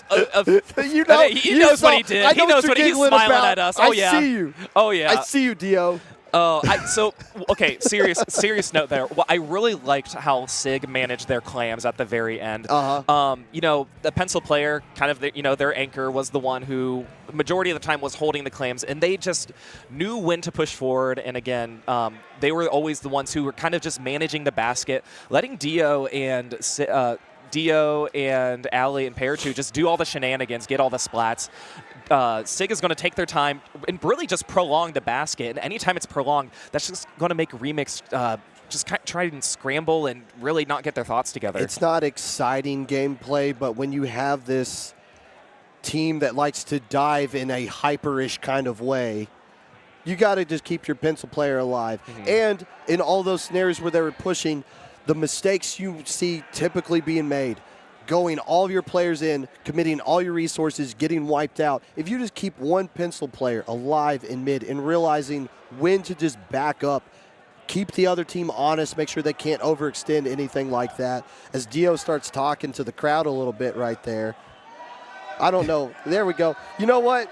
you know, he knows what he did. He knows what he's smiling at us. Oh, yeah. I see you. Oh, yeah. I see you, Dio. Okay, serious note there. Well, I really liked how Sig managed their clams at the very end. You know, the pencil player, kind of, their anchor was the one who, majority of the time, was holding the clams, and they just knew when to push forward. And again, they were always the ones who were kind of just managing the basket, letting Dio and Ali and Pair2 just do all the shenanigans, get all the splats. Sig is going to take their time and really just prolong the basket. And anytime it's prolonged, that's just going to make Remix just try and scramble and really not get their thoughts together. It's not exciting gameplay, but when you have this team that likes to dive in a hyper-ish kind of way, you got to just keep your pencil player alive. And in all those scenarios where they were pushing, the mistakes you see typically being made, going all your players in, committing all your resources, getting wiped out. If you just keep one pencil player alive in mid and realizing when to just back up, keep the other team honest, make sure they can't overextend, anything like that. As Dio starts talking to the crowd a little bit right there. I don't know. There we go. You know what?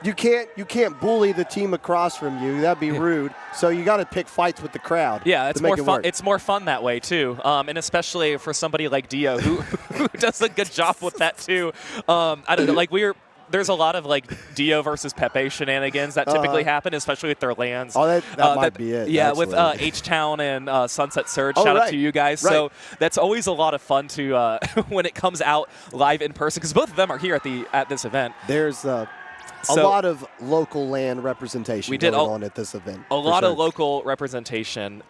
You can't bully the team across from you. That'd be rude. So you got to pick fights with the crowd. Yeah, it's more fun. It's more fun that way too, and especially for somebody like Dio who does a good job with that too. I don't know. Like there's a lot of like Dio versus Pepe shenanigans that typically happen, especially with their lands. Oh, that might be it. Yeah, actually. with H-Town and Sunset Surge. Shout out to you guys. Right. So that's always a lot of fun to when it comes out live in person, because both of them are here at this event. There's a lot of local land representation going on at this event. A lot of local representation.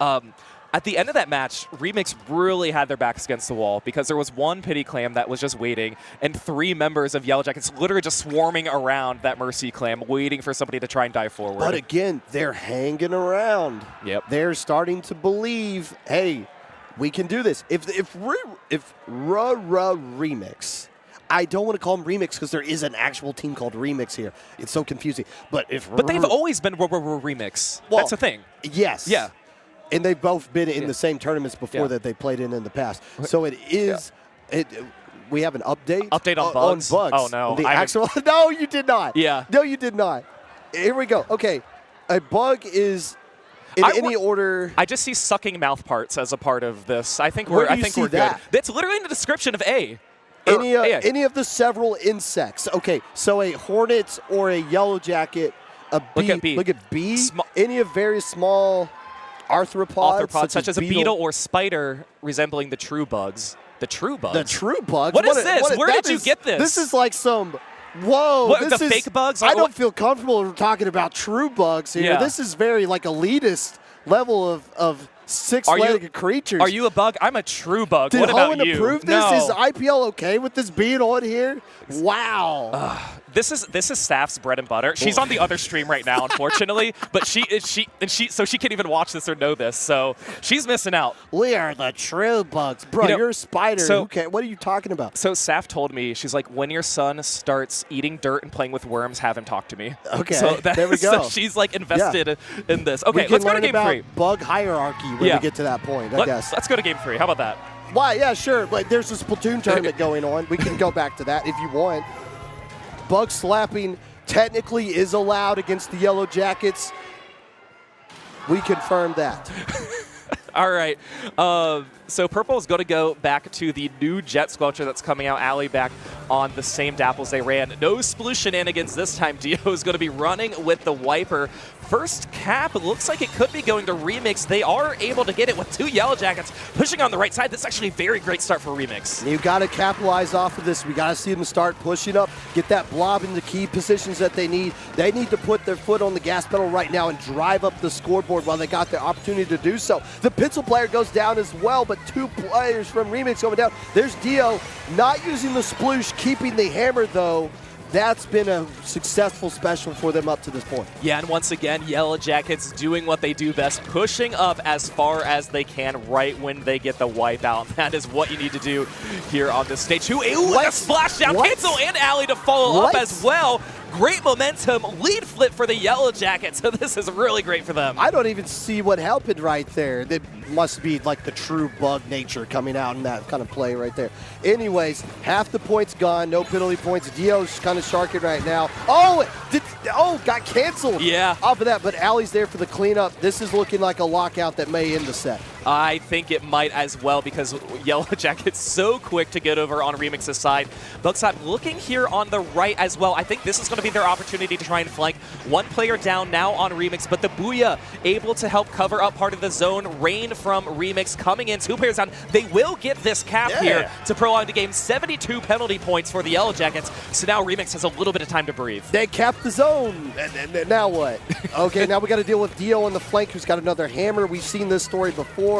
At the end of that match, Remix really had their backs against the wall because there was one pity clam that was just waiting, and 3 members of Yellow Jackets literally just swarming around that Mercy clam, waiting for somebody to try and dive forward. But again, they're hanging around. Yep. They're starting to believe, hey, we can do this. If Remix, I don't want to call them Remix because there is an actual team called Remix here. It's so confusing. But they've always been Remix. Well, that's the thing. Yes. Yeah. And they've both been in the same tournaments before that they played in the past. So it is. We have an update. Update on bugs. Oh no! The actual. No, you did not. Yeah. No, you did not. Here we go. Okay, a bug is in any order. I just see sucking mouth parts as a part of this. I think Where we're. do you see we're that? good. That's literally in the description of A. Any of the several insects. Okay, so a hornet or a yellow jacket. A bee. Look at B. Look at B. Any of very small arthropods such as a beetle or spider resembling the true bugs. The true bugs? The true bugs? What is this? Where did you get this? This is like some... Whoa. What, the fake bugs? I don't feel comfortable talking about true bugs here. Yeah. This is very like elitist level of six-legged creatures. Are you a bug? I'm a true bug. Did What about Hoenn you? approve this? No. Is IPL okay with this being on here? Wow. This is Staff's bread and butter. She's on the other stream right now, unfortunately, but she so she can't even watch this or know this. So she's missing out. We are the true bugs, bro. You're a spider. So- What are you talking about? So Staff told me, she's like, when your son starts eating dirt and playing with worms, have him talk to me. Okay, So there we go. So she's like invested in this. Okay, we can let's go to learn game about 3. bug hierarchy when we get to that point, I guess. Let's go to game 3. How about that? Why? Yeah, sure. But there's a Splatoon tournament going on. We can go back to that if you want. Bug slapping technically is allowed against the Yellow Jackets. We confirmed that. All right. So Purple is going to go back to the new Jet Squelcher that's coming out. Alley back on the same dapples they ran. No Sploosh shenanigans this time. Dio is going to be running with the Wiper. First cap, it looks like it could be going to Remix. They are able to get it with 2 Yellow Jackets pushing on the right side. That's actually a very great start for Remix. You got to capitalize off of this. We got to see them start pushing up, get that blob in the key positions that they need. They need to put their foot on the gas pedal right now and drive up the scoreboard while they got the opportunity to do so. The Pitzel player goes down as well, but 2 players from Remix going down. There's Dio not using the Sploosh, keeping the hammer though. That's been a successful special for them up to this point. Yeah, and once again, Yellow Jackets doing what they do best, pushing up as far as they can right when they get the wipe out. That is what you need to do here on this stage. Ooh, a splashdown cancel and Alley to follow up as well. Great momentum, lead flip for the Yellow Jackets, so this is really great for them. I don't even see what happened right there. That must be like the true bug nature coming out in that kind of play right there. Anyways, half the points gone, no penalty points. Dio's kind of sharking right now. Got canceled off of that, but Alley's there for the cleanup. This is looking like a lockout that may end the set. I think it might as well because Yellow Jacket's so quick to get over on Remix's side. Bugside looking here on the right as well. I think this is going to be their opportunity to try and flank. 1 player down now on Remix, but the Booyah able to help cover up part of the zone. Rain from Remix coming in. 2 players down. They will get this cap here to prolong the game. 72 penalty points for the Yellow Jackets. So now Remix has a little bit of time to breathe. They capped the zone. And now what? Okay, now we got to deal with Dio on the flank, who's got another hammer. We've seen this story before.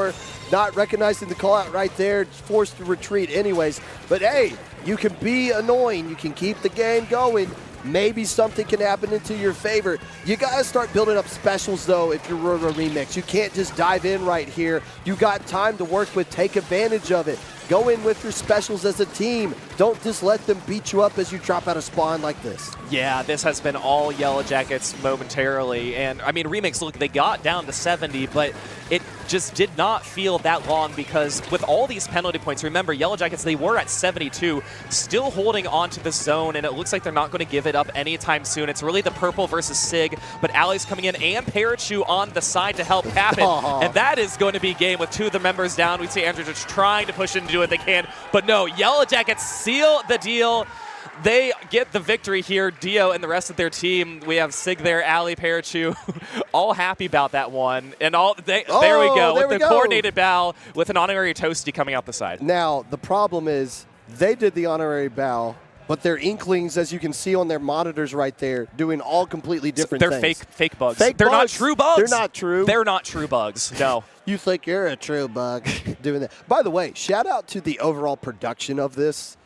Not recognizing the call out right there, forced to retreat anyways. But hey, you can be annoying. You can keep the game going. Maybe something can happen into your favor. You got to start building up specials, though, if you're RRRemix. You can't just dive in right here. You got time to work with. Take advantage of it. Go in with your specials as a team. Don't just let them beat you up as you drop out of spawn like this. Yeah, this has been all Yellow Jackets momentarily. And, I mean, Remix, look, they got down to 70, but it just did not feel that long because with all these penalty points, remember, Yellow Jackets, they were at 72, still holding on to the zone, and it looks like they're not going to give it up anytime soon. It's really the Purple versus Sig, but Alley's coming in and Parachu on the side to help cap it. And that is going to be game with 2 of the members down. We see Andrew just trying to push in to do what they can, but no, Yellow Jackets seal the deal. They get the victory here. Dio and the rest of their team, we have Sig there, Alley, Parachu, all happy about that one. And there we go, with the coordinated bow with an honorary toasty coming out the side. Now, the problem is they did the honorary bow, but they're Inklings, as you can see on their monitors right there, doing all completely different things. They're fake bugs. They're not bugs. true bugs. They're not true. They're not true bugs, no. You think you're a true bug doing that. By the way, shout out to the overall production of this.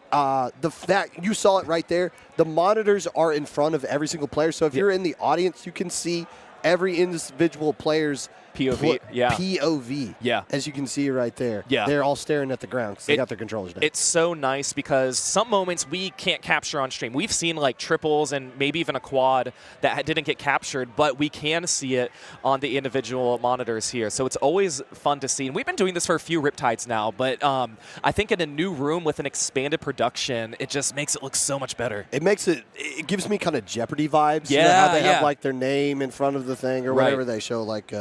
The fact you saw it right there, the monitors are in front of every single player. So if you're in the audience, you can see every individual player's POV, POV, as you can see right there. Yeah. They're all staring at the ground because they got their controllers down. It's so nice because some moments we can't capture on stream. We've seen like triples and maybe even a quad that didn't get captured, but we can see it on the individual monitors here. So it's always fun to see. And we've been doing this for a few Riptides now, but I think in a new room with an expanded production, it just makes it look so much better. It gives me kind of Jeopardy vibes. Yeah, you know how they have like their name in front of the thing or whatever they show, like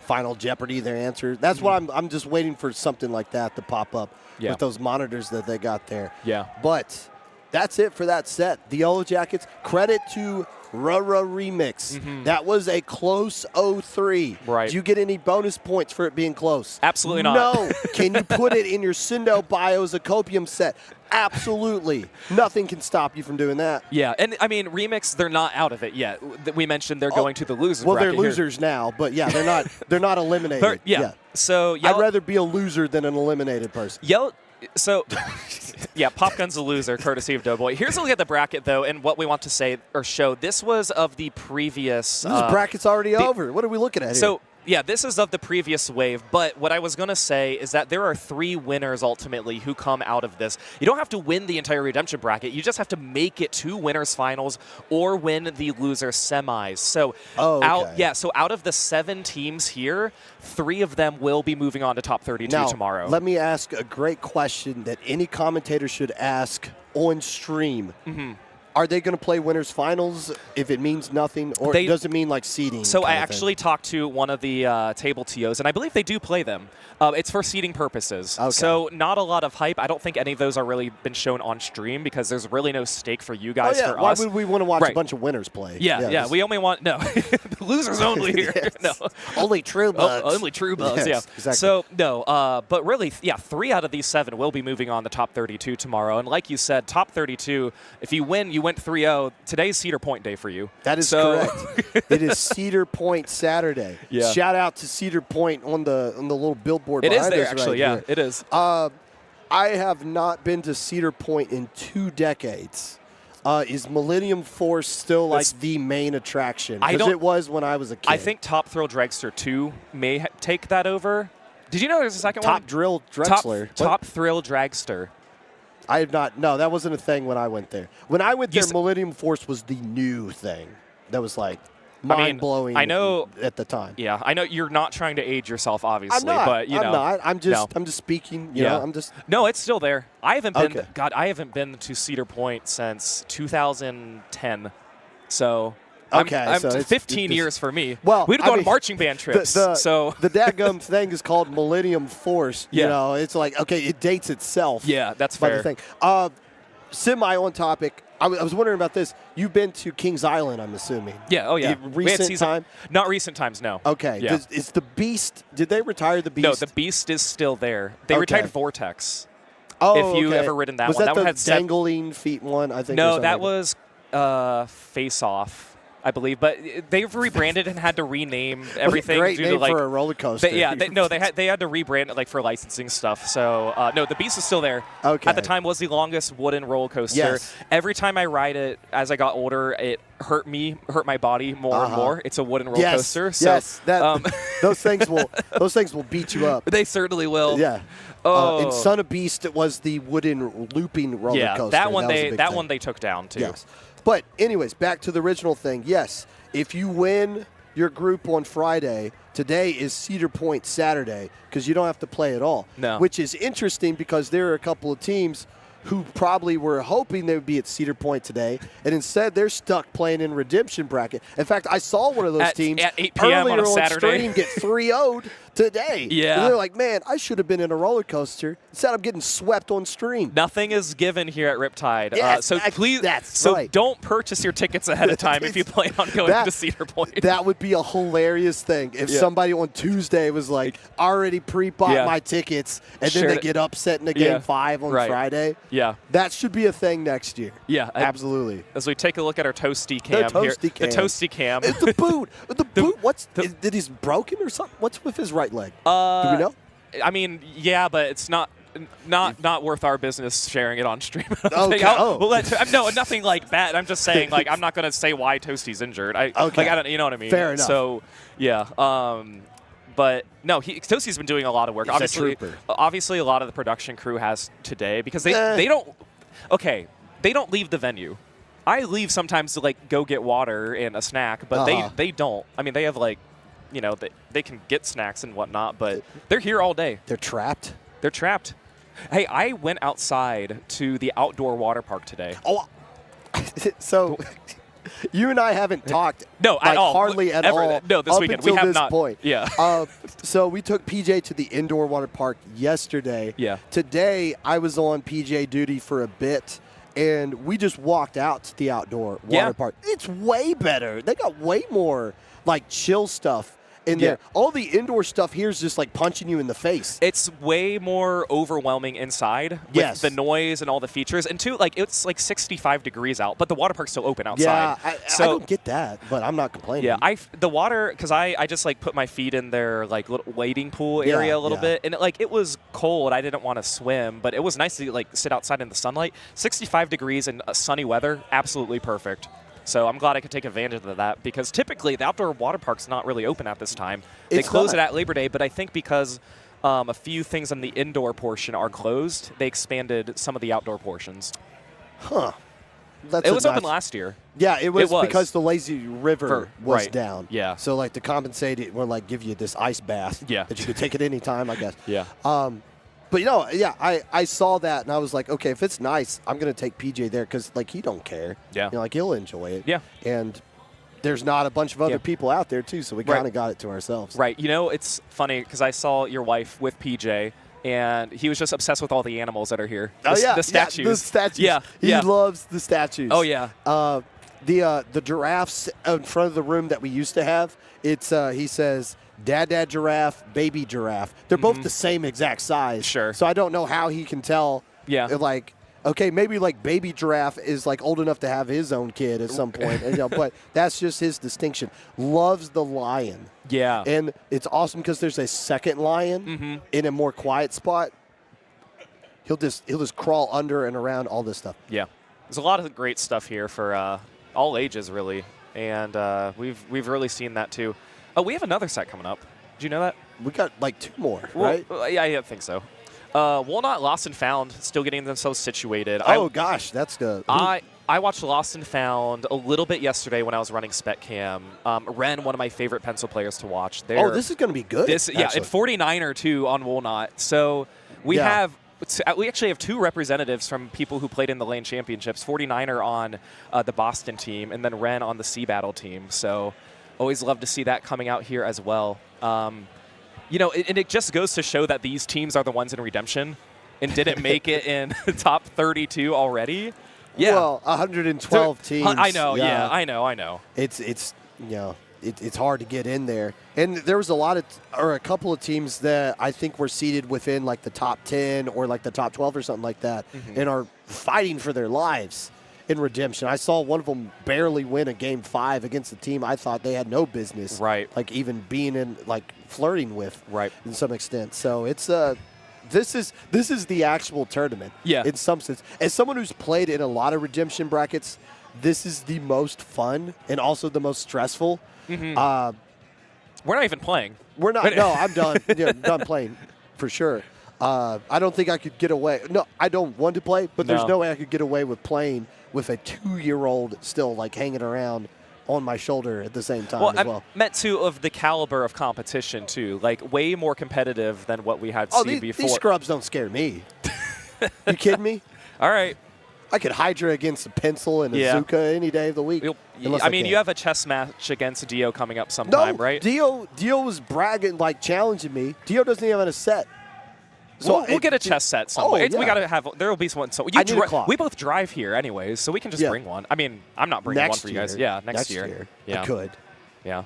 Final Jeopardy, their answer. That's what I'm just waiting for something like that to pop up with those monitors that they got there. Yeah. But that's it for that set. The Yellow Jackets, credit to RRRemix. That was a close 0-3. Right. Did you get any bonus points for it being close? Absolutely not. No. Can you put it in your Cindo Bios a copium set? Absolutely. Nothing can stop you from doing that. Yeah, and I mean, Remix, they're not out of it yet. We mentioned they're going to the losers Well, bracket they're losers now, but yeah, they're not eliminated. Yeah. So I'd rather be a loser than an eliminated person. So, yeah, Popgun's a loser, courtesy of Doughboy. Here's a look at the bracket, though, and what we want to say or show. This was of the previous. This bracket's already over. What are we looking at here? So, yeah, this is of the previous wave, but what I was going to say is that there are 3 winners ultimately who come out of this. You don't have to win the entire redemption bracket. You just have to make it to winners finals or win the loser semis. So, so out of the 7 teams here, 3 of them will be moving on to top 32 now, tomorrow. Let me ask a great question that any commentator should ask on stream. Are they going to play winners finals if it means nothing, or does it mean like seeding? So I actually talked to one of the table TOs, and I believe they do play them. It's for seeding purposes. Okay. So not a lot of hype. I don't think any of those are really been shown on stream because there's really no stake for you guys for Why us. Why would we want to watch a bunch of winners play? Yeah. We only want the losers only here. No. Only true bugs. Only true bugs. Yes, yeah. exactly. So no, but really, 3 out of these 7 will be moving on to top 32 tomorrow. And like you said, top 32. If you win, you went 3-0. Today's Cedar Point Day for you. That is correct. It is Cedar Point Saturday. Yeah. Shout out to Cedar Point on the little billboard. It is behind there us actually. Right Yeah, here. it is. I have not been to Cedar Point in 2 decades. Is Millennium Force still like the main attraction? Because it was when I was a kid. I think Top Thrill Dragster 2 may take that over. Did you know there's a second one? Top Drill Drexler. Top Thrill Dragster. I have not. No, that wasn't a thing when I went there. When I went there, Millennium Force was the new thing. That was like mind-blowing. I know at the time. Yeah, I know you're not trying to age yourself, obviously. I'm not. But, you know, I'm just speaking. You know, I'm just. No, it's still there. I haven't been. Okay. God, I haven't been to Cedar Point since 2010. So. Okay, so it's 15 years for me. Well, we'd go on marching band trips. The dadgum thing is called Millennium Force. Yeah. You know, it's like, okay, it dates itself. Yeah, that's by fair. the thing. Semi on topic. I was wondering about this. You've been to Kings Island, I'm assuming. Yeah. Oh yeah. Recent time? Not recent times. No. Okay. Yeah. Is the Beast? Did they retire the Beast? No, the Beast is still there. They retired Vortex. Oh, if you ever ridden that was one, that one the had dangling feet one? I think. No, that was Face Off. I believe, but they've rebranded and had to rename everything. Great due name to, like, for a roller coaster. They had to rebrand it like for licensing stuff. So no, the Beast is still there. Okay. At the time, was the longest wooden roller coaster. Yes. Every time I ride it, as I got older, it hurt my body more and more. It's a wooden roller coaster. So, yes, those things will beat you up. They certainly will. Yeah. Oh. In Son of Beast, it was the wooden looping roller coaster. Yeah, that one that one they took down too. Yes. But anyways, back to the original thing. Yes, if you win your group on Friday, today is Cedar Point Saturday because you don't have to play at all. No. Which is interesting because there are a couple of teams who probably were hoping they would be at Cedar Point today, and instead they're stuck playing in Redemption Bracket. In fact, I saw one of those teams at 8 p.m. earlier on a Saturday stream get 3-0'd today. Yeah. And they're like, man, I should have been in a roller coaster. Instead, I'm getting swept on stream. Nothing is given here at Riptide. Yes, so please, right. Don't purchase your tickets ahead of time if you plan on going to Cedar Point. That would be a hilarious thing if somebody on Tuesday was like, already pre-bought my tickets, and then they get upset in the game 5 on Friday. Yeah. That should be a thing next year. Yeah. Absolutely. As we take a look at our Toasty Cam here. The Toasty Cam. It's the boot. The boot. Did he's broken or something? What's with his right leg? Do we know? I mean, yeah, but it's not worth our business sharing it on stream. Okay. No, nothing like that. I'm just saying, like, I'm not going to say why Toasty's injured. You know what I mean? Fair enough. So, yeah. But no, Toasty's been doing a lot of work. He's a trooper. Obviously, a lot of the production crew has today because they don't. Okay, they don't leave the venue. I leave sometimes to like go get water and a snack, but they don't. I mean, they have like, you know, they can get snacks and whatnot, but they're here all day. They're trapped. They're trapped. Hey, I went outside to the outdoor water park today. Oh, so you and I haven't talked at all. Hardly at all. No, this up weekend. Until We have this not. Point. Yeah. So we took PJ to the indoor water park yesterday. Yeah. Today I was on PJ duty for a bit, and we just walked out to the outdoor water park. It's way better. They got way more like chill stuff in there. All the indoor stuff here is just like punching you in the face. It's way more overwhelming inside with the noise and all the features. And two, like it's like 65 degrees out, but the water park's still open outside. Yeah, I don't get that, but I'm not complaining. Yeah, the water, because I just like put my feet in their like little wading pool area a little bit, and it was cold. I didn't want to swim, but it was nice to like sit outside in the sunlight. 65 degrees and sunny weather, absolutely perfect. So I'm glad I could take advantage of that, because typically the outdoor water park's not really open at this time. They close it at Labor Day, but I think because a few things on the indoor portion are closed, they expanded some of the outdoor portions. Huh. It was open last year. Yeah, it was because the lazy river was down. Yeah. So like to compensate, it would like give you this ice bath that you could take at any time, I guess. Yeah. But, I saw that, and I was like, okay, if it's nice, I'm going to take PJ there because, like, he don't care. Yeah. Like, he'll enjoy it. Yeah. And there's not a bunch of other people out there, too, so we kind of got it to ourselves. Right. It's funny because I saw your wife with PJ, and he was just obsessed with all the animals that are here. The statues. Yeah, the statues. Yeah. He loves the statues. Oh, yeah. The giraffes in front of the room that we used to have, it's, he says, Dad giraffe, baby giraffe. They're both the same exact size. Sure. So I don't know how he can tell. Yeah. Like, okay, maybe like baby giraffe is like old enough to have his own kid at some point. But that's just his distinction. Loves the lion. Yeah. And it's awesome because there's a second lion in a more quiet spot. He'll just crawl under and around all this stuff. Yeah. There's a lot of great stuff here for all ages, really. And we've really seen that, too. Oh, we have another set coming up. Did you know that? We got like 2 more, right? Yeah, I think so. Wollnot, Lost and Found, still getting themselves situated. Oh, gosh, that's good. I watched Lost and Found a little bit yesterday when I was running Spec Cam. Ren, one of my favorite pencil players to watch. This is going to be good. And 49er, too, on Wollnot. So we actually have 2 representatives from people who played in the LAN championships, 49er on the Boston team, and then Ren on the Sea Battle team. So always love to see that coming out here as well. And it just goes to show that these teams are the ones in Redemption and didn't make it in the top 32 already. Yeah. Well, 112 teams. I know. Yeah, I know. It's hard to get in there. And there was a couple of teams that I think were seated within like the top 10 or like the top 12 or something like that and are fighting for their lives in Redemption. I saw one of them barely win a game 5 against a team I thought they had no business, like even being in, like flirting with, in some extent. So it's this is the actual tournament, in some sense. As someone who's played in a lot of Redemption brackets, this is the most fun and also the most stressful. We're not even playing. We're not. No, I'm done. Done playing for sure. I don't think I could get away. No, I don't want to play, but there's no way I could get away with playing with a 2-year-old still like hanging around on my shoulder at the same time as well. I meant to of the caliber of competition too, like way more competitive than what we had seen before. These scrubs don't scare me. You kidding me? All right. I could Hydra against a pencil and a Zuka any day of the week. I mean, you have a chess match against Dio coming up sometime, right? Dio was bragging, like challenging me. Dio doesn't even have a set. So we'll get a chess set somewhere. We gotta have. There will be one. So I need a clock. We both drive here anyways, so we can just bring one. I mean, I'm not bringing one for you guys. Yeah, next year. Yeah, I could. Yeah.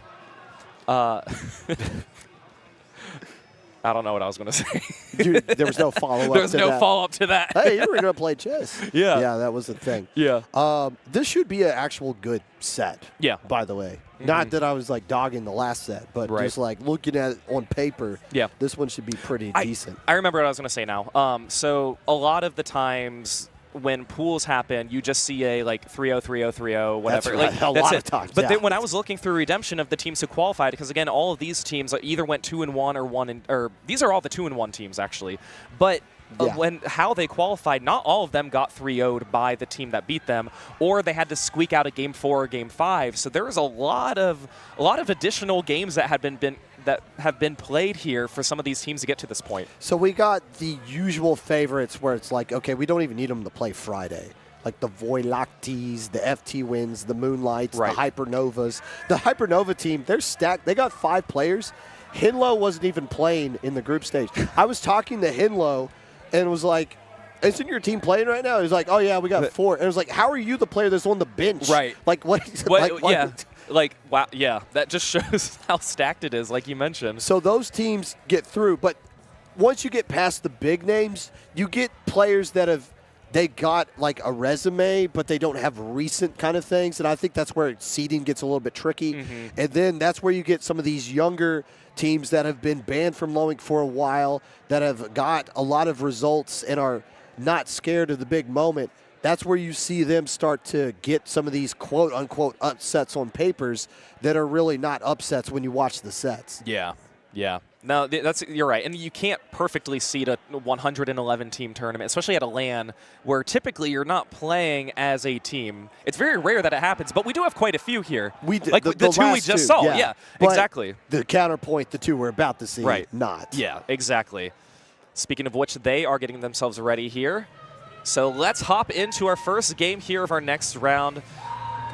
I don't know what I was going to say. Dude, there was no follow-up. There was no follow-up to that. Hey, you were going to play chess. Yeah. Yeah, that was the thing. Yeah. This should be an actual good set. Yeah. By the way. Not that I was like dogging the last set, but just like looking at it on paper, this one should be pretty decent. I remember what I was going to say now. So a lot of the times when pools happen, you just see a like 3-0, 3-0, 3-0, whatever. That's right. Like, a lot of times. But then when I was looking through Redemption of the teams who qualified, because again, all of these teams either went 2-1 or these are all the 2-1 teams actually. But how they qualified, not all of them got 3-0'd by the team that beat them, or they had to squeak out a game 4 or game 5. So there was a lot of additional games that have been played here for some of these teams to get to this point. So we got the usual favorites where it's like, okay, we don't even need them to play Friday. Like the Voylactes, the FT-Wins, the Moonlights, the Hypernovas. The Hypernova team, they're stacked. They got 5 players. Hinlow wasn't even playing in the group stage. I was talking to Hinlow and was like, isn't your team playing right now? He's like, oh, yeah, we got 4. And it was like, how are you the player that's on the bench? Right. Like, what? Yeah. Like, wow, yeah, that just shows how stacked it is, like you mentioned. So those teams get through, but once you get past the big names, you get players that they got like a resume, but they don't have recent kind of things, and I think that's where seeding gets a little bit tricky. And then that's where you get some of these younger teams that have been banned from L.O.V.E.M.UF.F.I.N for a while, that have got a lot of results and are not scared of the big moment. That's where you see them start to get some of these quote-unquote upsets on papers that are really not upsets when you watch the sets. Yeah, yeah. No, you're right. And you can't perfectly seed a 111-team tournament, especially at a LAN, where typically you're not playing as a team. It's very rare that it happens, but we do have quite a few here. We did, like the two we just saw. Yeah, exactly. The counterpoint, the two we're about to see, right. Not. Yeah, exactly. Speaking of which, they are getting themselves ready here. So let's hop into our first game here of our next round.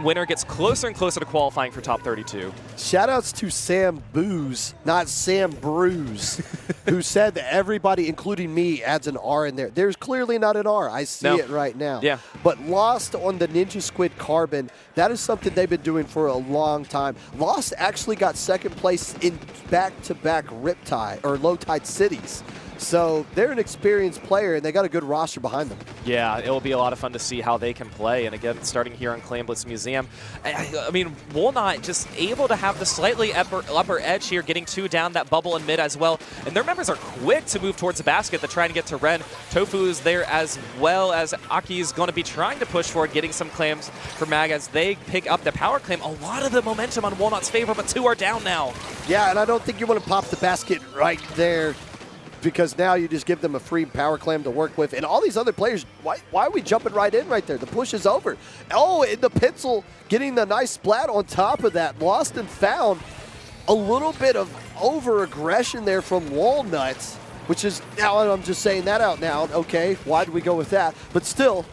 Winner gets closer and closer to qualifying for top 32. Shoutouts to Sam Booze, not Sam Bruise, who said that everybody, including me, adds an R in there. There's clearly not an R. I see it right now. Yeah. But Lost on the Ninja Squid Carbon, that is something they've been doing for a long time. Lost actually got second place in back-to-back Riptide, or Low Tide cities. So they're an experienced player, and they got a good roster behind them. Yeah, it will be a lot of fun to see how they can play. And again, starting here on Clamblitz Museum, I mean, wollnot just able to have the slightly upper edge here, getting 2 down, that bubble in mid as well. And their members are quick to move towards the basket to try and get to Ren. Tofu is there as well, as Aki is going to be trying to push forward, getting some clams for Mag as they pick up the power claim. A lot of the momentum on wollnot's favor, but 2 are down now. Yeah, and I don't think you want to pop the basket right there, because now you just give them a free power clam to work with. And all these other players, why are we jumping right in right there? The push is over. Oh, and the pencil getting the nice splat on top of that. Lost and found. A little bit of over-aggression there from wollnot, which is, now I'm just saying that out now. Okay, why did we go with that? But still,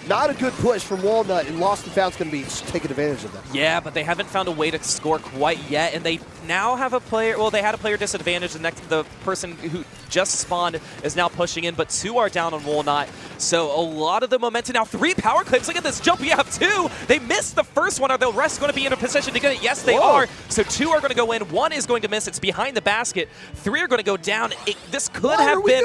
not a good push from wollnot, and Lost and Found's going to be taking advantage of that. Yeah, but they haven't found a way to score quite yet, and they now have a player, well, they had a player disadvantage. The person who just spawned is now pushing in, but 2 are down on wollnot. So a lot of the momentum now. 3 power claims. Look at this jump. We have 2. They missed the first one. Are the rest going to be in a position to get it? Yes, they are. So 2 are going to go in. 1 is going to miss. It's behind the basket. 3 are going to go down. This could have been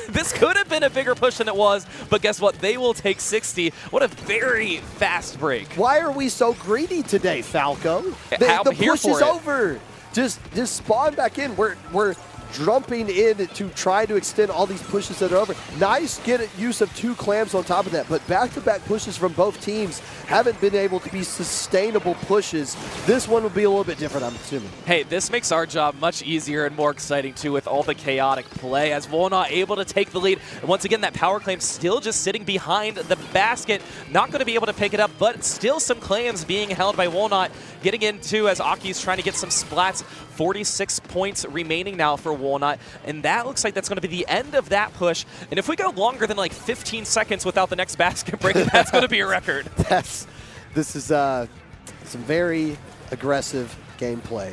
this could have been a bigger push than it was, but guess what? They will take 60. What a very fast break. Why are we so greedy today, Falco? The push is over. Just spawn back in. We're jumping in to try to extend all these pushes that are over. Nice use of 2 clams on top of that, but back-to-back pushes from both teams haven't been able to be sustainable pushes. This one will be a little bit different, I'm assuming. Hey, this makes our job much easier and more exciting, too, with all the chaotic play, as wollnot able to take the lead. And once again, that power claim still just sitting behind the basket. Not going to be able to pick it up, but still some clams being held by wollnot. Getting into as Aki's trying to get some splats. 46 points remaining now for wollnot, and that looks like that's going to be the end of that push. And if we go longer than like 15 seconds without the next basket break, that's going to be a record. This is some very aggressive gameplay,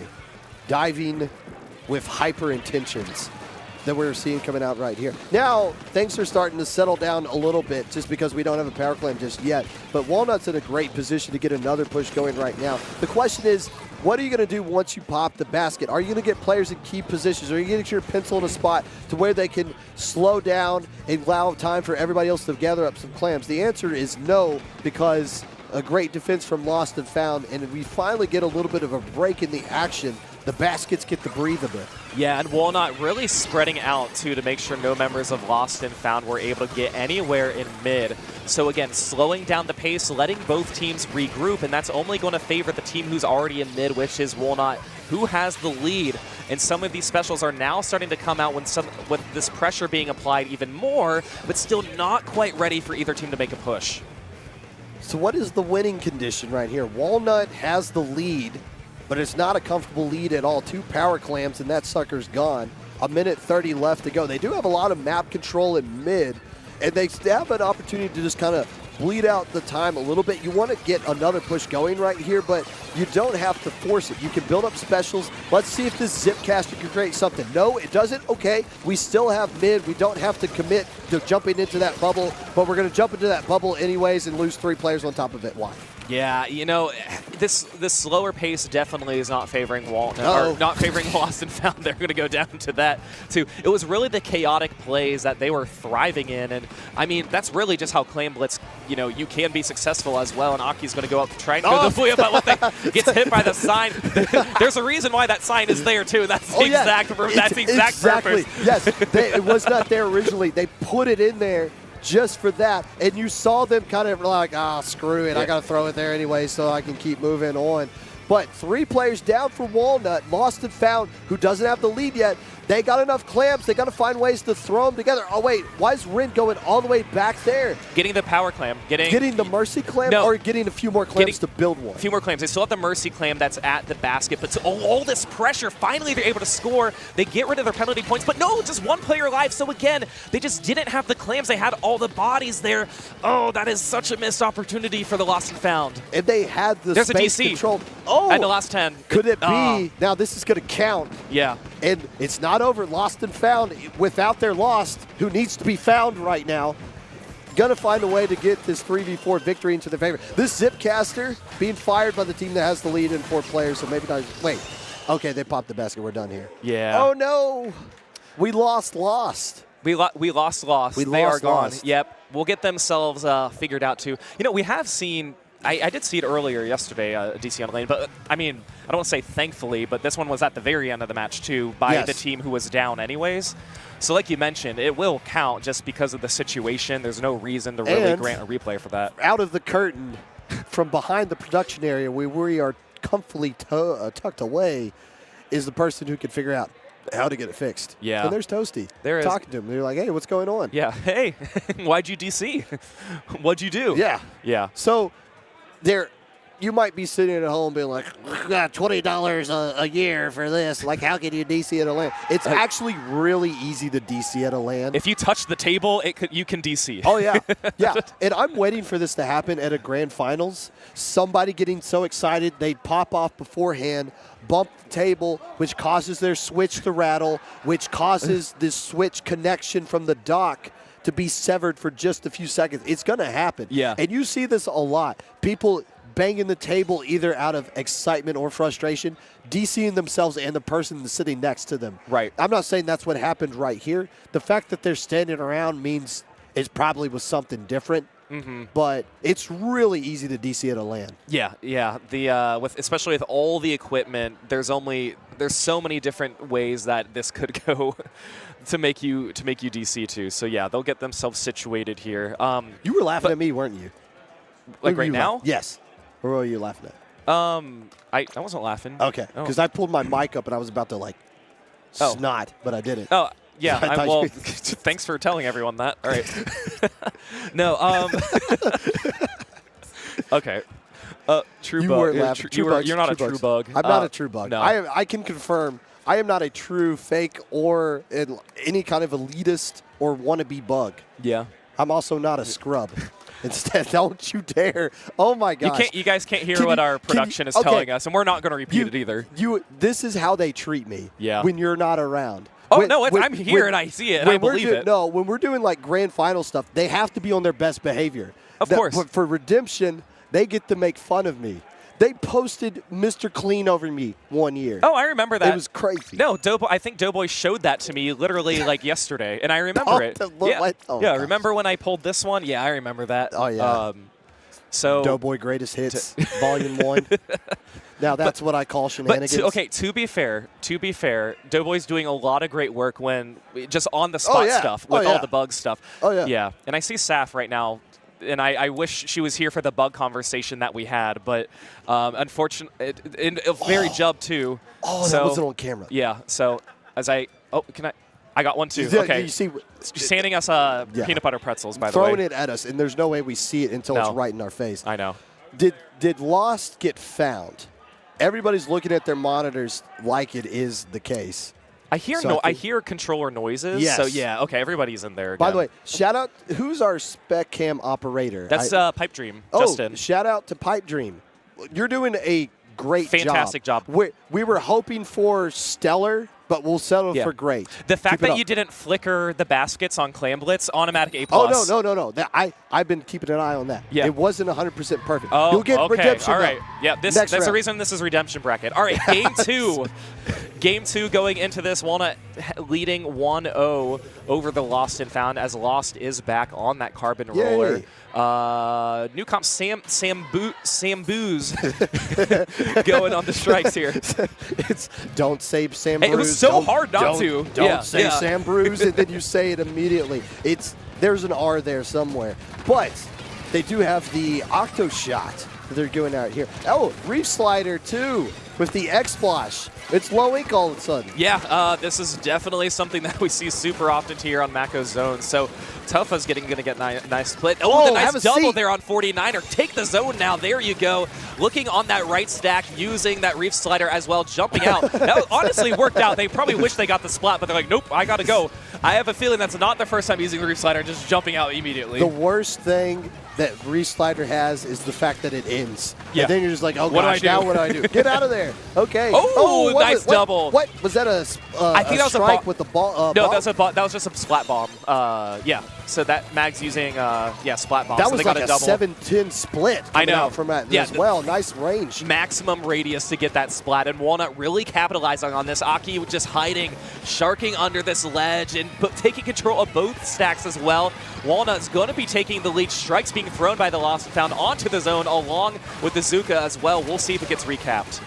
diving with hyper intentions that we're seeing coming out right here. Now, things are starting to settle down a little bit just because we don't have a power clam just yet, but wollnot's in a great position to get another push going right now. The question is, what are you going to do once you pop the basket? Are you going to get players in key positions? Are you going to get your pencil in a spot to where they can slow down and allow time for everybody else to gather up some clams? The answer is no, because a great defense from Lost and Found, and we finally get a little bit of a break in the action. The baskets get to breathe a bit. Yeah, and wollnot really spreading out, too, to make sure no members of Lost and Found were able to get anywhere in mid. So, again, slowing down the pace, letting both teams regroup, and that's only going to favor the team who's already in mid, which is wollnot, who has the lead. And some of these specials are now starting to come out with this pressure being applied even more, but still not quite ready for either team to make a push. So what is the winning condition right here? wollnot has the lead, but it's not a comfortable lead at all. 2 power clams, and that sucker's gone. 1:30 left to go. They do have a lot of map control in mid, and they have an opportunity to just kind of bleed out the time a little bit. You want to get another push going right here, but you don't have to force it. You can build up specials. Let's see if this Zipcaster can create something. No, it doesn't. Okay, we still have mid. We don't have to commit to jumping into that bubble, but we're going to jump into that bubble anyways and lose 3 players on top of it. Why? Yeah, you know, this slower pace definitely is not favoring Walnut, or not favoring Lost and Found. They're going to go down to that, too. It was really the chaotic plays that they were thriving in, and, I mean, that's really just how Claim Blitz, you know, you can be successful as well, and Aki's going to go up to try and go the way about what they gets hit by the sign. There's a reason why that sign is there, too. That's the exact purpose. Yes, it was not there originally. They put it in there just for that, and you saw them kind of like, screw it, I got to throw it there anyway so I can keep moving on. But 3 players down for Walnut, Lost and Found, who doesn't have the lead yet. They got enough clamps. They got to find ways to throw them together. Oh, wait, why is Rin going all the way back there? Getting the power clam. Getting the Mercy clam, or getting a few more clams to build one? A few more clams. They still have the Mercy clam that's at the basket, but all this pressure, finally they're able to score. They get rid of their penalty points, but no, just 1 player alive. So again, they just didn't have the clams. They had all the bodies there. Oh, that is such a missed opportunity for the Lost and Found. And they had the There's space a DC. control. Oh, at the last 10. Could it be? Now this is going to count. Yeah. And it's not over. Lost and Found, without their Lost, who needs to be found right now, gonna find a way to get this 3v4 victory into their favor. This Zipcaster being fired by the team that has the lead in 4 players, so maybe not. Wait. Okay, they popped the basket. We're done here. Yeah. Oh no. We lost Lost. We lost. We they are gone. Lost. Yep. We'll get themselves figured out too. You know, we have seen. I did see it earlier yesterday, DC on lane, but I mean, I don't want to say thankfully, but this one was at the very end of the match too by the team who was down anyways. So like you mentioned, it will count just because of the situation. There's no reason to really grant a replay for that. Out of the curtain, from behind the production area where we are comfortably tucked away, is the person who can figure out how to get it fixed. Yeah. And there's Toasty. There is. Talking to him. They're like, hey, what's going on? Yeah. Hey, why'd you DC? What'd you do? Yeah. Yeah. So there, you might be sitting at home being like, got $20 a year for this. Like, how can you DC at a LAN? It's actually really easy to DC at a LAN. If you touch the table, you can DC. Oh, yeah. Yeah. And I'm waiting for this to happen at a grand finals. Somebody getting so excited, they pop off beforehand, bump the table, which causes their switch to rattle, which causes this switch connection from the dock to be severed for just a few seconds. It's going to happen. Yeah. And you see this a lot. People banging the table either out of excitement or frustration, DCing themselves and the person sitting next to them. Right. I'm not saying that's what happened right here. The fact that they're standing around means it probably was something different. But it's really easy to DC at a LAN. Yeah, yeah. Especially with all the equipment, there's so many different ways that this could go to make you DC too. So yeah, they'll get themselves situated here. You were laughing at me, weren't you? Like right now? Yes. Or were you laughing at? I wasn't laughing. Okay, because I pulled my mic up and I was about to like snot, but I didn't. Oh. Yeah, well, thanks for telling everyone that. All right. No, okay. True you bug. Weren't laughing. You're not a true bug. I'm not a true bug. No. I can confirm I am not a true fake or any kind of elitist or wannabe bug. Yeah. I'm also not a scrub. Instead, don't you dare. Oh, my gosh. You guys can't hear what our production is telling us, and we're not going to repeat it either. This is how they treat me when you're not around. Oh, no, I'm here and I see it and I believe it. No, when we're doing like grand final stuff, they have to be on their best behavior. Of course. But for Redemption, they get to make fun of me. They posted Mr. Clean over me one year. Oh, I remember that. It was crazy. No, I think Doughboy showed that to me literally like yesterday, and I remember it. Yeah, remember when I pulled this one? Yeah, I remember that. Oh, yeah. Doughboy Greatest Hits, Volume 1. Now that's what I call shenanigans. But to be fair, Doughboy's doing a lot of great work when just on the spot stuff with all the bug stuff. Oh yeah. Yeah, and I see Saf right now, and I wish she was here for the bug conversation that we had, but unfortunately, very Jub too. Oh, so, that wasn't on camera. Yeah. So I got one too. Okay. You see, she's handing us peanut butter pretzels, by the way. Throwing it at us, and there's no way we see it until it's right in our face. I know. Did Lost get found? Everybody's looking at their monitors like it is the case. I hear I hear controller noises. Yes. So yeah, okay, everybody's in there. By again. the way, shout out. Who's our spec cam operator? That's Pipe Dream. Oh, Justin. shout out to Pipe Dream. You're doing a great Fantastic job. We were hoping for stellar, but we'll settle for great. The fact that you didn't flicker the baskets on Clam Blitz, automatic A+. Oh, no. I've been keeping an eye on that. Yeah. It wasn't 100% perfect. Oh, You'll get okay. redemption. All right. Though. Yeah, that's the reason this is redemption bracket. All right, game 2. Game 2 going into this, Wollnot leading 1-0 over the Lost and Found as Lost is back on that carbon roller. New comp Sam Booze going on the strikes here. Don't say Sam Hey, Bruce. it was so hard not to. Don't say Sam Bruce, and then you say it immediately. There's an R there somewhere. But they do have the Octo Shot that they're going out here. Oh, Reef Slider too with the X-Splash. It's low ink all of a sudden. Yeah, this is definitely something that we see super often here on Mako's zone. So Tuffa's going to get nice split. Oh, the nice double there on 49er. Take the zone now. There you go. Looking on that right stack, using that Reef Slider as well, jumping out. That honestly worked out. They probably wish they got the splat, but they're like, nope, I got to go. I have a feeling that's not the first time using the Reef Slider, just jumping out immediately. The worst thing that Reef Slider has is the fact that it ends. Yeah. And then you're just like, oh What do I gosh, do? now what do I do? Get out of there. Okay. Oh, nice double. What? Was that a I think that was strike with the ball? No, that was just a splat bomb. Yeah. So that Mag's using splat bomb. That so was they got like a double. 7-10 split. I know. Out from that as well. Nice range. Maximum radius to get that splat, and Wollnot really capitalizing on this. Aki just hiding, sharking under this ledge, and taking control of both stacks as well. Wollnot's going to be taking the lead. Strikes being thrown by the Lost and Found onto the zone along with the Zuka as well. We'll see if it gets recapped.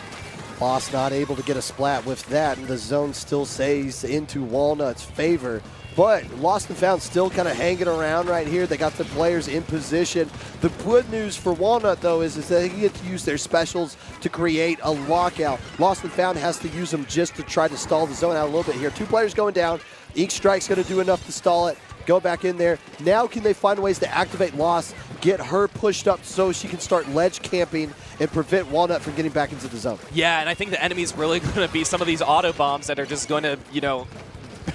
Lost not able to get a splat with that, and the zone still stays into Walnut's favor. But Lost and Found still kind of hanging around right here. They got the players in position. The good news for Wollnot, though, is that they get to use their specials to create a lockout. Lost and Found has to use them just to try to stall the zone out a little bit here. 2 players going down. Ink Strike's going to do enough to stall it. Go back in there. Now can they find ways to activate Lost, get her pushed up so she can start ledge camping and prevent Wollnot from getting back into the zone? Yeah, and I think the enemy's really going to be some of these auto bombs that are just going to,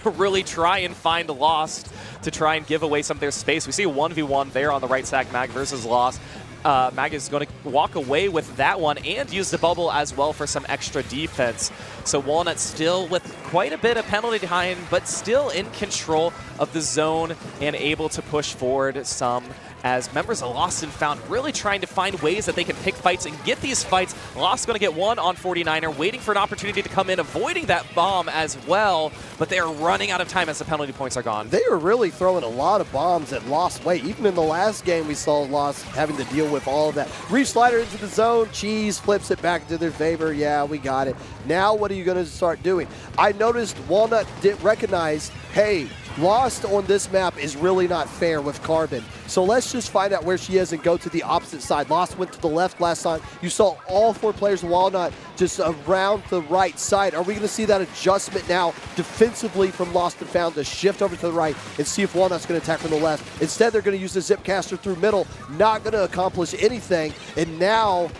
really try and find Lost to try and give away some of their space. We see a 1v1 there on the right stack, Mag versus Lost. Mag is going to walk away with that one and use the bubble as well for some extra defense. So Wollnot still with quite a bit of penalty behind, but still in control of the zone and able to push forward some as members of Lost and Found really trying to find ways that they can pick fights and get these fights. Lost going to get one on 49er, waiting for an opportunity to come in, avoiding that bomb as well, but they are running out of time as the penalty points are gone. They are really throwing a lot of bombs at Lost way. Even in the last game, we saw Lost having to deal with all of that. Reef Slider into the zone, Cheese flips it back to their favor. Yeah, we got it. Now what are you going to start doing? I noticed Wollnot did recognize, hey, Lost on this map is really not fair with Carbon. So let's just find out where she is and go to the opposite side. Lost went to the left last time. You saw all 4 players of Wollnot just around the right side. Are we going to see that adjustment now defensively from Lost and Found to shift over to the right and see if Wollnot's going to attack from the left? Instead, they're going to use the Zipcaster through middle, not going to accomplish anything. And now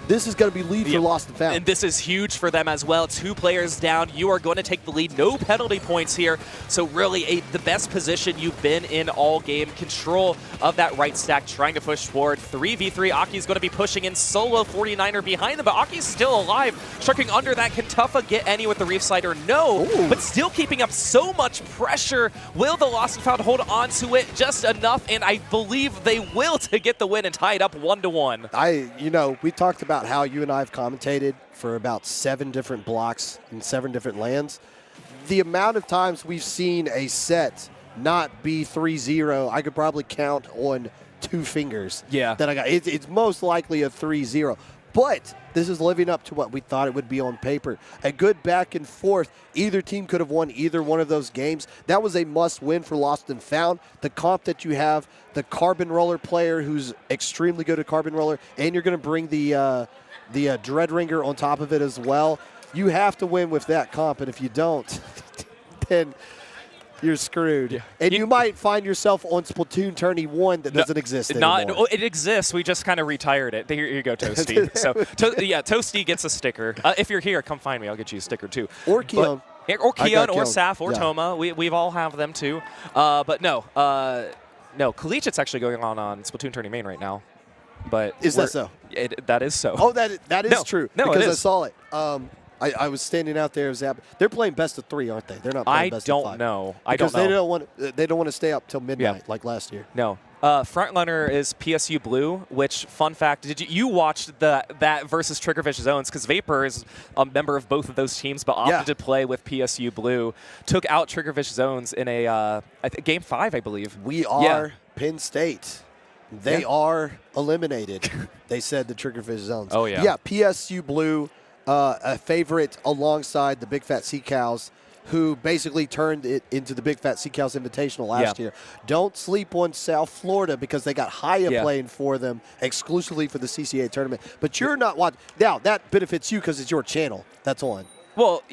this is going to be lead for Lost and Found. And this is huge for them as well. 2 players down. You are going to take the lead. No penalty points here. So really the best position you've been in all game. Control of that right stack, trying to push forward. 3v3. Aki's going to be pushing in solo. 49er behind them, but Aki's still alive. Striking under that. Can Tuffa get any with the Reef Slider? No. Ooh. But still keeping up so much pressure. Will the Lost and Found hold on to it just enough? And I believe they will to get the win and tie it up 1-1. We talked about how you and I have commentated for about 7 different blocks in 7 different lands. The amount of times we've seen a set not be 3-0, I could probably count on 2 fingers. Yeah. That I got. It's most likely a 3-0. But this is living up to what we thought it would be on paper. A good back and forth. Either team could have won either one of those games. That was a must-win for Lost and Found. The comp that you have, the Carbon Roller player who's extremely good at Carbon Roller, and you're going to bring the Dread Ringer on top of it as well. You have to win with that comp, and if you don't, then you're screwed. Yeah. And you might find yourself on Splatoon Tourney 1 that doesn't exist anymore. It exists. We just kind of retired it. Here you go, Toasty. So, Toasty gets a sticker. If you're here, come find me. I'll get you a sticker, too. Or Keon. Or Keon, or Keon. Saf, or Yeah. Toma. We've all have them too. But no, Collegiate's actually going on Splatoon Tourney main right now. But Is that so? That is so. Oh, that is No, true. no, it because I is. saw it. I was standing out there. Zap. They're playing best of 3, aren't they? They're not playing I best of don't 5. know. Because I don't know. they don't want to stay up till midnight Yeah. like last year. No. Frontrunner is PSU Blue, which, fun fact, did you watched that versus Triggerfish zones? Because Vapor is a member of both of those teams, but opted to play with PSU Blue. Took out Triggerfish zones in a game 5, I believe. We are Penn State. They are eliminated. They said the Triggerfish zones. Oh, yeah. Yeah, PSU Blue, a favorite alongside the Big Fat Sea Cows, who basically turned it into the Big Fat Sea Cows Invitational last year. Don't sleep on South Florida because they got Haya playing for them exclusively for the CCA tournament. But you're not watching. Now, that benefits you because it's your channel that's on. Well,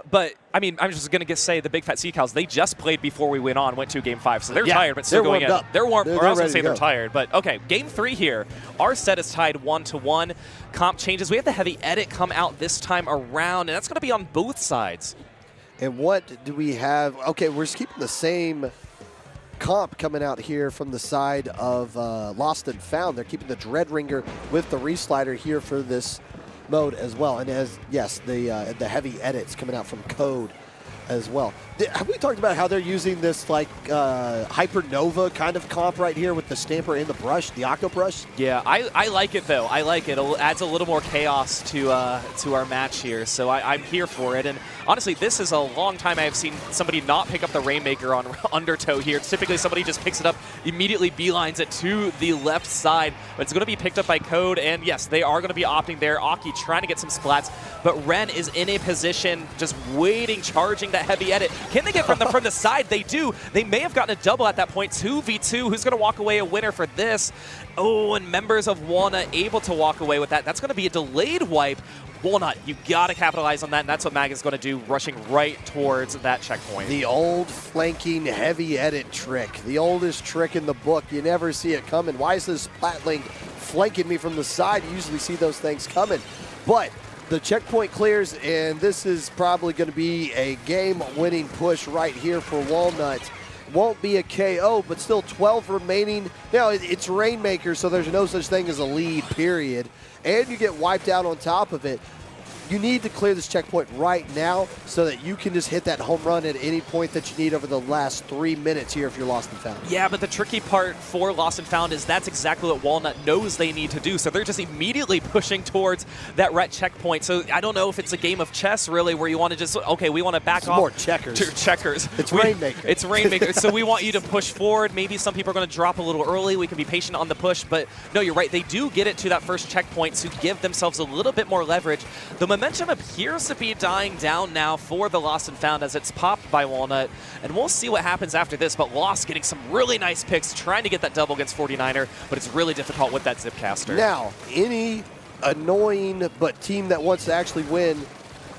but I mean, I'm just going to say the Big Fat Sea Cows, they just played before we went to Game 5, so they're tired, but still going in. They're warm. I was going to say they're tired, but okay. Game 3 here. Our set is tied 1-1. Comp changes. We have the heavy edit come out this time around, and that's going to be on both sides. And what do we have? Okay, we're just keeping the same comp coming out here from the side of Lost and Found. They're keeping the Dreadringer with the Reslider here for this mode as well. And the heavy edits coming out from Code as well. Have we talked about how they're using this like Hypernova kind of comp right here with the stamper in the brush, the Octo brush? Yeah, I like it though. I like it. It adds a little more chaos to our match here, so I'm here for it. And honestly, this is a long time I have seen somebody not pick up the Rainmaker on Undertow here. It's typically somebody just picks it up, immediately beelines it to the left side, but it's going to be picked up by Code, and yes, they are going to be opting there. Aki trying to get some splats, but Ren is in a position just waiting, charging that heavy edit. Can they get from the side? They do. They may have gotten a double at that point. 2v2. Who's going to walk away a winner for this? Oh, and members of Wollnot able to walk away with that. That's going to be a delayed wipe. Wollnot, you got to capitalize on that, and that's what Mag is going to do, rushing right towards that checkpoint. The old flanking heavy edit trick. The oldest trick in the book. You never see it coming. Why is this Splatling flanking me from the side? You usually see those things coming. But the checkpoint clears, and this is probably going to be a game-winning push right here for Wollnot. Won't be a KO, but still 12 remaining. Now, it's Rainmaker, so there's no such thing as a lead, period. And you get wiped out on top of it. You need to clear this checkpoint right now so that you can just hit that home run at any point that you need over the last 3 minutes here if you're Lost and Found. Yeah, but the tricky part for Lost and Found is that's exactly what Wollnot knows they need to do. So they're just immediately pushing towards that red checkpoint. So I don't know if it's a game of chess, really, where you want to just, okay, we want to back off. More checkers. Checkers. It's Rainmaker. It's Rainmaker. So we want you to push forward. Maybe some people are going to drop a little early. We can be patient on the push. But no, you're right. They do get it to that first checkpoint to give themselves a little bit more leverage. The momentum appears to be dying down now for the Lost and Found as it's popped by Wollnot. And we'll see what happens after this. But Lost getting some really nice picks, trying to get that double against 49er. But it's really difficult with that Zipcaster. Now, any annoying but team that wants to actually win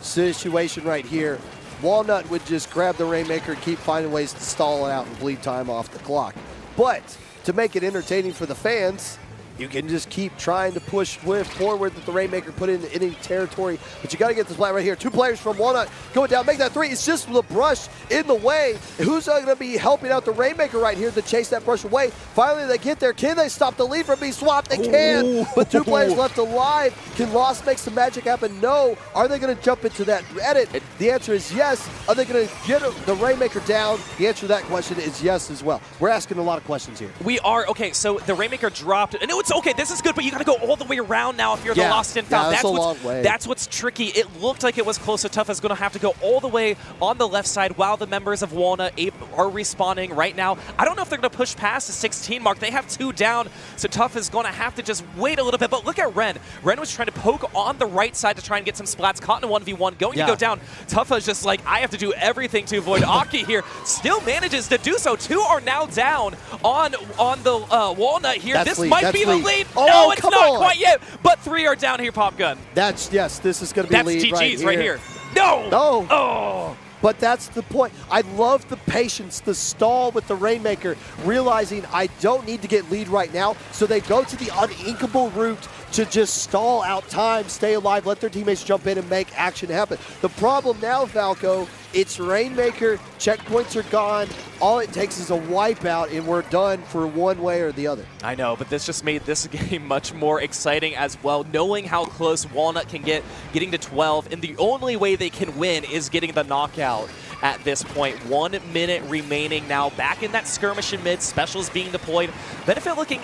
situation right here, Wollnot would just grab the Rainmaker and keep finding ways to stall it out and bleed time off the clock. But to make it entertaining for the fans, you can just keep trying to push forward that the Rainmaker put in any territory. But you got to get this flat right here. 2 players from Wollnot going down, make that 3. It's just the brush in the way. Who's going to be helping out the Rainmaker right here to chase that brush away? Finally, they get there. Can they stop the lead from being swapped? They can, but 2 players left alive. Can Lost make some magic happen? No. Are they going to jump into that edit? The answer is yes. Are they going to get the Rainmaker down? The answer to that question is yes as well. We're asking a lot of questions here. We are. Okay, so the Rainmaker dropped. No, it's okay. This is good, but you got to go all the way around now if you're the Lost and Found. That's a long way. That's what's tricky. It looked like it was close, so Tough is going to have to go all the way on the left side while the members of Wollnot are respawning right now. I don't know if they're going to push past the 16 mark. They have 2 down, so Tough is going to have to just wait a little bit. But look at Ren. Ren was trying to poke on the right side to try and get some splats. Caught in a 1v1, going to go down. Tough is just like, I have to do everything to avoid Aki here. Still manages to do so. 2 are now down on the Wollnot here. This might be the lead. Oh, no, it's come not on. quite yet, but 3 are down here, Pop Gun. This is going to be That's lead GG's right here. No! No! Oh! But that's the point. I love the patience, the stall with the Rainmaker, realizing I don't need to get lead right now, so they go to the uninkable route to just stall out time, stay alive, let their teammates jump in and make action happen. The problem now, Falco, it's Rainmaker, checkpoints are gone, all it takes is a wipeout and we're done for one way or the other. I know, but this just made this game much more exciting as well, knowing how close Walnut can get, getting to 12, and the only way they can win is getting the knockout at this point. 1 minute remaining now, back in that skirmish in mid, specials being deployed. Benefit looking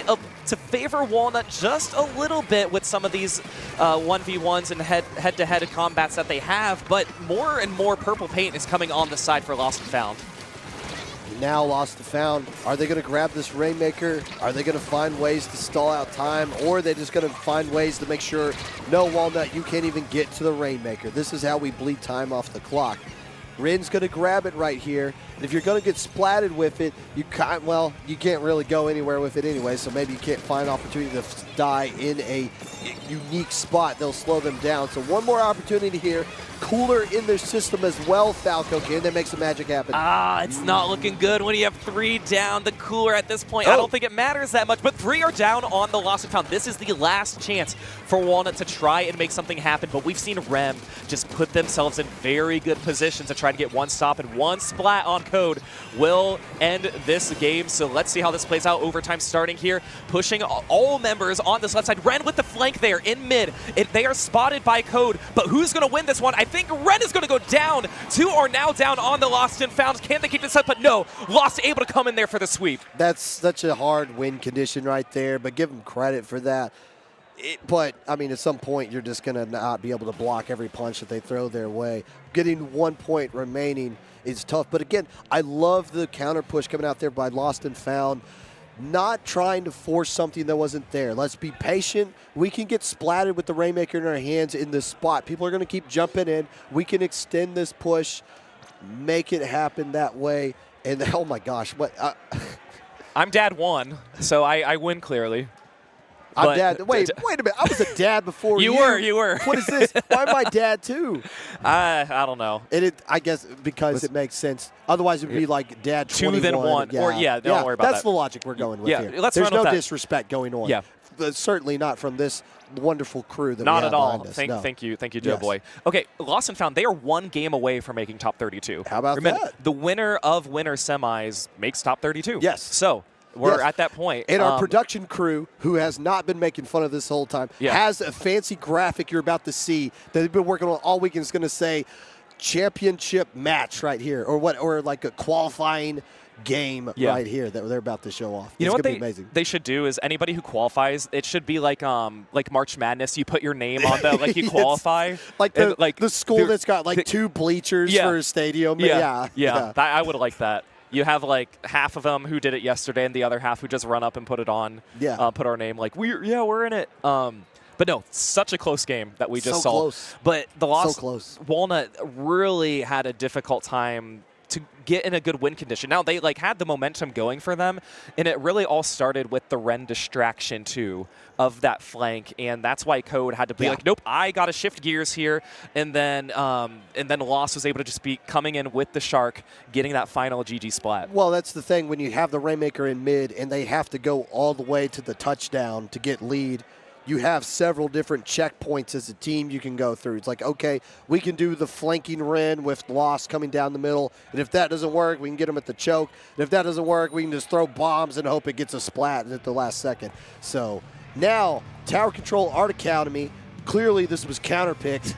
to favor Walnut just a little bit with some of these 1v1s and head-to-head combats that they have, but more and more purple paint is coming on the side for L.O.V.E.M.UF.F.I.N. Now L.O.V.E.M.UF.F.I.N, are they going to grab this Rainmaker? Are they going to find ways to stall out time? Or are they just going to find ways to make sure, no, Walnut, you can't even get to the Rainmaker. This is how we bleed time off the clock. Rin's going to grab it right here. And if you're going to get splatted with it, you can't really go anywhere with it anyway, so maybe you can't find opportunity to die in a unique spot. They'll slow them down. So one more opportunity here. Cooler in their system as well, Falco. Can they make some magic happen? It's not looking good when you have 3 down. The cooler at this point, I don't think it matters that much, but 3 are down on the L.O.V.E.M.UF.F.I.N. This is the last chance for Walnut to try and make something happen, but we've seen Rem just put themselves in very good position to try to get one stop, and one splat on Code will end this game. So let's see how this plays out. Overtime starting here, pushing all members on this left side. Ren with the flank there in mid. They are spotted by Code, but who's going to win this one? I think Ren is going to go down. 2 are now down on the L.O.V.E.M.UF.F.I.N. Can they keep this up? But no, Lost able to come in there for the sweep. That's such a hard win condition right there, but give them credit for that. But, I mean, at some point, you're just going to not be able to block every punch that they throw their way. Getting 1 point remaining is tough. But, again, I love the counter push coming out there by L.O.V.E.M.UF.F.I.N. Not trying to force something that wasn't there. Let's be patient. We can get splatted with the Rainmaker in our hands in this spot. People are going to keep jumping in. We can extend this push, make it happen that way. And, oh, my gosh. What? I'm dad 1, so I win clearly. I'm dad. Wait a minute. I was a dad before you. You were. What is this? Why am I dad too? I don't know. I guess because it makes sense. Otherwise, it would be like dad 21. 2 then 1. Yeah. Or don't worry about that. That's the logic we're going with here. Let's There's run with no that. disrespect going on. Yeah. But certainly not from this wonderful crew that Not we have at all. behind us. Thank you, Joe Boy. Okay, L.O.V.E.M.UF.F.I.N, they are 1 game away from making top 32. How about Remember, that? The winner of winner semis makes top 32. Yes. So we're at that point. And our production crew, who has not been making fun of this whole time, has a fancy graphic you're about to see that they've been working on all weekend. It's going to say championship match right here, or like a qualifying game right here that they're about to show off. You know what they should do is anybody who qualifies, it should be like March Madness. You put your name on the you qualify. Like the school that's got like 2 bleachers for a stadium. Yeah. I would like that. You have like half of them who did it yesterday, and the other half who just run up and put it on. Put our name like we're in it. But no, such a close game that we just saw. Close. But the loss, so close. Walnut really had a difficult time to get in a good win condition. Now, they had the momentum going for them, and it really all started with the Ren distraction, too, of that flank, and that's why Code had to be like, nope, I got to shift gears here, and then Lost was able to just be coming in with the Shark, getting that final GG splat. Well, that's the thing. When you have the Rainmaker in mid, and they have to go all the way to the touchdown to get lead, you have several different checkpoints as a team you can go through. It's like, okay, we can do the flanking Ren with Lost coming down the middle, and if that doesn't work, we can get them at the choke. And if that doesn't work, we can just throw bombs and hope it gets a splat at the last second. So now, Tower Control Art Academy, clearly this was counterpicked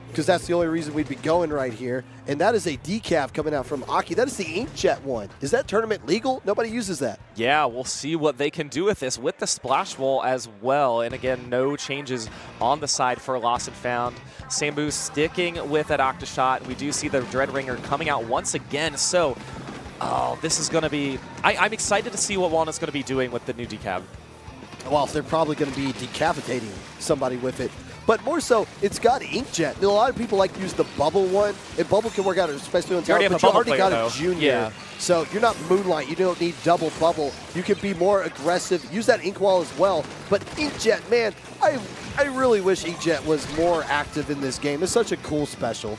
because that's the only reason we'd be going right here. And that is a decaf coming out from Aki. That is the Inkjet one. Is that tournament legal? Nobody uses that. Yeah, we'll see what they can do with this, with the splash wall as well. And again, no changes on the side for Lost and Found. Sambu sticking with that Octashot. We do see the Dreadringer coming out once again. So, this is going to be... I'm excited to see what Walnut's going to be doing with the new decaf. Well, they're probably going to be decapitating somebody with it. But more so, it's got Inkjet. A lot of people like to use the Bubble one, and Bubble can work out, especially on tower, but you already got a Junior. Yeah. So you're not Moonlight. You don't need double Bubble. You can be more aggressive. Use that Ink Wall as well. But Inkjet, man, I really wish Inkjet was more active in this game. It's such a cool special.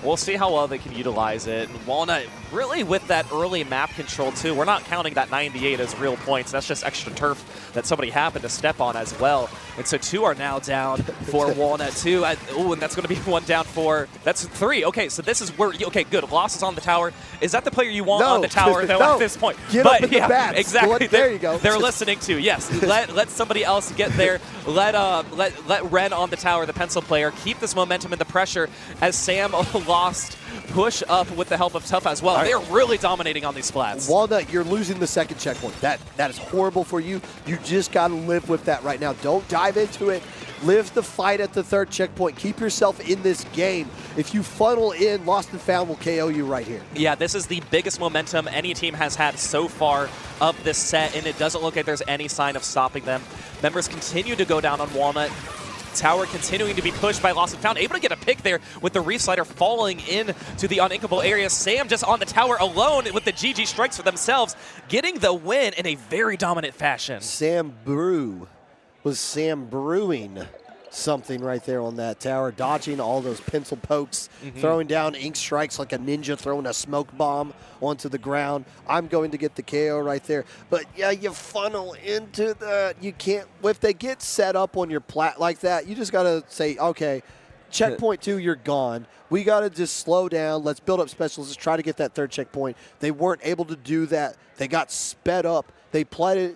We'll see how well they can utilize it. And Walnut really with that early map control too. We're not counting that 98 as real points. That's just extra turf that somebody happened to step on as well. And so 2 are now down for Walnut 2. Oh, and that's going to be 1 down for, that's 3. Okay, so this is where, okay, good. Loss is on the tower. Is that the player you want on the tower, though, at this point? Get up in the bats. Exactly. There you go. They're listening to, yes. Let somebody else get there. Let Ren on the tower, the pencil player, keep this momentum and the pressure as Sam lost push up with the help of Tough as well. They're really dominating on these splats. Walnut, you're losing the second checkpoint. That is horrible for you. You just got to live with that right now. Don't dive into it. Live the fight at the third checkpoint. Keep yourself in this game. If you funnel in, Lost&Found will KO you right here. Yeah, this is the biggest momentum any team has had so far of this set, and it doesn't look like there's any sign of stopping them. Members continue to go down on Walnut. Tower continuing to be pushed by Lost&Found, able to get a pick there with the reslider falling into the uninkable area. Sam just on the tower alone with the GG strikes for themselves, getting the win in a very dominant fashion. Sam brewing something right there on that tower, dodging all those pencil pokes, throwing down ink strikes like a ninja throwing a smoke bomb onto the ground. I'm going to get the KO right there. But yeah, you funnel into that. You can't, if they get set up on your plat like that, you just got to say, okay, checkpoint 2, you're gone. We got to just slow down. Let's build up specials. Let's try to get that third checkpoint. They weren't able to do that. They got sped up. They played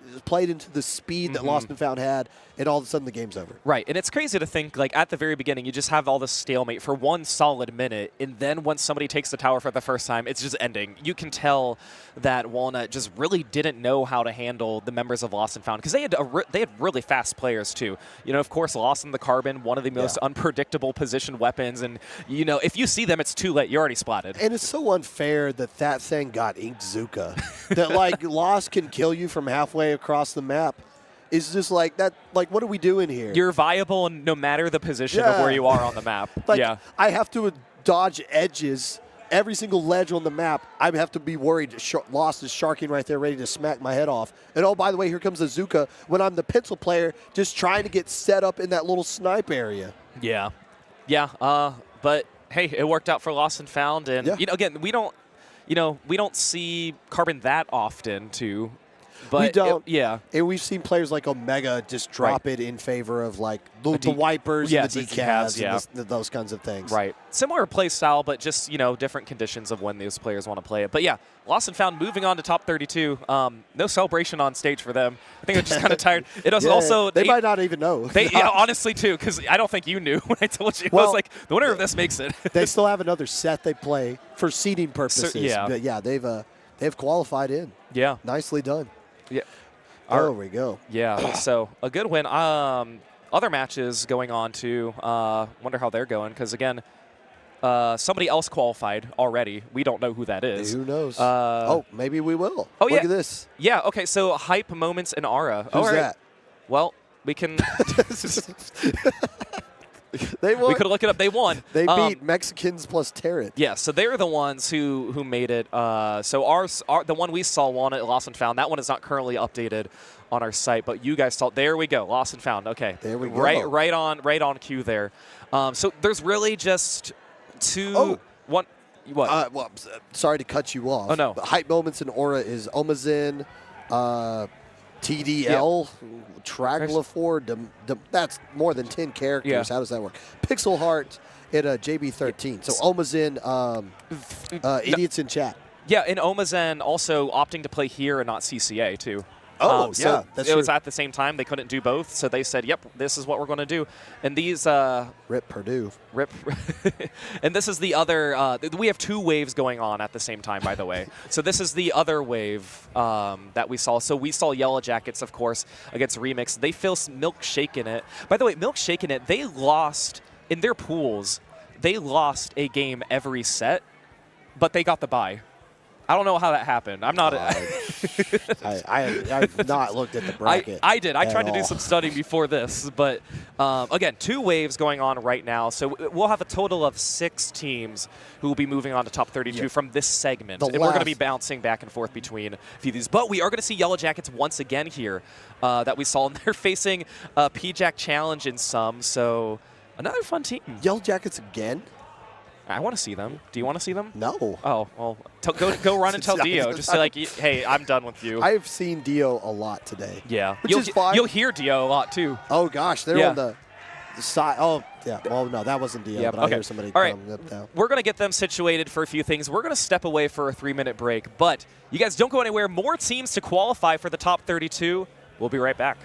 into the speed that Lost&Found had, and all of a sudden the game's over. Right, and it's crazy to think, like, at the very beginning, you just have all this stalemate for 1 solid minute, and then once somebody takes the tower for the first time, it's just ending. You can tell that Walnut just really didn't know how to handle the members of Lost&Found, because they had really fast players, too. You know, of course, Lost in the Carbon, one of the most unpredictable position weapons, and, you know, if you see them, it's too late. You're already splatted. And it's so unfair that that thing got Inked Zuka. That, like, Lost can kill you from halfway across the map. It's just like that. Like, what are we doing here? You're viable no matter the position of where you are on the map. Like, I have to dodge edges. Every single ledge on the map, I have to be worried Lost is sharking right there, ready to smack my head off. And oh, by the way, here comes the Zuka when I'm the pencil player just trying to get set up in that little snipe area. Yeah. But, hey, it worked out for Lost&Found. And, you know, again, we don't see Carbon that often, too. But we don't. And we've seen players like Omega just drop it in favor of like the wipers and the decals and those kinds of things. Right. Similar play style, but just, you know, different conditions of when those players want to play it. But yeah, Lost&Found moving on to top 32. No celebration on stage for them. I think they're just kind of tired. It was also they might not even know. Honestly, too, because I don't think you knew when I told you. Well, I was like, the winner of this makes it. They still have another set they play for seeding purposes. But yeah, they've qualified in. Yeah. Nicely done. Yeah. There we go. Yeah, so a good win. Other matches going on too. Wonder how they're going because again, somebody else qualified already. We don't know who that is. Who knows? Maybe we will. Oh, Look at this. Yeah. Okay. So Hype, Moments, and Aura. Who's that? Well, we can. They won. We could look it up. They won. They beat Mexicans plus Trident. Yeah, so they're the ones who made it. So the one we saw won at Lost&Found. That one is not currently updated on our site, but you guys saw. There we go, Lost&Found. Okay, there we go. Right on cue there. So there's really just one. What? Well, sorry to cut you off. Oh no. But Hype, Moments, and Aura is Omazin, TDL, Traglafor, that's more than 10 characters. Yeah. How does that work? Pixel Heart at JB13. So Omazin, idiots in chat. Yeah, and Omazin also opting to play here and not CCA too. So that's it was at the same time. They couldn't do both, so they said, yep, this is what we're going to do. And these... Rip Purdue. And this is the other... we have 2 waves going on at the same time, by the way. So this is the other wave that we saw. So we saw Yellow Jackets, of course, against Remix. They feel Milkshake in it. By the way, Milkshake in it, they lost... In their pools, they lost a game every set, but they got the bye. I don't know how that happened. I'm not. I've not looked at the bracket. I did. I tried to do some studying before this, but again, 2 waves going on right now. So we'll have a total of 6 teams who will be moving on to top 32 from this segment, and we're going to be bouncing back and forth between a few of these. But we are going to see Yellow Jackets once again here that we saw, and they're facing a pjackk challenge in some. So another fun team. Yellow Jackets again. I want to see them. Do you want to see them? No. Oh, well, go run and tell Dio. Just say, like, hey, I'm done with you. I've seen Dio a lot today. Yeah. Which is fine. You'll hear Dio a lot, too. Oh, gosh. They're on the side. Oh, yeah. Well, no, that wasn't Dio, but I hear somebody coming up now. We're going to get them situated for a few things. We're going to step away for a 3-minute break. But you guys don't go anywhere. More teams to qualify for the top 32. We'll be right back.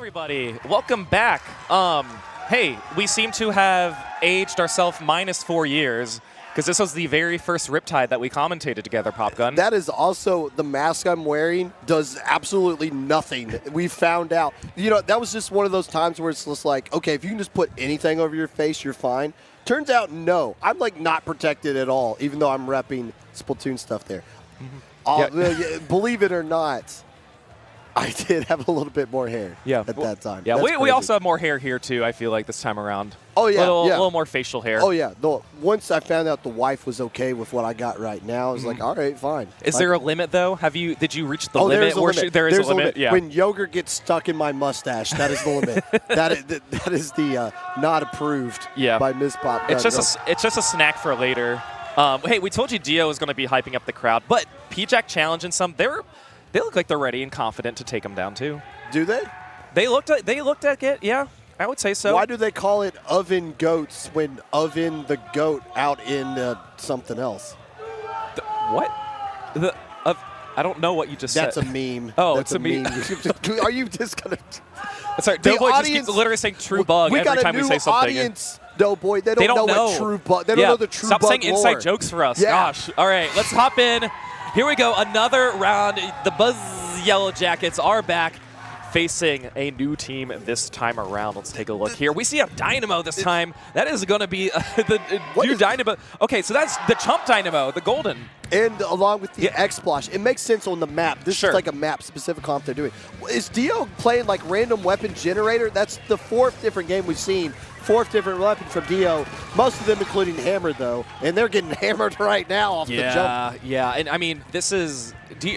everybody. Welcome back. Hey, we seem to have aged ourselves -4 years because this was the very first Riptide that we commentated together, Popgun. That is also the mask I'm wearing does absolutely nothing. We found out. You know, that was just one of those times where it's just like, okay, if you can just put anything over your face, you're fine. Turns out, no. I'm like not protected at all, even though I'm repping Splatoon stuff there. Believe it or not, I did have a little bit more hair at that time. Yeah, we also have more hair here, too, I feel like, this time around. Oh, yeah. A little more facial hair. Oh, yeah. Once I found out the wife was okay with what I got right now, I was like, all right, fine. Is there a limit, though? Did you reach the limit? There's a limit. There is a limit. Yeah. When yogurt gets stuck in my mustache, that is the limit. that is the not approved by Ms. Pop. It's just a snack for later. Hey, we told you Dio was going to be hyping up the crowd, but pjackk challenging some. They look like they're ready and confident to take them down, too. Do they? They looked at it, yeah. I would say so. Why do they call it oven goats when oven the goat out in something else? What? I don't know what you just said. That's a meme. Oh, that's it's a meme. Are you just going to... Sorry, Doughboy just keeps literally saying true bug every time we say something. Audience. No, boy, they don't know what true bug. They don't know the true bug. Stop saying inside jokes for us. Gosh. All right, let's hop in. Here we go. Another round. The Buzz Yellow Jackets are back, facing a new team this time around. Let's take a look here. We see a Dynamo this time. That is going to be the new Dynamo. Okay, so that's the Chump Dynamo, the golden. And along with the X-Splosh, it makes sense on the map. This is like a map-specific comp they're doing. Is Dio playing like random weapon generator? That's the 4th different game we've seen. 4th different weapon from Dio. Most of them including hammer, though. And they're getting hammered right now off the jump. Yeah, and I mean, this is...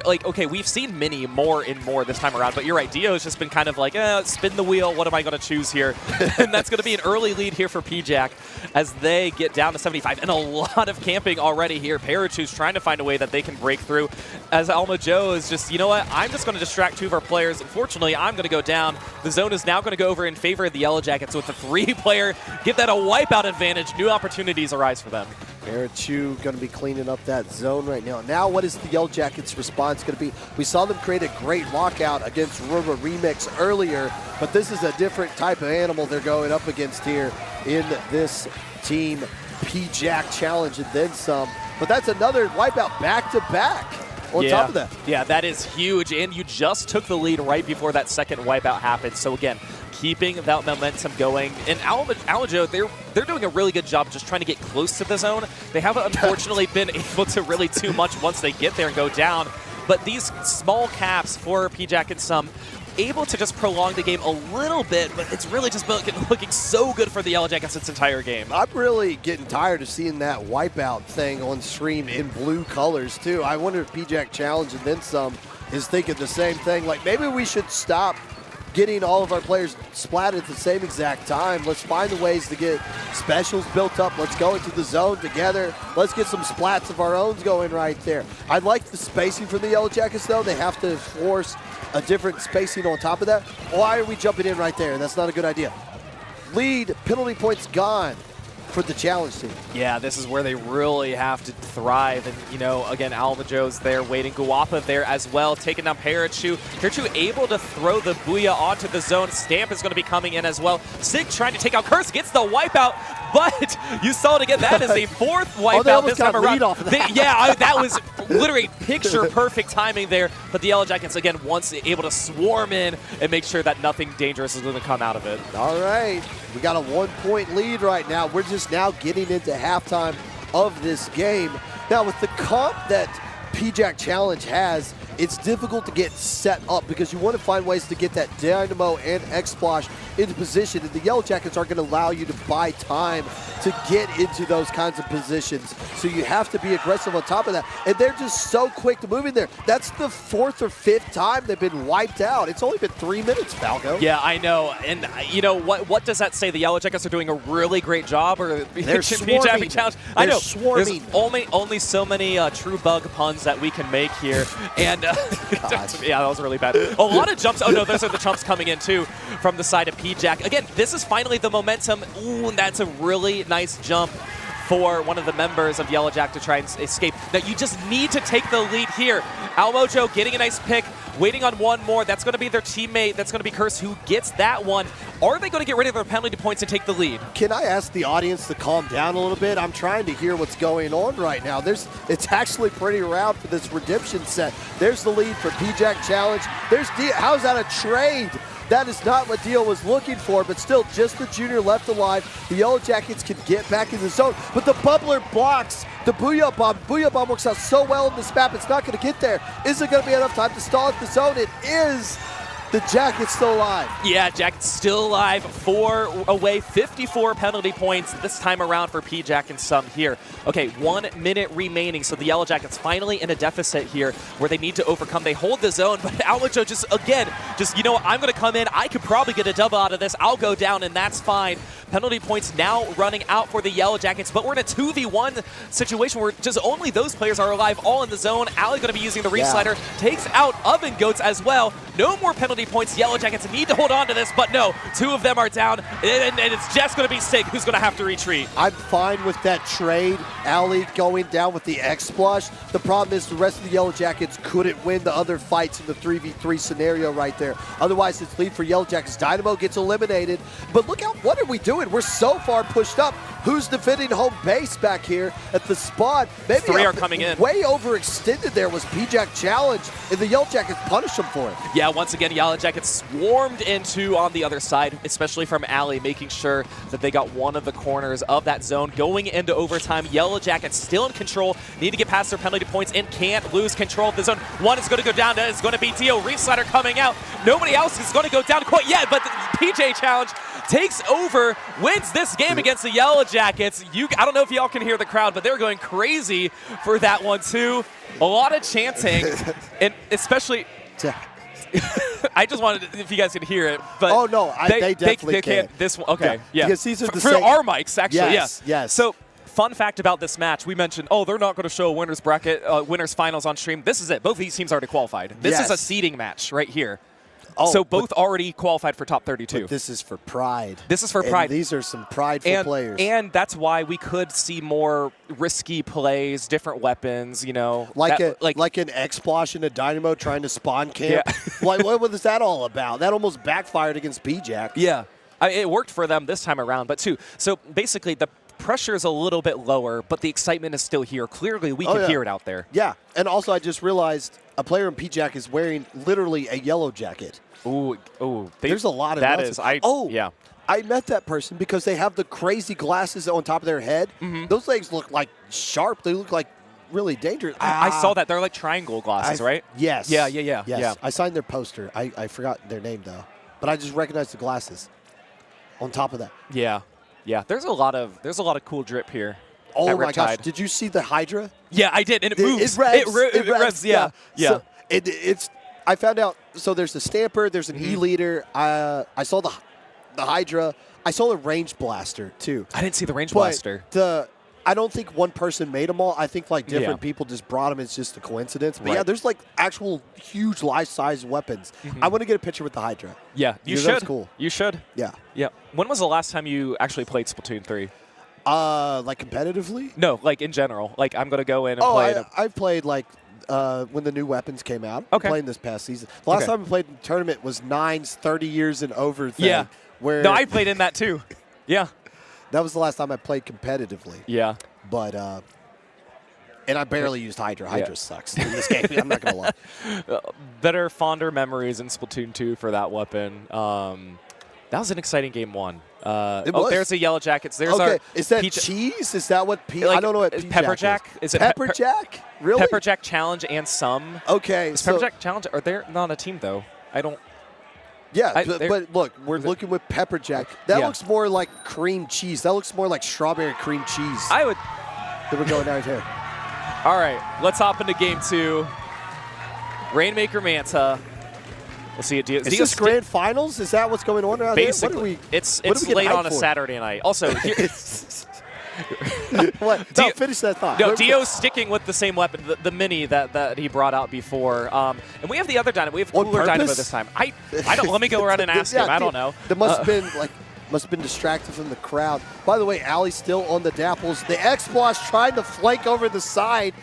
okay, we've seen Mini more and more this time around, but you're right. Dio's just been kind of like, spin the wheel. What am I going to choose here? And that's going to be an early lead here for pjackk as they get down to 75. And a lot of camping already here. Parachute's trying to find a way that they can break through. As Alma Joe is just, you know what? I'm just going to distract 2 of our players. Unfortunately, I'm going to go down. The zone is now going to go over in favor of the Yellow Jackets with a 3-player. Give that a wipeout advantage. New opportunities arise for them. Parachu going to be cleaning up that zone right now. Now, what is the Yellow Jackets' response going to be? We saw them create a great lockout against RRRemix earlier, but this is a different type of animal they're going up against here in this team pjackk challenge and then some. But that's another wipeout back-to-back on top of that. Yeah, that is huge, and you just took the lead right before that second wipeout happened. So again, keeping that momentum going. And Almajo, they're doing a really good job just trying to get close to the zone. They haven't unfortunately been able to really too much once they get there and go down. But these small caps for pjackk and some able to just prolong the game a little bit, but it's really just looking so good for the Yellow Jackets its entire game. I'm really getting tired of seeing that wipeout thing on stream in blue colors, too. I wonder if pjackk Challenge and then some is thinking the same thing. Like, maybe we should stop getting all of our players splatted at the same exact time. Let's find the ways to get specials built up. Let's go into the zone together. Let's get some splats of our own going right there. I like the spacing from the Yellow Jackets, though. They have to force a different spacing on top of that. Why are we jumping in right there? That's not a good idea. Lead, penalty points gone for the challenge team. Yeah, this is where they really have to thrive. And, you know, again, Alma Joe's there waiting. Guapa there as well, taking down Parachu. Parachu able to throw the Booyah onto the zone. Stamp is going to be coming in as well. Sig trying to take out Curse, gets the wipeout, but you saw it again. That is a 4th wipeout this time around. Off of that. That was literally picture-perfect timing there. But the Yellow Jackets, again, once able to swarm in and make sure that nothing dangerous is going to come out of it. All right. We got a 1-point lead right now. We're just now getting into halftime of this game. Now, with the comp that pjackk Challenge has, it's difficult to get set up because you want to find ways to get that Dynamo and X-Splosh into position, and the Yellow Jackets aren't going to allow you to buy time to get into those kinds of positions. So you have to be aggressive on top of that, and they're just so quick to move in there. That's the 4th or 5th time they've been wiped out. It's only been 3 minutes, Falco. Yeah, I know, and you know, what does that say? The Yellow Jackets are doing a really great job, or they're swarming. Challenge? I know, swarming. There's only so many true bug puns that we can make here, and yeah, that was really bad. A lot of jumps. Oh no, those are the jumps coming in too from the side of pjackk. Again, this is finally the momentum. Ooh, and that's a really nice jump for one of the members of Yellowjack to try and escape. Now, you just need to take the lead here. Almojo getting a nice pick, waiting on one more. That's going to be their teammate. That's going to be Curse, who gets that one. Are they going to get rid of their penalty points and take the lead? Can I ask the audience to calm down a little bit? I'm trying to hear what's going on right now. It's actually pretty round for this redemption set. There's the lead for pjackk Challenge. How's that a trade? That is not what Dio was looking for, but still just the junior left alive. The Yellow Jackets can get back in the zone, but the bubbler blocks the Booyah Bomb. Booyah Bomb works out so well in this map, it's not going to get there. Is it going to be enough time to stall at the zone? It is. The Jacket's still alive. Yeah, Jacket's still alive. 4 away, 54 penalty points this time around for pjackk and some here. Okay, 1 minute remaining, so the Yellow Jackets finally in a deficit here where they need to overcome. They hold the zone, but Almojo just, you know what, I'm going to come in. I could probably get a double out of this. I'll go down, and that's fine. Penalty points now running out for the Yellow Jackets, but we're in a 2v1 situation where just only those players are alive, all in the zone. Ali going to be using the Reslider, takes out Oven Goats as well. No more penalty points. Yellow Jackets need to hold on to this, but no, 2 of them are down, and it's just going to be Sig who's going to have to retreat. I'm fine with that trade. Ali going down with the X-Splosh. The problem is the rest of the Yellow Jackets couldn't win the other fights in the 3v3 scenario right there. Otherwise, it's lead for Yellow Jackets. Dynamo gets eliminated, but look out, what are we doing? We're so far pushed up. Who's defending home base back here at the spot? Maybe 3 are coming in. Way overextended there was pjackk Challenge, and the Yellow Jackets punished them for it. Yeah, once again, Yellow Jackets swarmed into on the other side, especially from Ali, making sure that they got one of the corners of that zone. Going into overtime, Yellow Jackets still in control, need to get past their penalty points and can't lose control of the zone. One is going to go down, it's going to be Dio. Reslider coming out. Nobody else is going to go down quite yet, but the PJ Challenge takes over, wins this game against the Yellow Jackets. I don't know if y'all can hear the crowd, but they're going crazy for that one too. A lot of chanting, and especially... I just wanted if you guys could hear it, but oh no, they definitely can't. This one, okay, yeah. Because these are the for our mics, actually. Yes. So, fun fact about this match: we mentioned, they're not going to show winners bracket, winners finals on stream. This is it. Both of these teams already qualified. This is a seeding match right here. So both already qualified for top 32. But this is for Pride. This is for Pride. And these are some prideful players. And that's why we could see more risky plays, different weapons, you know. Like an X-Splosh and a Dynamo trying to spawn camp. Yeah. what was that all about? That almost backfired against pjackk. Yeah. It worked for them this time around, but so basically the pressure is a little bit lower, but the excitement is still here. Clearly, we can hear it out there. Yeah, and also I just realized a player in pjackk is wearing literally a yellow jacket. Ooh. There's a lot of that. Yeah. I met that person because they have the crazy glasses on top of their head. Mm-hmm. Those things look like sharp. They look like really dangerous. I saw that. They're like triangle glasses, right? Yes. Yeah. Yes. I signed their poster. I forgot their name, though. But I just recognized the glasses on top of that. Yeah. There's a lot of cool drip here. Oh my gosh! Did you see the Hydra? Yeah, I did, and it moves. It revs. Yeah. So it's. I found out. So there's the Stamper. There's an E-Leader. I saw the Hydra. I saw the Range Blaster too. I didn't see the Range Blaster. I don't think one person made them all. I think like different people just brought them. It's just a coincidence. But yeah, there's like actual huge life-size weapons. I want to get a picture with the Hydra. Yeah, you should. That's cool. You should. Yeah. When was the last time you actually played Splatoon 3? Like competitively? No, like in general. Like I'm gonna go in and play. I've played like when the new weapons came out. Okay. I'm playing this past season. The last time I played in the tournament was Nine's 30 years and over thing. Yeah. Where no, I played in that too. Yeah. That was the last time I played competitively. Yeah. But and I barely used Hydra. Hydra sucks in this game. I'm not gonna lie. Better, fonder memories in Splatoon 2 for that weapon. That was an exciting game 1. There's the Yellow Jackets. There's our is that cheese? Is that what I don't know what pjackk is. Is it pjackk? Really? pjackk Challenge and some. Okay. Is pjackk Challenge? Are they not on a team though? I don't. Yeah, but look, we're looking with pjackk. That looks more like cream cheese. That looks more like strawberry cream cheese. I would. Then we're going down here. All right, let's hop into game 2. Rainmaker Manta. We'll see it. Is this grand finals? Is that what's going on around Basically, here? it's late on a Saturday night. Also, what? No, finish that thought. No, Dio's sticking with the same weapon, the mini that he brought out before. And we have the other Dynamo. We have cooler Dynamo this time. I don't. Let me go around and ask him. I don't know. There must have been like Must have been distracted from the crowd. By the way, Allie's still on the Dapples. The X-Blosh trying to flank over the side.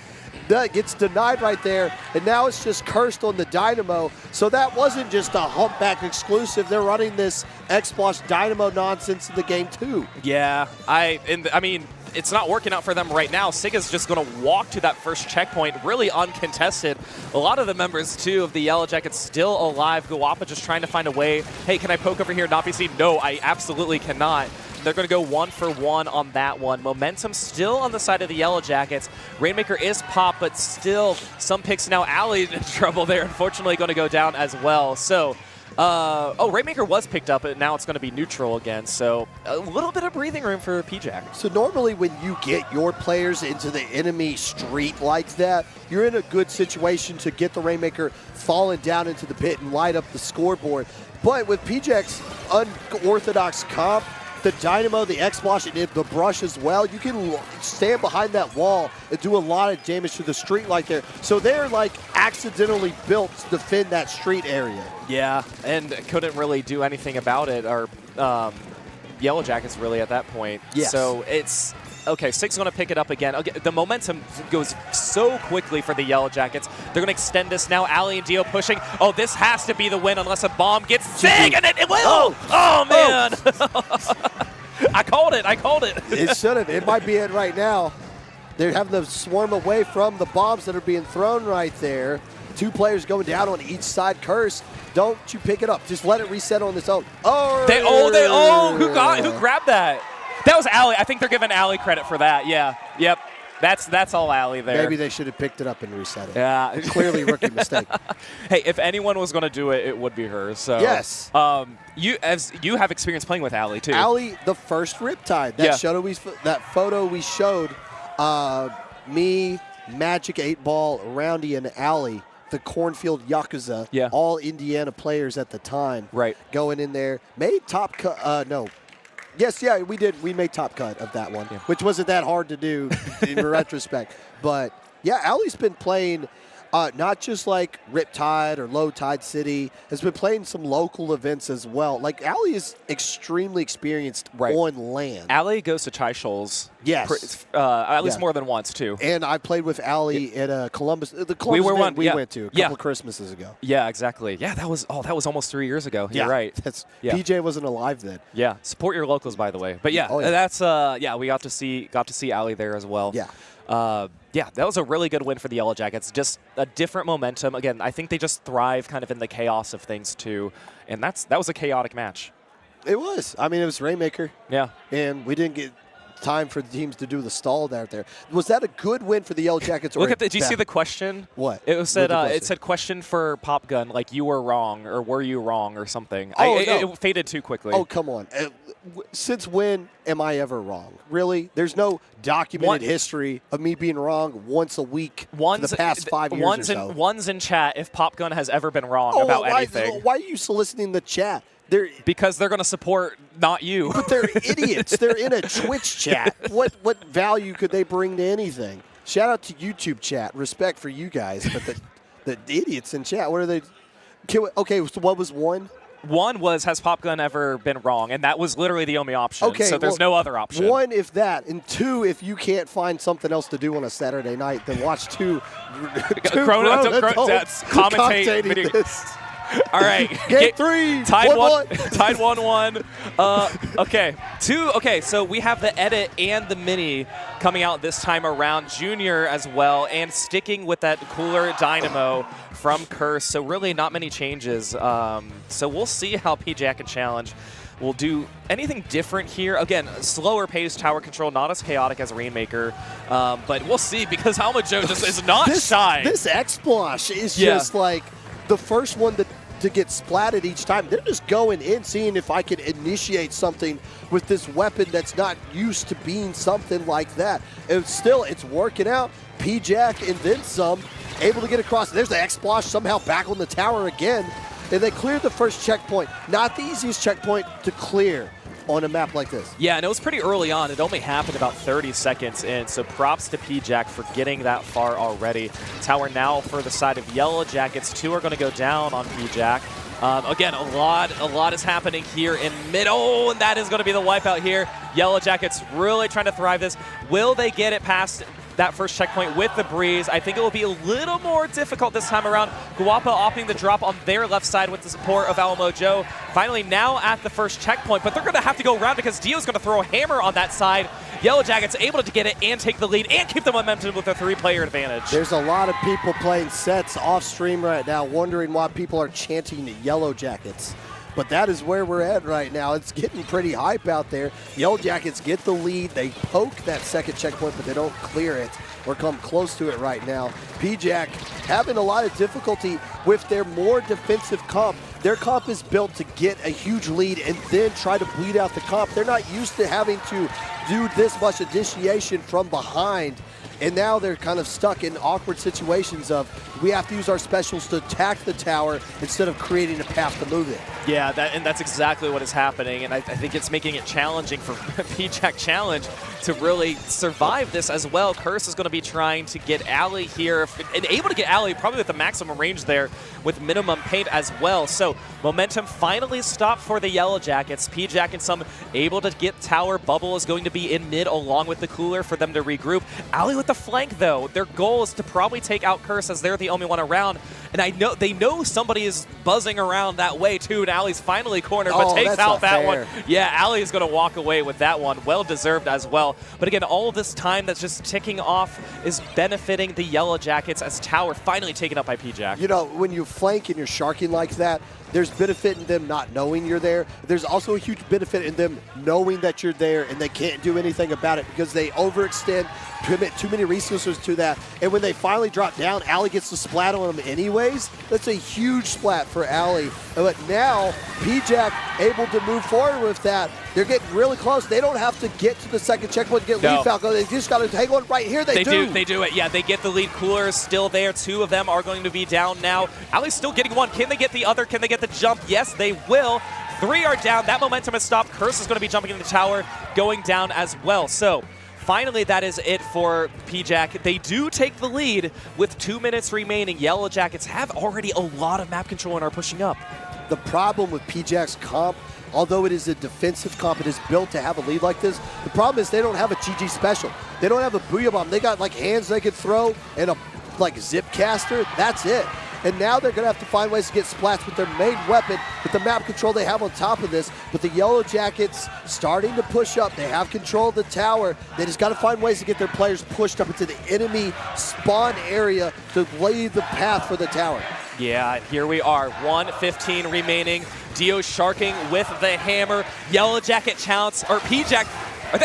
That gets denied right there, and now it's just cursed on the Dynamo. So that wasn't just a Humpback exclusive. They're running this X-Blosh Dynamo nonsense in the game too. Yeah, I mean, it's not working out for them right now. Siga's just going to walk to that first checkpoint, really uncontested. A lot of the members, too, of the Yellow Jackets still alive. Guapa just trying to find a way. Hey, can I poke over here and not be seen? No, I absolutely cannot. They're going to go 1 for 1 on that one. Momentum still on the side of the Yellow Jackets. Rainmaker is popped, but still some picks now. Allie in trouble there, unfortunately going to go down as well. So, Rainmaker was picked up, but now it's going to be neutral again. So a little bit of breathing room for pjackk. So normally when you get your players into the enemy street like that, you're in a good situation to get the Rainmaker falling down into the pit and light up the scoreboard. But with pjack's unorthodox comp, the Dynamo, the X-Blosh, and the Brush as well, you can stand behind that wall and do a lot of damage to the street like there. So they're like accidentally built to defend that street area. Yeah, and couldn't really do anything about it, or Yellow Jackets really at that point. Yes. So it's, okay, Sig's going to pick it up again. Okay, the momentum goes so quickly for the Yellow Jackets. They're going to extend this now. Allie and Dio pushing. Oh, this has to be the win unless a bomb gets Sig, and it will! Oh man! I called it. It should have. It might be it right now. They're having to swarm away from the bombs that are being thrown right there. 2 players going down on each side. Curse, don't you pick it up. Just let it reset on its own. Who grabbed that? That was Allie. I think they're giving Allie credit for that. Yeah. Yep. That's all Allie there. Maybe they should have picked it up and reset it. Yeah. Clearly rookie mistake. Hey, if anyone was going to do it, it would be her. So yes. You have experience playing with Allie too. Allie, the first Riptide. That photo we showed, me, Magic 8 Ball, Roundy, and Allie, the Cornfield Yakuza, all Indiana players at the time. Right. Going in there, made top cut. No. Yes, yeah, we did. We made top cut of that one, which wasn't that hard to do in retrospect. But, yeah, Allie's been playing not just like Riptide or Low Tide City, has been playing some local events as well. Like, Allie is extremely experienced on land. Allie goes to Chai Shoals. Yes. At least more than once, too. And I played with Allie at Columbus. The Columbus event we went to a couple of Christmases ago. Yeah, exactly. Yeah, that was almost 3 years ago. You're right. PJ wasn't alive then. Yeah. Support your locals, by the way. But that's we got to see Allie there as well. Yeah. That was a really good win for the Yellow Jackets. Just a different momentum. Again, I think they just thrive kind of in the chaos of things too, and that was a chaotic match. It was. I mean, it was Rainmaker. Yeah. And we didn't get time for the teams to do the stall out there. Was that a good win for the Yellow Jackets? Look at did you see the question? What? It said it said question for Pop Gun, like you were wrong or were you wrong or something. No. It faded too quickly. Oh, come on. Since when am I ever wrong? Really? There's no documented history of me being wrong once a week for the past 5 years or so. One's in chat if Pop Gun has ever been wrong about anything. Why are you soliciting the chat? Because they're going to support not you. But they're idiots. They're in a Twitch chat. What value could they bring to anything? Shout out to YouTube chat. Respect for you guys. But the idiots in chat, what are they? Okay, so what was one? One was, has Pop Gun ever been wrong? And that was literally the only option. Okay, so there's no other option. One, if that. And two, if you can't find something else to do on a Saturday night, then watch two grown adults commentating this. All right. Game 3. Tied 1-1. Okay, so we have the edit and the mini coming out this time around. Junior as well, and sticking with that cooler Dynamo from Curse. So really not many changes. So we'll see how pjackk and Challenge will do anything different here. Again, slower pace, tower control, not as chaotic as Rainmaker. But we'll see, because Helmet Joe just is not shy. This X-Blosh is just like the first one to get splatted each time. They're just going in, seeing if I can initiate something with this weapon that's not used to being something like that. And still, it's working out. pjackk and then some, able to get across. There's the X-Blosh somehow back on the tower again. And they cleared the first checkpoint. Not the easiest checkpoint to clear on a map like this. Yeah, and it was pretty early on. It only happened about 30 seconds in, so props to pjackk for getting that far already. Tower now for the side of Yellow Jackets. 2 are going to go down on pjackk. Again, a lot is happening here in mid. Oh, and that is going to be the wipeout here. Yellow Jackets really trying to thrive this. Will they get it past that first checkpoint with the breeze? I think it will be a little more difficult this time around. Guapa opting to drop on their left side with the support of L.O.V.E.M.UF.F.I.N. Finally now at the first checkpoint, but they're going to have to go around because Dio's going to throw a hammer on that side. Yellow Jackets able to get it and take the lead and keep the momentum with a 3-player advantage. There's a lot of people playing sets off stream right now wondering why people are chanting Yellow Jackets. But that is where we're at right now. It's getting pretty hype out there. Yellow Jackets get the lead. They poke that second checkpoint, but they don't clear it or come close to it right now. pjackk having a lot of difficulty with their more defensive comp. Their comp is built to get a huge lead and then try to bleed out the comp. They're not used to having to do this much initiation from behind. And now they're kind of stuck in awkward situations of we have to use our specials to attack the tower instead of creating a path to move it. Yeah, that's exactly what is happening, and I think it's making it challenging for pjackk Challenge to really survive this as well. Curse is going to be trying to get Alley here, and able to get Alley probably with the maximum range there with minimum paint as well. So momentum finally stopped for the Yellow Jackets. pjackk and some able to get tower. Bubble is going to be in mid along with the cooler for them to regroup. Alley with the flank though. Their goal is to probably take out Curse as they're the only one around. And I know they know somebody is buzzing around that way too, and Alley's finally cornered, but takes out that one. Yeah, Alley is going to walk away with that one. Well deserved as well. But again, all of this time that's just ticking off is benefiting the Yellow Jackets as tower finally taken up by pjackk. You know, when you flank and you're sharking like that, there's benefit in them not knowing you're there. There's also a huge benefit in them knowing that you're there and they can't do anything about it because they overextend, commit too many resources to that. And when they finally drop down, Alley gets to splat on them anyways. That's a huge splat for Alley. But now, pjackk able to move forward with that. They're getting really close. They don't have to get to the second checkpoint to get lead Falco. They just got to hang on right here. They do. They do it. Yeah, they get the lead. Cooler is still there. 2 of them are going to be down now. Alley's still getting one. Can they get the other? Can they get the jump? Yes, they will. 3 are down. That momentum has stopped. Curse is going to be jumping in the tower, going down as well. So finally, that is it for pjackk. They do take the lead with 2 minutes remaining. Yellow Jackets have already a lot of map control and are pushing up. The problem with pjack's comp, although it is a defensive comp, it is built to have a lead like this. The problem is they don't have a GG special. They don't have a Booyah Bomb. They got like hands they could throw and a like zip caster. That's it. And now they're going to have to find ways to get splats with their main weapon, with the map control they have on top of this. But the Yellow Jackets starting to push up. They have control of the tower. They just got to find ways to get their players pushed up into the enemy spawn area to lay the path for the tower. Yeah, here we are. 1:15 remaining. Dio sharking with the hammer. Yellow Jacket challenge, or pjackk.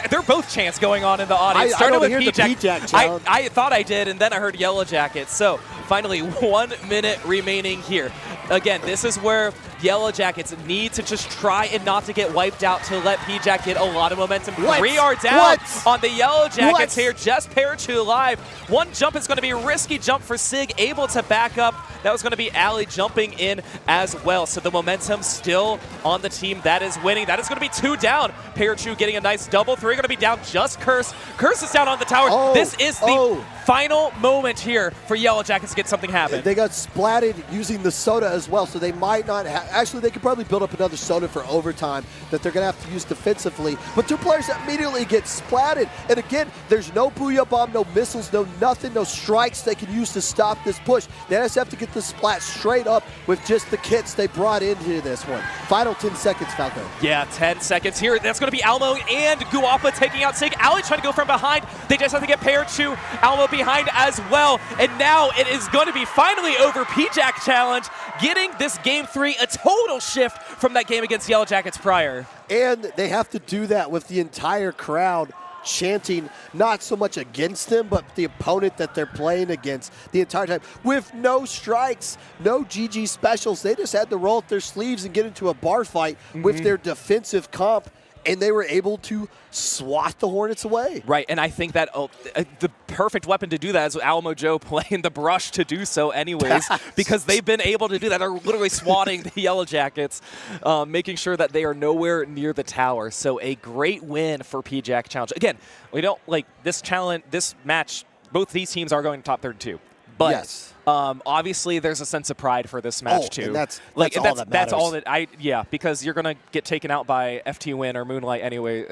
They're both chants going on in the audience. Started with pjackk. I thought I did, and then I heard Yellow Jacket. So finally, 1 minute remaining here. Again, this is where Yellow Jackets need to just try and not to get wiped out to let pjackk get a lot of momentum. 3 are down on the Yellow Jackets here. Just Parachu alive. 1 jump is going to be a risky jump for Sig, able to back up. That was going to be Alley jumping in as well. So the momentum still on the team that is winning. That is going to be 2 down. Parachu getting a nice double. 3 going to be down. Just Curse. Curse is down on the tower. This is the final moment here for Yellow Jackets to get something happen. They got splatted using the soda as well, so they might not have. Actually, they could probably build up another soda for overtime that they're going to have to use defensively. But 2 players immediately get splatted. And again, there's no Booyah Bomb, no missiles, no nothing, no strikes they can use to stop this push. They just have to get the splat straight up with just the kits they brought into this one. Final 10 seconds, Falco. Yeah, 10 seconds here. That's going to be Almo and Guapa taking out Sig. Alley trying to go from behind. They just have to get Parachu. Almo behind as well. And now it is going to be finally over. pjackk Challenge getting this game 3, a total shift from that game against Yellow Jackets prior. And they have to do that with the entire crowd chanting not so much against them, but the opponent that they're playing against the entire time. With no strikes, no GG specials, they just had to roll up their sleeves and get into a bar fight with their defensive comp, and they were able to swat the Hornets away. Right, and I think that the perfect weapon to do that is Alamo Joe playing the brush to do so anyways, because they've been able to do that. They're literally swatting the Yellow Jackets, making sure that they are nowhere near the tower. So a great win for pjackk Challenge. Again, we don't like this challenge, this match, both these teams are going to top 32. But yes. Obviously, there's a sense of pride for this match too. And that's like all that that's all matters. that because you're gonna get taken out by FT-Win or Moonlight anyway.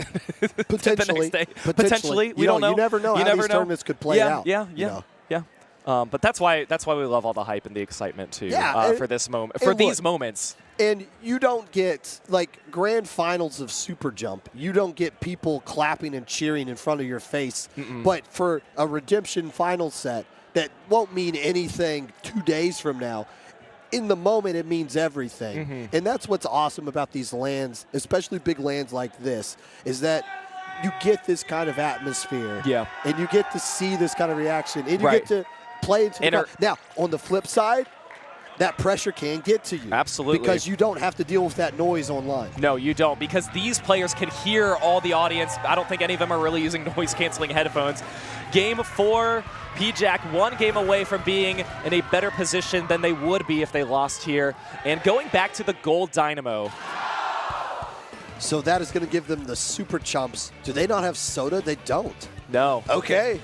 Potentially. the next day. Potentially. We don't know. You never know how these tournaments could play out. Yeah. you know. But that's why we love all the hype and the excitement too. Yeah, for this moment, for these moments. And you don't get, like, grand finals of Super Jump, you don't get people clapping and cheering in front of your face. But for a redemption final set that won't mean anything 2 days from now, in the moment it means everything. And that's what's awesome about these LANs, especially big LANs like this, is that you get this kind of atmosphere. Yeah. And you get to see this kind of reaction. And you get to play into the crowd. Now, on the flip side, that pressure can get to you. Absolutely. Because you don't have to deal with that noise online. No, you don't, because these players can hear all the audience. I don't think any of them are really using noise-canceling headphones. Game 4, pjackk 1 game away from being in a better position than they would be if they lost here. And going back to the gold Dynamo. So that is going to give them the super chumps. Do they not have soda? They don't. No. Okay.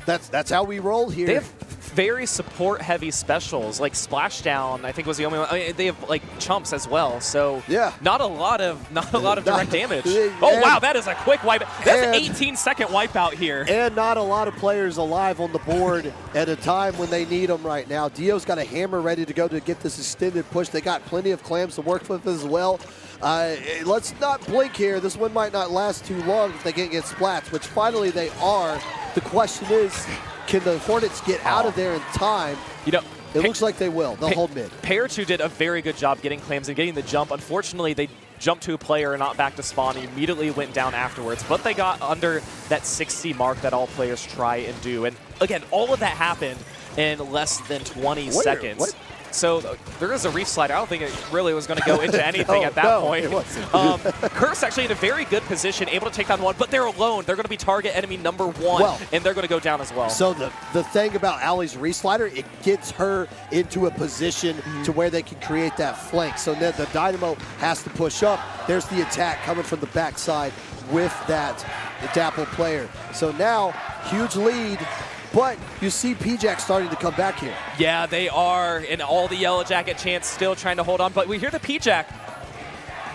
That's how we roll here. They have very support-heavy specials, like Splashdown. I think was the only one. I mean, they have like chumps as well. So not a lot of direct damage. Oh wow, that is a quick wipe. That's an 18-second wipeout here. And not a lot of players alive on the board at a time when they need them right now. Dio's got a hammer ready to go to get this extended push. They got plenty of clams to work with as well. Let's not blink here. This one might not last too long if they can't get splats, which finally they are. The question is, can the Hornets get out of there in time? You know, it looks like they will. They'll hold mid. Pair 2 did a very good job getting clams and getting the jump. Unfortunately, they jumped to a player and not back to spawn. He immediately went down afterwards, but they got under that 60 mark that all players try and do. And again, all of that happened in less than 20 seconds. What? So there is a reef slider. I don't think it really was going to go into anything at that point. Curse actually in a very good position, able to take down one, but they're alone. They're going to be target enemy number 1, and they're going to go down as well. So the thing about Allie's reef slider, it gets her into a position to where they can create that flank. So then the Dynamo has to push up. There's the attack coming from the backside with that Dapple player. So now, huge lead. But you see pjackk starting to come back here. Yeah, they are, and all the Yellow Jacket chants still trying to hold on. But we hear the pjackk.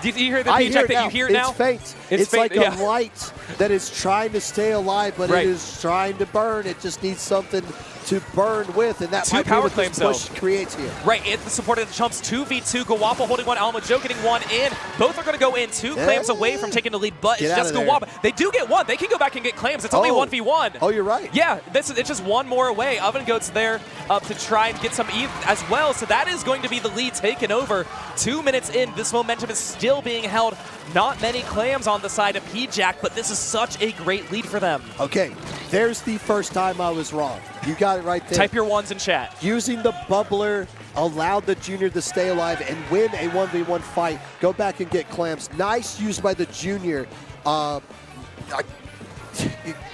Did you hear the pjackk that you hear it now? It's faint. It's like a light that is trying to stay alive, but it is trying to burn. It just needs something to burn with, and that 2 might be power what claims, this push creates here. Right, it supported the chumps. 2v2, Guwapa holding one, Almajo getting one in. Both are going to go in, 2 clams away from taking the lead, but it's just Guwapa. They do get one. They can go back and get clams. It's only 1v1. Oh, you're right. Yeah, it's just one more away. Oven Goat's there to try and get some Eve as well, so that is going to be the lead taken over. 2 minutes in, this momentum is still being held. Not many clams on the side of pjackk, but this is such a great lead for them. Okay, there's the first time I was wrong. You got it right there. Type your ones in chat. Using the bubbler allowed the junior to stay alive and win a 1v1 fight. Go back and get clams. Nice use by the junior.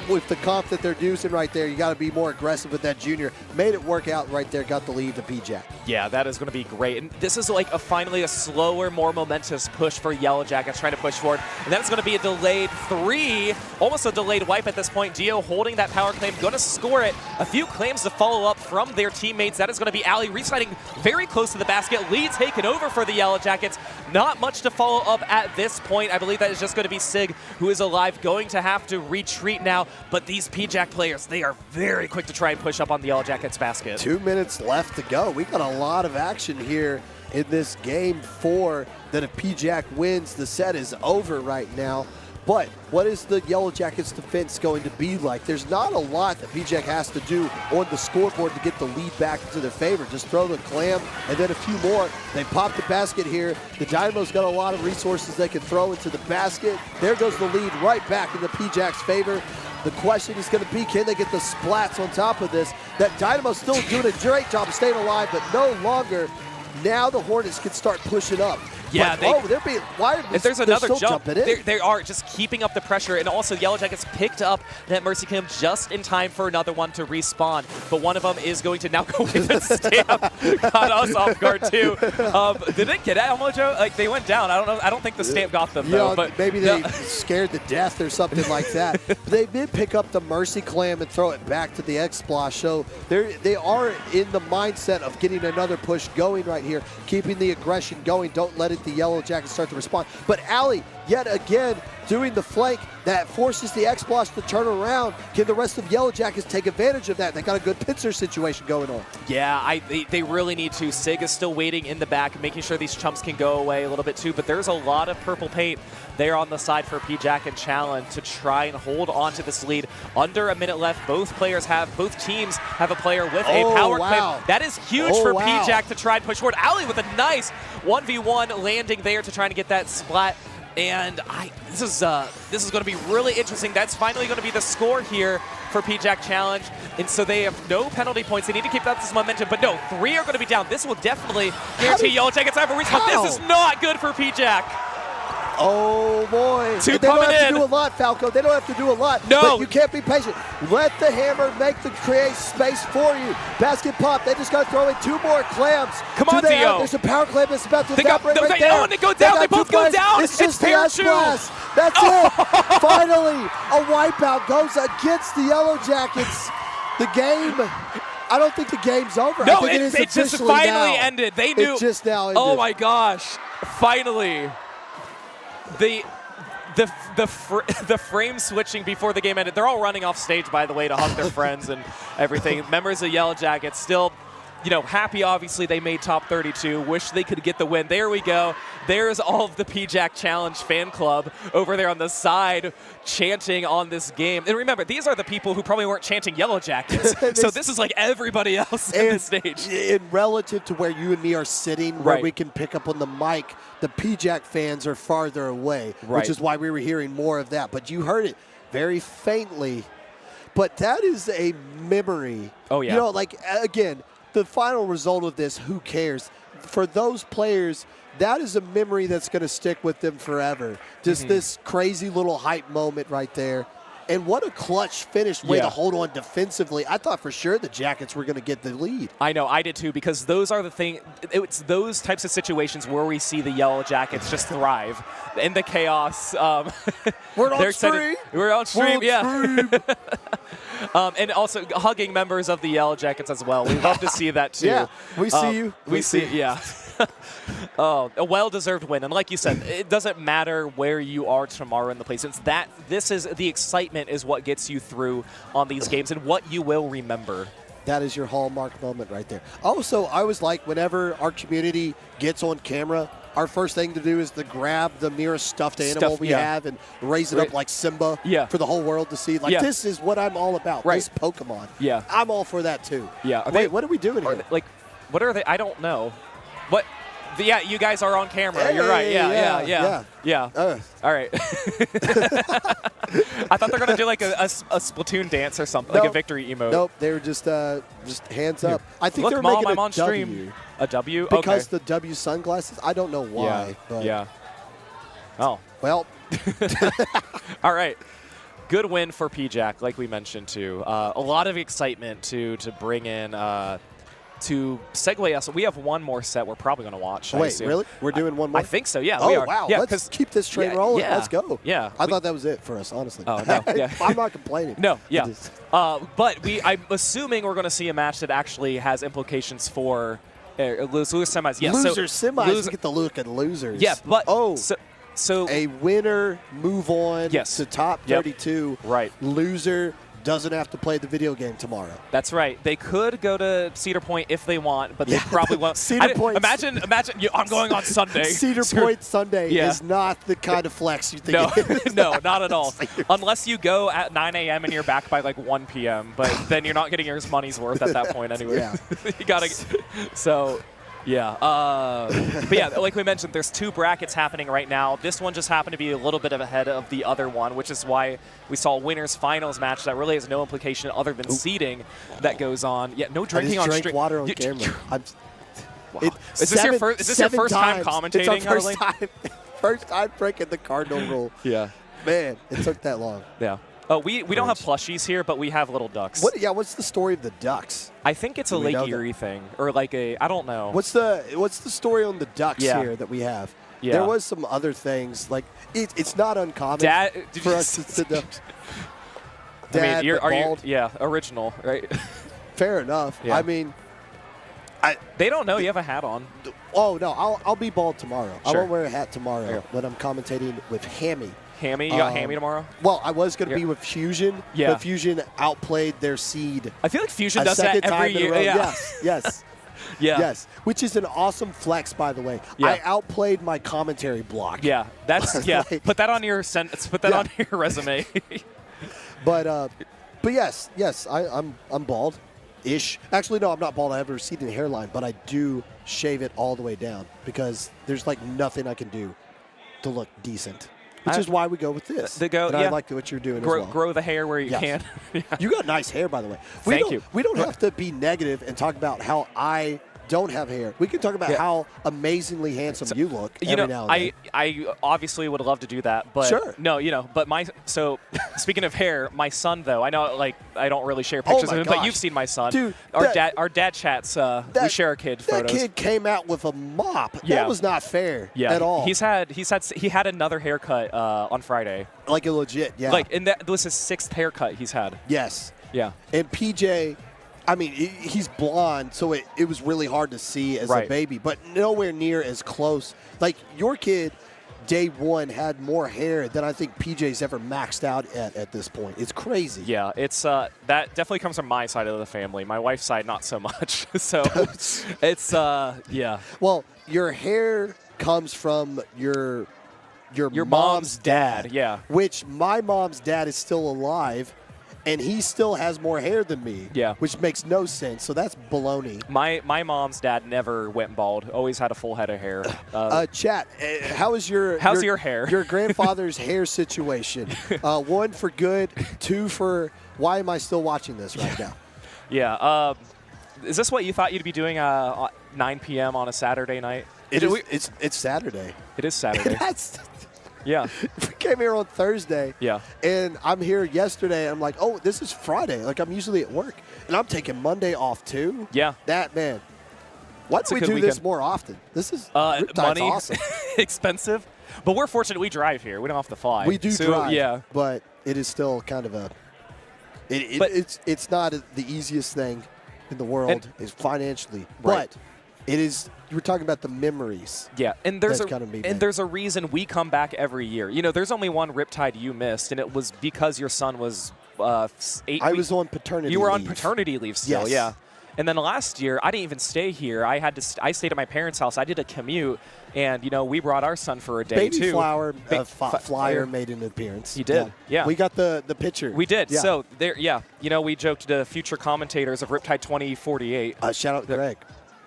With the comp that they're using right there, you got to be more aggressive with that junior. Made it work out right there, got the lead to pjackk. Yeah, that is going to be great. And this is like finally a slower, more momentous push for Yellow Jackets trying to push forward. And then it's going to be a delayed 3, almost a delayed wipe at this point. Dio holding that power claim, going to score it. A few claims to follow up from their teammates. That is going to be Ali residing very close to the basket. Lead taken over for the Yellow Jackets. Not much to follow up at this point. I believe that is just going to be Sig, who is alive, going to have to retreat now. But these pjackk players, they are very quick to try and push up on the Yellow Jackets basket. 2 minutes left to go. We got a lot of action here in this game 4 that if pjackk wins, the set is over right now. But what is the Yellow Jackets defense going to be like? There's not a lot that pjackk has to do on the scoreboard to get the lead back into their favor. Just throw the clam and then a few more. They pop the basket here. The Dynamo's got a lot of resources they can throw into the basket. There goes the lead right back into pjack's favor. The question is going to be, can they get the splats on top of this? That Dynamo's still doing a great job of staying alive, but no longer. Now the Hornets can start pushing up. Yeah, but, they're being. Why? If there's another still jump, jumping in. they are just keeping up the pressure, and also Yellow Jackets picked up that Mercy Clam just in time for another one to respawn. But one of them is going to now go with the stamp. Got us off guard too. Did it get out, Mojo? Like they went down. I don't know. I don't think the stamp got them though. But maybe they scared to death or something like that. They did pick up the Mercy Clam and throw it back to the X-Splosh. So they are in the mindset of getting another push going right here, keeping the aggression going. Don't let the Yellow Jackets start to respond. But Ali, yet again, doing the flank that forces the X-Splosh to turn around. Can the rest of Yellow Jackets take advantage of that? They got a good pincer situation going on. Yeah, they really need to. Sig is still waiting in the back, making sure these chumps can go away a little bit too, but there's a lot of purple paint there on the side for pjackk and Challenge to try and hold on to this lead. Under a minute left, both teams have a player with a power clip. That is huge for pjackk to try and push forward. Ali with a nice 1v1 landing there to try and get that splat. And this is going to be really interesting. That's finally going to be the score here for pjackk Challenge. And so they have no penalty points. They need to keep up this momentum. But no, 3 are going to be down. This will definitely guarantee Yellow Jackets have a respawn. This is not good for pjackk. Oh boy. Two they don't coming have in. to do a lot, Falco. They don't have to do a lot. No. But you can't be patient. Let the hammer create space for you. Basket pop. They just got to throw in 2 more clams. Come on, Dio. There's a power clam that's about to evaporate right there. Oh, and they go down. They both go down. It's just the parachute. S-Blast. That's it. Finally, a wipeout goes against the Yellow Jackets. The game... I don't think the game's over. No, I think it just finally ended. They knew. It just now ended. Oh my gosh! Finally, the frame switching before the game ended. They're all running off stage, by the way, to hug their friends and everything. Members of Yellow Jackets still, happy. Obviously, they made top 32. Wish they could get the win. There we go. There's all of the pjackk Challenge fan club over there on the side chanting on this game. And remember, these are the people who probably weren't chanting Yellow Jackets. So this is like everybody else on the stage. In relative to where you and me are sitting, where we can pick up on the mic, the pjackk fans are farther away, which is why we were hearing more of that. But you heard it very faintly. But that is a memory. Oh, yeah. Again, the final result of this, who cares? For those players, that is a memory that's going to stick with them forever. Just this crazy little hype moment right there. And what a clutch finish way to hold on defensively. I thought for sure the Jackets were going to get the lead. I know, I did too, because those are the thing. It's those types of situations where we see the Yellow Jackets just thrive in the chaos. We're on stream. We're on stream, and also hugging members of the Yellow Jackets as well. We love to see that too. Yeah, we see you. We see, yeah. Oh, a well-deserved win. And like you said, it doesn't matter where you are tomorrow in the place. It's that this is the excitement is what gets you through on these games and what you will remember. That is your hallmark moment right there. Also, I was like, whenever our community gets on camera, our first thing to do is to grab the nearest stuffed animal we have and raise it up like Simba for the whole world to see. Like, this is what I'm all about, this Pokemon. Yeah. I'm all for that, too. Yeah. Wait, what are we doing here? What are they? I don't know. What? Yeah, you guys are on camera. Hey, you're right. Yeah. All right. I thought they were going to do like a Splatoon dance or something, like a victory emote. Nope, they were just hands up. I think they were Mom, making I'm on W. Stream. A W? Because the W sunglasses? I don't know why. But Oh. Well. All right. Good win for pjackk, like we mentioned, too. A lot of excitement to bring in to segue us. We have one more set we're probably going to watch. Wait, really? We're doing one more? I think so, yeah. Oh, we are. wow. Yeah, let's keep this train rolling. Yeah, Let's go. Yeah. I thought that was it for us, honestly. Oh, no. Yeah. I'm not complaining. No, yeah. But I'm assuming we're going to see a match that actually has implications for loser semis. Yeah, loser semis. You get the look at losers. Yeah, but so a winner move on to top 32. Right. Loser doesn't have to play the video game tomorrow. That's right. They could go to Cedar Point if they want, but they probably won't. Cedar Point. Imagine. I'm going on Sunday. Cedar Point Sunday is not the kind of flex you think it is. No, not at all. Unless you go at 9 a.m. and you're back by like 1 p.m., but then you're not getting your money's worth at that point anyway. You gotta. So. Yeah, but yeah, like we mentioned, there's 2 brackets happening right now. This one just happened to be a little bit ahead of the other one, which is why we saw a winners finals match that really has no implication other than seeding that goes on. Yeah, no drinking on stream. Water on camera. Wow. Is this your first time commentating? It's our first time breaking the cardinal rule. Yeah. Man, it took that long. Yeah. Oh, we don't have plushies here, but we have little ducks. What's the story of the ducks? I think it's a Lake Erie thing, or like I don't know. What's the story on the ducks here that we have? Yeah. There was some other things like it's not uncommon for us to know. Dad, are you original, right? Fair enough. Yeah. I mean, they don't know you have a hat on. Oh no, I'll be bald tomorrow. Sure. I won't wear a hat tomorrow when I'm commentating with Hammy. Hammy, you got Hammy tomorrow? Well, I was going to be with Fusion, but Fusion outplayed their seed. I feel like Fusion does that every year. Yeah. Yes. Yes, which is an awesome flex, by the way. Yeah. I outplayed my commentary block. Yeah, that's put that on your on your resume. But yes, I'm bald-ish. Actually, no, I'm not bald. I have a receding hairline, but I do shave it all the way down because there's like nothing I can do to look decent. Which is why we go with this. I like what you're doing as well. Grow the hair where you can. You got nice hair, by the way. Thank you. We don't have to be negative and talk about how I don't have hair. We can talk about how amazingly handsome you look every now and then. I obviously would love to do that, but no, but speaking of hair, my son though, I know I don't really share pictures of him, but you've seen my son. Dude, our dad chats, we share our kid photos. That kid came out with a mop. That was not fair at all. He had another haircut on Friday. Like a legit, and that was his 6th haircut he's had. Yes. Yeah. And PJ, I mean, he's blonde, so it was really hard to see as a baby, but nowhere near as close. Like, your kid, day one, had more hair than I think PJ's ever maxed out at this point. It's crazy. Yeah, it's that definitely comes from my side of the family. My wife's side, not so much. So it's yeah. Well, your hair comes from your mom's dad. Yeah. Which my mom's dad is still alive. And he still has more hair than me, which makes no sense. So that's baloney. My mom's dad never went bald. Always had a full head of hair. Chat, how's your hair? Your grandfather's hair situation? 1 for good, 2 for why am I still watching this right now? Yeah. Is this what you thought you'd be doing 9 p.m. on a Saturday night? It's Saturday. It is Saturday. Yeah. We came here on Thursday. Yeah. And I'm here yesterday. And I'm like, oh, this is Friday. Like, I'm usually at work. And I'm taking Monday off, too. Yeah. Man. Why don't we do this more often? This is money, awesome. Expensive. But we're fortunate we drive here. We don't have to fly. We do drive. Yeah. But it is still kind of it's not the easiest thing in the world is financially. But it is. You were talking about the memories. Yeah, and there's a reason we come back every year. There's only one Riptide you missed, and it was because your son was 8 I was on paternity leave. You were on paternity leave still, yeah. And then last year, I didn't even stay here. I stayed at my parents' house. I did a commute, and we brought our son for a day too. Baby Flower Flyer made an appearance. He did, yeah. We got the picture. We did. Yeah. So there, we joked to future commentators of Riptide 2048. Shout out Greg.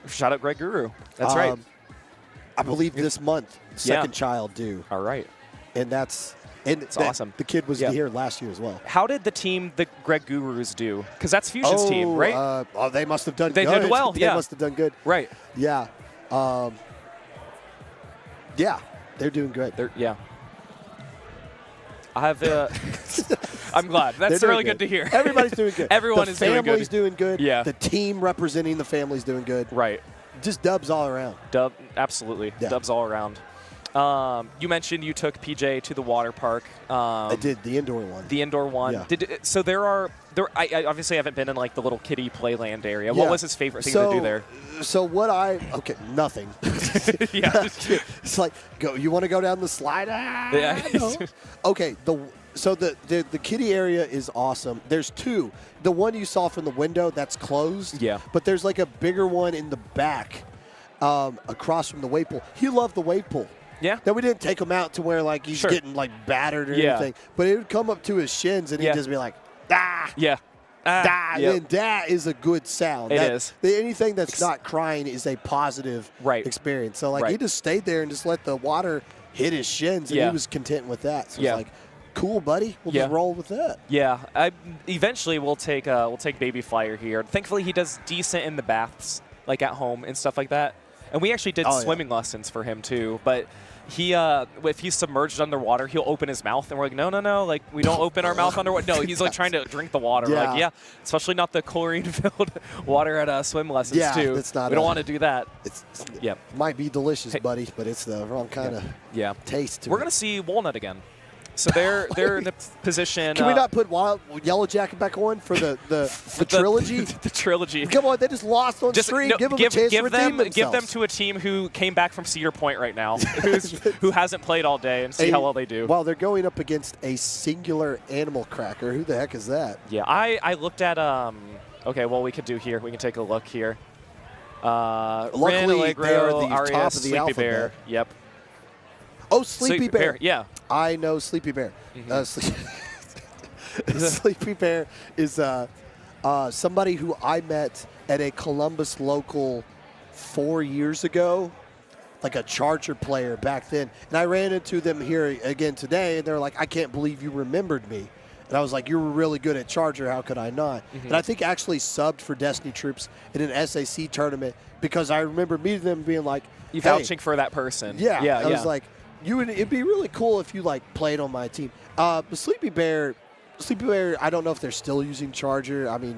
Shout out Greg Guru. That's right. I believe this month, second child due. All right. And it's awesome. The kid was here last year as well. How did the Greg Gurus do? Because that's Fusion's team, right? They must have done good. They did well, They must have done good. Right. Yeah. They're doing good. I have I'm glad. That's really good to hear. Everybody's doing good. Everyone is doing good. The family's doing good. Yeah. The team representing the family's doing good. Right. Just dubs all around. Absolutely. Yeah. Dubs all around. You mentioned you took PJ to the water park. I did, the indoor one. The indoor one. Yeah. So I obviously haven't been in like the little kiddie playland area. Yeah. What was his favorite thing to do there? So nothing. Yeah. It's like, you want to go down the slide? Yeah. No. Okay, so the kiddie area is awesome. There's 2. The one you saw from the window, that's closed. Yeah. But there's like a bigger one in the back across from the wave pool. He loved the wave pool. Yeah. Then we didn't take him out to where like he's getting like battered or anything. But it would come up to his shins and he'd just be like, ah. Yeah. And that is a good sound. It is. Anything that's not crying is a positive experience. So like he just stayed there and just let the water hit his shins and he was content with that. So it's like, cool, buddy. We'll just roll with that. Yeah. Eventually we'll take Baby Flyer here. Thankfully he does decent in the baths, like at home and stuff like that. And we actually did swimming lessons for him too. But if he's submerged underwater, he'll open his mouth, and we're like, no, like we don't open our mouth underwater. No, he's like trying to drink the water. Yeah. Like, yeah, especially not the chlorine-filled water at swim lessons too. That's not. We don't want to do that. It might be delicious, buddy, but it's the wrong kind of taste. We're gonna see Wollnot again. So they're in the position. Can we not put Yellow Jacket back on for the trilogy? The trilogy. Come on, they just lost on stream. Give them a chance to redeem themselves. Give them to a team who came back from Cedar Point right now, who hasn't played all day, and see how well they do. Well, they're going up against a singular animal cracker. Who the heck is that? Yeah, I looked at okay, well we could do here. We can take a look here. Luckily, they're the Arias, top of the Sleepy alphabet. Bear. Yep. Oh, Sleepy Bear. Yeah. I know Sleepy Bear. Sleepy Bear is somebody who I met at a Columbus local 4 years ago, like a Charger player back then. And I ran into them here again today, and they're like, I can't believe you remembered me. And I was like, you were really good at Charger. How could I not? And I think actually subbed for Destiny Troops in an SAC tournament because I remember meeting them being like, you vouching for that person. Yeah. I was like, it'd be really cool if you like played on my team. Sleepy Bear, I don't know if they're still using Charger. I mean,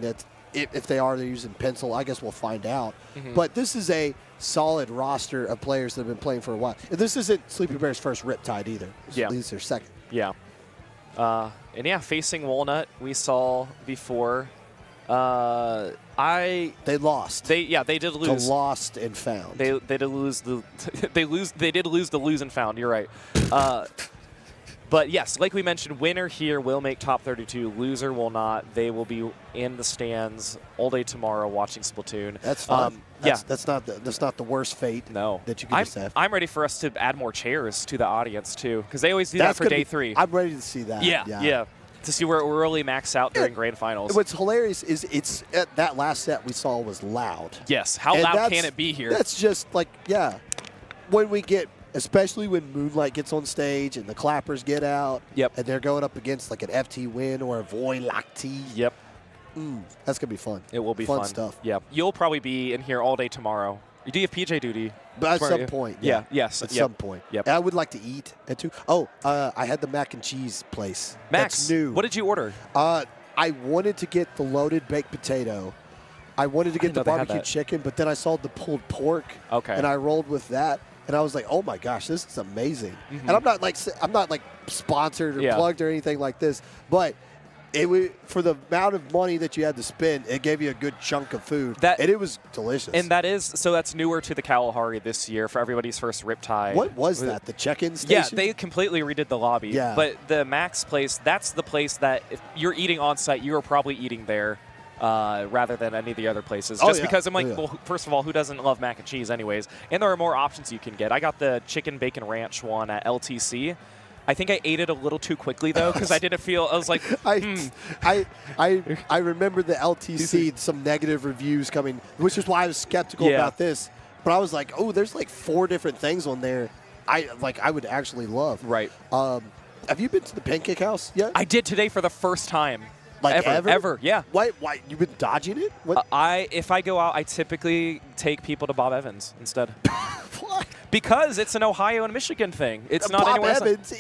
if they are, they're using Pencil. I guess we'll find out. But this is a solid roster of players that have been playing for a while. And this isn't Sleepy Bear's first Riptide either. At least their second. Yeah. And yeah, facing Wollnot, we saw before. They lost. They did lose. To Lost and Found. They did lose the they did lose the lose and found. You're right. But yes, like we mentioned, winner here will make top 32. Loser will not. They will be in the stands all day tomorrow watching Splatoon. That's fun. That's not the worst fate. That you can just have. I'm ready for us to add more chairs to the audience too, because they always do that for day 3. I'm ready to see that. Yeah. To see where we're really maxed out during grand finals. What's hilarious is that last set we saw was loud. Yes. How loud can it be here? That's just like, when we get, especially when Moonlight gets on stage and the clappers get out. Yep. And they're going up against like an FT win or a Voylacti. Yep. That's going to be fun. It will be fun stuff. Yep. You'll probably be in here all day tomorrow. You do have PJ duty. But at some point. Yeah. Yes. At some point. Yep. And I would like to eat at 2. Oh, I had the mac and cheese place. Max, that's new. What did you order? I wanted to get the loaded baked potato. I wanted to get the barbecue chicken, but then I saw the pulled pork. Okay. And I rolled with that. And I was like, "Oh my gosh, this is amazing!" And I'm not like sponsored or plugged or anything like this, but for the amount of money that you had to spend, it gave you a good chunk of food, and it was delicious. And that's newer to the Kalahari this year for everybody's first Riptide. What was that? The check-in station? Yeah, they completely redid the lobby. Yeah. But the Max place, that's the place that if you're eating on site, you are probably eating there. Rather than any of the other places. Just because I'm like, well, first of all, who doesn't love mac and cheese anyways? And there are more options you can get. I got the chicken bacon ranch one at LTC. I think I ate it a little too quickly, though, because I didn't feel – I was like, I remember the LTC, some negative reviews coming, which is why I was skeptical about this. But I was like, oh, there's like 4 different things on there I would actually love. Right. Have you been to the Pancake House yet? I did today for the first time. Like ever, yeah. Why? You've been dodging it? What? If I go out, I typically take people to Bob Evans instead. Why? Because it's an Ohio and Michigan thing. It's not anywhere else.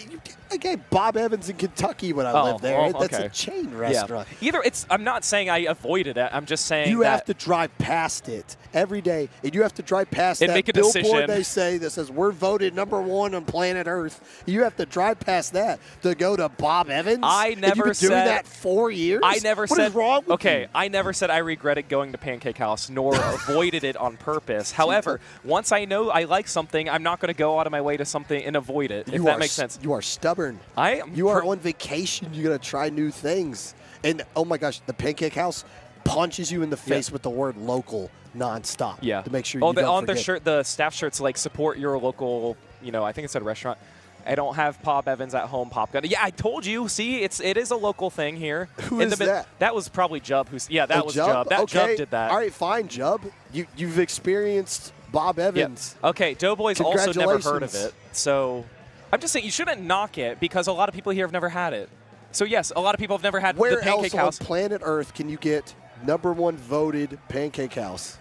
Okay, Bob Evans in Kentucky when I lived there. Well, That's a chain restaurant. Yeah. I'm not saying I avoided it. I'm just saying you have to drive past it every day, and you have to drive past that make a billboard decision. They say that says we're voted #1 on planet Earth. You have to drive past that to go to Bob Evans. I never and you've been said doing that 4 years. I never what said. Is wrong with you? I never said I regretted going to Pancake House nor avoided it on purpose. However, once I know I like something, I'm not going to go out of my way to something and avoid it. If that makes sense. You are stubborn. I am. You are on vacation. You're going to try new things. And, oh, my gosh, the Pancake House punches you in the face with the word local nonstop. Yeah. To make sure you don't on forget. their shirt, the staff shirts, like, support your local, I think it said restaurant. I don't have Bob Evans at home pop gun. Yeah, I told you. See, it is a local thing here. Who is that? That was probably Jub. That was Jub. That okay. Jub did that. All right, fine, Jub. You've experienced Bob Evans. Yeah. Okay, Doughboy's also never heard of it. So I'm just saying you shouldn't knock it because a lot of people here have never had it. So, yes, a lot of people have never had the Pancake House. Where else on planet Earth can you get #1 voted Pancake House?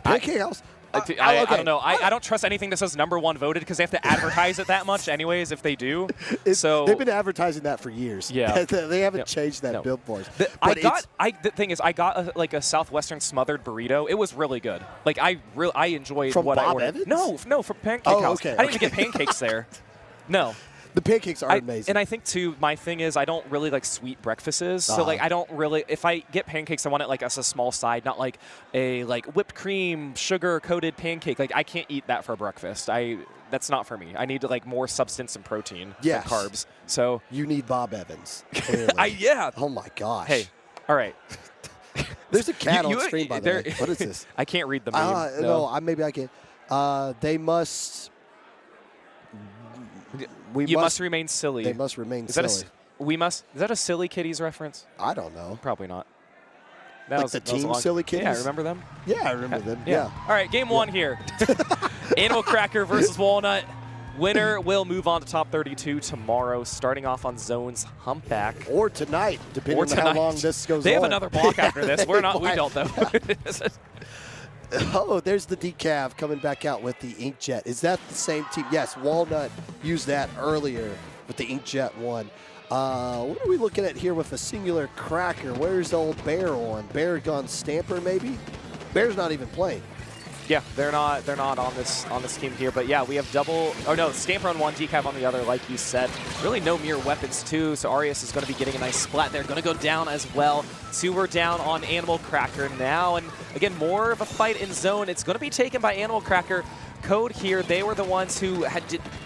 Pancake House? I don't know. I don't trust anything that says #1 voted because they have to advertise it that much anyways if they do. So they've been advertising that for years. Yeah. They haven't changed that billboard. The thing is, I got a Southwestern smothered burrito. It was really good. Like I enjoyed from what Bob I ordered. Evans? No, from Pancake House. Okay, I didn't even get pancakes there. No. The pancakes are amazing. And I think, too, my thing is I don't really like sweet breakfasts. So, like, I don't really – if I get pancakes, I want it, like, as a small side, not like a, like, whipped cream, sugar-coated pancake. Like, I can't eat that for breakfast. That's not for me. I need, like, more substance and protein than carbs. So you need Bob Evans, clearly. Yeah. Oh, my gosh. Hey, all right. There's a cat on stream, by the way. What is this? I can't read the meme. No, maybe I can. They must – You must remain silly. They must remain silly. Is that a Silly Kitties reference? I don't know. Probably not. Like the team Silly Kitties? Yeah, remember them? Yeah, I remember them. Yeah. All right, game one here. Animal Cracker versus Wollnot. Winner will move on to top 32 tomorrow, starting off on Zone's Humpback. Or tonight, depending on how long this goes on. They have another block after this. We don't, though. Oh, there's the Decav coming back out with the Inkjet. Is that the same team? Yes, Wollnot used that earlier with the Inkjet one. What are we looking at here with a singular Cracker? Where's old Bear on? Bear gone Stamper, maybe? Bear's not even playing. Yeah, they're not on this team here, but yeah, we have Dubble. Oh no, Stamper on one, Decav on the other, like you said. Really no mere weapons too, so Arias is going to be getting a nice splat there. Going to go down as well. Two are down on Animal Cracker now, and again, more of a fight in zone. It's going to be taken by Animal Cracker. Code here, they were the ones who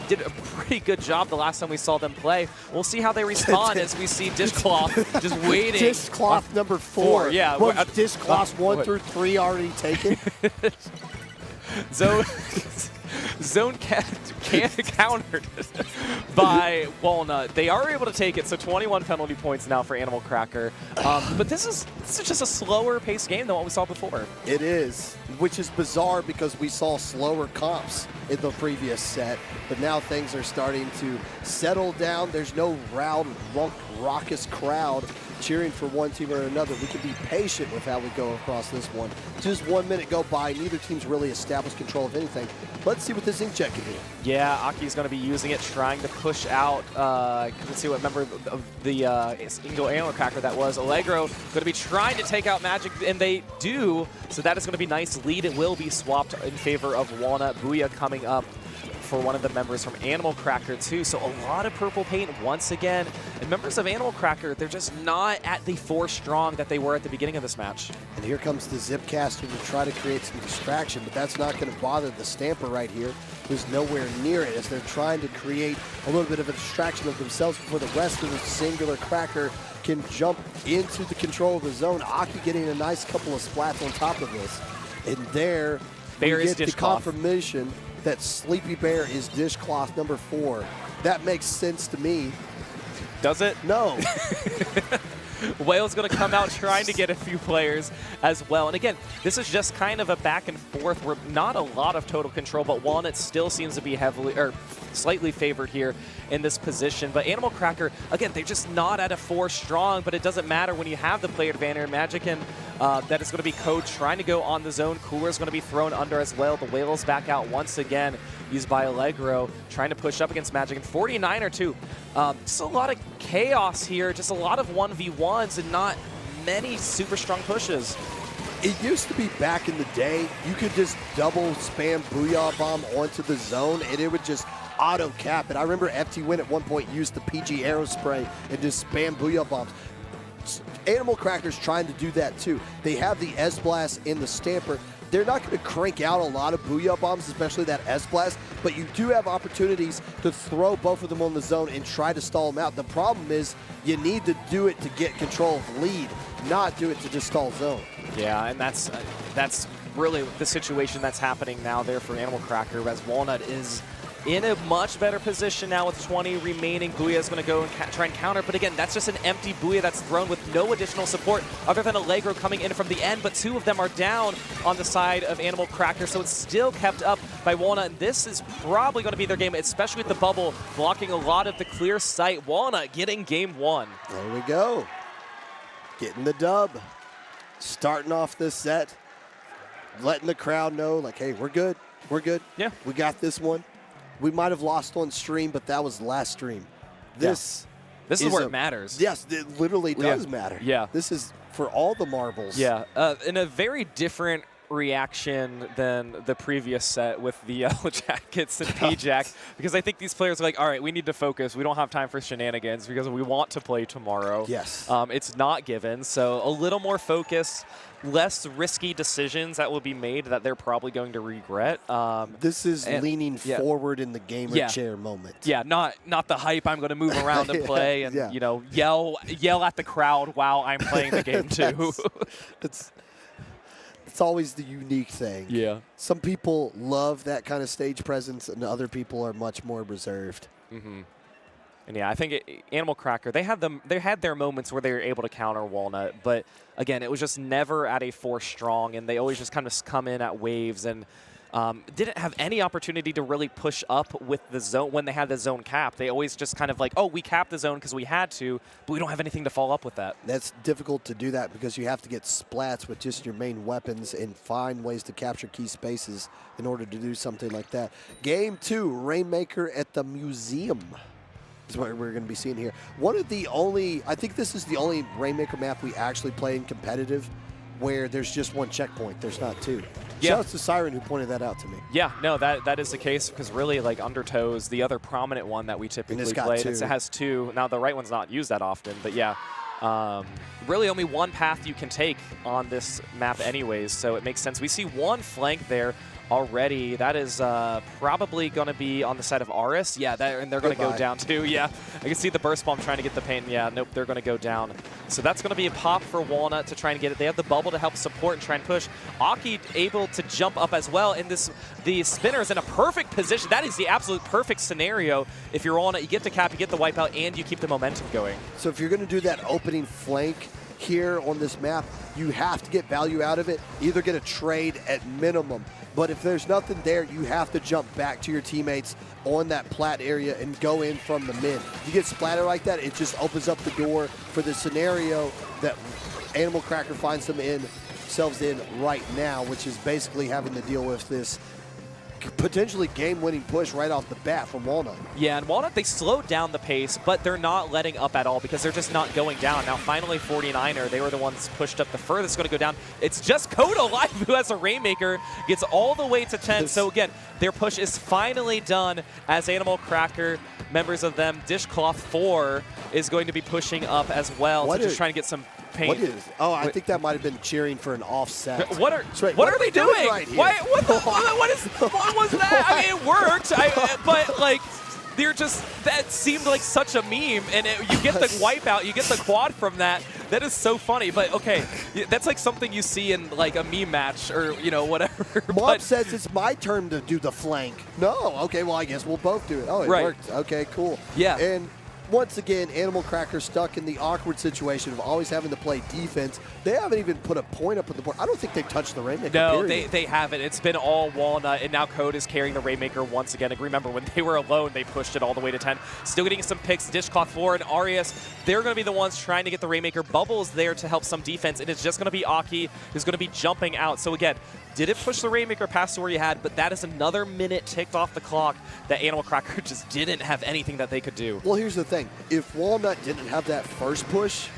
did a pretty good job the last time we saw them play. We'll see how they respond as we see Dishcloth just waiting. Dishcloth number 4. Yeah. Was Dishcloth 1 through 3 already taken? Zone countered by Wollnot. They are able to take it, so 21 penalty points now for Animal Cracker. But this is just a slower paced game than what we saw before. It is, which is bizarre because we saw slower comps in the previous set, but now things are starting to settle down. There's no loud, raucous crowd cheering for one team or another. We can be patient with how we go across this one. Just 1 minute go by. Neither team's really established control of anything. Let's see what this Inkjet can do. Yeah, Aki's going to be using it, trying to push out. Couldn't see what member of the Animal Cracker that was. Allegro going to be trying to take out Magic, and they do. So that is going to be nice lead. It will be swapped in favor of Wollnot. Booyah coming up for one of the members from Animal Cracker too. So a lot of purple paint once again. And members of Animal Cracker, they're just not at the 4 strong that they were at the beginning of this match. And here comes the Zipcaster to try to create some distraction, but that's not going to bother the Stamper right here, who's nowhere near it, as they're trying to create a little bit of a distraction of themselves before the rest of the singular Cracker can jump into the control of the zone. Aki getting a nice couple of splats on top of this. And there we get the confirmation that Sleepy Bear is Dishcloth number 4. That makes sense to me. Does it? No. Whale's going to come out trying to get a few players as well. And again, this is just kind of a back and forth. We're not a lot of total control, but Wollnot still seems to be slightly favored here in this position. But Animal Cracker, again, they're just not at a 4 strong, but it doesn't matter when you have the player advantage. Magic and that is going to be Code trying to go on the zone. Cooler is going to be thrown under as well. The Whale's back out once again, used by Allegro, trying to push up against Magic. And 49er2. Just a lot of chaos here, just a lot of 1v1s and not many super strong pushes. It used to be back in the day, you could just double spam Booyah Bomb onto the zone and it would just auto cap it. I remember FT-Win at one point used the PG Arrow Spray and just spam Booyah Bombs. Animal Cracker's trying to do that too. They have the S-Blast in the Stamper. They're not going to crank out a lot of Booyah Bombs, especially that S-Blast, but you do have opportunities to throw both of them on the zone and try to stall them out. The problem is you need to do it to get control of lead, not do it to just stall zone. Yeah, and that's really the situation that's happening now there for Animal Cracker, as Wollnot is in a much better position now with 20 remaining. Booyah is going to go and try and counter, but again, that's just an empty Booyah that's thrown with no additional support other than Allegro coming in from the end, but 2 of them are down on the side of Animal Cracker, so it's still kept up by Wollnot, and this is probably going to be their game, especially with the bubble blocking a lot of the clear sight. Wollnot getting game 1. There we go. Getting the dub. Starting off this set. letting the crowd know, like, hey, we're good. We're good. Yeah. We got this one. We might have lost on stream, but that was the last stream. This is where it matters. Yes, it literally does matter. Yeah. This is for all the marbles. Yeah. In a very different reaction than the previous set with the Yellow Jackets and pjackk, because I think these players are like, all right, we need to focus. We don't have time for shenanigans because we want to play tomorrow. Yes. It's not given, so a little more focus, less risky decisions that will be made that they're probably going to regret. This is leaning forward in the gamer chair moment. Yeah, not the hype. I'm going to move around and play and you know yell at the crowd while I'm playing the game too. It's always the unique thing. Yeah. Some people love that kind of stage presence, and other people are much more reserved. Mm-hmm. And yeah, I think Animal Cracker, they had their moments where they were able to counter wollnot, but again, it was just never at a 4 strong, and they always just kind of come in at waves and didn't have any opportunity to really push up with the zone when they had the zone cap. They always just kind of like, oh, we capped the zone because we had to, but we don't have anything to follow up with that. That's difficult to do that because you have to get splats with just your main weapons and find ways to capture key spaces in order to do something like that. Game 2, Rainmaker at the Museum is what we're going to be seeing here. One of the only, I think this is the only Rainmaker map we actually play in competitive where there's just one checkpoint. There's not two. Yeah. Shout out to Siren who pointed that out to me. Yeah, no, that is the case because really like Undertow's the other prominent one that we typically play. It has 2. Now the right one's not used that often, but yeah. Really only one path you can take on this map anyways, so it makes sense. We see one flank there already. That is probably going to be on the side of Aris. Yeah, and they're going to go down too. Yeah, I can see the burst bomb trying to get the pain. Yeah, nope, they're going to go down. So that's going to be a pop for wollnot to try and get it. They have the bubble to help support and try and push. Aki able to jump up as well. And the spinner is in a perfect position. That is the absolute perfect scenario. If you're wollnot, you get the cap, you get the wipeout, and you keep the momentum going. So if you're going to do that opening flank here on this map, you have to get value out of it. Either get a trade at minimum. But if there's nothing there, you have to jump back to your teammates on that plat area and go in from the mid. If you get splattered like that, it just opens up the door for the scenario that Animal Cracker finds themselves in right now, which is basically having to deal with this potentially game-winning push right off the bat from wollnot. Yeah, and wollnot, they slowed down the pace, but they're not letting up at all because they're just not going down. Now, finally, 49er, they were the ones pushed up the furthest going to go down. It's just Code alive who has a Rainmaker, gets all the way to 10. So, again, their push is finally done as Animal Cracker, members of them, Dishcloth 4, is going to be pushing up as well to just try and get some paint. What is? Oh, I think that might have been cheering for an offset. What are they doing? Right here? What was that? I mean, it worked, but like that seemed like such a meme, and you get the wipeout, you get the quad from that. That is so funny, but okay, that's like something you see in like a meme match or whatever. Mob says it's my turn to do the flank. No, okay, well I guess we'll both do it. Oh, it worked. Okay, cool. Yeah. And once again, Animal Cracker stuck in the awkward situation of always having to play defense. They haven't even put a point up on the board. I don't think they've touched the Rainmaker. No, they haven't. It's been all wollnot, and now Code is carrying the Rainmaker once again. And remember, when they were alone, they pushed it all the way to 10. Still getting some picks. Dishcloth 4 and Arias, they're going to be the ones trying to get the Rainmaker. Bubble's there to help some defense, and it's just going to be Aki who's going to be jumping out. So again, didn't push the Rainmaker past where you had, but that is another minute ticked off the clock that Animal Cracker just didn't have anything that they could do. Well, here's the thing. If wollnot didn't have that first push,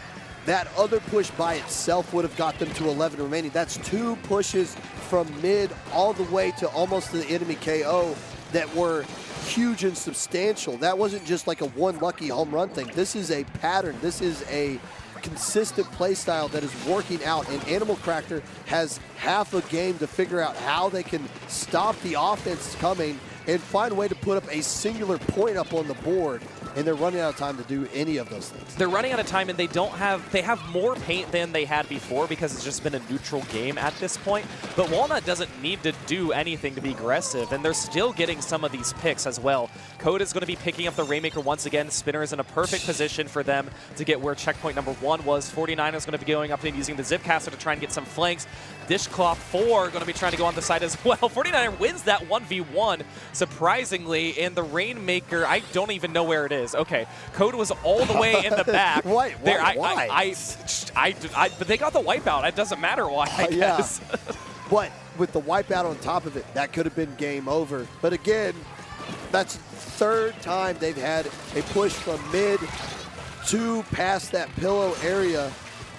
that other push by itself would have got them to 11 remaining. That's 2 pushes from mid all the way to almost to the enemy KO that were huge and substantial. That wasn't just like a one lucky home run thing. This is a pattern. This is a consistent play style that is working out, and Animal Cracker has half a game to figure out how they can stop the offense coming and find a way to put up a singular point up on the board, and they're running out of time to do any of those things. They're running out of time, and they have more paint than they had before because it's just been a neutral game at this point. But wollnot doesn't need to do anything to be aggressive, and they're still getting some of these picks as well. Code is going to be picking up the Rainmaker once again. Spinner is in a perfect position for them to get where checkpoint number 1 was. 49 is going to be going up and using the Zipcaster to try and get some flanks. Dishcloth 4 going to be trying to go on the side as well. 49 wins that 1v1, surprisingly, and the Rainmaker, I don't even know where it is. Okay, Code was all the way in the back. Why? But they got the wipeout. It doesn't matter why, I guess. But with the wipeout on top of it, that could have been game over. But again, that's third time they've had a push from mid to past that pillow area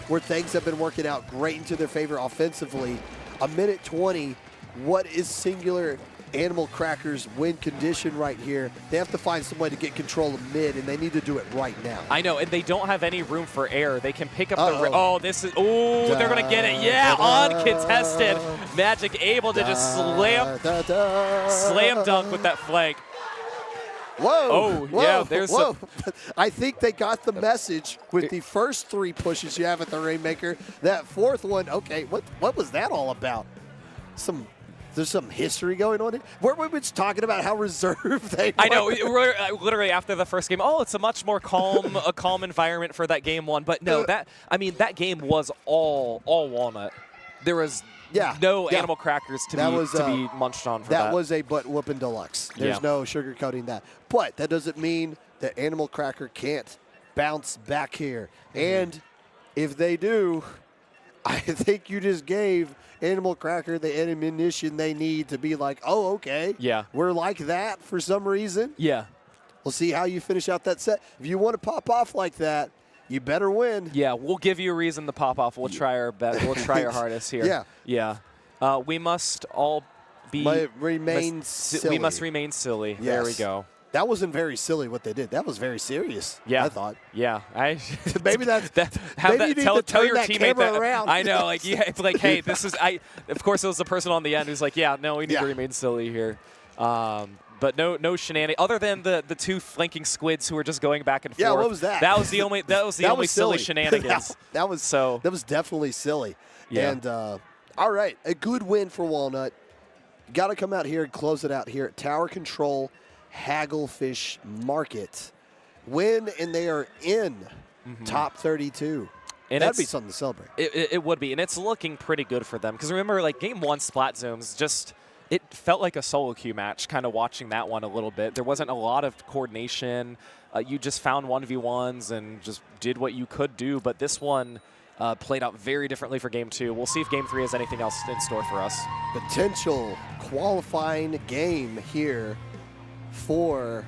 where things have been working out great into their favor offensively. A minute 20, what is Singular Animal Cracker's win condition right here? They have to find some way to get control of mid, and they need to do it right now. I know, and they don't have any room for air. They can pick up the... Oh, this is... Oh, they're going to get it. Yeah, uncontested. Magic able to just slam dunk with that flank. Whoa! Oh, whoa, yeah, there's whoa. I think they got the message with the first 3 pushes you have at the Rainmaker. That fourth one, okay, what was that all about? There's some history going on here. Wyrmwind's talking about how reserved they were. I know. Literally after the first game, it's a much more calm, environment for that game 1. But no, that game was all Walnut. There was no animal crackers to be munched on for that. That was a butt whooping deluxe. There's no sugarcoating that. But that doesn't mean that Animal Cracker can't bounce back here. And if they do, I think you just gave Animal Cracker the ammunition they need to be like, oh, okay. Yeah. We're like that for some reason. Yeah. We'll see how you finish out that set. If you want to pop off like that, you better win. Yeah, we'll give you a reason to pop off. We'll try our best. We'll try our hardest here. Yeah. We must all remain silly. We must remain silly. Yes. There we go. That wasn't very silly what they did. That was very serious. Yeah, I thought. Yeah, maybe that's maybe you need tell to your turn that teammate camera that. around. I know, like it's like, hey, this is Of course, it was the person on the end who's like, yeah, no, we need to remain silly here. But no shenanigans other than the 2 flanking squids who were just going back and forth. Yeah, what was that? That was the only silly shenanigans. that was definitely silly. Yeah. And all right, a good win for Walnut. Got to come out here and close it out here at Tower Control Hagglefish Market. Win, and they are in top 32. And that'd be something to celebrate. It would be, and it's looking pretty good for them. Because remember, like game 1 Splat Zones, it felt like a solo queue match, kind of watching that one a little bit. There wasn't a lot of coordination. You just found 1v1s and just did what you could do. But this one played out very differently for game 2. We'll see if game 3 has anything else in store for us. Potential qualifying game here for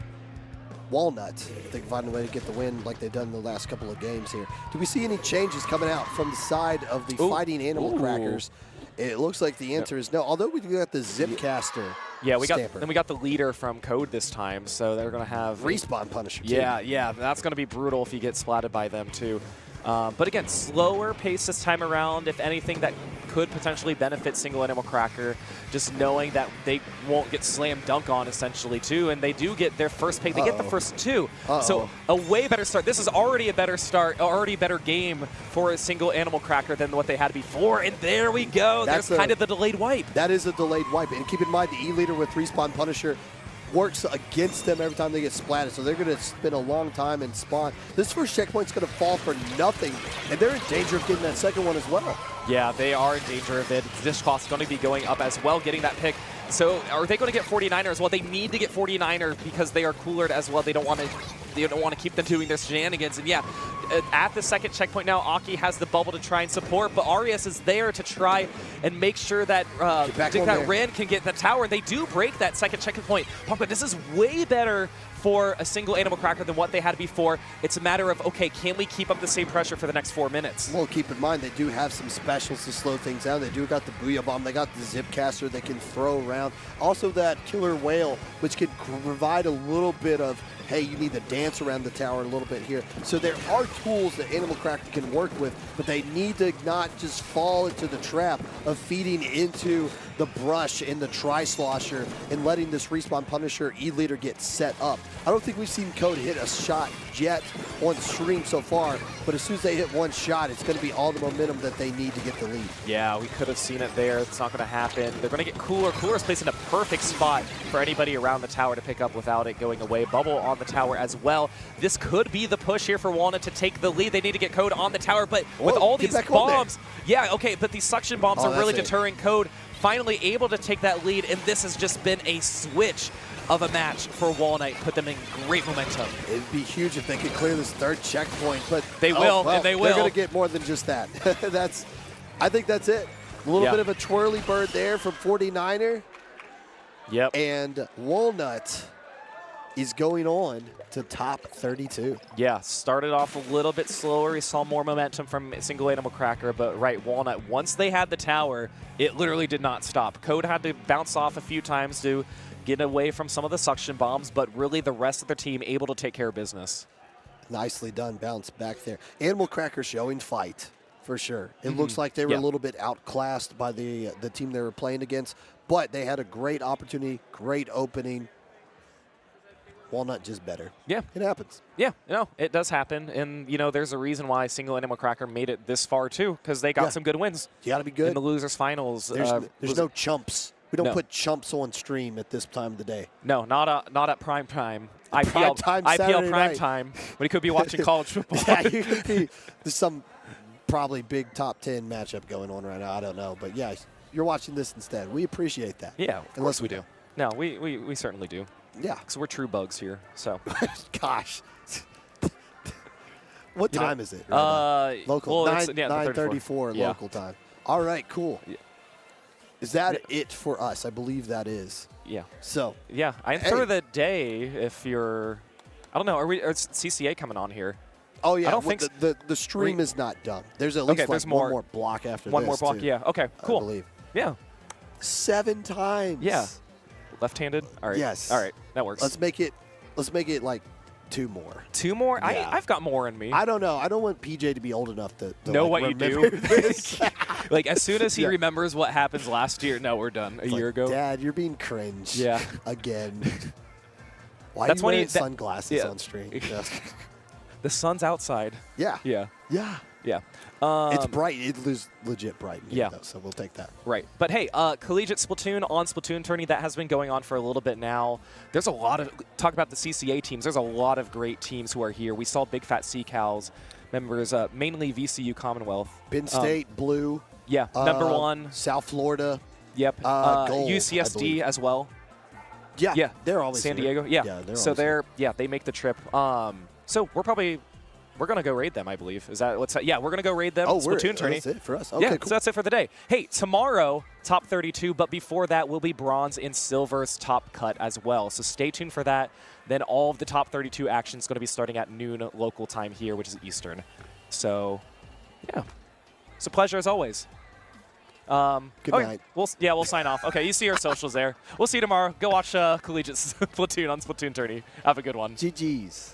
Walnut, if they can find a way to get the win like they've done the last couple of games here. Do we see any changes coming out from the side of the Fighting Animal Crackers? It looks like the answer is no, although we got the Zipcaster stamper. We got the leader from Code this time, so they're going to have... Respawn Punisher, too. Yeah, that's going to be brutal if you get splatted by them, too. But again, slower pace this time around. If anything, that could potentially benefit Single Animal Cracker, just knowing that they won't get slam dunk on essentially too, and they do get their first pick. They get the first 2. So a way better start. This is already a better start, already a better game for a Single Animal Cracker than what they had before. And there we go. There's kind of the delayed wipe. That is a delayed wipe. And keep in mind, the E-Leader with Respawn Punisher works against them every time they get splatted, so they're going to spend a long time in spawn. This first checkpoint's going to fall for nothing, and they're in danger of getting that second one as well. Yeah, they are in danger of it. This cost going to be going up as well, getting that pick. So are they going to get 49er as well? They need to get 49er because they are coolered as well. They don't want to keep them doing their shenanigans. And yeah, at the second checkpoint now, Aki has the bubble to try and support, but Arias is there to try and make sure that Ran can get the tower. And they do break that second checkpoint. But this is way better for a Single Animal Cracker than what they had before. It's a matter of, okay, can we keep up the same pressure for the next 4 minutes? Well, keep in mind, they do have some specials to slow things down. They do got the Booyah Bomb. They got the Zipcaster they can throw around. Also that Killer Whale, which can provide a little bit of, hey, you need to dance around the tower a little bit here. So there are tools that Animal Cracker can work with, but they need to not just fall into the trap of feeding into the brush in the Tri-Slosher and letting this Respawn Punisher E-Leader get set up. I don't think we've seen Code hit a shot yet on stream so far, but as soon as they hit one shot, it's going to be all the momentum that they need to get the lead. Yeah, we could have seen it there. It's not going to happen. They're going to get Cooler. Cooler's placed in a perfect spot for anybody around the tower to pick up without it going away. Bubble on the tower as well. This could be the push here for Walnut to take the lead. They need to get Code on the tower, but with all these bombs, but these suction bombs are really deterring Code. Finally able to take that lead, and this has just been a switch of a match for Walnut. Put them in great momentum. It'd be huge if they could clear this third checkpoint, but they will, and they will. They're going to get more than just that. I think that's it. A little bit of a twirly bird there from 49er. Yep. And wollnot is going on to top 32. Yeah, started off a little bit slower. He saw more momentum from Single Animal Cracker, but right, wollnot, once they had the tower, it literally did not stop. Code had to bounce off a few times to get away from some of the suction bombs, but really the rest of their team able to take care of business. Nicely done, bounce back there. Animal Cracker showing fight, for sure. It looks like they were a little bit outclassed by the team they were playing against, but they had a great opportunity, great opening. wollnot just better. Yeah. It happens. Yeah, no, it does happen. And, you know, there's a reason why Single Animal Cracker made it this far, too, because they got some good wins. You got to be good. In the losers finals. There's no chumps. We don't put chumps on stream at this time of the day. No, not at prime time. Prime time IPL Saturday prime night. time, when he could be watching college football. Yeah, you could be. There's some probably big top 10 matchup going on right now. I don't know. But, yeah, you're watching this instead. We appreciate that. Yeah, of course we do. No, we certainly do. Yeah. Because we're true bugs here, so. Gosh. What time is it? Well, Local. 9:34 Yeah. local time. All right, cool. Yeah. Is that it for us? I believe that is. Yeah. So. Yeah, I answer the day if you're. I don't know. Are CCA coming on here? Oh yeah. I don't think the stream is not done. There's at least there's one more block after one this. more block. Too, Yeah. Okay. Cool. I believe. Yeah. 7 times. Yeah. Left-handed. All right. Yes. All right. That works. Let's make it like 2 more. 2 more? Yeah. I've got more in me. I don't know. I don't want PJ to be old enough to know like, what you do. remember this. Like as soon as he remembers what happens last year, no, we're done. A year ago. Dad, you're being cringe. Yeah. Again. Why That's are you when wearing sunglasses on stream? Yeah. The sun's outside. Yeah. Yeah. Yeah. Yeah. It's bright. It is legit bright. Yeah. Though, so we'll take that. Right. But hey, collegiate Splatoon on Splatoon tourney, that has been going on for a little bit now. There's a lot of, talk about the CCA teams, there's a lot of great teams who are here. We saw Big Fat Sea Cows members, mainly VCU Commonwealth. Penn State, Blue. Yeah, number 1. South Florida. Yep. Gold, UCSD as well. Yeah. Yeah. They're always San here. Diego. Yeah. So they make the trip. So we're going to go raid them, I believe. Is that what's that? Yeah, we're going to go raid them. Splatoon tourney. That's it for us. Okay, Yeah, cool. so that's it for the day. Hey, tomorrow, top 32, but before that will be bronze and silver's top cut as well. So stay tuned for that. Then all of the top 32 action is going to be starting at noon local time here, which is Eastern. So, yeah. It's a pleasure as always. Good night. We'll sign off. Okay, you see our socials there. We'll see you tomorrow. Go watch Collegiate Splatoon on Splatoon tourney. Have a good one. GG's.